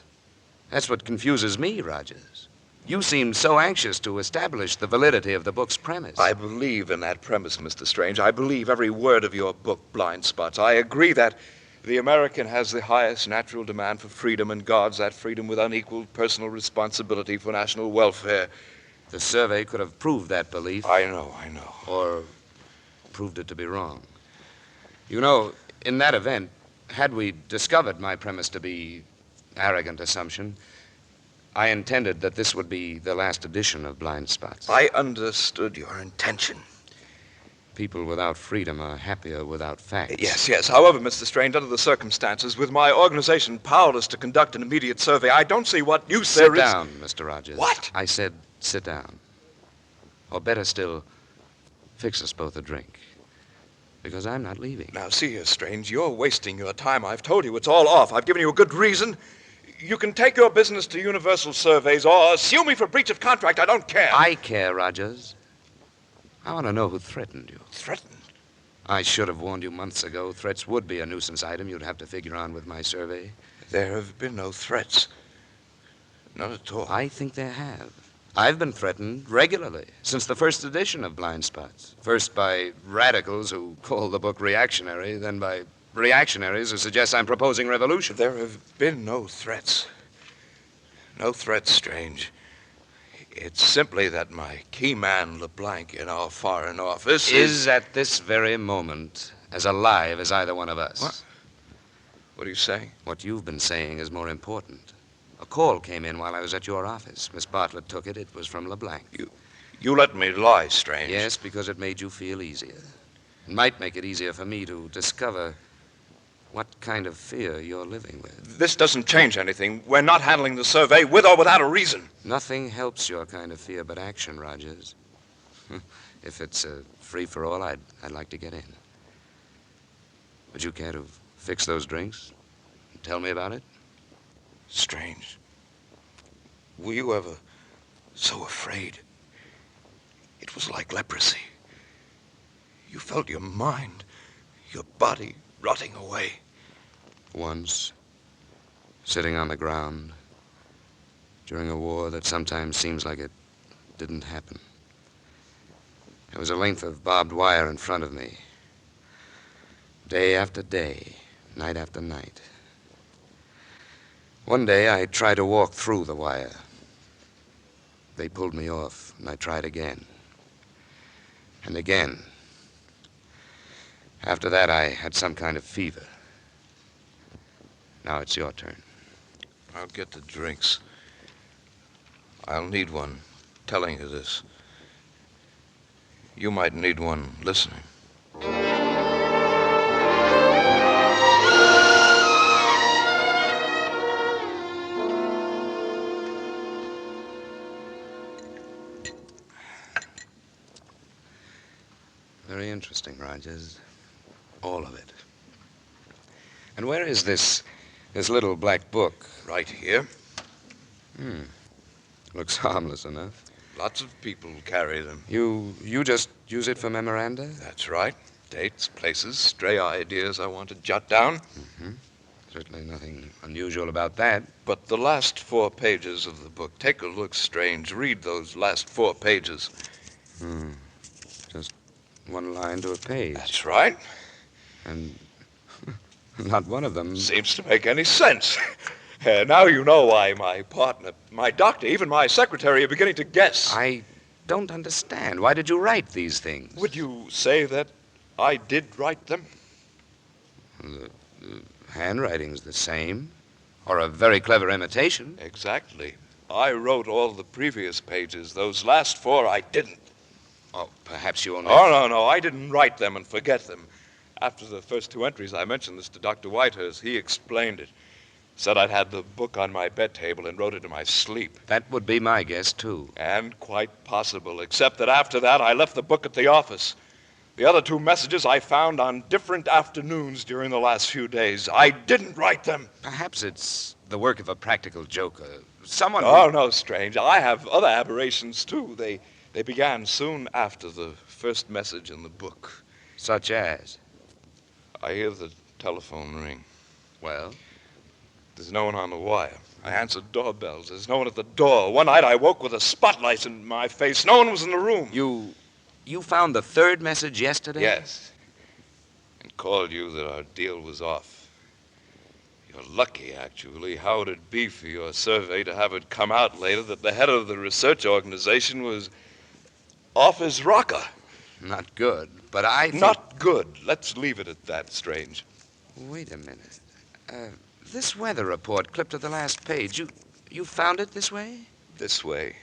That's what confuses me, Rogers. You seemed so anxious to establish the validity of the book's premise. I believe in that premise, Mr. Strange. I believe every word of your book, Blind Spots. I agree that the American has the highest natural demand for freedom and guards that freedom with unequaled personal responsibility for national welfare. The survey could have proved that belief. I know. Or proved it to be wrong. You know, in that event, had we discovered my premise to be arrogant assumption, I intended that this would be the last edition of Blind Spots. I understood your intention. People without freedom are happier without facts. Yes. However, Mr. Strange, under the circumstances, with my organization powerless to conduct an immediate survey, I don't see what use there is... Sit down, Mr. Rogers. What? I said sit down. Or better still, fix us both a drink. Because I'm not leaving. Now, see here, Strange, you're wasting your time. I've told you it's all off. I've given you a good reason. You can take your business to Universal Surveys or sue me for breach of contract. I don't care. I care, Rogers. I want to know who threatened you. Threatened? I should have warned you months ago. Threats would be a nuisance item you'd have to figure on with my survey. There have been no threats. Not at all. I think there have. I've been threatened regularly since the first edition of Blind Spots. First by radicals who call the book reactionary, then by reactionaries who suggest I'm proposing revolution. There have been no threats. No threats, Strange. It's simply that my key man, LeBlanc, in our foreign office is at this very moment as alive as either one of us. What are you saying? What you've been saying is more important. A call came in while I was at your office. Miss Bartlett took it. It was from LeBlanc. You let me lie, Strange. Yes, because it made you feel easier. It might make it easier for me to discover what kind of fear you're living with. This doesn't change anything. We're not handling the survey with or without a reason. Nothing helps your kind of fear but action, Rogers. If it's a free-for-all, I'd like to get in. Would you care to fix those drinks? Tell me about it? Strange. Were you ever so afraid? It was like leprosy. You felt your mind, your body rotting away. Once, sitting on the ground, during a war that sometimes seems like it didn't happen. There was a length of barbed wire in front of me. Day after day, night after night. One day, I tried to walk through the wire. They pulled me off, and I tried again. And again. After that, I had some kind of fever. Now it's your turn. I'll get the drinks. I'll need one telling you this. You might need one listening. interesting, Rogers. All of it. And where is this little black book? Right here. Looks harmless enough. Lots of people carry them. You just use it for memoranda? That's right. Dates, places, stray ideas I want to jot down. Certainly nothing unusual about that. But the last 4 pages of the book, take a look, Strange. Read those last 4 pages. Just one line to a page. That's right. And not one of them seems to make any sense. Now you know why my partner, my doctor, even my secretary are beginning to guess. I don't understand. Why did you write these things? Would you say that I did write them? The handwriting's the same. Or a very clever imitation. Exactly. I wrote all the previous pages. Those last 4 I didn't. Oh, perhaps you only... Oh, no. I didn't write them and forget them. After the first 2 entries, I mentioned this to Dr. Whitehurst. He explained it. Said I'd had the book on my bed table and wrote it in my sleep. That would be my guess, too. And quite possible, except that after that, I left the book at the office. The other 2 messages I found on different afternoons during the last few days. I didn't write them. Perhaps it's the work of a practical joker. Someone Oh, no, Strange. I have other aberrations, too. They began soon after the first message in the book. Such as? I hear the telephone ring. Well? There's no one on the wire. I answered doorbells. There's no one at the door. One night I woke with a spotlight in my face. No one was in the room. You found the 3rd message yesterday? Yes. And called you that our deal was off. You're lucky, actually. How would it be for your survey to have it come out later that the head of the research organization was off his rocker? Not good, but I think... Not good. Let's leave it at that, Strange. Wait a minute. This weather report clipped to the last page, you found it this way? This way.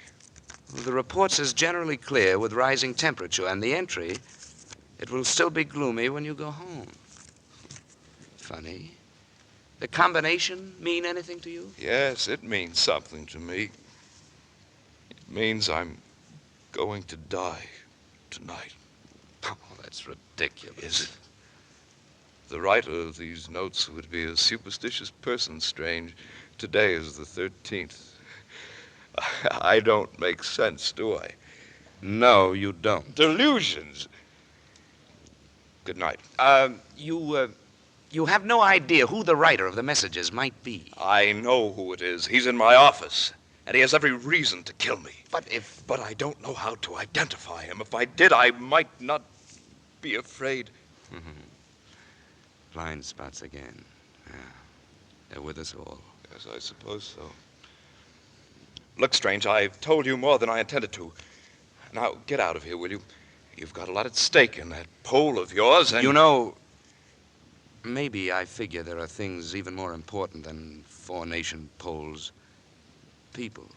Well, the report says generally clear with rising temperature, and the entry, it will still be gloomy when you go home. Funny. The combination mean anything to you? Yes, it means something to me. It means I'm going to die tonight. Oh, that's ridiculous. Is it? The writer of these notes would be a superstitious person, Strange. Today is the 13th. I don't make sense, do I? No, you don't. Delusions. Good night. You have no idea who the writer of the messages might be. I know who it is. He's in my office, and he has every reason to kill me. But I don't know how to identify him. If I did, I might not be afraid. Blind spots again. Yeah. They're with us all. Yes, I suppose so. Look, Strange, I've told you more than I intended to. Now, get out of here, will you? You've got a lot at stake in that poll of yours, and... You know, maybe I figure there are things even more important than 4-nation polls. People.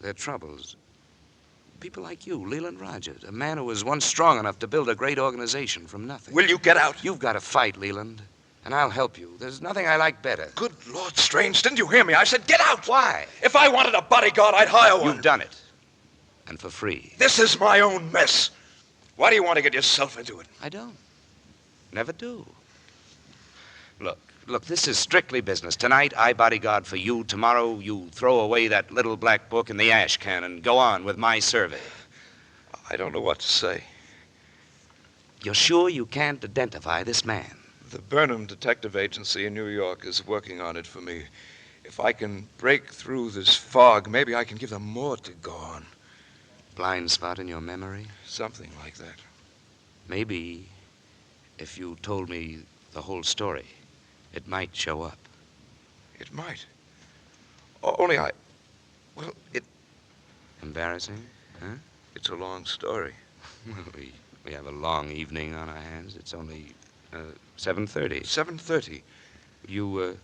Their troubles. People like you, Leland Rogers, a man who was once strong enough to build a great organization from nothing. Will you get out? You've got to fight, Leland, and I'll help you. There's nothing I like better. Good Lord, Strange, didn't you hear me? I said get out! Why? If I wanted a bodyguard, I'd hire one. You've done it. And for free. This is my own mess. Why do you want to get yourself into it? I don't. Never do. Look, this is strictly business. Tonight, I bodyguard for you. Tomorrow, you throw away that little black book in the ash can and go on with my survey. I don't know what to say. You're sure you can't identify this man? The Burnham Detective Agency in New York is working on it for me. If I can break through this fog, maybe I can give them more to go on. Blind spot in your memory? Something like that. Maybe if you told me the whole story, it might show up. It might. Only it... Embarrassing, huh? It's a long story. We have a long evening on our hands. It's only 7:30. 7:30. You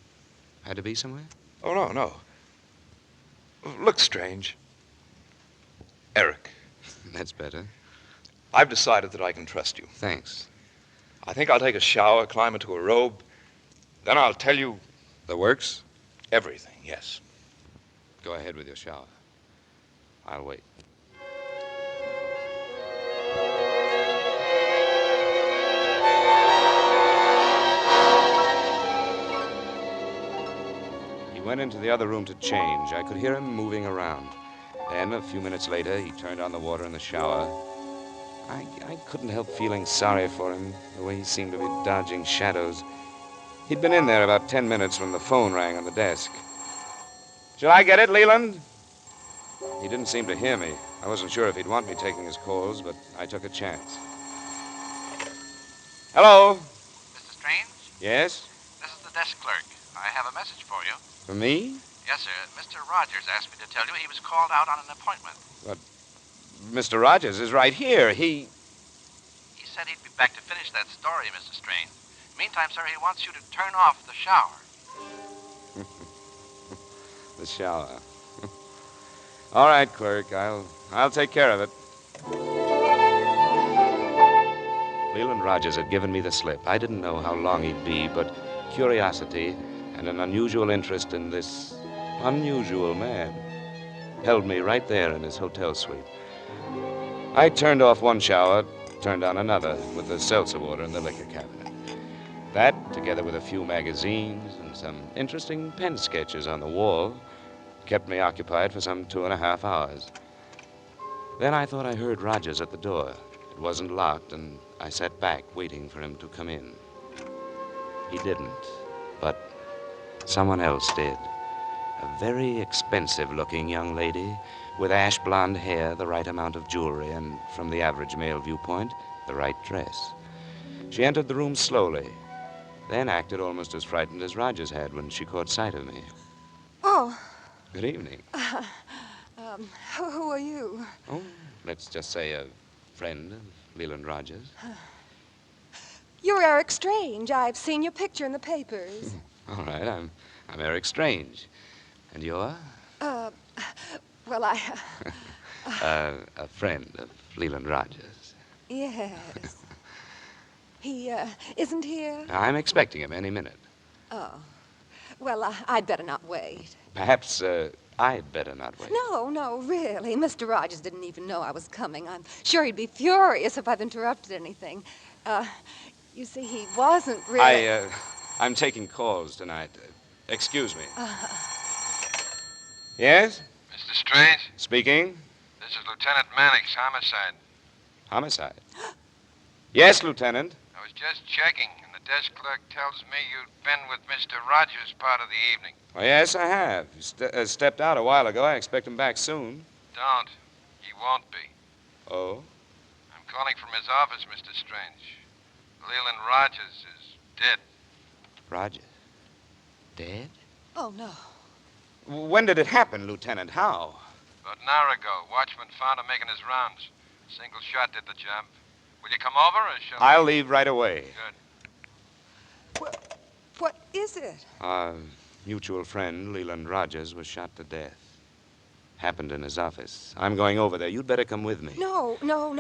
had to be somewhere? Oh, no. Look, Strange. Eric. That's better. I've decided that I can trust you. Thanks. I think I'll take a shower, climb into a robe. Then I'll tell you... The works? Everything, yes. Go ahead with your shower. I'll wait. went into the other room to change. I could hear him moving around. Then, a few minutes later, he turned on the water in the shower. I couldn't help feeling sorry for him, the way he seemed to be dodging shadows. He'd been in there about 10 minutes when the phone rang on the desk. "Shall I get it, Leland?" He didn't seem to hear me. I wasn't sure if he'd want me taking his calls, but I took a chance. "Hello?" Mr. Strange? "Yes? This is the desk clerk. I have a message for you. For me? Yes, sir. Mr. Rogers asked me to tell you he was called out on an appointment. But Mr. Rogers is right here. He said he'd be back to finish that story, Mr. Strange. Meantime, sir, he wants you to turn off the shower. The shower. All right, clerk. I'll take care of it. Leland Rogers had given me the slip. I didn't know how long he'd be, but curiosity and an unusual interest in this unusual man held me right there in his hotel suite. I turned off one shower, turned on another with the seltzer water in the liquor cabinet. That, together with a few magazines and some interesting pen sketches on the wall, kept me occupied for some 2.5 hours. Then I thought I heard Rogers at the door. It wasn't locked, and I sat back waiting for him to come in. He didn't, but someone else did. A very expensive-looking young lady with ash blonde hair, the right amount of jewelry, and, from the average male viewpoint, the right dress. She entered the room slowly, then acted almost as frightened as Rogers had when she caught sight of me. Oh. Good evening. Who are you? Oh, let's just say a friend of Leland Rogers. You're Eric Strange. I've seen your picture in the papers. All right, I'm Eric Strange. And you're? Well, A friend of Leland Rogers. Yes. He, isn't here? I'm expecting him any minute. Oh. Well, I'd better not wait. Perhaps, I'd better not wait. No, really. Mr. Rogers didn't even know I was coming. I'm sure he'd be furious if I've interrupted anything. You see, he wasn't really... I'm taking calls tonight. Excuse me. Yes? Mr. Strange? Speaking. This is Lieutenant Mannix, homicide. Homicide? Yes, Lieutenant. I was just checking, and the desk clerk tells me you'd been with Mr. Rogers part of the evening. Well, yes, I have. He stepped out a while ago. I expect him back soon. Don't. He won't be. Oh? I'm calling from his office, Mr. Strange. Leland Rogers is dead. Rogers? Dead? Oh, no. When did it happen, Lieutenant? How? About an hour ago, watchman found him making his rounds. Single shot did the job. Will you come over, or shall I'll leave right away. Good. What is it? Our mutual friend, Leland Rogers, was shot to death. Happened in his office. I'm going over there. You'd better come with me. No,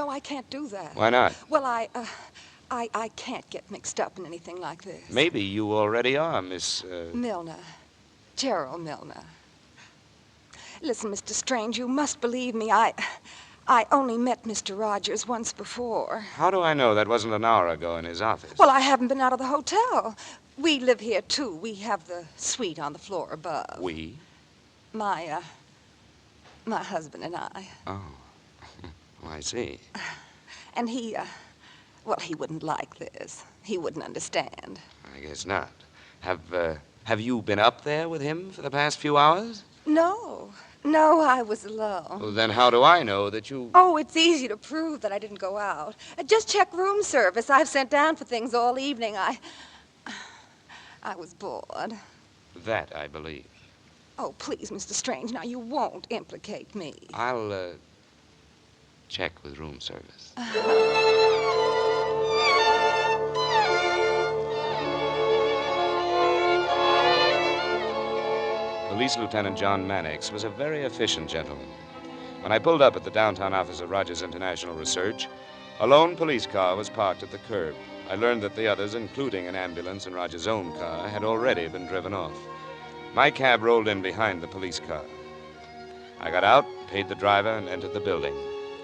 I can't do that. Why not? Well, I can't get mixed up in anything like this. Maybe you already are, Miss... Milner. Gerald Milner. Listen, Mr. Strange, you must believe me. I only met Mr. Rogers once before. How do I know that wasn't an hour ago in his office? Well, I haven't been out of the hotel. We live here, too. We have the suite on the floor above. We? My husband and I. Oh. Oh, I see. And he wouldn't like this. He wouldn't understand. I guess not. Have you been up there with him for the past few hours? No, I was alone. Well, then how do I know that you... Oh, it's easy to prove that I didn't go out. Just check room service. I've sent down for things all evening. I was bored. That I believe. Oh, please, Mr. Strange, now you won't implicate me. I'll, check with room service. Police Lieutenant John Mannix was a very efficient gentleman. When I pulled up at the downtown office of Rogers International Research, a lone police car was parked at the curb. I learned that the others, including an ambulance and Rogers' own car, had already been driven off. My cab rolled in behind the police car. I got out, paid the driver, and entered the building.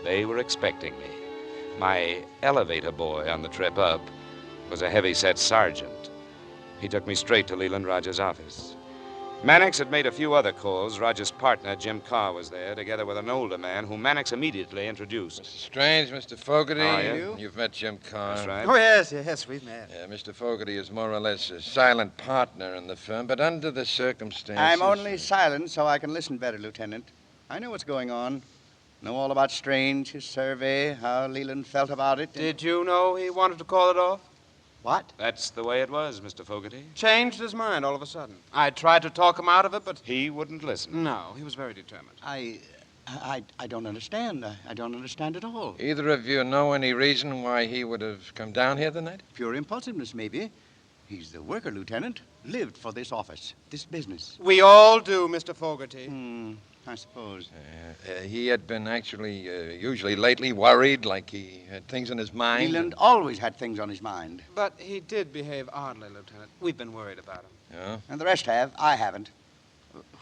They were expecting me. My elevator boy on the trip up was a heavy-set sergeant. He took me straight to Leland Rogers' office. Mannix had made a few other calls. Roger's partner, Jim Carr, was there, together with an older man whom Mannix immediately introduced. Strange, Mr. Fogarty. How are you? You've met Jim Carr. That's right. Oh, yes, we've met. Mr. Fogarty is more or less a silent partner in the firm, but under the circumstances... I'm only silent so I can listen better, Lieutenant. I know what's going on. Know all about Strange, his survey, how Leland felt about it. Did you know he wanted to call it off? What? That's the way it was, Mr. Fogarty. Changed his mind all of a sudden. I tried to talk him out of it, but... He wouldn't listen. No, he was very determined. I don't understand. I don't understand at all. Either of you know any reason why he would have come down here tonight? Pure impulsiveness, maybe. He's the worker, Lieutenant. Lived for this office, this business. We all do, Mr. Fogarty. I suppose. He had been actually, usually lately, worried, like he had things on his mind. Leland always had things on his mind. But he did behave oddly, Lieutenant. We've been worried about him. Yeah? And the rest have. I haven't.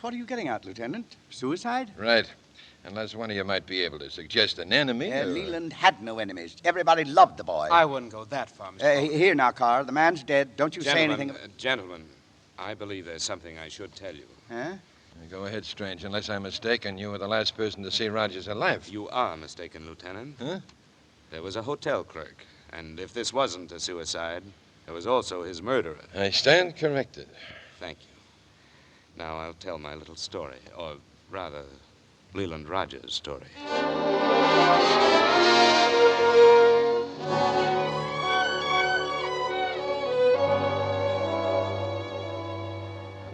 What are you getting at, Lieutenant? Suicide? Right. Unless one of you might be able to suggest an enemy. or- Leland had no enemies. Everybody loved the boy. I wouldn't go that far, Mr. Fogarty. Here now, Carl. The man's dead. Don't you say anything. Gentlemen, I believe there's something I should tell you. Huh? Go ahead, Strange. Unless I'm mistaken, you were the last person to see Rogers alive. You are mistaken, Lieutenant. Huh? There was a hotel clerk, and if this wasn't a suicide, there was also his murderer. I stand corrected. Thank you. Now I'll tell my little story, or rather, Leland Rogers' story.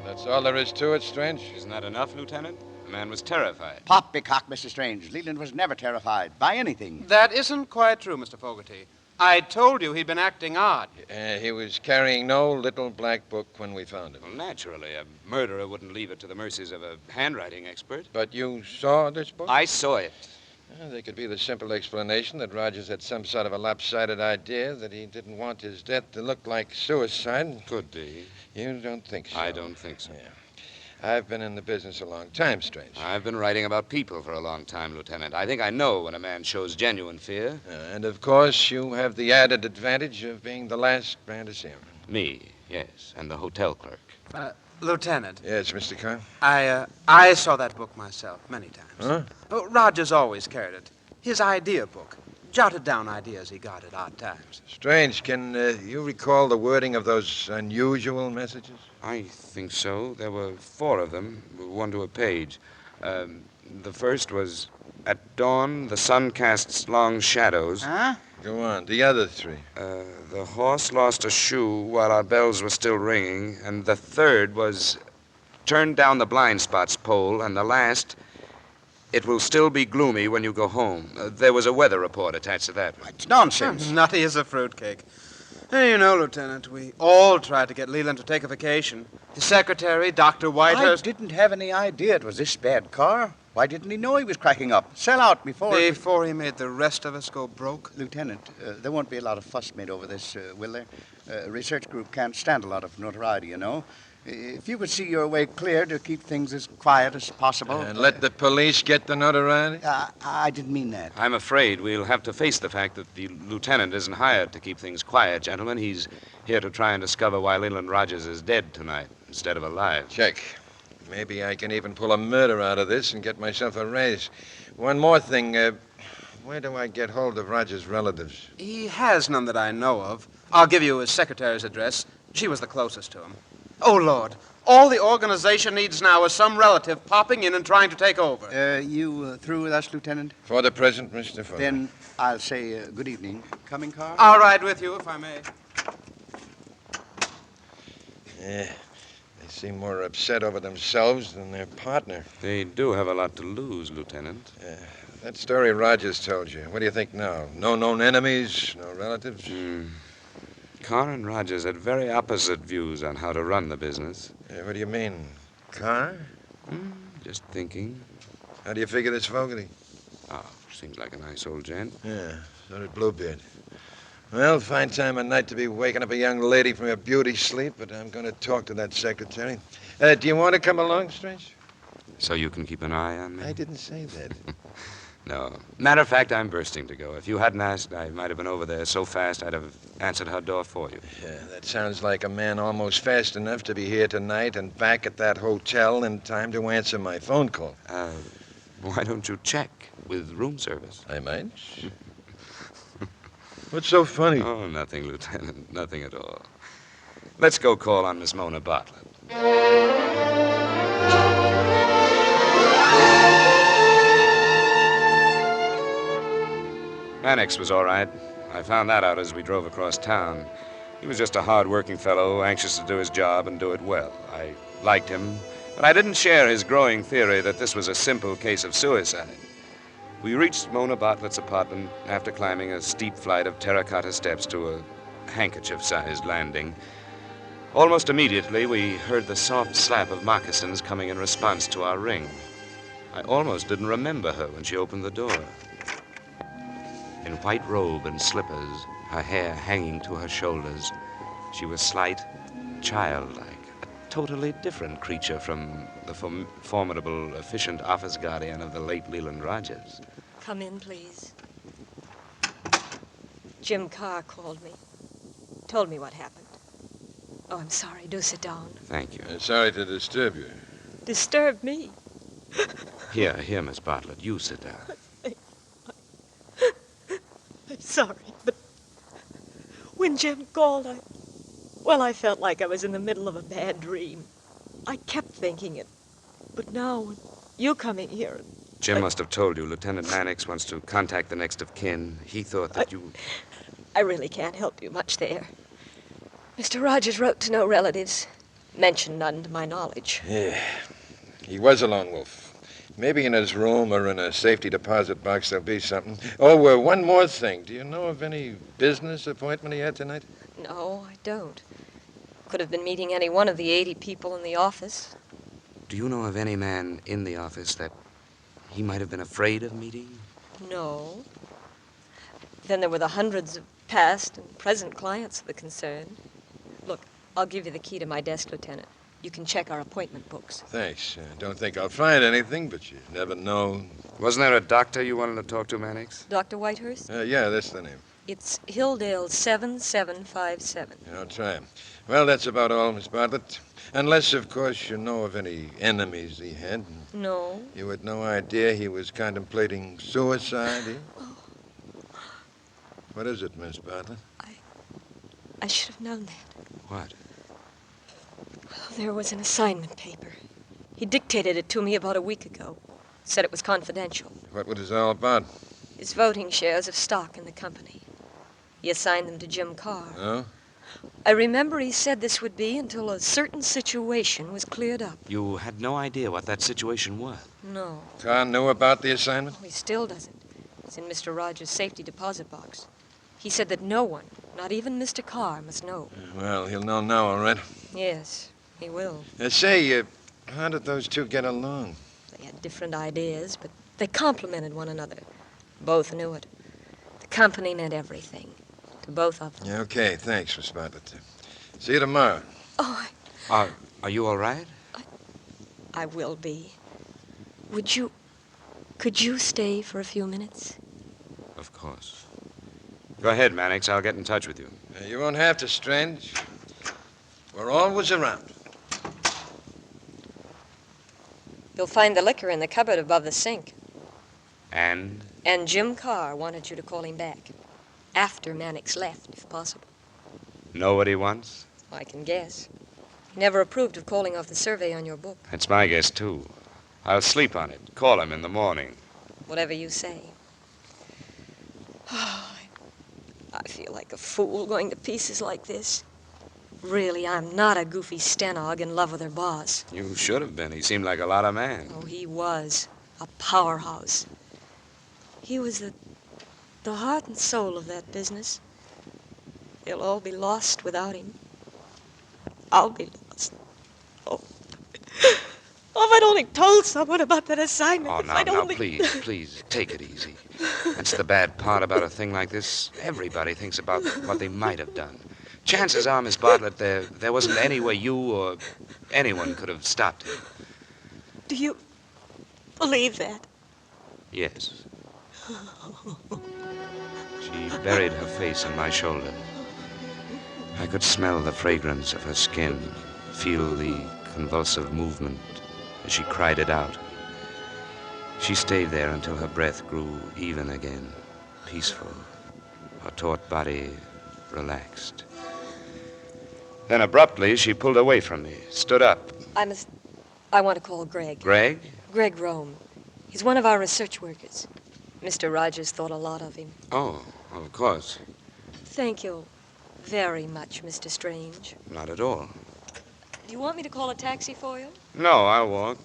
That's all there is to it, Strange. Isn't that enough, Lieutenant? The man was terrified. Poppycock, Mr. Strange. Leland was never terrified by anything. That isn't quite true, Mr. Fogarty. I told you he'd been acting odd. He was carrying no little black book when we found him. Well, naturally, a murderer wouldn't leave it to the mercies of a handwriting expert. But you saw this book? I saw it. There could be the simple explanation that Rogers had some sort of a lopsided idea that he didn't want his death to look like suicide. Could be. You don't think so? I don't think so. Yeah. I've been in the business a long time, Strange. I've been writing about people for a long time, Lieutenant. I think I know when a man shows genuine fear. And, of course, you have the added advantage of being the last man to see him. Me, yes, and the hotel clerk. Lieutenant. Yes, Mr. Carr? I saw that book myself many times. Huh? Oh, Rogers always carried it. His idea book. Jotted down ideas he got at odd times. Strange. Can you recall the wording of those unusual messages? I think so. There were 4 of them, one to a page. The first was, "At dawn, the sun casts long shadows." Huh? Go on. The other 3. The horse lost a shoe while our bells were still ringing. And the third was, "Turn down the blind spots pole." And the last, "It will still be gloomy when you go home." There was a weather report attached to that one. It's nonsense. Nutty as a fruitcake. Hey, you know, Lieutenant, we all tried to get Leland to take a vacation. His secretary, Dr. Whitehurst... I didn't have any idea it was this bad, Carr. Why didn't he know he was cracking up? Sell out before... Before he made the rest of us go broke? Lieutenant, there won't be a lot of fuss made over this, will there? A research group can't stand a lot of notoriety, you know. If you could see your way clear to keep things as quiet as possible... And let the police get the notoriety? I didn't mean that. I'm afraid we'll have to face the fact that the lieutenant isn't hired to keep things quiet, gentlemen. He's here to try and discover why Leland Rogers is dead tonight instead of alive. Check. Maybe I can even pull a murder out of this and get myself a raise. One more thing. Where do I get hold of Rogers' relatives? He has none that I know of. I'll give you his secretary's address. She was the closest to him. Oh, Lord. All the organization needs now is some relative popping in and trying to take over. You through with us, Lieutenant? For the present, Mr. Fuller. Then I'll say good evening. Coming, Carl? I'll ride with you, if I may. Yeah. They seem more upset over themselves than their partner. They do have a lot to lose, Lieutenant. That story Rogers told you. What do you think now? No known enemies? No relatives? Carr and Rogers had very opposite views on how to run the business. What do you mean? Carr? Just thinking. How do you figure this Fogarty? Oh, seems like a nice old gent. Yeah, so did Bluebeard. Well, fine time of night to be waking up a young lady from her beauty sleep, but I'm going to talk to that secretary. Do you want to come along, Strange? So you can keep an eye on me? I didn't say that. No. Matter of fact, I'm bursting to go. If you hadn't asked, I might have been over there so fast I'd have answered her door for you. Yeah, that sounds like a man almost fast enough to be here tonight and back at that hotel in time to answer my phone call. Why don't you check with room service? I might. What's so funny? Oh, nothing, Lieutenant. Nothing at all. Let's go call on Miss Mona Bartlett. Mannix was all right. I found that out as we drove across town. He was just a hard-working fellow, anxious to do his job and do it well. I liked him, but I didn't share his growing theory that this was a simple case of suicide. We reached Mona Bartlett's apartment after climbing a steep flight of terracotta steps to a handkerchief-sized landing. Almost immediately, we heard the soft slap of moccasins coming in response to our ring. I almost didn't remember her when she opened the door. In white robe and slippers, her hair hanging to her shoulders, she was slight, childlike, a totally different creature from the formidable, efficient office guardian of the late Leland Rogers. Come in, please. Jim Carr called me. Told me what happened. Oh, I'm sorry. Do sit down. Thank you. Sorry to disturb you. Disturb me? Here, Miss Bartlett, you sit down. I'm sorry, but when Jim called, I felt like I was in the middle of a bad dream. I kept thinking it. But now, when you come in here... Jim must have told you Lieutenant Mannix wants to contact the next of kin. He thought that you... I really can't help you much there. Mr. Rogers wrote to no relatives. Mentioned none to my knowledge. Yeah, he was a lone wolf. Maybe in his room or in a safety deposit box there'll be something. Oh, one more thing. Do you know of any business appointment he had tonight? No, I don't. Could have been meeting any one of the 80 people in the office. Do you know of any man in the office that he might have been afraid of meeting? No. Then there were the hundreds of past and present clients of the concern. Look, I'll give you the key to my desk, Lieutenant. You can check our appointment books. Thanks. Don't think I'll find anything, but you never know. Wasn't there a doctor you wanted to talk to, Mannix? Dr. Whitehurst? Yeah, that's the name. It's Hilldale 7757. I'll try him. Well, that's about all, Miss Bartlett. Unless, of course, you know of any enemies he had. No. You had no idea he was contemplating suicide, eh? Oh. What is it, Miss Bartlett? I should have known that. What? Well, there was an assignment paper. He dictated it to me about a week ago. Said it was confidential. What was it all about? His voting shares of stock in the company. He assigned them to Jim Carr. Oh? I remember he said this would be until a certain situation was cleared up. You had no idea what that situation was? No. Carr knew about the assignment? He still doesn't. It's in Mr. Rogers' safety deposit box. He said that no one, not even Mr. Carr, must know. Well, he'll know now, all right. Yes, he will. Say, how did those two get along? They had different ideas, but they complemented one another. Both knew it. The company meant everything to both of them. Yeah, okay, thanks, Miss Bartlett. See you tomorrow. Oh, Are you all right? I will be. Could you stay for a few minutes? Of course. Go ahead, Mannix. I'll get in touch with you. You won't have to, Strange. We're always around. You'll find the liquor in the cupboard above the sink. And? And Jim Carr wanted you to call him back. After Mannix left, if possible. Know what he wants? I can guess. He never approved of calling off the survey on your book. That's my guess, too. I'll sleep on it. Call him in the morning. Whatever you say. Oh, I feel like a fool going to pieces like this. Really, I'm not a goofy stenog in love with her boss. You should have been. He seemed like a lot of man. Oh, he was. A powerhouse. He was the heart and soul of that business. They'll all be lost without him. I'll be lost. Oh. Oh, if I'd only told someone about that assignment. Oh, if I'd only... please, take it easy. That's the bad part about a thing like this. Everybody thinks about what they might have done. Chances are, Miss Bartlett, there wasn't any way you or anyone could have stopped him. Do you believe that? Yes. She buried her face in my shoulder. I could smell the fragrance of her skin, feel the convulsive movement as she cried it out. She stayed there until her breath grew even again, peaceful, her taut body relaxed. Then abruptly, she pulled away from me, stood up. I want to call Greg. Greg? Greg Rome. He's one of our research workers. Mr. Rogers thought a lot of him. Oh, of course. Thank you very much, Mr. Strange. Not at all. Do you want me to call a taxi for you? No, I'll walk.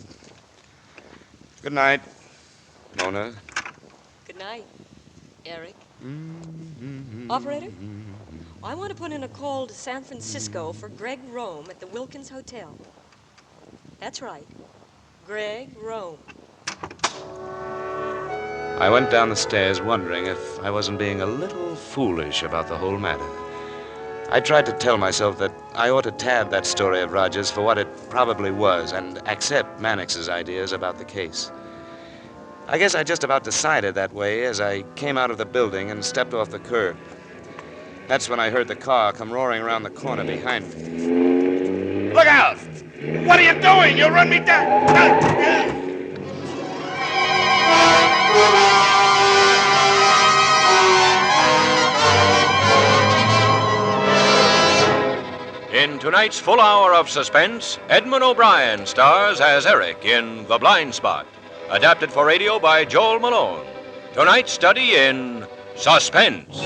Good night, Mona. Good night, Eric. Operator? I want to put in a call to San Francisco for Greg Rome at the Wilkins Hotel. That's right. Greg Rome. I went down the stairs wondering if I wasn't being a little foolish about the whole matter. I tried to tell myself that I ought to tab that story of Rogers for what it probably was and accept Mannix's ideas about the case. I guess I just about decided that way as I came out of the building and stepped off the curb. That's when I heard the car come roaring around the corner behind me. Look out! What are you doing? You'll run me down! In tonight's full hour of suspense, Edmund O'Brien stars as Eric in The Blind Spot, adapted for radio by Joel Malone. Tonight's study in suspense.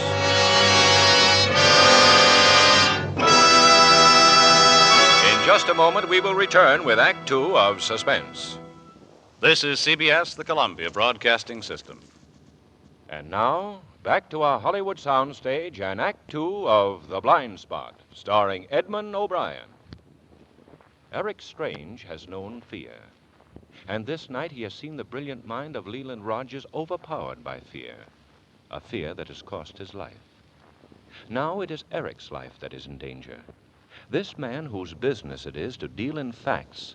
In just a moment, we will return with Act Two of Suspense. This is CBS, the Columbia Broadcasting System. And now, back to our Hollywood soundstage and Act Two of The Blind Spot, starring Edmund O'Brien. Eric Strange has known fear. And this night he has seen the brilliant mind of Leland Rogers overpowered by fear. A fear that has cost his life. Now it is Eric's life that is in danger. This man whose business it is to deal in facts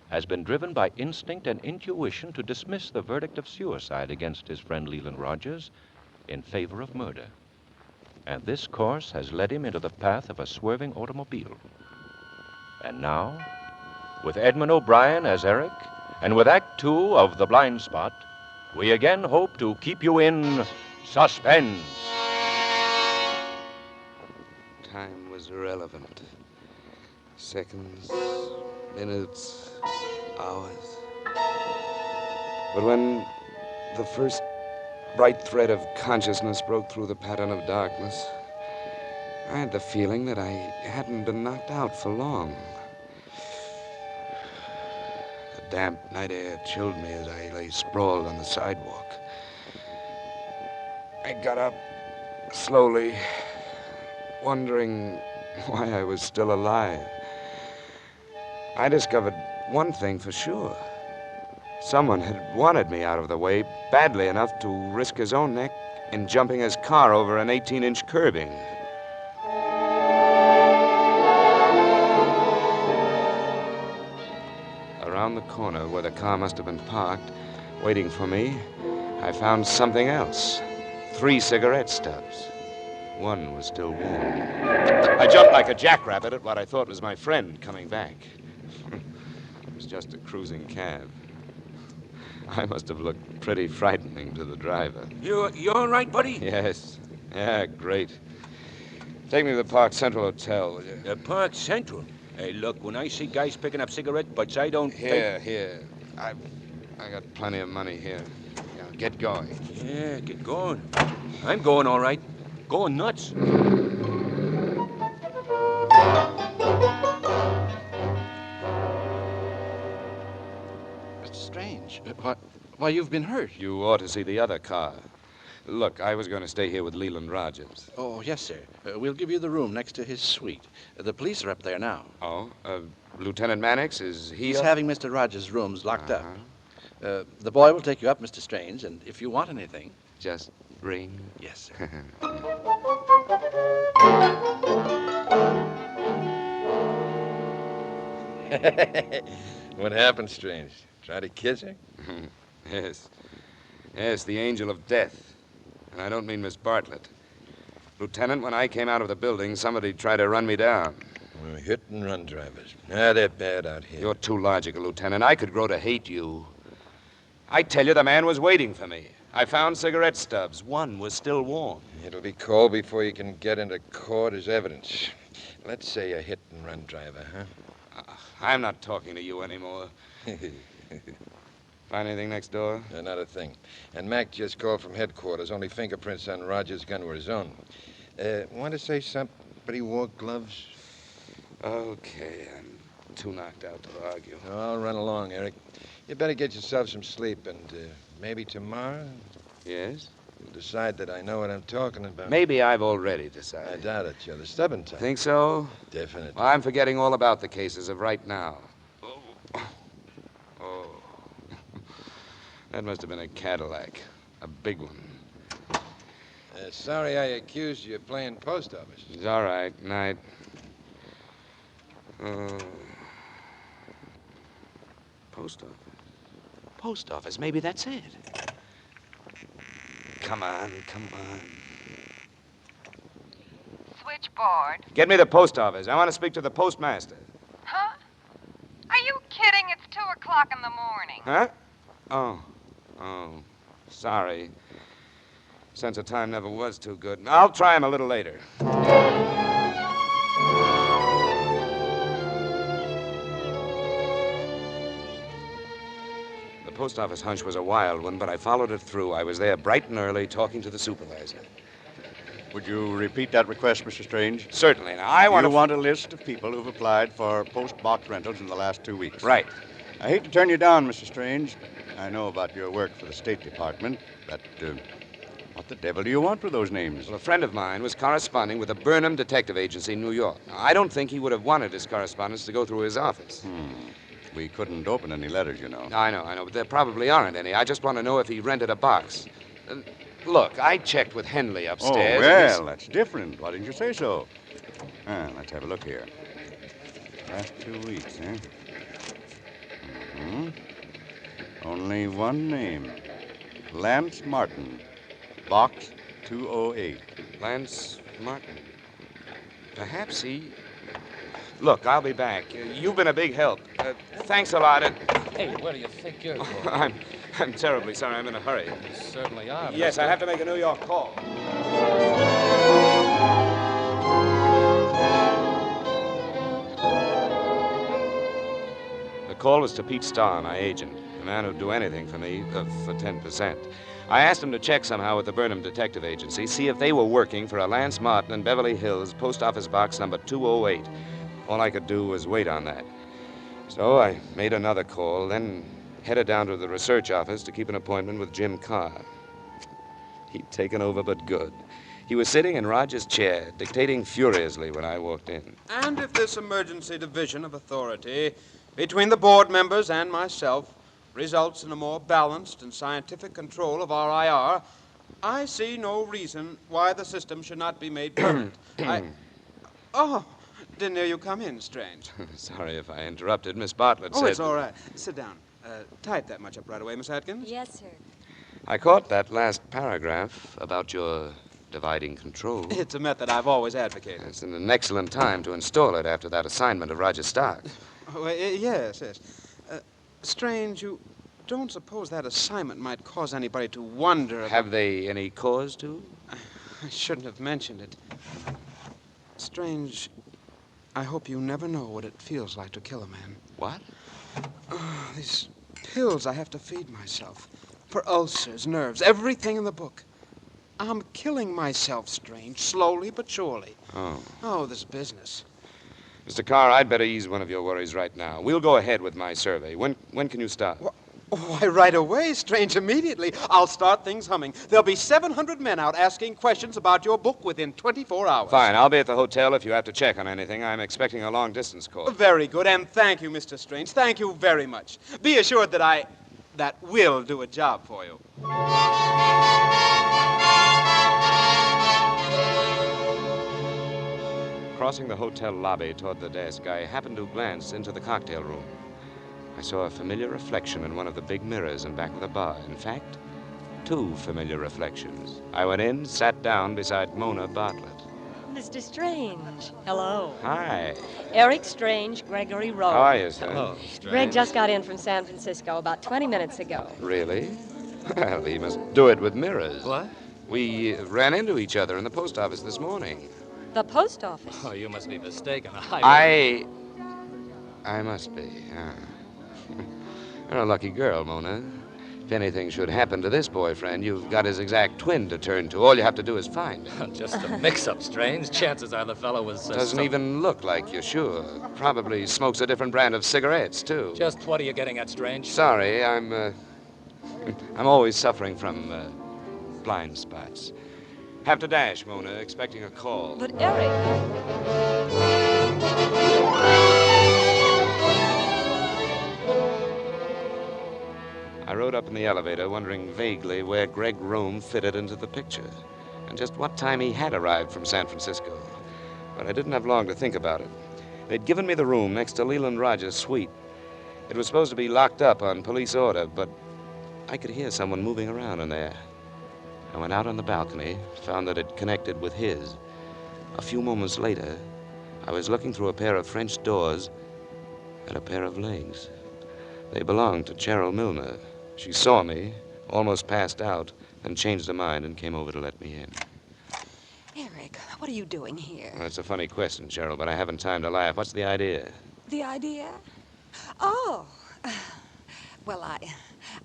has been driven by instinct and intuition to dismiss the verdict of suicide against his friend Leland Rogers in favor of murder. And this course has led him into the path of a swerving automobile. And now, with Edmund O'Brien as Eric, and with Act Two of The Blind Spot, we again hope to keep you in suspense. Time was irrelevant. Seconds, minutes, hours. But when the first bright thread of consciousness broke through the pattern of darkness, I had the feeling that I hadn't been knocked out for long. The damp night air chilled me as I lay sprawled on the sidewalk. I got up slowly, wondering why I was still alive. I discovered one thing for sure. Someone had wanted me out of the way badly enough to risk his own neck in jumping his car over an 18-inch curbing. Around the corner where the car must have been parked, waiting for me, I found something else. 3 cigarette stubs. One was still warm. I jumped like a jackrabbit at what I thought was my friend coming back. It was just a cruising cab. I must have looked pretty frightening to the driver. You all right, buddy? Yes. Yeah, great. Take me to the Park Central Hotel, will you? The Park Central? Hey, look, when I see guys picking up cigarette butts, I don't Here. I got plenty of money here. Yeah, get going. Yeah, get going. I'm going all right. Going nuts. It's strange. Why, you've been hurt. You ought to see the other car. Look, I was going to stay here with Leland Rogers. Oh, yes, sir. We'll give you the room next to his suite. The police are up there now. Oh? Lieutenant Mannix, is he He's up? having Mr. Rogers' rooms locked up. The boy will take you up, Mr. Strange, and if you want anything... Just ring? Yes, sir. What happened, Strange? Try to kiss her? Yes. Yes, the angel of death. And I don't mean Miss Bartlett. Lieutenant, when I came out of the building, somebody tried to run me down. Well, hit-and-run drivers. They're bad out here. You're too logical, Lieutenant. I could grow to hate you. I tell you, the man was waiting for me. I found cigarette stubs. One was still warm. It'll be cold before you can get into court as evidence. Let's say a hit-and-run driver, huh? I'm not talking to you anymore. Find anything next door? Not a thing. And Mac just called from headquarters. Only fingerprints on Rogers' gun were his own. Want to say somebody wore gloves? Okay, I'm too knocked out to argue. I'll run along, Eric. You better get yourself some sleep, and maybe tomorrow... Yes? You'll decide that I know what I'm talking about. Maybe I've already decided. I doubt it. You're the stubborn type. Think so? Definitely. Well, I'm forgetting all about the cases of right now. Oh. That must have been a Cadillac. A big one. Sorry I accused you of playing post office. It's all right. Night. Post office. Post office. Maybe that's it. Come on, come on. Switchboard. Get me the post office. I want to speak to the postmaster. Huh? Are you kidding? It's 2 o'clock in the morning. Huh? Oh, sorry. Sense of time never was too good. I'll try him a little later. The post office hunch was a wild one, but I followed it through. I was there bright and early talking to the supervisor. Would you repeat that request, Mr. Strange? Certainly. Now, I want You want a list of people who've applied for post-box rentals in the last 2 weeks. Right. I hate to turn you down, Mr. Strange. I know about your work for the State Department, but what the devil do you want with those names? Well, a friend of mine was corresponding with the Burnham Detective Agency in New York. Now, I don't think he would have wanted his correspondence to go through his office. We couldn't open any letters, you know. I know, but there probably aren't any. I just want to know if he rented a box. Look, I checked with Henley upstairs. Oh, well, that's different. Why didn't you say so? Let's have a look here. Last 2 weeks, eh? Only one name. Lance Martin. Box 208. Lance Martin. Perhaps he... Look, I'll be back. You've been a big help. Thanks a lot. Hey, where do you think you're going? I'm terribly sorry. I'm in a hurry. You certainly are. Yes, I have to make a New York call. The call was to Pete Starr, my agent, the man who'd do anything for me for 10%. I asked him to check somehow with the Burnham Detective Agency, see if they were working for a Lance Martin in Beverly Hills, post office box number 208. All I could do was wait on that. So I made another call, then headed down to the research office to keep an appointment with Jim Carr. He'd taken over, but good. He was sitting in Roger's chair, dictating furiously when I walked in. And if this emergency division of authority between the board members and myself results in a more balanced and scientific control of our IR, I see no reason why the system should not be made permanent. Oh, didn't hear you come in, Strange. Sorry if I interrupted. Miss Bartlett said... Oh, it's all right. Sit down. Type that much up right away, Miss Atkins. Yes, sir. I caught that last paragraph about your dividing control. It's a method I've always advocated. It's an excellent time to install it after that assignment of Roger Stark. Oh, yes. Strange, you don't suppose that assignment might cause anybody to wonder about... Have they any cause to? I shouldn't have mentioned it. Strange, I hope you never know what it feels like to kill a man. What? These pills I have to feed myself. For ulcers, nerves, everything in the book. I'm killing myself, Strange, slowly but surely. Oh, this business. Mr. Carr, I'd better ease one of your worries right now. We'll go ahead with my survey. When can you start? Why, right away, Strange, immediately. I'll start things humming. There'll be 700 men out asking questions about your book within 24 hours. Fine. I'll be at the hotel if you have to check on anything. I'm expecting a long-distance call. Very good, and thank you, Mr. Strange. Thank you very much. Be assured that that will do a job for you. Crossing the hotel lobby toward the desk, I happened to glance into the cocktail room. I saw a familiar reflection in one of the big mirrors in back of the bar. In fact, 2 familiar reflections. I went in, sat down beside Mona Bartlett. Mr. Strange. Hello. Hi. Eric Strange, Gregory Rowe. How are you, sir? Hello, Greg just got in from San Francisco about 20 minutes ago. Really? Well, he must do it with mirrors. What? We ran into each other in the post office this morning. The post office. Oh, you must be mistaken. I must be, yeah. You're a lucky girl, Mona. If anything should happen to this boyfriend, you've got his exact twin to turn to. All you have to do is find him. Just a mix-up, Strange. Chances are the fellow was... Doesn't even look like you, sure. Probably smokes a different brand of cigarettes, too. Just what are you getting at, Strange? Sorry, I'm always suffering from blind spots. Have to dash, Mona, expecting a call. But Eric... I rode up in the elevator, wondering vaguely where Greg Rome fitted into the picture, and just what time he had arrived from San Francisco. But I didn't have long to think about it. They'd given me the room next to Leland Rogers' suite. It was supposed to be locked up on police order, but I could hear someone moving around in there. I went out on the balcony, found that it connected with his. A few moments later, I was looking through a pair of French doors at a pair of legs. They belonged to Cheryl Milner. She saw me, almost passed out, and changed her mind and came over to let me in. Eric, what are you doing here? Well, that's a funny question, Cheryl, but I haven't time to laugh. What's the idea? The idea? Oh. Well,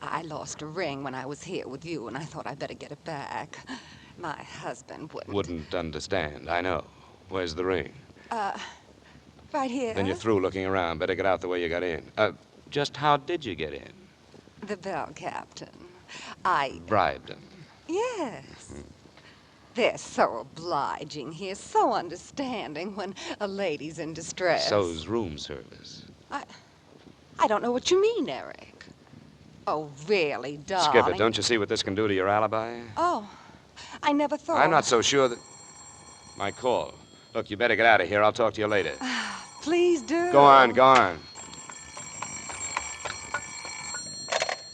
I lost a ring when I was here with you, and I thought I'd better get it back. My husband wouldn't. Wouldn't understand, I know. Where's the ring? Right here. Then you're through looking around. Better get out the way you got in. Just how did you get in? The bell captain. Bribed him. Yes. They're so obliging here, so understanding when a lady's in distress. So's room service. I don't know what you mean, Eric. Oh, really, darling? Skip it. Don't you see what this can do to your alibi? Oh, I never thought... I'm not so sure that... My call. Look, you better get out of here. I'll talk to you later. Please do. Go on, go on.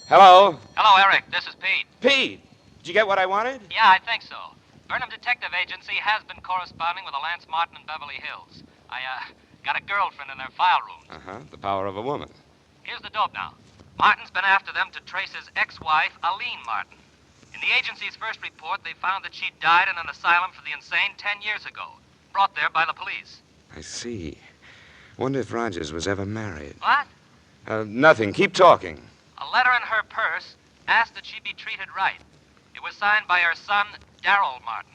Hello? Hello, Eric. This is Pete. Pete, did you get what I wanted? Yeah, I think so. Burnham Detective Agency has been corresponding with Lance Martin in Beverly Hills. I got a girlfriend in their file room. Uh-huh. The power of a woman. Here's the dope now. Martin's been after them to trace his ex-wife, Aline Martin. In the agency's first report, they found that she died in an asylum for the insane 10 years ago, brought there by the police. I see. Wonder if Rogers was ever married. What? Nothing. Keep talking. A letter in her purse asked that she be treated right. It was signed by her son, Darrell Martin.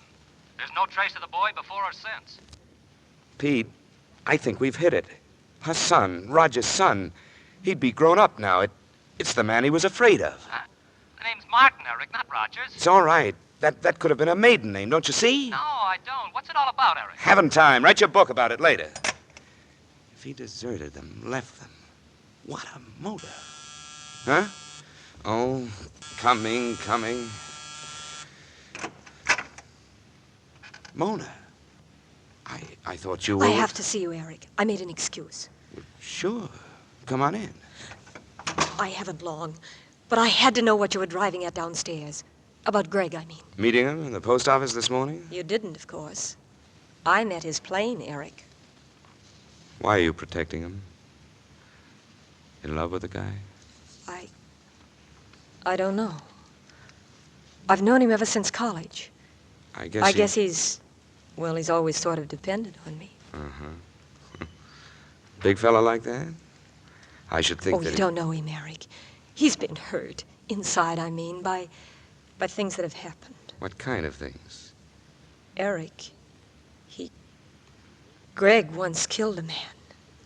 There's no trace of the boy before or since. Pete, I think we've hit it. Her son, Roger's son, he'd be grown up now. It's the man he was afraid of. The name's Martin, Eric, not Rogers. It's all right. That could have been a maiden name, don't you see? No, I don't. What's it all about, Eric? Haven't time. Write your book about it later. If he deserted them, left them, what a motive. Huh? Oh, coming. Mona, I thought you were... I have to see you, Eric. I made an excuse. Sure. Come on in. I haven't long, but I had to know what you were driving at downstairs. About Greg, I mean. Meeting him in the post office this morning? You didn't, of course. I met his plane, Eric. Why are you protecting him? In love with the guy? I don't know. I've known him ever since college. I guess he's always sort of depended on me. Uh-huh. Big fella like that? I should think that you don't know him, Eric. He's been hurt, inside, I mean, by things that have happened. What kind of things? Eric, Greg once killed a man.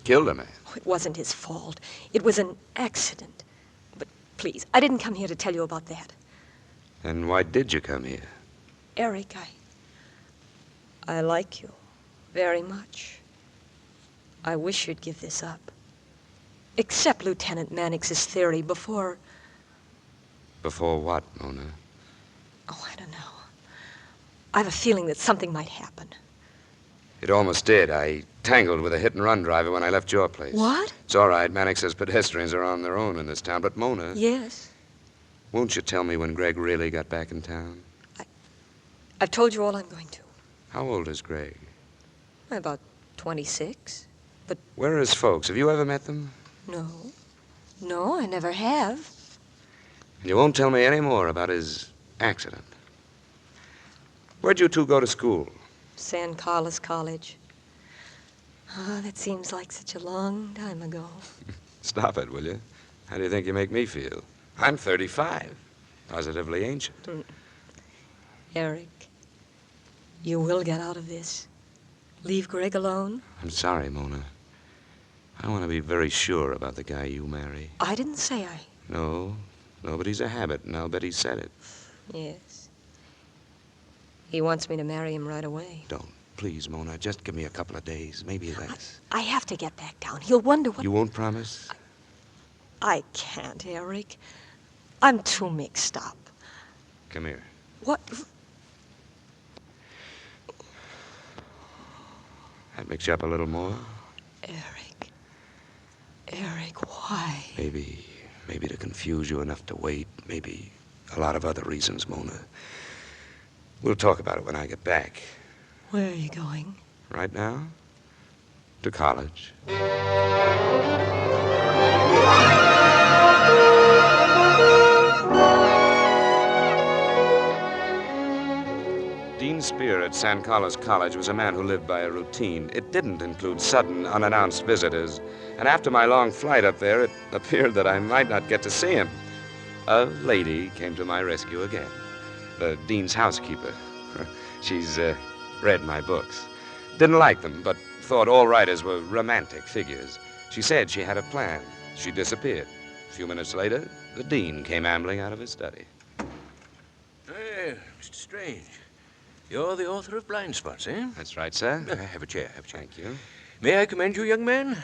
Killed a man? It wasn't his fault. It was an accident. But please, I didn't come here to tell you about that. Then why did you come here? Eric, I like you very much. I wish you'd give this up. Accept Lieutenant Mannix's theory before... Before what, Mona? Oh, I don't know. I have a feeling that something might happen. It almost did. I tangled with a hit-and-run driver when I left your place. What? It's all right. Mannix says pedestrians are on their own in this town. But Mona... Yes? Won't you tell me when Greg really got back in town? I've told you all I'm going to. How old is Greg? About 26. But Where are his folks? Have you ever met them? no. No, I never have. And you won't tell me any more about his accident. Where'd you two go to school? San Carlos College. Oh, that seems like such a long time ago. Stop it, will you? How do you think you make me feel? I'm 35. Positively ancient. Eric, you will get out of this. Leave Greg alone. I'm sorry, Mona. I want to be very sure about the guy you marry. I didn't say I... No, but he's a habit, and I'll bet he said it. Yes. He wants me to marry him right away. Don't. Please, Mona, just give me a couple of days, maybe less. I have to get back down. He'll wonder what... You won't promise? I can't, Eric. I'm too mixed up. Come here. What? That makes you up a little more? Eric, why? Maybe to confuse you enough to wait. Maybe a lot of other reasons, Mona. We'll talk about it when I get back. Where are you going? Right now? To college. Dean Spear at San Carlos College was a man who lived by a routine. It didn't include sudden, unannounced visitors. And after my long flight up there, it appeared that I might not get to see him. A lady came to my rescue again. The dean's housekeeper. She's read my books. Didn't like them, but thought all writers were romantic figures. She said she had a plan. She disappeared. A few minutes later, the dean came ambling out of his study. Hey, Mr. Strange. You're the author of Blind Spots, eh? That's right, sir. Have a chair, Thank you. May I commend you, young man?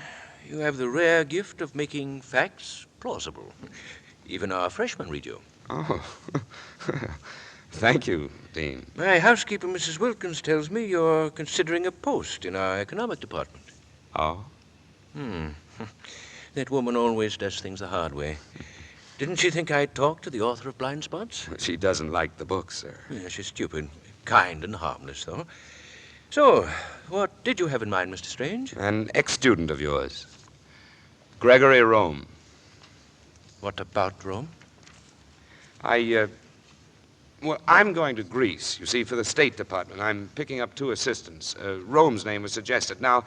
You have the rare gift of making facts plausible. Even our freshmen read you. Oh, thank you, Dean. My housekeeper, Mrs. Wilkins, tells me you're considering a post in our economic department. Oh? That woman always does things the hard way. Didn't she think I'd talk to the author of Blind Spots? She doesn't like the book, sir. Yeah, she's stupid. Kind and harmless, though. So, what did you have in mind, Mr. Strange? An ex-student of yours. Gregory Rome. What about Rome? I'm going to Greece, you see, for the State Department. I'm picking up 2 assistants. Rome's name was suggested. Now,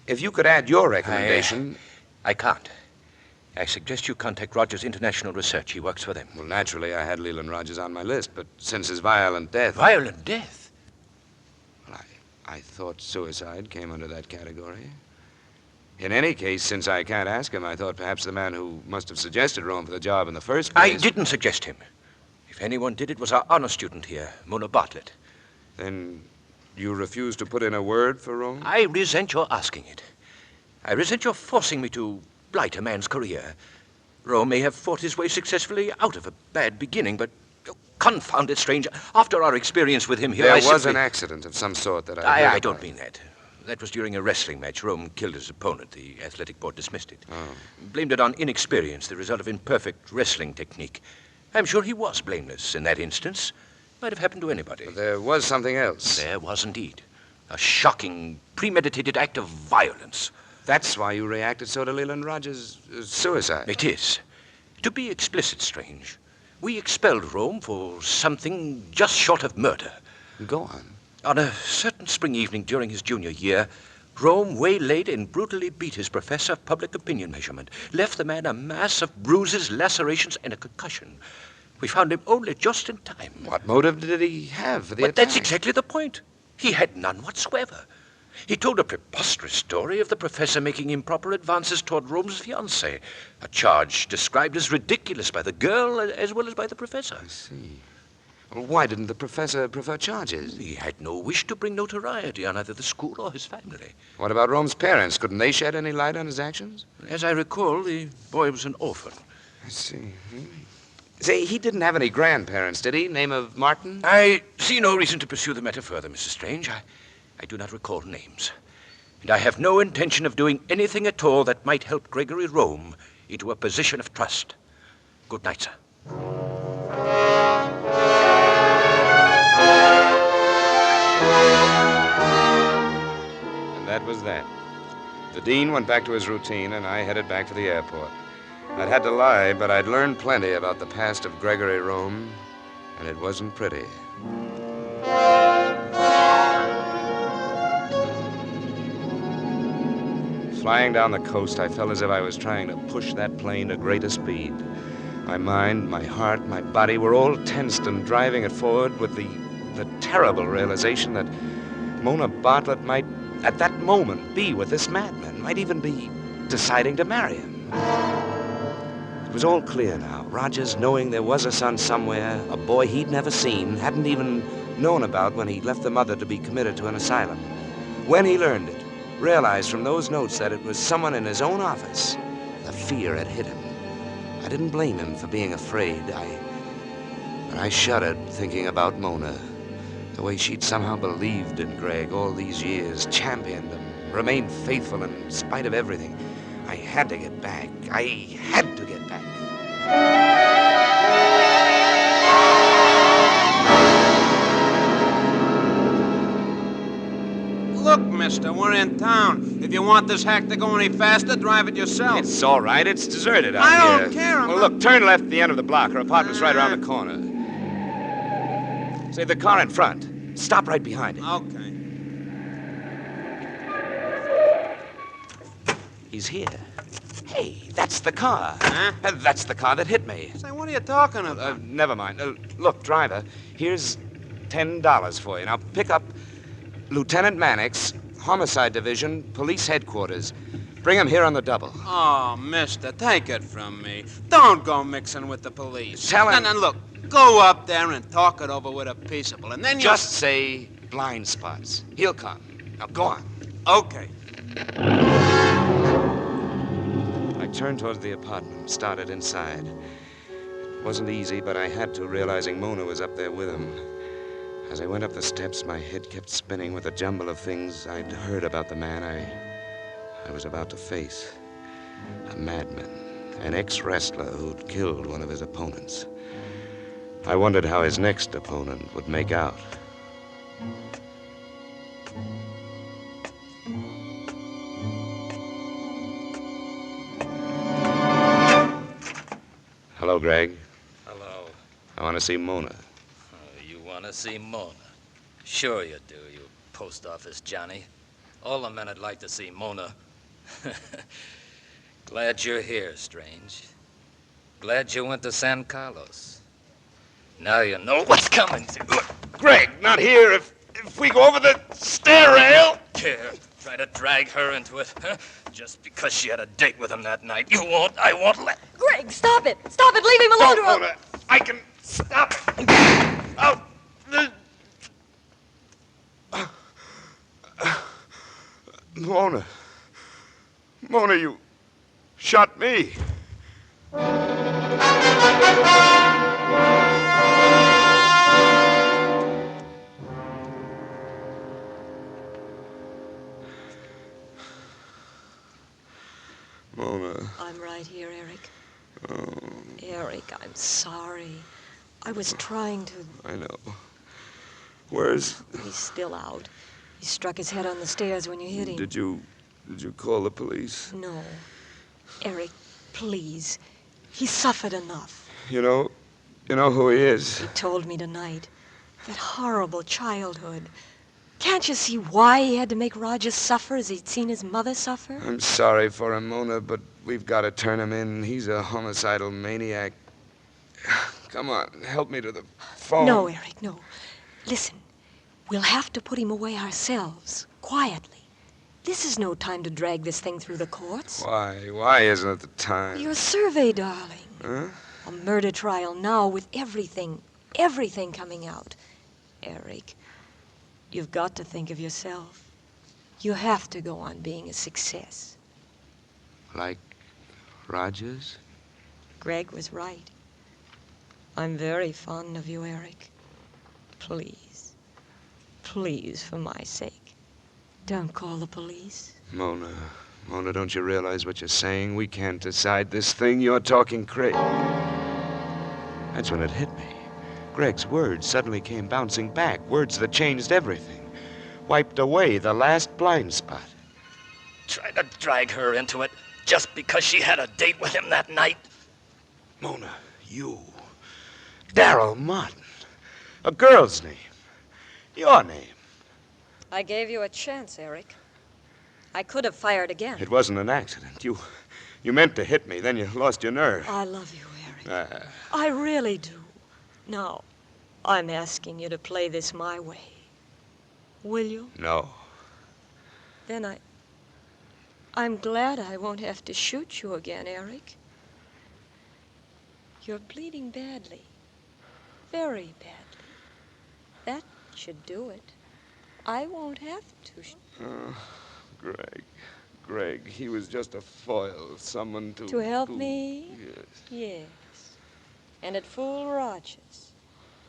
if you could add your recommendation... I can't. I suggest you contact Rogers International Research. He works for them. Well, naturally, I had Leland Rogers on my list, but since his violent death... Violent death? Well, I thought suicide came under that category. In any case, since I can't ask him, I thought perhaps the man who must have suggested Rome for the job in the first place... I didn't suggest him. If anyone did, it was our honor student here, Mona Bartlett. Then you refuse to put in a word for Rome? I resent your asking it. I resent your forcing me to blight a man's career. Rome may have fought his way successfully out of a bad beginning, but confound it, Strange. After our experience with him here, There was an accident of some sort that I don't mean that. That was during a wrestling match. Rome killed his opponent. The athletic board dismissed it. Blamed it on inexperience, the result of imperfect wrestling technique. I'm sure he was blameless in that instance. Might have happened to anybody. But there was something else. There was indeed. A shocking, premeditated act of violence. That's why you reacted so to Leland Rogers' suicide. It is. To be explicit, Strange, we expelled Rome for something just short of murder. Go on. On a certain spring evening during his junior year, Rome waylaid and brutally beat his professor of public opinion measurement, left the man a mass of bruises, lacerations, and a concussion. We found him only just in time. What motive did he have for the attack? That's exactly the point. He had none whatsoever. He told a preposterous story of the professor making improper advances toward Rome's fiancée, a charge described as ridiculous by the girl as well as by the professor. I see. Well, why didn't the professor prefer charges? He had no wish to bring notoriety on either the school or his family. What about Rome's parents? Couldn't they shed any light on his actions? As I recall, the boy was an orphan. I see. Say, he didn't have any grandparents, did he? Name of Martin? I see no reason to pursue the matter further, Mrs. Strange. I do not recall names. And I have no intention of doing anything at all that might help Gregory Rome into a position of trust. Good night, sir. was that. The dean went back to his routine, and I headed back for the airport. I'd had to lie, but I'd learned plenty about the past of Gregory Rome, and it wasn't pretty. Flying down the coast, I felt as if I was trying to push that plane to greater speed. My mind, my heart, my body were all tensed and driving it forward with the terrible realization that Mona Bartlett might, at that moment, be with this madman, might even be deciding to marry him. It was all clear now. Rogers, knowing there was a son somewhere, a boy he'd never seen, hadn't even known about when he left the mother to be committed to an asylum. When he learned it, realized from those notes that it was someone in his own office, the fear had hit him. I didn't blame him for being afraid. But I shuddered thinking about Mona. The way she'd somehow believed in Greg all these years, championed him, remained faithful in spite of everything. I had to get back. I had to get back. Look, mister, we're in town. If you want this hack to go any faster, drive it yourself. It's all right. It's deserted out I here. don't care. Well, look, turn left at the end of the block. Her apartment's right around the corner. Say, the car in front. Stop right behind it. Okay. He's here. Hey, that's the car. Huh? That's the car that hit me. Say, what are you talking about? Never mind. Look, driver, here's $10 for you. Now, pick up Lieutenant Mannix, Homicide Division, Police Headquarters. Bring him here on the double. Oh, mister, take it from me. Don't go mixing with the police. Tell him. And look, go up there and talk it over with a peaceable, and then you... Just say blind spots. He'll come. Now, go on. Okay. I turned towards the apartment, started inside. It wasn't easy, but I had to, realizing Mona was up there with him. As I went up the steps, my head kept spinning with a jumble of things I'd heard about the man I was about to face. A madman, an ex-wrestler who'd killed one of his opponents. I wondered how his next opponent would make out. Hello, Greg. Hello. I want to see Mona. You want to see Mona? Sure you do, you post office Johnny. All the men would like to see Mona. Glad you're here, Strange. Glad you went to San Carlos. Now you know what's coming. Look, Greg, not here. If we go over the stair rail. Care. Try to drag her into it, huh? Just because she had a date with him that night. I won't let... Greg, stop it! Stop it! Leave him alone! Don't, Mona. I can stop it. Out. Mona. Mona, you shot me. Mona. I'm right here, Eric. Oh. Eric, I'm sorry. I was trying to... I know. Where's... He's still out. He struck his head on the stairs when you hit him. Did you call the police? No. Eric, please. He suffered enough. You know who he is. He told me tonight. That horrible childhood. Can't you see why he had to make Roger suffer as he'd seen his mother suffer? I'm sorry for him, Mona, but we've got to turn him in. He's a homicidal maniac. Come on, help me to the phone. No, Eric, no. Listen, we'll have to put him away ourselves, quietly. This is no time to drag this thing through the courts. Why? Why isn't it the time? Your survey, darling. Huh? A murder trial now with everything coming out. Eric, you've got to think of yourself. You have to go on being a success. Like Rogers? Greg was right. I'm very fond of you, Eric. Please, please, for my sake, don't call the police. Mona, don't you realize what you're saying? We can't decide this thing. You're talking crazy. That's when it hit me. Greg's words suddenly came bouncing back, words that changed everything, wiped away the last blind spot. Trying to drag her into it just because she had a date with him that night. Mona, you. Darrell Martin. A girl's name. Your name. I gave you a chance, Eric. I could have fired again. It wasn't an accident. You meant to hit me, then you lost your nerve. I love you, Eric. I really do. Now, I'm asking you to play this my way. Will you? No. Then I'm glad I won't have to shoot you again, Eric. You're bleeding badly. Very badly. That should do it. I won't have to. Greg, he was just a foil, someone to... To help me? Yes. Yes. And it fooled Rogers.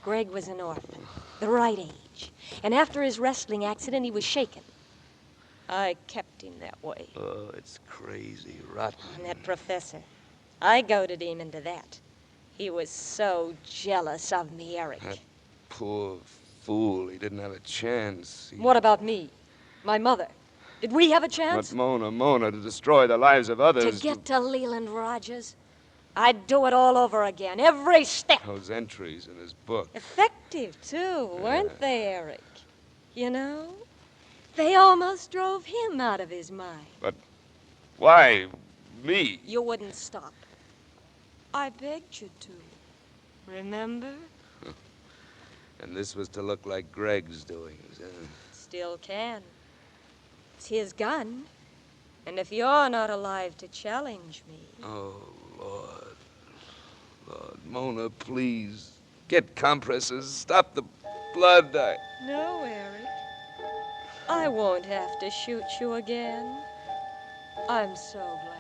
Greg was an orphan, the right age. And after his wrestling accident, he was shaken. I kept him that way. Oh, it's crazy, rotten. And that professor, I goaded him into that. He was so jealous of me, Eric. That poor fool, he didn't have a chance. What about me? My mother? Did we have a chance? But Mona, to destroy the lives of others. To get to Leland, Rogers. I'd do it all over again, every step. Those entries in his book. Effective, too, weren't they, Eric? You know, they almost drove him out of his mind. But why me? You wouldn't stop. I begged you to. Remember? And this was to look like Greg's doings, huh? Still can. It's his gun. And if you're not alive to challenge me... Oh, Lord. Mona, please. Get compresses. Stop the blood. No, Eric. I won't have to shoot you again. I'm so glad.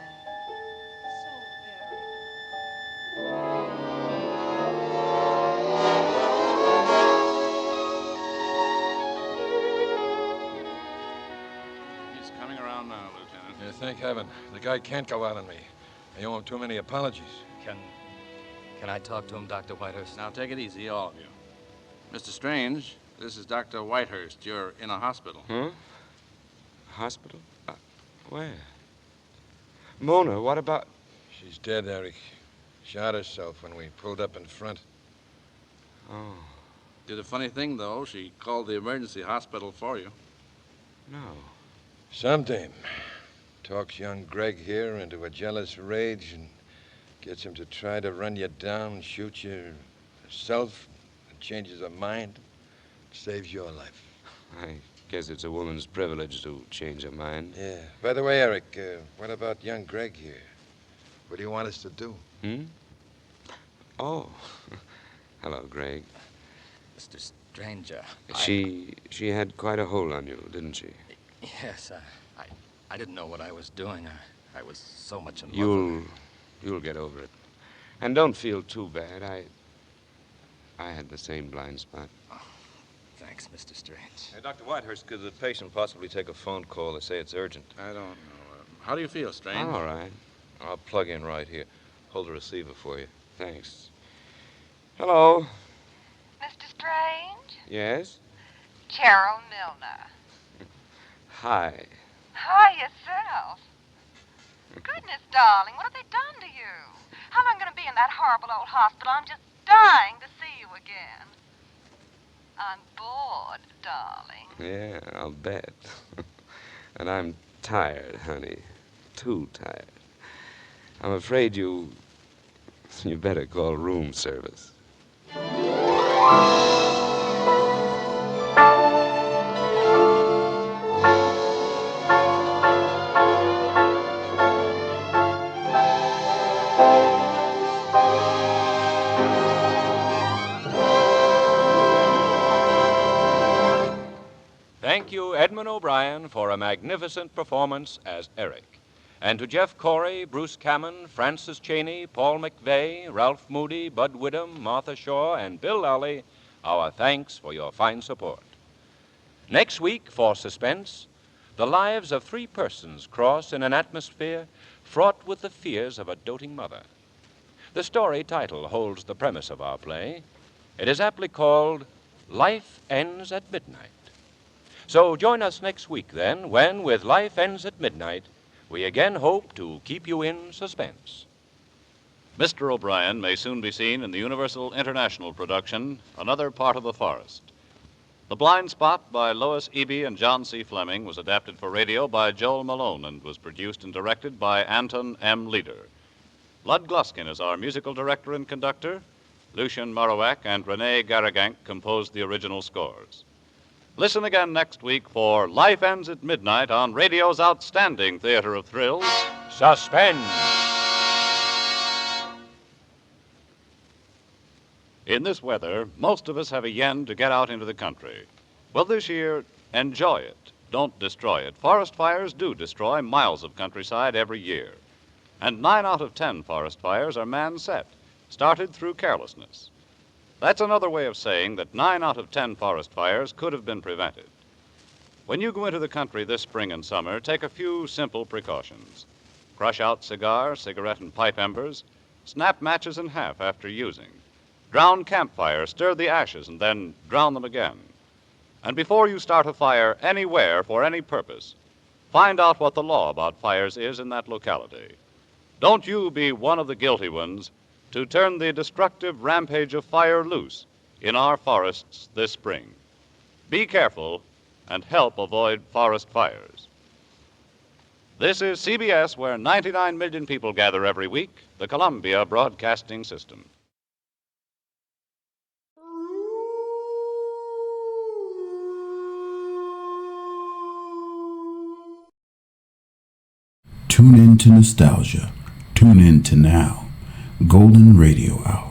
He's coming around now, Lieutenant. Yeah, thank heaven. The guy can't go out on me. I owe him too many apologies. Can I talk to him, Dr. Whitehurst? Now, take it easy, all of you. Mr. Strange, this is Dr. Whitehurst. You're in a hospital. Huh? Hospital? Where? Mona, what about... She's dead, Eric. Shot herself when we pulled up in front. Oh. Did a funny thing, though. She called the emergency hospital for you. No. Some dame talks young Greg here into a jealous rage and gets him to try to run you down, shoot you herself, and changes her mind, saves your life. I guess it's a woman's privilege to change her mind. Yeah. By the way, Eric, what about young Greg here? What do you want us to do? Oh. Hello, Greg. Mr. Stranger. She had quite a hold on you, didn't she? Yes, I didn't know what I was doing. I was so much in love. You'll get over it. And don't feel too bad. I had the same blind spot. Thanks, Mr. Strange. Hey, Dr. Whitehurst, could the patient possibly take a phone call? They say it's urgent. I don't know. How do you feel, Strange? All right. I'll plug in right here. Hold the receiver for you. Thanks. Hello. Mr. Strange? Yes? Cheryl Milner. Hi. Hi, yourself. Goodness, darling, what have they done to you? How long are you going to be in that horrible old hospital? I'm just dying to see you again. I'm bored, darling. Yeah, I'll bet. And I'm tired, honey. Too tired. I'm afraid you better call room service. Thank you, Edmund O'Brien, for a magnificent performance as Eric. And to Jeff Corey, Bruce Cammon, Francis Cheney, Paul McVeigh, Ralph Moody, Bud Whittam, Martha Shaw, and Bill Lally, our thanks for your fine support. Next week, for Suspense, the lives of 3 persons cross in an atmosphere fraught with the fears of a doting mother. The story title holds the premise of our play. It is aptly called Life Ends at Midnight. So join us next week, then, when, with Life Ends at Midnight, we again hope to keep you in suspense. Mr. O'Brien may soon be seen in the Universal International production, Another Part of the Forest. The Blind Spot by Lois Eby and John C. Fleming was adapted for radio by Joel Malone and was produced and directed by Anton M. Leader. Lud Gluskin is our musical director and conductor. Lucien Morawak and Rene Garrigank composed the original scores. Listen again next week for Life Ends at Midnight on radio's outstanding theater of thrills, Suspense. In this weather, most of us have a yen to get out into the country. Well, this year, enjoy it. Don't destroy it. Forest fires do destroy miles of countryside every year. And 9 out of 10 forest fires are man-set, started through carelessness. That's another way of saying that 9 out of 10 forest fires could have been prevented. When you go into the country this spring and summer, take a few simple precautions. Crush out cigar, cigarette, and pipe embers. Snap matches in half after using. Drown campfire, stir the ashes, and then drown them again. And before you start a fire anywhere for any purpose, find out what the law about fires is in that locality. Don't you be one of the guilty ones to turn the destructive rampage of fire loose in our forests this spring. Be careful and help avoid forest fires. This is CBS, where 99 million people gather every week, the Columbia Broadcasting System. Tune in to nostalgia. Tune in to now. Golden Radio Hour.